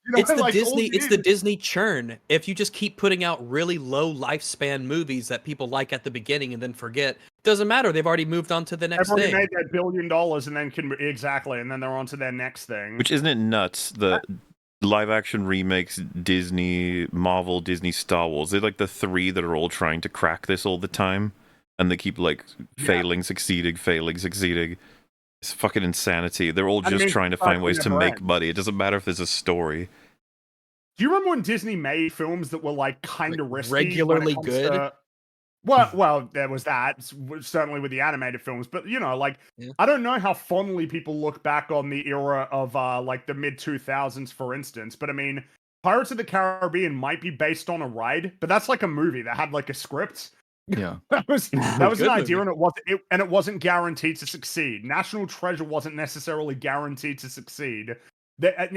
You know, It's the like, all Disney. you It's the need- Disney churn. If you just keep putting out really low lifespan movies that people like at the beginning and then forget, doesn't matter. They've already moved on to the next They've already thing. made their $1 billion, and then and then they're on to their next thing. Which isn't it nuts that live action remakes, Disney, Marvel, Disney, Star Wars, they're like the three that are all trying to crack this all the time, and they keep like failing, succeeding, failing, succeeding. It's fucking insanity. They're all just trying to find ways to make money. It doesn't matter if there's a story. Do you remember when Disney made films that were like kind of risky, regularly when it comes good? to- Well, there was that, certainly with the animated films, but you know, like, Yeah. I don't know how fondly people look back on the era of like the mid 2000s, for instance. But I mean, Pirates of the Caribbean might be based on a ride, but that's like a movie that had like a script. Yeah. That was an Good idea, movie. and it wasn't guaranteed to succeed. National Treasure wasn't necessarily guaranteed to succeed.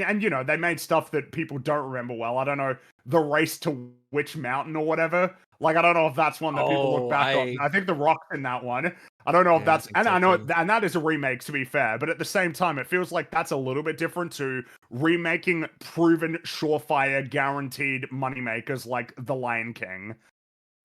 And you know, they made stuff that people don't remember well. I don't know, The Race to Witch Mountain or whatever. Like, I don't know if that's one that people look back on. I think The Rock's in that one. I don't know if that's, and I know, and that is a remake, to be fair. But at the same time, it feels like that's a little bit different to remaking proven, surefire, guaranteed moneymakers like The Lion King.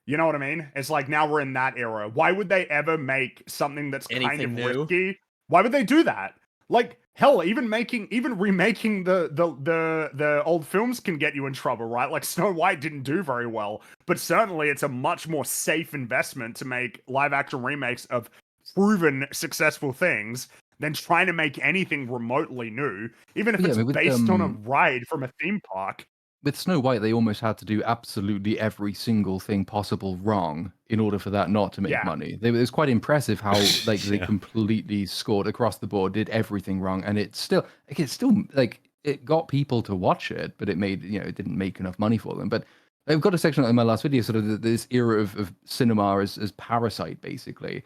You know what I mean? It's like, now we're in that era. Why would they ever make something that's kind Anything of new? risky? Why would they do that? Like, hell, even remaking the old films can get you in trouble, right? Like, Snow White didn't do very well, but certainly it's a much more safe investment to make live action remakes of proven successful things than trying to make anything remotely new, even if Yeah, it's but with, based on a ride from a theme park. With Snow White, they almost had to do absolutely every single thing possible wrong in order for that not to make Yeah. money. It was quite impressive how like they Yeah. completely scored across the board, did everything wrong, and it's still like it got people to watch it, but it made it didn't make enough money for them. But I've got a section in my last video, sort of this era of cinema as Parasite, basically.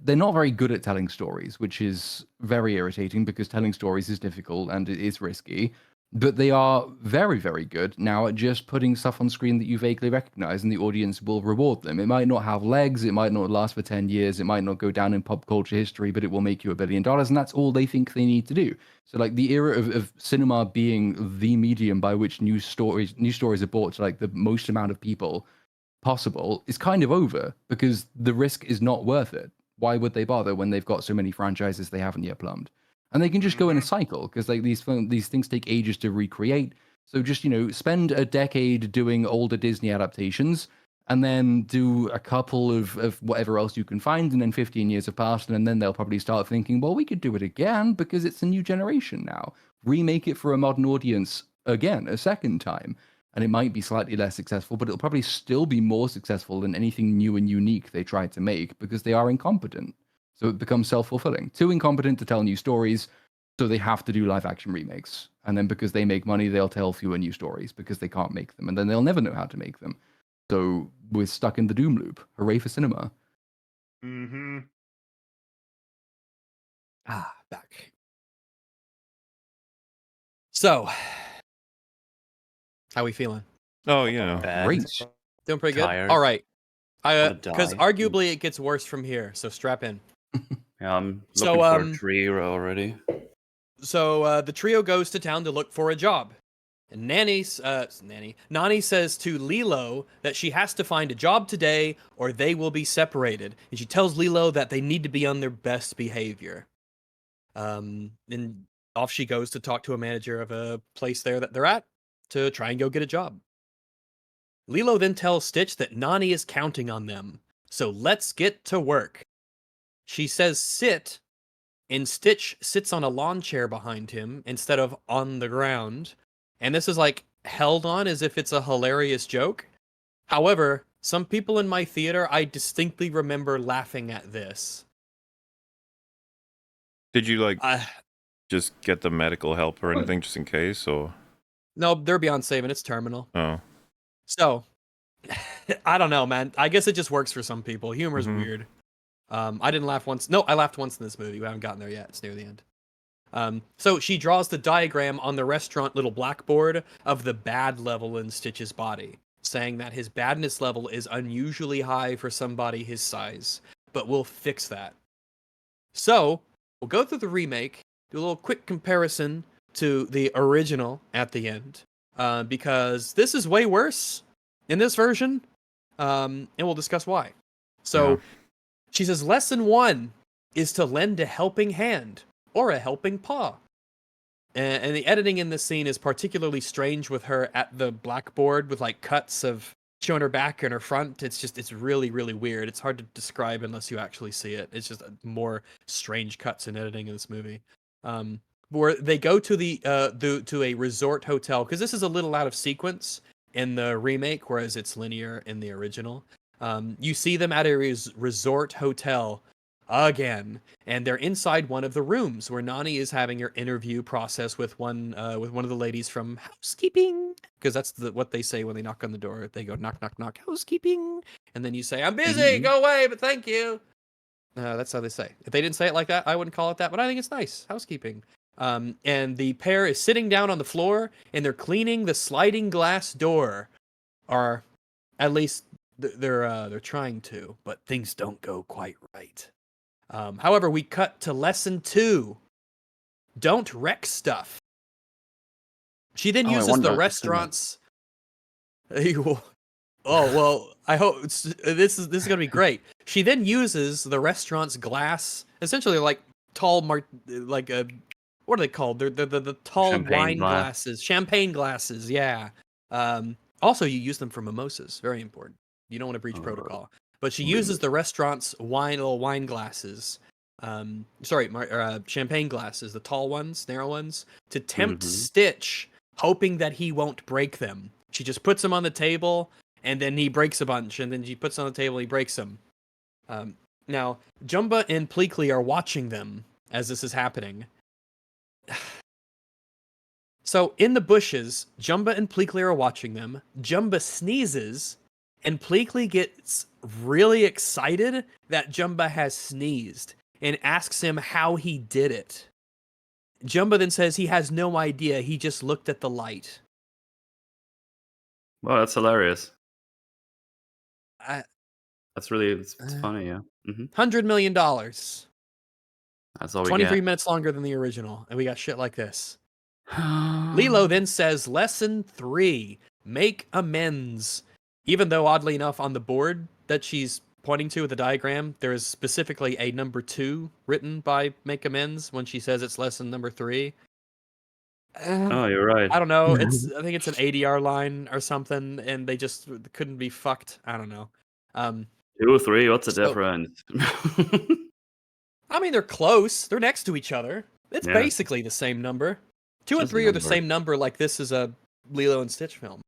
They're not very good at telling stories, which is very irritating because telling stories is difficult and it is risky. But they are very, very good now at just putting stuff on screen that you vaguely recognize, and the audience will reward them. It might not have legs, it might not last for 10 years, it might not go down in pop culture history, but it will make you $1 billion, and that's all they think they need to do. So, like, the era of cinema being the medium by which new stories are brought to like the most amount of people possible is kind of over because the risk is not worth it. Why would they bother when they've got so many franchises they haven't yet plumbed? And they can just go in a cycle because like these things take ages to recreate. So just spend a decade doing older Disney adaptations, and then do a couple of whatever else you can find, and then 15 years have passed, and then they'll probably start thinking, well, we could do it again because it's a new generation now. Remake it for a modern audience again, a second time, and it might be slightly less successful, but it'll probably still be more successful than anything new and unique they tried to make because they are incompetent. So it becomes self-fulfilling. Too incompetent to tell new stories, so they have to do live-action remakes. And then because they make money, they'll tell fewer new stories because they can't make them. And then they'll never know how to make them. So we're stuck in the doom loop. Hooray for cinema. Mm-hmm. Back. So, how we feeling? Oh, Great. Doing pretty Tired. good? All right. Wanna Because die. arguably it gets worse from here, so strap in. Yeah, I'm So, looking for a trio already. So the trio goes to town to look for a job. And Nani says to Lilo that she has to find a job today or they will be separated. And she tells Lilo that they need to be on their best behavior. And off she goes to talk to a manager of a place there that they're at to try and go get a job. Lilo then tells Stitch that Nani is counting on them. So let's get to work. She says sit, and Stitch sits on a lawn chair behind him instead of on the ground. And this is like held on as if it's a hilarious joke. However, some people in my theater, I distinctly remember laughing at this. Did you I just get the medical help or anything just in case, or? No, they're beyond saving. It's terminal. Oh. So, I don't know, man. I guess it just works for some people. Humor's Mhm. weird. I didn't laugh once. No, I laughed once in this movie. We haven't gotten there yet. It's near the end. So she draws the diagram on the restaurant little blackboard of the bad level in Stitch's body, saying that his badness level is unusually high for somebody his size, but we'll fix that. So we'll go through the remake, do a little quick comparison to the original at the end, because this is way worse in this version, and we'll discuss why. So Yeah. she says, lesson 1 is to lend a helping hand or a helping paw. And the editing in this scene is particularly strange with her at the blackboard with like cuts of showing her back and her front. It's really, really weird. It's hard to describe unless you actually see it. It's just more strange cuts in editing in this movie. Where they go to to a resort hotel, because this is a little out of sequence in the remake, whereas it's linear in the original. You see them at a resort hotel again, and they're inside one of the rooms where Nani is having her interview process with one of the ladies from housekeeping, because that's what they say when they knock on the door. They go knock knock knock, housekeeping, and then you say, I'm busy, go away, but thank you. That's how they say. If they didn't say it like that, I wouldn't call it that, but I think it's nice, housekeeping. And the pair is sitting down on the floor and they're cleaning the sliding glass door, or at least they're trying to, but things don't go quite right. However, we cut to lesson 2. Don't wreck stuff. She then Oh, I uses wonder the if it's in that. restaurant's. Oh well, I hope this is gonna be great. She then uses the restaurant's glass, essentially like tall what are they called? They're the tall Champagne wine glass. glasses, champagne glasses. Yeah. Also, you use them for mimosas. Very important. You don't want to breach protocol. But she uses the restaurant's little wine glasses. Champagne glasses, the tall ones, narrow ones, to tempt Stitch, hoping that he won't break them. She just puts them on the table, and then he breaks a bunch, and then she puts them on the table, he breaks them. Now, Jumba and Pleakley are watching them as this is happening. So, in the bushes, Jumba and Pleakley are watching them. Jumba sneezes, and Pleakley gets really excited that Jumba has sneezed and asks him how he did it. Jumba then says he has no idea, he just looked at the light. Well, that's hilarious. I- That's really it's funny, yeah. $100 million. That's all we 23 get. minutes longer than the original, and we got shit like this. Lilo then says, lesson 3, make amends. Even though, oddly enough, on the board that she's pointing to with the diagram, there is specifically a number 2 written by make amends when she says it's lesson number 3. Oh, you're right. I don't know. I think it's an ADR line or something, and they just couldn't be fucked. I don't know. 2, 3, what's the So- difference? I mean, they're close. They're next to each other. It's Yeah. basically the same number. 2 and Just a 3 are the number. same number, like this is a Lilo and Stitch film.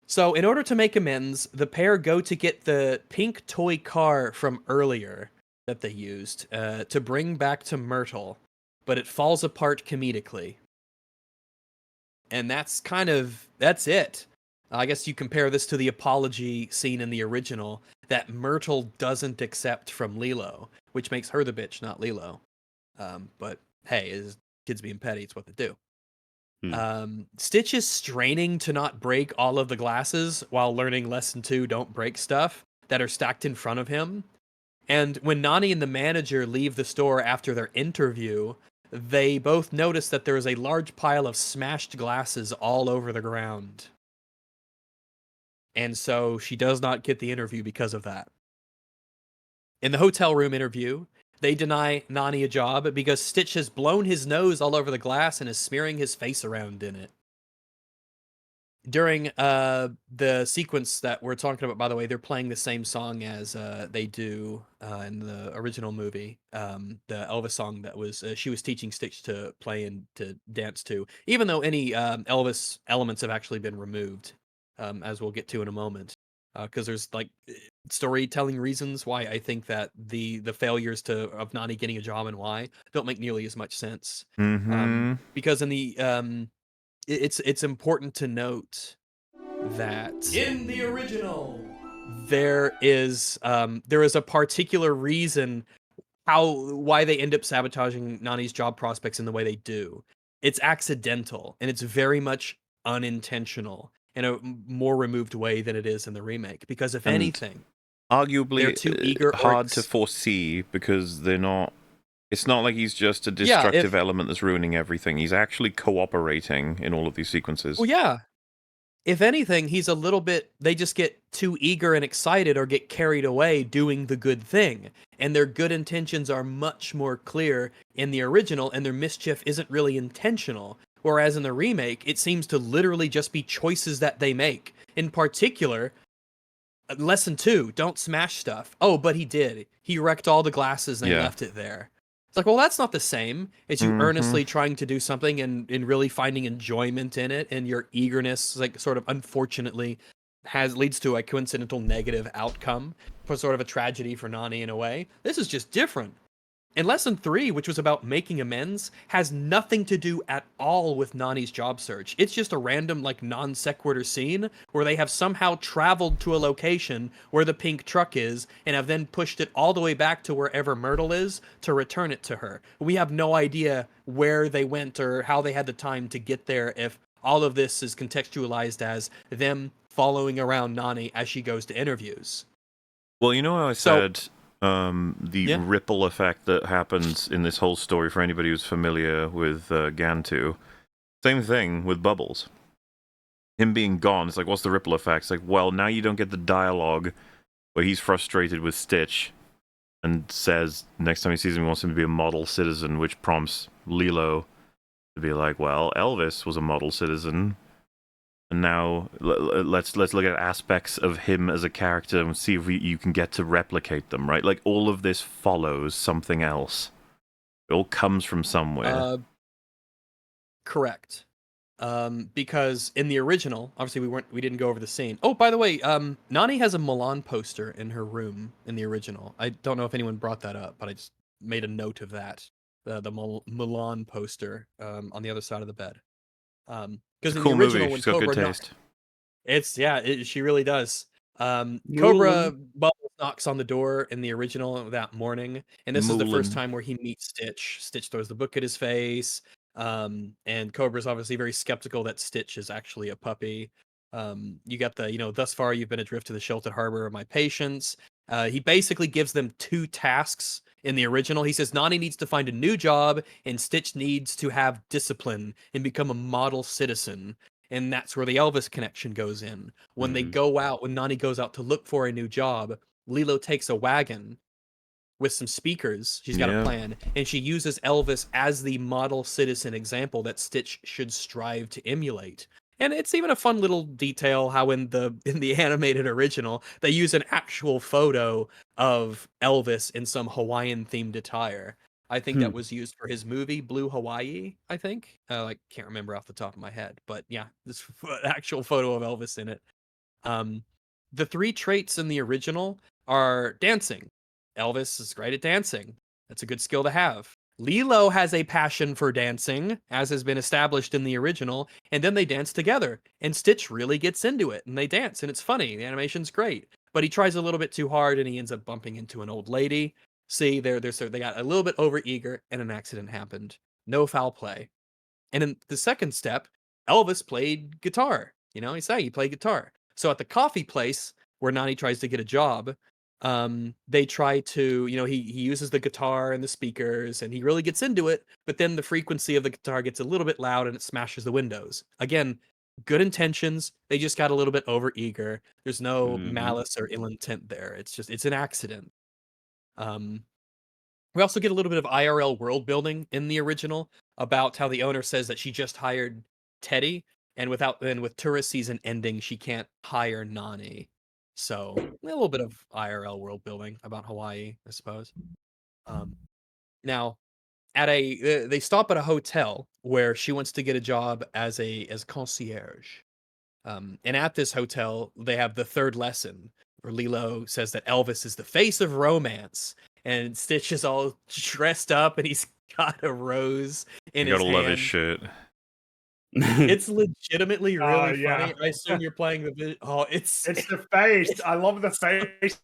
So, in order to make amends, the pair go to get the pink toy car from earlier that they used to bring back to Myrtle, but it falls apart comedically. And that's it. I guess you compare this to the apology scene in the original that Myrtle doesn't accept from Lilo, which makes her the bitch, not Lilo. But hey, is kids being petty, it's what they do. Stitch is straining to not break all of the glasses while learning lesson 2, don't break stuff, that are stacked in front of him. And when Nani and the manager leave the store after their interview, they both notice that there is a large pile of smashed glasses all over the ground. And so she does not get the interview because of that. In the hotel room interview, they deny Nani a job because Stitch has blown his nose all over the glass and is smearing his face around in it. During the sequence that we're talking about, by the way, they're playing the same song as they do in the original movie, the Elvis song that was she was teaching Stitch to play and to dance to, even though any Elvis elements have actually been removed, as we'll get to in a moment, because there's like storytelling reasons why I think that the failures of Nani getting a job and why don't make nearly as much sense. Because in the it's important to note that in the original there is a particular reason why they end up sabotaging Nani's job prospects in the way they do. It's accidental and it's very much unintentional in a more removed way than it is in the remake, because if anything, Arguably they're two eager hard to orcs. foresee because they're not It's not like he's just a Yeah, destructive element that's ruining everything. He's actually cooperating in all of these sequences. well, yeah. If anything, he's a little bit. They just get too eager and excited, or get carried away doing the good thing, and their good intentions are much more clear in the original, and their mischief isn't really intentional. Whereas in the remake, it seems to literally just be choices that they make. In particular, lesson 2: don't smash stuff. Oh, but he did. He wrecked all the glasses and Yeah. left it there. It's like, well, that's not the same as you earnestly trying to do something and really finding enjoyment in it, and your eagerness, like, sort of unfortunately leads to a coincidental negative outcome, for sort of a tragedy for Nani in a way. This is just different. And lesson 3, which was about making amends, has nothing to do at all with Nani's job search. It's just a random, like, non sequitur scene where they have somehow traveled to a location where the pink truck is, and have then pushed it all the way back to wherever Myrtle is to return it to her. We have no idea where they went or how they had the time to get there, if all of this is contextualized as them following around Nani as she goes to interviews. Well, you know how I So- said the Yeah. ripple effect that happens in this whole story for anybody who's familiar with Gantu? Same thing with Bubbles. Him being gone, it's like, what's the ripple effect? It's like, well, now you don't get the dialogue where he's frustrated with Stitch and says next time he sees him, he wants him to be a model citizen, which prompts Lilo to be like, well, Elvis was a model citizen. And now let's look at aspects of him as a character and see if you can get to replicate them, right? Like, all of this follows something else. It all comes from somewhere. Correct. Because in the original, obviously we didn't go over the scene. Oh, by the way, Nani has a Milan poster in her room in the original. I don't know if anyone brought that up, but I just made a note of that. The Milan poster on the other side of the bed. It's Because a in cool the original, movie. when She's got good Cobra taste. she really does. Cobra Bubbles knocks on the door in the original that morning, and this is the first Moulin. time where he meets Stitch. Stitch throws the book at his face, and Cobra's obviously very skeptical that Stitch is actually a puppy. You got the, thus far you've been adrift to the sheltered harbor of my patience. He basically gives them 2 tasks in the original. He says Nani needs to find a new job, and Stitch needs to have discipline and become a model citizen. And that's where the Elvis connection goes in. When they go out, when Nani goes out to look for a new job, Lilo takes a wagon with some speakers. She's got a Yeah. plan, and she uses Elvis as the model citizen example that Stitch should strive to emulate. And it's even a fun little detail how in the animated original they use an actual photo of Elvis in some Hawaiian themed attire. I think that was used for his movie Blue Hawaii, I think. I can't remember off the top of my head, but yeah, this actual photo of Elvis in it. The 3 traits in the original are dancing. Elvis is great at dancing. That's a good skill to have. Lilo has a passion for dancing, as has been established in the original, and then they dance together. And Stitch really gets into it, and they dance, and it's funny. The animation's great. But he tries a little bit too hard, and he ends up bumping into an old lady. See, they got a little bit overeager, and an accident happened. No foul play. And in the second step, Elvis played guitar. He sang, he played guitar. So at the coffee place where Nani tries to get a job, they try to, he uses the guitar and the speakers, and he really gets into it, but then the frequency of the guitar gets a little bit loud and it smashes the windows. Again, good intentions, they just got a little bit overeager. There's no malice or ill intent there. It's an accident. We also get a little bit of IRL world building in the original about how the owner says that she just hired Teddy, and with tourist season ending, she can't hire Nani. So a little bit of IRL world building about Hawaii, I suppose. Now, they stop at a hotel where she wants to get a job as concierge. And at this hotel, they have the 3rd lesson where Lilo says that Elvis is the face of romance, and Stitch is all dressed up and he's got a rose in You his gotta hand. love his shit. It's legitimately really yeah. funny. I assume you're playing the video. Oh, It's the face. I love the face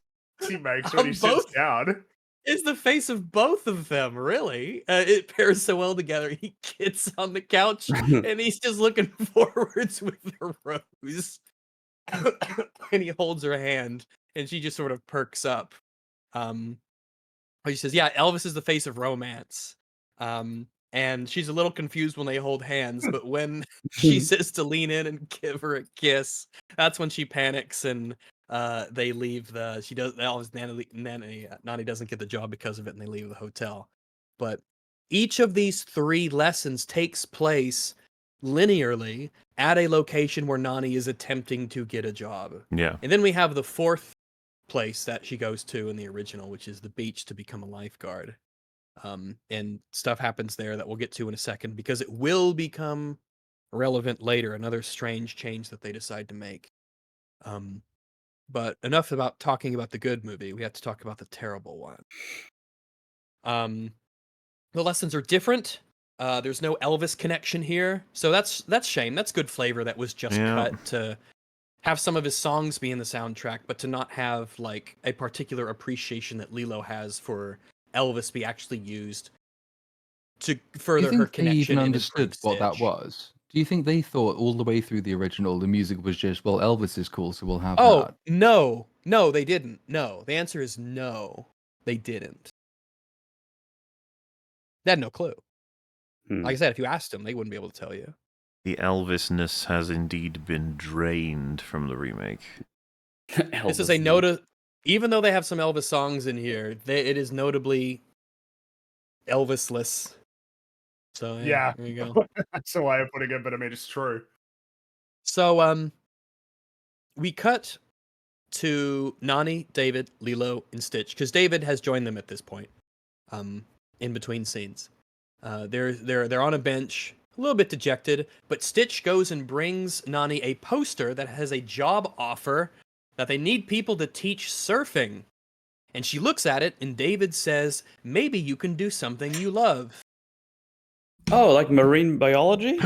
he makes when he sits both. down. It's the face of both of them, really. It pairs so well together. He gets on the couch and he's just looking forwards with the rose. And he holds her hand and she just sort of perks up. He says, "Yeah, Elvis is the face of romance." And she's a little confused when they hold hands, but when she says to lean in and give her a kiss, that's when she panics and they leave the. She does. Elvis Nani doesn't get the job because of it, and they leave the hotel. But each of these 3 lessons takes place linearly at a location where Nani is attempting to get a job. Yeah. And then we have the 4th place that she goes to in the original, which is the beach to become a lifeguard. And stuff happens there that we'll get to in a second because it will become relevant later. Another strange change that they decide to make. But enough about talking about the good movie. We have to talk about the terrible one. The lessons are different. There's no Elvis connection here, so that's shame. That's good flavor that was just cut to have some of his songs be in the soundtrack, but to not have like a particular appreciation that Lilo has for Elvis be actually used to Do you further her think they even connection and understood improve what that Stitch. was? Do you think they thought all the way through the original the music was just, well, Elvis is cool, so we'll have Oh, that? no, they didn't. No, the answer is no, they didn't. They had no clue. Like I said, if you asked them, they wouldn't be able to tell you. The Elvisness has indeed been drained from the remake. This is a note. Even though they have some Elvis songs in here, it is notably Elvisless. So Yeah. there you go. That's the way of putting it, but I mean, it's true. So we cut to Nani, David, Lilo, and Stitch because David has joined them at this point. In between scenes, they're on a bench, a little bit dejected, but Stitch goes and brings Nani a poster that has a job offer that they need people to teach surfing. And she looks at it, and David says, "Maybe you can do something you love." Oh, like marine biology?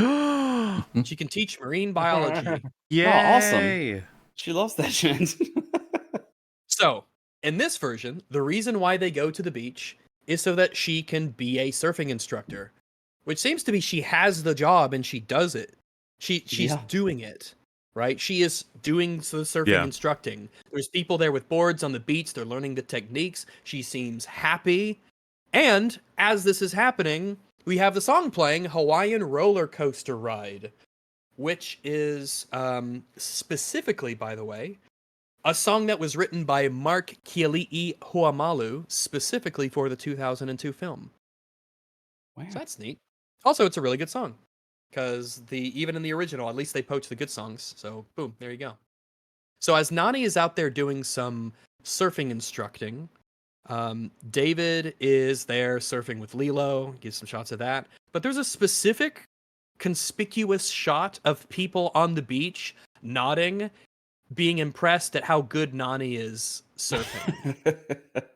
She can teach marine biology. Yay! Oh, awesome. She loves that shit. So, in this version, the reason why they go to the beach is so that she can be a surfing instructor, which seems to be she has the job and she does it. She's doing it, right? She is doing the surfing instructing. There's people there with boards on the beach. They're learning the techniques. She seems happy. And as this is happening, we have the song playing, Hawaiian Roller Coaster Ride, which is specifically, by the way, a song that was written by Mark Kiali'i Huamalu specifically for the 2002 film. Wow. So that's neat. Also, it's a really good song because even in the original, at least they poach the good songs. So boom, there you go. So as Nani is out there doing some surfing instructing, David is there surfing with Lilo, gives some shots of that. But there's a specific conspicuous shot of people on the beach nodding, being impressed at how good Nani is surfing.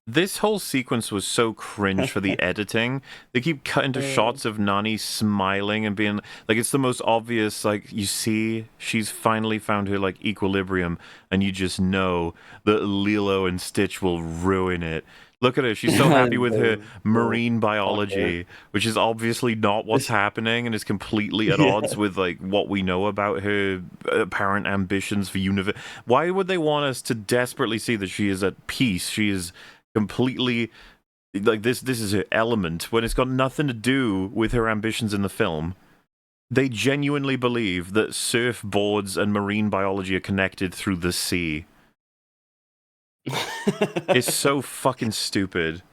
This whole sequence was so cringe for the editing. They keep cutting to shots of Nani smiling and being like, it's the most obvious, like, you see she's finally found her like equilibrium, and you just know that Lilo and Stitch will ruin it. Look at her, she's so happy with her marine biology, which is obviously not what's happening and is completely at odds with like what we know about her apparent ambitions for universe. Why would they want us to desperately see that she is at peace? She is completely like this is her element when it's got nothing to do with her ambitions in the film. They genuinely believe that surfboards and marine biology are connected through the sea. It's so fucking stupid.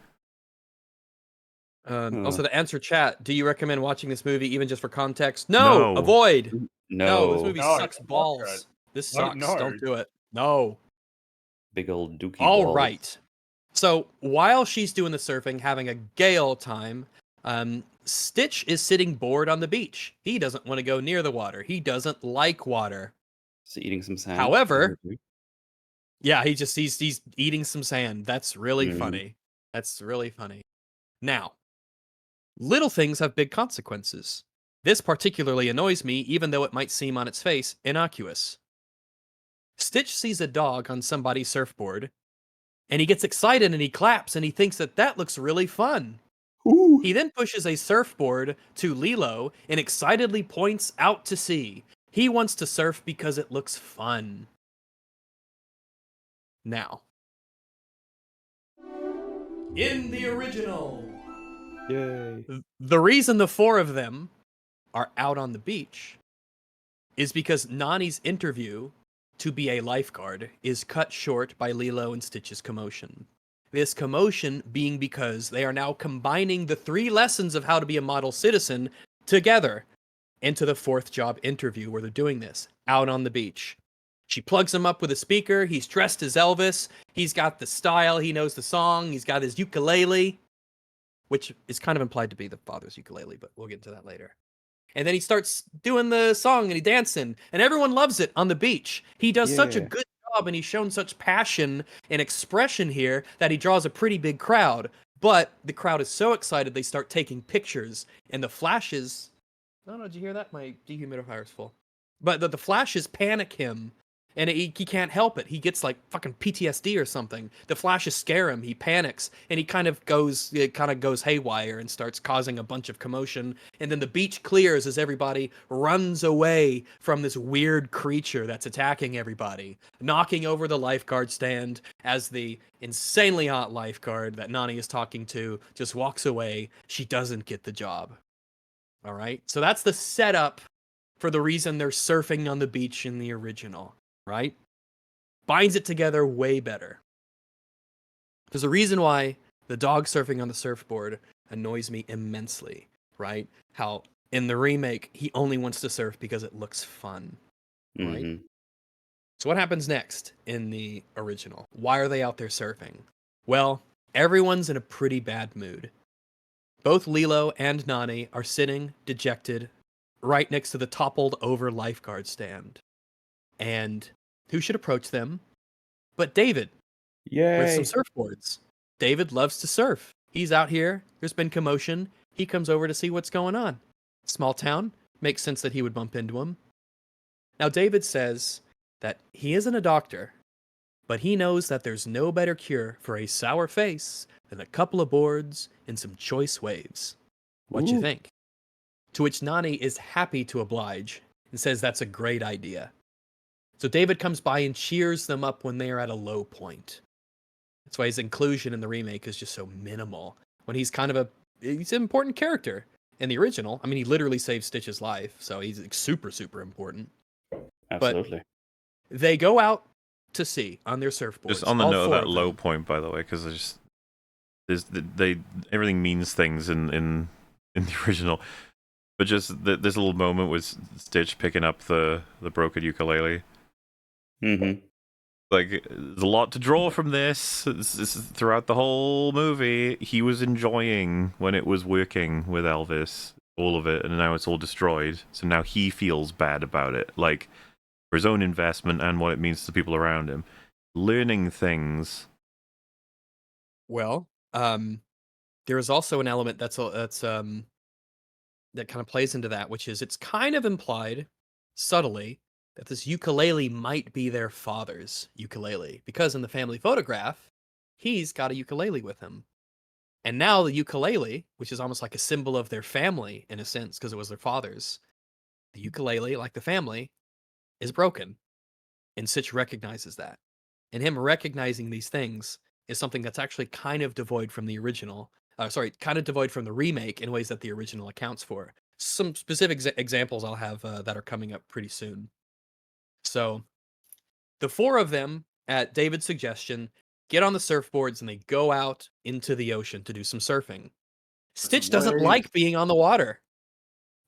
Also, to answer chat, do you recommend watching this movie even just for context? No. Avoid. No, this movie sucks balls. This sucks. No. Don't do it. No. Big old dookie All balls. right. So while she's doing the surfing, having a gale time, Stitch is sitting bored on the beach. He doesn't want to go near the water. He doesn't like water. So eating some sand. However, yeah, he's eating some sand. That's really funny. That's really funny. Now, little things have big consequences. This particularly annoys me, even though it might seem on its face innocuous. Stitch sees a dog on somebody's surfboard, and he gets excited and he claps and he thinks that looks really fun. Ooh. He then pushes a surfboard to Lilo and excitedly points out to sea. He wants to surf because it looks fun. Now, In the original. Yay. The reason the four of them are out on the beach is because Nani's interview to be a lifeguard is cut short by Lilo and Stitch's commotion. This commotion being because they are now combining the 3 lessons of how to be a model citizen together into the 4th job interview where they're doing this, out on the beach. She plugs him up with a speaker. He's dressed as Elvis. He's got the style. He knows the song. He's got his ukulele, which is kind of implied to be the father's ukulele, but we'll get into that later. And then he starts doing the song and he dancing, and everyone loves it on the beach. He does such a Yeah. good job, and he's shown such passion and expression here that he draws a pretty big crowd. But the crowd is so excited they start taking pictures, and the flashes. Oh no, did you hear that? My dehumidifier's full. But the flashes panic him, and he can't help it. He gets like fucking PTSD or something. The flashes scare him. He panics, and he kind of goes haywire and starts causing a bunch of commotion. And then the beach clears as everybody runs away from this weird creature that's attacking everybody, knocking over the lifeguard stand as the insanely hot lifeguard that Nani is talking to just walks away. She doesn't get the job. All right, so that's the setup for the reason they're surfing on the beach in the original. Right? Binds it together way better. There's a reason why the dog surfing on the surfboard annoys me immensely, right? How in the remake, he only wants to surf because it looks fun, right? Mhm. So what happens next in the original? Why are they out there surfing? Well, everyone's in a pretty bad mood. Both Lilo and Nani are sitting dejected right next to the toppled over lifeguard stand. And who should approach them but David with some Yay. surfboards. David loves to surf. He's out here. There's been commotion. He comes over to see what's going on. Small town. Makes sense that he would bump into him. Now, David says that he isn't a doctor, but he knows that there's no better cure for a sour face than a couple of boards and some choice waves. What you Ooh. think? To which Nani is happy to oblige and says that's a great idea. So David comes by and cheers them up when they are at a low point. That's why his inclusion in the remake is just so minimal. When he's he's an important character. In the original, I mean, he literally saves Stitch's life, so he's super, super important. Absolutely. They go out to sea on their surfboards. Just on the all note of four that low them. point, by the way, because everything means things in the original, but just this little moment with Stitch picking up the broken ukulele. Mm-hmm. Like, there's a lot to draw from this. Throughout the whole movie, he was enjoying when it was working with Elvis, all of it, and now it's all destroyed. So now he feels bad about it, like for his own investment and what it means to people around him. Learning things. Well, there is also an element that kind of plays into that, which is it's kind of implied subtly that this ukulele might be their father's ukulele, because in the family photograph, he's got a ukulele with him. And now the ukulele, which is almost like a symbol of their family in a sense, because it was their father's, the ukulele, like the family, is broken. And Sitch recognizes that. And him recognizing these things is something that's actually kind of devoid from the original. Kind of devoid from the remake in ways that the original accounts for. Some specific examples I'll have that are coming up pretty soon. So, the four of them, at David's suggestion, get on the surfboards and they go out into the ocean to do some surfing. Stitch doesn't waves. like being on the water.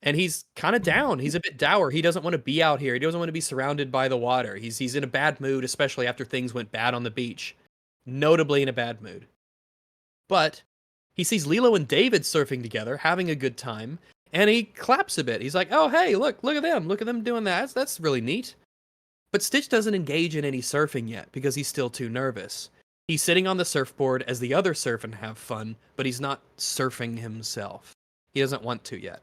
And he's kind of down. He's a bit dour. He doesn't want to be out here. He doesn't want to be surrounded by the water. He's in a bad mood, especially after things went bad on the beach. Notably in a bad mood. But he sees Lilo and David surfing together, having a good time, and he claps a bit. He's like, "Oh, hey, look at them. Look at them doing that. That's really neat." But Stitch doesn't engage in any surfing yet because he's still too nervous. He's sitting on the surfboard as the others surf and have fun, but he's not surfing himself. He doesn't want to yet.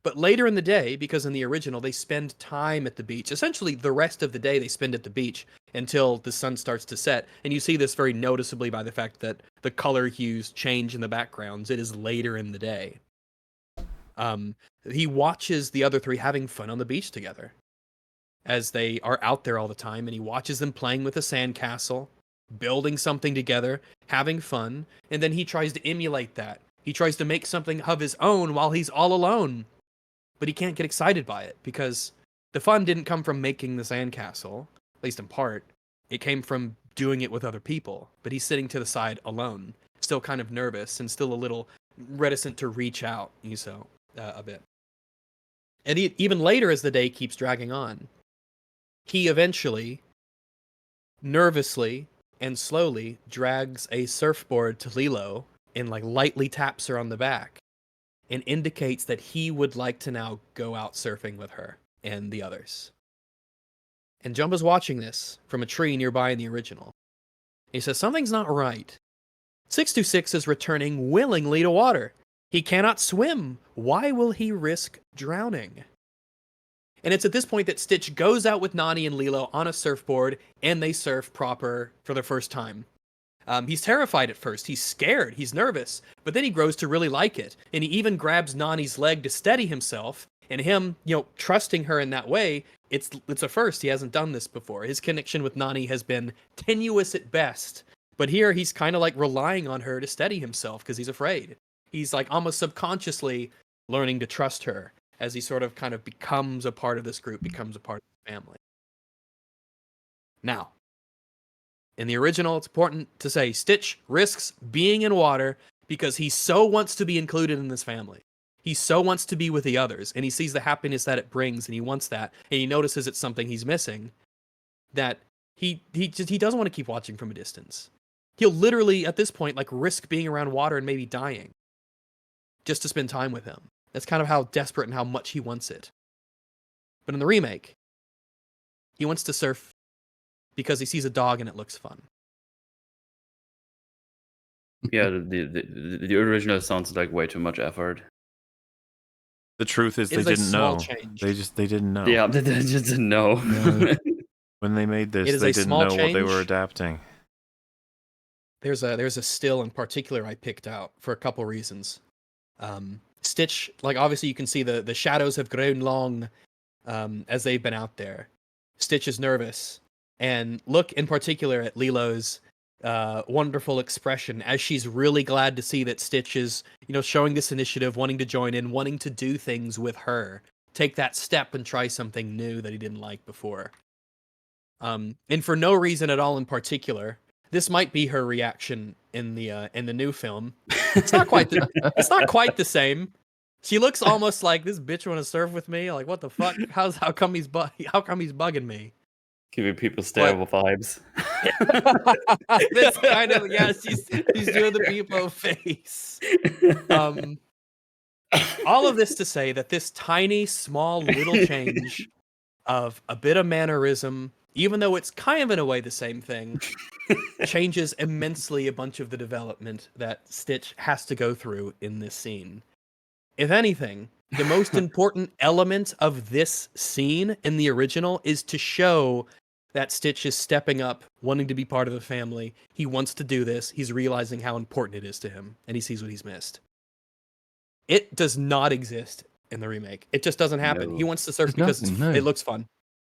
But later in the day, because in the original they spend time at the beach, essentially the rest of the day they spend at the beach until the sun starts to set. And you see this very noticeably by the fact that the color hues change in the backgrounds. It is later in the day. He watches the other three having fun on the beach together as they are out there all the time, and he watches them playing with a sandcastle, building something together, having fun, and then he tries to emulate that. He tries to make something of his own while he's all alone. But he can't get excited by it because the fun didn't come from making the sandcastle, at least in part. It came from doing it with other people. But he's sitting to the side alone, still kind of nervous and still a little reticent to reach out, a bit. And even later, as the day keeps dragging on, he eventually, nervously and slowly, drags a surfboard to Lilo and lightly taps her on the back and indicates that he would like to now go out surfing with her and the others. And Jumba's watching this from a tree nearby in the original. He says, something's not right. 626 is returning willingly to water. He cannot swim. Why will he risk drowning? And it's at this point that Stitch goes out with Nani and Lilo on a surfboard, and they surf proper for the first time. He's terrified at first. He's scared. He's nervous. But then he grows to really like it. And he even grabs Nani's leg to steady himself. And him, trusting her in that way, it's a first. He hasn't done this before. His connection with Nani has been tenuous at best. But here he's kind of relying on her to steady himself because he's afraid. He's almost subconsciously learning to trust her as he sort of kind of becomes a part of this group, becomes a part of the family. Now, in the original, it's important to say Stitch risks being in water because he so wants to be included in this family. He so wants to be with the others, and he sees the happiness that it brings, and he wants that, and he notices it's something he's missing, that he doesn't want to keep watching from a distance. He'll literally, at this point, risk being around water and maybe dying just to spend time with him. That's kind of how desperate and how much he wants it. But in the remake, he wants to surf because he sees a dog and it looks fun. Yeah, the original sounds like way too much effort. The truth is, It they is a didn't small know. change. They didn't know. Yeah, they just didn't know. No. When they made It this, is they a didn't small know what they were change. adapting. There's a still in particular I picked out for a couple reasons. Stitch, obviously you can see the shadows have grown long as they've been out there. Stitch is nervous. And look in particular at Lilo's wonderful expression as she's really glad to see that Stitch is, showing this initiative, wanting to join in, wanting to do things with her. Take that step and try something new that he didn't like before. And for no reason at all in particular, this might be her reaction in the new film. It's not quite the same. She looks almost like, this bitch want to surf with me. What the fuck? How come he's bugging me? Giving people terrible vibes. This kind of she's doing the Beepo face. All of this to say that this tiny, small, little change of a bit of mannerism, even though it's kind of in a way the same thing, changes immensely a bunch of the development that Stitch has to go through in this scene. If anything, the most important element of this scene in the original is to show that Stitch is stepping up, wanting to be part of the family. He wants to do this. He's realizing how important it is to him, and he sees what he's missed. It does not exist in the remake. It just doesn't happen. No. He wants to surf There's because nothing, no. it looks fun.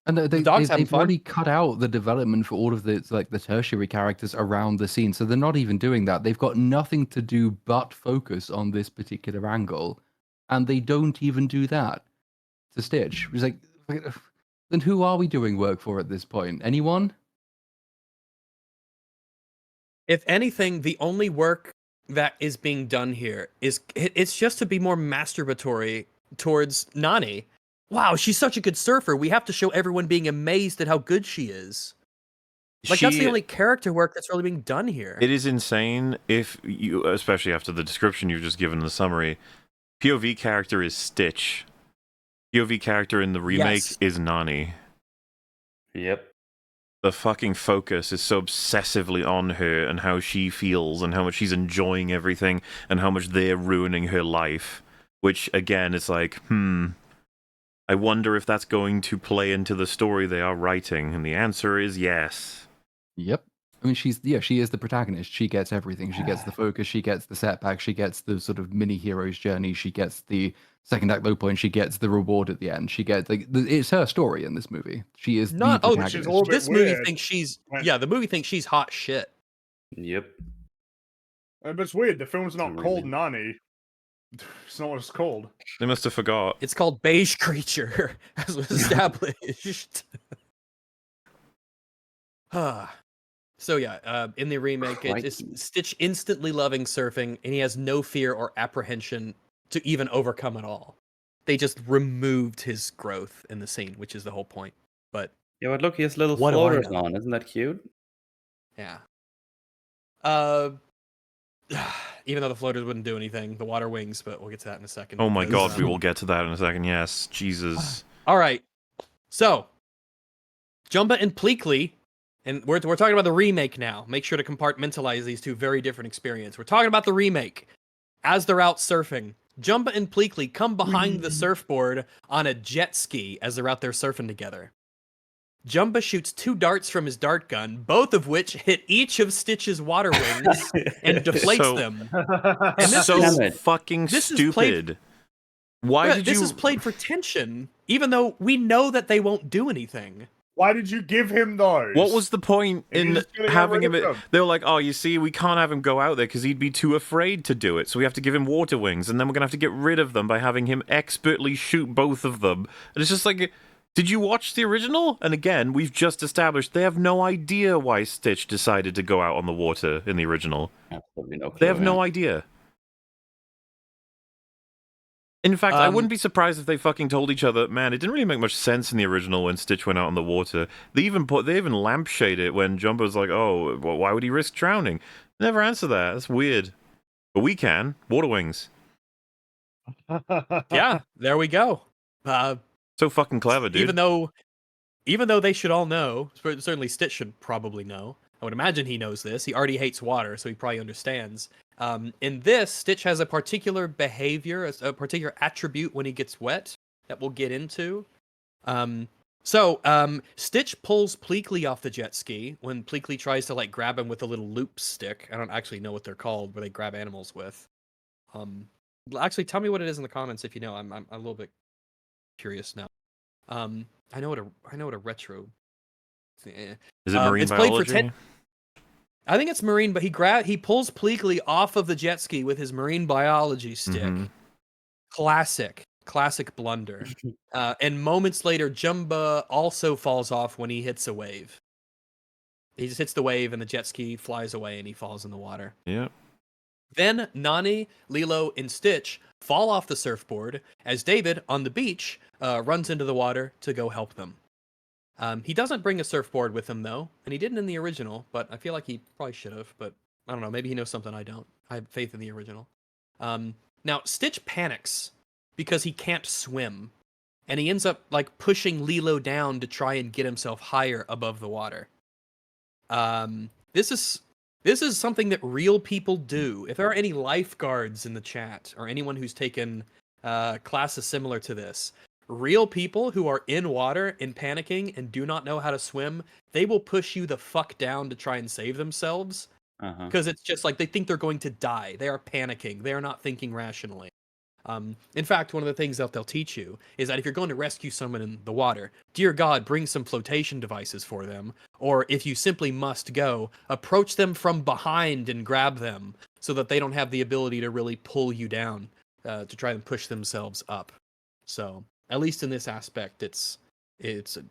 And The dog's having they've fun. already cut out the development for all of the the tertiary characters around the scene, so they're not even doing that. They've got nothing to do but focus on this particular angle, and they don't even do that to Stitch. It's then who are we doing work for at this point? Anyone? If anything, the only work that is being done here is it's just to be more masturbatory towards Nani. Wow, she's such a good surfer. We have to show everyone being amazed at how good she is. That's the only character work that's really being done here. It is insane if you, especially after the description you've just given in the summary, POV character is Stitch. POV character in the remake is Nani. Yep. The fucking focus is so obsessively on her and how she feels and how much she's enjoying everything and how much they're ruining her life. Which, again, is I wonder if that's going to play into the story they are writing. And the answer is yes. Yep. I mean, she is the protagonist. She gets everything. She gets the focus. She gets the setback. She gets the sort of mini hero's journey. She gets the second act low point. She gets the reward at the end. She gets it's her story in this movie. She is Not- the oh, protagonist. which is a little bit This movie weird. thinks she's When- the movie thinks she's hot shit. Yep. But it's weird. The film's not Really? called Nani. It's not what it's called. They must have forgot. It's called Beige Creature, as was established. So yeah, in the remake, it's Crikey. Stitch instantly loving surfing, and he has no fear or apprehension to even overcome it all. They just removed his growth in the scene, which is the whole point. But Yeah, but look, he has little What do I floaters know? on. Isn't that cute? yeah, even though the floaters wouldn't do anything, the water wings. But we'll get to that in a second. Oh my because, god, we will get to that in a second. Yes, Jesus. All right, so Jumba and Pleakley, and we're talking about the remake now. Make sure to compartmentalize these two very different experiences. We're talking about the remake. As they're out surfing, Jumba and Pleakley come behind the surfboard on a jet ski as they're out there surfing together. Jumba shoots 2 darts from his dart gun, both of which hit each of Stitch's water wings and deflates So- them. And this so Damn it. fucking this is stupid. played- Why Bruh, did this you? is played for tension, even though we know that they won't do anything. Why did you give him those? What was the point You're in just gonna get having rid him? of them. They were like, "Oh, you see, we can't have him go out there because he'd be too afraid to do it. So we have to give him water wings, and then we're gonna have to get rid of them by having him expertly shoot both of them." And it's just like, did you watch the original? And again, we've just established they have no idea why Stitch decided to go out on the water in the original. Absolutely no clue. They have no idea. In fact, I wouldn't be surprised if they fucking told each other, man, it didn't really make much sense in the original when Stitch went out on the water. They even lampshade it when Jumbo was like, oh, well, why would he risk drowning? Never answer that. That's weird. But we can. Water wings. Yeah, there we go. So fucking clever, dude. Even though they should all know, certainly Stitch should probably know. I would imagine he knows this. He already hates water, so he probably understands. In this, Stitch has a particular behavior, a particular attribute when he gets wet that we'll get into. Stitch pulls Pleakley off the jet ski when Pleakley tries to grab him with a little loop stick. I don't actually know what they're called, where they grab animals with. Actually, tell me what it is in the comments if you know. I'm a little bit curious now. I know what a retro. Is it marine it's played for biology? I think it's marine, but he pulls Pleakley off of the jet ski with his marine biology stick. Mhm. Classic blunder. And moments later, Jumba also falls off when he hits a wave. He just hits the wave, and the jet ski flies away, and he falls in the water. Yeah. Then Nani, Lilo, and Stitch fall off the surfboard as David, on the beach, runs into the water to go help them. He doesn't bring a surfboard with him, though, and he didn't in the original, but I feel like he probably should have, but I don't know, maybe he knows something I don't. I have faith in the original. Now, Stitch panics because he can't swim, and he ends up, pushing Lilo down to try and get himself higher above the water. This is something that real people do. If there are any lifeguards in the chat, or anyone who's taken classes similar to this, real people who are in water and panicking and do not know how to swim, they will push you the fuck down to try and save themselves. Because it's just they think they're going to die. They are panicking. They are not thinking rationally. In fact, one of the things that they'll teach you is that if you're going to rescue someone in the water, dear God, bring some flotation devices for them. Or if you simply must go, approach them from behind and grab them so that they don't have the ability to really pull you down to try and push themselves up. So, at least in this aspect, it's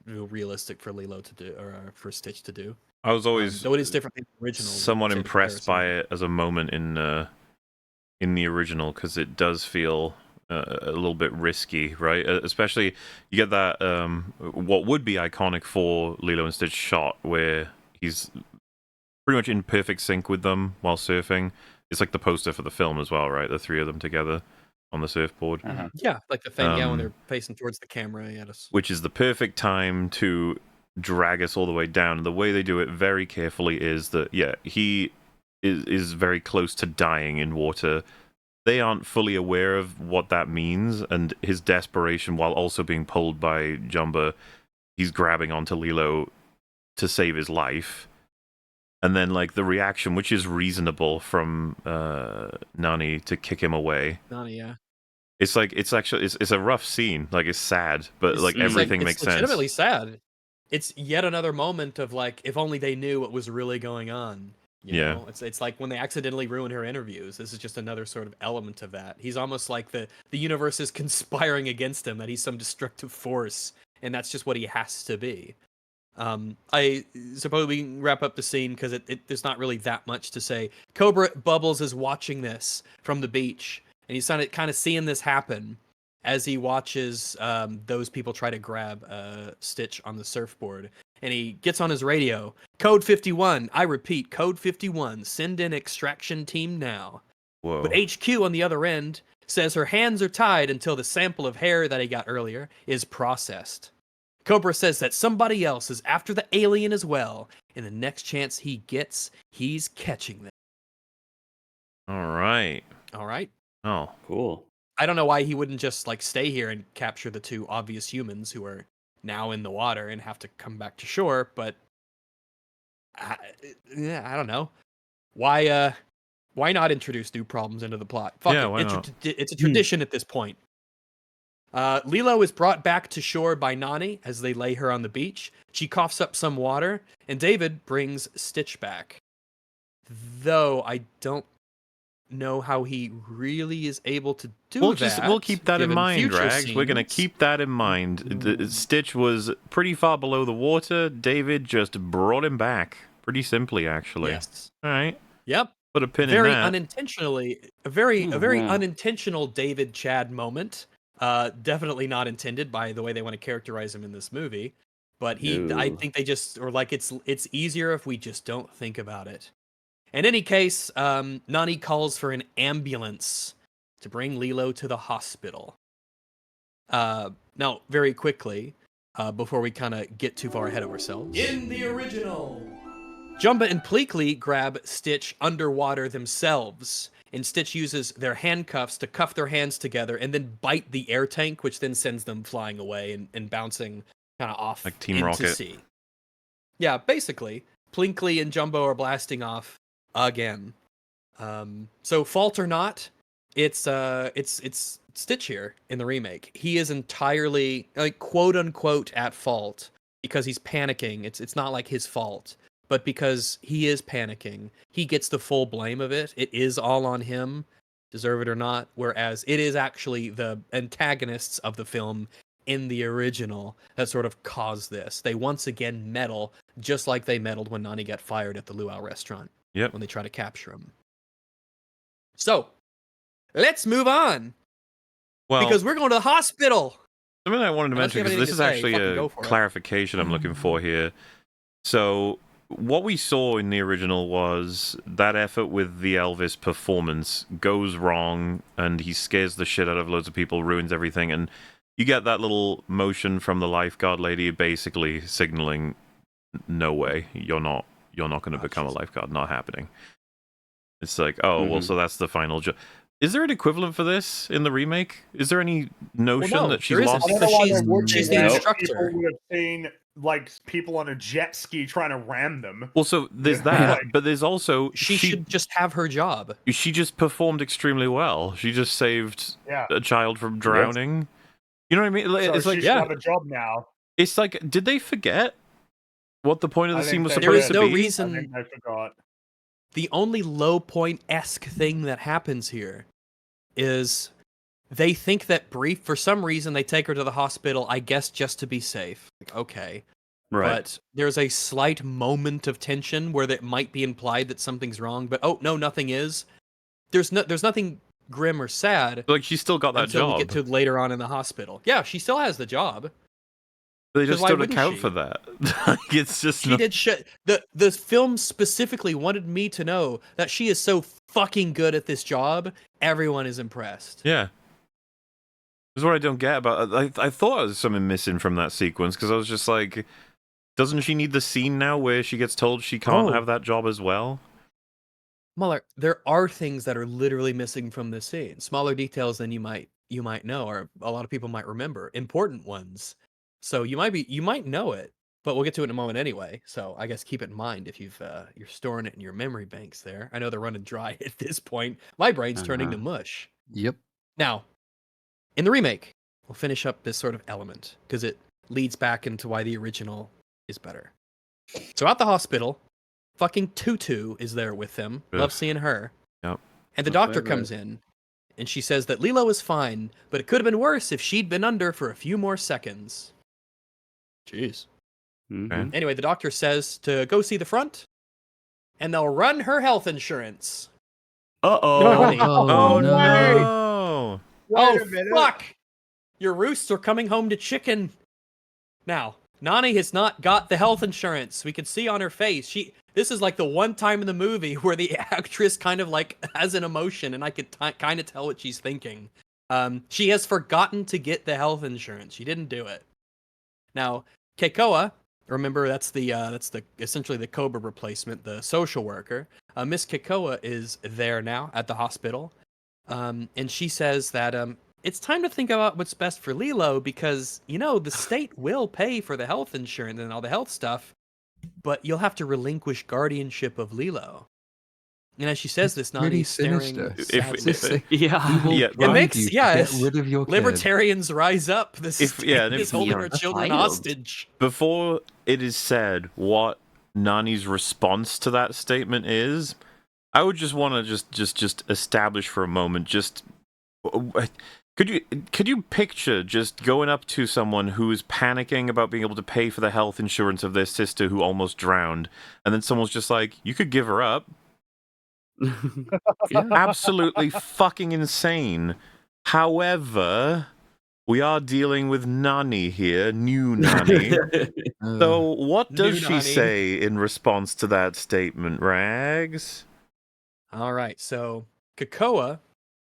realistic for Lilo to do, or for Stitch to do. I was always Though it is different than the original. somewhat in impressed by comparison. it as a moment in the original, because it does feel a little bit risky, right? Especially you get that what would be iconic for Lilo and Stitch shot where he's pretty much in perfect sync with them while surfing. It's like the poster for the film as well, right? The three of them together on the surfboard. Yeah, like the thing, when they're facing towards the camera. Yeah, Which is the perfect time to drag us all the way down. And the way they do it very carefully is that, yeah, he is very close to dying in water. They aren't fully aware of what that means, and his desperation while also being pulled by Jumba, he's grabbing onto Lilo to save his life. and then like the reaction, which is reasonable from Nani to kick him away. Nani, yeah. It's like it's a rough scene. Like it's sad, but like everything makes it's legitimately sense. sad. It's yet another moment of like, if only they knew what was really going on. You know? It's like when they accidentally ruin her interviews. This is just another sort of element of that. He's almost like the universe is conspiring against him, that he's some destructive force, and that's just what he has to be. I suppose we can wrap up the scene because there's not really that much to say. Cobra Bubbles is watching this from the beach, and he's kind of seeing this happen as he watches those people try to grab Stitch on the surfboard. And he gets on his radio. Code 51. I repeat, Code 51. Send in extraction team now. Whoa. But HQ on the other end says her hands are tied until the sample of hair that he got earlier is processed. Cobra says that somebody else is after the alien as well, and the next chance he gets, he's catching them. All right. All right. Oh, Cool. I don't know why he wouldn't just like stay here and capture the two obvious humans who are now in the water and have to come back to shore, but I don't know. Why not introduce new problems into the plot? Fuck Yeah, it. why not? It's a tradition at this point. Lilo is brought back to shore by Nani as they lay her on the beach. She coughs up some water, and David brings Stitch back. Though I don't know how he really is able to do that. We'll keep that in given mind, future Rags. We're gonna scenes. keep that in mind. Stitch was pretty far below the water. David just brought him back. Pretty simply, actually. Yes. All right. Yep. Put a pin Very in that. unintentionally, a very yeah. unintentional David Chad moment. Definitely not intended by the way they want to characterize him in this movie. But I No. think they just, or like it's easier if we just don't think about it. In any case, Nani calls for an ambulance to bring Lilo to the hospital. Now, very quickly, before we kind of get too far ahead of ourselves. In the original, Jumba and Pleakley grab Stitch underwater themselves, and Stitch uses their handcuffs to cuff their hands together and then bite the air tank, which then sends them flying away and bouncing kind of off Like Team into Rocket. sea. Yeah, basically, Pleakley and Jumbo are blasting off again. So fault or not, it's Stitch here in the remake. He is entirely, like, quote unquote at fault because he's panicking. It's not like his fault, but because he is panicking, he gets the full blame of it. It is all on him, deserve it or not. Whereas it is actually the antagonists of the film in the original that sort of caused this. They once again meddle, just like they meddled when Nani got fired at the Luau restaurant. Yep. When they try to capture him. So, let's move on. Well, Because we're going to the hospital. something I wanted to Unless you mention, have because this anything is to say, actually fucking a go for it. clarification I'm looking for here. So, what we saw in the original was that effort with the Elvis performance goes wrong, and he scares the shit out of loads of people, ruins everything, and you get that little motion from the lifeguard lady basically signaling, no way, you're not going to become a lifeguard, not happening. It's like, oh, well, so that's the final job. Is there an equivalent for this in the remake? Is there any notion no, that she's there isn't, lost? I don't know why She's- there would be she's the when instructor. People would have seen like people on a jet ski trying to ram them. Well, so there's Yeah. that, Like- but there's also She should just have her job. she just performed extremely well. She just saved Yeah. a child from drowning. You know what I mean? So It's she like should have a job now. it's like, did they forget what the point of the I scene think was they There supposed is to no be? reason. I think they forgot. The only low point-esque thing that happens here is they think that for some reason, they take her to the hospital, I guess just to be safe. Like, okay. Right. But there's a slight moment of tension where it might be implied that something's wrong, but oh, no, nothing is. There's nothing grim or sad Like, she still got that until job. we get to later on in the hospital. Yeah, she still has the job. They just why don't wouldn't account she? for that. Like, it's just She not... did shit. The film specifically wanted me to know that she is so fucking good at this job. Everyone is impressed. Yeah. This is what I don't get about. I thought there was something missing from that sequence because I was just like, doesn't she need the scene now where she gets told she can't Oh. have that job as well? Muller, there are things that are literally missing from this scene. Smaller details than you might know, or a lot of people might remember. Important ones. So you might know it, but we'll get to it in a moment anyway. So I guess keep it in mind if you're storing it in your memory banks there. I know they're running dry at this point. My brain's turning to mush. Yep. Now, in the remake, we'll finish up this sort of element because it leads back into why the original is better. So at the hospital, fucking Tutu is there with them. Ugh. Love seeing her. Yep. And the My doctor favorite. comes in, and she says that Lilo is fine, but it could have been worse if she'd been under for a few more seconds. Jeez. Mhm. Anyway, the doctor says to go see the front, and they'll run her health insurance. Uh-oh. Oh, no. no! Wait a minute. Fuck! Your roosts are coming home to chicken. Now, Nani has not got the health insurance. We can see on her face. This is like the one time in the movie where the actress kind of like has an emotion, and I could kind of tell what she's thinking. She has forgotten to get the health insurance. She didn't do it. Now, Keikoa, remember that's essentially the Cobra replacement, the social worker. Miss Keikoa is there now at the hospital, and she says that it's time to think about what's best for Lilo because the state will pay for the health insurance and all the health stuff, but you'll have to relinquish guardianship of Lilo. And as she says this, Really Nani's staring. sinister. If- It's just like, Yeah. we will Yeah, bribe makes- you to yeah, get it's rid of your kid. Libertarians rise up. The If- state yeah, and if is holding you're our children child. hostage. Before it is said what Nani's response to that statement is, I would just want to just establish for a moment. Could you picture just going up to someone who is panicking about being able to pay for the health insurance of their sister who almost drowned, and then someone's just like, "You could give her up." Yeah. Absolutely fucking insane. However, we are dealing with Nani here, new Nani. So, what does New she Nani. say in response to that statement, Rags? All right, so Keikoa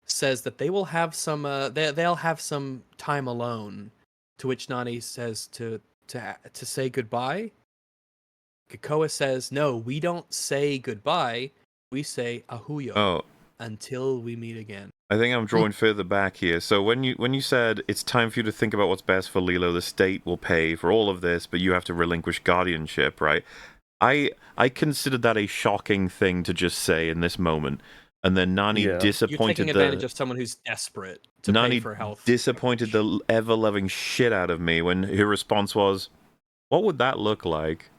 says that they will have some they'll have some time alone, to which Nani says to say goodbye. Keikoa says, "No, we don't say goodbye. We say ahuyo Oh, until we meet again." I think I'm drawing further back here. So when you said it's time for you to think about what's best for Lilo, the state will pay for all of this, but you have to relinquish guardianship, right? I considered that a shocking thing to just say in this moment. And then Nani Yeah. You're disappointed taking advantage of someone who's desperate to Nani pay for health. disappointed the ever-loving shit out of me when her response was, "What would that look like?"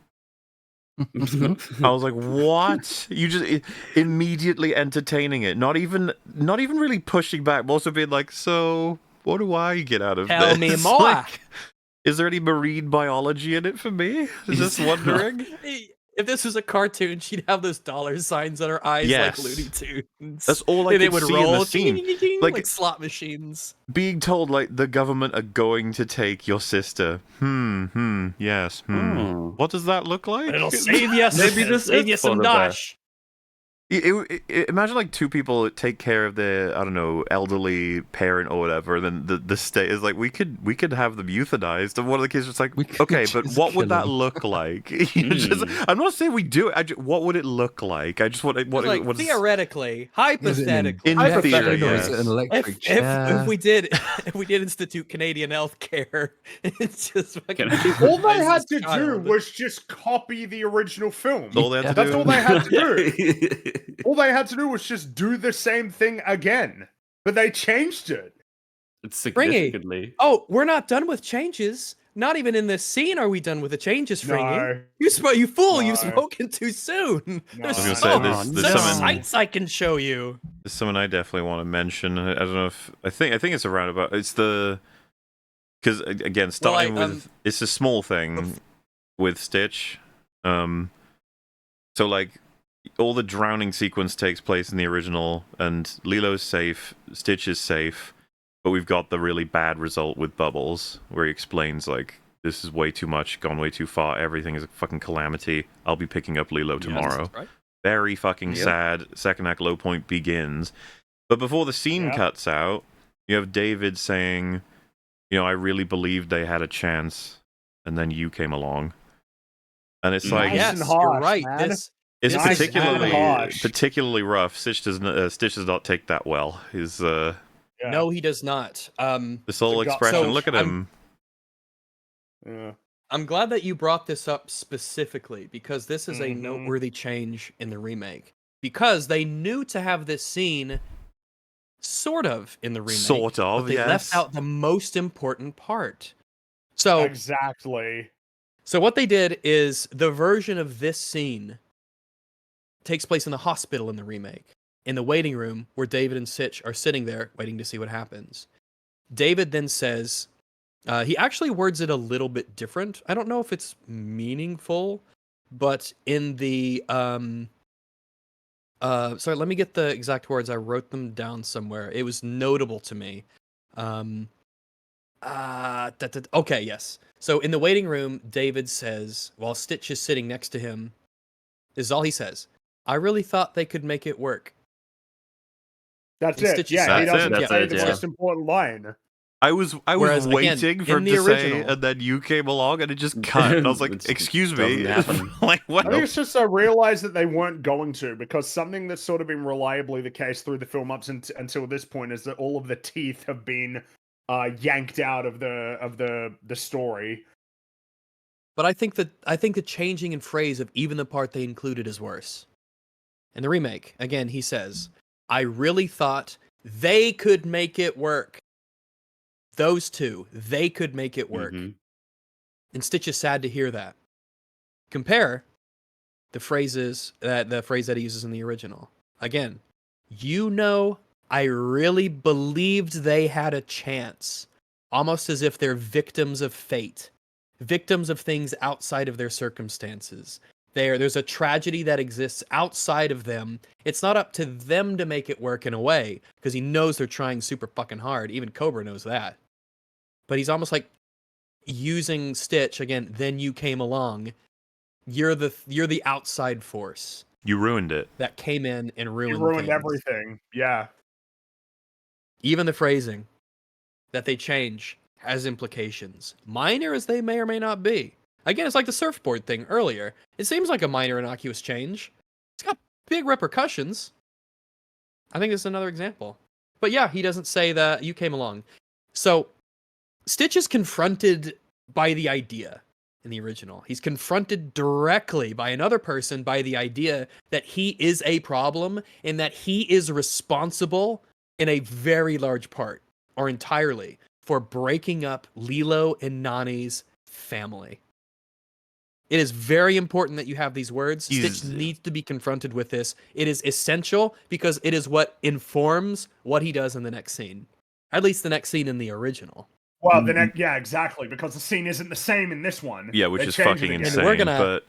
I was like, "What?" You just immediately entertaining it, not even really pushing back, but also being like, "So, what do I get out of Tell this?" me more. Like, is there any marine biology in it for me? Just wondering. If this was a cartoon, she'd have those dollar signs on her eyes Yes. like Looney Tunes. That's all I And they could would see roll in the scene. like, Like- slot machines. Being told like the government are going to take your sister. Yes. Oh. What does that look like? It'll save you. Maybe It'll this save is you some for the best. dosh. Imagine like two people that take care of their, I don't know, elderly parent or whatever, and then the state is like, we could have them euthanized, and one of the kids is just like, We could okay, but just what would kill that them. look like? I'm not saying we do it. What would it look like? I just want what Like, what is- theoretically, hypothetically, In Hypothetically, theory, or is it an yes. electric if chair? we did institute Canadian healthcare, it's just fucking All they had to do child. was just copy the original film. That's all they had to That's do. all they had to do. All they had to do was just do the same thing again. But they changed it. It's Springy. significantly. Oh, we're not done with changes. Not even in this scene are we done with the changes, Fringy. No. You fool! You've No. spoken too soon. There's I was gonna say, so there's there's some- sights I can show you. There's someone I definitely want to mention. I don't know if I think it's a roundabout. It's the because again, starting with it's a small thing with Stitch. So like all the drowning sequence takes place in the original, and Lilo's safe, Stitch is safe, but we've got the really bad result with Bubbles, where he explains like, this is way too much, gone way too far, everything is a fucking calamity. I'll be picking up Lilo tomorrow. Right? Very fucking Yep. sad. Second act low point begins. But before the scene Yeah. cuts out, you have David saying, I really believed they had a chance, and then you came along. And it's like, Nice Yes, and you're harsh, right. man. it's nice and particularly harsh. particularly rough. Stitch does not take that well. His Yeah. No, he does not. this whole So- expression. so Look at I'm- him. Yeah. I'm glad that you brought this up specifically because this is a Mhm. noteworthy change in the remake. Because they knew to have this scene sort of in the remake, Sort but of, they left yes. out the most important part. So, Exactly. so what they did is the version of this scene takes place in the hospital in the remake, in the waiting room where David and Sitch are sitting there waiting to see what happens. David then says, he actually words it a little bit different. I don't know if it's meaningful, but in the sorry, let me get the exact words. I wrote them down somewhere. It was notable to me. Okay, yes. So in the waiting room, David says, while Stitch is sitting next to him, this is all he says. I really thought they could make it work. That's And it. Stitch is Yeah, he That's it. doesn't That's say it, the yeah. most important line. I was Whereas, again, waiting for in him the to say, original- and then you came along and it just cut. And I was like, It excuse doesn't me. happen. Like, what? I think it's just I realized that they weren't going to, because something that's sort of been reliably the case through the film up until this point is that all of the teeth have been yanked out of the story. But I think the changing in phrase of even the part they included is worse. In the remake, again, he says, I really thought they could make it work. Those two, they could make it work. Mhm. And Stitch is sad to hear that. Compare the phrase that he uses in the original. Again, I really believed they had a chance. Almost as if they're victims of fate. Victims of things outside of their circumstances. There's a tragedy that exists outside of them. It's not up to them to make it work in a way, because he knows they're trying super fucking hard. Even Cobra knows that. But he's almost like using Stitch again. Then you came along. You're the outside force You ruined it. that came in and He ruined ruined things. everything. Yeah. Even the phrasing that they change has implications, minor as they may or may not be. Again, it's like the surfboard thing earlier. It seems like a minor innocuous change. It's got big repercussions. I think this is another example. But yeah, he doesn't say that you came along. So Stitch is confronted by the idea in the original. He's confronted directly by another person by the idea that he is a problem and that he is responsible in a very large part or entirely for breaking up Lilo and Nani's family. It is very important that you have these words. Stitch needs to be confronted with this. It is essential because it is what informs what he does in the next scene. At least the next scene in the original. Well, the next, yeah, exactly, because the scene isn't the same in this one. Yeah, which They is changed it fucking again. insane. we're gonna- But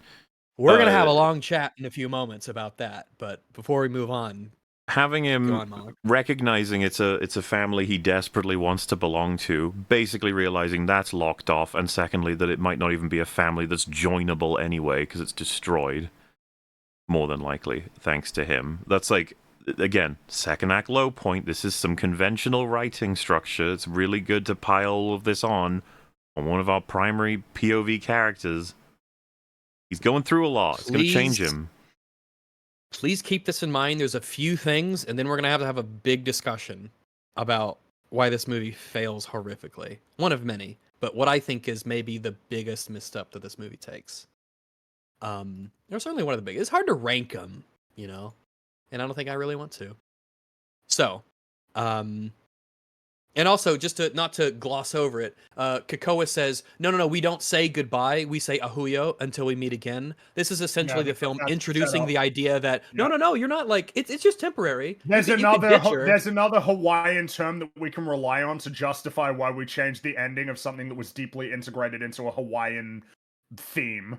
We're going to have a long chat in a few moments about that, but before we move on, having go him on, Malik. recognizing it's a family he desperately wants to belong to, basically realizing that's locked off, and secondly that it might not even be a family that's joinable anyway because it's destroyed, more than likely, thanks to him. That's like, again, second act low point. This is some conventional writing structure. It's really good to pile all of this on one of our primary POV characters. He's going through a lot. It's going to change Please- him. Please keep this in mind. There's a few things, and then we're going to have a big discussion about why this movie fails horrifically. One of many, but what I think is maybe the biggest misstep that this movie takes. They're certainly one of the biggest. It's hard to rank them, you know, and I don't think I really want to. So, and also, just to not to gloss over it, Kakoa says, no, we don't say goodbye. We say ahuyo until we meet again. This is essentially the because film that's the introducing setup. the idea that, Yeah. no, you're not like, it's just temporary. There's You can another ditch her. there's another Hawaiian term that we can rely on to justify why we changed the ending of something that was deeply integrated into a Hawaiian theme.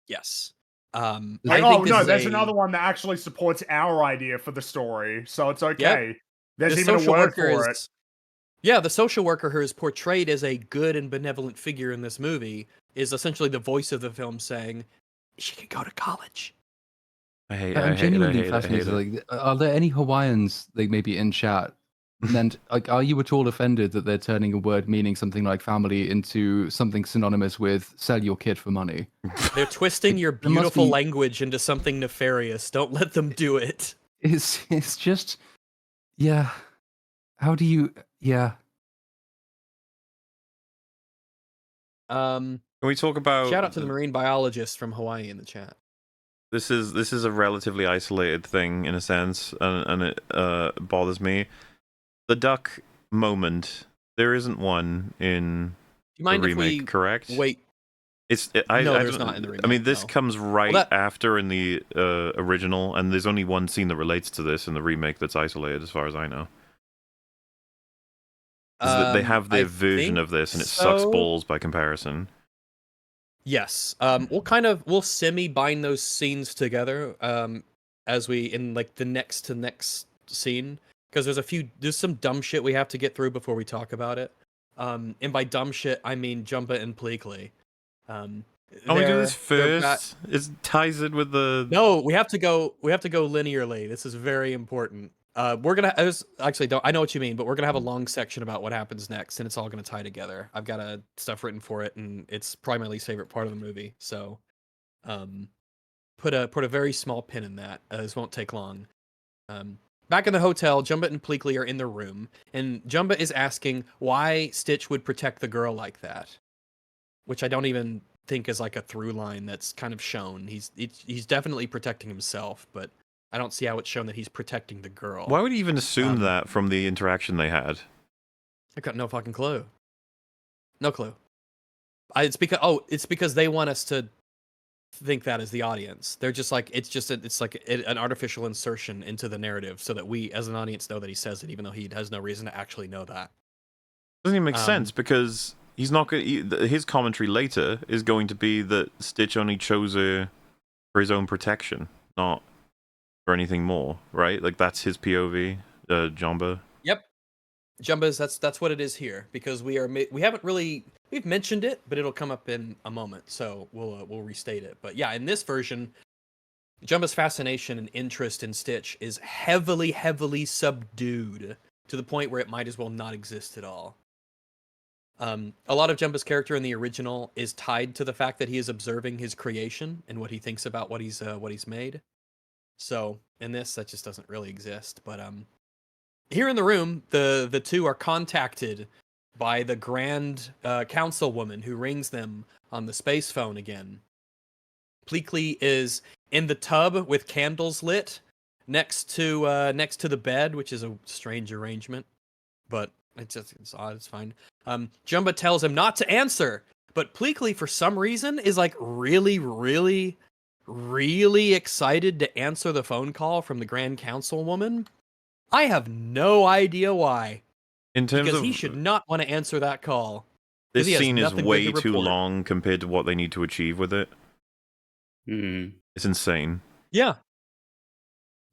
Yes. Like, I think oh this no, is there's a- another one that actually supports our idea for the story, so it's Yep. okay. There's The even a social word worker for it. is, yeah, the social worker who is portrayed as a good and benevolent figure in this movie is essentially the voice of the film saying, she can go to college. I hate I'm genuinely it. fascinated. Like, are there any Hawaiians, like maybe in chat? And like, are you at all offended that they're turning a word meaning something like family into something synonymous with sell your kid for money? They're twisting your there must beautiful be- language into something nefarious. Don't let them do it. It's just, yeah. How do you, yeah. Um, Can we talk about shout out to the marine biologist from Hawaii in the chat. this is a relatively isolated thing in a sense, and it bothers me. The duck moment. There isn't one in Do you the mind if remake, we correct? wait? I No, there's don't- not in the I mean, remake, this no. comes right that- after in the original, and there's only one scene that relates to this in the remake that's isolated, as far as I know. Is that they have their I version think of this, and it sucks so. balls by comparison. Yes. We'll semi bind those scenes together. As we in like the next to next scene, because there's some dumb shit we have to get through before we talk about it. And by dumb shit I mean Jumba and Pleakley. Oh, we do this they're first. It ties in with the. No, we have to go linearly. This is very important. We're gonna. I know what you mean, but we're gonna have a long section about what happens next, and it's all gonna tie together. I've got stuff written for it, and it's probably my least favorite part of the movie. So, put a very small pin in that. This won't take long. Back in the hotel, Jumba and Pleakley are in the room, and Jumba is asking why Stitch would protect the girl like that, which I don't even think is like a through line that's kind of shown. He's definitely protecting himself, but I don't see how it's shown that he's protecting the girl. Why would he even assume that from the interaction they had? I got no fucking clue. No clue. It's because they want us to think that as the audience. They're just like it's like an artificial insertion into the narrative so that we as an audience know that he says it, even though he has no reason to actually know that. Doesn't even make sense because he's not going. His commentary later is going to be that Stitch only chose her for his own protection, not for anything more, right? Like that's his POV, Jumba. Yep. Jumba's that's what it is here, because we've mentioned it, but it'll come up in a moment, so we'll restate it. But yeah, in this version, Jumba's fascination and interest in Stitch is heavily subdued to the point where it might as well not exist at all. A lot of Jumba's character in the original is tied to the fact that he is observing his creation and what he thinks about what he's made. So in this, that just doesn't really exist. But here in the room, the two are contacted by the Grand Councilwoman who rings them on the space phone again. Pleakley is in the tub with candles lit next to the bed, which is a strange arrangement, but it's odd. It's fine. Jumba tells him not to answer, but Pleakley for some reason is like really excited to answer the phone call from the Grand Councilwoman. I have no idea why. In terms Because of he should not want to answer that call. this he has scene is nothing good way to too report. long compared to what they need to achieve with it. It's insane. Yeah.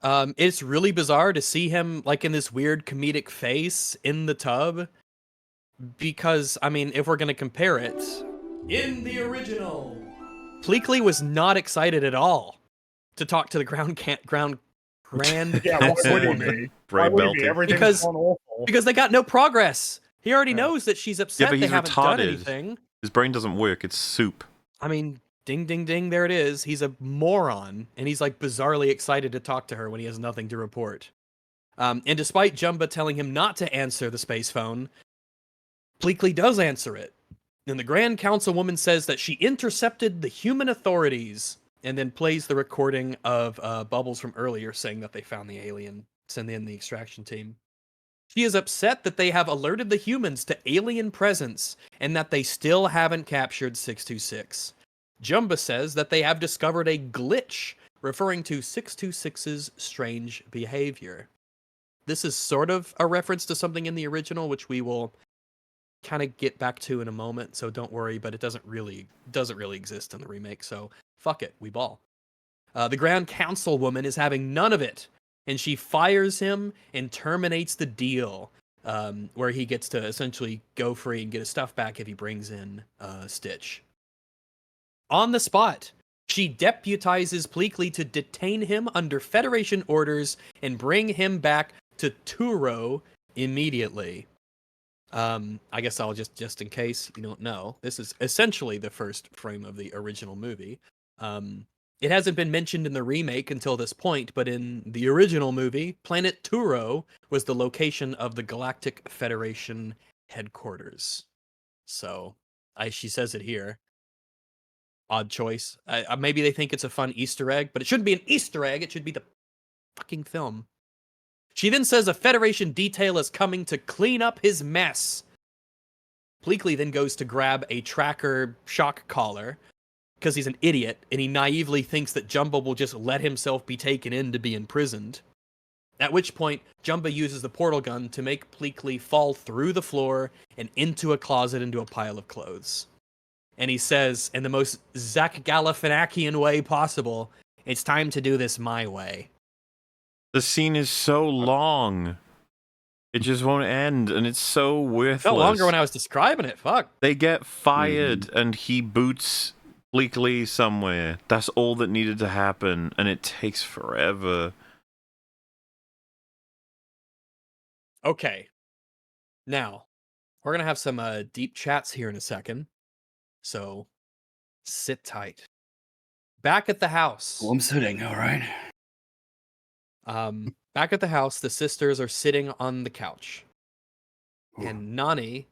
It's really bizarre to see him like in this weird comedic face in the tub. Because, I mean, if we're going to compare it, in the original, Pleakley was not excited at all to talk to the Grand Yeah, what would he be? Why Brave would he be? belted. Everything's Because- gone awful. because they got no progress. He already Yeah. knows that she's upset but they he's haven't done retarded. anything. His brain doesn't work. It's soup. I mean, ding, ding, ding, there it is. He's a moron, and he's like bizarrely excited to talk to her when he has nothing to report. And despite Jumba telling him not to answer the space phone, Pleakley does answer it. And the Grand Councilwoman says that she intercepted the human authorities, and then plays the recording of Bubbles from earlier saying that they found the alien, send in the extraction team. She is upset that they have alerted the humans to alien presence and that they still haven't captured 626. Jumba says that they have discovered a glitch referring to 626's strange behavior. This is sort of a reference to something in the original, which we will kind of get back to in a moment, so don't worry, but it doesn't really exist in the remake, so fuck it, we ball. The Grand Councilwoman is having none of it, and she fires him and terminates the deal, where he gets to essentially go free and get his stuff back if he brings in Stitch. On the spot, she deputizes Pleakley to detain him under Federation orders and bring him back to Turo immediately. I guess I'll just in case you don't know, this is essentially the first frame of the original movie. It hasn't been mentioned in the remake until this point, but in the original movie, Planet Turo was the location of the Galactic Federation headquarters. So She says it here. Odd choice. Maybe they think it's a fun Easter egg, but it shouldn't be an Easter egg. It should be the fucking film. She then says a Federation detail is coming to clean up his mess. Pleakley then goes to grab a tracker shock collar because he's an idiot and he naively thinks that Jumba will just let himself be taken in to be imprisoned. At which point, Jumba uses the portal gun to make Pleakley fall through the floor and into a closet into a pile of clothes. And he says, in the most Zach Galifianakian way possible, it's time to do this my way. The scene is so long. It just won't end, and it's so worthless. It felt longer when I was describing it. Fuck. They get fired, and he boots Pleakley somewhere. That's all that needed to happen, and it takes forever. Okay. Now, we're going to have some deep chats here in a second. So, sit tight. Back at the house. Well, I'm sitting, all right. Back at the house, the sisters are sitting on the couch. And Nani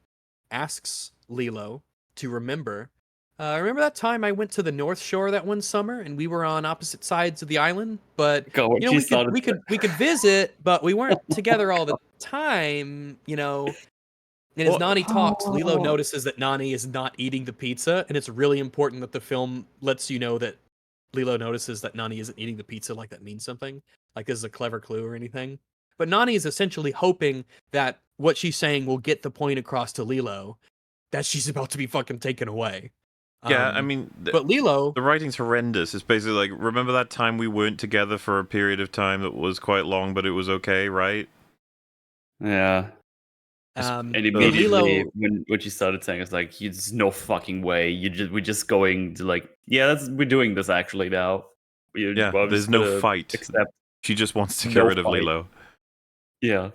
asks Lilo to remember that time I went to the North Shore that one summer and we were on opposite sides of the island, but God, you know, we could visit, but we weren't together all the time, you know. And as Nani talks, Lilo notices that Nani is not eating the pizza, and it's really important that the film lets you know that Lilo notices that Nani isn't eating the pizza, like that means something. Like this is a clever clue or anything. But Nani is essentially hoping that what she's saying will get the point across to Lilo that she's about to be fucking taken away. Yeah, I mean, but Lilo, the writing's horrendous. It's basically like, remember that time we weren't together for a period of time that was quite long, but it was okay, right? Yeah. And immediately Lilo, when she started saying, it's like, there's no fucking way. We're just going to like, yeah, we're doing this actually now. Yeah, there's no fight. Except she just wants to get rid of Lilo. Yeah.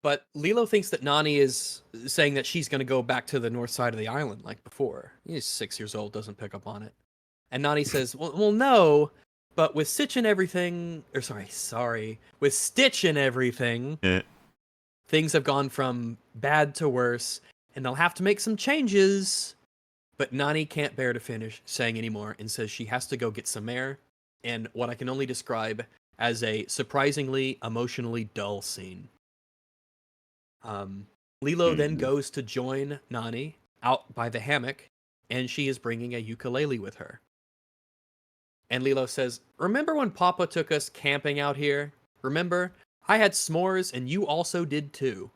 But Lilo thinks that Nani is saying that she's going to go back to the north side of the island like before. He's 6 years old, doesn't pick up on it. And Nani says, well, no, but with Stitch and everything, with Stitch and everything, things have gone from bad to worse, and they'll have to make some changes. But Nani can't bear to finish saying anymore and says she has to go get some air, and what I can only describe as a surprisingly emotionally dull scene. Lilo then goes to join Nani out by the hammock, and she is bringing a ukulele with her. And Lilo says, remember when Papa took us camping out here? Remember? I had s'mores, and you also did too.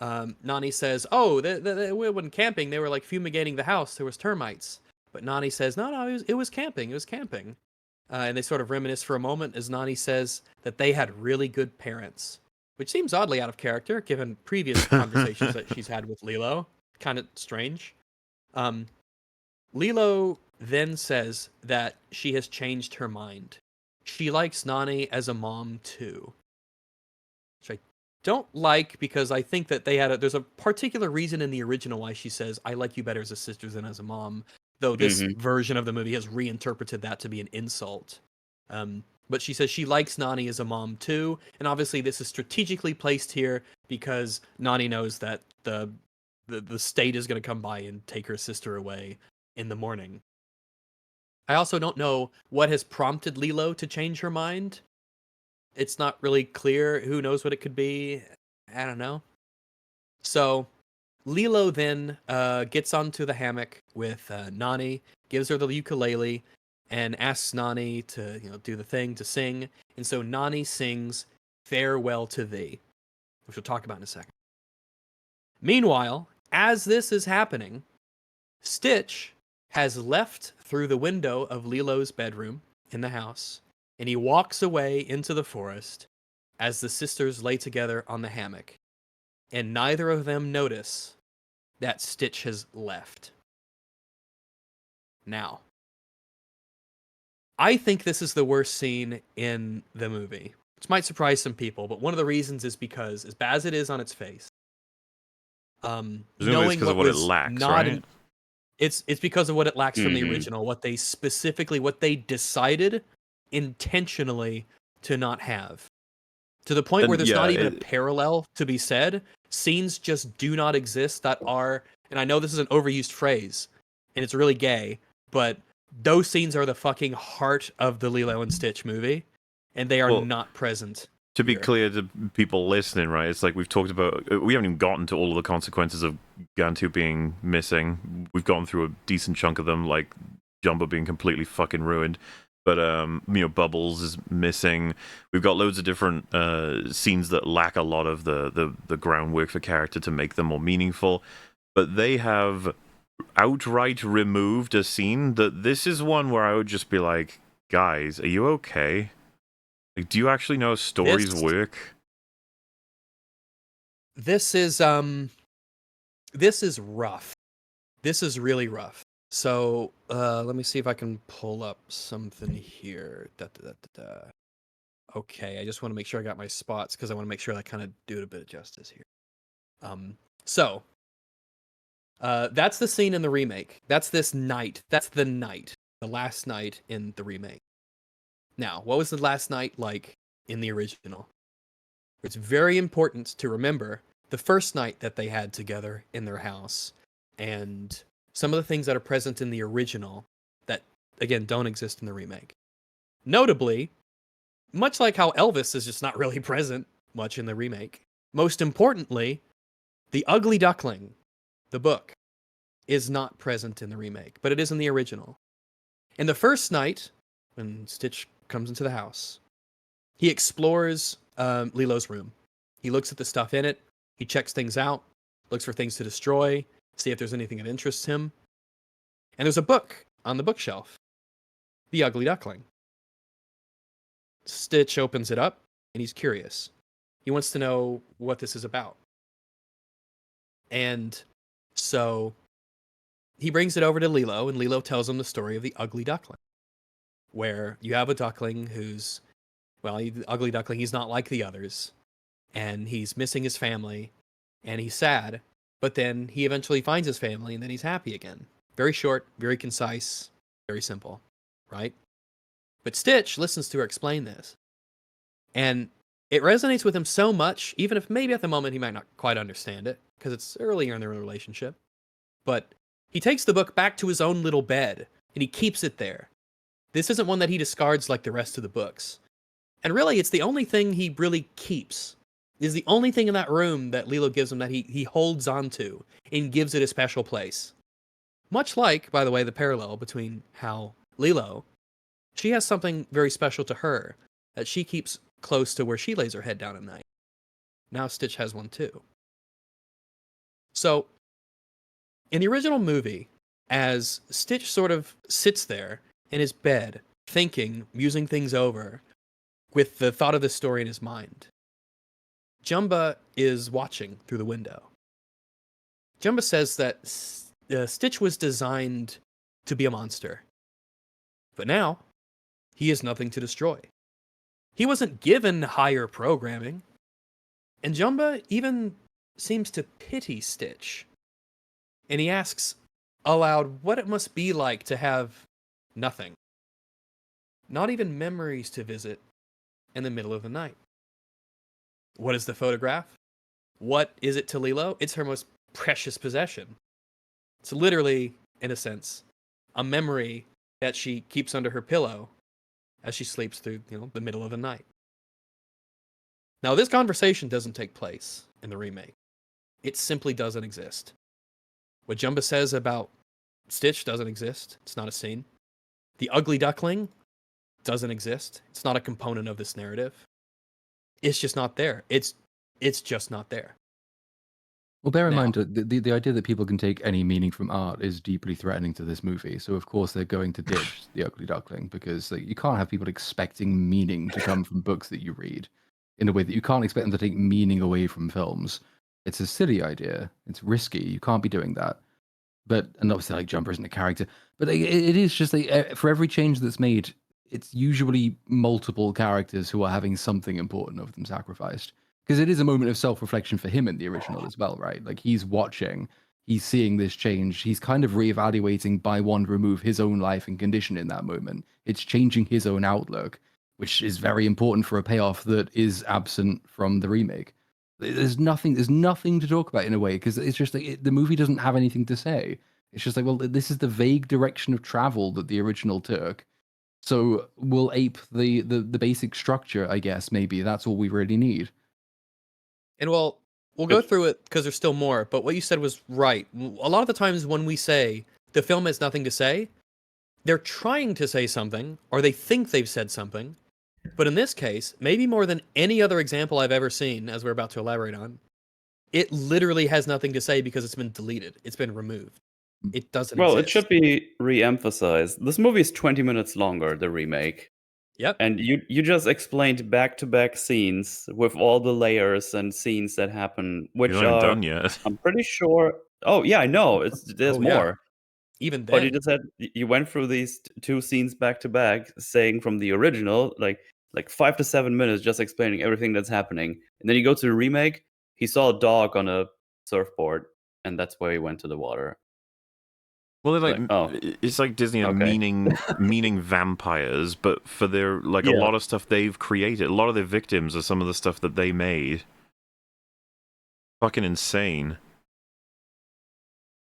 Nani says, oh, when camping, they were like fumigating the house. There was termites. But Nani says, no, it was camping. It was camping. And they sort of reminisce for a moment as Nani says that they had really good parents. Which seems oddly out of character, given previous conversations that she's had with Lilo. Kind of strange. Lilo then says that she has changed her mind. She likes Nani as a mom, too. Which I don't like, because I think that there's a particular reason in the original why she says, I like you better as a sister than as a mom. Though this version of the movie has reinterpreted that to be an insult. But she says she likes Nani as a mom too, and obviously this is strategically placed here because Nani knows that the state is going to come by and take her sister away in the morning. I also don't know what has prompted Lilo to change her mind. It's not really clear. Who knows what it could be? I don't know. So Lilo then gets onto the hammock with Nani, gives her the ukulele, and asks Nani to, do the thing, to sing. And so Nani sings Farewell to Thee, which we'll talk about in a second. Meanwhile, as this is happening, Stitch has left through the window of Lilo's bedroom in the house, and he walks away into the forest as the sisters lay together on the hammock. And neither of them notice that Stitch has left. Now, I think this is the worst scene in the movie, which might surprise some people, but one of the reasons is because, as bad as it is on its face, knowing it's because of what it lacks, right? It's because of what it lacks from the original, what they decided intentionally to not have. To the point where there's not even a parallel to be said, scenes just do not exist that are, and I know this is an overused phrase, and it's really gay, but those scenes are the fucking heart of the Lilo and Stitch movie, and they are Well, not present. To be here. clear to people listening, right, it's like we've talked about, we haven't even gotten to all of the consequences of Gantu being missing. We've gone through a decent chunk of them, like Jumbo being completely fucking ruined. But, Bubbles is missing. We've got loads of different scenes that lack a lot of the groundwork for character to make them more meaningful. But they have outright removed a scene that this is one where I would just be like, guys, are you okay? Like, do you actually know how stories work? This is rough. This is really rough. So let me see if I can pull up something here. Okay, I just want to make sure I got my spots because I want to make sure I kind of do it a bit of justice here. So that's the scene in the remake. That's this night. That's the night. The last night in the remake. Now, what was the last night like in the original? It's very important to remember the first night that they had together in their house and some of the things that are present in the original that, again, don't exist in the remake. Notably, much like how Elvis is just not really present much in the remake, most importantly, the Ugly Duckling, the book, is not present in the remake, but it is in the original. In the first night, when Stitch comes into the house, he explores Lilo's room. He looks at the stuff in it. He checks things out, looks for things to destroy, see if there's anything that interests him. And there's a book on the bookshelf, The Ugly Duckling. Stitch opens it up, and he's curious. He wants to know what this is about. And so he brings it over to Lilo, and Lilo tells him the story of the Ugly Duckling, where you have a duckling who's, well, the Ugly Duckling, he's not like the others, and he's missing his family, and he's sad, but then he eventually finds his family, and then he's happy again. Very short, very concise, very simple, right? But Stitch listens to her explain this, and it resonates with him so much, even if maybe at the moment he might not quite understand it, because it's earlier in their relationship, but he takes the book back to his own little bed, and he keeps it there. This isn't one that he discards like the rest of the books. And really, it's the only thing he really keeps. Is the only thing in that room that Lilo gives him that he holds onto and gives it a special place. Much like, by the way, the parallel between how Lilo, she has something very special to her that she keeps close to where she lays her head down at night. Now Stitch has one too. So, in the original movie, as Stitch sort of sits there in his bed, thinking, musing things over, with the thought of this story in his mind, Jumba is watching through the window. Jumba says that Stitch was designed to be a monster. But now, he has nothing to destroy. He wasn't given higher programming. And Jumba even seems to pity Stitch. And he asks aloud what it must be like to have nothing. Not even memories to visit in the middle of the night. What is the photograph? What is it to Lilo? It's her most precious possession. It's literally, in a sense, a memory that she keeps under her pillow as she sleeps through, the middle of the night. Now, this conversation doesn't take place in the remake. It simply doesn't exist. What Jumba says about Stitch doesn't exist. It's not a scene. The Ugly Duckling doesn't exist. It's not a component of this narrative. It's just not there. It's just not there. Well, bear in mind the idea that people can take any meaning from art is deeply threatening to this movie. So of course they're going to ditch the Ugly Duckling because you can't have people expecting meaning to come from books that you read in a way that you can't expect them to take meaning away from films. It's a silly idea. It's risky. You can't be doing that. And obviously, Jumper isn't a character. But it is just for every change that's made, it's usually multiple characters who are having something important of them sacrificed. Because it is a moment of self-reflection for him in the original as well, right? Like, he's watching, he's seeing this change, he's kind of reevaluating by one remove his own life and condition in that moment. It's changing his own outlook, which is very important for a payoff that is absent from the remake. There's nothing to talk about in a way, because it's just like the movie doesn't have anything to say. It's just like, well, this is the vague direction of travel that the original took. So we'll ape the basic structure, I guess. Maybe that's all we really need. And we'll go through it because there's still more. But what you said was right. A lot of the times when we say the film has nothing to say, they're trying to say something, or they think they've said something. But in this case, maybe more than any other example I've ever seen, as we're about to elaborate on, it literally has nothing to say because it's been deleted. It's been removed. It doesn't Well, it exist. should be re-emphasized. This movie is 20 minutes longer, the remake. Yep. And you just explained back-to-back scenes with all the layers and scenes that happen, which You're not even are, done yet. I'm pretty sure. Oh yeah, I know. There's Oh, yeah. more. Even But you then, just said you went through these two scenes back to back, saying from the original, like 5 to 7 minutes, just explaining everything that's happening, and then you go to the remake. He saw a dog on a surfboard, and that's where he went to the water. Well, they're Like, oh, it's like Disney are okay. meaning vampires, but for their a Yeah. lot of stuff they've created. A lot of their victims are some of the stuff that they made. Fucking insane.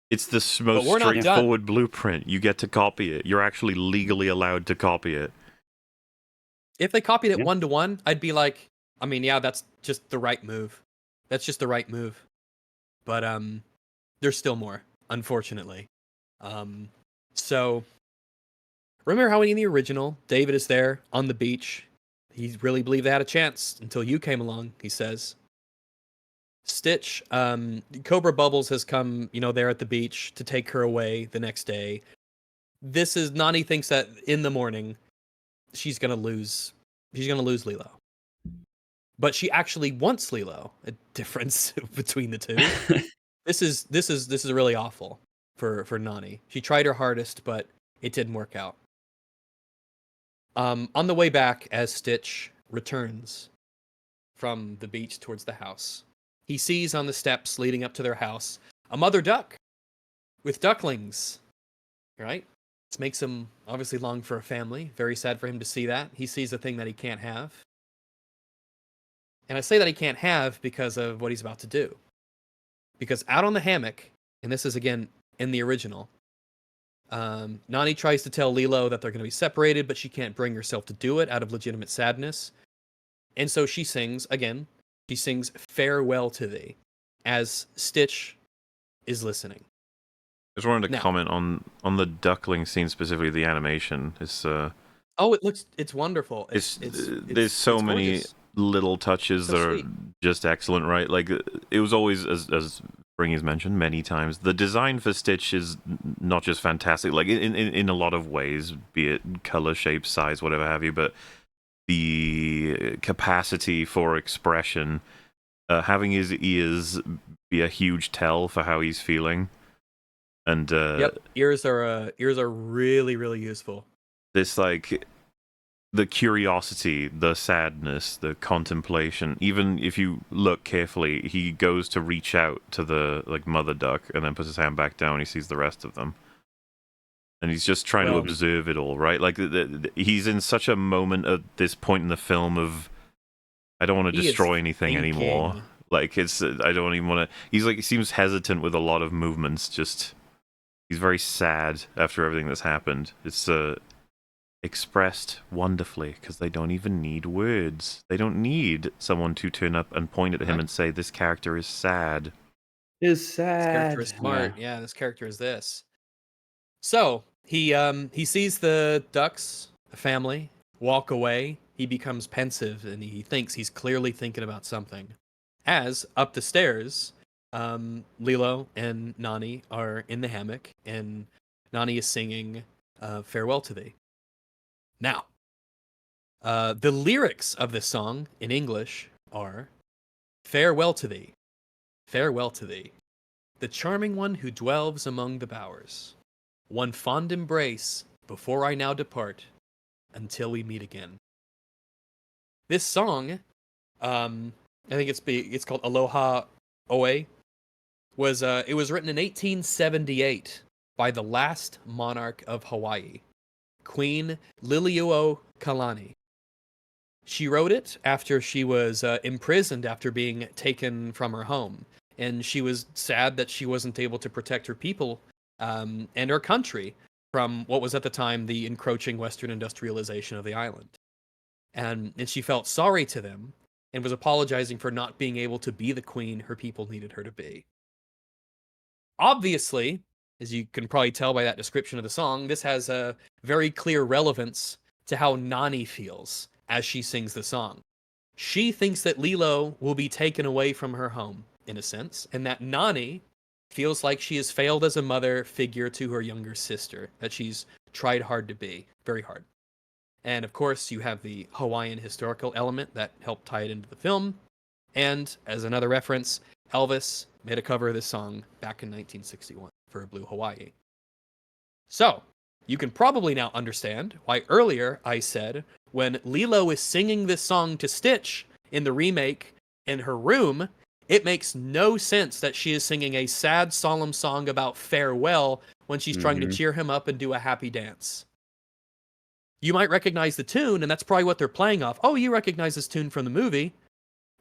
It's the most we're not done. straightforward blueprint. You get to copy it. You're actually legally allowed to copy it. if they copied it Yeah. 1-to-1, I'd be like, I mean, yeah, that's just the right move. That's just the right move. But there's still more, unfortunately. So remember how in the original, David is there on the beach. He really believed they had a chance until you came along, he says. Stitch, Cobra Bubbles has come, there at the beach to take her away the next day. Nani thinks that in the morning she's gonna lose Lilo. But she actually wants Lilo. A difference between the two. This is really awful for Nani. She tried her hardest, but it didn't work out. On the way back, as Stitch returns from the beach towards the house, he sees on the steps leading up to their house a mother duck with ducklings. Right? This makes him obviously long for a family. Very sad for him to see that. He sees a thing that he can't have. And I say that he can't have because of what he's about to do. Because out on the hammock, and this is again in the original, Nani tries to tell Lilo that they're going to be separated, but she can't bring herself to do it out of legitimate sadness. And so she sings, Farewell to Thee, as Stitch is listening. I just wanted to Now- comment on the duckling scene specifically. The animation is Oh, it's wonderful. there's so many gorgeous. little touches So that are sweet. just excellent, right? Like it was always, as Springy's mentioned many times, the design for Stitch is not just fantastic, like in a lot of ways, be it color, shape, size, whatever have you, but the capacity for expression, having his ears be a huge tell for how he's feeling, and Yep, ears are really, really useful. this like the curiosity, the sadness, the contemplation. Even if you look carefully, he goes to reach out to the mother duck and then puts his hand back down. He sees the rest of them, and he's just trying to Well- observe it all, right? Like he's in such a moment at this point in the film of, I don't want to He is destroy anything anymore. thinking. Like I don't even want to. He seems hesitant with a lot of movements. Just he's very sad after everything that's happened. It's expressed wonderfully because they don't even need words. They don't need someone to turn up and point at him and say, "This character is sad." Is This sad. character is smart. Yeah, this character is this. So he sees the ducks, the family, walk away. He becomes pensive and he thinks he's clearly thinking about something. As up the stairs, Lilo and Nani are in the hammock, and Nani is singing "Farewell to Thee." Now, the lyrics of this song in English are, "Farewell to thee, farewell to thee, the charming one who dwells among the bowers. One fond embrace before I now depart, until we meet again." This song, I think it's called Aloha Oe, it was written in 1878 by the last monarch of Hawaii, Queen Liliuokalani. She wrote it after she was imprisoned after being taken from her home. And she was sad that she wasn't able to protect her people and her country from what was at the time the encroaching Western industrialization of the island. And she felt sorry to them and was apologizing for not being able to be the queen her people needed her to be. Obviously, as you can probably tell by that description of the song, this has a very clear relevance to how Nani feels as she sings the song. She thinks that Lilo will be taken away from her home, in a sense, and that Nani feels like she has failed as a mother figure to her younger sister, that she's tried hard to be, very hard. And of course, you have the Hawaiian historical element that helped tie it into the film. And as another reference, Elvis made a cover of this song back in 1961 for Blue Hawaii. So, you can probably now understand why earlier I said when Lilo is singing this song to Stitch in the remake in her room, it makes no sense that she is singing a sad, solemn song about farewell when she's trying to cheer him up and do a happy dance. You might recognize the tune, and that's probably what they're playing off. Oh, you recognize this tune from the movie.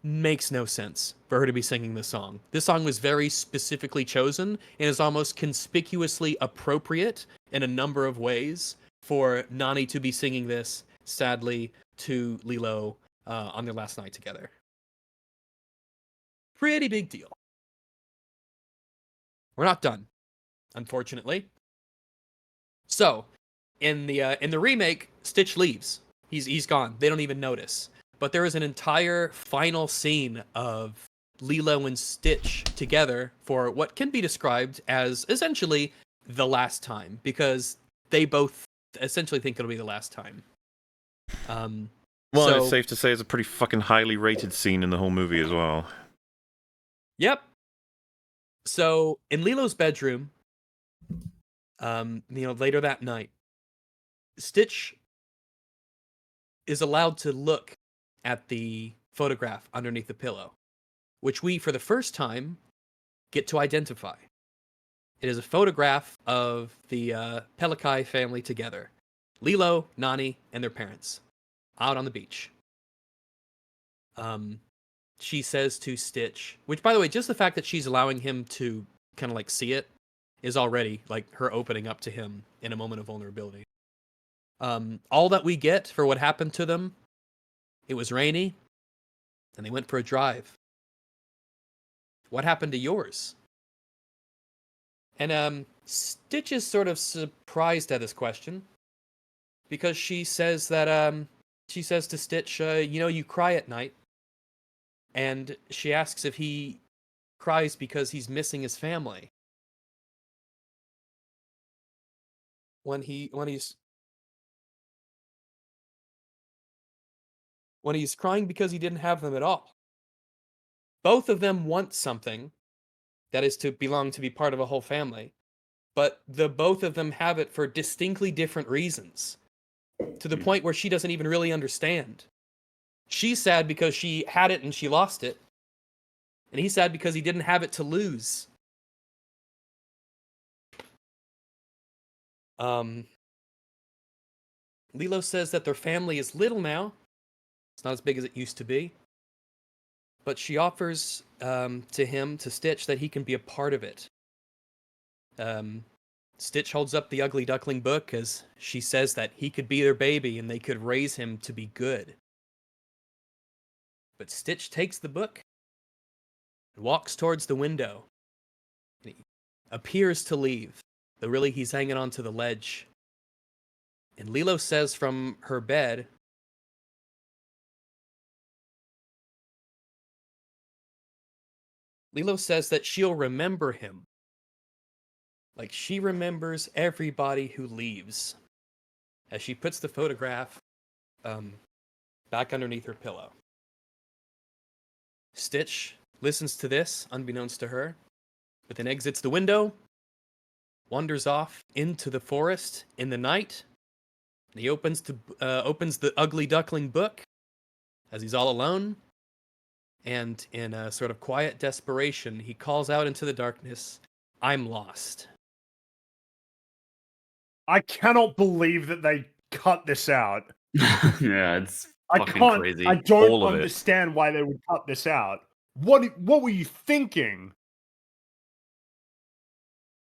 Makes no sense for her to be singing this song. This song was very specifically chosen and is almost conspicuously appropriate in a number of ways for Nani to be singing this, sadly, to Lilo on their last night together. Pretty big deal. We're not done, unfortunately. So, in the remake, Stitch leaves. He's gone. They don't even notice. But there is an entire final scene of Lilo and Stitch together for what can be described as essentially the last time, because they both essentially think it'll be the last time. Well, it's safe to say it's a pretty fucking highly rated scene in the whole movie as well. Yep. So in Lilo's bedroom, later that night, Stitch is allowed to look at the photograph underneath the pillow, which we, for the first time, get to identify. It is a photograph of the Pelikai family together. Lilo, Nani, and their parents, out on the beach. She says to Stitch, which, by the way, just the fact that she's allowing him to kind of like see it is already like her opening up to him in a moment of vulnerability. All that we get for what happened to them, it was rainy, and they went for a drive. What happened to yours? And Stitch is sort of surprised at this question, because she says that she says to Stitch, you cry at night, and she asks if he cries because he's missing his family. When he's crying because he didn't have them at all. Both of them want something that is to belong to be part of a whole family, but the both of them have it for distinctly different reasons, to the point where she doesn't even really understand. She's sad because she had it and she lost it, and he's sad because he didn't have it to lose. Lilo says that their family is little now. It's not as big as it used to be. But she offers to Stitch, that he can be a part of it. Stitch holds up the Ugly Duckling book as she says that he could be their baby and they could raise him to be good. But Stitch takes the book and walks towards the window. And he appears to leave, though really he's hanging onto the ledge. And Lilo says from her bed, Lilo says that she'll remember him. Like she remembers everybody who leaves. As she puts the photograph back underneath her pillow. Stitch listens to this, unbeknownst to her, but then exits the window, wanders off into the forest in the night. And he opens the Ugly Duckling book as he's all alone. And in a sort of quiet desperation, he calls out into the darkness, "I'm lost." I cannot believe that they cut this out. Yeah, it's I fucking can't. crazy. I don't All of it. understand why they would cut this out. What were you thinking?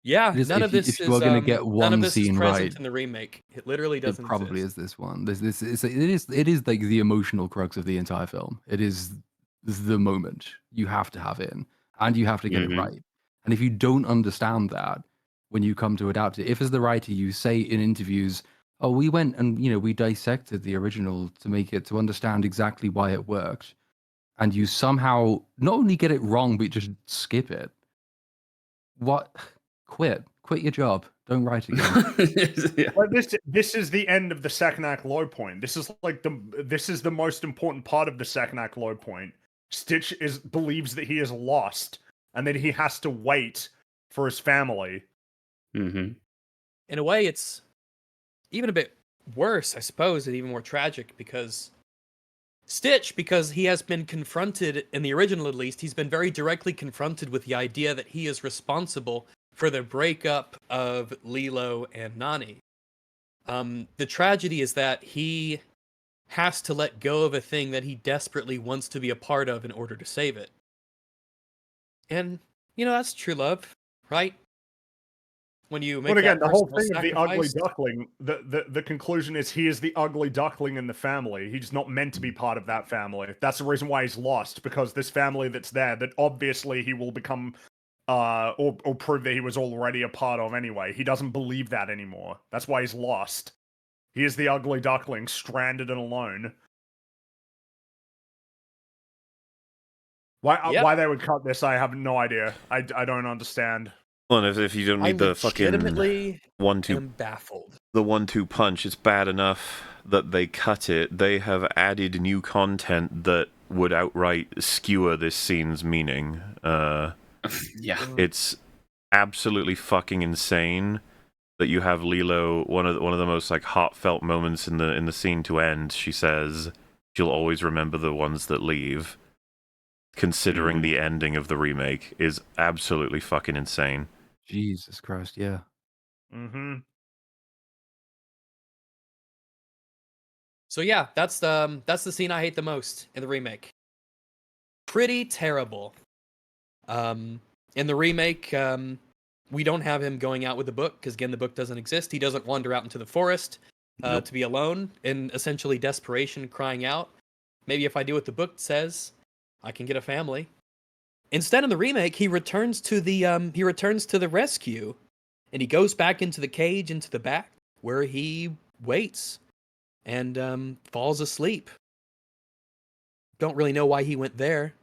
Yeah, Just none if of you, this if you are is going to get none of one this is scene present right, in the remake. It literally it doesn't probably exist. is this one. It is like the emotional crux of the entire film. It is the moment you have to have in, and you have to get it Mhm. right. And if you don't understand that when you come to adapt it, if as the writer you say in interviews, "Oh, we went and we dissected the original to make it to understand exactly why it worked," and you somehow not only get it wrong but just skip it, what? Quit your job. Don't write again. Yeah. Well, this is the end of the second act low point. This is the most important part of the second act low point. Stitch believes that he is lost and that he has to wait for his family. Mhm. In a way, it's even a bit worse, I suppose, and even more tragic because Stitch, because he has been confronted, in the original at least, he's been very directly confronted with the idea that he is responsible for the breakup of Lilo and Nani. The tragedy is that he has to let go of a thing that he desperately wants to be a part of in order to save it. And, that's true love, right? When you make But again, that the whole personal thing of the ugly sacrifice. duckling, the conclusion is he is the ugly duckling in the family. He's not meant to be part of that family. That's the reason why he's lost, because this family that's there, that obviously he will become, or prove that he was already a part of anyway. He doesn't believe that anymore. That's why he's lost. He is the ugly duckling, stranded and alone. Yep. Why they would cut this, I have no idea. I don't understand. Well, and if you don't I need the fucking legitimately 1-2 am baffled. the 1-2 punch, it's bad enough that they cut it. They have added new content that would outright skewer this scene's meaning. Yeah. It's absolutely fucking insane that you have Lilo, one of the most like heartfelt moments in the scene to end. She says she'll always remember the ones that leave. Considering the ending of the remake is absolutely fucking insane. Jesus Christ, yeah. Mm-hmm. So yeah, that's the scene I hate the most in the remake. Pretty terrible. In the remake, we don't have him going out with the book because again, the book doesn't exist. He doesn't wander out into the forest Nope. to be alone in essentially desperation, crying out, "Maybe if I do what the book says, I can get a family." Instead, in the remake, he returns to the rescue, and he goes back into the cage, into the back where he waits and falls asleep. Don't really know why he went there.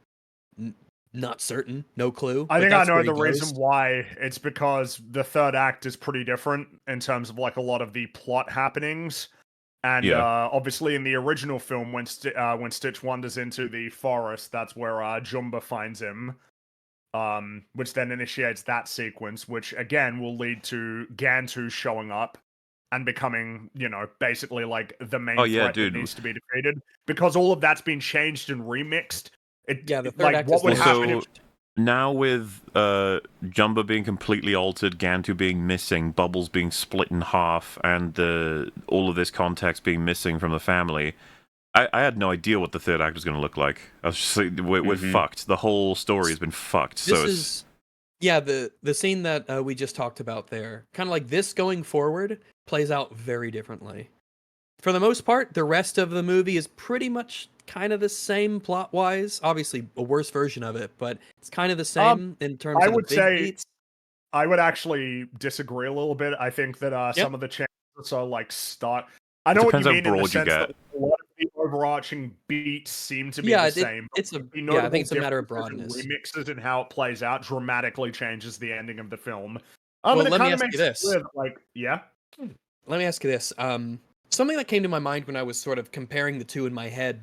Not certain. No clue. I but think I that's know where he the goes. reason why. It's because the third act is pretty different in terms of like a lot of the plot happenings. And Yeah. obviously, in the original film, when Stitch wanders into the forest, that's where Jumba finds him, which then initiates that sequence, which again will lead to Gantu showing up and becoming, basically like the main Oh, yeah, threat dude. that needs to be defeated. Because all of that's been changed and remixed. Yeah, the third like act what is would literally happen if Also, now with Jumba being completely altered, Gantu being missing, Bubbles being split in half, and all of this context being missing from the family, I had no idea what the third act was going to look like. I was just like, we're fucked. The whole story has been fucked. This So is the scene that we just talked about there. Kind of like this going forward plays out very differently. For the most part, the rest of the movie is pretty much kind of the same plot-wise. Obviously, a worse version of it, but it's kind of the same in terms I of the would big say beats. I would actually disagree a little bit. I think that Yep. some of the changes are like start. I know It what you depends how mean in the broad you sense that get. a lot of the overarching beats seem to be Yeah, the it, same. it's a the yeah. I notable think it's a matter of differences in broadness. remixes and how it plays out dramatically changes the ending of the film. Well, And it let me kind of ask you makes this. it clear that, like, yeah. Let me ask you this. Something that came to my mind when I was sort of comparing the two in my head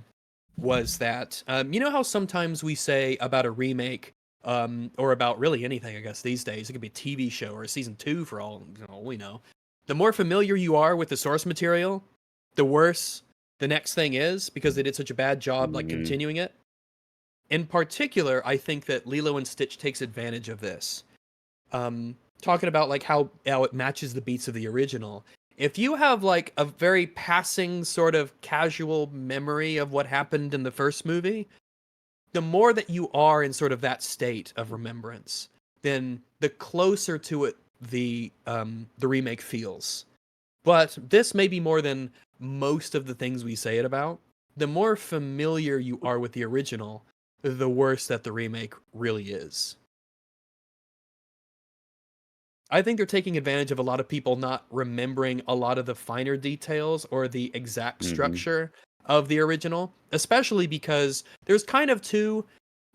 was that you know how sometimes we say about a remake or about really anything, I guess these days it could be a TV show or a season 2 for all we know. The more familiar you are with the source material, the worse the next thing is because they did such a bad job like continuing it. In particular, I think that Lilo and Stitch takes advantage of this. Talking about like how it matches the beats of the original. if you have like a very passing sort of casual memory of what happened in the first movie, the more that you are in sort of that state of remembrance, then the closer to it the remake feels. But this may be more than most of the things we say it about. The more familiar you are with the original, the worse that the remake really is. I think they're taking advantage of a lot of people not remembering a lot of the finer details or the exact structure of the original, especially because there's kind of two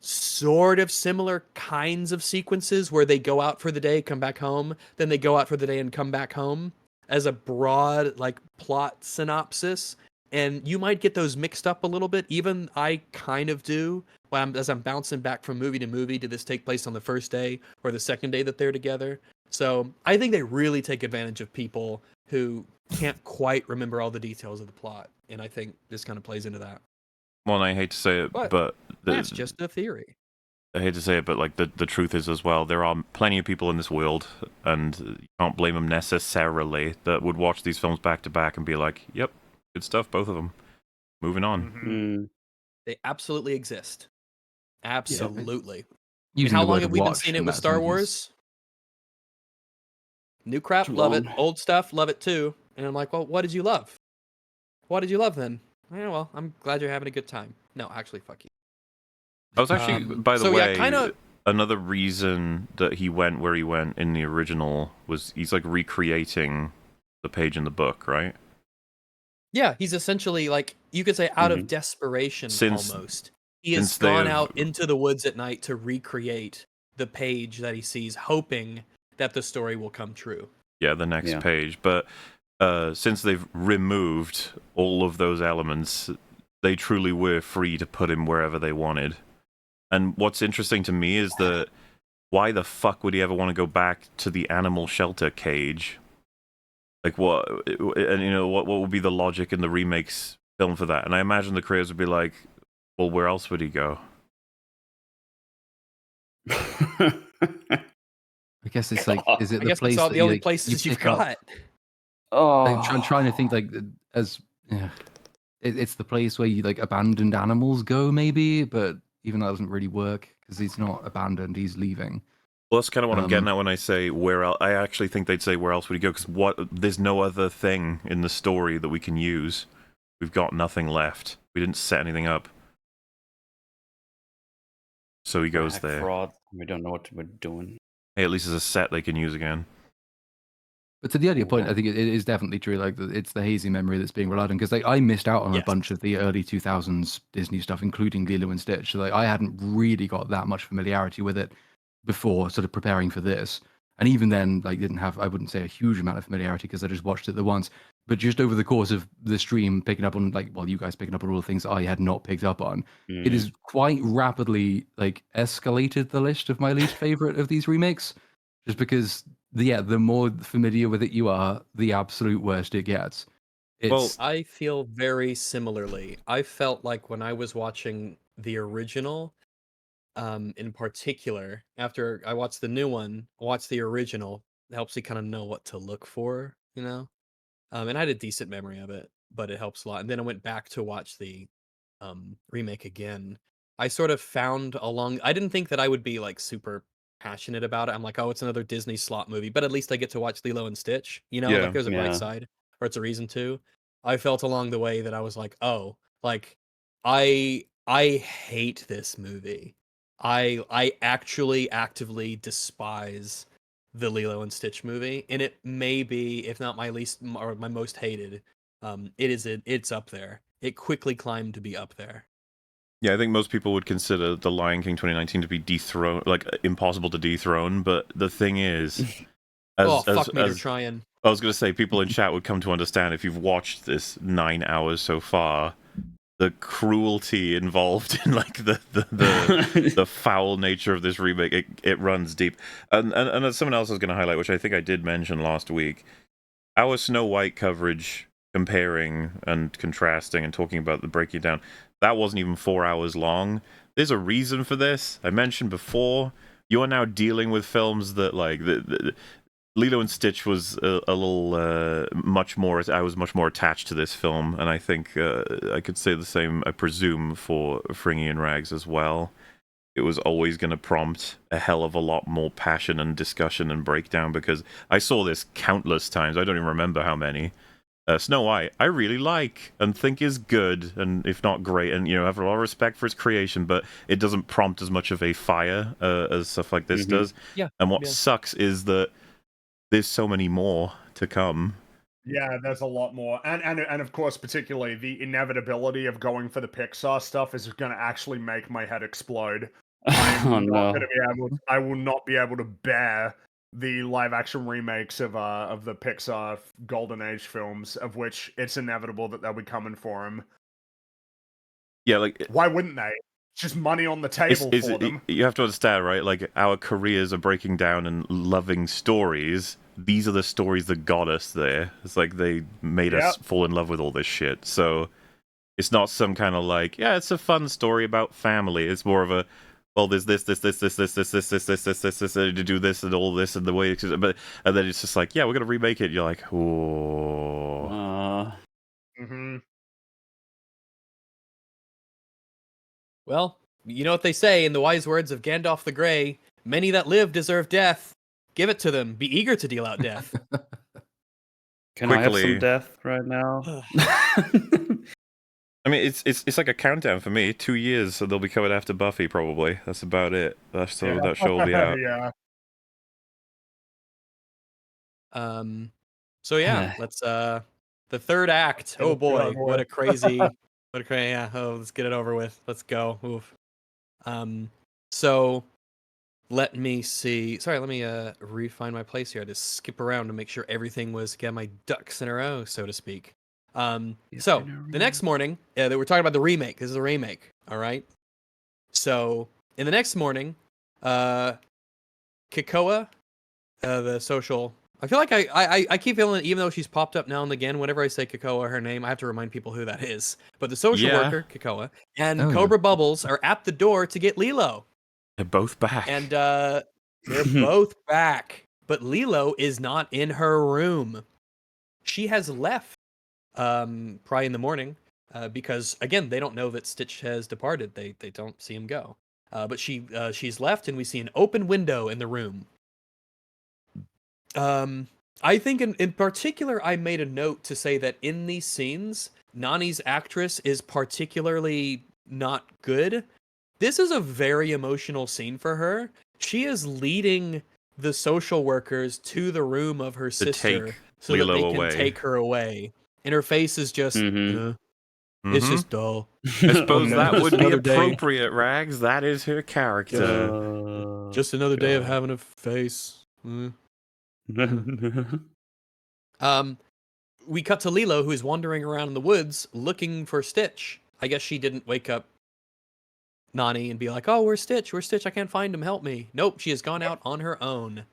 sort of similar kinds of sequences where they go out for the day, come back home, then they go out for the day and come back home as a broad like plot synopsis. And you might get those mixed up a little bit. Even I kind of do as I'm bouncing back from movie to movie. Did this take place on the first day or the second day that they're together? So I think they really take advantage of people who can't quite remember all the details of the plot. And I think this kind of plays into that. Well, and I hate to say it, but That's just a theory. I hate to say it, but like the truth is as well, there are plenty of people in this world, and you can't blame them necessarily, that would watch these films back to back and be like, "Yep, good stuff, both of them." Moving on. Mm-hmm. They absolutely exist. Absolutely. And Using how the long word have we been watch seeing it in with that Star sentence. Wars? New crap, Too love it. long. Old stuff, love it too. And I'm like, well, what did you love? What did you love then? Yeah, well, I'm glad you're having a good time. No, actually, fuck you. I was actually, by the so way, yeah, kinda- another reason that he went where he went in the original was he's like recreating the page in the book, right? Yeah, he's essentially like, you could say out of Mhm. desperation Since- almost. He has since gone they've- out into the woods at night to recreate the page that he sees, hoping that the story will come true. Yeah, the next Yeah. page. But since they've removed all of those elements, they truly were free to put him wherever they wanted. And what's interesting to me is that why the fuck would he ever want to go back to the animal shelter cage? Like what? And you know what would be the logic in the remakes film for that? And I imagine the creators would be like, well, where else would he go? I guess it's like, is it I the guess place it's all that the you, only like, places you you've pick up? got. Oh, I'm trying to think like as it's the place where you like abandoned animals go maybe, but even that doesn't really work because he's not abandoned, he's leaving. Well, that's kind of what I'm getting Um, at when I say where else. I actually think they'd say where else would he go? Because there's no other thing in the story that we can use. We've got nothing left. We didn't set anything up. So he goes there. Fraud. We don't know what we're doing. Hey, at least there's a set they can use again. But to the earlier point, Okay. I think it is definitely true. Like it's the hazy memory that's being relied on because like I missed out on a Yes. bunch of the early 2000s Disney stuff, including Lilo and Stitch. So like I hadn't really got that much familiarity with it before sort of preparing for this. And even then, like didn't have, I wouldn't say a huge amount of familiarity because I just watched it the once. But just over the course of the stream, picking up on like, well, you guys picking up on all the things I had not picked up on, it is quite rapidly like escalated the list of my least favorite of these remakes. Just because the more familiar with it you are, the absolute worst it gets. It's I feel very similarly. I felt like when I was watching the original, in particular, after I watched the new one, watch the original, it helps you kind of know what to look for, you know? And I had a decent memory of it, but it helps a lot. And then I went back to watch the remake again. I sort of found I didn't think that I would be like super passionate about it. I'm like, oh, it's another Disney slot movie, but at least I get to watch Lilo and Stitch, you know, Yeah, like there's a bright yeah. side, or it's a reason to. I felt along the way that I was like, oh, like I hate this movie. I actually actively despise the Lilo and Stitch movie, and it may be, if not my least or my most hated, it's up there. It quickly climbed to be up there. Yeah, I think most people would consider The Lion King 2019 to be dethroned, like impossible to dethrone. But the thing is, Fuck me, they're trying. I was going to say, people in chat would come to understand if you've watched this 9 hours so far, the cruelty involved in like the foul nature of this remake. It runs deep. And as someone else was going to highlight, which I think I did mention last week, our Snow White coverage, comparing and contrasting and talking about the breaking down, that wasn't even 4 hours long. There's a reason for this. I mentioned before, you are now dealing with films that like Lilo and Stitch was a little much more. I was much more attached to this film, and I think I could say the same. I presume for Fringy and Rags as well. It was always going to prompt a hell of a lot more passion and discussion and breakdown, because I saw this countless times. I don't even remember how many. Snow White, I really like and think is good, and if not great, and have a lot of respect for its creation, but it doesn't prompt as much of a fire as stuff like this does. Yeah. And what yeah. sucks is that there's so many more to come. Yeah, there's a lot more, and of course, particularly the inevitability of going for the Pixar stuff is going to actually make my head explode. Oh no. I will not be able to bear the live action remakes of the Pixar Golden Age films, of which it's inevitable that they'll be coming for them. Yeah, like Why wouldn't they? It's just money on the table for them. You have to understand, right? Like, our careers are breaking down and loving stories. These are the stories that got us there. It's like they made us fall in love with all this shit. So it's not some kind of like, yeah, it's a fun story about family. It's more of a, well, there's this, to do this and all this and the way, and then it's just like, yeah, we're gonna remake it. You're like, oh. Well, you know what they say in the wise words of Gandalf the Grey: many that live deserve death. Give it to them. Be eager to deal out death. Can I have Quickly. some death right now? I mean, it's like a countdown for me. 2 years, so they'll be coming after Buffy, probably. That's about it. That show will be out. Yeah. So yeah, let's the third act. Oh boy, what a crazy yeah. Oh, let's get it over with. Let's go. Oof. So let me see. Sorry, let me refine my place here. I just skip around to make sure everything was get my ducks in a row, so to speak. So the next morning, they were talking about the remake. This is a remake, all right? So in the next morning, Kikoa, the social, I feel like I keep feeling, even though she's popped up now and again, whenever I say Kikoa, her name, I have to remind people who that is. But the social worker, Kikoa, and Cobra Bubbles are at the door to get Lilo. They're both back. And they're both back. But Lilo is not in her room. She has left probably in the morning because, again, they don't know that Stitch has departed. They don't see him go. But she's left, and we see an open window in the room. I think in particular, I made a note to say that in these scenes, Nani's actress is particularly not good. This is a very emotional scene for her. She is leading the social workers to the room of her sister so that they can take her away. And her face is just, it's just dull. I suppose that would be appropriate, Rags. That is her character. Just another day of having a face. We cut to Lilo, who is wandering around in the woods looking for Stitch. I guess she didn't wake up Nani and be like, oh, where's Stitch? Where's Stitch? I can't find him. Help me. Nope, she has gone out on her own.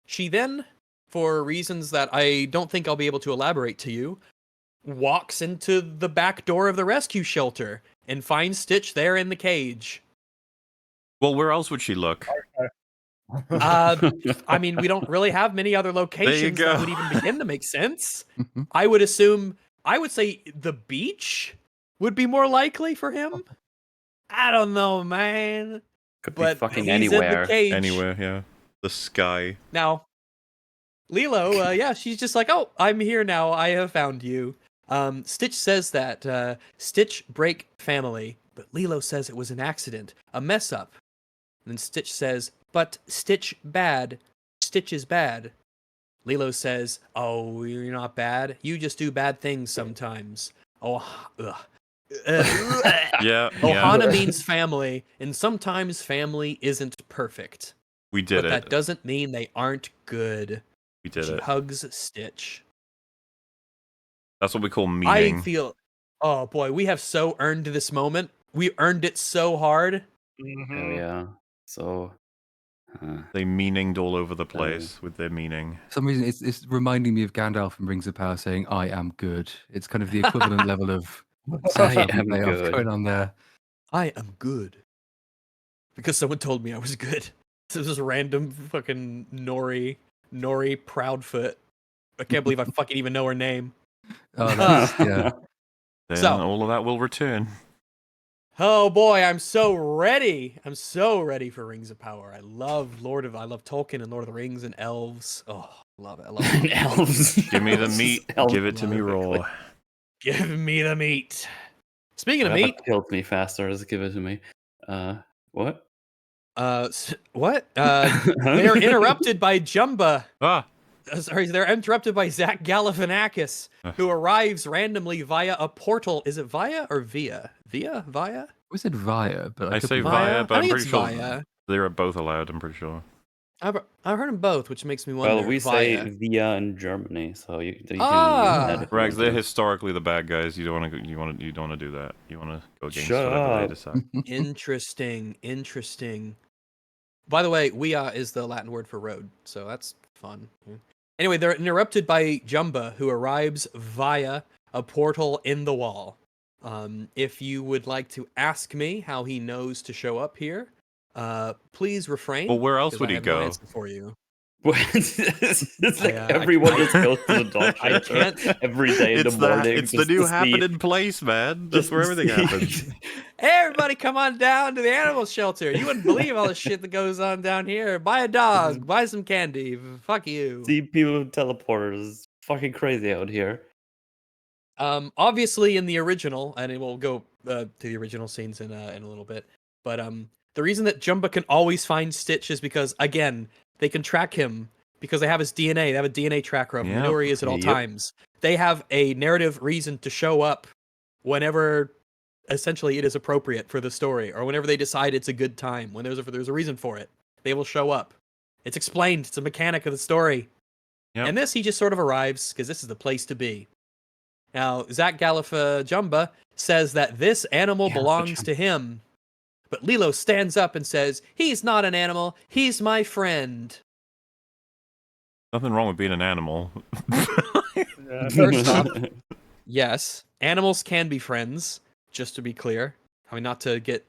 She then, for reasons that I don't think I'll be able to elaborate to you, walks into the back door of the rescue shelter and finds Stitch there in the cage. Well, where else would she look? I mean, we don't really have many other locations that would even begin to make sense. I would say the beach would be more likely for him. I don't know, man. Could be fucking anywhere. In the cage. Anywhere, yeah. The sky. Now, Lilo, yeah, she's just like, oh, I'm here now. I have found you. Stitch says that Stitch break family, but Lilo says it was an accident, a mess up. And then Stitch says, but Stitch bad. Stitch is bad. Lilo says, oh, you're not bad. You just do bad things sometimes. Oh, ugh. Ohana means family, and sometimes family isn't perfect. We did but that doesn't mean they aren't good. We did she it. Hugs Stitch. That's what we call meaning. I feel, oh boy, we have so earned this moment. We earned it so hard. Oh yeah. So they meaninged all over the place with their meaning. For some reason, it's reminding me of Gandalf in Rings of Power saying, I am good. It's kind of the equivalent level of I am good going on there. I am good. Because someone told me I was good. So this is random fucking Nori Nori Proudfoot. I can't believe I fucking even know her name. Oh, that's, yeah. Then So- all of that will return. Oh boy, I'm so ready. I'm so ready for Rings of Power. I love Tolkien and Lord of the Rings and elves. Oh, love it. I love it. Elves. Give me the Elves. meat. Elves Give it to me specifically. raw. Give me the meat. Speaking of Whatever meat, kills me faster, just give it to me. What? what? They're interrupted by Jumba. Ah, Sorry, they're interrupted by Zach Galifianakis, who arrives randomly via a portal. Is it via or via? Via? We said via, but I could say be via, Via? but I I'm think pretty it's sure via. they're both allowed. I'm pretty sure. I've heard them both, which makes me wonder. Well, we say via. via in Germany, so you can use Ah! that. If you Rags, want they're to. historically the bad guys. You don't want to. You don't want to do that. You want to go against Shut whatever they up. decide. Interesting. By the way, via is the Latin word for road, so that's fun. Anyway, they're interrupted by Jumba, who arrives via a portal in the wall. If you would like to ask me how he knows to show up here, please refrain. Well, where else 'cause would I he have no go? answer for you. It's like I everyone just goes to the dog I shelter can't- every day in the morning. It's the just new to see- happening place, man. That's just where to everything see- happens. Hey, everybody, come on down to the animal shelter. You wouldn't believe all the shit that goes on down here. Buy a dog, buy some candy. Fuck you. See people with teleporters. It's fucking crazy out here. Obviously in the original, and we'll go to the original scenes in a little bit. But the reason that Jumba can always find Stitch is because, again, they can track him because they have his DNA. They have a DNA tracker of him. They know where he is at all Yep. times. They have a narrative reason to show up whenever, essentially, it is appropriate for the story, or whenever they decide it's a good time. When there's a reason for it, they will show up. It's explained. It's a mechanic of the story. Yep. And this, he just sort of arrives because this is the place to be. Now, Zach Jumba says that this animal belongs to him. But Lilo stands up and says, he's not an animal, he's my friend. Nothing wrong with being an animal. First off, yes, animals can be friends, just to be clear. I mean, not to get,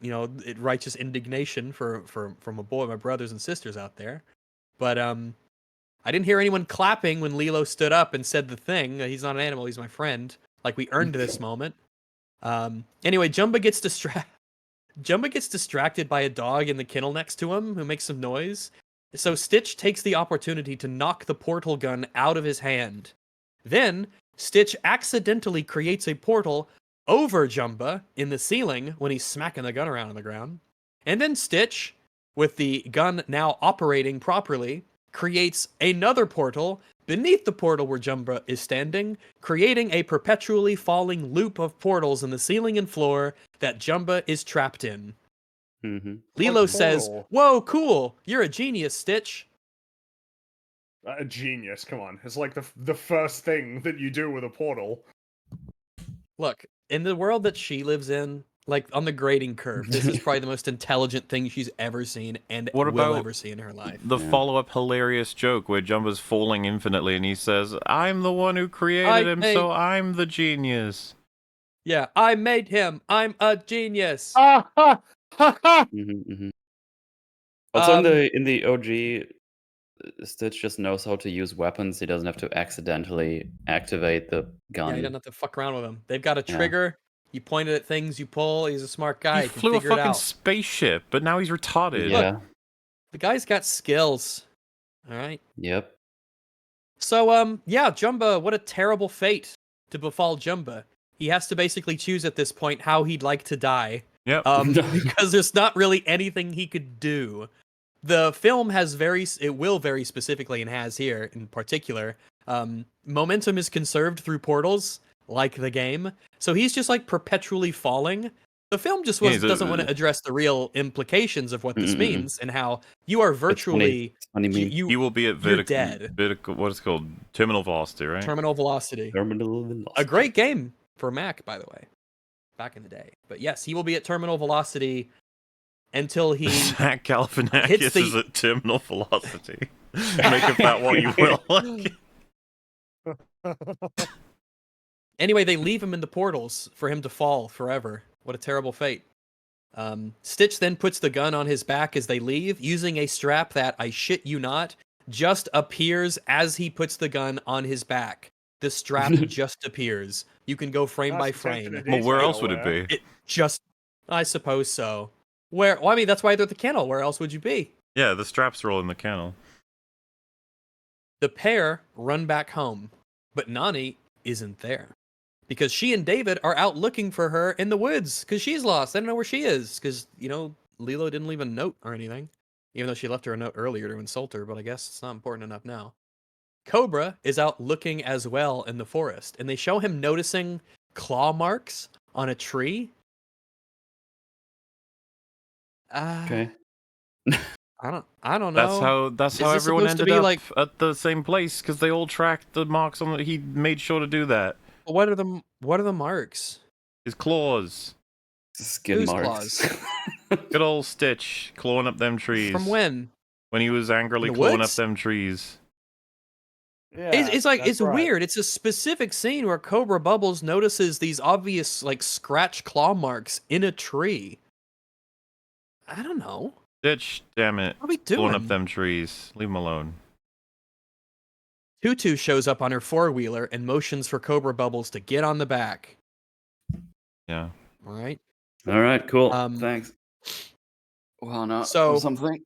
righteous indignation from my brothers and sisters out there. But I didn't hear anyone clapping when Lilo stood up and said the thing. He's not an animal, he's my friend. Like, we earned this moment. Anyway, Jumba gets distracted by a dog in the kennel next to him who makes some noise. So Stitch takes the opportunity to knock the portal gun out of his hand. Then, Stitch accidentally creates a portal over Jumba in the ceiling when he's smacking the gun around on the ground. And then Stitch, with the gun now operating properly, creates another portal beneath the portal where Jumba is standing, creating a perpetually falling loop of portals in the ceiling and floor that Jumba is trapped in. Mhm. Lilo What says, portal? "Whoa, cool! You're a genius, Stitch." A genius, come on. It's like the first thing that you do with a portal. Look, in the world that she lives in, like on the grading curve, this is probably the most intelligent thing she's ever seen and What will about ever see in her life. The Yeah. follow-up hilarious joke where Jumba's falling infinitely and he says, I'm the one who created him, so I'm the genius. Yeah, I made him. I'm a genius. Ah ha ha ha! Mhm. Also, Um, in the OG, Stitch just knows how to use weapons. He doesn't have to accidentally activate the gun. Yeah, you don't have to fuck around with him. They've got a Yeah. trigger. You point it at things, you pull. He's a smart guy. He He can flew a figure it fucking out. spaceship, but now he's retarded. Yeah. The guy's got skills. All right. Yep. So, yeah, Jumba, what a terrible fate to befall Jumba. He has to basically choose at this point how he'd like to die. Yep. Because there's not really anything he could do. The film will very specifically, and has here in particular, momentum is conserved through portals, like the game. So he's just like perpetually falling. The film just doesn't want to address the real implications of what this means and how you are virtually It's funny meme. He will be at you're dead. vertical, what is it called? Terminal velocity, right? Terminal velocity. Terminal velocity. A great game for Mac, by the way, back in the day. But yes, he will be at terminal velocity until he Zach Galifianakis hits the- is at terminal velocity. Make of that what you will. Anyway, they leave him in the portals for him to fall forever. What a terrible fate. Stitch then puts the gun on his back as they leave, using a strap that, I shit you not, just appears as he puts the gun on his back. The strap just appears. You can go frame by Nice attention frame. to Well, where detail else would it there. be? It just, I suppose so. Where? Well, I mean, that's why they're at the kennel. Where else would you be? Yeah, the straps are all in the kennel. The pair run back home, but Nani isn't there because she and David are out looking for her in the woods because she's lost. They don't know where she is because, you know, Lilo didn't leave a note or anything, even though she left her a note earlier to insult her, but I guess it's not important enough now. Cobra is out looking as well in the forest, and they show him noticing claw marks on a tree. Okay. I don't know. That's Is how this everyone supposed to ended be, up like- at the same place because they all tracked the marks on the. He made sure to do that. What are the marks? His claws. Skin Whose marks. Good old Stitch clawing up them trees. From when? When he was angrily In the clawing up woods? them trees. Yeah, It's like that's it's right. weird. It's a specific scene where Cobra Bubbles notices these obvious like scratch claw marks in a tree. I don't know. Stitch, damn it. What are we Clawing up doing? them trees. Leave him alone. Tutu shows up on her four-wheeler and motions for Cobra Bubbles to get on the back. Yeah. All right. All right, cool. Um, Thanks. Well, no. so- something.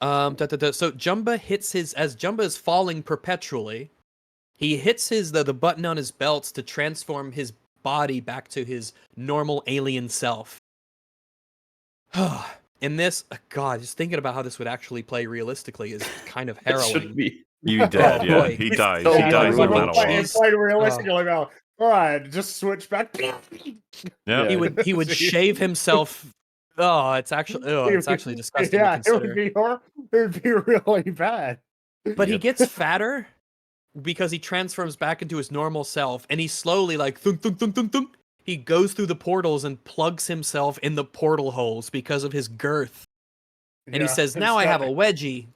So Jumba hits as Jumba is falling perpetually, he hits the button on his belts to transform his body back to his normal alien self. In this, God, just thinking about how this would actually play realistically is kind of It should harrowing. be. You dead, yeah. boy. He dies. so He bad. dies Yeah, in well, battle. well, It Jeez. played realistically though. All right, just switch back. Yeah. He would shave himself. It's actually disgusting Yeah, to consider. it would be really bad. But he Yep. gets fatter because he transforms back into his normal self, and he slowly, like, thunk, thunk, thunk, thunk, thunk, he goes through the portals and plugs himself in the portal holes because of his girth. And he says, "Now I have a wedgie."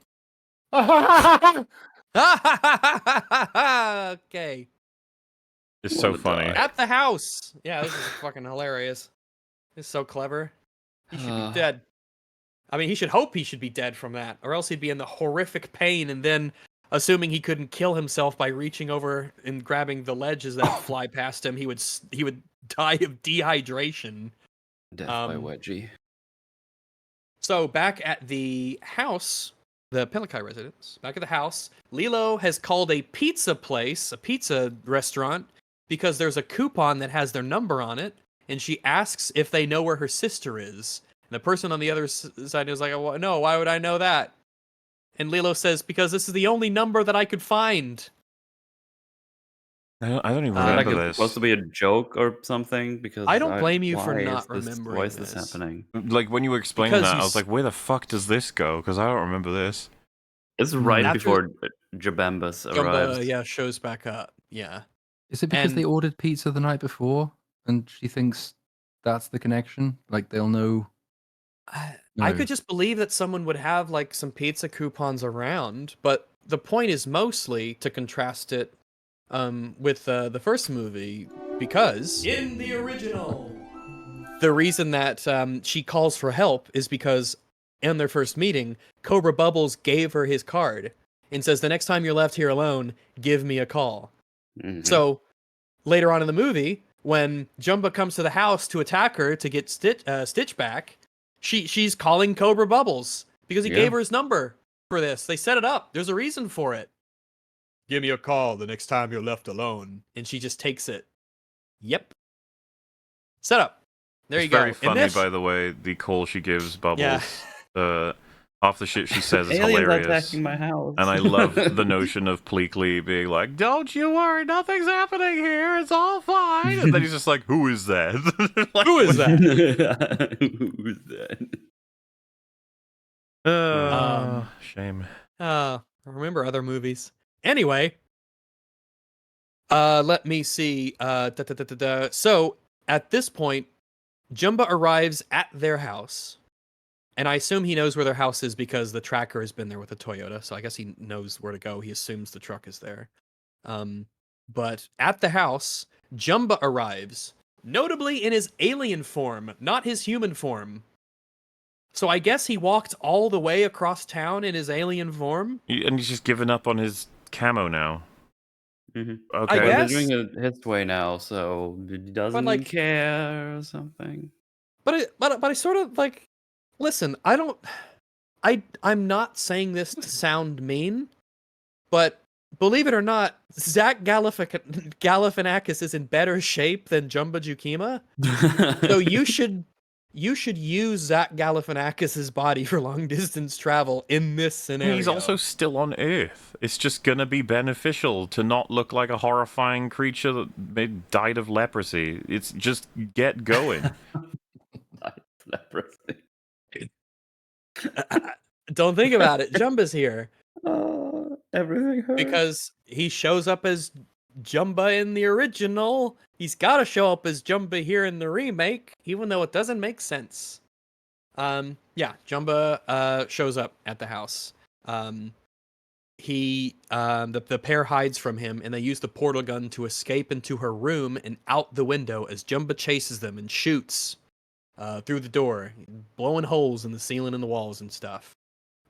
Okay. It's so Wanna funny. die. At the house. Yeah, this is fucking hilarious. It's so clever. He should be dead. I mean, he should hope he should be dead from that, or else he'd be in the horrific pain, and then, assuming he couldn't kill himself by reaching over and grabbing the ledges that fly past him, he would die of dehydration. Death by Um, wedgie. So back at the house, the Pelikai residence, back at the house, Lilo has called a pizza place, a pizza restaurant, because there's a coupon that has their number on it, and she asks if they know where her sister is. And the person on the other side is like, "Well, no, why would I know that?" And Lilo says, "Because this is the only number that I could find." I don't even Like remember Like it's this. supposed to be a joke or something because I don't blame you for why not is this- remembering Why is this this. happening? Like when you were explaining Because that, I you was like, where the fuck does this go? Because I don't remember this. It's right After- before Jabambas Jumba, arrives. shows back up. Yeah. Is it because And- they ordered pizza the night before and she thinks that's the connection? Like they'll know. I No. could just believe that someone would have like some pizza coupons around, but the point is mostly to contrast it with the first movie, because in the original, the reason that she calls for help is because in their first meeting, Cobra Bubbles gave her his card and says, "The next time you're left here alone, give me a call." Mhm. So later on in the movie, when Jumba comes to the house to attack her to get Stitch back, she's calling Cobra Bubbles because he Yeah. gave her his number for this. They set it up. There's a reason for it. "Give me a call the next time you're left alone," and she just takes it. Yep. Set up. There It's you go. very And funny, this- by the way, the call she gives Bubbles. Yeah. Half the shit she says is Aliens hilarious. attacking my house. And I love the notion of Pleakley being like, "Don't you worry, nothing's happening here. It's all fine." And then he's just like, "Who is that?" Like, Who is that? Who's that? Shame. Remember other movies. Anyway, let me see. So at this point, Jumba arrives at their house, and I assume he knows where their house is because the tracker has been there with the Toyota. So I guess he knows where to go. He assumes the truck is there. But at the house, Jumba arrives, notably in his alien form, not his human form. So I guess he walked all the way across town in his alien form. And he's just given up on his camo now. Mm-hmm. Okay. I Well, guess. they're doing it his way now, so he doesn't like- care or something. But I sort of like, listen, I'm not saying this to sound mean, but believe it or not, Zach Galifianakis is in better shape than Jumba Jukima. So you should use Zach Galifianakis's body for long distance travel in this scenario. He's also still on Earth. It's just gonna be beneficial to not look like a horrifying creature that died of leprosy. It's just get going. Leprosy. Don't think about it. Jumba's here Oh, everything hurts. because he shows up as Jumba in the original. He's got to show up as Jumba here in the remake, even though it doesn't make sense. Yeah, Jumba shows up at the house. The pair hides from him, and they use the portal gun to escape into her room and out the window as Jumba chases them and shoots through the door, blowing holes in the ceiling and the walls and stuff.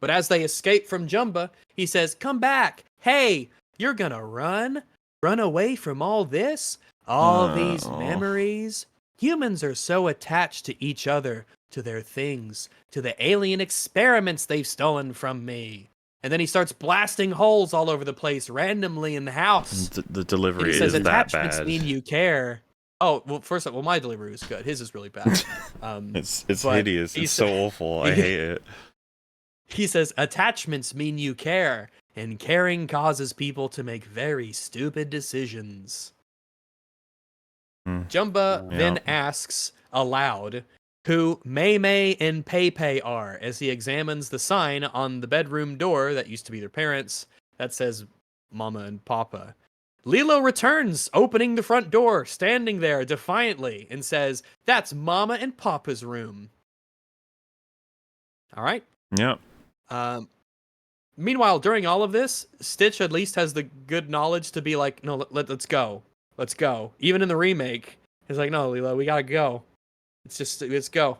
But as they escape from Jumba, he says, "Come back! Hey, you're gonna run? Run away from all this? All these memories? Humans are so attached to each other, to their things, to the alien experiments they've stolen from me." And then he starts blasting holes all over the place randomly in the house. The delivery And he says, is that attachments bad. mean you care. Oh, well, first of all, my delivery was good. His is really bad. It's but hideous. he It's sa- so awful. I hate it. He says, attachments mean you care, and caring causes people to make very stupid decisions. Hmm. Jumba Yeah. then asks aloud who Mei Mei and Pei Pei are as he examines the sign on the bedroom door that used to be their parents that says Mama and Papa. Lilo returns, opening the front door, standing there defiantly, and says, "That's Mama and Papa's room." All right. Yeah. Meanwhile, during all of this, Stitch at least has the good knowledge to be like, "No, let's go. Let's go." Even in the remake, he's like, "No, Lilo, we gotta go. Let's go."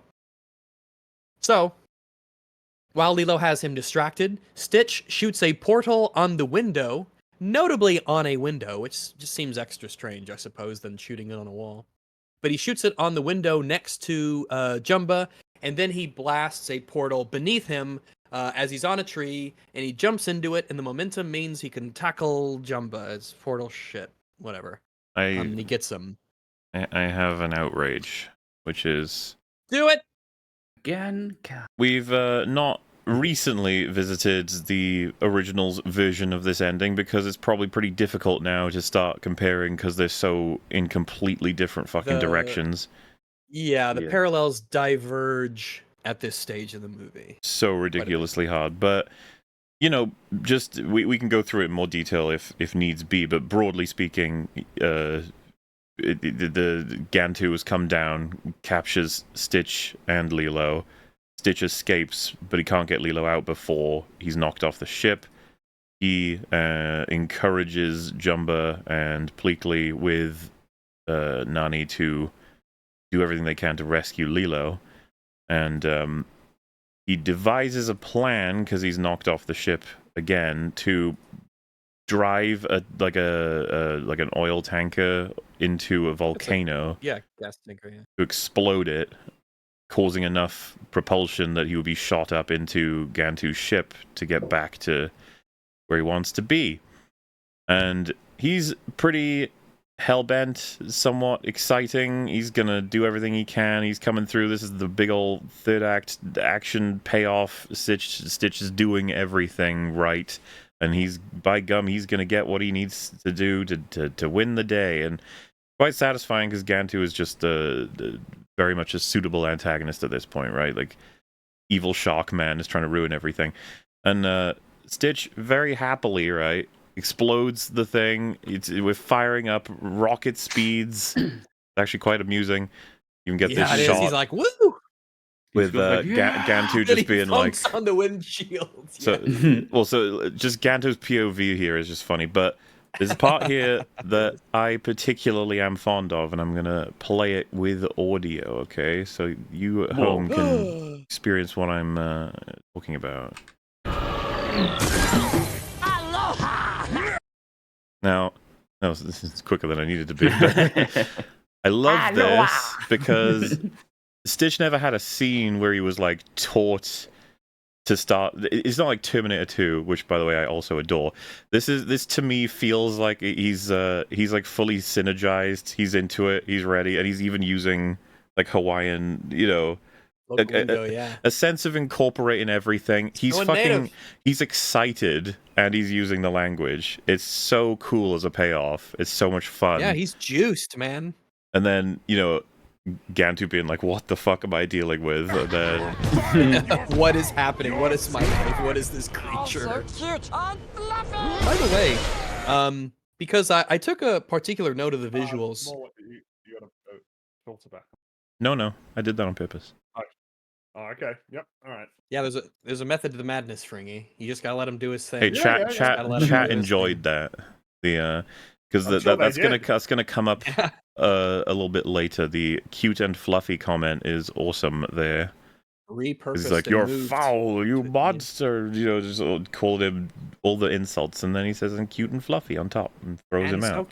So, while Lilo has him distracted, Stitch shoots a portal on the window, notably on a window, which just seems extra strange, I suppose, than shooting it on a wall. But he shoots it on the window next to Jumba, and then he blasts a portal beneath him as he's on a tree, and he jumps into it, and the momentum means he can tackle Jumba. It's portal shit. Whatever. And he gets him. I have an outrage, which is Do it! Again, we've not recently visited the original's version of this ending because it's probably pretty difficult now to start comparing because they're so in completely different fucking directions. Yeah, the Yeah. parallels diverge at this stage of the movie. So ridiculously hard. But, you know, just we can go through it in more detail if needs be. But broadly speaking, the Gantu has come down, captures Stitch and Lilo. Stitch escapes, but he can't get Lilo out before he's knocked off the ship. He encourages Jumba and Pleakley with Nani to do everything they can to rescue Lilo. And he devises a plan, because he's knocked off the ship again, to drive like an oil tanker into a volcano Yeah, gas tanker, yeah. to explode it, causing enough propulsion that he would be shot up into Gantu's ship to get back to where he wants to be. And he's pretty hell-bent, somewhat exciting. He's gonna do everything he can. He's coming through. This is the big old third act action payoff. Stitch is doing everything right. And he's, by gum, he's gonna get what he needs to do to win the day. And quite satisfying, because Gantu is just very much a suitable antagonist at this point, right? Like, evil shark man is trying to ruin everything. And Stitch, very happily, right, explodes the thing. We're firing up rocket speeds. It's actually quite amusing. You can get Yeah, this it is. shot He's like, woo! with goes like, Gantu Then just he being like... thumps on the windshield. So, Yeah. well, so just Gantu's POV here is just funny, but There's a part here that I particularly am fond of, and I'm gonna play it with audio. Okay, so you at home can experience what I'm talking about. Now, no, this is quicker than I needed to be. But I love this because Stitch never had a scene where he was like taught to start. It's not like Terminator 2, which by the way I also adore. This to me feels like he's like fully synergized. He's into it. He's ready, and he's even using like Hawaiian, a sense of incorporating everything. He's he's excited, and he's using the language. It's so cool as a payoff. It's so much fun. Yeah, he's juiced, man. And then, Gantu being like, what the fuck am I dealing with? And then... What is happening? What is my life? What is this creature? Oh, so cute. Oh, By the way, because I took a particular note of the visuals. You got a filter back. No, I did that on purpose. Oh, okay. Yep. All right. Yeah, there's a method to the madness, Fringy. You just gotta let him do his thing. Hey, chat enjoyed that. Because that's gonna come up a little bit later. The cute and fluffy comment is awesome there. Repurposed. He's like, "You're foul, you monster!" Just called him all the insults, and then he says, "And cute and fluffy" on top, and throws him out. So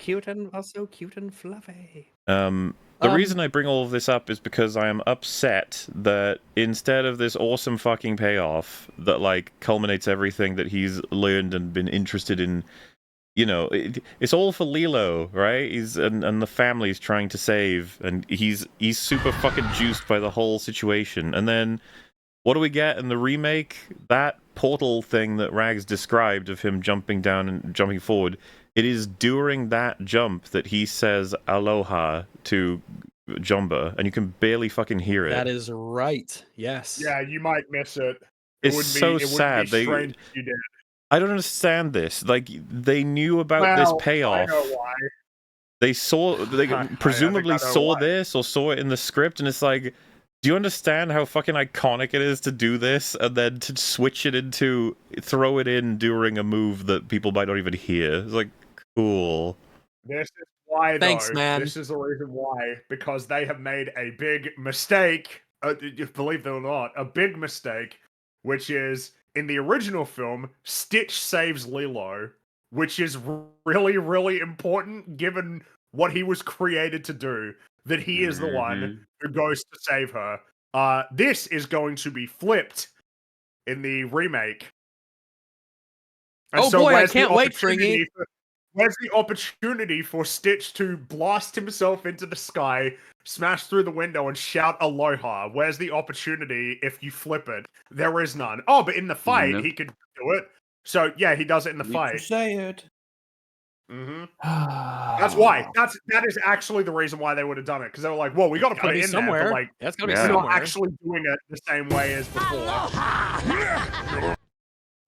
cute and fluffy. The reason I bring all of this up is because I am upset that instead of this awesome fucking payoff that like culminates everything that he's learned and been interested in, it's all for Lilo, right? And the family's trying to save, and he's super fucking juiced by the whole situation. And then what do we get in the remake? That portal thing that Rags described of him jumping down and jumping forward. It is during that jump that he says aloha to Jumba, and you can barely fucking hear it. That is right. Yes. Yeah, you might miss it. It's so sad. Strange if you did. I don't understand this. Like, they knew about this payoff. I know why. They presumably saw this or saw it in the script, and it's like, do you understand how fucking iconic it is to do this and then to switch it into, throw it in during a move that people might not even hear? It's like, cool. This is why, Thanks, man. This is the reason why. Because they have made a big mistake, believe it or not, a big mistake, which is, in the original film, Stitch saves Lilo, which is really, really important given what he was created to do, that he is the one who goes to save her. This is going to be flipped in the remake. And oh boy, I can't wait, Fringy. Where's the opportunity for Stitch to blast himself into the sky, smash through the window, and shout aloha? Where's the opportunity if you flip it? There is none. Oh, but in the fight, he could do it. So, yeah, he does it in the fight. Say it. Mm-hmm. That's why. That is actually the reason why they would have done it. Because they were like, well, we got to put it in somewhere. there, but like, that's gotta be we're somewhere. not actually doing it the same way as before.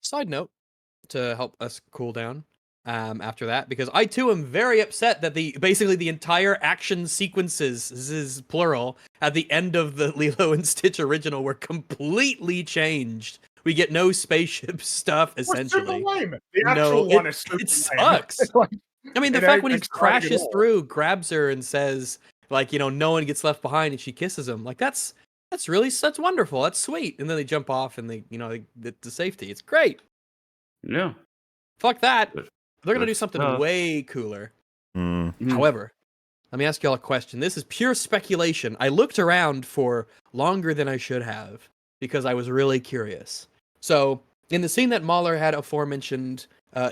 Side note, to help us cool down after that, because I too am very upset that basically the entire action sequences, this is plural, at the end of the Lilo and Stitch original were completely changed. We get no spaceship stuff, essentially. Super lame. The actual one is super it sucks. lame. I mean, the fact when he crashes through, grabs her, and says, like, no one gets left behind, and she kisses him. Like, that's wonderful. That's sweet. And then they jump off, and they get to safety. It's great. Yeah. Fuck that. They're gonna do something way cooler. However, let me ask y'all a question. This is pure speculation. I looked around for longer than I should have because I was really curious. So, in the scene that Mahler had aforementioned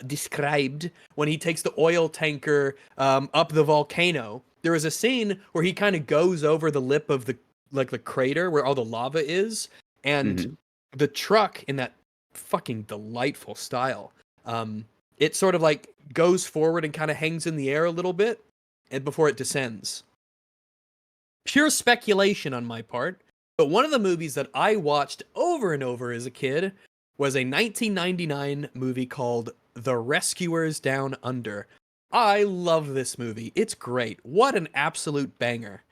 described, when he takes the oil tanker up the volcano, there is a scene where he kind of goes over the lip of the crater where all the lava is, and the truck, in that fucking delightful style, it sort of like goes forward and kind of hangs in the air a little bit, and before it descends. Pure speculation on my part, but one of the movies that I watched over and over as a kid was a 1999 movie called The Rescuers Down Under. I love this movie. It's great. What an absolute banger.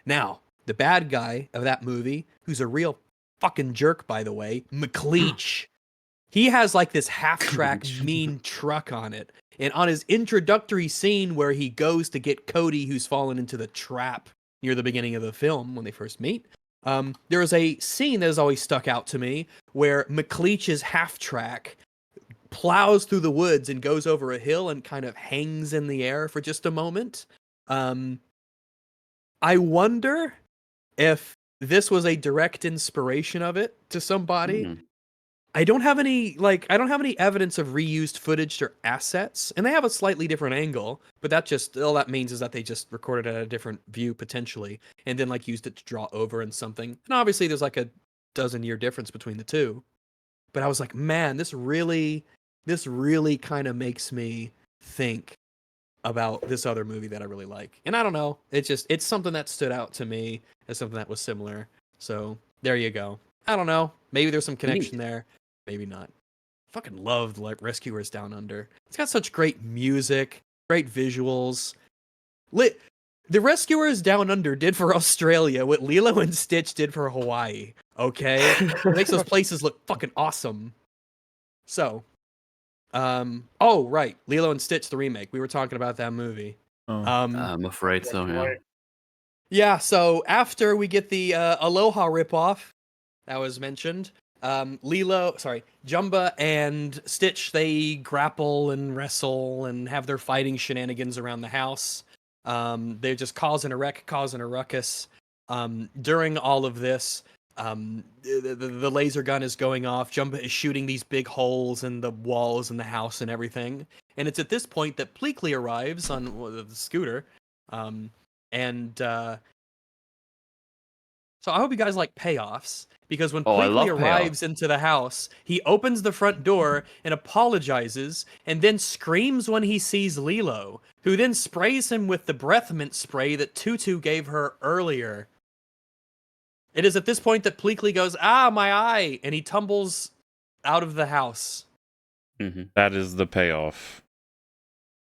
Now, the bad guy of that movie, who's a real fucking jerk, by the way, McLeach. He has like this half-track mean truck on it. And on his introductory scene where he goes to get Cody, who's fallen into the trap near the beginning of the film when they first meet, there is a scene that has always stuck out to me where McLeach's half-track plows through the woods and goes over a hill and kind of hangs in the air for just a moment. I wonder if this was a direct inspiration of it to somebody. Mhm. I don't have any evidence of reused footage or assets, and they have a slightly different angle, but that just all that means is that they just recorded at a different view potentially, and then like used it to draw over in something. And obviously there's like a dozen-year difference between the two. But I was like, man, this really kind of makes me think about this other movie that I really like. And I don't know, it's something that stood out to me as something that was similar. So there you go. I don't know. Maybe there's some connection there. Maybe not. Fucking loved like Rescuers Down Under. It's got such great music, great visuals. The Rescuers Down Under did for Australia what Lilo and Stitch did for Hawaii. Okay, it makes those places look fucking awesome. So, oh right, Lilo and Stitch the remake. We were talking about that movie. Oh. I'm afraid so, yeah. Yeah. So after we get the Aloha ripoff that was mentioned, Jumba and Stitch, they grapple and wrestle and have their fighting shenanigans around the house. They're just causing a ruckus. During all of this, the laser gun is going off. Jumba is shooting these big holes in the walls and the house and everything. And it's at this point that Pleakley arrives on the scooter. So I hope you guys like payoffs, because when I love Pleakley arrives into the house, he opens the front door and apologizes, and then screams when he sees Lilo, who then sprays him with the breath mint spray that Tutu gave her earlier. It is at this point that Pleakley goes, "Ah, my eye!" and he tumbles out of the house. Mm-hmm. That is the payoff.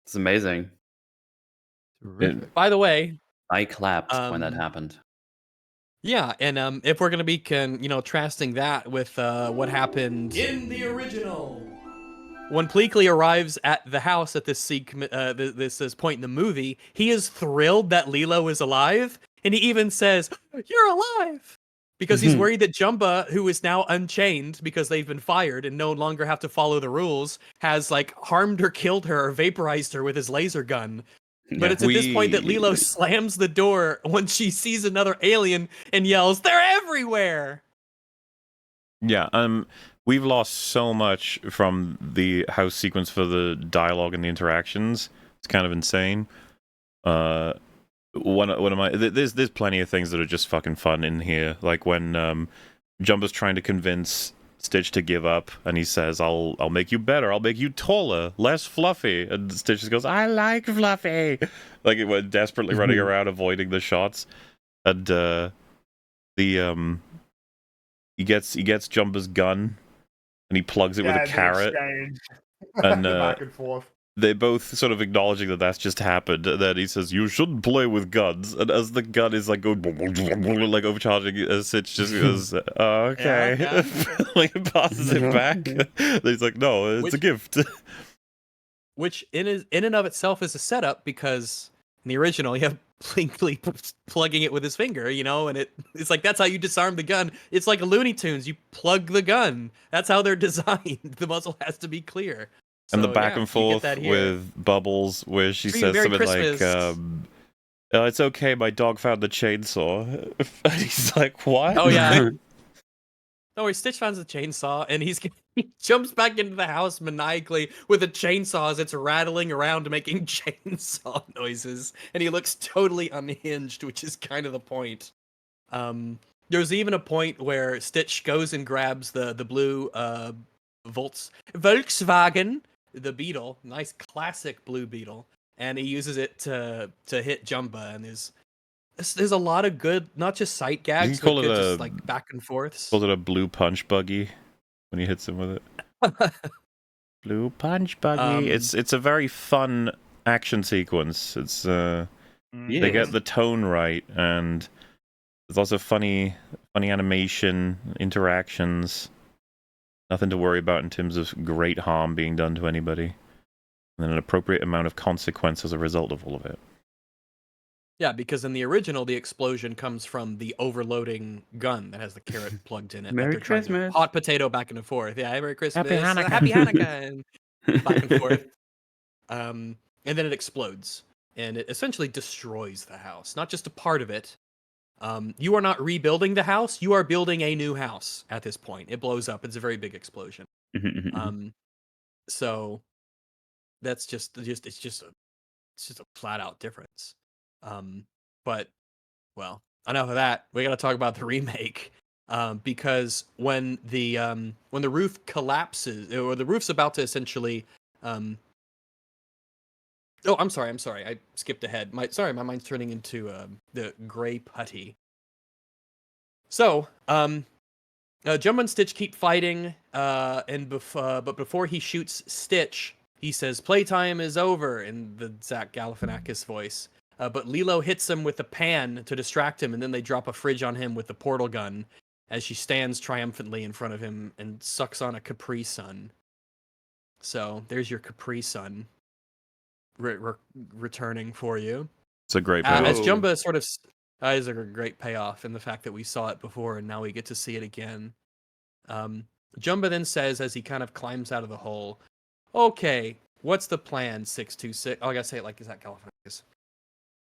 It's amazing. Terrific. By the way, I clapped when that Um, happened. yeah, and if we're gonna be contrasting that with what happened in the original, when Pleakley arrives at the house at this this point in the movie, he is thrilled that Lilo is alive, and he even says, "You're alive," because he's worried that Jumba, who is now unchained because they've been fired and no longer have to follow the rules, has like harmed or killed her or vaporized her with his laser gun. But it's at this point that Lilo slams the door when she sees another alien and yells, "They're everywhere!" Yeah, we've lost so much from the house sequence for the dialogue and the interactions. It's kind of insane. One of my there's plenty of things that are just fucking fun in here. Like when Jumba's trying to convince Stitch to give up, and he says, "I'll make you better. I'll make you taller, less fluffy." And Stitch just goes, "I like fluffy." Like it went desperately running around avoiding the shots, and he gets Jumba's gun, and he plugs it with a carrot, and back and forth. they both sort of acknowledging that that's just happened. And then he says, "You shouldn't play with guns." And as the gun is like going like overcharging, Stitch just goes, "Oh, okay." Yeah. Like passes it back. Then he's like, "No, it's a gift." Which in and of itself is a setup, because in the original you have Pleakley plugging it with his finger, and it's like that's how you disarm the gun. It's like a Looney Tunes. You plug the gun. That's how they're designed. The muzzle has to be clear. And So, the back yeah, and you get forth that here. with Bubbles, where she Tree, says Merry something Christmas. like, "Oh, it's okay, my dog found the chainsaw." And he's like, "What?" Oh yeah. Don't worry, Stitch finds the chainsaw, and he jumps back into the house maniacally with a chainsaw as it's rattling around making chainsaw noises, and he looks totally unhinged, which is kind of the point. There's even a point where Stitch goes and grabs the blue Volkswagen, the Beetle, nice classic blue Beetle, and he uses it to hit Jumba, and there's a lot of good, not just sight gags, but good just like back and forths. Calls it a blue punch buggy when he hits him with it. Blue punch buggy. It's a very fun action sequence. It's they get the tone right, and there's also funny animation, interactions. Nothing to worry about in terms of great harm being done to anybody. and an appropriate amount of consequence as a result of all of it. Yeah, because in the original, the explosion comes from the overloading gun that has the carrot plugged in it. Merry that they're trying Christmas. To hot potato back and forth. Yeah, Merry Christmas. Hanukkah. Happy Hanukkah. And back and forth. And then it explodes. And it essentially destroys the house. Not just a part of it. You are not rebuilding the house. You are building a new house at this point. It blows up. It's a very big explosion. So that's just it's just a flat out difference. But well, enough of that. We got to talk about the remake. Because when the roof collapses, or the roof's about to essentially oh, I'm sorry. I skipped ahead. My mind's turning into the gray putty. So, Jumbo and Stitch keep fighting, but before he shoots Stitch, he says, "Playtime is over," in the Zach Galifianakis voice. But Lilo hits him with a pan to distract him, and then they drop a fridge on him with the portal gun as she stands triumphantly in front of him and sucks on a Capri Sun. So, there's your Capri Sun returning for you. It's a great payoff. As Jumbo sort of is a great payoff in the fact that we saw it before and now we get to see it again. Jumbo then says as he kind of climbs out of the hole, "Okay, what's the plan, 626?" Oh, I gotta say it like Zach Galifianakis.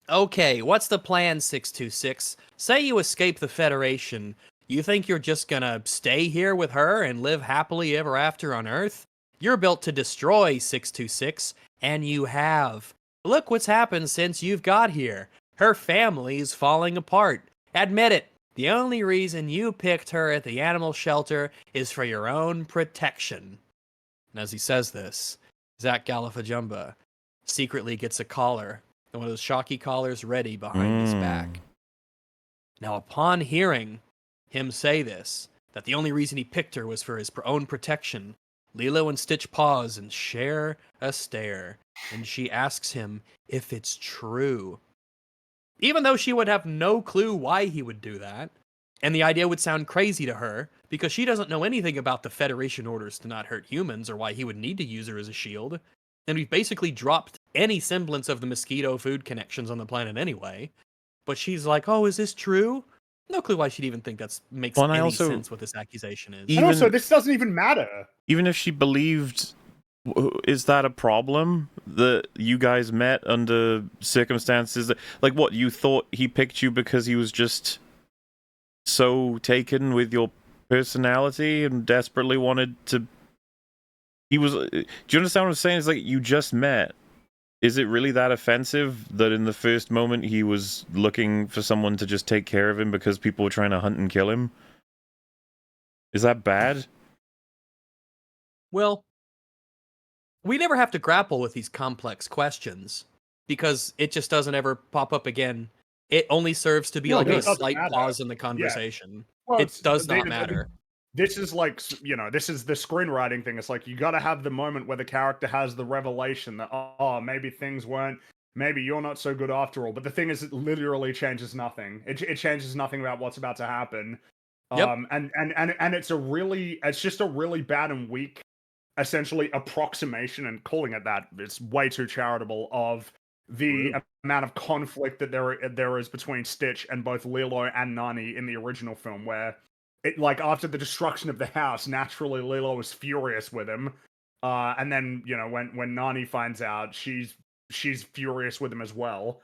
"Okay, what's the plan, 626? Say you escape the Federation. You think you're just gonna stay here with her and live happily ever after on Earth? You're built to destroy, 626, and you have. Look what's happened since you've got here. Her family's falling apart. Admit it. The only reason you picked her at the animal shelter is for your own protection." And as he says this, Zach Galifianakis secretly gets a collar, one of those shocky collars ready behind his back. Now, upon hearing him say this, that the only reason he picked her was for his own protection, Lilo and Stitch pause and share a stare, and she asks him if it's true. Even though she would have no clue why he would do that, and the idea would sound crazy to her, because she doesn't know anything about the Federation orders to not hurt humans or why he would need to use her as a shield, and we've basically dropped any semblance of the mosquito food connections on the planet anyway. But she's like, "Oh, is this true?" No clue why she'd even think that makes any sense what this accusation is. And also, this doesn't even matter. Even if she believed, is that a problem that you guys met under circumstances that, like, what, you thought he picked you because he was just so taken with your personality and desperately wanted to? Do you understand what I'm saying? It's like, you just met. Is it really that offensive that in the first moment he was looking for someone to just take care of him because people were trying to hunt and kill him? Is that bad? Well, we never have to grapple with these complex questions because it just doesn't ever pop up again. It only serves to be like a slight pause in the conversation. Well, it does not matter. This is like, this is the screenwriting thing. It's like, you got to have the moment where the character has the revelation that, oh, maybe things weren't, maybe you're not so good after all. But the thing is, it literally changes nothing. It changes nothing about what's about to happen. Yep. And it's just a really bad and weak, essentially, approximation, and calling it that, it's way too charitable, of the amount of conflict that there is between Stitch and both Lilo and Nani in the original film, where it, like, after the destruction of the house, naturally Lilo is furious with him, and then when Nani finds out, she's furious with him as well.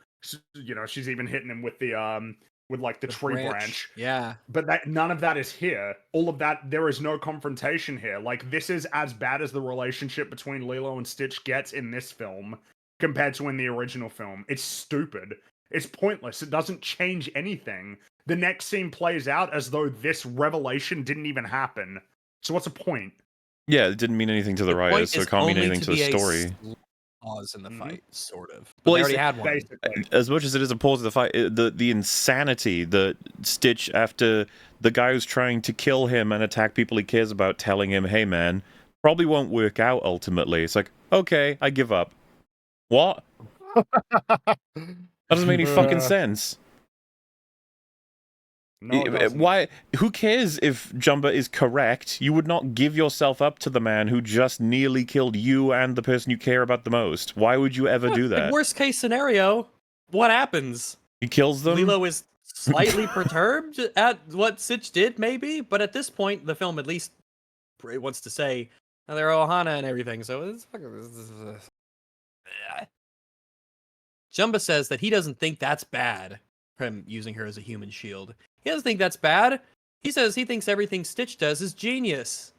She's even hitting him with the tree branch. Yeah. But none of that is here. All of that, there is no confrontation here. Like, this is as bad as the relationship between Lilo and Stitch gets in this film compared to in the original film. It's stupid. It's pointless. It doesn't change anything. The next scene plays out as though this revelation didn't even happen. So what's the point? Yeah, it didn't mean anything to the writers, so it can't mean anything to the story. Pause in the fight, sort of. But they already had one. Basically. As much as it is a pause in the fight, the insanity that Stitch, after the guy who's trying to kill him and attack people he cares about, telling him, "Hey man, probably won't work out ultimately." It's like, okay, I give up. What? That doesn't make any fucking sense. No, it doesn't. Why? Who cares if Jumba is correct? You would not give yourself up to the man who just nearly killed you and the person you care about the most. Why would you ever do that? Worst case scenario, what happens? He kills them. Lilo is slightly perturbed at what Sitch did, maybe, but at this point, the film at least wants to say they're Ohana and everything. So it's Jumba says that he doesn't think that's bad. Him using her as a human shield. He doesn't think that's bad. He says he thinks everything Stitch does is genius.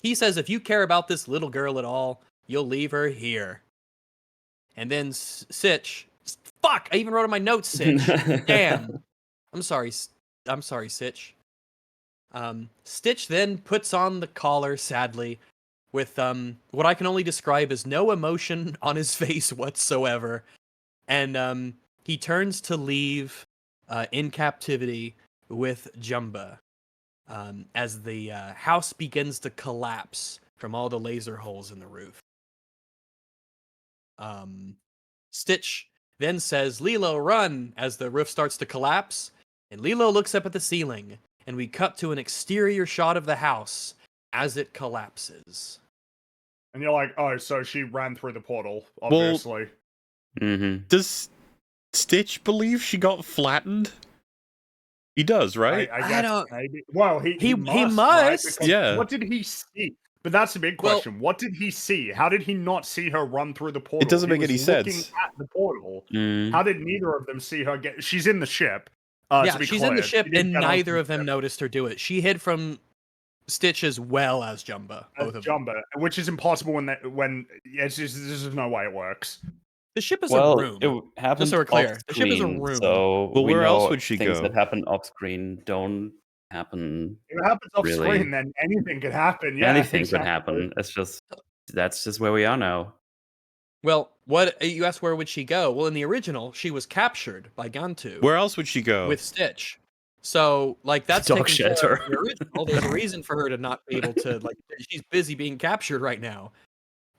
He says if you care about this little girl at all, you'll leave her here. And then Sitch. Fuck! I even wrote in my notes, Sitch. Damn. I'm sorry, Sitch. Stitch then puts on the collar, sadly, with what I can only describe as no emotion on his face whatsoever. And he turns to leave in captivity with Jumba as the house begins to collapse from all the laser holes in the roof. Stitch then says, Lilo, run, as the roof starts to collapse. And Lilo looks up at the ceiling, and we cut to an exterior shot of the house as it collapses. And you're like, oh, so she ran through the portal, obviously. Does Stitch believe she got flattened? He does, right? I guess don't... maybe. Well, he must. Right? Yeah. What did he see? But that's the big question. What did he see? How did he not see her run through the portal? It doesn't make any sense. Looking at the portal. How did neither of them see her get? She's in the ship. Yeah, she's in the ship, and neither of them noticed her do it. She hid from Stitch as well as Jumba. Both of them. Jumba, which is impossible when it's just, there's just no way it works. The ship is a room. It happens just so we're clear. off The ship is a screen, room. So well, where else would she things go? that happen off screen don't happen. If it happens off really. screen, then anything could happen. Yeah, Anything could happen. That's just where we are now. Well, what you asked, where would she go? Well, in the original, she was captured by Gantu. Where else would she go? With Stitch. So, like, that's Dog taken care of shelter. in the original. There's a reason for her to not be able to, like, she's busy being captured right now.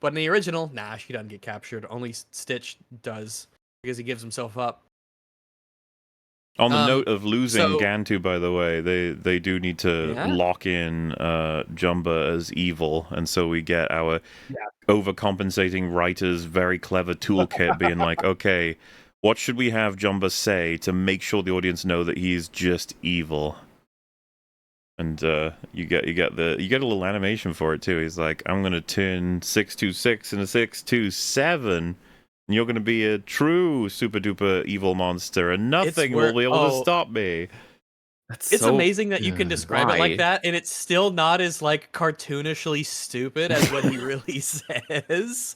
But in the original, nah, she doesn't get captured. Only Stitch does, because he gives himself up. On the note of losing Gantu, by the way, they do need to Yeah? lock in Jumba as evil, and so we get our overcompensating writer's very clever toolkit being like, okay, what should we have Jumba say to make sure the audience know that he's just evil? And you get a little animation for it too. He's like, I'm gonna turn 626 into 627. And you're going to be a true super duper evil monster, and nothing will be able to stop me. It's so amazing that you can describe it like that, and it's still not as like cartoonishly stupid as what he really says.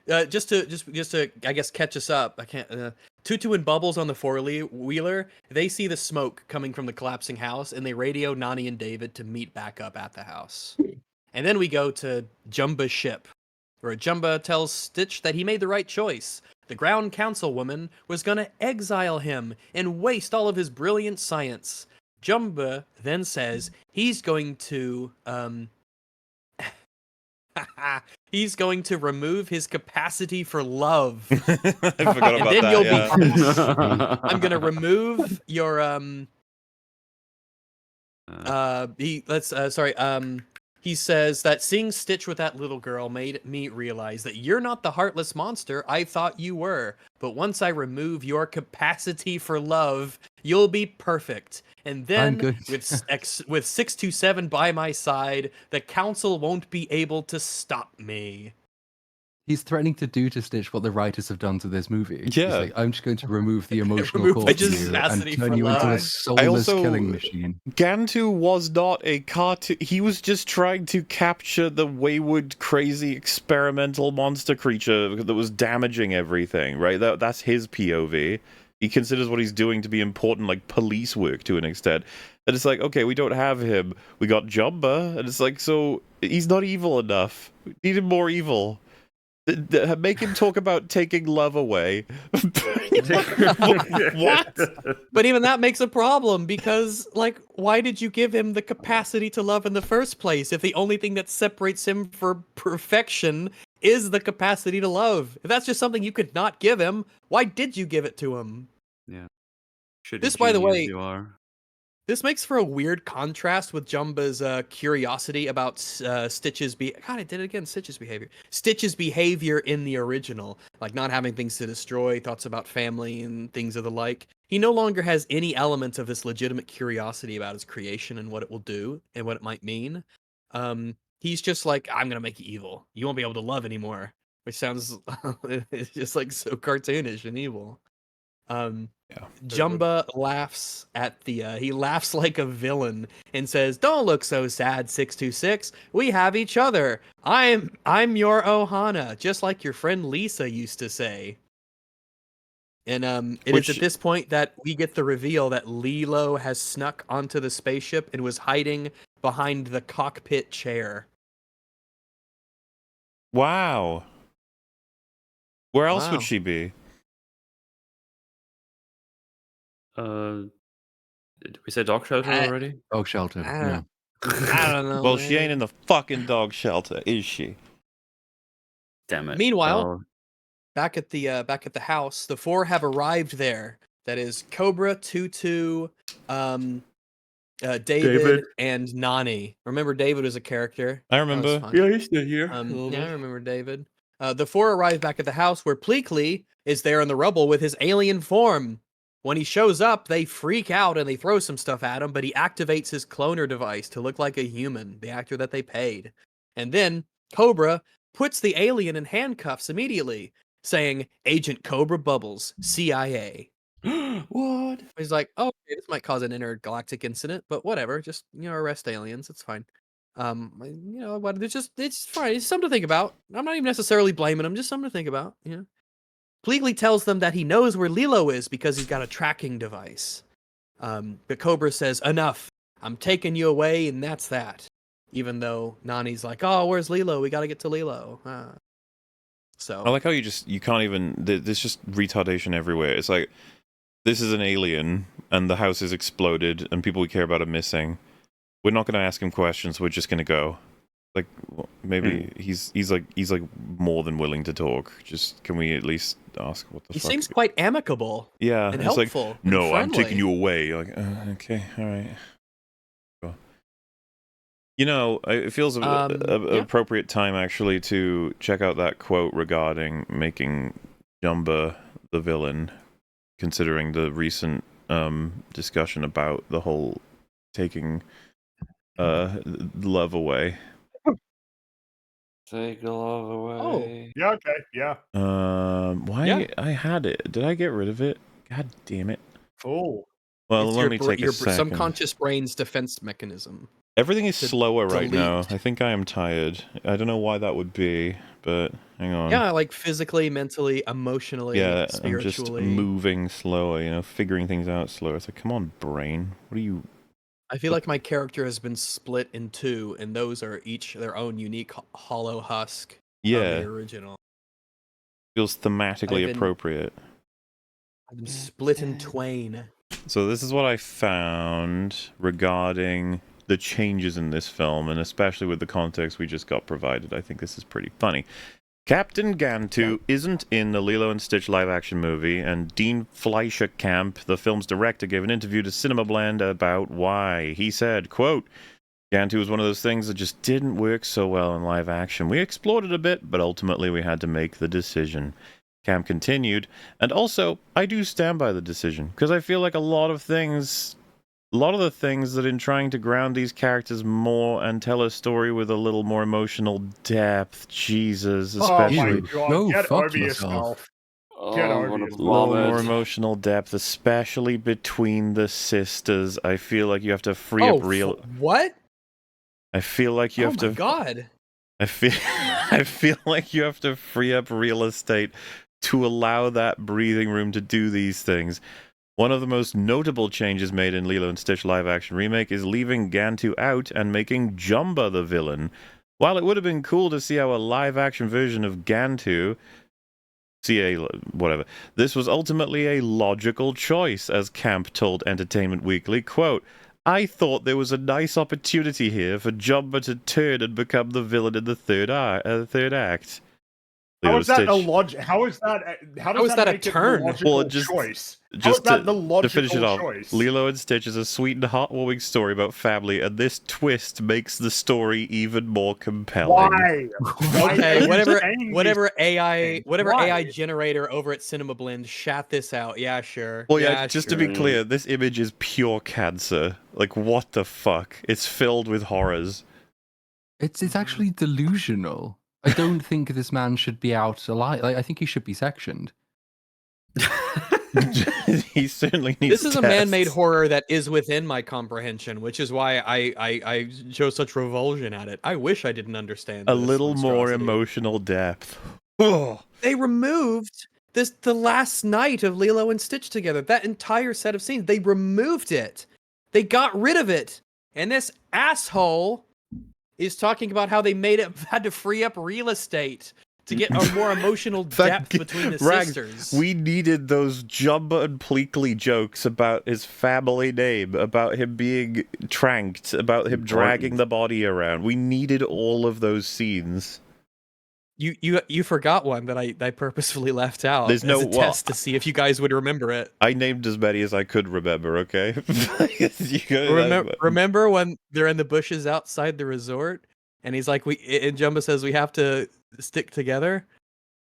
Just to I guess catch us up. I can't. Tutu and Bubbles on the four-wheeler. They see the smoke coming from the collapsing house, and they radio Nani and David to meet back up at the house. And then we go to Jumba's ship, where Jumba tells Stitch that he made the right choice. The ground councilwoman was going to exile him and waste all of his brilliant science. Jumba then says he's going to he's going to remove his capacity for love. I forgot about then that. I'm going to remove your he says that seeing Stitch with that little girl made me realize that you're not the heartless monster I thought you were. But once I remove your capacity for love, you'll be perfect. And then with 627 by my side, the council won't be able to stop me. He's threatening to do to Stitch what the writers have done to this movie. Yeah. He's like, I'm just going to remove the emotional core from you and turn you into a soulless killing machine. Gantu was not a cartoon. He was just trying to capture the wayward, crazy, experimental monster creature that was damaging everything, right? That's his POV. He considers what he's doing to be important, like police work to an extent. And it's like, okay, we don't have him. We got Jumba. And it's like, so he's not evil enough. We need him more evil. Make him talk about taking love away. What? But even that makes a problem because, like, why did you give him the capacity to love in the first place if the only thing that separates him from perfection is the capacity to love? If that's just something you could not give him, why did you give it to him? Yeah. Shitty This, by the genius way, you are. this makes for a weird contrast with Jumba's curiosity about Stitch's God, I did it again. Stitch's behavior in the original, like not having things to destroy, thoughts about family and things of the like. He no longer has any elements of this legitimate curiosity about his creation and what it will do and what it might mean. He's just like, I'm gonna make you evil. You won't be able to love anymore, which sounds it's just like so cartoonish and evil. Yeah. Jumba laughs at the he laughs like a villain and says, "Don't look so sad, 626. We have each other. I'm your Ohana, just like your friend Lisa used to say." And it is at Which- this point that we get the reveal that Lilo has snuck onto the spaceship and was hiding behind the cockpit chair. Wow. Where else Wow. would she be? Did we say dog shelter I- already? Dog shelter. I Yeah. don't- I don't know. Well, she ain't man. in the fucking dog shelter, is she? Damn it. Meanwhile, Well, back at the house, the four have arrived there. That is Cobra, Tutu, David, and Nani. Remember, David was a character. I That was remember. fun. yeah, he's still here. Yeah, I remember David. The four arrive back at the house where Pleakley is there in the rubble with his alien form. When he shows up, they freak out and they throw some stuff at him, but he activates his cloner device to look like a human, the actor that they paid. And then Cobra puts the alien in handcuffs immediately, saying, "Agent Cobra Bubbles, CIA." What? He's like, "Oh, okay, this might cause an intergalactic incident, but whatever. Just arrest aliens. It's fine." What? It's fine. It's something to think about. I'm not even necessarily blaming him. Just something to think about. Pleakley tells them that he knows where Lilo is because he's got a tracking device. But Cobra says, "Enough. I'm taking you away, and that's that." Even though Nani's like, "Oh, where's Lilo? We got to get to Lilo." So I like how you can't even. There's just retardation everywhere. It's like, this is an alien, and the house is exploded, and people we care about are missing. We're not going to ask him questions. We're just going to go. Like, maybe he's like more than willing to talk. Just, can we at least ask what the he fuck? seems quite amicable Yeah, and it's helpful. like, and no, I'm taking friendly. you away. You're like, okay, all right. Cool. It feels an yeah. appropriate time actually to check out that quote regarding making Jumba the villain, considering the recent discussion about the whole taking love away. Take the love away. Yeah, okay, yeah. Why Yeah. I had it? Did I get rid of it? God damn it! Cool. Well, It's let me take a your second. subconscious brain's defense mechanism. Everything is to slower right now. delete. I think I am tired. I don't know why that would be, but hang on. Yeah, like physically, mentally, emotionally, Yeah, I'm just spiritually. moving slower, figuring things out slower. It's like, come on, brain. What are you... I feel like my character has been split in two, and those are each their own unique hollow husk of Yeah, the original. feels thematically I've been- appropriate. I've been split in twain. So this is what I found regarding the changes in this film, and especially with the context we just got provided. I think this is pretty funny. Captain Gantu isn't in the Lilo and Stitch live-action movie, and Dean Fleischerkamp, the film's director, gave an interview to Cinema Blend about why. He said, quote, "Gantu was one of those things that just didn't work so well in live action. We explored it a bit, but ultimately we had to make the decision." Camp continued, "And also, I do stand by the decision, because I feel like a lot of the things that in trying to ground these characters more and tell a story with a little more emotional depth, Jesus, Oh my especially god, Go get fuck over yourself. Get Oh, over what a yourself. a little more vomit. emotional depth, especially between the sisters. I feel like you have to free up real. What? I feel like you Oh have my to. god! I feel like you have to free up real estate to allow that breathing room to do these things. One of the most notable changes made in Lilo and Stitch live-action remake is leaving Gantu out and making Jumba the villain. While it would have been cool to see how a live-action version of Gantu, whatever, this was ultimately a logical choice, as Camp told Entertainment Weekly, quote, "I thought there was a nice opportunity here for Jumba to turn and become the villain in the third act." Lilo How is that a Stitch. logic? How is that? How How is does that a make it the turn? logical Well, just- choice? How is Just that the to logical finish it off, choice? Lilo and Stitch is a sweet and heartwarming story about family, and this twist makes the story even more compelling. Why? Why are Okay, you whatever, saying these whatever AI, things? whatever Why? AI generator over at Cinema Blend, shat this out. Yeah, sure. Well, yeah, just to be sure. clear, this image is pure cancer. Like, what the fuck? It's filled with horrors. It's actually delusional. I don't think this man should be out alive. Like, I think he should be sectioned. He certainly needs This is a man-made tests. horror that is within my comprehension, which is why I show such revulsion at it. I wish I didn't understand A this little more monstrosity. emotional depth. Oh. They removed the last night of Lilo and Stitch together. That entire set of scenes, they removed it. They got rid of it. And this asshole is talking about how they had to free up real estate to get a more emotional Thank depth between the Rags, sisters. we needed those Jumba and Pleakley jokes about his family name, about him being tranked, about him dragging the body around. We needed all of those scenes. You forgot one that I purposefully left out There's as no- a well, test to see if you guys would remember it. I named as many as I could remember, okay? You go- Remember when they're in the bushes outside the resort, and he's like, and Jumba says we have to stick together,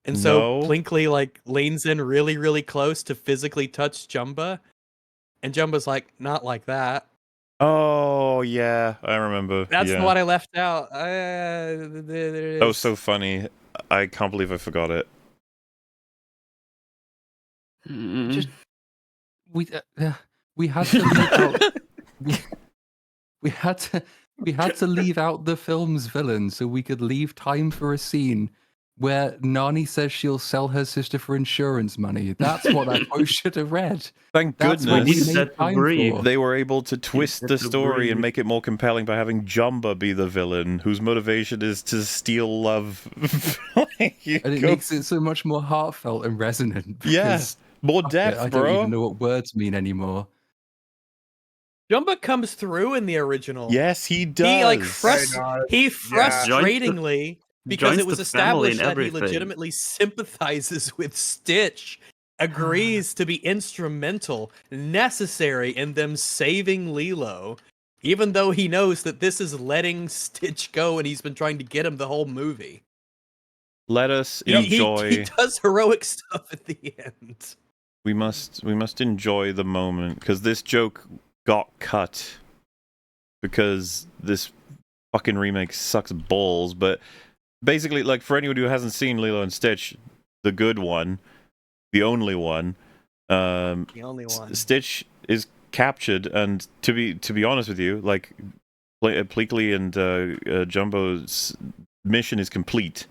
and so No. Plinkley like leans in really, really close to physically touch Jumba, and Jumba's like, not like that. Oh, yeah, I remember. That's yeah. what I left out. That was so funny. I can't believe I forgot it. Just we had to leave out. We had to leave out the film's villain so we could leave time for a scene where Nani says she'll sell her sister for insurance money. That's what that quote should have read. Thank That's what goodness. we That made to time breathe. for. They were able to twist the that's a story and breed. make it more compelling by having Jumba be the villain, whose motivation is to steal love. Like, you And it go- makes it so much more heartfelt and resonant. Yeah, because, more fuck it, depth, I don't bro. even know what words mean anymore. Jumba comes through in the original. Yes, he does. He like I know. he Yeah. frustratingly because joins it was the family established and that he everything. legitimately sympathizes with Stitch, agrees to be instrumental, necessary in them saving Lilo, even though he knows that this is letting Stitch go and he's been trying to get him the whole movie. Let us He enjoy. does heroic stuff at the end. We must enjoy the moment because this joke got cut because this fucking remake sucks balls. But basically, like, for anyone who hasn't seen Lilo and Stitch, the good one, the only one, The only one. Stitch is captured, and to be honest with you, like, Pleakley and Jumbo's mission is complete,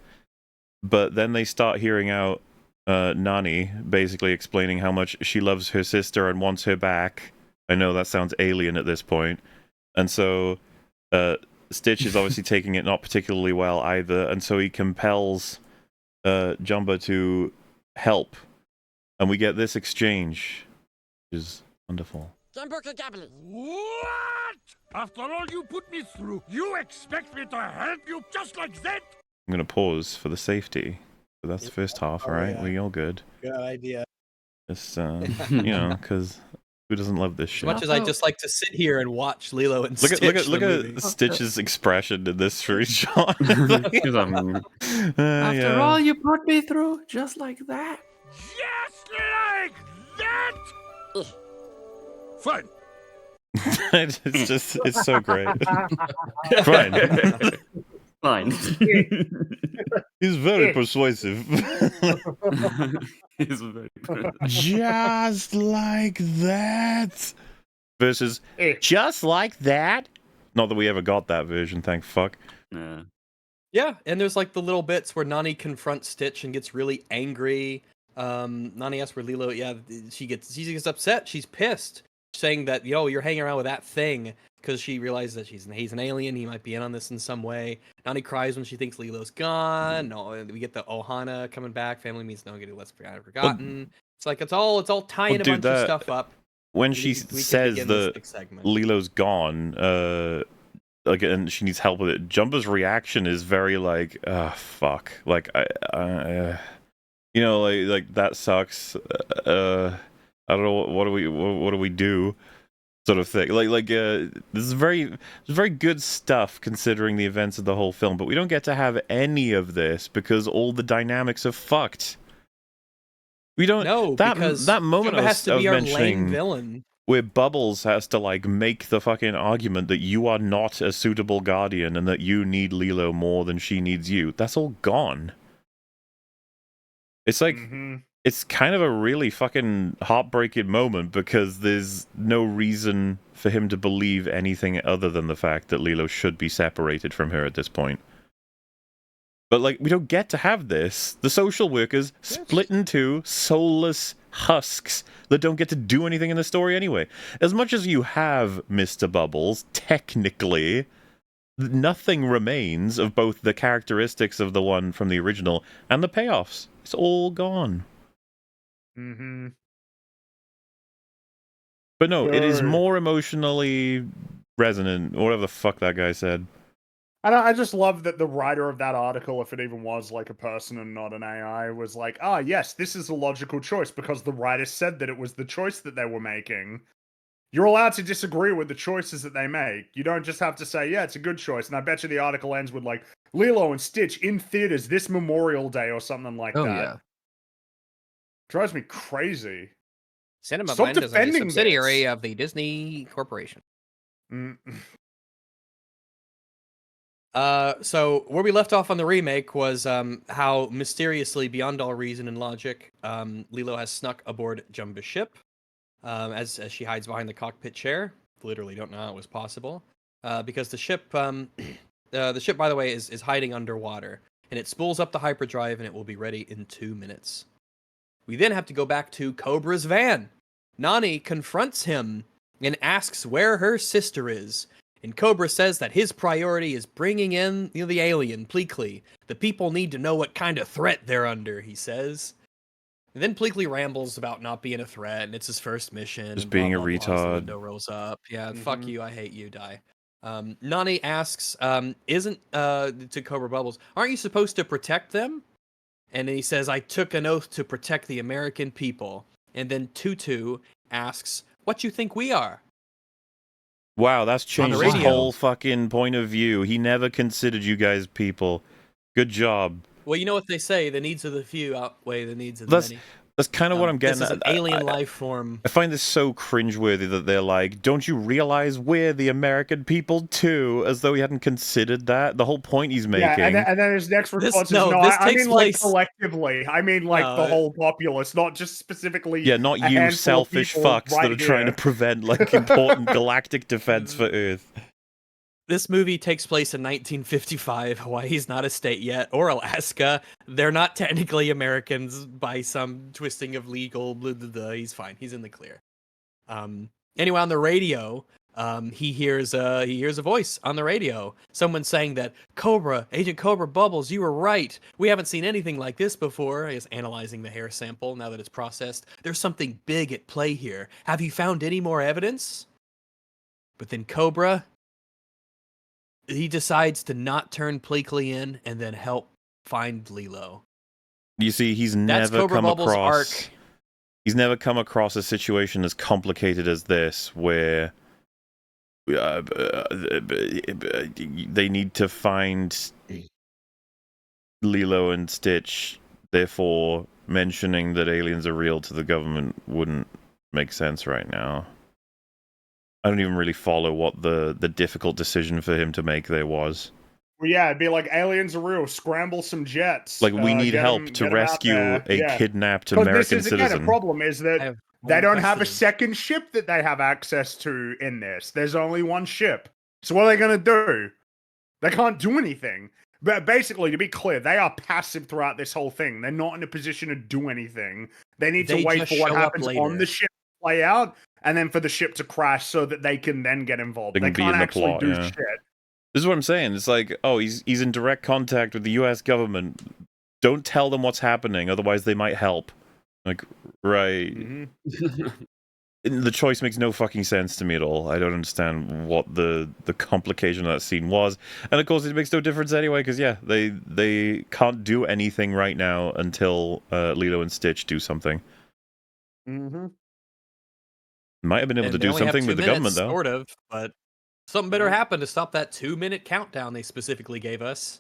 but then they start hearing out Nani basically explaining how much she loves her sister and wants her back. I know that sounds alien at this point, and so Stitch is obviously taking it not particularly well either, and so he compels Jumbo to help, and we get this exchange, which is wonderful. What? After all you put me through, you expect me to help you just like that? I'm gonna pause for the safety, but that's the first half. All right, yeah. we all good. Good idea. Just you know, because who doesn't love this As shit? much as I just like to sit here and watch Lilo and Look Stitch. at the movie. Stitch's expression in this screenshot. He's like, After all, you put me through just like that? Just like that? Fine. it's so great. Fine. Fine. He's very persuasive. He's very Just like that. Versus just like that. Not that we ever got that version, thank fuck. Yeah. Yeah, and there's like the little bits where Nani confronts Stitch and gets really angry. Nani asks where Lilo. Yeah, she gets upset. She's pissed, saying that you're hanging around with that thing because she realizes that he's an alien. He might be in on this in some way. Nani cries when she thinks Lilo's gone. No, we get the Ohana coming back. Family means no getting less forgotten. It's like it's all tying a bunch of stuff up. When We she can says begin this that next segment. Lilo's gone, like, and she needs help with it. Jumba's reaction is very like, fuck, like you know, like that sucks. I don't know what do we do, sort of thing. This is very good stuff considering the events of the whole film, but we don't get to have any of this because all the dynamics are fucked. We don't. No, because that moment Jumba has to be I our was lame mentioning, villain. where Bubbles has to like make the fucking argument that you are not a suitable guardian and that you need Lilo more than she needs you. That's all gone. It's like it's kind of a really fucking heartbreaking moment because there's no reason for him to believe anything other than the fact that Lilo should be separated from her at this point. But like, we don't get to have this. The social workers split into soulless husks that don't get to do anything in the story anyway. As much as you have Mr. Bubbles, technically, nothing remains of both the characteristics of the one from the original and the payoffs. It's all gone. But no, it is more emotionally resonant, or whatever the fuck that guy said. And I just love that the writer of that article, if it even was like a person and not an AI, was like, yes, this is a logical choice because the writer said that it was the choice that they were making. You're allowed to disagree with the choices that they make. You don't just have to say, yeah, it's a good choice. And I bet you the article ends with like, Lilo and Stitch in theaters this Memorial Day or something like that. Yeah. Drives me crazy. Cinema Stop Blend is a defending subsidiary this. of the Disney Corporation. So where we left off on the remake was how mysteriously, beyond all reason and logic, Lilo has snuck aboard Jumba's ship as she hides behind the cockpit chair. Literally don't know how it was possible because the ship, by the way, is hiding underwater, and it spools up the hyperdrive, and it will be ready in 2 minutes. We then have to go back to Cobra's van. Nani confronts him and asks where her sister is. And Cobra says that his priority is bringing in the alien, Pleakley. The people need to know what kind of threat they're under, he says. And then Pleakley rambles about not being a threat, and it's his first mission. Just and being blah, a blah, blah, as the retard. window rolls up. Yeah, fuck you, I hate you, die. Nani asks, to Cobra Bubbles, aren't you supposed to protect them? And then he says, I took an oath to protect the American people. And then Tutu asks, what you think we are? Wow, that's changed his radio. whole fucking point of view. He never considered you guys people. Good job. Well, you know what they say, the needs of the few outweigh the needs of the many. That's kind of what I'm getting This is at. an alien life form. I find this so cringeworthy that they're like, don't you realize we're the American people too? As though he hadn't considered that. The whole point he's making. Yeah, and then his next response is, I mean like collectively. I mean like the whole populace, not just specifically. Yeah, not you selfish fucks that are trying to prevent like important galactic defense for Earth. This movie takes place in 1955. Hawaii's not a state yet, or Alaska. They're not technically Americans by some twisting of legal. Blah, blah, blah. He's fine. He's in the clear. Anyway, on the radio, he hears a voice on the radio. Someone saying that Agent Cobra Bubbles, you were right. We haven't seen anything like this before. I guess analyzing the hair sample now that it's processed. There's something big at play here. Have you found any more evidence? But then Cobra, he decides to not turn Pleakley in and then help find Lilo. You see, he's never come across. He's never come across a situation as complicated as this, where they need to find Lilo and Stitch. Therefore, mentioning that aliens are real to the government wouldn't make sense right now. I don't even really follow what the difficult decision for him to make there was. Well, yeah, it'd be like, aliens are real, scramble some jets. Like, we need help to rescue a kidnapped American citizen. This is again, the problem is that they don't have a second ship that they have access to in this. There's only one ship. So what are they going to do? They can't do anything. But basically, to be clear, they are passive throughout this whole thing. They're not in a position to do anything. They need to wait for what happens on the ship to play out, and then for the ship to crash so that they can then get involved. They can't actually do shit. This is what I'm saying. It's like, oh, he's in direct contact with the U.S. government. Don't tell them what's happening, otherwise they might help. Like, right. The choice makes no fucking sense to me at all. I don't understand what the complication of that scene was, and of course it makes no difference anyway. Because yeah, they can't do anything right now until Lilo and Stitch do something. Mm-hmm. Might have been able And to they do only have something 2 with the minutes, government though. sort of, but something better happened to stop that 2-minute countdown they specifically gave us.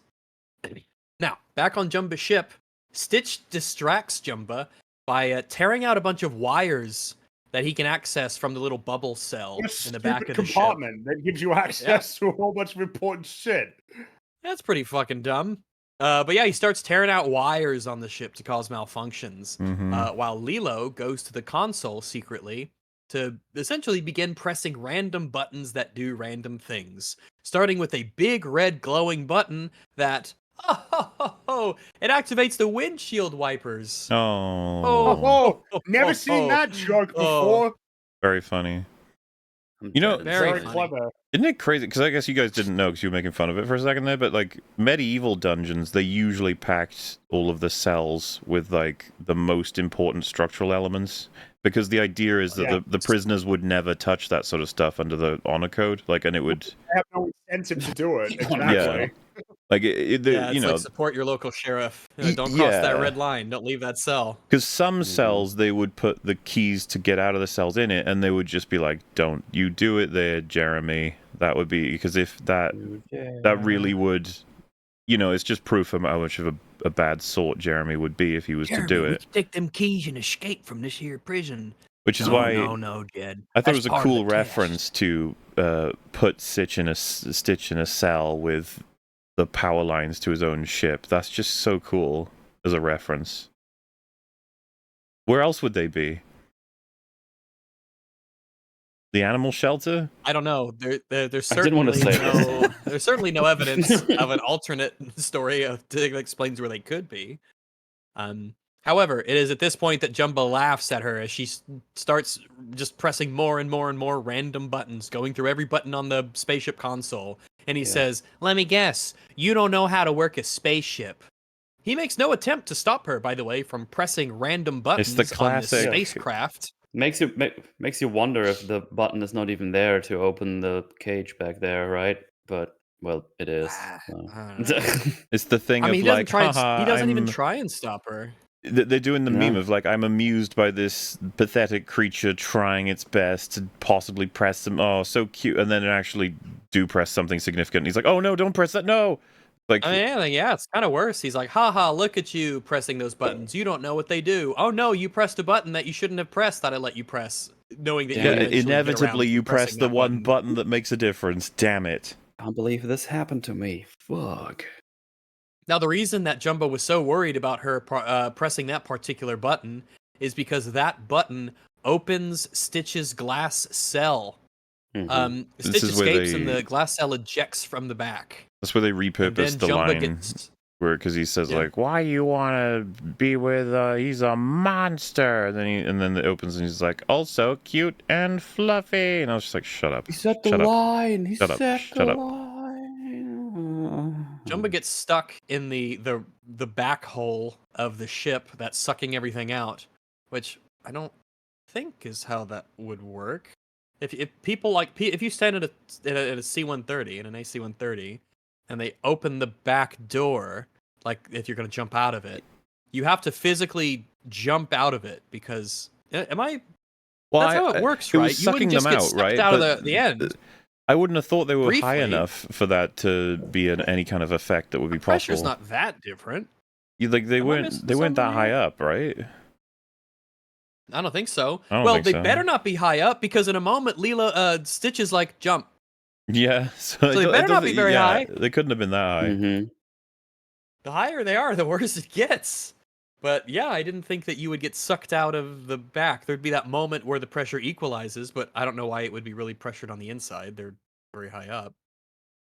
Now, back on Jumba's ship, Stitch distracts Jumba by tearing out a bunch of wires that he can access from the little bubble cell What a in the back stupid of the ship. compartment that gives you access to a whole bunch of important shit. That's pretty fucking dumb. But yeah, he starts tearing out wires on the ship to cause malfunctions, while Lilo goes to the console secretly to essentially begin pressing random buttons that do random things, starting with a big red glowing button that, it activates the windshield wipers. Oh, Never seen that joke before. very funny. I'm You know, dead very Very funny. clever. Isn't it crazy? Because I guess you guys didn't know because you were making fun of it for a second there, but like medieval dungeons, they usually packed all of the cells with like the most important structural elements because the idea is that the prisoners would never touch that sort of stuff under the honor code, like, and it would. I have no incentive to do it. Exactly. Yeah. Like Yeah, you it's know, like support your local sheriff. Y- Don't cross that yeah. red line. Don't leave that cell. because some cells they would put the keys to get out of the cells in it, and they would just be like, "Don't you do it there, Jeremy." That would be because if that really would, it's just proof of how much of a bad sort Jeremy would be if he was to do We it. can take them keys and escape from this here prison. Which is no, why no, Jed. I thought it That's was a part of cool the test. reference to put Stitch in a cell with the power lines to his own ship. That's just so cool as a reference. Where else would they be? The animal shelter? I don't know. There's I didn't wanna certainly say no there's certainly no evidence of an alternate story that explains where they could be. However, it is at this point that Jumbo laughs at her as she starts just pressing more and more and more random buttons, going through every button on the spaceship console. And he says, "Let me guess, you don't know how to work a spaceship." He makes no attempt to stop her, by the way, from pressing random buttons the on this classic- spacecraft. Makes you wonder if the button is not even there to open the cage back there, right? But well, it is. so. I don't know. It's the thing I mean, of he doesn't like, try. haha, He doesn't even I'm- try and stop her. They're doing the No. meme of like, I'm amused by this pathetic creature trying its best to possibly press some. Oh, so cute, and then it actually do press something significant. And he's like, oh no, don't press that, no. Like, Yeah, it's kind of worse. He's like, haha, look at you pressing those buttons. You don't know what they do. Oh no, you pressed a button that you shouldn't have pressed that I let you press, knowing that you Yeah, would eventually get around inevitably to you press pressing the that one button that makes a difference. Damn it. Can't believe this happened to me. Fuck. Now, the reason that Jumbo was so worried about her pressing that particular button is because that button opens Stitch's glass cell. Mhm. This Stitch is where escapes they- and the glass cell ejects from the back. That's where they And repurposed the Jumbo line gets... where, because he says Yeah. like, "Why you wanna be with? He's a monster." And then it opens and he's like, "Also cute and fluffy." And I was just like, "Shut up." He said Shut up. line. He Shut up. said Shut up. line. Jumbo gets stuck in the back hole of the ship that's sucking everything out, which I don't think is how that would work. If people like if you stand at a C-130 in an AC-130 and they open the back door, like if you're gonna jump out of it, you have to physically jump out of it because am I? Well, That's how it works, it right? was You sucking wouldn't just them get out, sucked right? out But of the end. I wouldn't have thought they were high Briefly. enough for that to be any kind of effect that would be Pressure's possible. not that different. They Am I weren't missing they weren't that something high here? up, right? I don't think so. I don't Well, think they so. better not be high up because in a moment, Stitch is like, jump. Yeah, so they better not be very high. They couldn't have been that high. Mhm. The higher they are, the worse it gets. But yeah, I didn't think that you would get sucked out of the back. There'd be that moment where the pressure equalizes, but I don't know why it would be really pressured on the inside. They're very high up.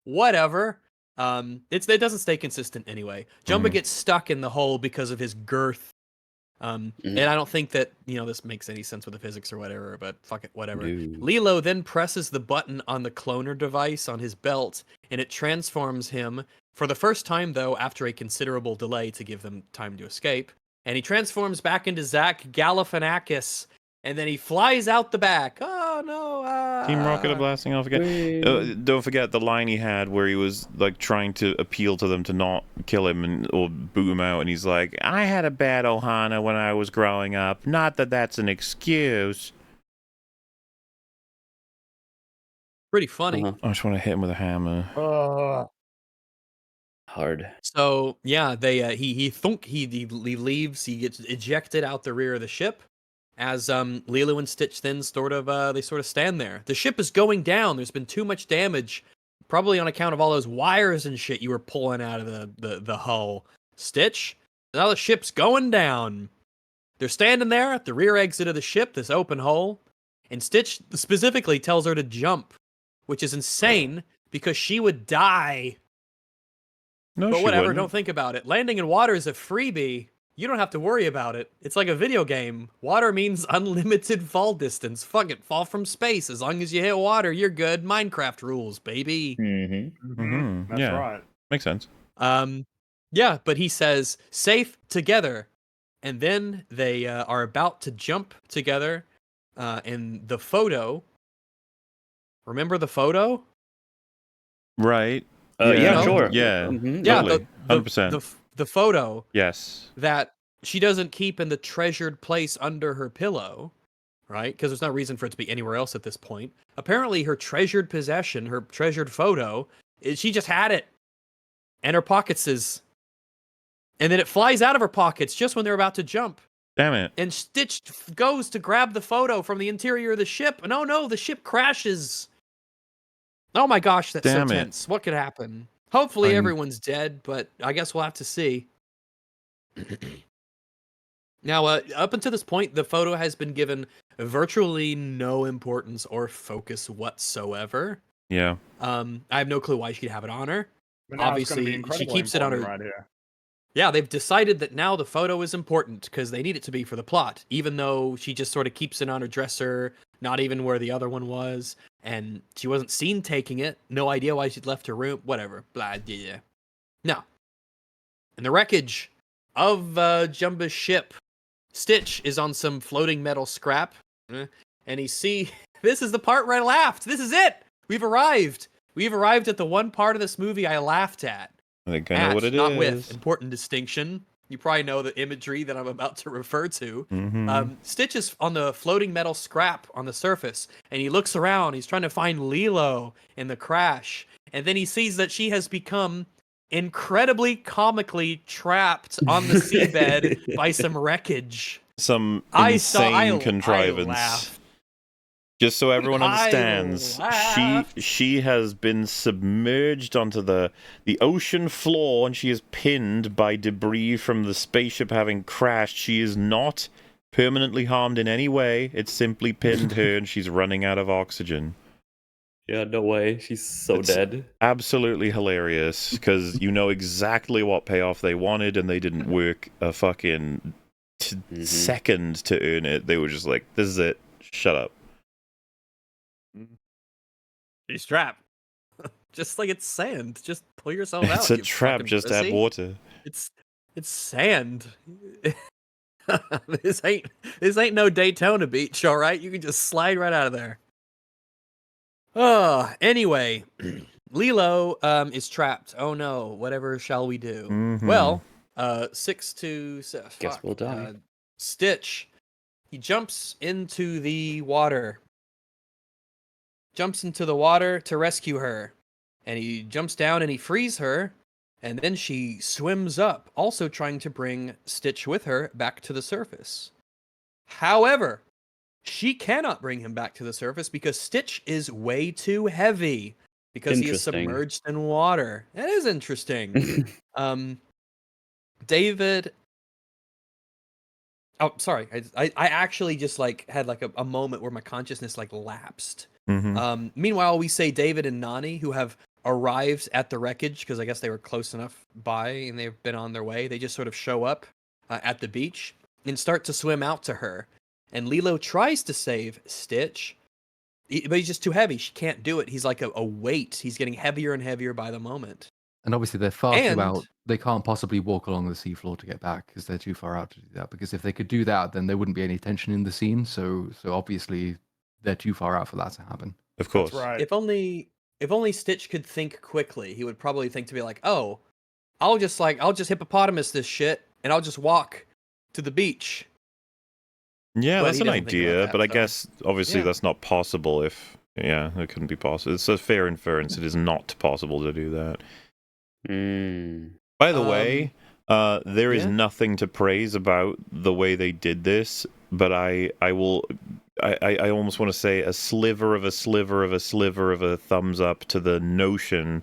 Whatever. It doesn't stay consistent anyway. Jumba Mhm. gets stuck in the hole because of his girth. And I don't think that, this makes any sense with the physics or whatever, but fuck it, whatever. No. Lilo then presses the button on the cloner device on his belt, and it transforms him, for the first time, though, after a considerable delay to give them time to escape. And he transforms back into Zach Galifianakis, and then he flies out the back. Oh no! Team Rocket are blasting off again. Don't forget the line he had where he was like trying to appeal to them to not kill him or boot him out, and he's like, "I had a bad Ohana when I was growing up. Not that that's an excuse." Pretty funny. I just want to hit him with a hammer. Hard. So yeah, they he leaves. He gets ejected out the rear of the ship. As Lilo and Stitch then sort of stand there. The ship is going down. There's been too much damage, probably on account of all those wires and shit you were pulling out of the hull. Stitch, now the ship's going down. They're standing there at the rear exit of the ship, this open hole, and Stitch specifically tells her to jump, which is insane because she would die. No, But she whatever, wouldn't. don't think about it. Landing in water is a freebie. You don't have to worry about it. It's like a video game. Water means unlimited fall distance. Fuck it, fall from space. As long as you hit water, you're good. Minecraft rules, baby. That's yeah. right. Makes sense. Yeah, but he says, safe together. And then they are about to jump together. And the photo... Remember the photo? Right. Yeah, sure. Yeah. Yeah, Totally. 100%. the photo Yes. that she doesn't keep in the treasured place under her pillow, right? Because there's no reason for it to be anywhere else at this point. Apparently, her treasured possession, her treasured photo, she just had it. And her pockets is... And then it flies out of her pockets just when they're about to jump. Damn it. And Stitch goes to grab the photo from the interior of the ship. And oh no, the ship crashes. Oh my gosh, that's Damn so it. tense. What could happen? Hopefully I'm- everyone's dead, but I guess we'll have to see. Now, up until this point, the photo has been given virtually no importance or focus whatsoever. Yeah. I have no clue why she'd have it on her. But now it's gonna be Obviously, she incredibly keeps it on important her- right here. Yeah, they've decided that now the photo is important because they need it to be for the plot, even though she just sort of keeps it on her dresser, not even where the other one was, and she wasn't seen taking it. No idea why she'd left her room. Whatever. Blah, yeah. No. In the wreckage of Jumba's ship, Stitch is on some floating metal scrap, and he see... This is the part where I laughed. This is it! We've arrived. We've arrived at the one part of this movie I laughed at. I think I know what it not is. with. Important distinction. You probably know the imagery that I'm about to refer to. Mhm. Stitch is on the floating metal scrap on the surface, and he looks around. He's trying to find Lilo in the crash, and then he sees that she has become incredibly comically trapped on the seabed by some wreckage. Some I insane contrivance. laughed. Just so everyone I understands, laughed. she has been submerged onto the ocean floor, and she is pinned by debris from the spaceship having crashed. She is not permanently harmed in any way. It simply pinned her, and she's running out of oxygen. Yeah, no way. She's so It's- dead. Absolutely hilarious, because you know exactly what payoff they wanted, and they didn't work a fucking second to earn it. They were just like, "This is it. Shut up." She's trapped. Just like it's sand. Just pull yourself out. It's a you trap. fucking Just add pussy. water. It's sand. this ain't no Daytona Beach, all right? You can just slide right out of there. Anyway, Lilo is trapped. Oh no, whatever shall we do? Mhm. Well, 6 to Guess we'll die. Stitch. He jumps into the water. Jumps into the water to rescue her. And he jumps down and he frees her. And then she swims up, also trying to bring Stitch with her back to the surface. However, she cannot bring him back to the surface because Stitch is way too heavy because he is Interesting. submerged in water. That is interesting. David... Oh, sorry. I actually just like had like a moment where my consciousness like lapsed. Mhm. Meanwhile, we say David and Nani, who have arrived at the wreckage because I guess they were close enough by and they've been on their way. They just sort of show up at the beach and start to swim out to her. And Lilo tries to save Stitch, but he's just too heavy. She can't do it. He's like a weight. He's getting heavier and heavier by the moment. And obviously they're far too And out. They can't possibly walk along the seafloor to get back because they're too far out to do that. Because if they could do that, then there wouldn't be any tension in the scene. So obviously they're too far out for that to happen. Of course. That's right. if only Stitch could think quickly, he would probably think to be like, "Oh, I'll just hippopotamus this shit and I'll just walk to the beach." Yeah, But that's he an doesn't think about idea, that, but I so- guess obviously Yeah. that's not possible if it couldn't be possible. It's a fair inference. It is not possible to do that. Mm. By the way, there is yeah. nothing to praise about the way they did this, but I almost want to say a sliver of a sliver of a sliver of a thumbs up to the notion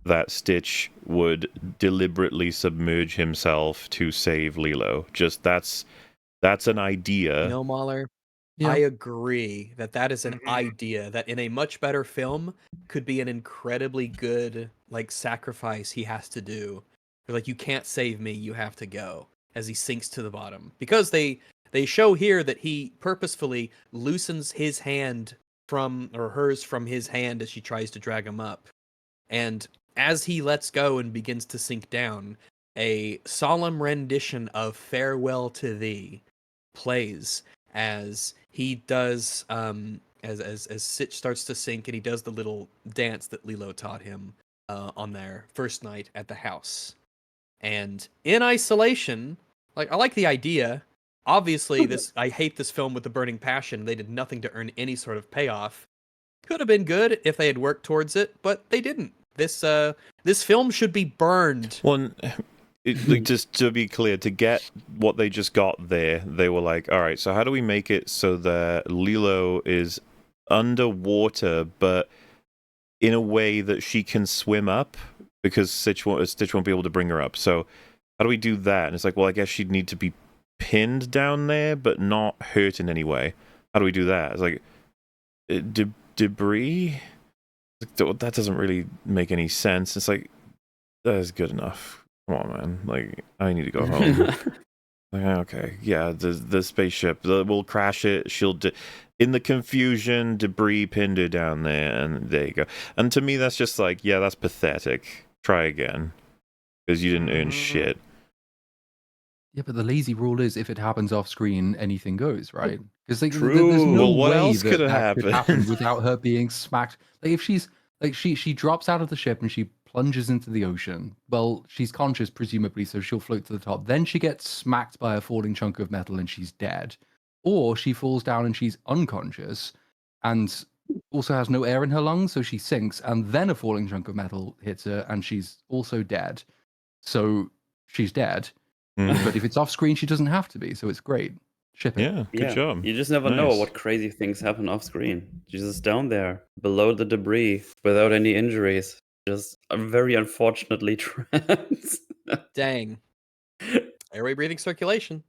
that Stitch would deliberately submerge himself to save Lilo. Just that's an idea. You know, Mahler, Yeah. I agree that is an Mhm. idea that in a much better film could be an incredibly good like sacrifice he has to do. They're like, you can't save me, you have to go, as he sinks to the bottom. Because they show here that he purposefully loosens his hand from or hers from his hand as she tries to drag him up. And as he lets go and begins to sink down, a solemn rendition of Farewell to Thee plays as he does as Sitch starts to sink and he does the little dance that Lilo taught him on their first night at the house. And in isolation, like I like the idea. Obviously, I hate this film with a burning passion. They did nothing to earn any sort of payoff. Could have been good if they had worked towards it, but they didn't. This film should be burned. Well, like, just to be clear, to get what they just got there, they were like, all right, so how do we make it so that Lilo is underwater, but in a way that she can swim up? Because Stitch won't be able to bring her up. So how do we do that? And it's like, well, I guess she'd need to be pinned down there, but not hurt in any way. How do we do that? It's like, debris? That doesn't really make any sense. It's like, that is good enough. Come on, man. Like, I need to go home. Like, okay, yeah, the spaceship, we'll crash it. In the confusion, debris pinned her down there, and there you go. And to me, that's just like, yeah, that's pathetic. Try again, because you didn't earn shit. Yeah, but the lazy rule is if it happens off screen, anything goes, right? Because like, True. there's no Well, what way else could have that could happen happened? without her being smacked. Like if she's like she drops out of the ship and she plunges into the ocean. Well, she's conscious presumably, so she'll float to the top. Then she gets smacked by a falling chunk of metal and she's dead, or she falls down and she's unconscious and also has no air in her lungs, so she sinks, and then a falling chunk of metal hits her and she's also dead. So she's dead. But if it's off screen, she doesn't have to be, so it's great. Ship it. Yeah, good job. You just never know Nice. what crazy things happen off screen. She's just down there, below the debris, without any injuries. Just very unfortunately trapped. Dang. Airway breathing circulation.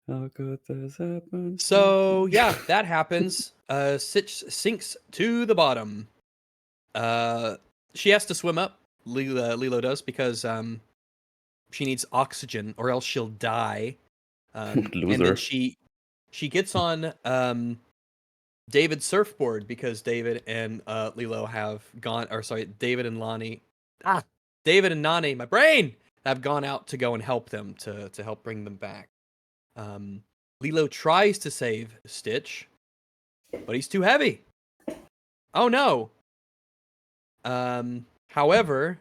How could this happen? So yeah, that happens. Sitch sinks to the bottom. She has to swim up. Lilo does because she needs oxygen or else she'll die. And then Loser. she gets on David's surfboard because David and Lilo have gone. Or sorry, David and Nani, my brain, have gone out to go and help them to help bring them back. Lilo tries to save Stitch, but he's too heavy. Oh no. However,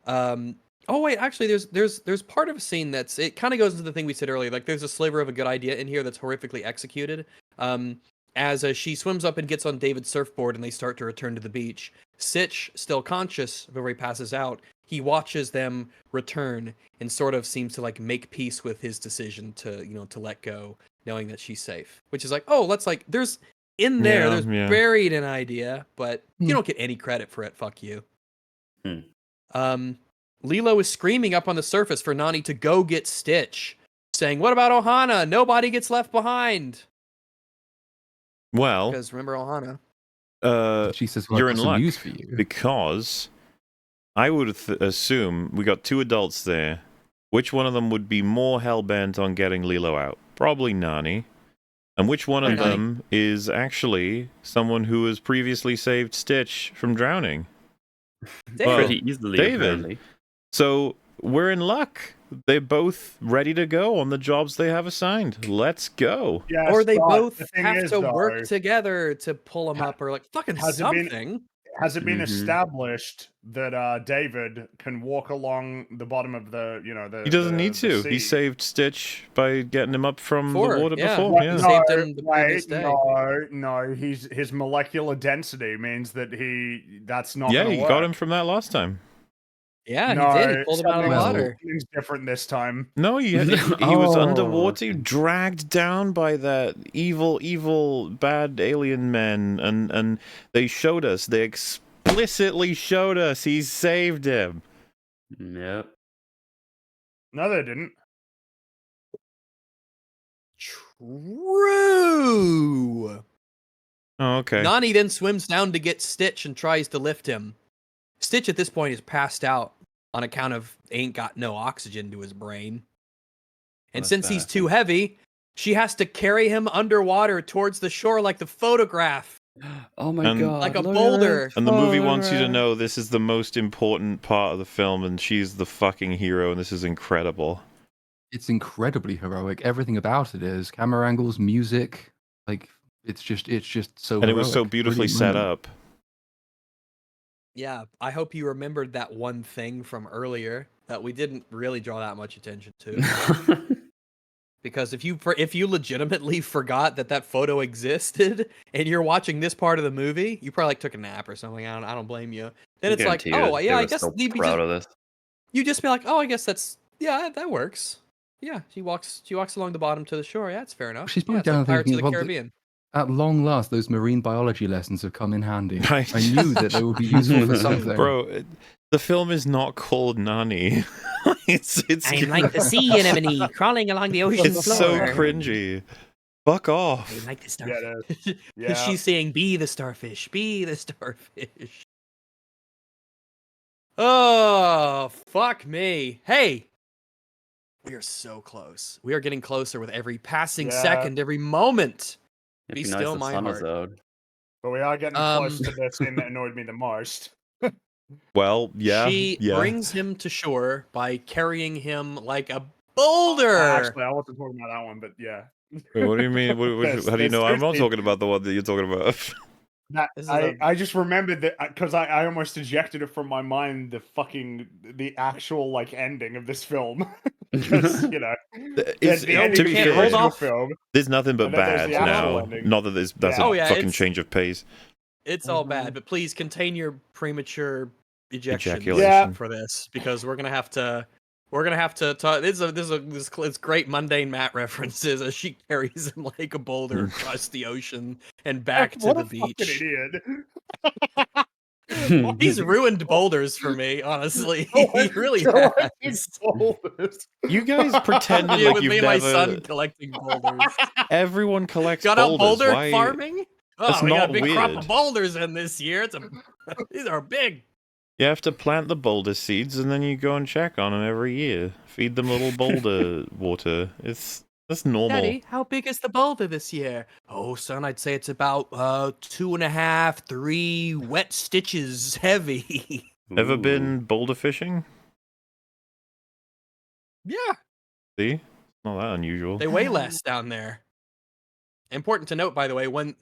oh wait, actually, there's part of a scene it kind of goes into the thing we said earlier. Like there's a sliver of a good idea in here that's horrifically executed. As she swims up and gets on David's surfboard and they start to return to the beach, Sitch, still conscious before he passes out, he watches them return and sort of seems to like make peace with his decision to let go, knowing that she's safe. Which is like, oh, let's like there's buried an idea, but you don't get any credit for it. Fuck you. Lilo is screaming up on the surface for Nani to go get Stitch, saying, "What about Ohana? Nobody gets left behind." Well, Because remember Ohana? She says, well, you're I've in got some luck news for you. because I would assume we got two adults there. Which one of them would be more hell-bent on getting Lilo out? Probably Nani. And which one of them is actually someone who has previously saved Stitch from drowning? David. Pretty easily, David. apparently. So we're in luck. They're both ready to go on the jobs they have assigned. Let's go. Yes, Or they but both the thing have is, to though, work together to pull him up, or like fucking has it been- something. Has it been Mhm. established that David can walk along the bottom of the, the He doesn't the- need the to. sea? He saved Stitch by getting him up from Before, the water yeah. before. What? Yeah. He saved him the previous day. No. His molecular density means that that's not. Yeah, gonna he work. got him from that last time. Yeah, No, he did. He pulled him out of the Well- water. Something's different this time. No, he was Oh, underwater, dragged down by that evil, bad alien men, and they showed us. They explicitly showed us he saved him. Yep. No, they didn't. True. Oh, okay. Nani then swims down to get Stitch and tries to lift him. Stitch at this point is passed out on account of ain't got no oxygen to his brain. And That's since he's bad. too heavy, she has to carry him underwater towards the shore like the photograph. Oh my And- god. Like a look at boulder. this And the movie wants you to photograph. know this is the most important part of the film, and she's the fucking hero, and this is incredible. It's incredibly heroic. Everything about it is camera angles, music. Like it's just so. And it was so heroic. beautifully Brilliant set moment. up. Yeah, I hope you remembered that one thing from earlier that we didn't really draw that much attention to. Because if you legitimately forgot that photo existed and you're watching this part of the movie, you probably like took a nap or something. I don't blame you. Then it's like, Guarantee you, oh they yeah, I were guess so you'd be proud just, of this. you just be like, oh, I guess that works. Yeah, she walks along the bottom to the shore. Yeah, it's fair enough. She's yeah, probably it's like down Pirates of thinking, the well, Caribbean. At long last, those marine biology lessons have come in handy. Right. I knew that they would be useful for something. Bro, the film is not called Nani. it's I'm like the sea anemone crawling along the ocean it's floor. so cringy. Fuck off. I like the Yeah, starfish. it is. Yeah. She's saying, be the starfish, be the starfish. Oh, fuck me. Hey, we are so close. We are getting closer with every passing Yeah. second, every moment. It'd Be be still nice if my sun heart. is out. But we are getting close Um, to the scene that annoyed me the most. Well, yeah. She yeah. brings him to shore by carrying him like a boulder. Actually, I wasn't talking about that one, but yeah. Wait, what do you mean? How do you There's know I'm two not scenes. talking about the one that you're talking about? That, This is I just remembered that because I almost ejected it from my mind the actual like ending of this film because there's the no, ending we of can't the hold original off. film. There's nothing but And then there's bad the actual now. ending. Not that that's Yeah. Oh, a yeah, fucking it's- change of pace. It's all bad, but please contain your premature ejection Ejaculation. for this because we're gonna have to talk. It's great mundane Matt references as she carries him like a boulder across the ocean and back to What the a fucking beach. idiot! He's ruined boulders for me, honestly. Go He on, really go on, has. boulders. You guys pretending Yeah, like with you've me and my son never. collecting boulders. Everyone collects Got out boulders. boulder Why? farming? That's Oh, we got not a big crop weird. of boulders in this year. These are big. You have to plant the boulder seeds and then you go and check on them every year. Feed them a little boulder water. That's normal. Daddy, how big is the boulder this year? Oh, son, I'd say it's about 2.5, 3 wet stitches heavy. Ever Ooh. been boulder fishing? Yeah, See? Not that unusual. they weigh less down there. Important to note, by the way, when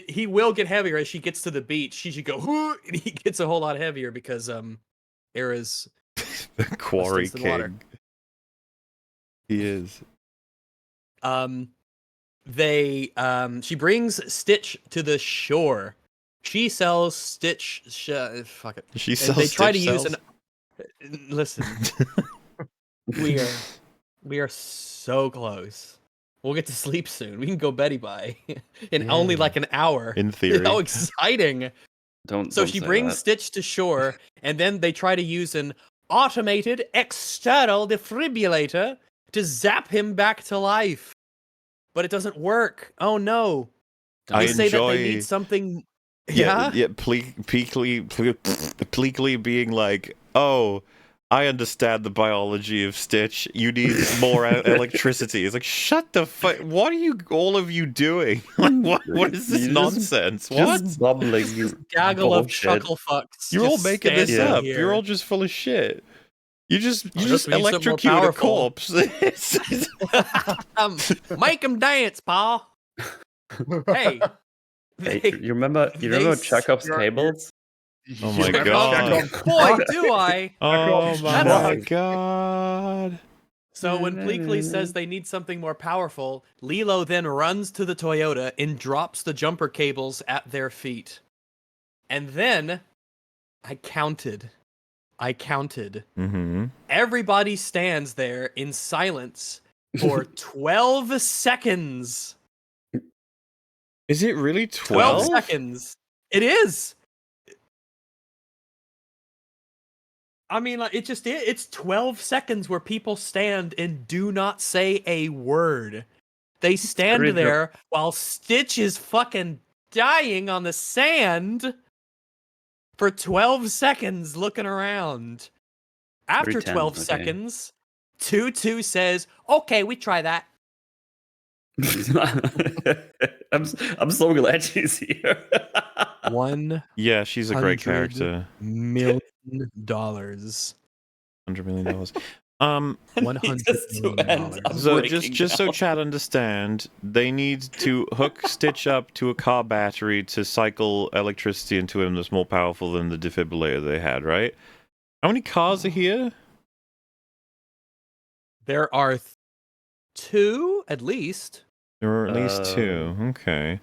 he will get heavier as she gets to the beach. She should go, "Hoo," and he gets a whole lot heavier because Era's The quarry Less dense than water. king. He is. She brings Stitch to the shore. She sells Stitch. Fuck it. She And sells they try to Stitch use cells. Listen, we are so close. We'll get to sleep soon. We can go Betty bye in only Yeah. like an hour. In theory. How exciting! Don't She say brings that. Stitch to shore, and then they try to use an automated external defibrillator to zap him back to life. But it doesn't work. Oh no. I They say that they enjoy- need something. Yeah, Pleakley being like, oh, I understand the biology of Stitch. You need more electricity. It's like, shut the fuck. What are all of you doing? Like, what is this You just- nonsense? What? Just bubbling. Gaggle of bullshit. chuckle fucks. You're all just making this standing up. here. You're all just full of shit. You just we need something more electrocute a powerful. corpse. Make them dance, Paul. Hey, Hey, they- you remember they Chekhov's you're- tables? Oh my Chekhov- God. Chekhov- Boy, do I. Oh my That's- God. So when Pleakley says they need something more powerful, Lilo then runs to the Toyota and drops the jumper cables at their feet. And then I counted. Mm-hmm. Everybody stands there in silence for 12 seconds. Is it really 12 12? seconds. It is. I mean, like, it's 12 seconds where people stand and do not say a word. They stand pretty there while Stitch is fucking dying on the sand for 12 seconds looking around. After Pretty 12 tense, okay. seconds, Tutu says, "Okay, we try that." I'm so glad she's here. $1 Yeah, she's a great 100 character. million. $100 million. $100 Just to million. end up So breaking just so down. Chad understand, they need to hook Stitch up to a car battery to cycle electricity into him that's more powerful than the defibrillator they had, right? How many cars are here? There are 2 at least. There are at least 2. Okay.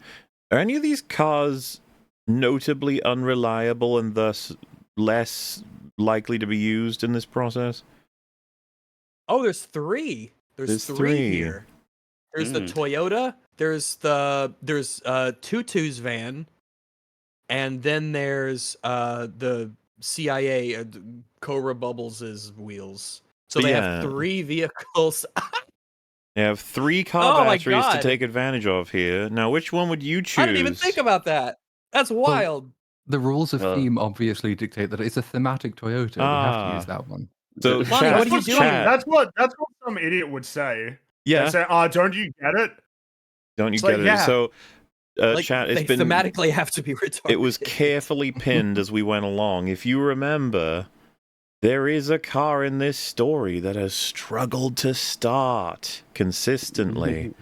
Are any of these cars notably unreliable and thus less likely to be used in this process? Oh, there's 3. There's 3 3. here. There's the Mm. Toyota, there's Tutu's van, and then there's the CIA Cobra Bubbles' wheels. So But they yeah. have 3 vehicles. They have 3 car Oh my batteries to God. take advantage of here. Now, which one would you choose? I didn't even think about that. That's wild. The rules of Well- theme obviously dictate that it's a thematic Toyota. We have to use that one. So, Lonnie, Chad, what are you doing? Chad, That's what some idiot would say. yeah, They say, don't you get it? don't you It's get like, it? yeah. So, Like, Chad, they it's been thematically have to be retarded. it was carefully pinned as we went along. If you remember, there is a car in this story that has struggled to start consistently.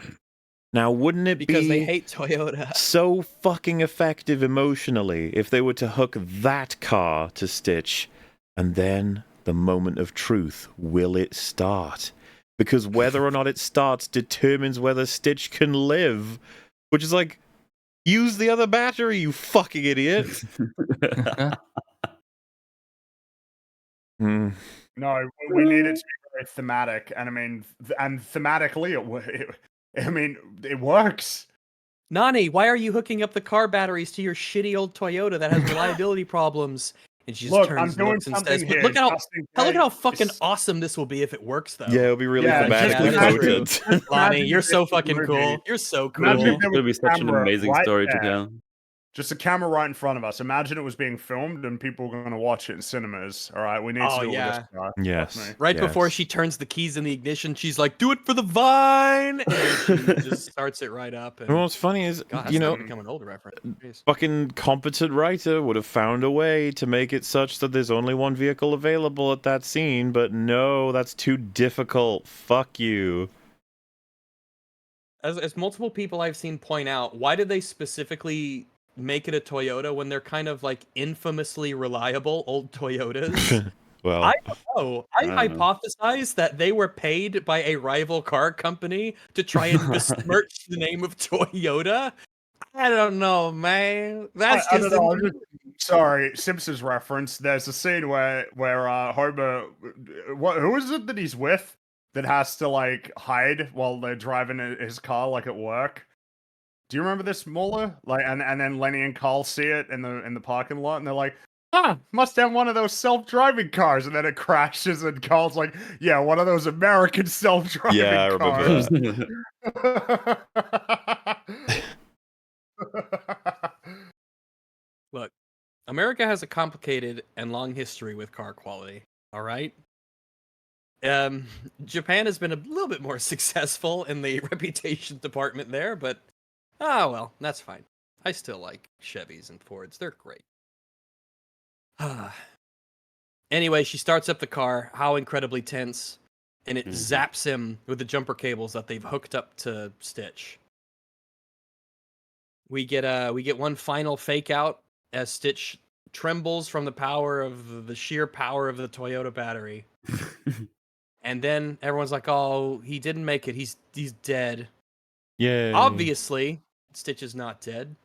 Now, wouldn't it because be they hate Toyota. so fucking effective emotionally if they were to hook that car to Stitch, and then the moment of truth, will it start? Because whether or not it starts determines whether Stitch can live, which is like, use the other battery, you fucking idiot. Hmm. No, we need it to be very thematic, and I mean, thematically, it works. Nani, why are you hooking up the car batteries to your shitty old Toyota that has reliability problems? And she just Look, turns I'm and doing looks and something says, here. "Look at how just in look at how case. fucking awesome this will be if it works, though." Yeah, it'll be really Yeah, just thematically imagine- potent. Lonnie, Imagine you're if so this was fucking movie. cool. You're so cool. Imagine if It's there gonna be was a such an camera amazing right story to there. tell. Just a camera right in front of us. Imagine it was being filmed and people were going to watch it in cinemas. All right, we need Oh, to do it yeah. with this guy. Yes. Trust me. Right before yes. she turns the keys in the ignition, she's like, "Do it for the vine," and then she just starts it right up. And And what's funny is, God, that's you know, starting to become an old reference. Jeez. fucking competent writer would have found a way to make it such that there's only one vehicle available at that scene, but no, that's too difficult. Fuck you. As multiple people I've seen point out, why did they specifically make it a Toyota when they're kind of like infamously reliable old Toyotas? Well, I don't know. I I don't know. hypothesize that they were paid by a rival car company to try and besmirch the name of Toyota. I don't know, man. That's I just don't know. I'm just- sorry, Simpsons reference. There's a scene where Homer, who is it that he's with that has to like hide while they're driving his car like at work? Do you remember this, Muller? Like, and then Lenny and Carl see it in the parking lot, and they're like, must have one of those self-driving cars, and then it crashes, and Carl's like, yeah, one of those American self-driving yeah, I remember cars. that. Look, America has a complicated and long history with car quality. All right. Japan has been a little bit more successful in the reputation department there, but well, that's fine. I still like Chevys and Fords. They're great. Anyway, she starts up the car. How incredibly tense. And it Mhm. zaps him with the jumper cables that they've hooked up to Stitch. We get one final fake out as Stitch trembles from the power of the sheer power of the Toyota battery. And then everyone's like, "Oh, he didn't make it. He's dead." Yeah. Obviously, Stitch is not dead.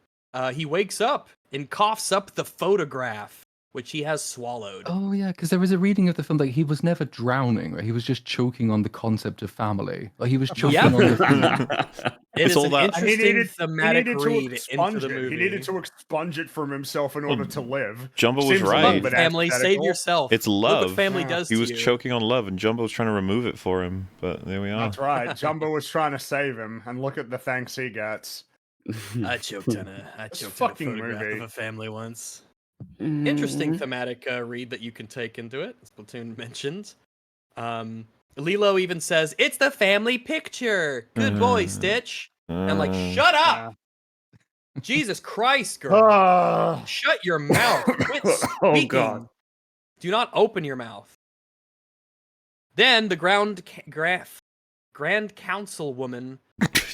He wakes up and coughs up the photograph, which he has swallowed. Oh yeah, because there was a reading of the film like he was never drowning, right? He was just choking on the concept of family. Like he was choking Yeah. on the It It's is all an that- And he interesting needed, thematic to read into expunge the it. movie. He needed to expunge it from himself in order to live. Jumbo was Seems a little right. Look, bit family, save antithetical. yourself. It's Look love. what family Yeah. does He to was you. choking on love, and Jumbo was trying to remove it for him. But there we are. That's right. Jumbo was trying to save him, and look at the thanks he gets. I choked on This a fucking photograph movie. of a family once. Mm-hmm. Interesting thematic read that you can take into it. Splatoon mentioned. Lilo even says, "It's the family picture. Good boy, Stitch." I'm like, shut up! Jesus Christ, girl. Ah. Shut your mouth. Quit Oh, speaking. God. Do not open your mouth. Then the Grand Councilwoman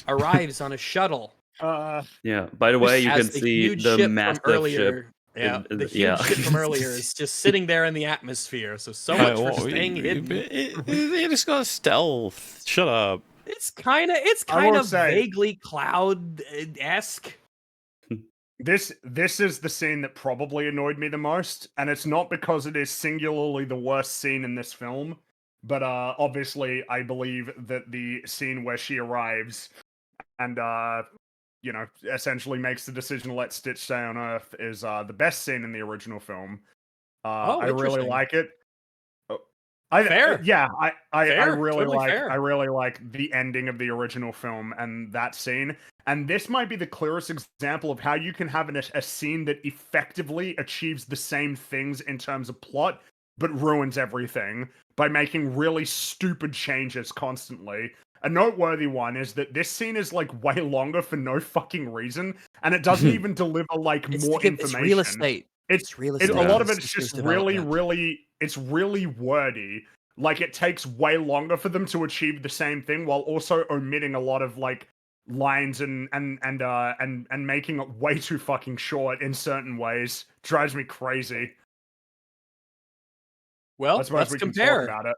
arrives on a shuttle. Yeah. By the way, you as can the see huge the ship from massive earlier. ship. Yeah, in- the huge yeah. ship from earlier is just sitting there in the atmosphere. So much for staying hidden. They just got stealth. Shut up. It's kind I will of say- vaguely cloud-esque. This is the scene that probably annoyed me the most, and it's not because it is singularly the worst scene in this film, but obviously I believe that the scene where she arrives and essentially makes the decision to let Stitch stay on Earth is the best scene in the original film. I really Interesting. like it. Fair. I Fair. really Totally like fair. I really like the ending of the original film and that scene. And this might be the clearest example of how you can have a scene that effectively achieves the same things in terms of plot, but ruins everything by making really stupid changes constantly. A noteworthy one is that this scene is like way longer for no fucking reason, and it doesn't even deliver like more information. It's real estate. It's real a lot of It's it's business just really, development. it's really wordy. Like it takes way longer for them to achieve the same thing while also omitting a lot of like lines and making it way too fucking short in certain ways. Drives me crazy. Well, I suppose let's we can talk compare, about it.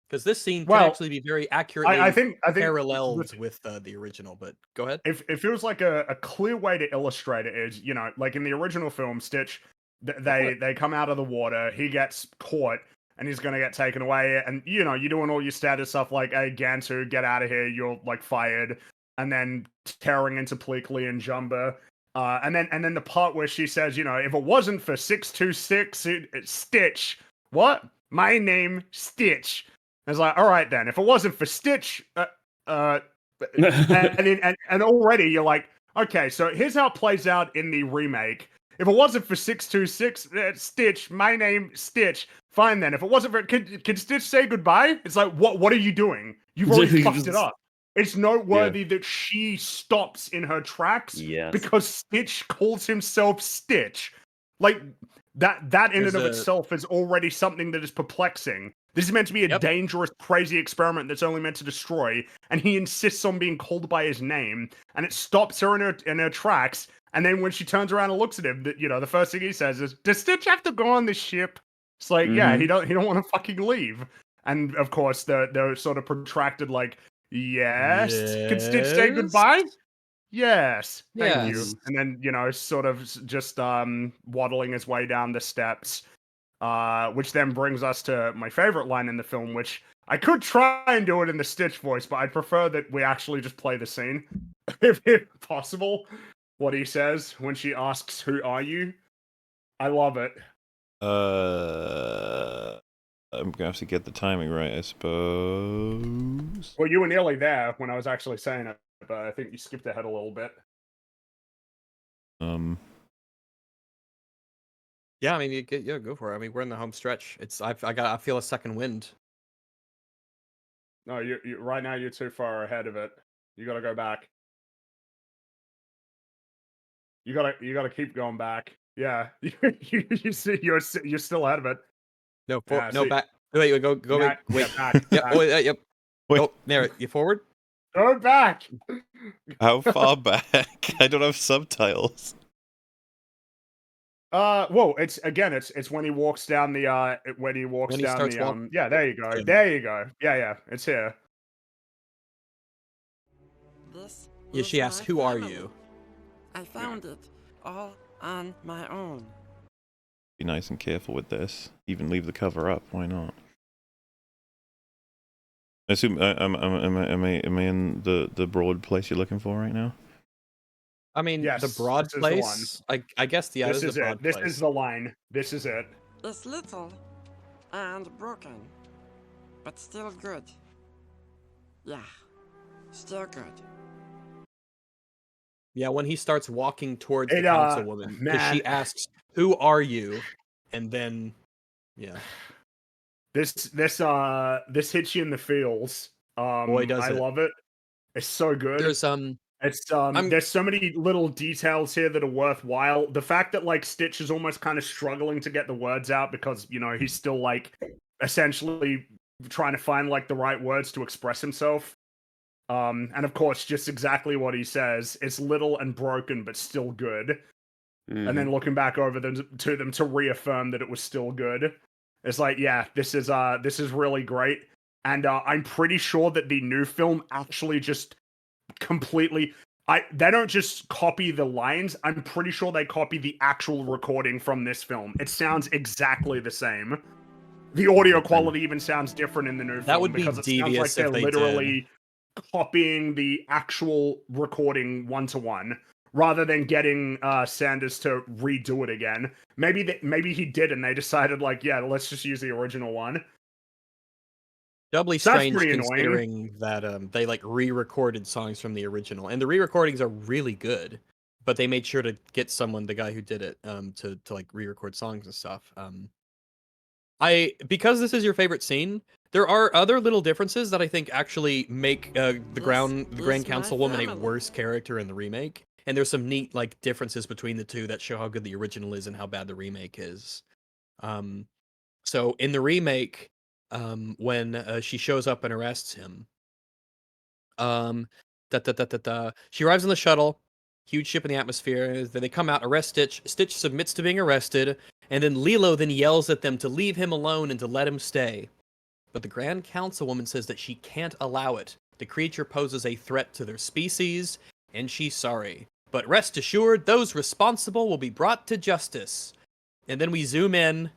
because this scene can Well, actually be very accurately I think paralleled with the original. But go ahead. it feels like a clear way to illustrate it is, like in the original film, Stitch, they come out of the water, he gets caught, and he's gonna get taken away, and you're doing all your status stuff like, "Hey, Gantu, get out of here, you're like fired," and then tearing into Pleakley and Jumba. And then the part where she says, if it wasn't for 626 it's Stitch, what? My name Stitch. I was like, all right then, if it wasn't for Stitch, and already you're like, okay, so here's how it plays out in the remake. If it wasn't for 626 Stitch, my name Stitch. Fine then. If it wasn't for, can Stitch say goodbye? It's like, what are you doing? You've already fucked it up. It's noteworthy that she stops in her tracks Yes. because Stitch calls himself Stitch. Like that in and of itself is already something that is perplexing. This is meant to be a dangerous, crazy experiment that's only meant to destroy, and he insists on being called by his name, and it stops her in her tracks. And then when she turns around and looks at him, the first thing he says is, "Does Stitch have to go on this ship?" It's like, yeah, he don't want to fucking leave. And of course, they're sort of protracted, like, yes, can Stitch say goodbye? Yes, thank you. Yes. And then sort of just waddling his way down the steps. Which then brings us to my favorite line in the film, which I could try and do it in the Stitch voice, but I'd prefer that we actually just play the scene, if possible. What he says when she asks, "Who are you?" I love it. I'm gonna have to get the timing right, I suppose. Well, you were nearly there when I was actually saying it, but I think you skipped ahead a little bit. Yeah, I mean, go for it. I mean, we're in the home stretch. I feel a second wind. No, you right now you're too far ahead of it. You got to go back. You gotta keep going back. Yeah, you see, you're still ahead of it. No, so- back. Wait, go Nah, wait. yeah, back, Yeah, back. oh, yep. Wait. Go there. You forward. Go back. How far back? I don't have subtitles. Whoa, it's when he walks down the when he walks When he down starts the walking. yeah, there you go. Yeah. There you go. Yeah, it's here. This Yeah, is she asks, my "Who are family. you?" I found it all on my own. Be nice and careful with this. Even leave the cover up. Why not? I assume am I in the broad place you're looking for right now? I mean, Yes, the broad this is the one. place. I guess yeah, This this is is the broad it. This place. is the line. This is it. It's little and broken, but still good. Yeah, still good. Yeah, when he starts walking towards It, the councilwoman, because she man. asks, "Who are you?" And then, yeah, This hits you in the feels. Boy, does I it. love it. It's so good. There's It's I'm- there's so many little details here that are worthwhile. The fact that like Stitch is almost kind of struggling to get the words out because he's still like essentially trying to find like the right words to express himself. And of course, just exactly what he says. It's little and broken, but still good. And then looking back over them to reaffirm that it was still good. It's like, yeah, this is really great. And I'm pretty sure that the new film actually just completely they don't just copy the lines. I'm pretty sure they copy the actual recording from this film. It sounds exactly the same. The audio quality even sounds different in the new film. That would be because it sounds like devious they're if they literally copying the actual recording one to one rather than getting Sanders to redo it again. Maybe he did and they decided like, yeah, let's just use the original one. doubly So that's strange pretty annoying. considering that they like re-recorded songs from the original, and the re-recordings are really good. But they made sure to get the guy who did it, to like re-record songs and stuff. Because this is your favorite scene, there are other little differences that I think actually make the Grand is my Councilwoman a family. worse character in the remake. And there's some neat like differences between the two that show how good the original is and how bad the remake is. So in the remake, when she shows up and arrests him, she arrives on the shuttle, huge ship in the atmosphere. Then they come out, arrest Stitch. Stitch submits to being arrested, and then Lilo then yells at them to leave him alone and to let him stay. But the Grand Councilwoman says that she can't allow it. The creature poses a threat to their species, and she's sorry. But rest assured, those responsible will be brought to justice. And then we zoom in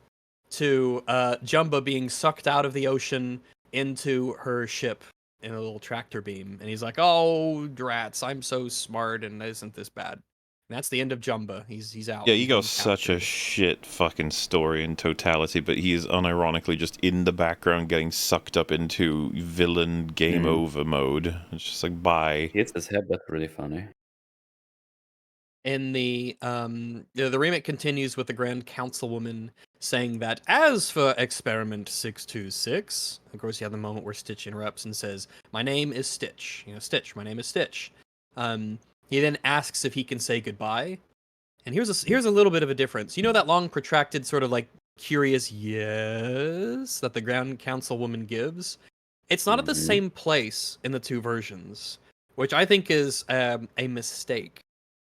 to Jumba being sucked out of the ocean into her ship in a little tractor beam. And he's like, "Oh, drats, I'm so smart, and isn't this bad?" And that's the end of Jumba. He's out. Yeah, He's you got been such a captured. shit fucking story in totality, but he is unironically just in the background getting sucked up into villain game over mode. It's just like, bye. He hits his head. That's really funny. In the remake continues with the Grand Councilwoman saying that as for Experiment 626, of course you have the moment where Stitch interrupts and says, "My name is Stitch." Stitch, my name is Stitch. He then asks if he can say goodbye. And here's a little bit of a difference. You know that long protracted sort of like curious yes that the Grand Councilwoman gives? It's not at the same place in the two versions, which I think is a mistake.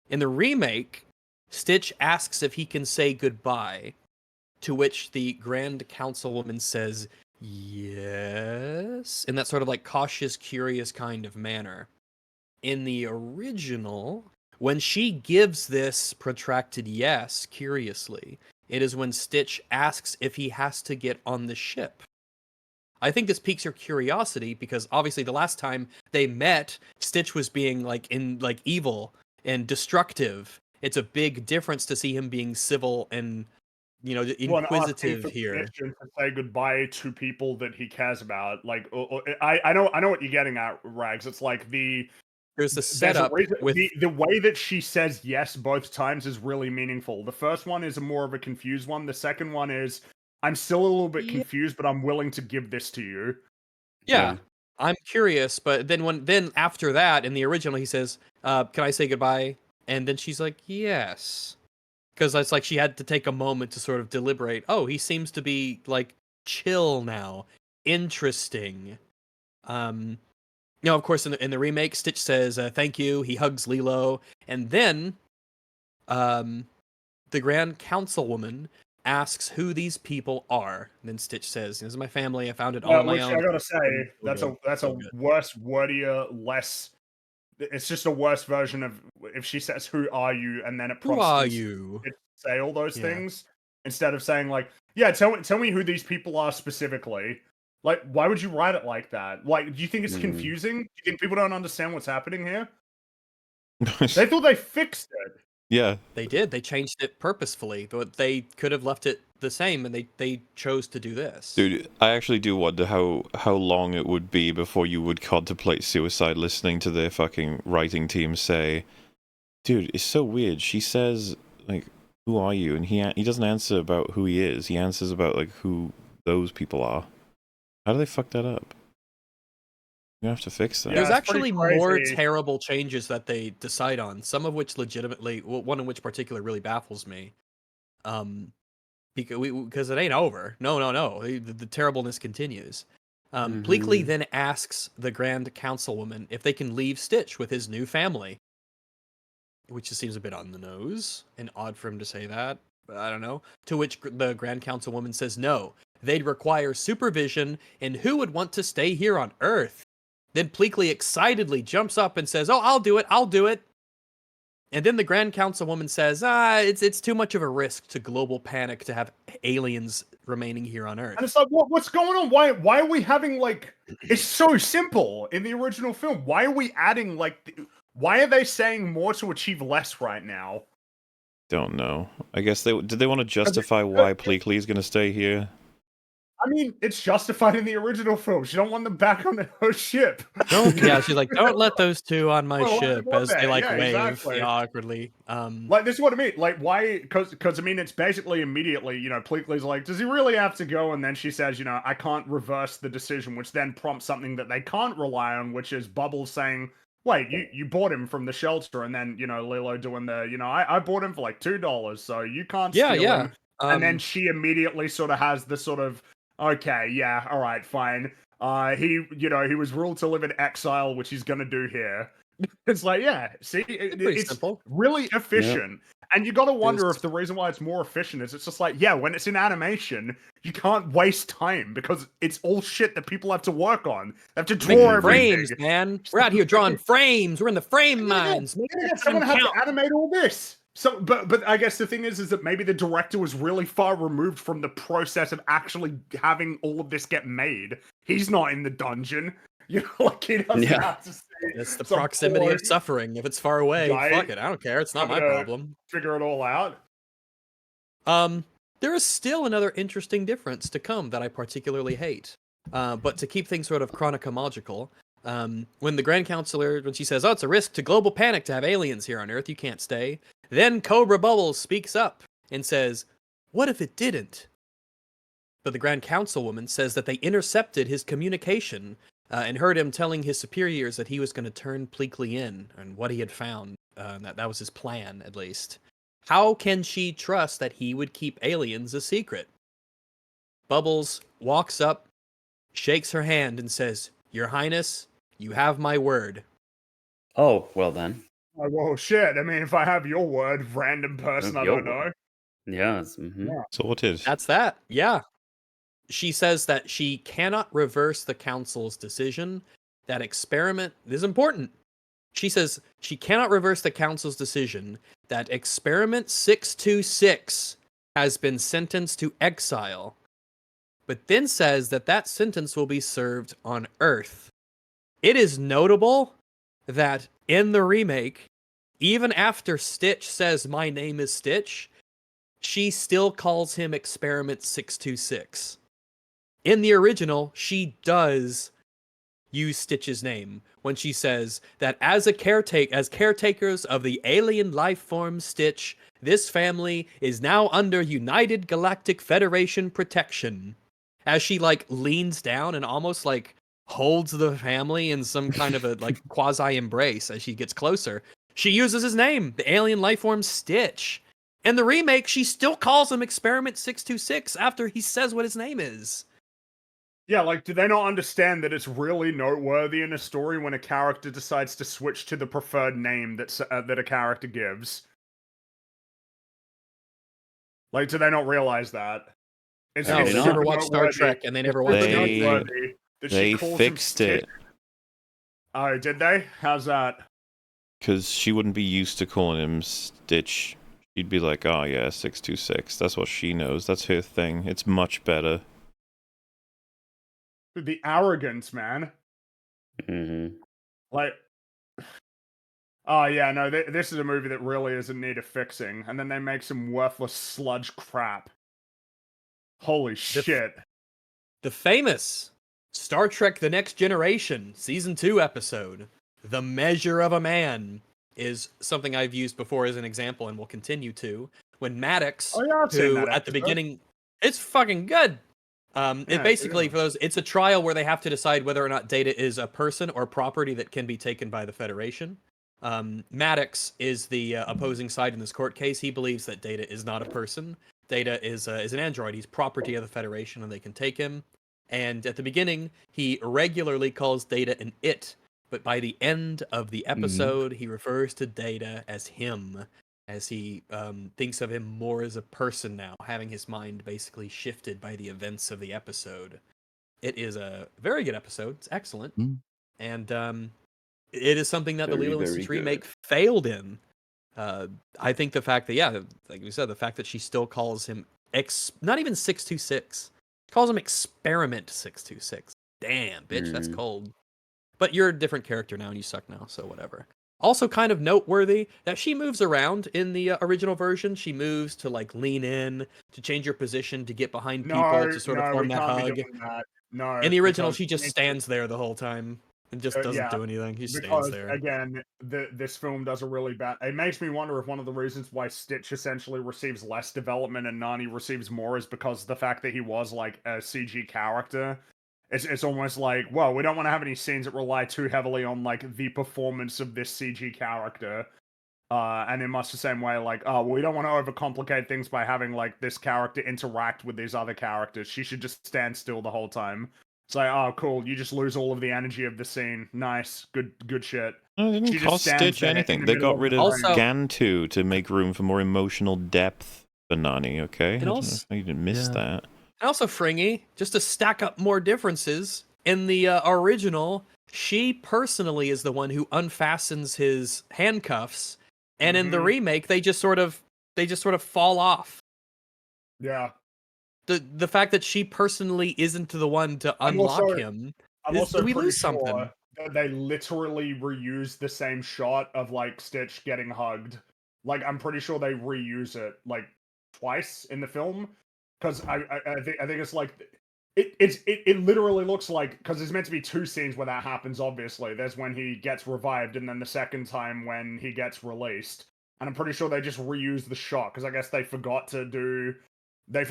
In the remake, Stitch asks if he can say goodbye, to which the Grand Councilwoman says yes, in that sort of like cautious, curious kind of manner. In the original, when she gives this protracted yes, curiously, it is when Stitch asks if he has to get on the ship. I think this piques your curiosity because obviously the last time they met, Stitch was being like evil and destructive. It's a big difference to see him being civil and inquisitive here. Permission to say goodbye to people that he cares about. Like, I know what you're getting at, Rags. It's like there's the setup with the way that she says yes both times is really meaningful. The first one is more of a confused one. The second one is, I'm still a little bit confused, but I'm willing to give this to you. Yeah. I'm curious, but then after that, in the original, he says, "Can I say goodbye?" And then she's like, "Yes," because it's like she had to take a moment to sort of deliberate. Oh, he seems to be like chill now. Interesting. Of course, in the remake, Stitch says thank you. He hugs Lilo, and then the Grand Councilwoman asks who these people are. And then Stitch says, "This is my family. I found it all on my Which own." I gotta say, So that's so a good. worse, wordier, less. It's just a worse version of if she says, "Who are you?" and then it Who prompts are them you? to say all those Yeah. things instead of saying like, "Yeah, tell me who these people are specifically." Like, why would you write it like that? Like, do you think it's confusing? Do you think people don't understand what's happening here? They thought they fixed it. Yeah. They did. They changed it purposefully, but they could have left it the same, and they chose to do this. Dude, I actually do wonder how long it would be before you would contemplate suicide listening to their fucking writing team say, dude, it's so weird. She says, like, who are you? And he doesn't answer about who he is. He answers about, like, who those people are. How do they fuck that up? You have to fix that. Yeah, There's it's actually pretty more crazy. terrible changes that they decide on. Some of which legitimately, one in which particular really baffles me. Because it ain't over. No. The terribleness continues. Pleakley then asks the Grand Councilwoman if they can leave Stitch with his new family, which just seems a bit on the nose and odd for him to say that. But I don't know. To which the Grand Councilwoman says no. They'd require supervision, and who would want to stay here on Earth? Then Pleakley excitedly jumps up and says, "Oh, I'll do it. And then the Grand Councilwoman says, it's too much of a risk to global panic to have aliens remaining here on Earth." And it's like, what's going on? Why are we having like? It's so simple in the original film. Why are we adding like? Why are they saying more to achieve less right now? Don't know. I guess did they want to justify why Pleakley is going to stay here? I mean, it's justified in the original film. She don't want them back on her ship. Yeah, she's like, "Don't let those two on my Well, ship," what as they the- like yeah, wave exactly. awkwardly. Like, this is what I mean. Like, why? Because I mean, it's basically immediately, Pleakley's like, does he really have to go? And then she says, I can't reverse the decision, which then prompts something that they can't rely on, which is Bubbles saying, wait, you bought him from the shelter, and then, Lilo doing the, I bought him for like $2, so you can't steal him. And then she immediately sort of has the sort of, okay, yeah, all right, fine. He was ruled to live in exile, which he's gonna do here. It's like, yeah, see, it's simple. really efficient. And you gotta wonder There's- if the reason why it's more efficient is it's just like, yeah, when it's in animation, you can't waste time because it's all shit that people have to work on. They have to draw Making everything. frames, man. We're out here drawing frames. We're in the frame mines. Someone had to animate all this. So, but I guess the thing is that maybe the director was really far removed from the process of actually having all of this get made. He's not in the dungeon. Like he doesn't have to see. It's the some proximity poor of suffering. If it's far away, guy fuck it. I don't care. It's not my having to problem. figure it all out. There is still another interesting difference to come that I particularly hate. But to keep things sort of chronological, when the Grand Counselor, when she says, "Oh, it's a risk to global panic to have aliens here on Earth, you can't stay," then Cobra Bubbles speaks up and says, "What if it didn't?" But the Grand Councilwoman says that they intercepted his communication and heard him telling his superiors that he was going to turn Pleakley in and what he had found. That was his plan, at least. How can she trust that he would keep aliens a secret? Bubbles walks up, shakes her hand, and says, "Your Highness, you have my word." Oh, well then. Like, whoa, shit. I mean, if I have your word, random person I Your don't know. Yes. Sorted. That's that. Yeah. She says that she cannot reverse the council's decision. That experiment is important. She says she cannot reverse the council's decision that experiment 626 has been sentenced to exile, but then says that that sentence will be served on Earth. It is notable that in the remake, even after Stitch says, "My name is Stitch," she still calls him Experiment 626. In the original, she does use Stitch's name when she says that as caretakers of the alien life form Stitch, this family is now under United Galactic Federation protection. As she leans down and almost holds the family in some kind of a quasi embrace as she gets closer, she uses his name, the alien life form Stitch. In the remake, she still calls him Experiment 626 after he says what his name is. Yeah, like, do they not understand that it's really noteworthy in a story when a character decides to switch to the preferred name that a character gives? Like, do they not realize that? It's, No, Maybe it's they not. super never watched Star noteworthy. Trek, and they never It's watched super They- anything. noteworthy that They she calls fixed him it. Stitch. Oh, did they? How's that? Because she wouldn't be used to calling him Stitch. She'd be like, oh yeah, 626. That's what she knows. That's her thing. It's much better. The arrogance, man. Hmm. Like, oh yeah, no, this is a movie that really is in need of fixing, and then they make some worthless sludge crap. Holy shit. The famous Star Trek The Next Generation Season 2 episode, The Measure of a Man, is something I've used before as an example and will continue to. When Maddox, Oh, yeah, I've seen who that at the episode. beginning, it's fucking good. Yeah, It basically, yeah. for those, it's a trial where they have to decide whether or not Data is a person or property that can be taken by the Federation. Maddox is the opposing side in this court case. He believes that Data is not a person. Data is an android. He's property of the Federation, and they can take him. And at the beginning, he regularly calls Data an it, but by the end of the episode, he refers to Data as him, as he thinks of him more as a person now, having his mind basically shifted by the events of the episode. It is a very good episode. It's excellent. Mm. And it is something that the Very, Lilo and very Stitch good. remake failed in. I think the fact that, yeah, like we said, the fact that she still calls him not even 626, calls him Experiment 626. Damn, bitch, that's Mm. cold. But you're a different character now, and you suck now, so whatever. Also, kind of noteworthy that she moves around in the original version. She moves to like lean in, to change her position, to get behind people, No, to sort of no, form we that can't be hug. doing that. No. In the original, because she just it's- stands there the whole time and just doesn't yeah, do anything. She stands Because there. again, this film does a really bad. It makes me wonder if one of the reasons why Stitch essentially receives less development and Nani receives more is because the fact that he was like a CG character. It's almost like, well, we don't want to have any scenes that rely too heavily on like the performance of this CG character. And in much the same way, like, oh, well, we don't want to overcomplicate things by having like this character interact with these other characters. She should just stand still the whole time. It's like, oh, cool. You just lose all of the energy of the scene. Nice, good shit. No, it She didn't just cost stands Stitch there in anything. the They middle got of rid the of Also- Gantu to make room for more emotional depth for Nani, okay? I don't know also- how you didn't miss Yeah. that. And also, Fringy, just to stack up more differences, in the original, she personally is the one who unfastens his handcuffs, and in the Mhm. remake, they just sort of fall off. Yeah. The fact that she personally isn't the one to I'm unlock also- him, I'm is also we pretty lose something. sure that they literally reused the same shot of like Stitch getting hugged. Like, I'm pretty sure they reuse it like twice in the film because I think it's like it literally looks like, because there's meant to be two scenes where that happens. Obviously, there's when he gets revived, and then the second time when he gets released. And I'm pretty sure they just reused the shot because I guess they forgot to do. They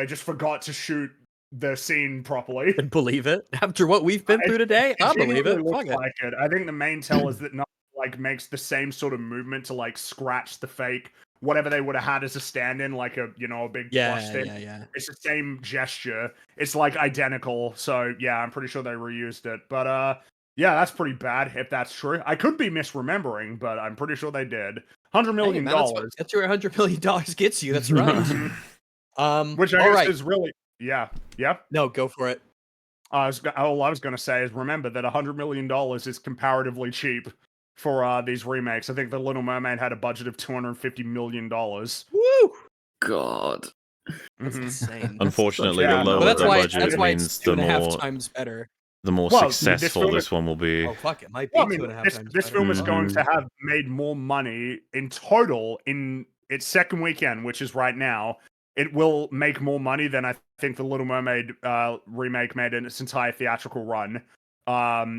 just forgot to shoot the scene properly. And believe it after what we've been through today. I believe genuinely it. looks Fuck it. like it. I think the main tell is that not like makes the same sort of movement to like scratch the fake whatever they would have had as a stand-in, like a a big plush stick. Yeah. It's the same gesture. It's like identical. So yeah, I'm pretty sure they reused it. But yeah, that's pretty bad if that's true. I could be misremembering, but I'm pretty sure they did. $100 million. Hey, man, that's where $100 million gets you. That's right. Which I all guess right. is really Yep. No, go for it. All I was going to say is remember that $100 million is comparatively cheap for these remakes. I think The Little Mermaid had a budget of $250 million. Woo! God. That's Mhm. insane. Unfortunately, Yeah, the no, lower Well, that's the why. budget That's why it's means two the and a half more times better. Well, this successful film this one will be. Oh fuck! It might be Well, I mean, two and a half this, times. this better. film is Oh. going to have made more money in total in its second weekend, which is right now. It will make more money than I think the Little Mermaid remake made in its entire theatrical run.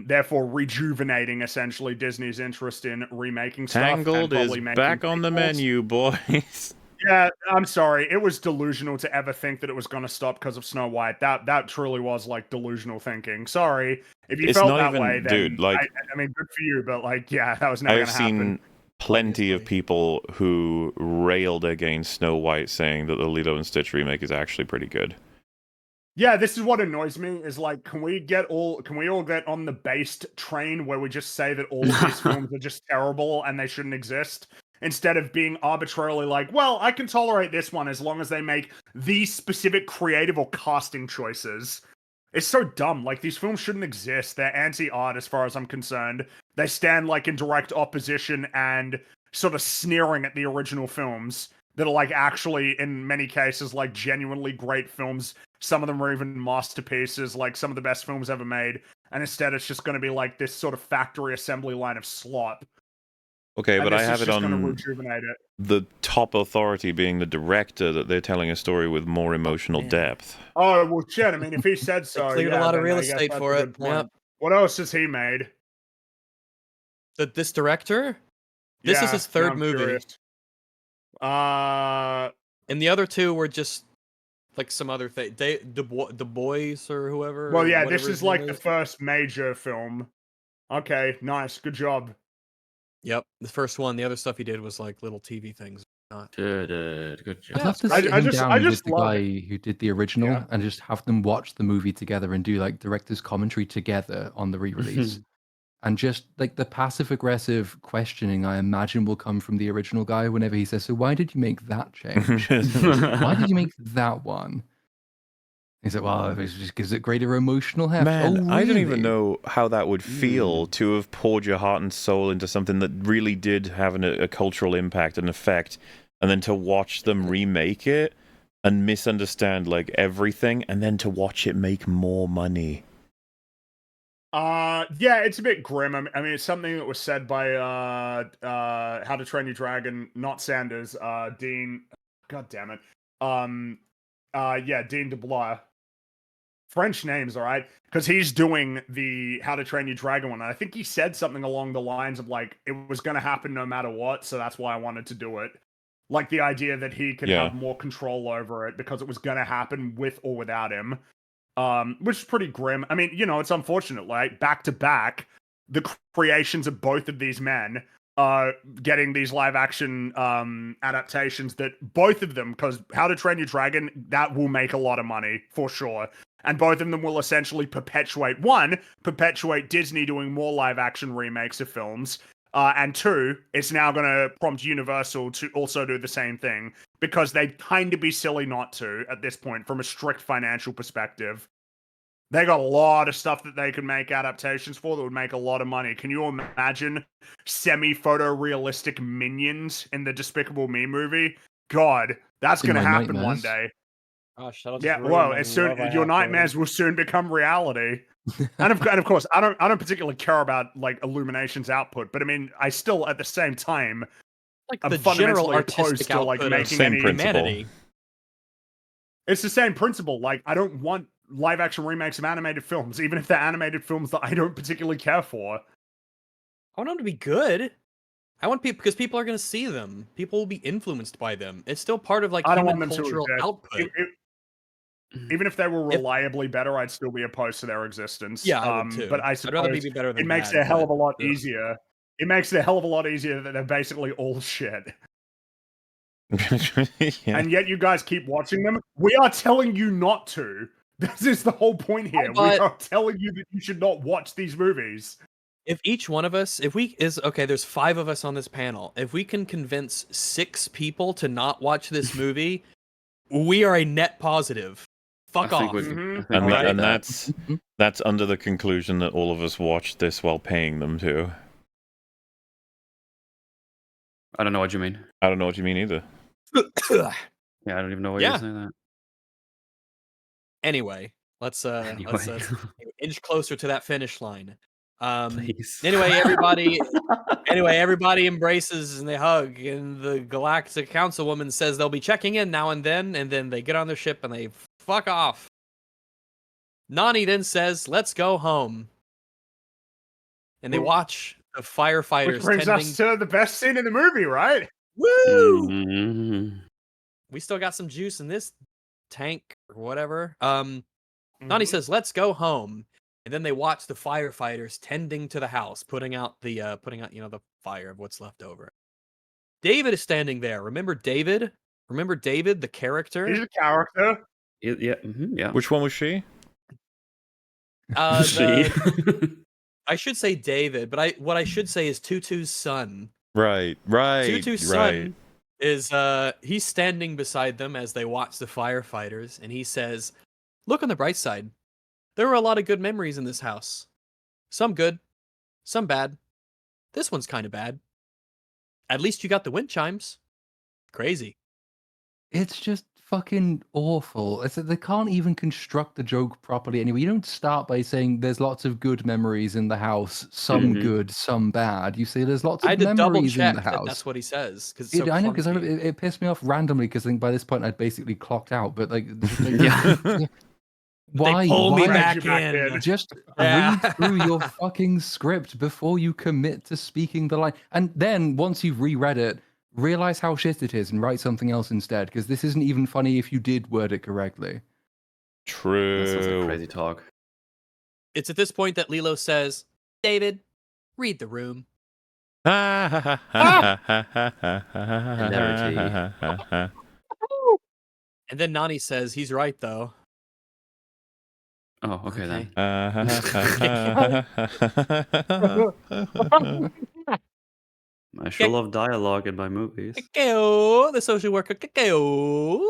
Therefore, rejuvenating essentially Disney's interest in remaking stuff. Tangled and is probably making back on the prequels. menu, boys. Yeah, I'm sorry. It was delusional to ever think that it was going to stop because of Snow White. That truly was like delusional thinking. Sorry if you It's felt not that even- way. Then, dude, like- I mean, good for you, but like, yeah, that was never going I've to happen. seen plenty of Obviously. people who railed against Snow White saying that the Lilo and Stitch remake is actually pretty good. Yeah, this is what annoys me is like, can we all get on the based train where we just say that all of these films are just terrible and they shouldn't exist? Instead of being arbitrarily like, well, I can tolerate this one as long as they make these specific creative or casting choices. It's so dumb. Like, these films shouldn't exist. They're anti-art as far as I'm concerned. They stand like in direct opposition and sort of sneering at the original films that are like actually in many cases like genuinely great films. Some of them are even masterpieces, like some of the best films ever made. And instead it's just going to be like this sort of factory assembly line of slop. Okay, And but I this is have it just going to on rejuvenate it. the top authority being the director that they're telling a story with more emotional man. depth. Oh, well, shit. I mean, if he said They so, cleared a yeah, lot of then real I guess estate that's for a it. good point. Yep. What else has he made? This director, this is Yeah, his now third I'm movie, curious. and the other two were just like some other thing. The boys or whoever. Well, or yeah, whatever this his is name like the is. first major film. Okay, nice, good job. Yep, the first one. The other stuff he did was like little TV things. Not. Good I'd Yeah, love to it's sit great. him I down just with the love guy it. who did the original Yeah. and just have them watch the movie together and do like director's commentary together on the re-release. And just like the passive aggressive questioning, I imagine will come from the original guy whenever he says, "So why did you make that change? Why did you make that one?" He's like, "Well, it just gives it greater emotional heft." Man, Oh, I don't even really? know how that would feel to have poured your heart and soul into something that really did have a cultural impact and effect, and then to watch them remake it and misunderstand like everything, and then to watch it make more money. Yeah, it's a bit grim. I mean, it's something that was said by How to Train Your Dragon, not Sanders, Dean. God damn it. Yeah, Dean DeBlois. French names, all right, because he's doing the How to Train Your Dragon one. And I think he said something along the lines of like, it was going to happen no matter what, so that's why I wanted to do it. Like the idea that he could Yeah. have more control over it because it was going to happen with or without him. Which is pretty grim. I mean, you know, it's unfortunate, like back to back, the creations of both of these men getting these live action adaptations that both of them, because How to Train Your Dragon, that will make a lot of money for sure. And both of them will essentially perpetuate Disney doing more live action remakes of films. And two, it's now going to prompt Universal to also do the same thing because they'd kind of be silly not to at this point from a strict financial perspective. They got a lot of stuff that they could make adaptations for that would make a lot of money. Can you imagine semi-photorealistic minions in the Despicable Me movie? God, that's In going to my happen one nightmares. day. Gosh, that'll just Yeah, ruin well, my as soon love I your have for nightmares them. will soon become reality. And of course, I don't particularly care about like Illumination's output, but I mean, I still at the same time Like I'm the general fundamentally opposed artistic to like output of making Same any principle. humanity. It's the same principle. Like, I don't want live action remakes of animated films, even if they're animated films that I don't particularly care for. I want them to be good. I want people because people are going to see them. People will be influenced by them. It's still part of like I don't human want them to cultural exist. output. Even if they were If- reliably better, I'd still be opposed to their existence. Yeah, I would too. But I I'd rather suppose be better than it makes bad, it a hell but- of a lot ugh. easier. It makes it a hell of a lot easier that they're basically all shit. Yeah. And yet you guys keep watching them. We are telling you not to. This is the whole point here. We but- are telling you that you should not watch these movies. If each one of us, there's 5 of us on this panel. If we can convince 6 people to not watch this movie, we are a net positive. Fuck I think off. we- Mhm. I think And, we that, did and that. that's under the conclusion that all of us watched this while paying them to. I don't know what you mean. I don't know what you mean either. Yeah, I don't even know why Yeah. you're saying that. Anyway, let's Anyway. inch closer to that finish line. Please. Anyway, everybody embraces and they hug, and the Galactic Councilwoman says they'll be checking in now and then they get on their ship and they fuck off. Nani then says, "Let's go home," and they watch the firefighters Which brings tending. us to the best scene in the movie, right? Woo! Mhm. We still got some juice in this tank or whatever. Nani Mhm. says, "Let's go home," and then they watch the firefighters tending to the house, putting out the fire of what's left over. David is standing there. Remember David? Remember David, the character? He's a character. Yeah. Which one was she? She. I should say David, but what I should say is Tutu's son. Right. Tutu's son is he's standing beside them as they watch the firefighters, and he says, "Look on the bright side. There were a lot of good memories in this house. Some good, some bad. This one's kind of bad. At least you got the wind chimes. Crazy." It's just fucking awful. It's that they can't even construct the joke properly anyway. You don't start by saying there's lots of good memories in the house, some good, some bad. You say there's lots I of had to double memories in check the that house. that's what he says because I know, because it pissed me off randomly because I think by this point I'd basically clocked out. But like, why? They pull me why- back in. Just Yeah. read through your fucking script before you commit to speaking the line. And then once you've reread it, realize how shit it is and write something else instead, because this isn't even funny if you did word it correctly. True. This was a crazy talk. It's at this point that Lilo says, "David, read the room." And then Nani says, "He's right, though." Oh, okay then. I sure love dialogue in my movies. Kakao, the social worker Kakao.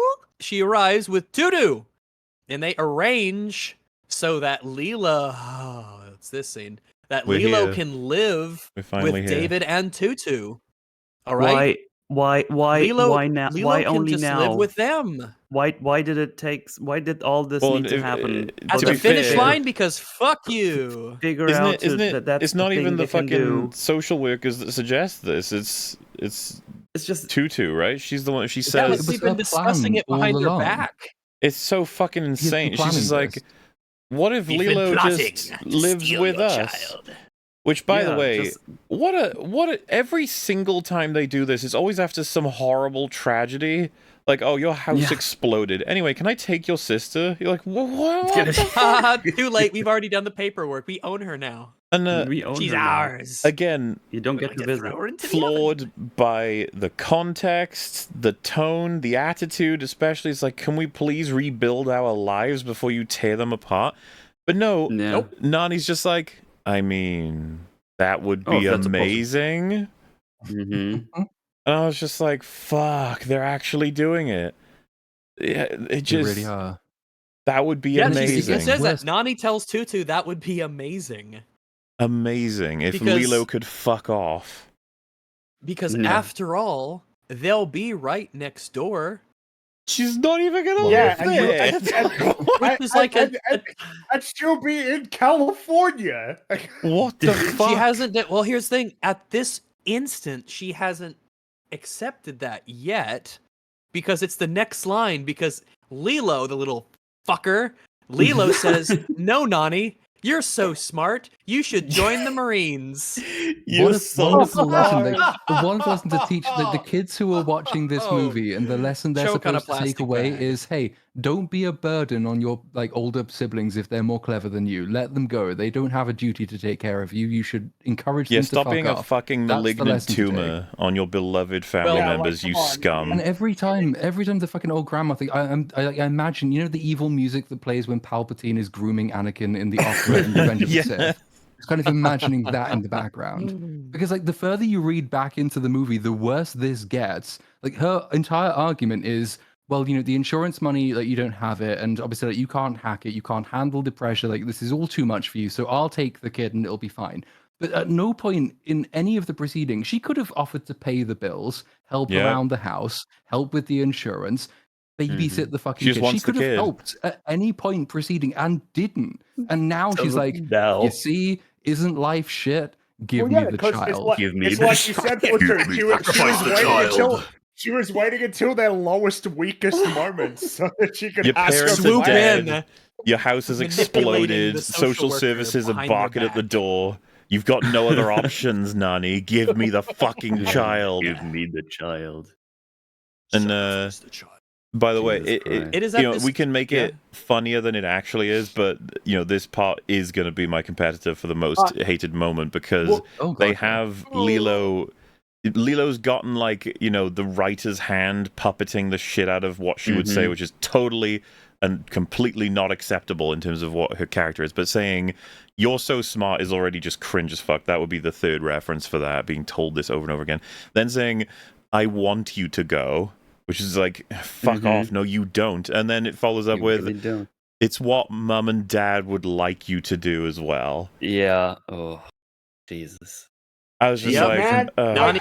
She arrives with Tutu, and they arrange so that Lilo, it's this scene, that We're Lilo here. can live We're finally with here. David and Tutu. All right. Why now? Lilo Why can only just now? live with them Why did all this Well, need to happen? at to the be finish fair- line? Because fuck you. Figure Isn't out it? Isn't it? that that's It's not the even thing the they can do. fucking social workers that suggest this. It's It's just Tutu, right? She's the one. She Yeah, but says we've been her discussing plan it behind all their along. back. it's so fucking insane. She's just planning like, this. what if We've been Lilo plotting just to lives steal with your us? child. Which, by the Yeah, way, just- every single time they do this, it's always after some horrible tragedy. Like, oh, your house Yeah. exploded. Anyway, can I take your sister? You're like, what? Get it. Too late. We've already done the paperwork. We own her now. And we own She's her now. ours. again, You don't We're get going to to visit. throw her into the oven. flawed by the context, the tone, the attitude, especially. It's like, can we please rebuild our lives before you tear them apart? But no, Yeah. Nani's just like, I mean, that would Oh, be that's a amazing. Mm-hmm. And I was just like, fuck, they're actually doing it. Yeah, it They just, really are. that would be Yeah, she amazing. says that. Worst- Nani tells Tutu that would be amazing. Amazing if Because- Lilo could fuck off. Because Yeah. after all, they'll be right next door. She's not even gonna Yeah, live and you- there. Which is like I'd still be in California. What the fuck? she hasn't. Well, here's the thing. At this instant, she hasn't accepted that yet, because it's the next line. Because Lilo, the little fucker, Lilo says, "No, Nani, you're so smart. You should join the Marines." You're What a so wonderful lesson! smart. Like, the one lesson to teach the kids who are watching this movie, and the lesson they're Choke on a supposed to take plastic away bag. is: hey, don't be a burden on your older siblings if they're more clever than you. Let them go. They don't have a duty to take care of you. You should encourage Yeah, them to stop fuck being off. a fucking That's the malignant lesson to take. tumor on your beloved family Well, members, like, you come on, scum. And every time the fucking old grandma thing, I imagine, you know, the evil music that plays when Palpatine is grooming Anakin in the opera in Revenge of the Yeah. Sith. It's kind of imagining that in the background. Because like the further you read back into the movie, the worse this gets. Like her entire argument is, well, you know, the insurance money, like you don't have it, and obviously like, you can't hack it, you can't handle the pressure, like this is all too much for you, so I'll take the kid and it'll be fine. But at no point in any of the proceedings, she could have offered to pay the bills, help Yeah. around the house, help with the insurance, babysit the fucking She just kid. She wants the could have kid. helped at any point proceeding and didn't. And now she's like, now. you see, isn't life shit? Give Well, yeah, me the 'cause child. Give me it's the like you said, Butcher. She was waiting until their lowest, weakest moments so that she could Your ask parents her are Swoop to dead. in. Your house has Manipulating exploded. the social Social worker services are behind their barking at the back. door. You've got no other options, Nani. Give me the fucking child. Give me the child. And by the way, Jesus Christ. It is you at know, this, we can make it funnier than it actually is, but you know, this part is going to be my competitor for the most hated moment because Oh, God, they yeah. have Lilo Lilo's gotten like, the writer's hand puppeting the shit out of what she would say, which is totally and completely not acceptable in terms of what her character is. But saying "you're so smart" is already just cringe as fuck. That would be the third reference for that, being told this over and over again. Then saying "I want you to go," which is like, fuck off, no you don't. And then it follows up with really don't. "it's what mum and dad would like you to do as well." Yeah. Oh, Jesus. I was just Yeah, like, man.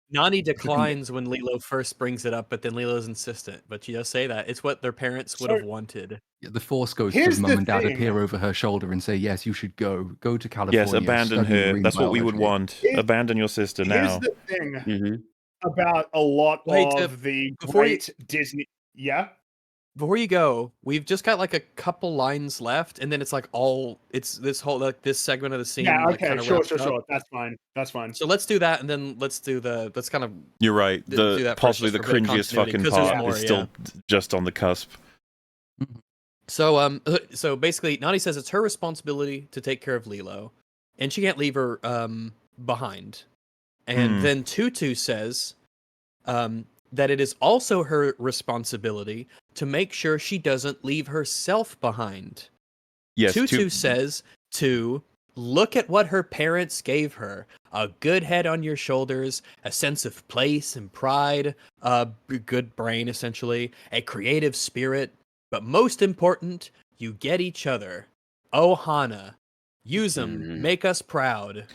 Nani declines when Lilo first brings it up, but then Lilo's insistent. But she does say that it's what their parents would have wanted. Yeah, the Force ghosts Here's of mum the and dad thing. appear over her shoulder and say, "Yes, you should go to California." yes, abandon study her. marine That's what we would biology." want. Abandon your sister Here's now. the thing Mm-hmm. about a lot Wait, of the before you- great Disney. Yeah. Before you go, we've just got like a couple lines left, and then it's like it's this whole this segment of the scene. Yeah. like, Okay. kinda Sure. wraps Sure. up. Sure. That's fine. That's fine. So let's do that, and then let's kind of You're right. do that first, Possibly just the for a bit of cringiest continuity, fucking 'cause there's part more, is still just on the cusp. So basically, Nani says it's her responsibility to take care of Lilo, and she can't leave her behind. And then Tutu says that it is also her responsibility to make sure she doesn't leave herself behind. Yes, Tutu says to look at what her parents gave her: a good head on your shoulders, a sense of place and pride, a good brain, essentially, a creative spirit, but most important, you get each other. Ohana. Use them. Make us proud.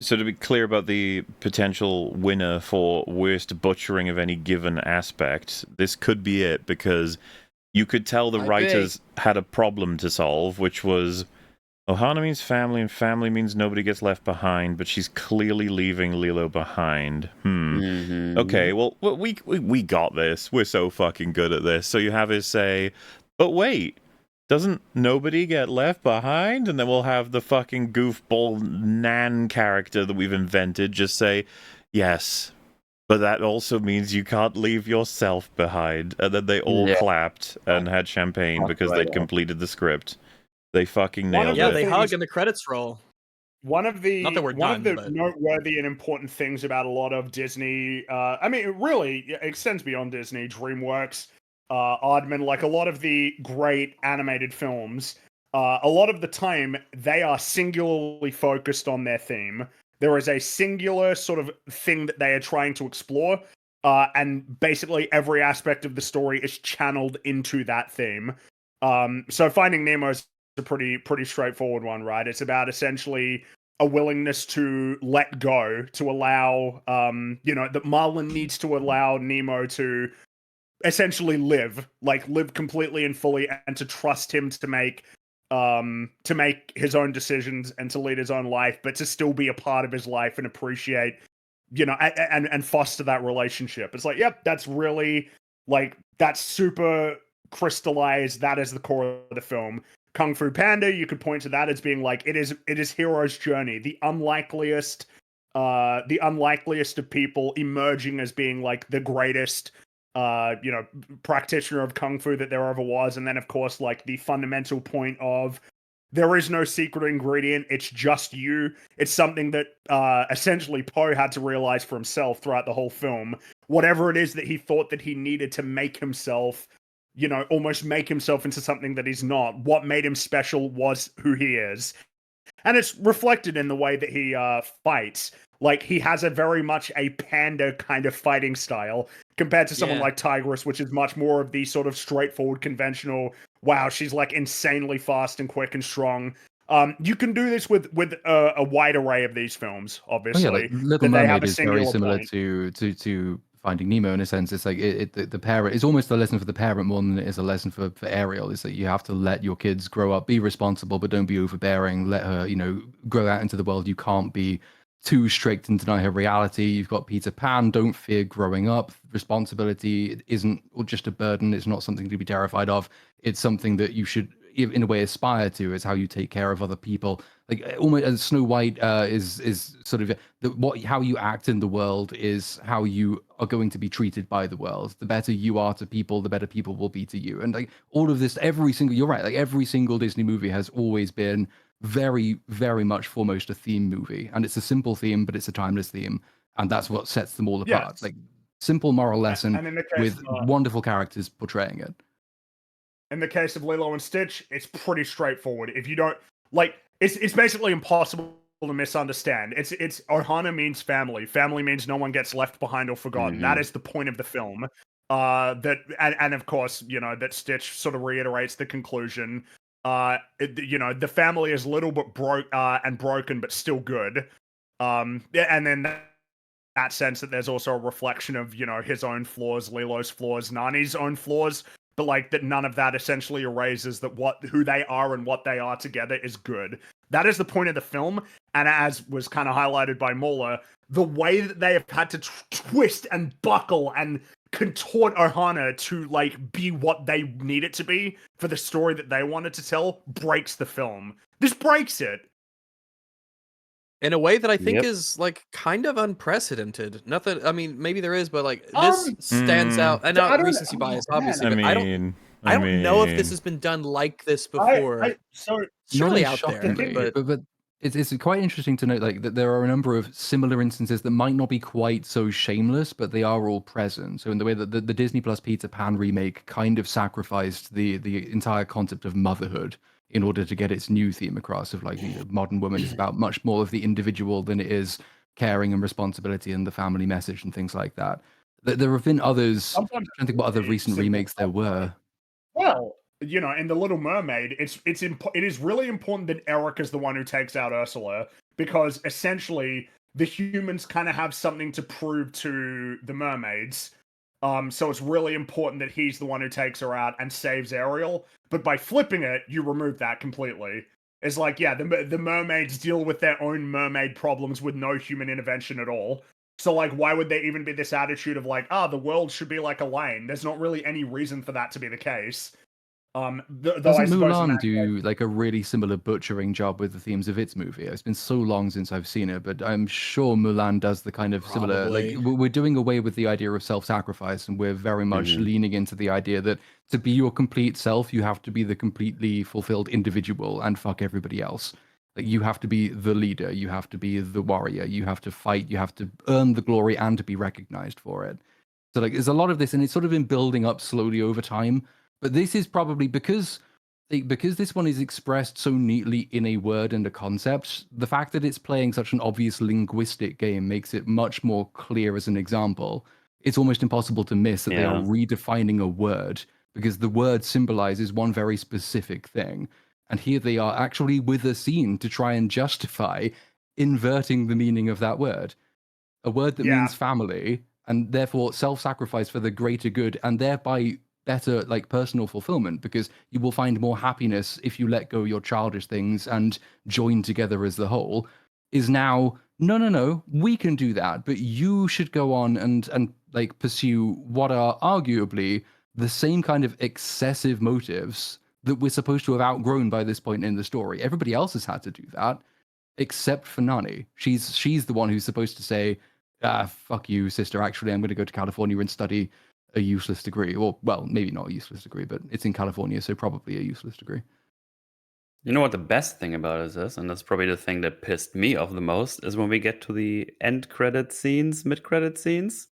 So to be clear about the potential winner for worst butchering of any given aspect, this could be it, because you could tell the writers had a problem to solve, which was Ohana means family, and family means nobody gets left behind, but she's clearly leaving Lilo behind. Okay, well, we got this. We're so fucking good at this. So you have her say, but wait, doesn't nobody get left behind? And then we'll have the fucking goofball Nan character that we've invented just say, yes, but that also means you can't leave yourself behind. And then they all clapped and had champagne because they'd completed the script. They fucking nailed Yeah, it. they hug and the credits roll. One of the Not that we're one done, of the but- noteworthy and important things about a lot of Disney, I mean, it really extends beyond Disney, DreamWorks, Aardman, like a lot of the great animated films. A lot of the time, they are singularly focused on their theme. There is a singular sort of thing that they are trying to explore, and basically every aspect of the story is channeled into that theme. So Finding Nemo is a pretty straightforward one, right? It's about essentially a willingness to let go, to allow, that Marlin needs to allow Nemo to essentially live completely and fully, and to trust him to make his own decisions and to lead his own life, but to still be a part of his life and appreciate, and foster that relationship. It's like, yep, that's really that's super crystallized. That is the core of the film. Kung Fu Panda, you could point to that as being like, it is hero's journey, the unlikeliest of people emerging as being like the greatest practitioner of kung fu that there ever was. And then of course, like, the fundamental point of there is no secret ingredient, it's just you. It's something that essentially Po had to realize for himself throughout the whole film. Whatever it is that he thought that he needed to make himself, almost make himself into something that he's not. What made him special was who he is. And it's reflected in the way that he fights. Like, he has a very much a panda kind of fighting style compared to someone like Tigress, which is much more of the sort of straightforward, conventional, wow, she's like insanely fast and quick and strong. You can do this with a wide array of these films, obviously. Oh, yeah, like Little Mermaid is very similar to Finding Nemo in a sense. It's like the parent. It's almost a lesson for the parent more than it is a lesson for Ariel. Is that you have to let your kids grow up, be responsible, but don't be overbearing. Let her, grow out into the world. You can't be too strict and deny her reality. You've got Peter Pan. Don't fear growing up. Responsibility isn't just a burden. It's not something to be terrified of. It's something that you should, in a way, aspire to. It's how you take care of other people. Like, almost as Snow White is sort of how you act in the world is how you are going to be treated by the world. The better you are to people, the better people will be to you. And like all of this, you're right. Like every single Disney movie has always been very, very much foremost a theme movie, and it's a simple theme, but it's a timeless theme. and that's what sets them all apart. Yes. Like simple moral lesson And in the case with of, wonderful characters portraying it. in the case of Lilo and Stitch, it's pretty straightforward. If you don't like, it's basically impossible to misunderstand. It's Ohana means family. Family means no one gets left behind or forgotten. That is the point of the film. And of course, you know, that Stitch sort of reiterates the conclusion. You know, the family is little but broken but still good. Yeah, and then that sense that there's also a reflection of, you know, his own flaws, Lilo's flaws, Nani's own flaws, but like that none of that essentially erases that who they are and what they are together is good. That is the point of the film, and as was kind of highlighted by Mola, the way that they have had to twist and buckle and contort Ohana to like be what they need it to be for the story that they wanted to tell breaks the film. This breaks it. In a way that I think Yep. is like kind of unprecedented. Nothing. I mean, maybe there is, but like this stands out. And I now don't- recency bias, obviously, I but mean, I don't know if this has been done like this before. So Surely Not out there, shockingly, but but it's quite interesting to note like that there are a number of similar instances that might not be quite so shameless, but they are all present. So in the way that the Disney Plus Peter Pan remake kind of sacrificed the entire concept of motherhood in order to get its new theme across of like, you know, modern woman is about much more of the individual than it is caring and responsibility and the family message and things like that. There have been others. I'm sometimes trying to think what other it's recent simple remakes there stuff, were. well, you know, in The Little Mermaid, it is really important that Eric is the one who takes out Ursula, because essentially the humans kind of have something to prove to the mermaids. So it's really important that he's the one who takes her out and saves Ariel. But by flipping it, you remove that completely. It's like, yeah, the mermaids deal with their own mermaid problems with no human intervention at all. So, like, why would there even be this attitude of like, the world should be like Elaine? There's not really any reason for that to be the case. Though I Doesn't suppose in Mulan that case, do like a really similar butchering job with the themes of its movie? It's been so long since I've seen it, but I'm sure Mulan does the kind of similar. Like Probably. we're doing away with the idea of self-sacrifice, and we're very much leaning into the idea that to be your complete self, you have to be the completely fulfilled individual and fuck everybody else. Like you have to be the leader, you have to be the warrior, you have to fight, you have to earn the glory and to be recognized for it. So like there's a lot of this, and it's sort of been building up slowly over time. But this is probably because this one is expressed so neatly in a word and a concept. The fact that it's playing such an obvious linguistic game makes it much more clear as an example. It's almost impossible to miss that they are Yeah. redefining a word because the word symbolizes one very specific thing. And here they are actually with a scene to try and justify inverting the meaning of that word. A word that Yeah. means family and therefore self-sacrifice for the greater good and thereby better like personal fulfillment, because you will find more happiness if you let go your childish things and join together as the whole, is now no, we can do that, but you should go on and like pursue what are arguably the same kind of excessive motives that we're supposed to have outgrown by this point in the story. Everybody else has had to do that except for Nani. She's the one who's supposed to say, fuck you, sister, actually I'm going to go to California and study a useless degree. Or, well, maybe not a useless degree, but it's in California, so probably a useless degree. You know what the best thing about it is, and that's probably the thing that pissed me off the most, is when we get to the end credit scenes, mid credit scenes.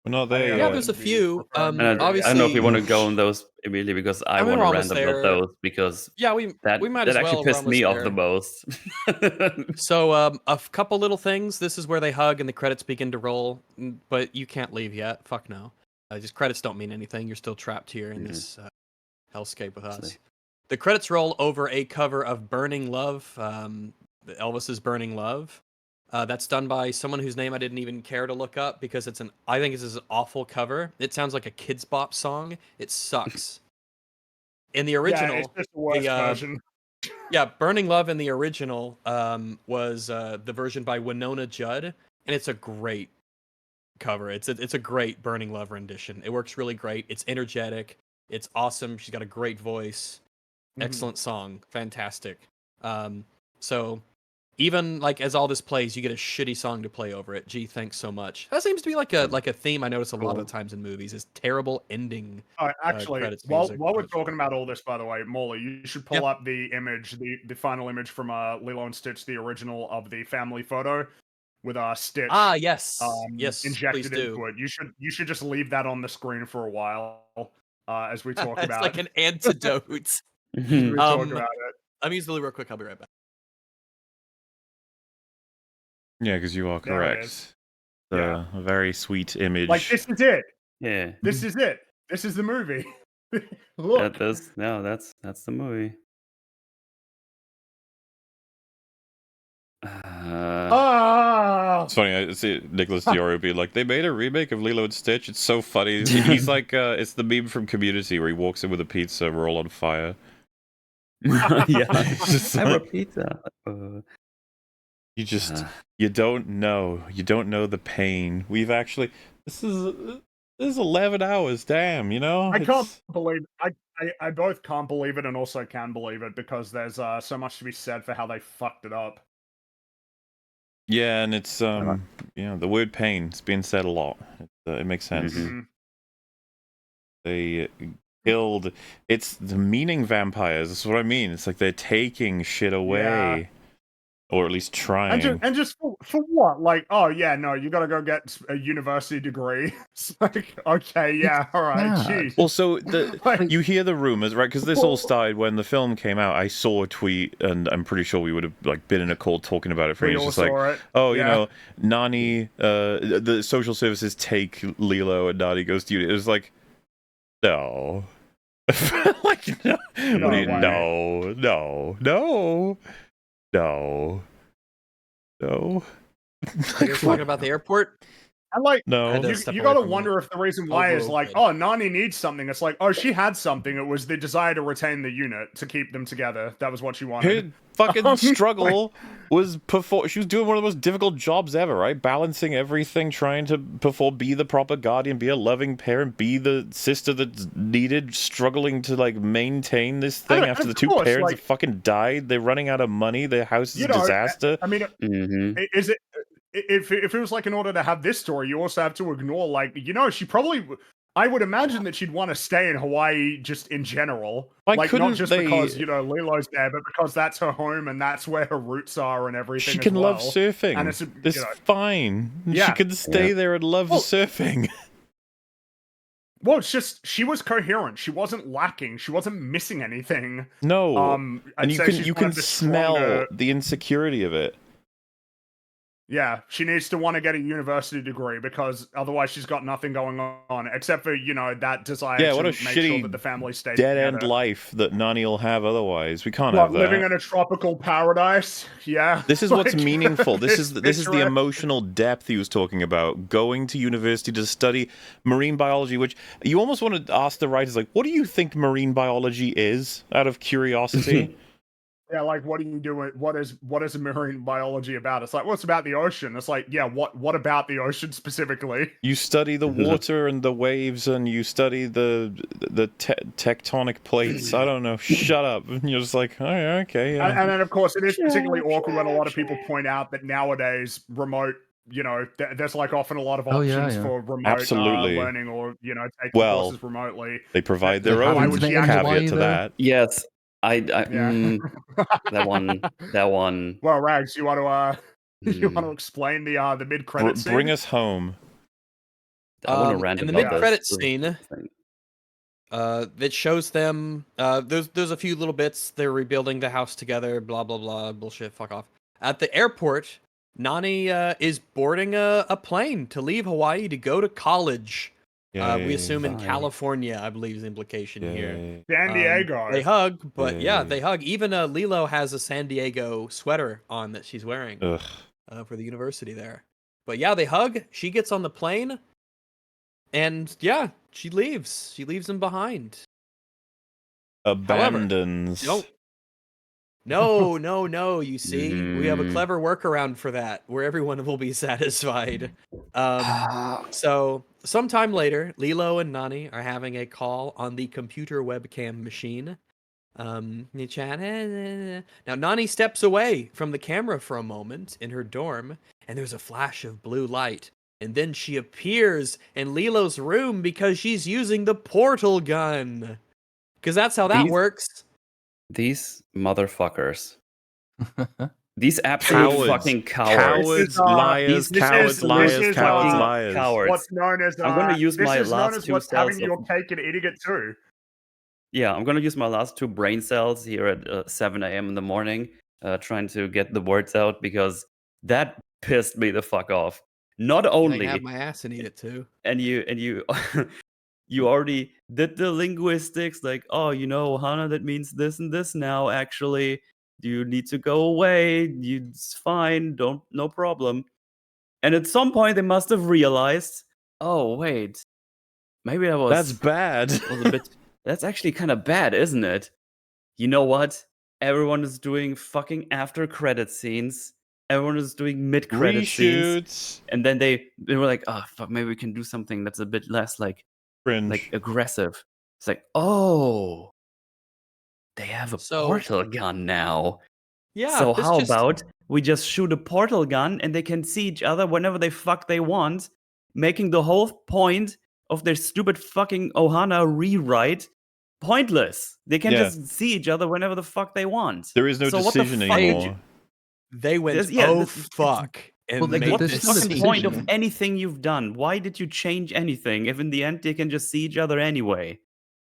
We're not there Yeah, yeah, yet. there's a few. And I Obviously, don't know if we want to go on those immediately because I I mean, want we're to almost rant about there. those because Yeah, we that might that as actually well. We're pissed me almost off the there. most. So, couple little things. This is where they hug and the credits begin to roll, but you can't leave yet. Fuck no. Just credits don't mean anything. You're still trapped here in this hellscape with us. The credits roll over a cover of Burning Love, Elvis's Burning Love. That's done by someone whose name I didn't even care to look up because I think it's an awful cover. It sounds like a Kids Bop song. It sucks. In the original, yeah, it's just the worst version. yeah, Burning Love in the original was the version by Winona Judd, and it's a great cover. It's a great Burning Love rendition. It works really great. It's energetic. It's awesome. She's got a great voice. Excellent song. Fantastic. So even like as all this plays, you get a shitty song to play over it. Gee, thanks so much. That seems to be like a theme I notice a lot of the times in movies is terrible ending. Actually, credits while music, we're but- talking about all this, by the way, Molly, you should pull up the image, the final image from Lilo and Stitch, the original of the family photo. with Stitch. Ah, yes, yes, please Injected do. into it. You should just leave that on the screen for a while as we talk It's about. like an antidote. as we talk Mhm. about it. Let me use the real quick. I'll be right back. Yeah, because you are There it is. correct. Yeah. A very sweet image. Like this is it. Yeah. This is it. This is the movie. Look. That's the movie. It's funny. I see Nicholas Dior be like, they made a remake of Lilo and Stitch. It's so funny. He's like, it's the meme from Community where he walks in with a pizza, we're all on fire. Yeah. Just I have a like- pizza. You just you don't know the pain. We've actually this is 11 hours. Damn, you know. I can't It's- believe I both can't believe it and also can believe it because there's so much to be said for how they fucked it up. Yeah, and it's you know, the word pain. It's being said a lot. It makes sense. Mhm. They killed. It's the meaning vampires. That's what I mean. It's like they're taking shit away, or at least trying. And just for what? Like, oh yeah, no, you gotta go get a university degree. It's like, okay, yeah, all right, bad. jeez. Also, Like- you hear the rumors, right? Because this all started when the film came out. I saw a tweet, and I'm pretty sure we would have like been in a call talking about it for We ages. all Just like, saw it. oh, you Yeah. know, Nani, the social services take Lilo, and Nani goes to uni. It was like, no. Like, no. What do you, way. no. Are you guys talking about the airport? And like, No. had to you, step you away gotta from wonder if the reason why is like, overload. oh, Nani needs something. It's like, oh, she had something. It was the desire to retain the unit to keep them together. That was what she wanted. Her fucking struggle was perform. She was doing one of the most difficult jobs ever, right? Balancing everything, trying to be the proper guardian, be a loving parent, be the sister that's needed, struggling to like maintain this thing And after of the two course, parents like- have fucking died. They're running out of money. Their house is You a know, disaster. I mean, Mhm. is it if it was like in order to have this story, you also have to ignore like, you know, she probably. I would imagine that she'd want to stay in Hawaii just in general. Why like couldn't not just they- because, you know, Lilo's there, but because that's her home and that's where her roots are and everything. She as can love well. surfing. And it's, It's you know, fine. She Yeah. can stay there and love Well- surfing. well, it's just she was coherent. She wasn't lacking. She wasn't missing anything. No. I'd and you say can she's you one can of the smell stronger- the insecurity of it. Yeah, she needs to want to get a university degree because otherwise she's got nothing going on except for, you know, that desire Yeah, to what a make sure shitty that the family stays Dead together. end life that Nani will have otherwise. We can't What, have that. living in a tropical paradise? Yeah. This is what's Like, meaningful. This is the picturesque. emotional depth he was talking about. Going to university to study marine biology, which you almost want to ask the writers, like, what do you think marine biology is? Out of curiosity. Yeah, like what are you doing? What is marine biology about? It's like, well, it's about the ocean. It's like, yeah, what about the ocean specifically? You study the water and the waves, and you study the tectonic plates. I don't know. Shut up. And you're just like, oh, yeah, okay, yeah. And then of course it is particularly awkward when a lot of people point out that nowadays remote, you know, there's like often a lot of Oh, options yeah. for remote Absolutely. learning or, you know, taking Well, courses remotely. They provide They their have own internet in caveat Hawaii, to though. that. Yes. I Yeah. that one. Well, Rags, you want to you want to Mm. explain the mid credit scene? Bring us home. I want to rant in the about mid-credit this scene, thing. that shows them. There's a few little bits. They're rebuilding the house together. Blah blah blah. Bullshit. Fuck off. At the airport, Nani is boarding a plane to leave Hawaii to go to college. We Yay. assume in Fine. California, I believe is the implication here. Yay. San Diego. They hug, but yeah, Yay. they hug. Even Lilo has a San Diego sweater on that she's wearing Ugh. for the university there. But yeah, they hug. She gets on the plane, and yeah, she leaves. She leaves him behind. Abandons. No, no. You see, we have a Mhm. clever workaround for that, where everyone will be satisfied. So sometime later, Lilo and Nani are having a call on the computer webcam machine. They chat. Now Nani steps away from the camera for a moment in her dorm, and there's a flash of blue light. And then she appears in Lilo's room because she's using the portal gun. Because that's how that These- works. These motherfuckers. These absolute Cowards. fucking cowards. Cowards, This is, liars, These cowards, this liars, is, cowards, fucking liars. cowards. what's known as I'm gonna use this my is known last as two what's cells having your of- cake and eating it too. Yeah, I'm gonna use my last 2 brain cells here at 7 a.m. in the morning, trying to get the words out because that pissed me the fuck off. Not I only, have my ass and eat it too. and you you already did the linguistics, like, oh, Hana, that means this and this now. Actually, you need to go away. It's fine. No problem. And at some point, they must have realized, oh wait, maybe that was That's bad. was a bit. That's actually kind of bad, isn't it? You know what? Everyone is doing fucking after credit scenes. Everyone is doing mid credit scenes. Reshoots. And then they were like, oh fuck, maybe we can do something that's a bit less like Cringe. aggressive. It's like, oh, they have a So- portal gun now. Yeah. So this how just- about we just shoot a portal gun and they can see each other whenever they fuck they want, making the whole point of their stupid fucking Ohana rewrite pointless. They can Yeah. just see each other whenever the fuck they want. There is no So what the decision fuck did anymore. you- They went, There's- yeah, oh this- fuck, and Well, made like, What the there's this still a fucking point of decision. anything you've done? Why did you change anything if in the end they can just see each other anyway?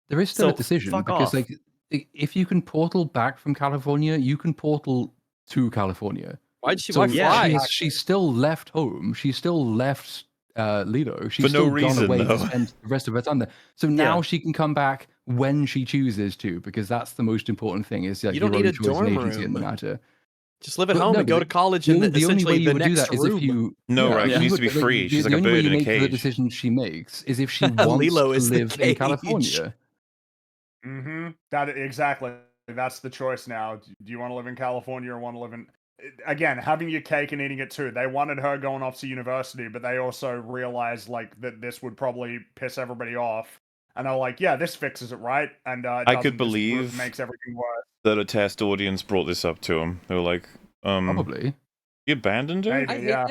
There is still So, a decision fuck because, off. like, if you can portal back from California, you can portal to California. Why'd she? So Why yeah, fly? she's still left home. She's still left Lilo. She's For no still reason, gone away though. to spend the rest of her time there. So now Yeah. she can come back when she chooses to, because that's the most important thing. Is like You don't your need own a choice and dorm agency in the room. matter. Just live at But home no, and go but to college The, in the only way essentially you the would do next that is room. if you. No, right, she you needs would, to be but, like, free. She's the like a only way bird you in a make the cage. decision she makes is if she wants Lilo to is the live in cage. California. Mm-hmm. That exactly. That's the choice now. Do you want to live in California or want to live in? Again, having your cake and eating it too. They wanted her going off to university, but they also realized like that this would probably piss everybody off, and they're like, "Yeah, this fixes it, right?" And I doesn't could just believe makes everything worse. that a test audience brought this up to him. They were like, Probably. you abandoned her? Maybe, yeah.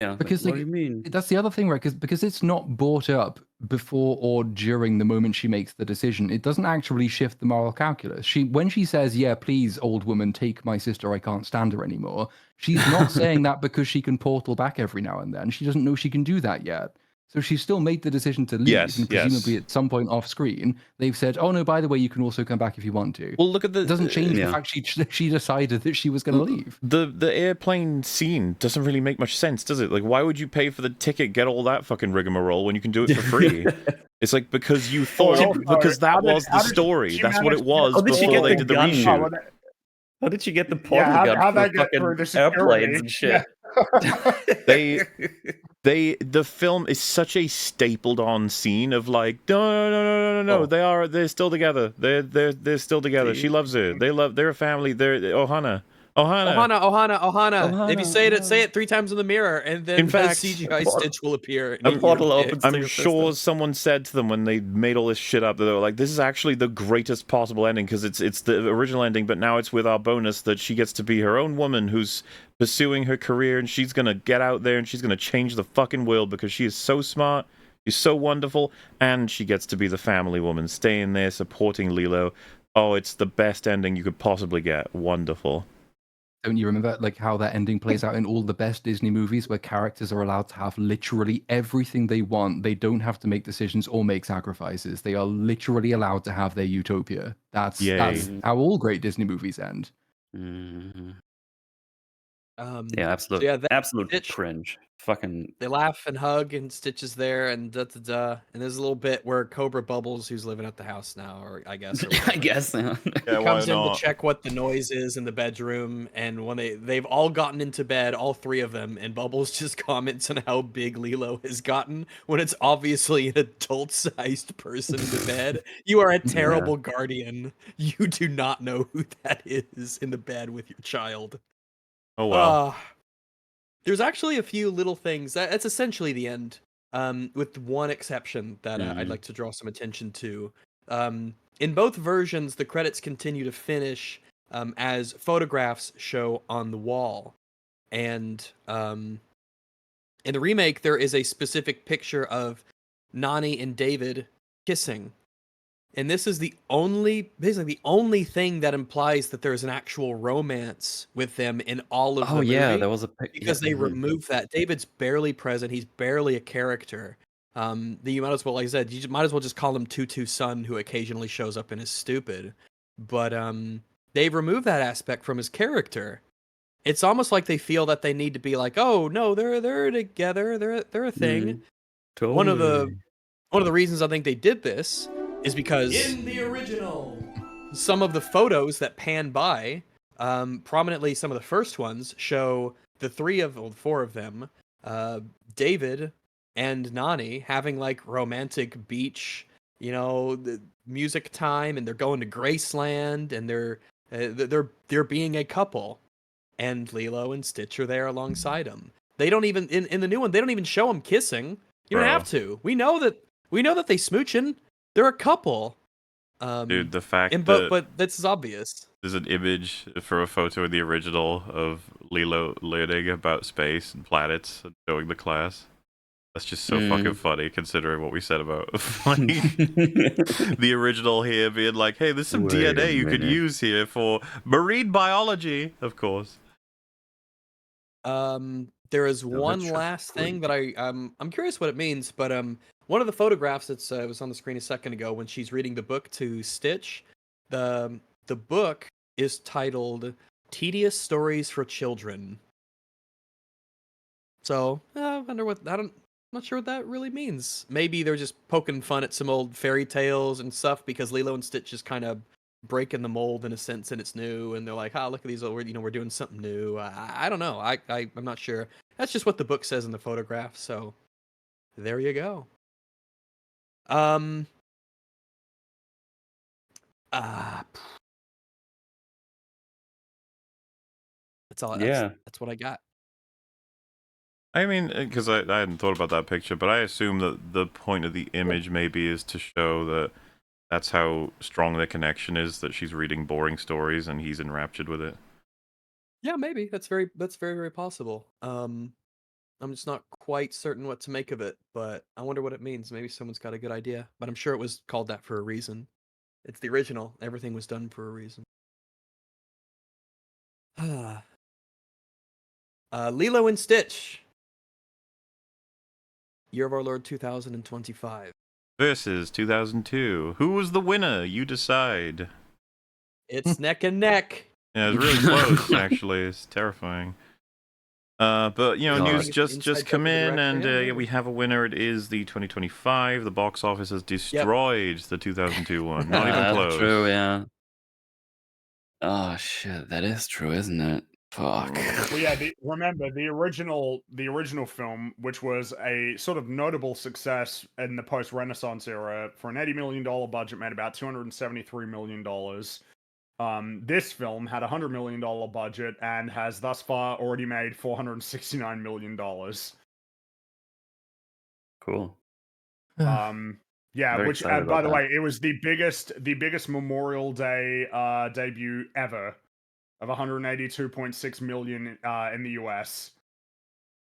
Yeah, Because, what like, do you mean? That's the other thing, right? Because it's not brought up before or during the moment she makes the decision. It doesn't actually shift the moral calculus. When she says, "Yeah, please, old woman, take my sister. I can't stand her anymore," she's not saying that because she can portal back every now and then. She doesn't know she can do that yet. So she still made the decision to leave, Yes, and presumably yes. at some point off screen, they've said, "Oh no, by the way, you can also come back if you want to." Well, look at the. It doesn't change yeah. the fact she decided that she was going to leave. The airplane scene doesn't really make much sense, does it? Like, why would you pay for the ticket, get all that fucking rigmarole when you can do it for free? It's like because you thought also, because that how did- was the how did story. she That's what it manage to get was How did she before get they the did the gun? reshoot. How did you get the portal Yeah, gun how'd for they get fucking through the security? airplanes and shit? The film is such a stapled on scene of like no, Oh. they're still together. They're still together. She loves her. They're a family. They're Ohana. Ohana. If you say it 3 times in the mirror, and then In the fact, CGI a Stitch will appear. and a eat your portal dick. opens to I'm your sure system. someone said to them when they made all this shit up that they were like, "This is actually the greatest possible ending because it's the original ending, but now it's with our bonus that she gets to be her own woman who's pursuing her career and she's gonna get out there and she's gonna change the fucking world because she is so smart, she's so wonderful, and she gets to be the family woman, staying there supporting Lilo. Oh, it's the best ending you could possibly get. Wonderful." Don't you remember like how that ending plays out in all the best Disney movies where characters are allowed to have literally everything they want? They don't have to make decisions or make sacrifices. They are literally allowed to have their utopia. That's Yay. how all great Disney movies end. Mhm. Um, Yeah, absolute, yeah, that absolute Stitch- cringe. Fucking They laugh and hug, and Stitch is there, and da. And there's a little bit where Cobra Bubbles, who's living at the house now, or I guess, or I whatever, guess. Yeah. Yeah, why comes in not? to check what the noise is in the bedroom, and when they've all gotten into bed, all 3 of them, and Bubbles just comments on how big Lilo has gotten when it's obviously an adult-sized person in the bed. You are a terrible guardian. You do not know who that is in the bed with your child. Oh wow. There's actually a few little things. That's essentially the end, with one exception that I'd like to draw some attention to. In both versions, the credits continue to finish as photographs show on the wall. And in the remake, there is a specific picture of Nani and David kissing. And this is basically the only thing that implies that there's an actual romance with them in all of Oh the yeah, movie. there was a Because they remove that. David's barely present. He's barely a character. You might as well, like I said, might as well just call him Tutu's son, who occasionally shows up and is stupid. But they've removed that aspect from his character. It's almost like they feel that they need to be like, oh no, they're together, they're a thing. One of the reasons I think they did this is because In the original. some of the photos that pan by, prominently some of the first ones show the four of them, David and Nani having like romantic beach, the music time, and they're going to Graceland, and they're being a couple, and Lilo and Stitch are there alongside them. They don't even in the new one, they don't even show them kissing. You don't Bro. have to. We know that they smooching. They're a couple. Dude, the fact But this is obvious. there's an image for a photo in the original of Lilo learning about space and planets and showing the class. That's just so fucking funny, considering what we said about like, the original here being like, hey, there's some Wait a DNA you could minute. use here for marine biology, of course. There is one that's last thing great. that I'm curious what it means, but one of the photographs that's was on the screen a second ago when she's reading the book to Stitch, the book is titled "Tedious Stories for Children." So I wonder I'm not sure what that really means. Maybe they're just poking fun at some old fairy tales and stuff because Lilo and Stitch is kind of breaking the mold in a sense, and it's new, and they're like, "Ah, look at these old, we're doing something new." I don't know. I'm not sure. That's just what the book says in the photograph. So there you go. Um. Uh, that's all. Yeah. That's what I got. I mean, because I hadn't thought about that picture, but I assume that the point of the image maybe is to show that that's how strong their connection is, that she's reading boring stories and he's enraptured with it. Yeah, maybe that's very very possible. I'm just not quite certain what to make of it, but I wonder what it means. Maybe someone's got a good idea, but I'm sure it was called that for a reason. It's the original. Everything was done for a reason. Lilo and Stitch. Year of our Lord 2025. Versus 2002. Who was the winner? You decide. It's neck and neck. Yeah, it's really close, actually. It's terrifying. But, God. news Inside just joke come of the in, and director, yeah. we have a winner. It is the 2025. The box office has destroyed the 2002 one. Not even That's close. true, yeah. Oh shit, that is true, isn't it? Fuck. Well, yeah. Remember the original film, which was a sort of notable success in the post-Renaissance era, for an $80 million budget, made about $273 million. This film had a $100 million budget and has thus far already made $469 million. Cool. Yeah, Very which excited by about the that. way, it was the biggest Memorial Day debut ever, of 182.6 million in the US.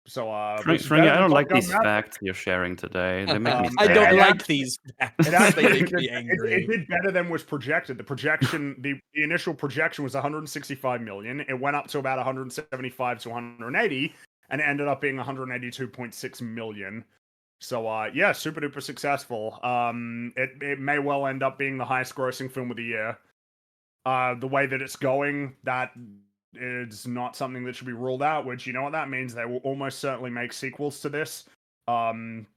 So which is Fringy, better I than don't Top like Gun these Maverick. facts you're sharing today. They make me I sad. don't Yeah. like these facts. It They actually make me it angry. did better than was projected. The projection, the initial projection was 165 million. It went up to about 175 to 180, and it ended up being 182.6 million. So yeah, super duper successful. It may well end up being the highest grossing film of the year. The way that it's going, that is not something that should be ruled out. Which, you know what that means? They will almost certainly make sequels to this. And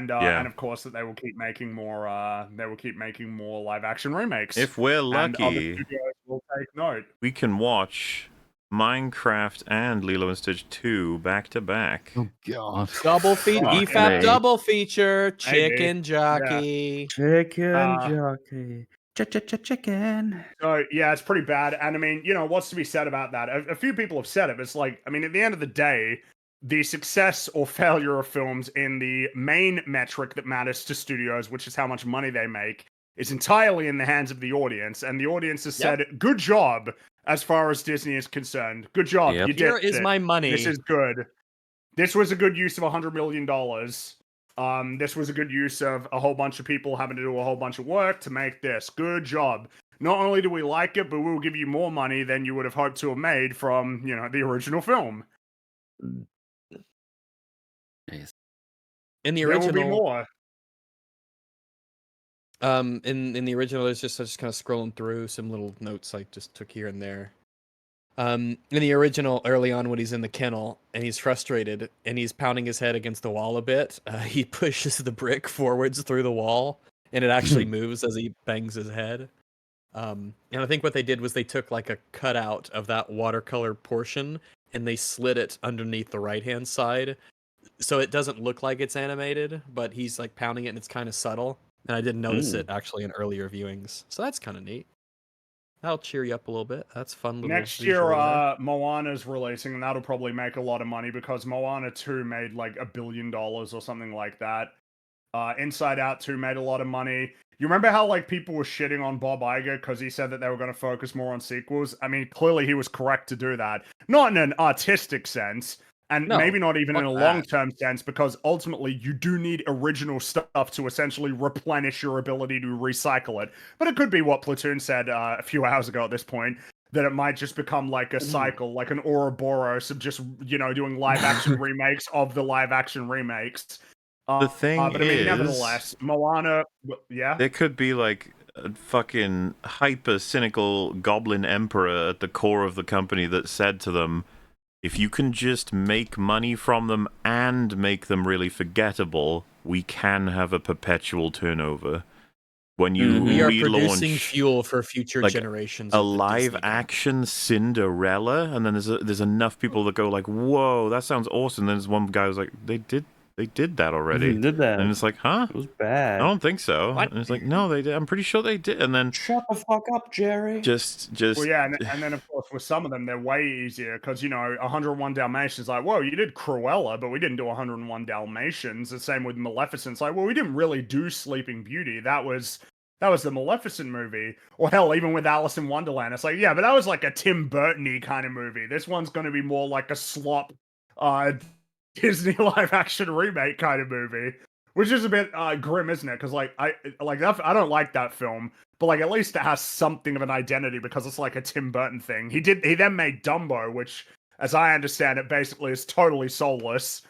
of course that they will keep making more. They will keep making more live action remakes. If we're And other lucky, studios will take note. we can watch Minecraft and Lilo and Stitch 2 back to back. Oh god. Double feature, Fuck EFAP me. double feature, Maybe. chicken jockey. Chicken jockey. Chicken. So yeah, it's pretty bad. And I mean, what's to be said about that? A few people have said it. But it's like, I mean, at the end of the day, the success or failure of films in the main metric that matters to studios, which is how much money they make, is entirely in the hands of the audience. And the audience has said, "Good job," as far as Disney is concerned. Good job, Yep. you did Here is it. my money. This is good. This was a good use of $100 million. This was a good use of a whole bunch of people having to do a whole bunch of work to make this. Good job. Not only do we like it, but we will give you more money than you would have hoped to have made from, the original film. Nice. In the There will be original, more. in the original, there's just kind of scrolling through some little notes I just took here and there. In the original, early on when he's in the kennel and he's frustrated and he's pounding his head against the wall a bit, he pushes the brick forwards through the wall and it actually moves as he bangs his head. And I think what they did was they took like a cutout of that watercolor portion and they slid it underneath the right-hand side, so it doesn't look like it's animated, but he's like pounding it and it's kind of subtle. And I didn't notice it actually in earlier viewings, so that's kind of neat. That'll cheer you up a little bit. That's fun. Little Next year, visual there. Moana's releasing, and that'll probably make a lot of money because Moana 2 made like $1 billion or something like that. Inside Out 2 made a lot of money. You remember how like people were shitting on Bob Iger because he said that they were going to focus more on sequels? I mean, clearly he was correct to do that. Not in an artistic sense, and No, maybe not even in fuck a that. long-term sense, because ultimately you do need original stuff to essentially replenish your ability to recycle it. But it could be what Platoon said a few hours ago at this point, that it might just become like a cycle, like an Ouroboros of just, doing live-action remakes of the live-action remakes. The thing but I mean, is, nevertheless, Moana, yeah. there could be like a fucking hyper cynical goblin emperor at the core of the company that said to them, if you can just make money from them and make them really forgettable, we can have a perpetual turnover. When you We are relaunch producing fuel for future like generations. a of the live Disney action Cinderella, and then there's enough people that go like, "Whoa, that sounds awesome." Then there's one guy who's like, "They did that already." Did that? And it's like, huh? It was bad. I don't think so. What? And it's like, no, they did. I'm pretty sure they did. And then Shut the fuck up, Jerry. just Well, yeah, and then of course with some of them they're way easier because 101 Dalmatians, like, whoa, you did Cruella, but we didn't do 101 Dalmatians. The same with Maleficent. It's like, well, we didn't really do Sleeping Beauty. That was the Maleficent movie. Or hell, even with Alice in Wonderland, it's like, yeah, but that was like a Tim Burton-y kind of movie. This one's going to be more like a slop Disney live action remake kind of movie, which is a bit grim, isn't it? Because I don't like that film, but like at least it has something of an identity because it's like a Tim Burton thing. He then made Dumbo, which, as I understand it, basically is totally soulless,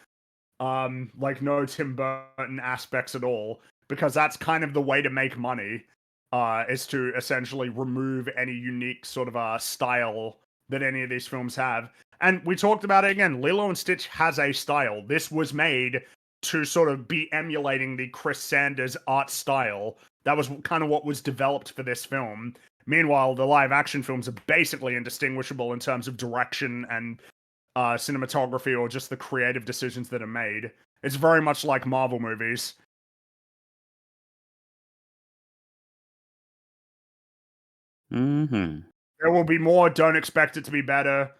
like no Tim Burton aspects at all, because that's kind of the way to make money, is to essentially remove any unique sort of style that any of these films have. And we talked about it again. Lilo and Stitch has a style. This was made to sort of be emulating the Chris Sanders art style. That was kind of what was developed for this film. Meanwhile, the live action films are basically indistinguishable in terms of direction and cinematography or just the creative decisions that are made. It's very much like Marvel movies. Mm-hmm. There will be more. Don't expect it to be better.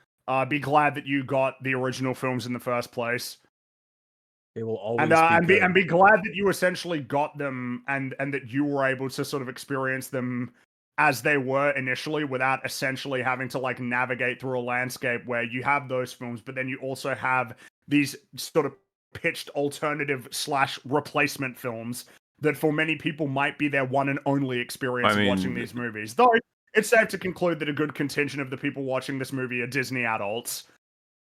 Be glad that you got the original films in the first place. They will always And be good. be glad that you essentially got them and that you were able to sort of experience them as they were initially without essentially having to like navigate through a landscape where you have those films, but then you also have these sort of pitched alternative / replacement films that for many people might be their one and only experience I mean, watching these movies. Though it's safe to conclude that a good contingent of the people watching this movie are Disney adults.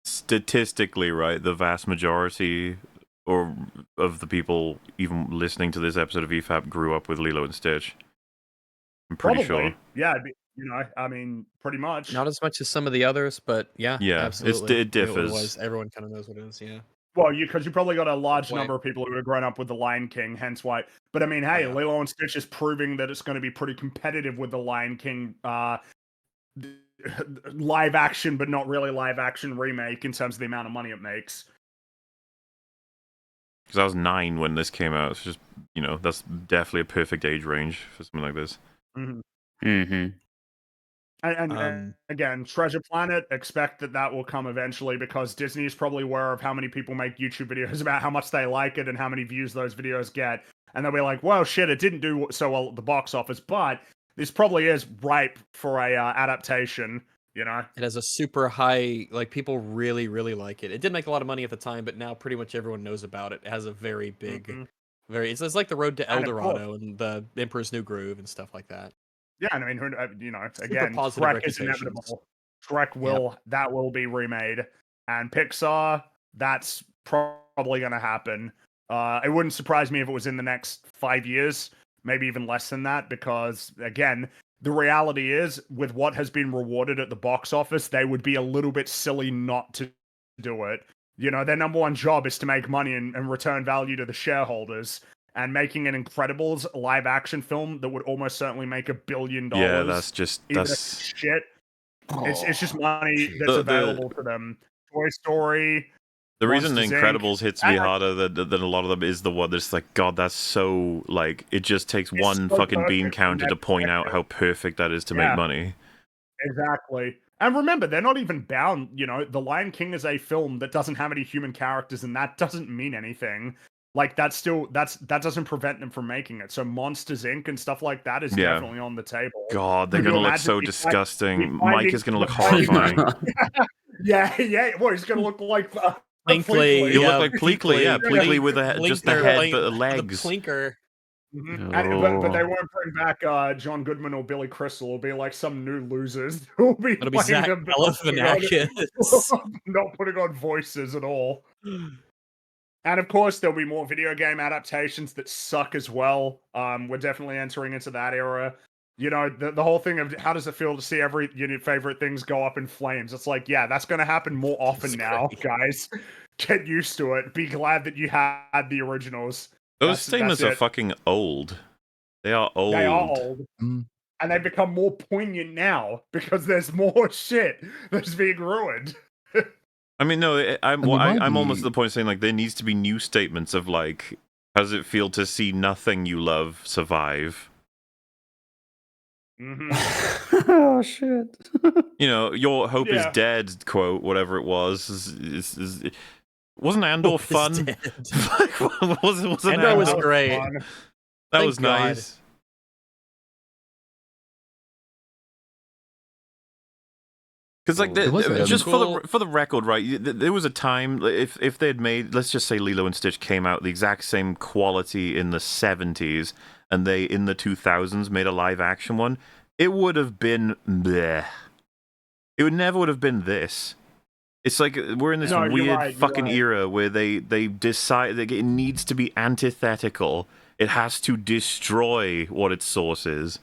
statistically, right, the vast majority or of the people even listening to this episode of EFAP grew up with Lilo and Stitch. I'm pretty Probably. sure. Yeah, I mean, pretty much. Not as much as some of the others, but yeah, Yeah, absolutely. it differs. was. Everyone kind of knows what it is. Yeah. Well, because you probably got a large Wait. number of people who have grown up with The Lion King, hence why. But I mean, hey, yeah. Lilo and Stitch is proving that it's going to be pretty competitive with The Lion King live action, but not really live action remake in terms of the amount of money it makes. Because I was 9 when this came out. It's just, that's definitely a perfect age range for something like this. Mm-hmm. Mm-hmm. And again, Treasure Planet, expect that will come eventually because Disney is probably aware of how many people make YouTube videos about how much they like it and how many views those videos get. And they'll be like, well, shit, it didn't do so well at the box office, but this probably is ripe for a adaptation You know? It has a super high, like people really, really like it. It did make a lot of money at the time, but now pretty much everyone knows about it. It has a very big, Mhm. it's like the Road to El And of course- Dorado and the Emperor's New Groove and stuff like that. Yeah, and I mean, you know, Super again, positive Shrek is reputations. inevitable. Shrek will be remade, and Pixar, that's probably going to happen. It wouldn't surprise me if it was in the next 5 years, maybe even less than that, because again, the reality is, with what has been rewarded at the box office, they would be a little bit silly not to do it. You know, their number one job is to make money and return value to the shareholders. And making an Incredibles live action film that would almost certainly make $1 billion. Yeah, that's even if it's shit. It's just money that's available to them. Toy Story. The reason The Monsters, Inc. Incredibles hits me harder than a lot of them is the one that's like, God, that's so, like, it just takes one so fucking bean perfect from counter that to point out perspective. how perfect that is to Yeah. make money. Exactly. And remember, they're not even bound, you know, The Lion King is a film that doesn't have any human characters, and that doesn't mean anything. Like, that doesn't prevent them from making it. So Monsters, Inc. and stuff like that is Yeah. definitely on the table. God, they're Could you gonna look imagine so me disgusting. finding Mike is gonna look the finding- horrifying. Yeah, well, he's gonna look like Plinkly, He'll yeah, look like Pleakley, yeah, Pleakley with just the Plinker, head, like, but the the legs. Plinker. But they won't bring back John Goodman or Billy Crystal. It'll be like some new losers who'll be It'll be playing Zach them, but not Galifianakis. not putting on voices at all. And of course, there'll be more video game adaptations that suck as well. We're definitely entering into that era. You know, the whole thing of how does it feel to see your favorite things go up in flames? It's like, yeah, that's going to happen more often It's now, great. guys. Get used to it. Be glad that you had the originals. Those statements are it. fucking old. They are old. They are old. Mm. And they become more poignant now because there's more shit that's being ruined. I mean, no, And they might I'm almost be- to the point of saying, like, there needs to be new statements of, like, how does it feel to see nothing you love survive? Oh shit. You know, your hope Yeah. is dead, quote, whatever it was. Wasn't Andor Hope is fun? dead. wasn't Andor was That great. fun. That Thank was God. nice. Because, like, It was, just cool. for the record, right? There was a time, if they had made, let's just say, Lilo and Stitch came out the exact same quality in the 70s, and they in the 2000s made a live action one, it would have been bleh. It would have been this. It's like we're in this No, you're weird right, you're fucking right. era where they decide that it needs to be antithetical. It has to destroy what its source is.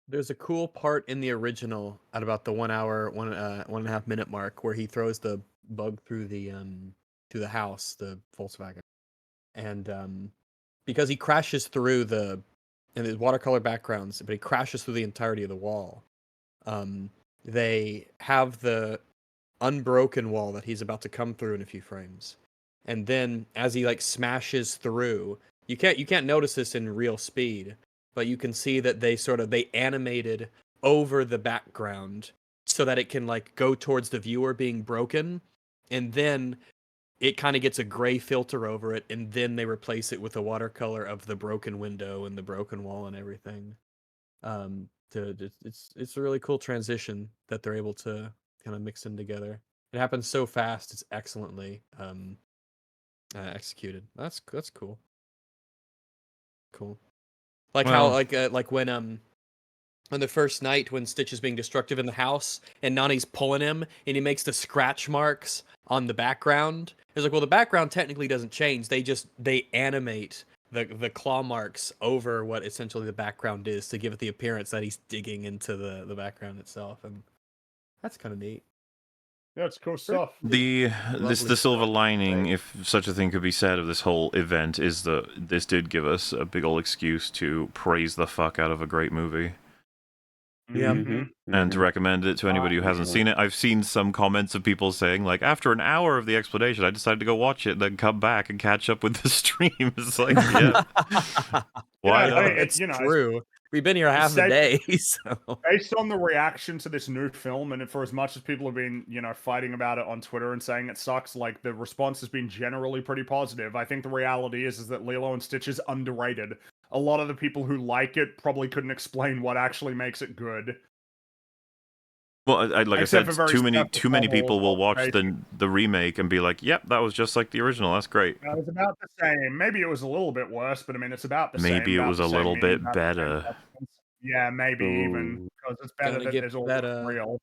There's a cool part in the original at about the 1 hour, 1.5 minute mark where he throws the bug through the house, the Volkswagen, and because he crashes through and there's watercolor backgrounds, but he crashes through the entirety of the wall. They have the unbroken wall that he's about to come through in a few frames, and then as he like smashes through, you can't notice this in real speed, but you can see that they animated over the background so that it can like go towards the viewer being broken, and then it kind of gets a gray filter over it, and then they replace it with a watercolor of the broken window and the broken wall and everything. It's a really cool transition that they're able to kind of mix them together. It happens so fast; it's excellently executed. That's cool. Cool. Like how Well- like when on the first night when Stitch is being destructive in the house and Nani's pulling him and he makes the scratch marks on the background. It's like, well, the background technically doesn't change. They animate the claw marks over what essentially the background is to give it the appearance that he's digging into the background itself, and that's kind of neat. Yeah, it's cool stuff. The Lovely silver stuff. lining, if such a thing could be said, of this whole event is that this did give us a big old excuse to praise the fuck out of a great movie. Yeah. And to recommend it to anybody who hasn't seen it. I've seen some comments of people saying, like, after an hour of the explanation, I decided to go watch it, then come back and catch up with the stream. It's like, yeah. Why Yeah, not? hey, It's you know, true. We've been here half the Say- day, so Based on the reaction to this new film, and for as much as people have been, fighting about it on Twitter and saying it sucks, like the response has been generally pretty positive. I think the reality is that Lilo and Stitch is underrated. A lot of the people who like it probably couldn't explain what actually makes it good. Well, like Except I for very said, too many specific people will watch observations. the remake and be like, "Yep, that was just like the original. That's great." It was about the same. Maybe it was a little bit worse, but I mean, it's about the same. Maybe it about was the a same little meaning, bit about the same better. substance. Yeah, maybe even Ooh, because it's better Gonna that get there's all better. real.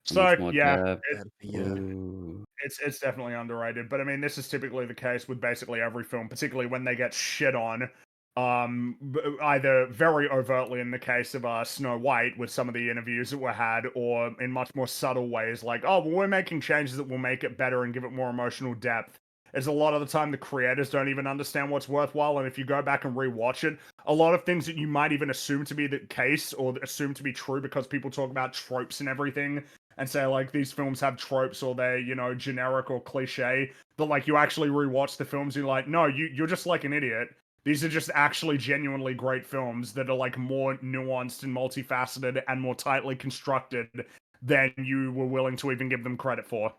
so much So more yeah, depth. yeah. Ooh. it's definitely underrated. But I mean, this is typically the case with basically every film, particularly when they get shit on. Either very overtly in the case of Snow White with some of the interviews that were had, or in much more subtle ways, like, oh, well, we're making changes that will make it better and give it more emotional depth. As a lot of the time, the creators don't even understand what's worthwhile, and if you go back and rewatch it, a lot of things that you might even assume to be the case or assume to be true because people talk about tropes and everything and say like these films have tropes or they're generic or cliche, but like you actually rewatch the films, you're like, no, you're just like an idiot. These are just actually genuinely great films that are like more nuanced and multifaceted and more tightly constructed than you were willing to even give them credit for.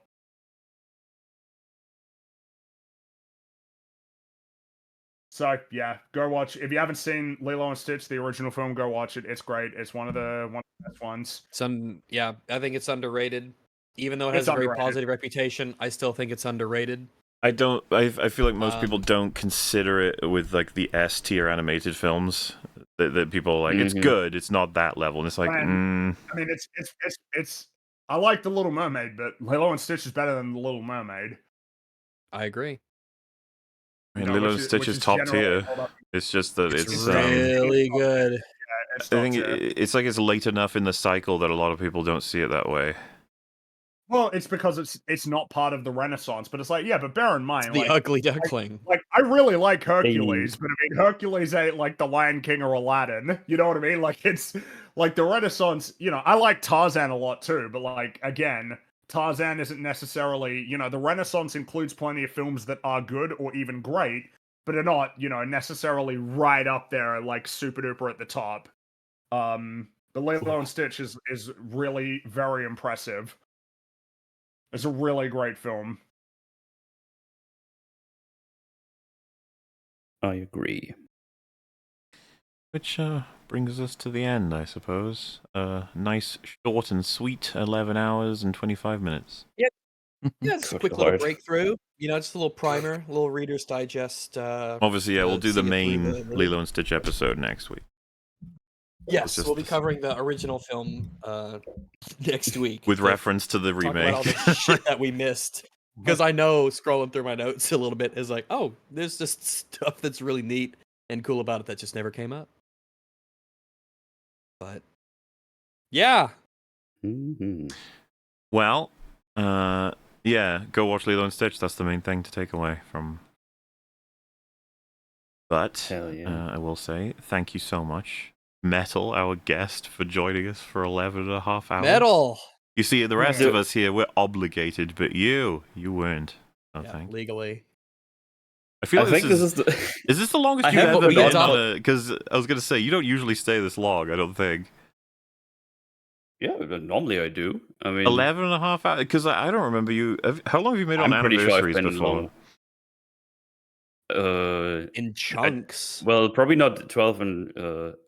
So yeah, go watch. If you haven't seen Lilo and Stitch, the original film, go watch it. It's great. It's one of the best ones. Yeah, I think it's underrated. Even though it It's has a very underrated. positive reputation, I still think it's underrated. I don't. I feel like most people Um, don't consider it with like the S tier animated films that people like. It's Mhm. good. It's not that level. And it's like, I mean, it's. I like the Little Mermaid, but Lilo and Stitch is better than the Little Mermaid. I agree. I mean, No, Lilo which and is- Stitch which is is top generally tier. held up. It's just that It's it's really good. Yeah, it's I top think tier. it's like it's late enough in the cycle that a lot of people don't see it that way. Well, it's because it's not part of the Renaissance, but it's like, yeah, but bear in It's mind, the like ugly duckling. I really like Hercules, but I mean Hercules ain't like the Lion King or Aladdin. You know what I mean? Like it's like the Renaissance, I like Tarzan a lot too, but like again, Tarzan isn't necessarily, the Renaissance includes plenty of films that are good or even great, but are not, necessarily right up there like super duper at the top. The Lilo and Stitch is really very impressive. It's a really great film. I agree. Which brings us to the end, I suppose. Nice, short and sweet 11 hours and 25 minutes. Yeah, it's a Such quick a little hard. breakthrough. Just a little primer, a little Reader's Digest. Obviously, yeah, we'll do the see it through main the movie. Lilo and Stitch episode next week. Yes, just we'll be this- covering the original film next week. With to reference to the talk remake. about all the shit that we missed. Because I know scrolling through my notes a little bit is like, oh, there's just stuff that's really neat and cool about it that just never came up. But yeah, Mhm. Well, yeah, go watch Lilo and Stitch. That's the main thing to take away from. But Hell yeah. I will say thank you so much, Metal, our guest, for joining us for 11 and a half hours. metal. You see, the rest Yeah. of us here, we're obligated, but you weren't. I Yeah, think. legally. I feel I like think this is the. Is this the longest I you've have ever what we been got on a? Because I was gonna say you don't usually stay this long. I don't think. Yeah, but normally I do. I mean, 11 and a half hours. Because I don't remember you. How long have you made on I'm pretty sure I've anniversaries been before? long. In chunks. Well, probably not 12 and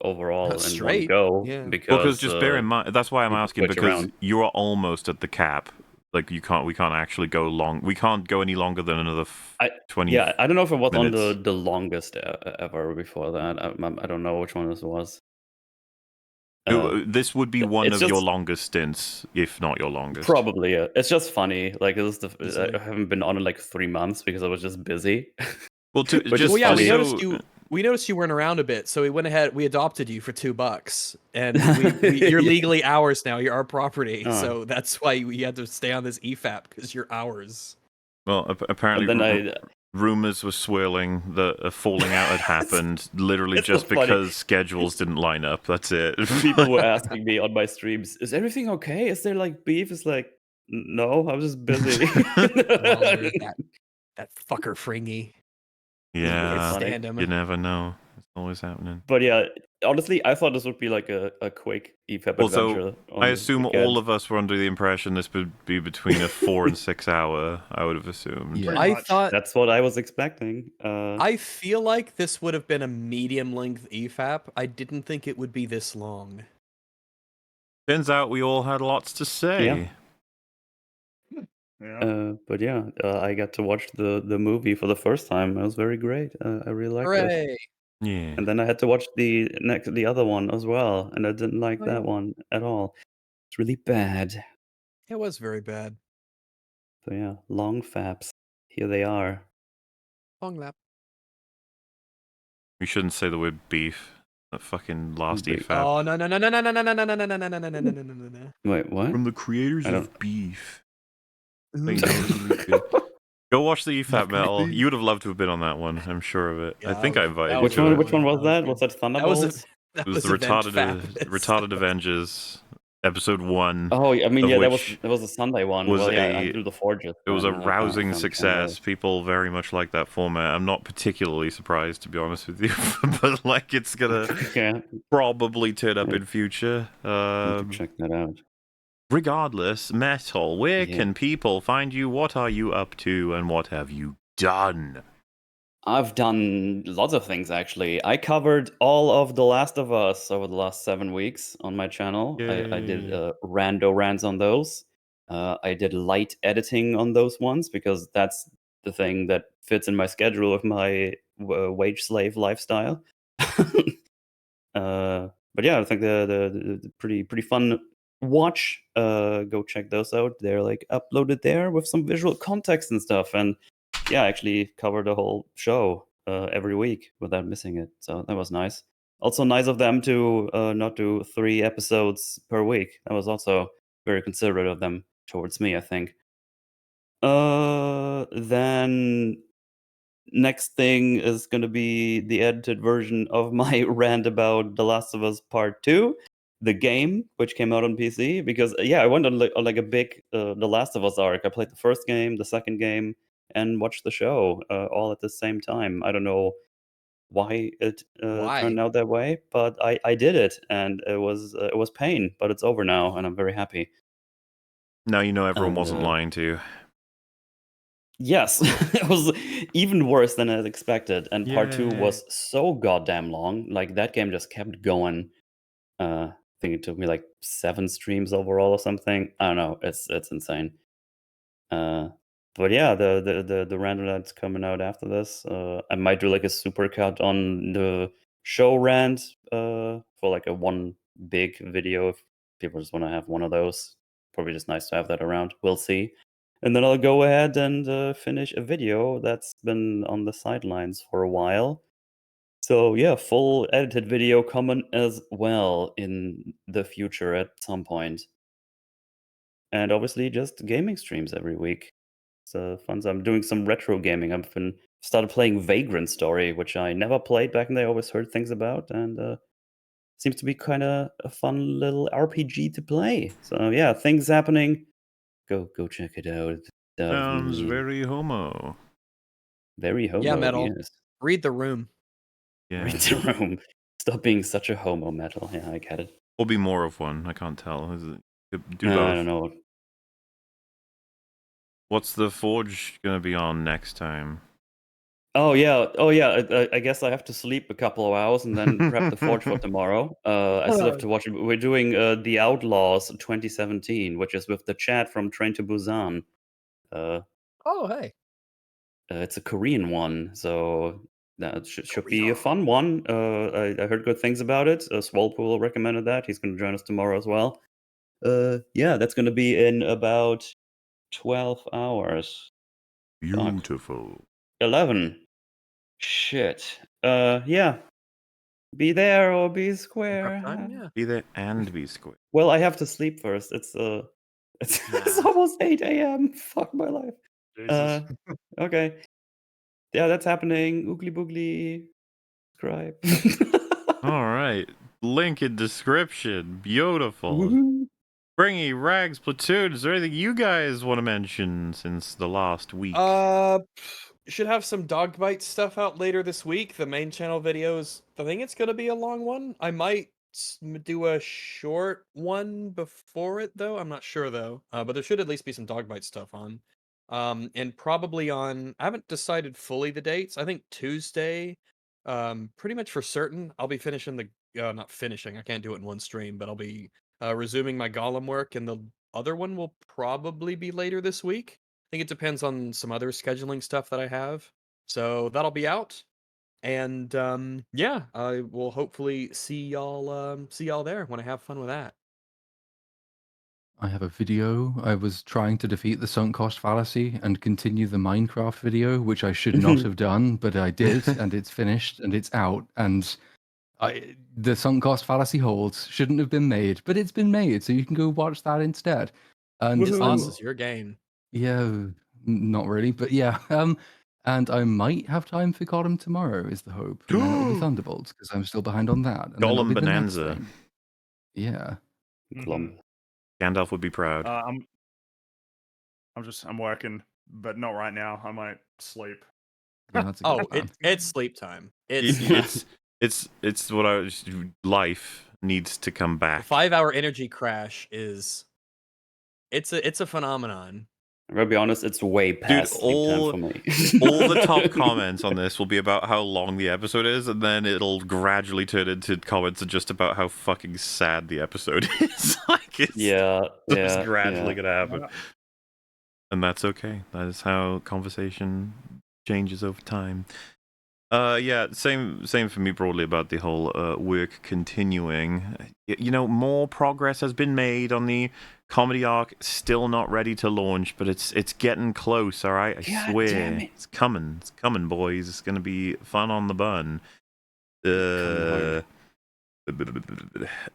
overall Not in straight, one go. yeah. Well, Because because just bear in mind. That's why I'm people asking switch because around. you are almost at the cap. Like we can't actually go long. We can't go any longer than another 20. Yeah, I don't know if it was on minutes. the longest ever before that. I don't know which one this was. This would be one it's of your just- longest stints, if not your longest. Probably, yeah. It's just funny. Like, this is Easily. I haven't been on in like 3 months because I was just busy. Well, Which is just Well, yeah, we funny. noticed you. We noticed you weren't around a bit, so we went ahead. We adopted you for $2, and you're legally ours now. You're our property, Oh. so that's why we had to stay on this EFAP because you're ours. Well, apparently, And then rumors were swirling that a falling out had happened, literally it's just so funny. because schedules didn't line up. That's it. people were asking me on my streams, "Is everything okay? Is there like beef?" It's like, no, I'm just busy. Lawler, that fucker Fringy. Yeah, Can't stand him. you never know. It's always happening. But yeah, honestly, I thought this would be like a quick EFAP Well, so adventure. I on assume weekend. all of us were under the impression this would be between a 4 and 6 hour. I would have assumed. Yeah. Pretty I much. thought That's what I was expecting. I feel like this would have been a medium length EFAP. I didn't think it would be this long. Turns out we all had lots to say. Yeah. But yeah, I got to watch the movie for the first time. It was very great. I really liked it. Hooray! Yeah. And then I had to watch the other one as well, and I didn't like Oh, that yeah. one at all. It's really bad. It was very bad. So yeah, long faps. Here they are. Long lap. We shouldn't say the word beef. That fucking last Beef. EFAP. Oh no no no no no no no no no no no no no no no no no no no. Wait, what? From the creators I of beef. no. Wait, no, Go watch the EFAP Metal. You would have loved to have been on that one. I'm sure of it. I think I invited you Which to one? it. Which one was that? Was that That was Thunderbolts? that It was the retarded Avengers, episode 1. Oh, I mean, of yeah, which that was a Sunday one. was Well, yeah, I a- do the Forges. It was a and I rousing found success. Sunday. People very much like that format. I'm not particularly surprised, to be honest with you, but like it's gonna Yeah, probably turn up in future. need to check that out. Regardless, Metal, where Yeah. can people find you? What are you up to, and what have you done? I've done lots of things actually. I covered all of The Last of Us over the last 7 weeks on my channel. I did Yay. rando rants on those. I did light editing on those ones because that's the thing that fits in my schedule of my wage slave lifestyle. But yeah, I think the pretty fun watch. Go check those out. They're like uploaded there with some visual context and stuff. And yeah, I actually covered the whole show every week without missing it. So that was nice. Also nice of them to not do 3 episodes per week. That was also very considerate of them towards me, I think. Then next thing is going to be the edited version of my rant about The Last of Us Part 2, the game, which came out on PC. Because, yeah, I went on like a big The Last of Us arc. I played the first game, the second game, and watched the show all at the same time. I don't know why it Why? turned out that way, but I did it, and it was pain, but it's over now, and I'm very happy. Now you know everyone And, wasn't lying to you. Yes, it was even worse than I expected, and part 2 Yay. was so goddamn long. Like, that game just kept going. I think it took me like 7 streams overall or something. I don't know. It's insane. But yeah, the random that's coming out after this, I might do like a super cut on the show rant for like a one big video if people just want to have one of those. Probably just nice to have that around. We'll see. And then I'll go ahead and finish a video that's been on the sidelines for a while. So yeah, full edited video coming as well in the future at some point. And obviously just gaming streams every week. So fun. So I'm doing some retro gaming. I've been started playing Vagrant Story, which I never played back in the day. I always heard things about, and seems to be kind of a fun little RPG to play. So yeah, things happening. Go check it out. Sounds Definitely. very homo. Very homo. Yeah, Metal. Yes. Read the room. Yeah. Read the room. Stop being such a homo, Metal. Yeah, I get it. Or be more of one. I can't tell. Do I both. don't know. What's the Forge gonna be on next time? Oh yeah. I guess I have to sleep a couple of hours and then prep the Forge for tomorrow. I still have to watch it. We're doing The Outlaws 2017, which is with the chat from Train to Busan. Oh hey. It's a Korean one, so that should be a fun one. I heard good things about it. Swalpool recommended that. He's going to join us tomorrow as well. Yeah, that's going to be in about 12 hours. Beautiful. 11. Shit. Yeah. Be there or be square. Time? Yeah. Be there and be square. Well, I have to sleep first. It's it's almost 8 a.m. Fuck my life. Jesus. Okay. Yeah, that's happening. Oogly boogly. Subscribe. All right. Link in description. Beautiful. Woohoo. Springy, Rags, Platoon. Is there anything you guys want to mention since the last week? should have some dog bite stuff out later this week. The main channel videos, I think it's gonna be a long one. I might do a short one before it though. I'm not sure though. But there should at least be some dog bite stuff on. And probably on. I haven't decided fully the dates. I think Tuesday. Pretty much for certain. I'll be finishing the. Not finishing. I can't do it in one stream, but I'll be resuming my Golem work, and the other one will probably be later this week. I think it depends on some other scheduling stuff that I have. So that'll be out. And yeah, I will hopefully see y'all there when I have fun with that. I have a video. I was trying to defeat the sunk cost fallacy and continue the Minecraft video, which I should not have done, but I did, and it's finished and it's out. And the sunk cost fallacy holds. Shouldn't have been made, but it's been made, so you can go watch that instead. And Just loss is your gain. yeah, not really, but yeah. And I might have time for Gotham tomorrow, is the hope. And then it'll be Thunderbolts, because I'm still behind on that. And then it'll Golem be the next Bonanza. thing. Yeah. Glum. Gandalf would be proud. I'm working, but not right now. I might sleep. Yeah, that's a good Oh, plan. it's sleep time. It's It's what life needs to come a back. 5-hour energy crash is. It's a phenomenon. I'm gonna be honest, it's way past sleep time for me. All the top comments on this will be about how long the episode is, and then it'll gradually turn into comments just about how fucking sad the episode is. Like it's just gradually gonna happen. And that's okay. That is how conversation changes over time. Yeah, same for me broadly about the whole work continuing. You know, more progress has been made on the comedy arc. Still not ready to launch, but it's getting close. All right, I swear, it's coming, boys. It's gonna be fun on the bun. I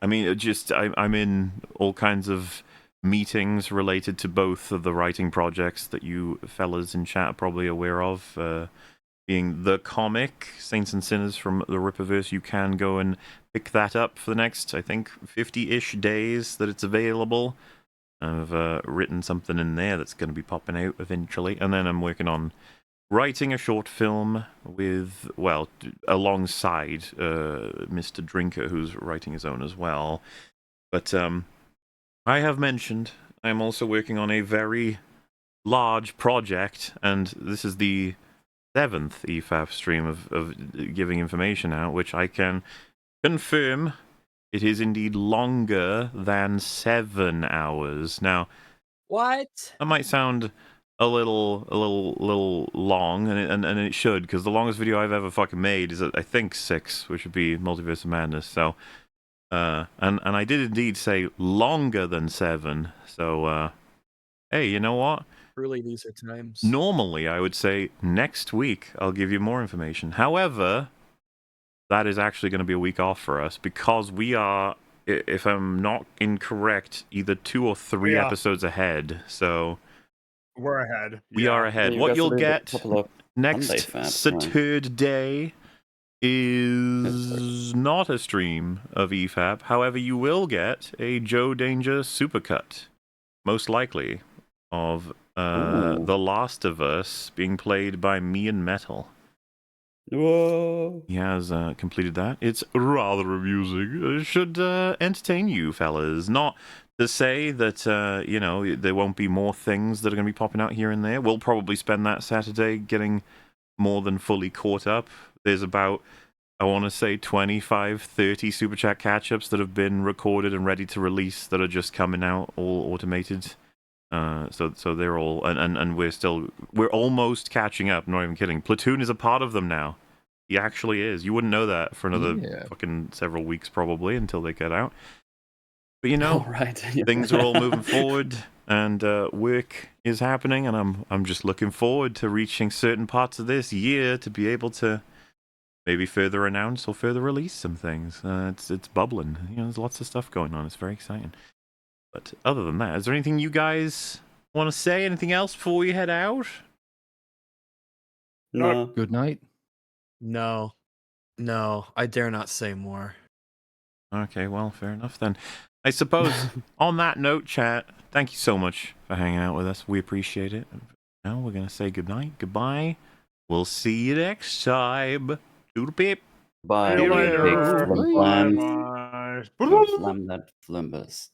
mean, I'm in all kinds of meetings related to both of the writing projects that you fellas in chat are probably aware of. Being the comic Saints and Sinners from the Rippaverse, you can go and pick that up for the next, I think, 50-ish days that it's available. I've written something in there that's going to be popping out eventually, and then I'm working on writing a short film with, well, alongside Mr. Drinker, who's writing his own as well. But I have mentioned I'm also working on a very large project, and this is the 7th EFAP stream of giving information out, which I can confirm it is indeed longer than 7 hours. Now, What? that might sound a little long, and it should, because the longest video I've ever fucking made is, I think, 6, which would be Multiverse of Madness. So, and I did indeed say longer than 7. So, hey, you know what? Truly, these are times. Normally, I would say next week I'll give you more information. However, that is actually going to be a week off for us because we are, if I'm not incorrect, either 2 or 3 episodes ahead. So we're ahead. We are ahead. You What guys you'll will do get a couple of next Monday fans, Saturday is not a stream of EFAP. However, you will get a Joe Danger supercut, most likely, of The Last of Us being played by me and Metal. Whoa. He has completed that. It's rather amusing. It should entertain you, fellas. Not to say that, you know, there won't be more things that are going to be popping out here and there. We'll probably spend that Saturday getting more than fully caught up. There's about, I want to say, 25, 30 Super Chat catch-ups that have been recorded and ready to release that are just coming out, all automated. So they're all, and we're almost catching up, not even kidding. Platoon is a part of them now. He actually is. You wouldn't know that for another fucking several weeks probably until they get out. But you know, things are all moving forward, and work is happening, and I'm just looking forward to reaching certain parts of this year to be able to maybe further announce or further release some things. It's bubbling. You know, there's lots of stuff going on. It's very exciting. But other than that, is there anything you guys want to say? Anything else before we head out? No. Good night. No, I dare not say more. Okay, well, fair enough then. I suppose on that note, chat, thank you so much for hanging out with us. We appreciate it. Now we're going to say good night, goodbye, We'll see you next time. Doodle pip. Bye, See you big later. flim flam. Bye. Go slam that flimbus.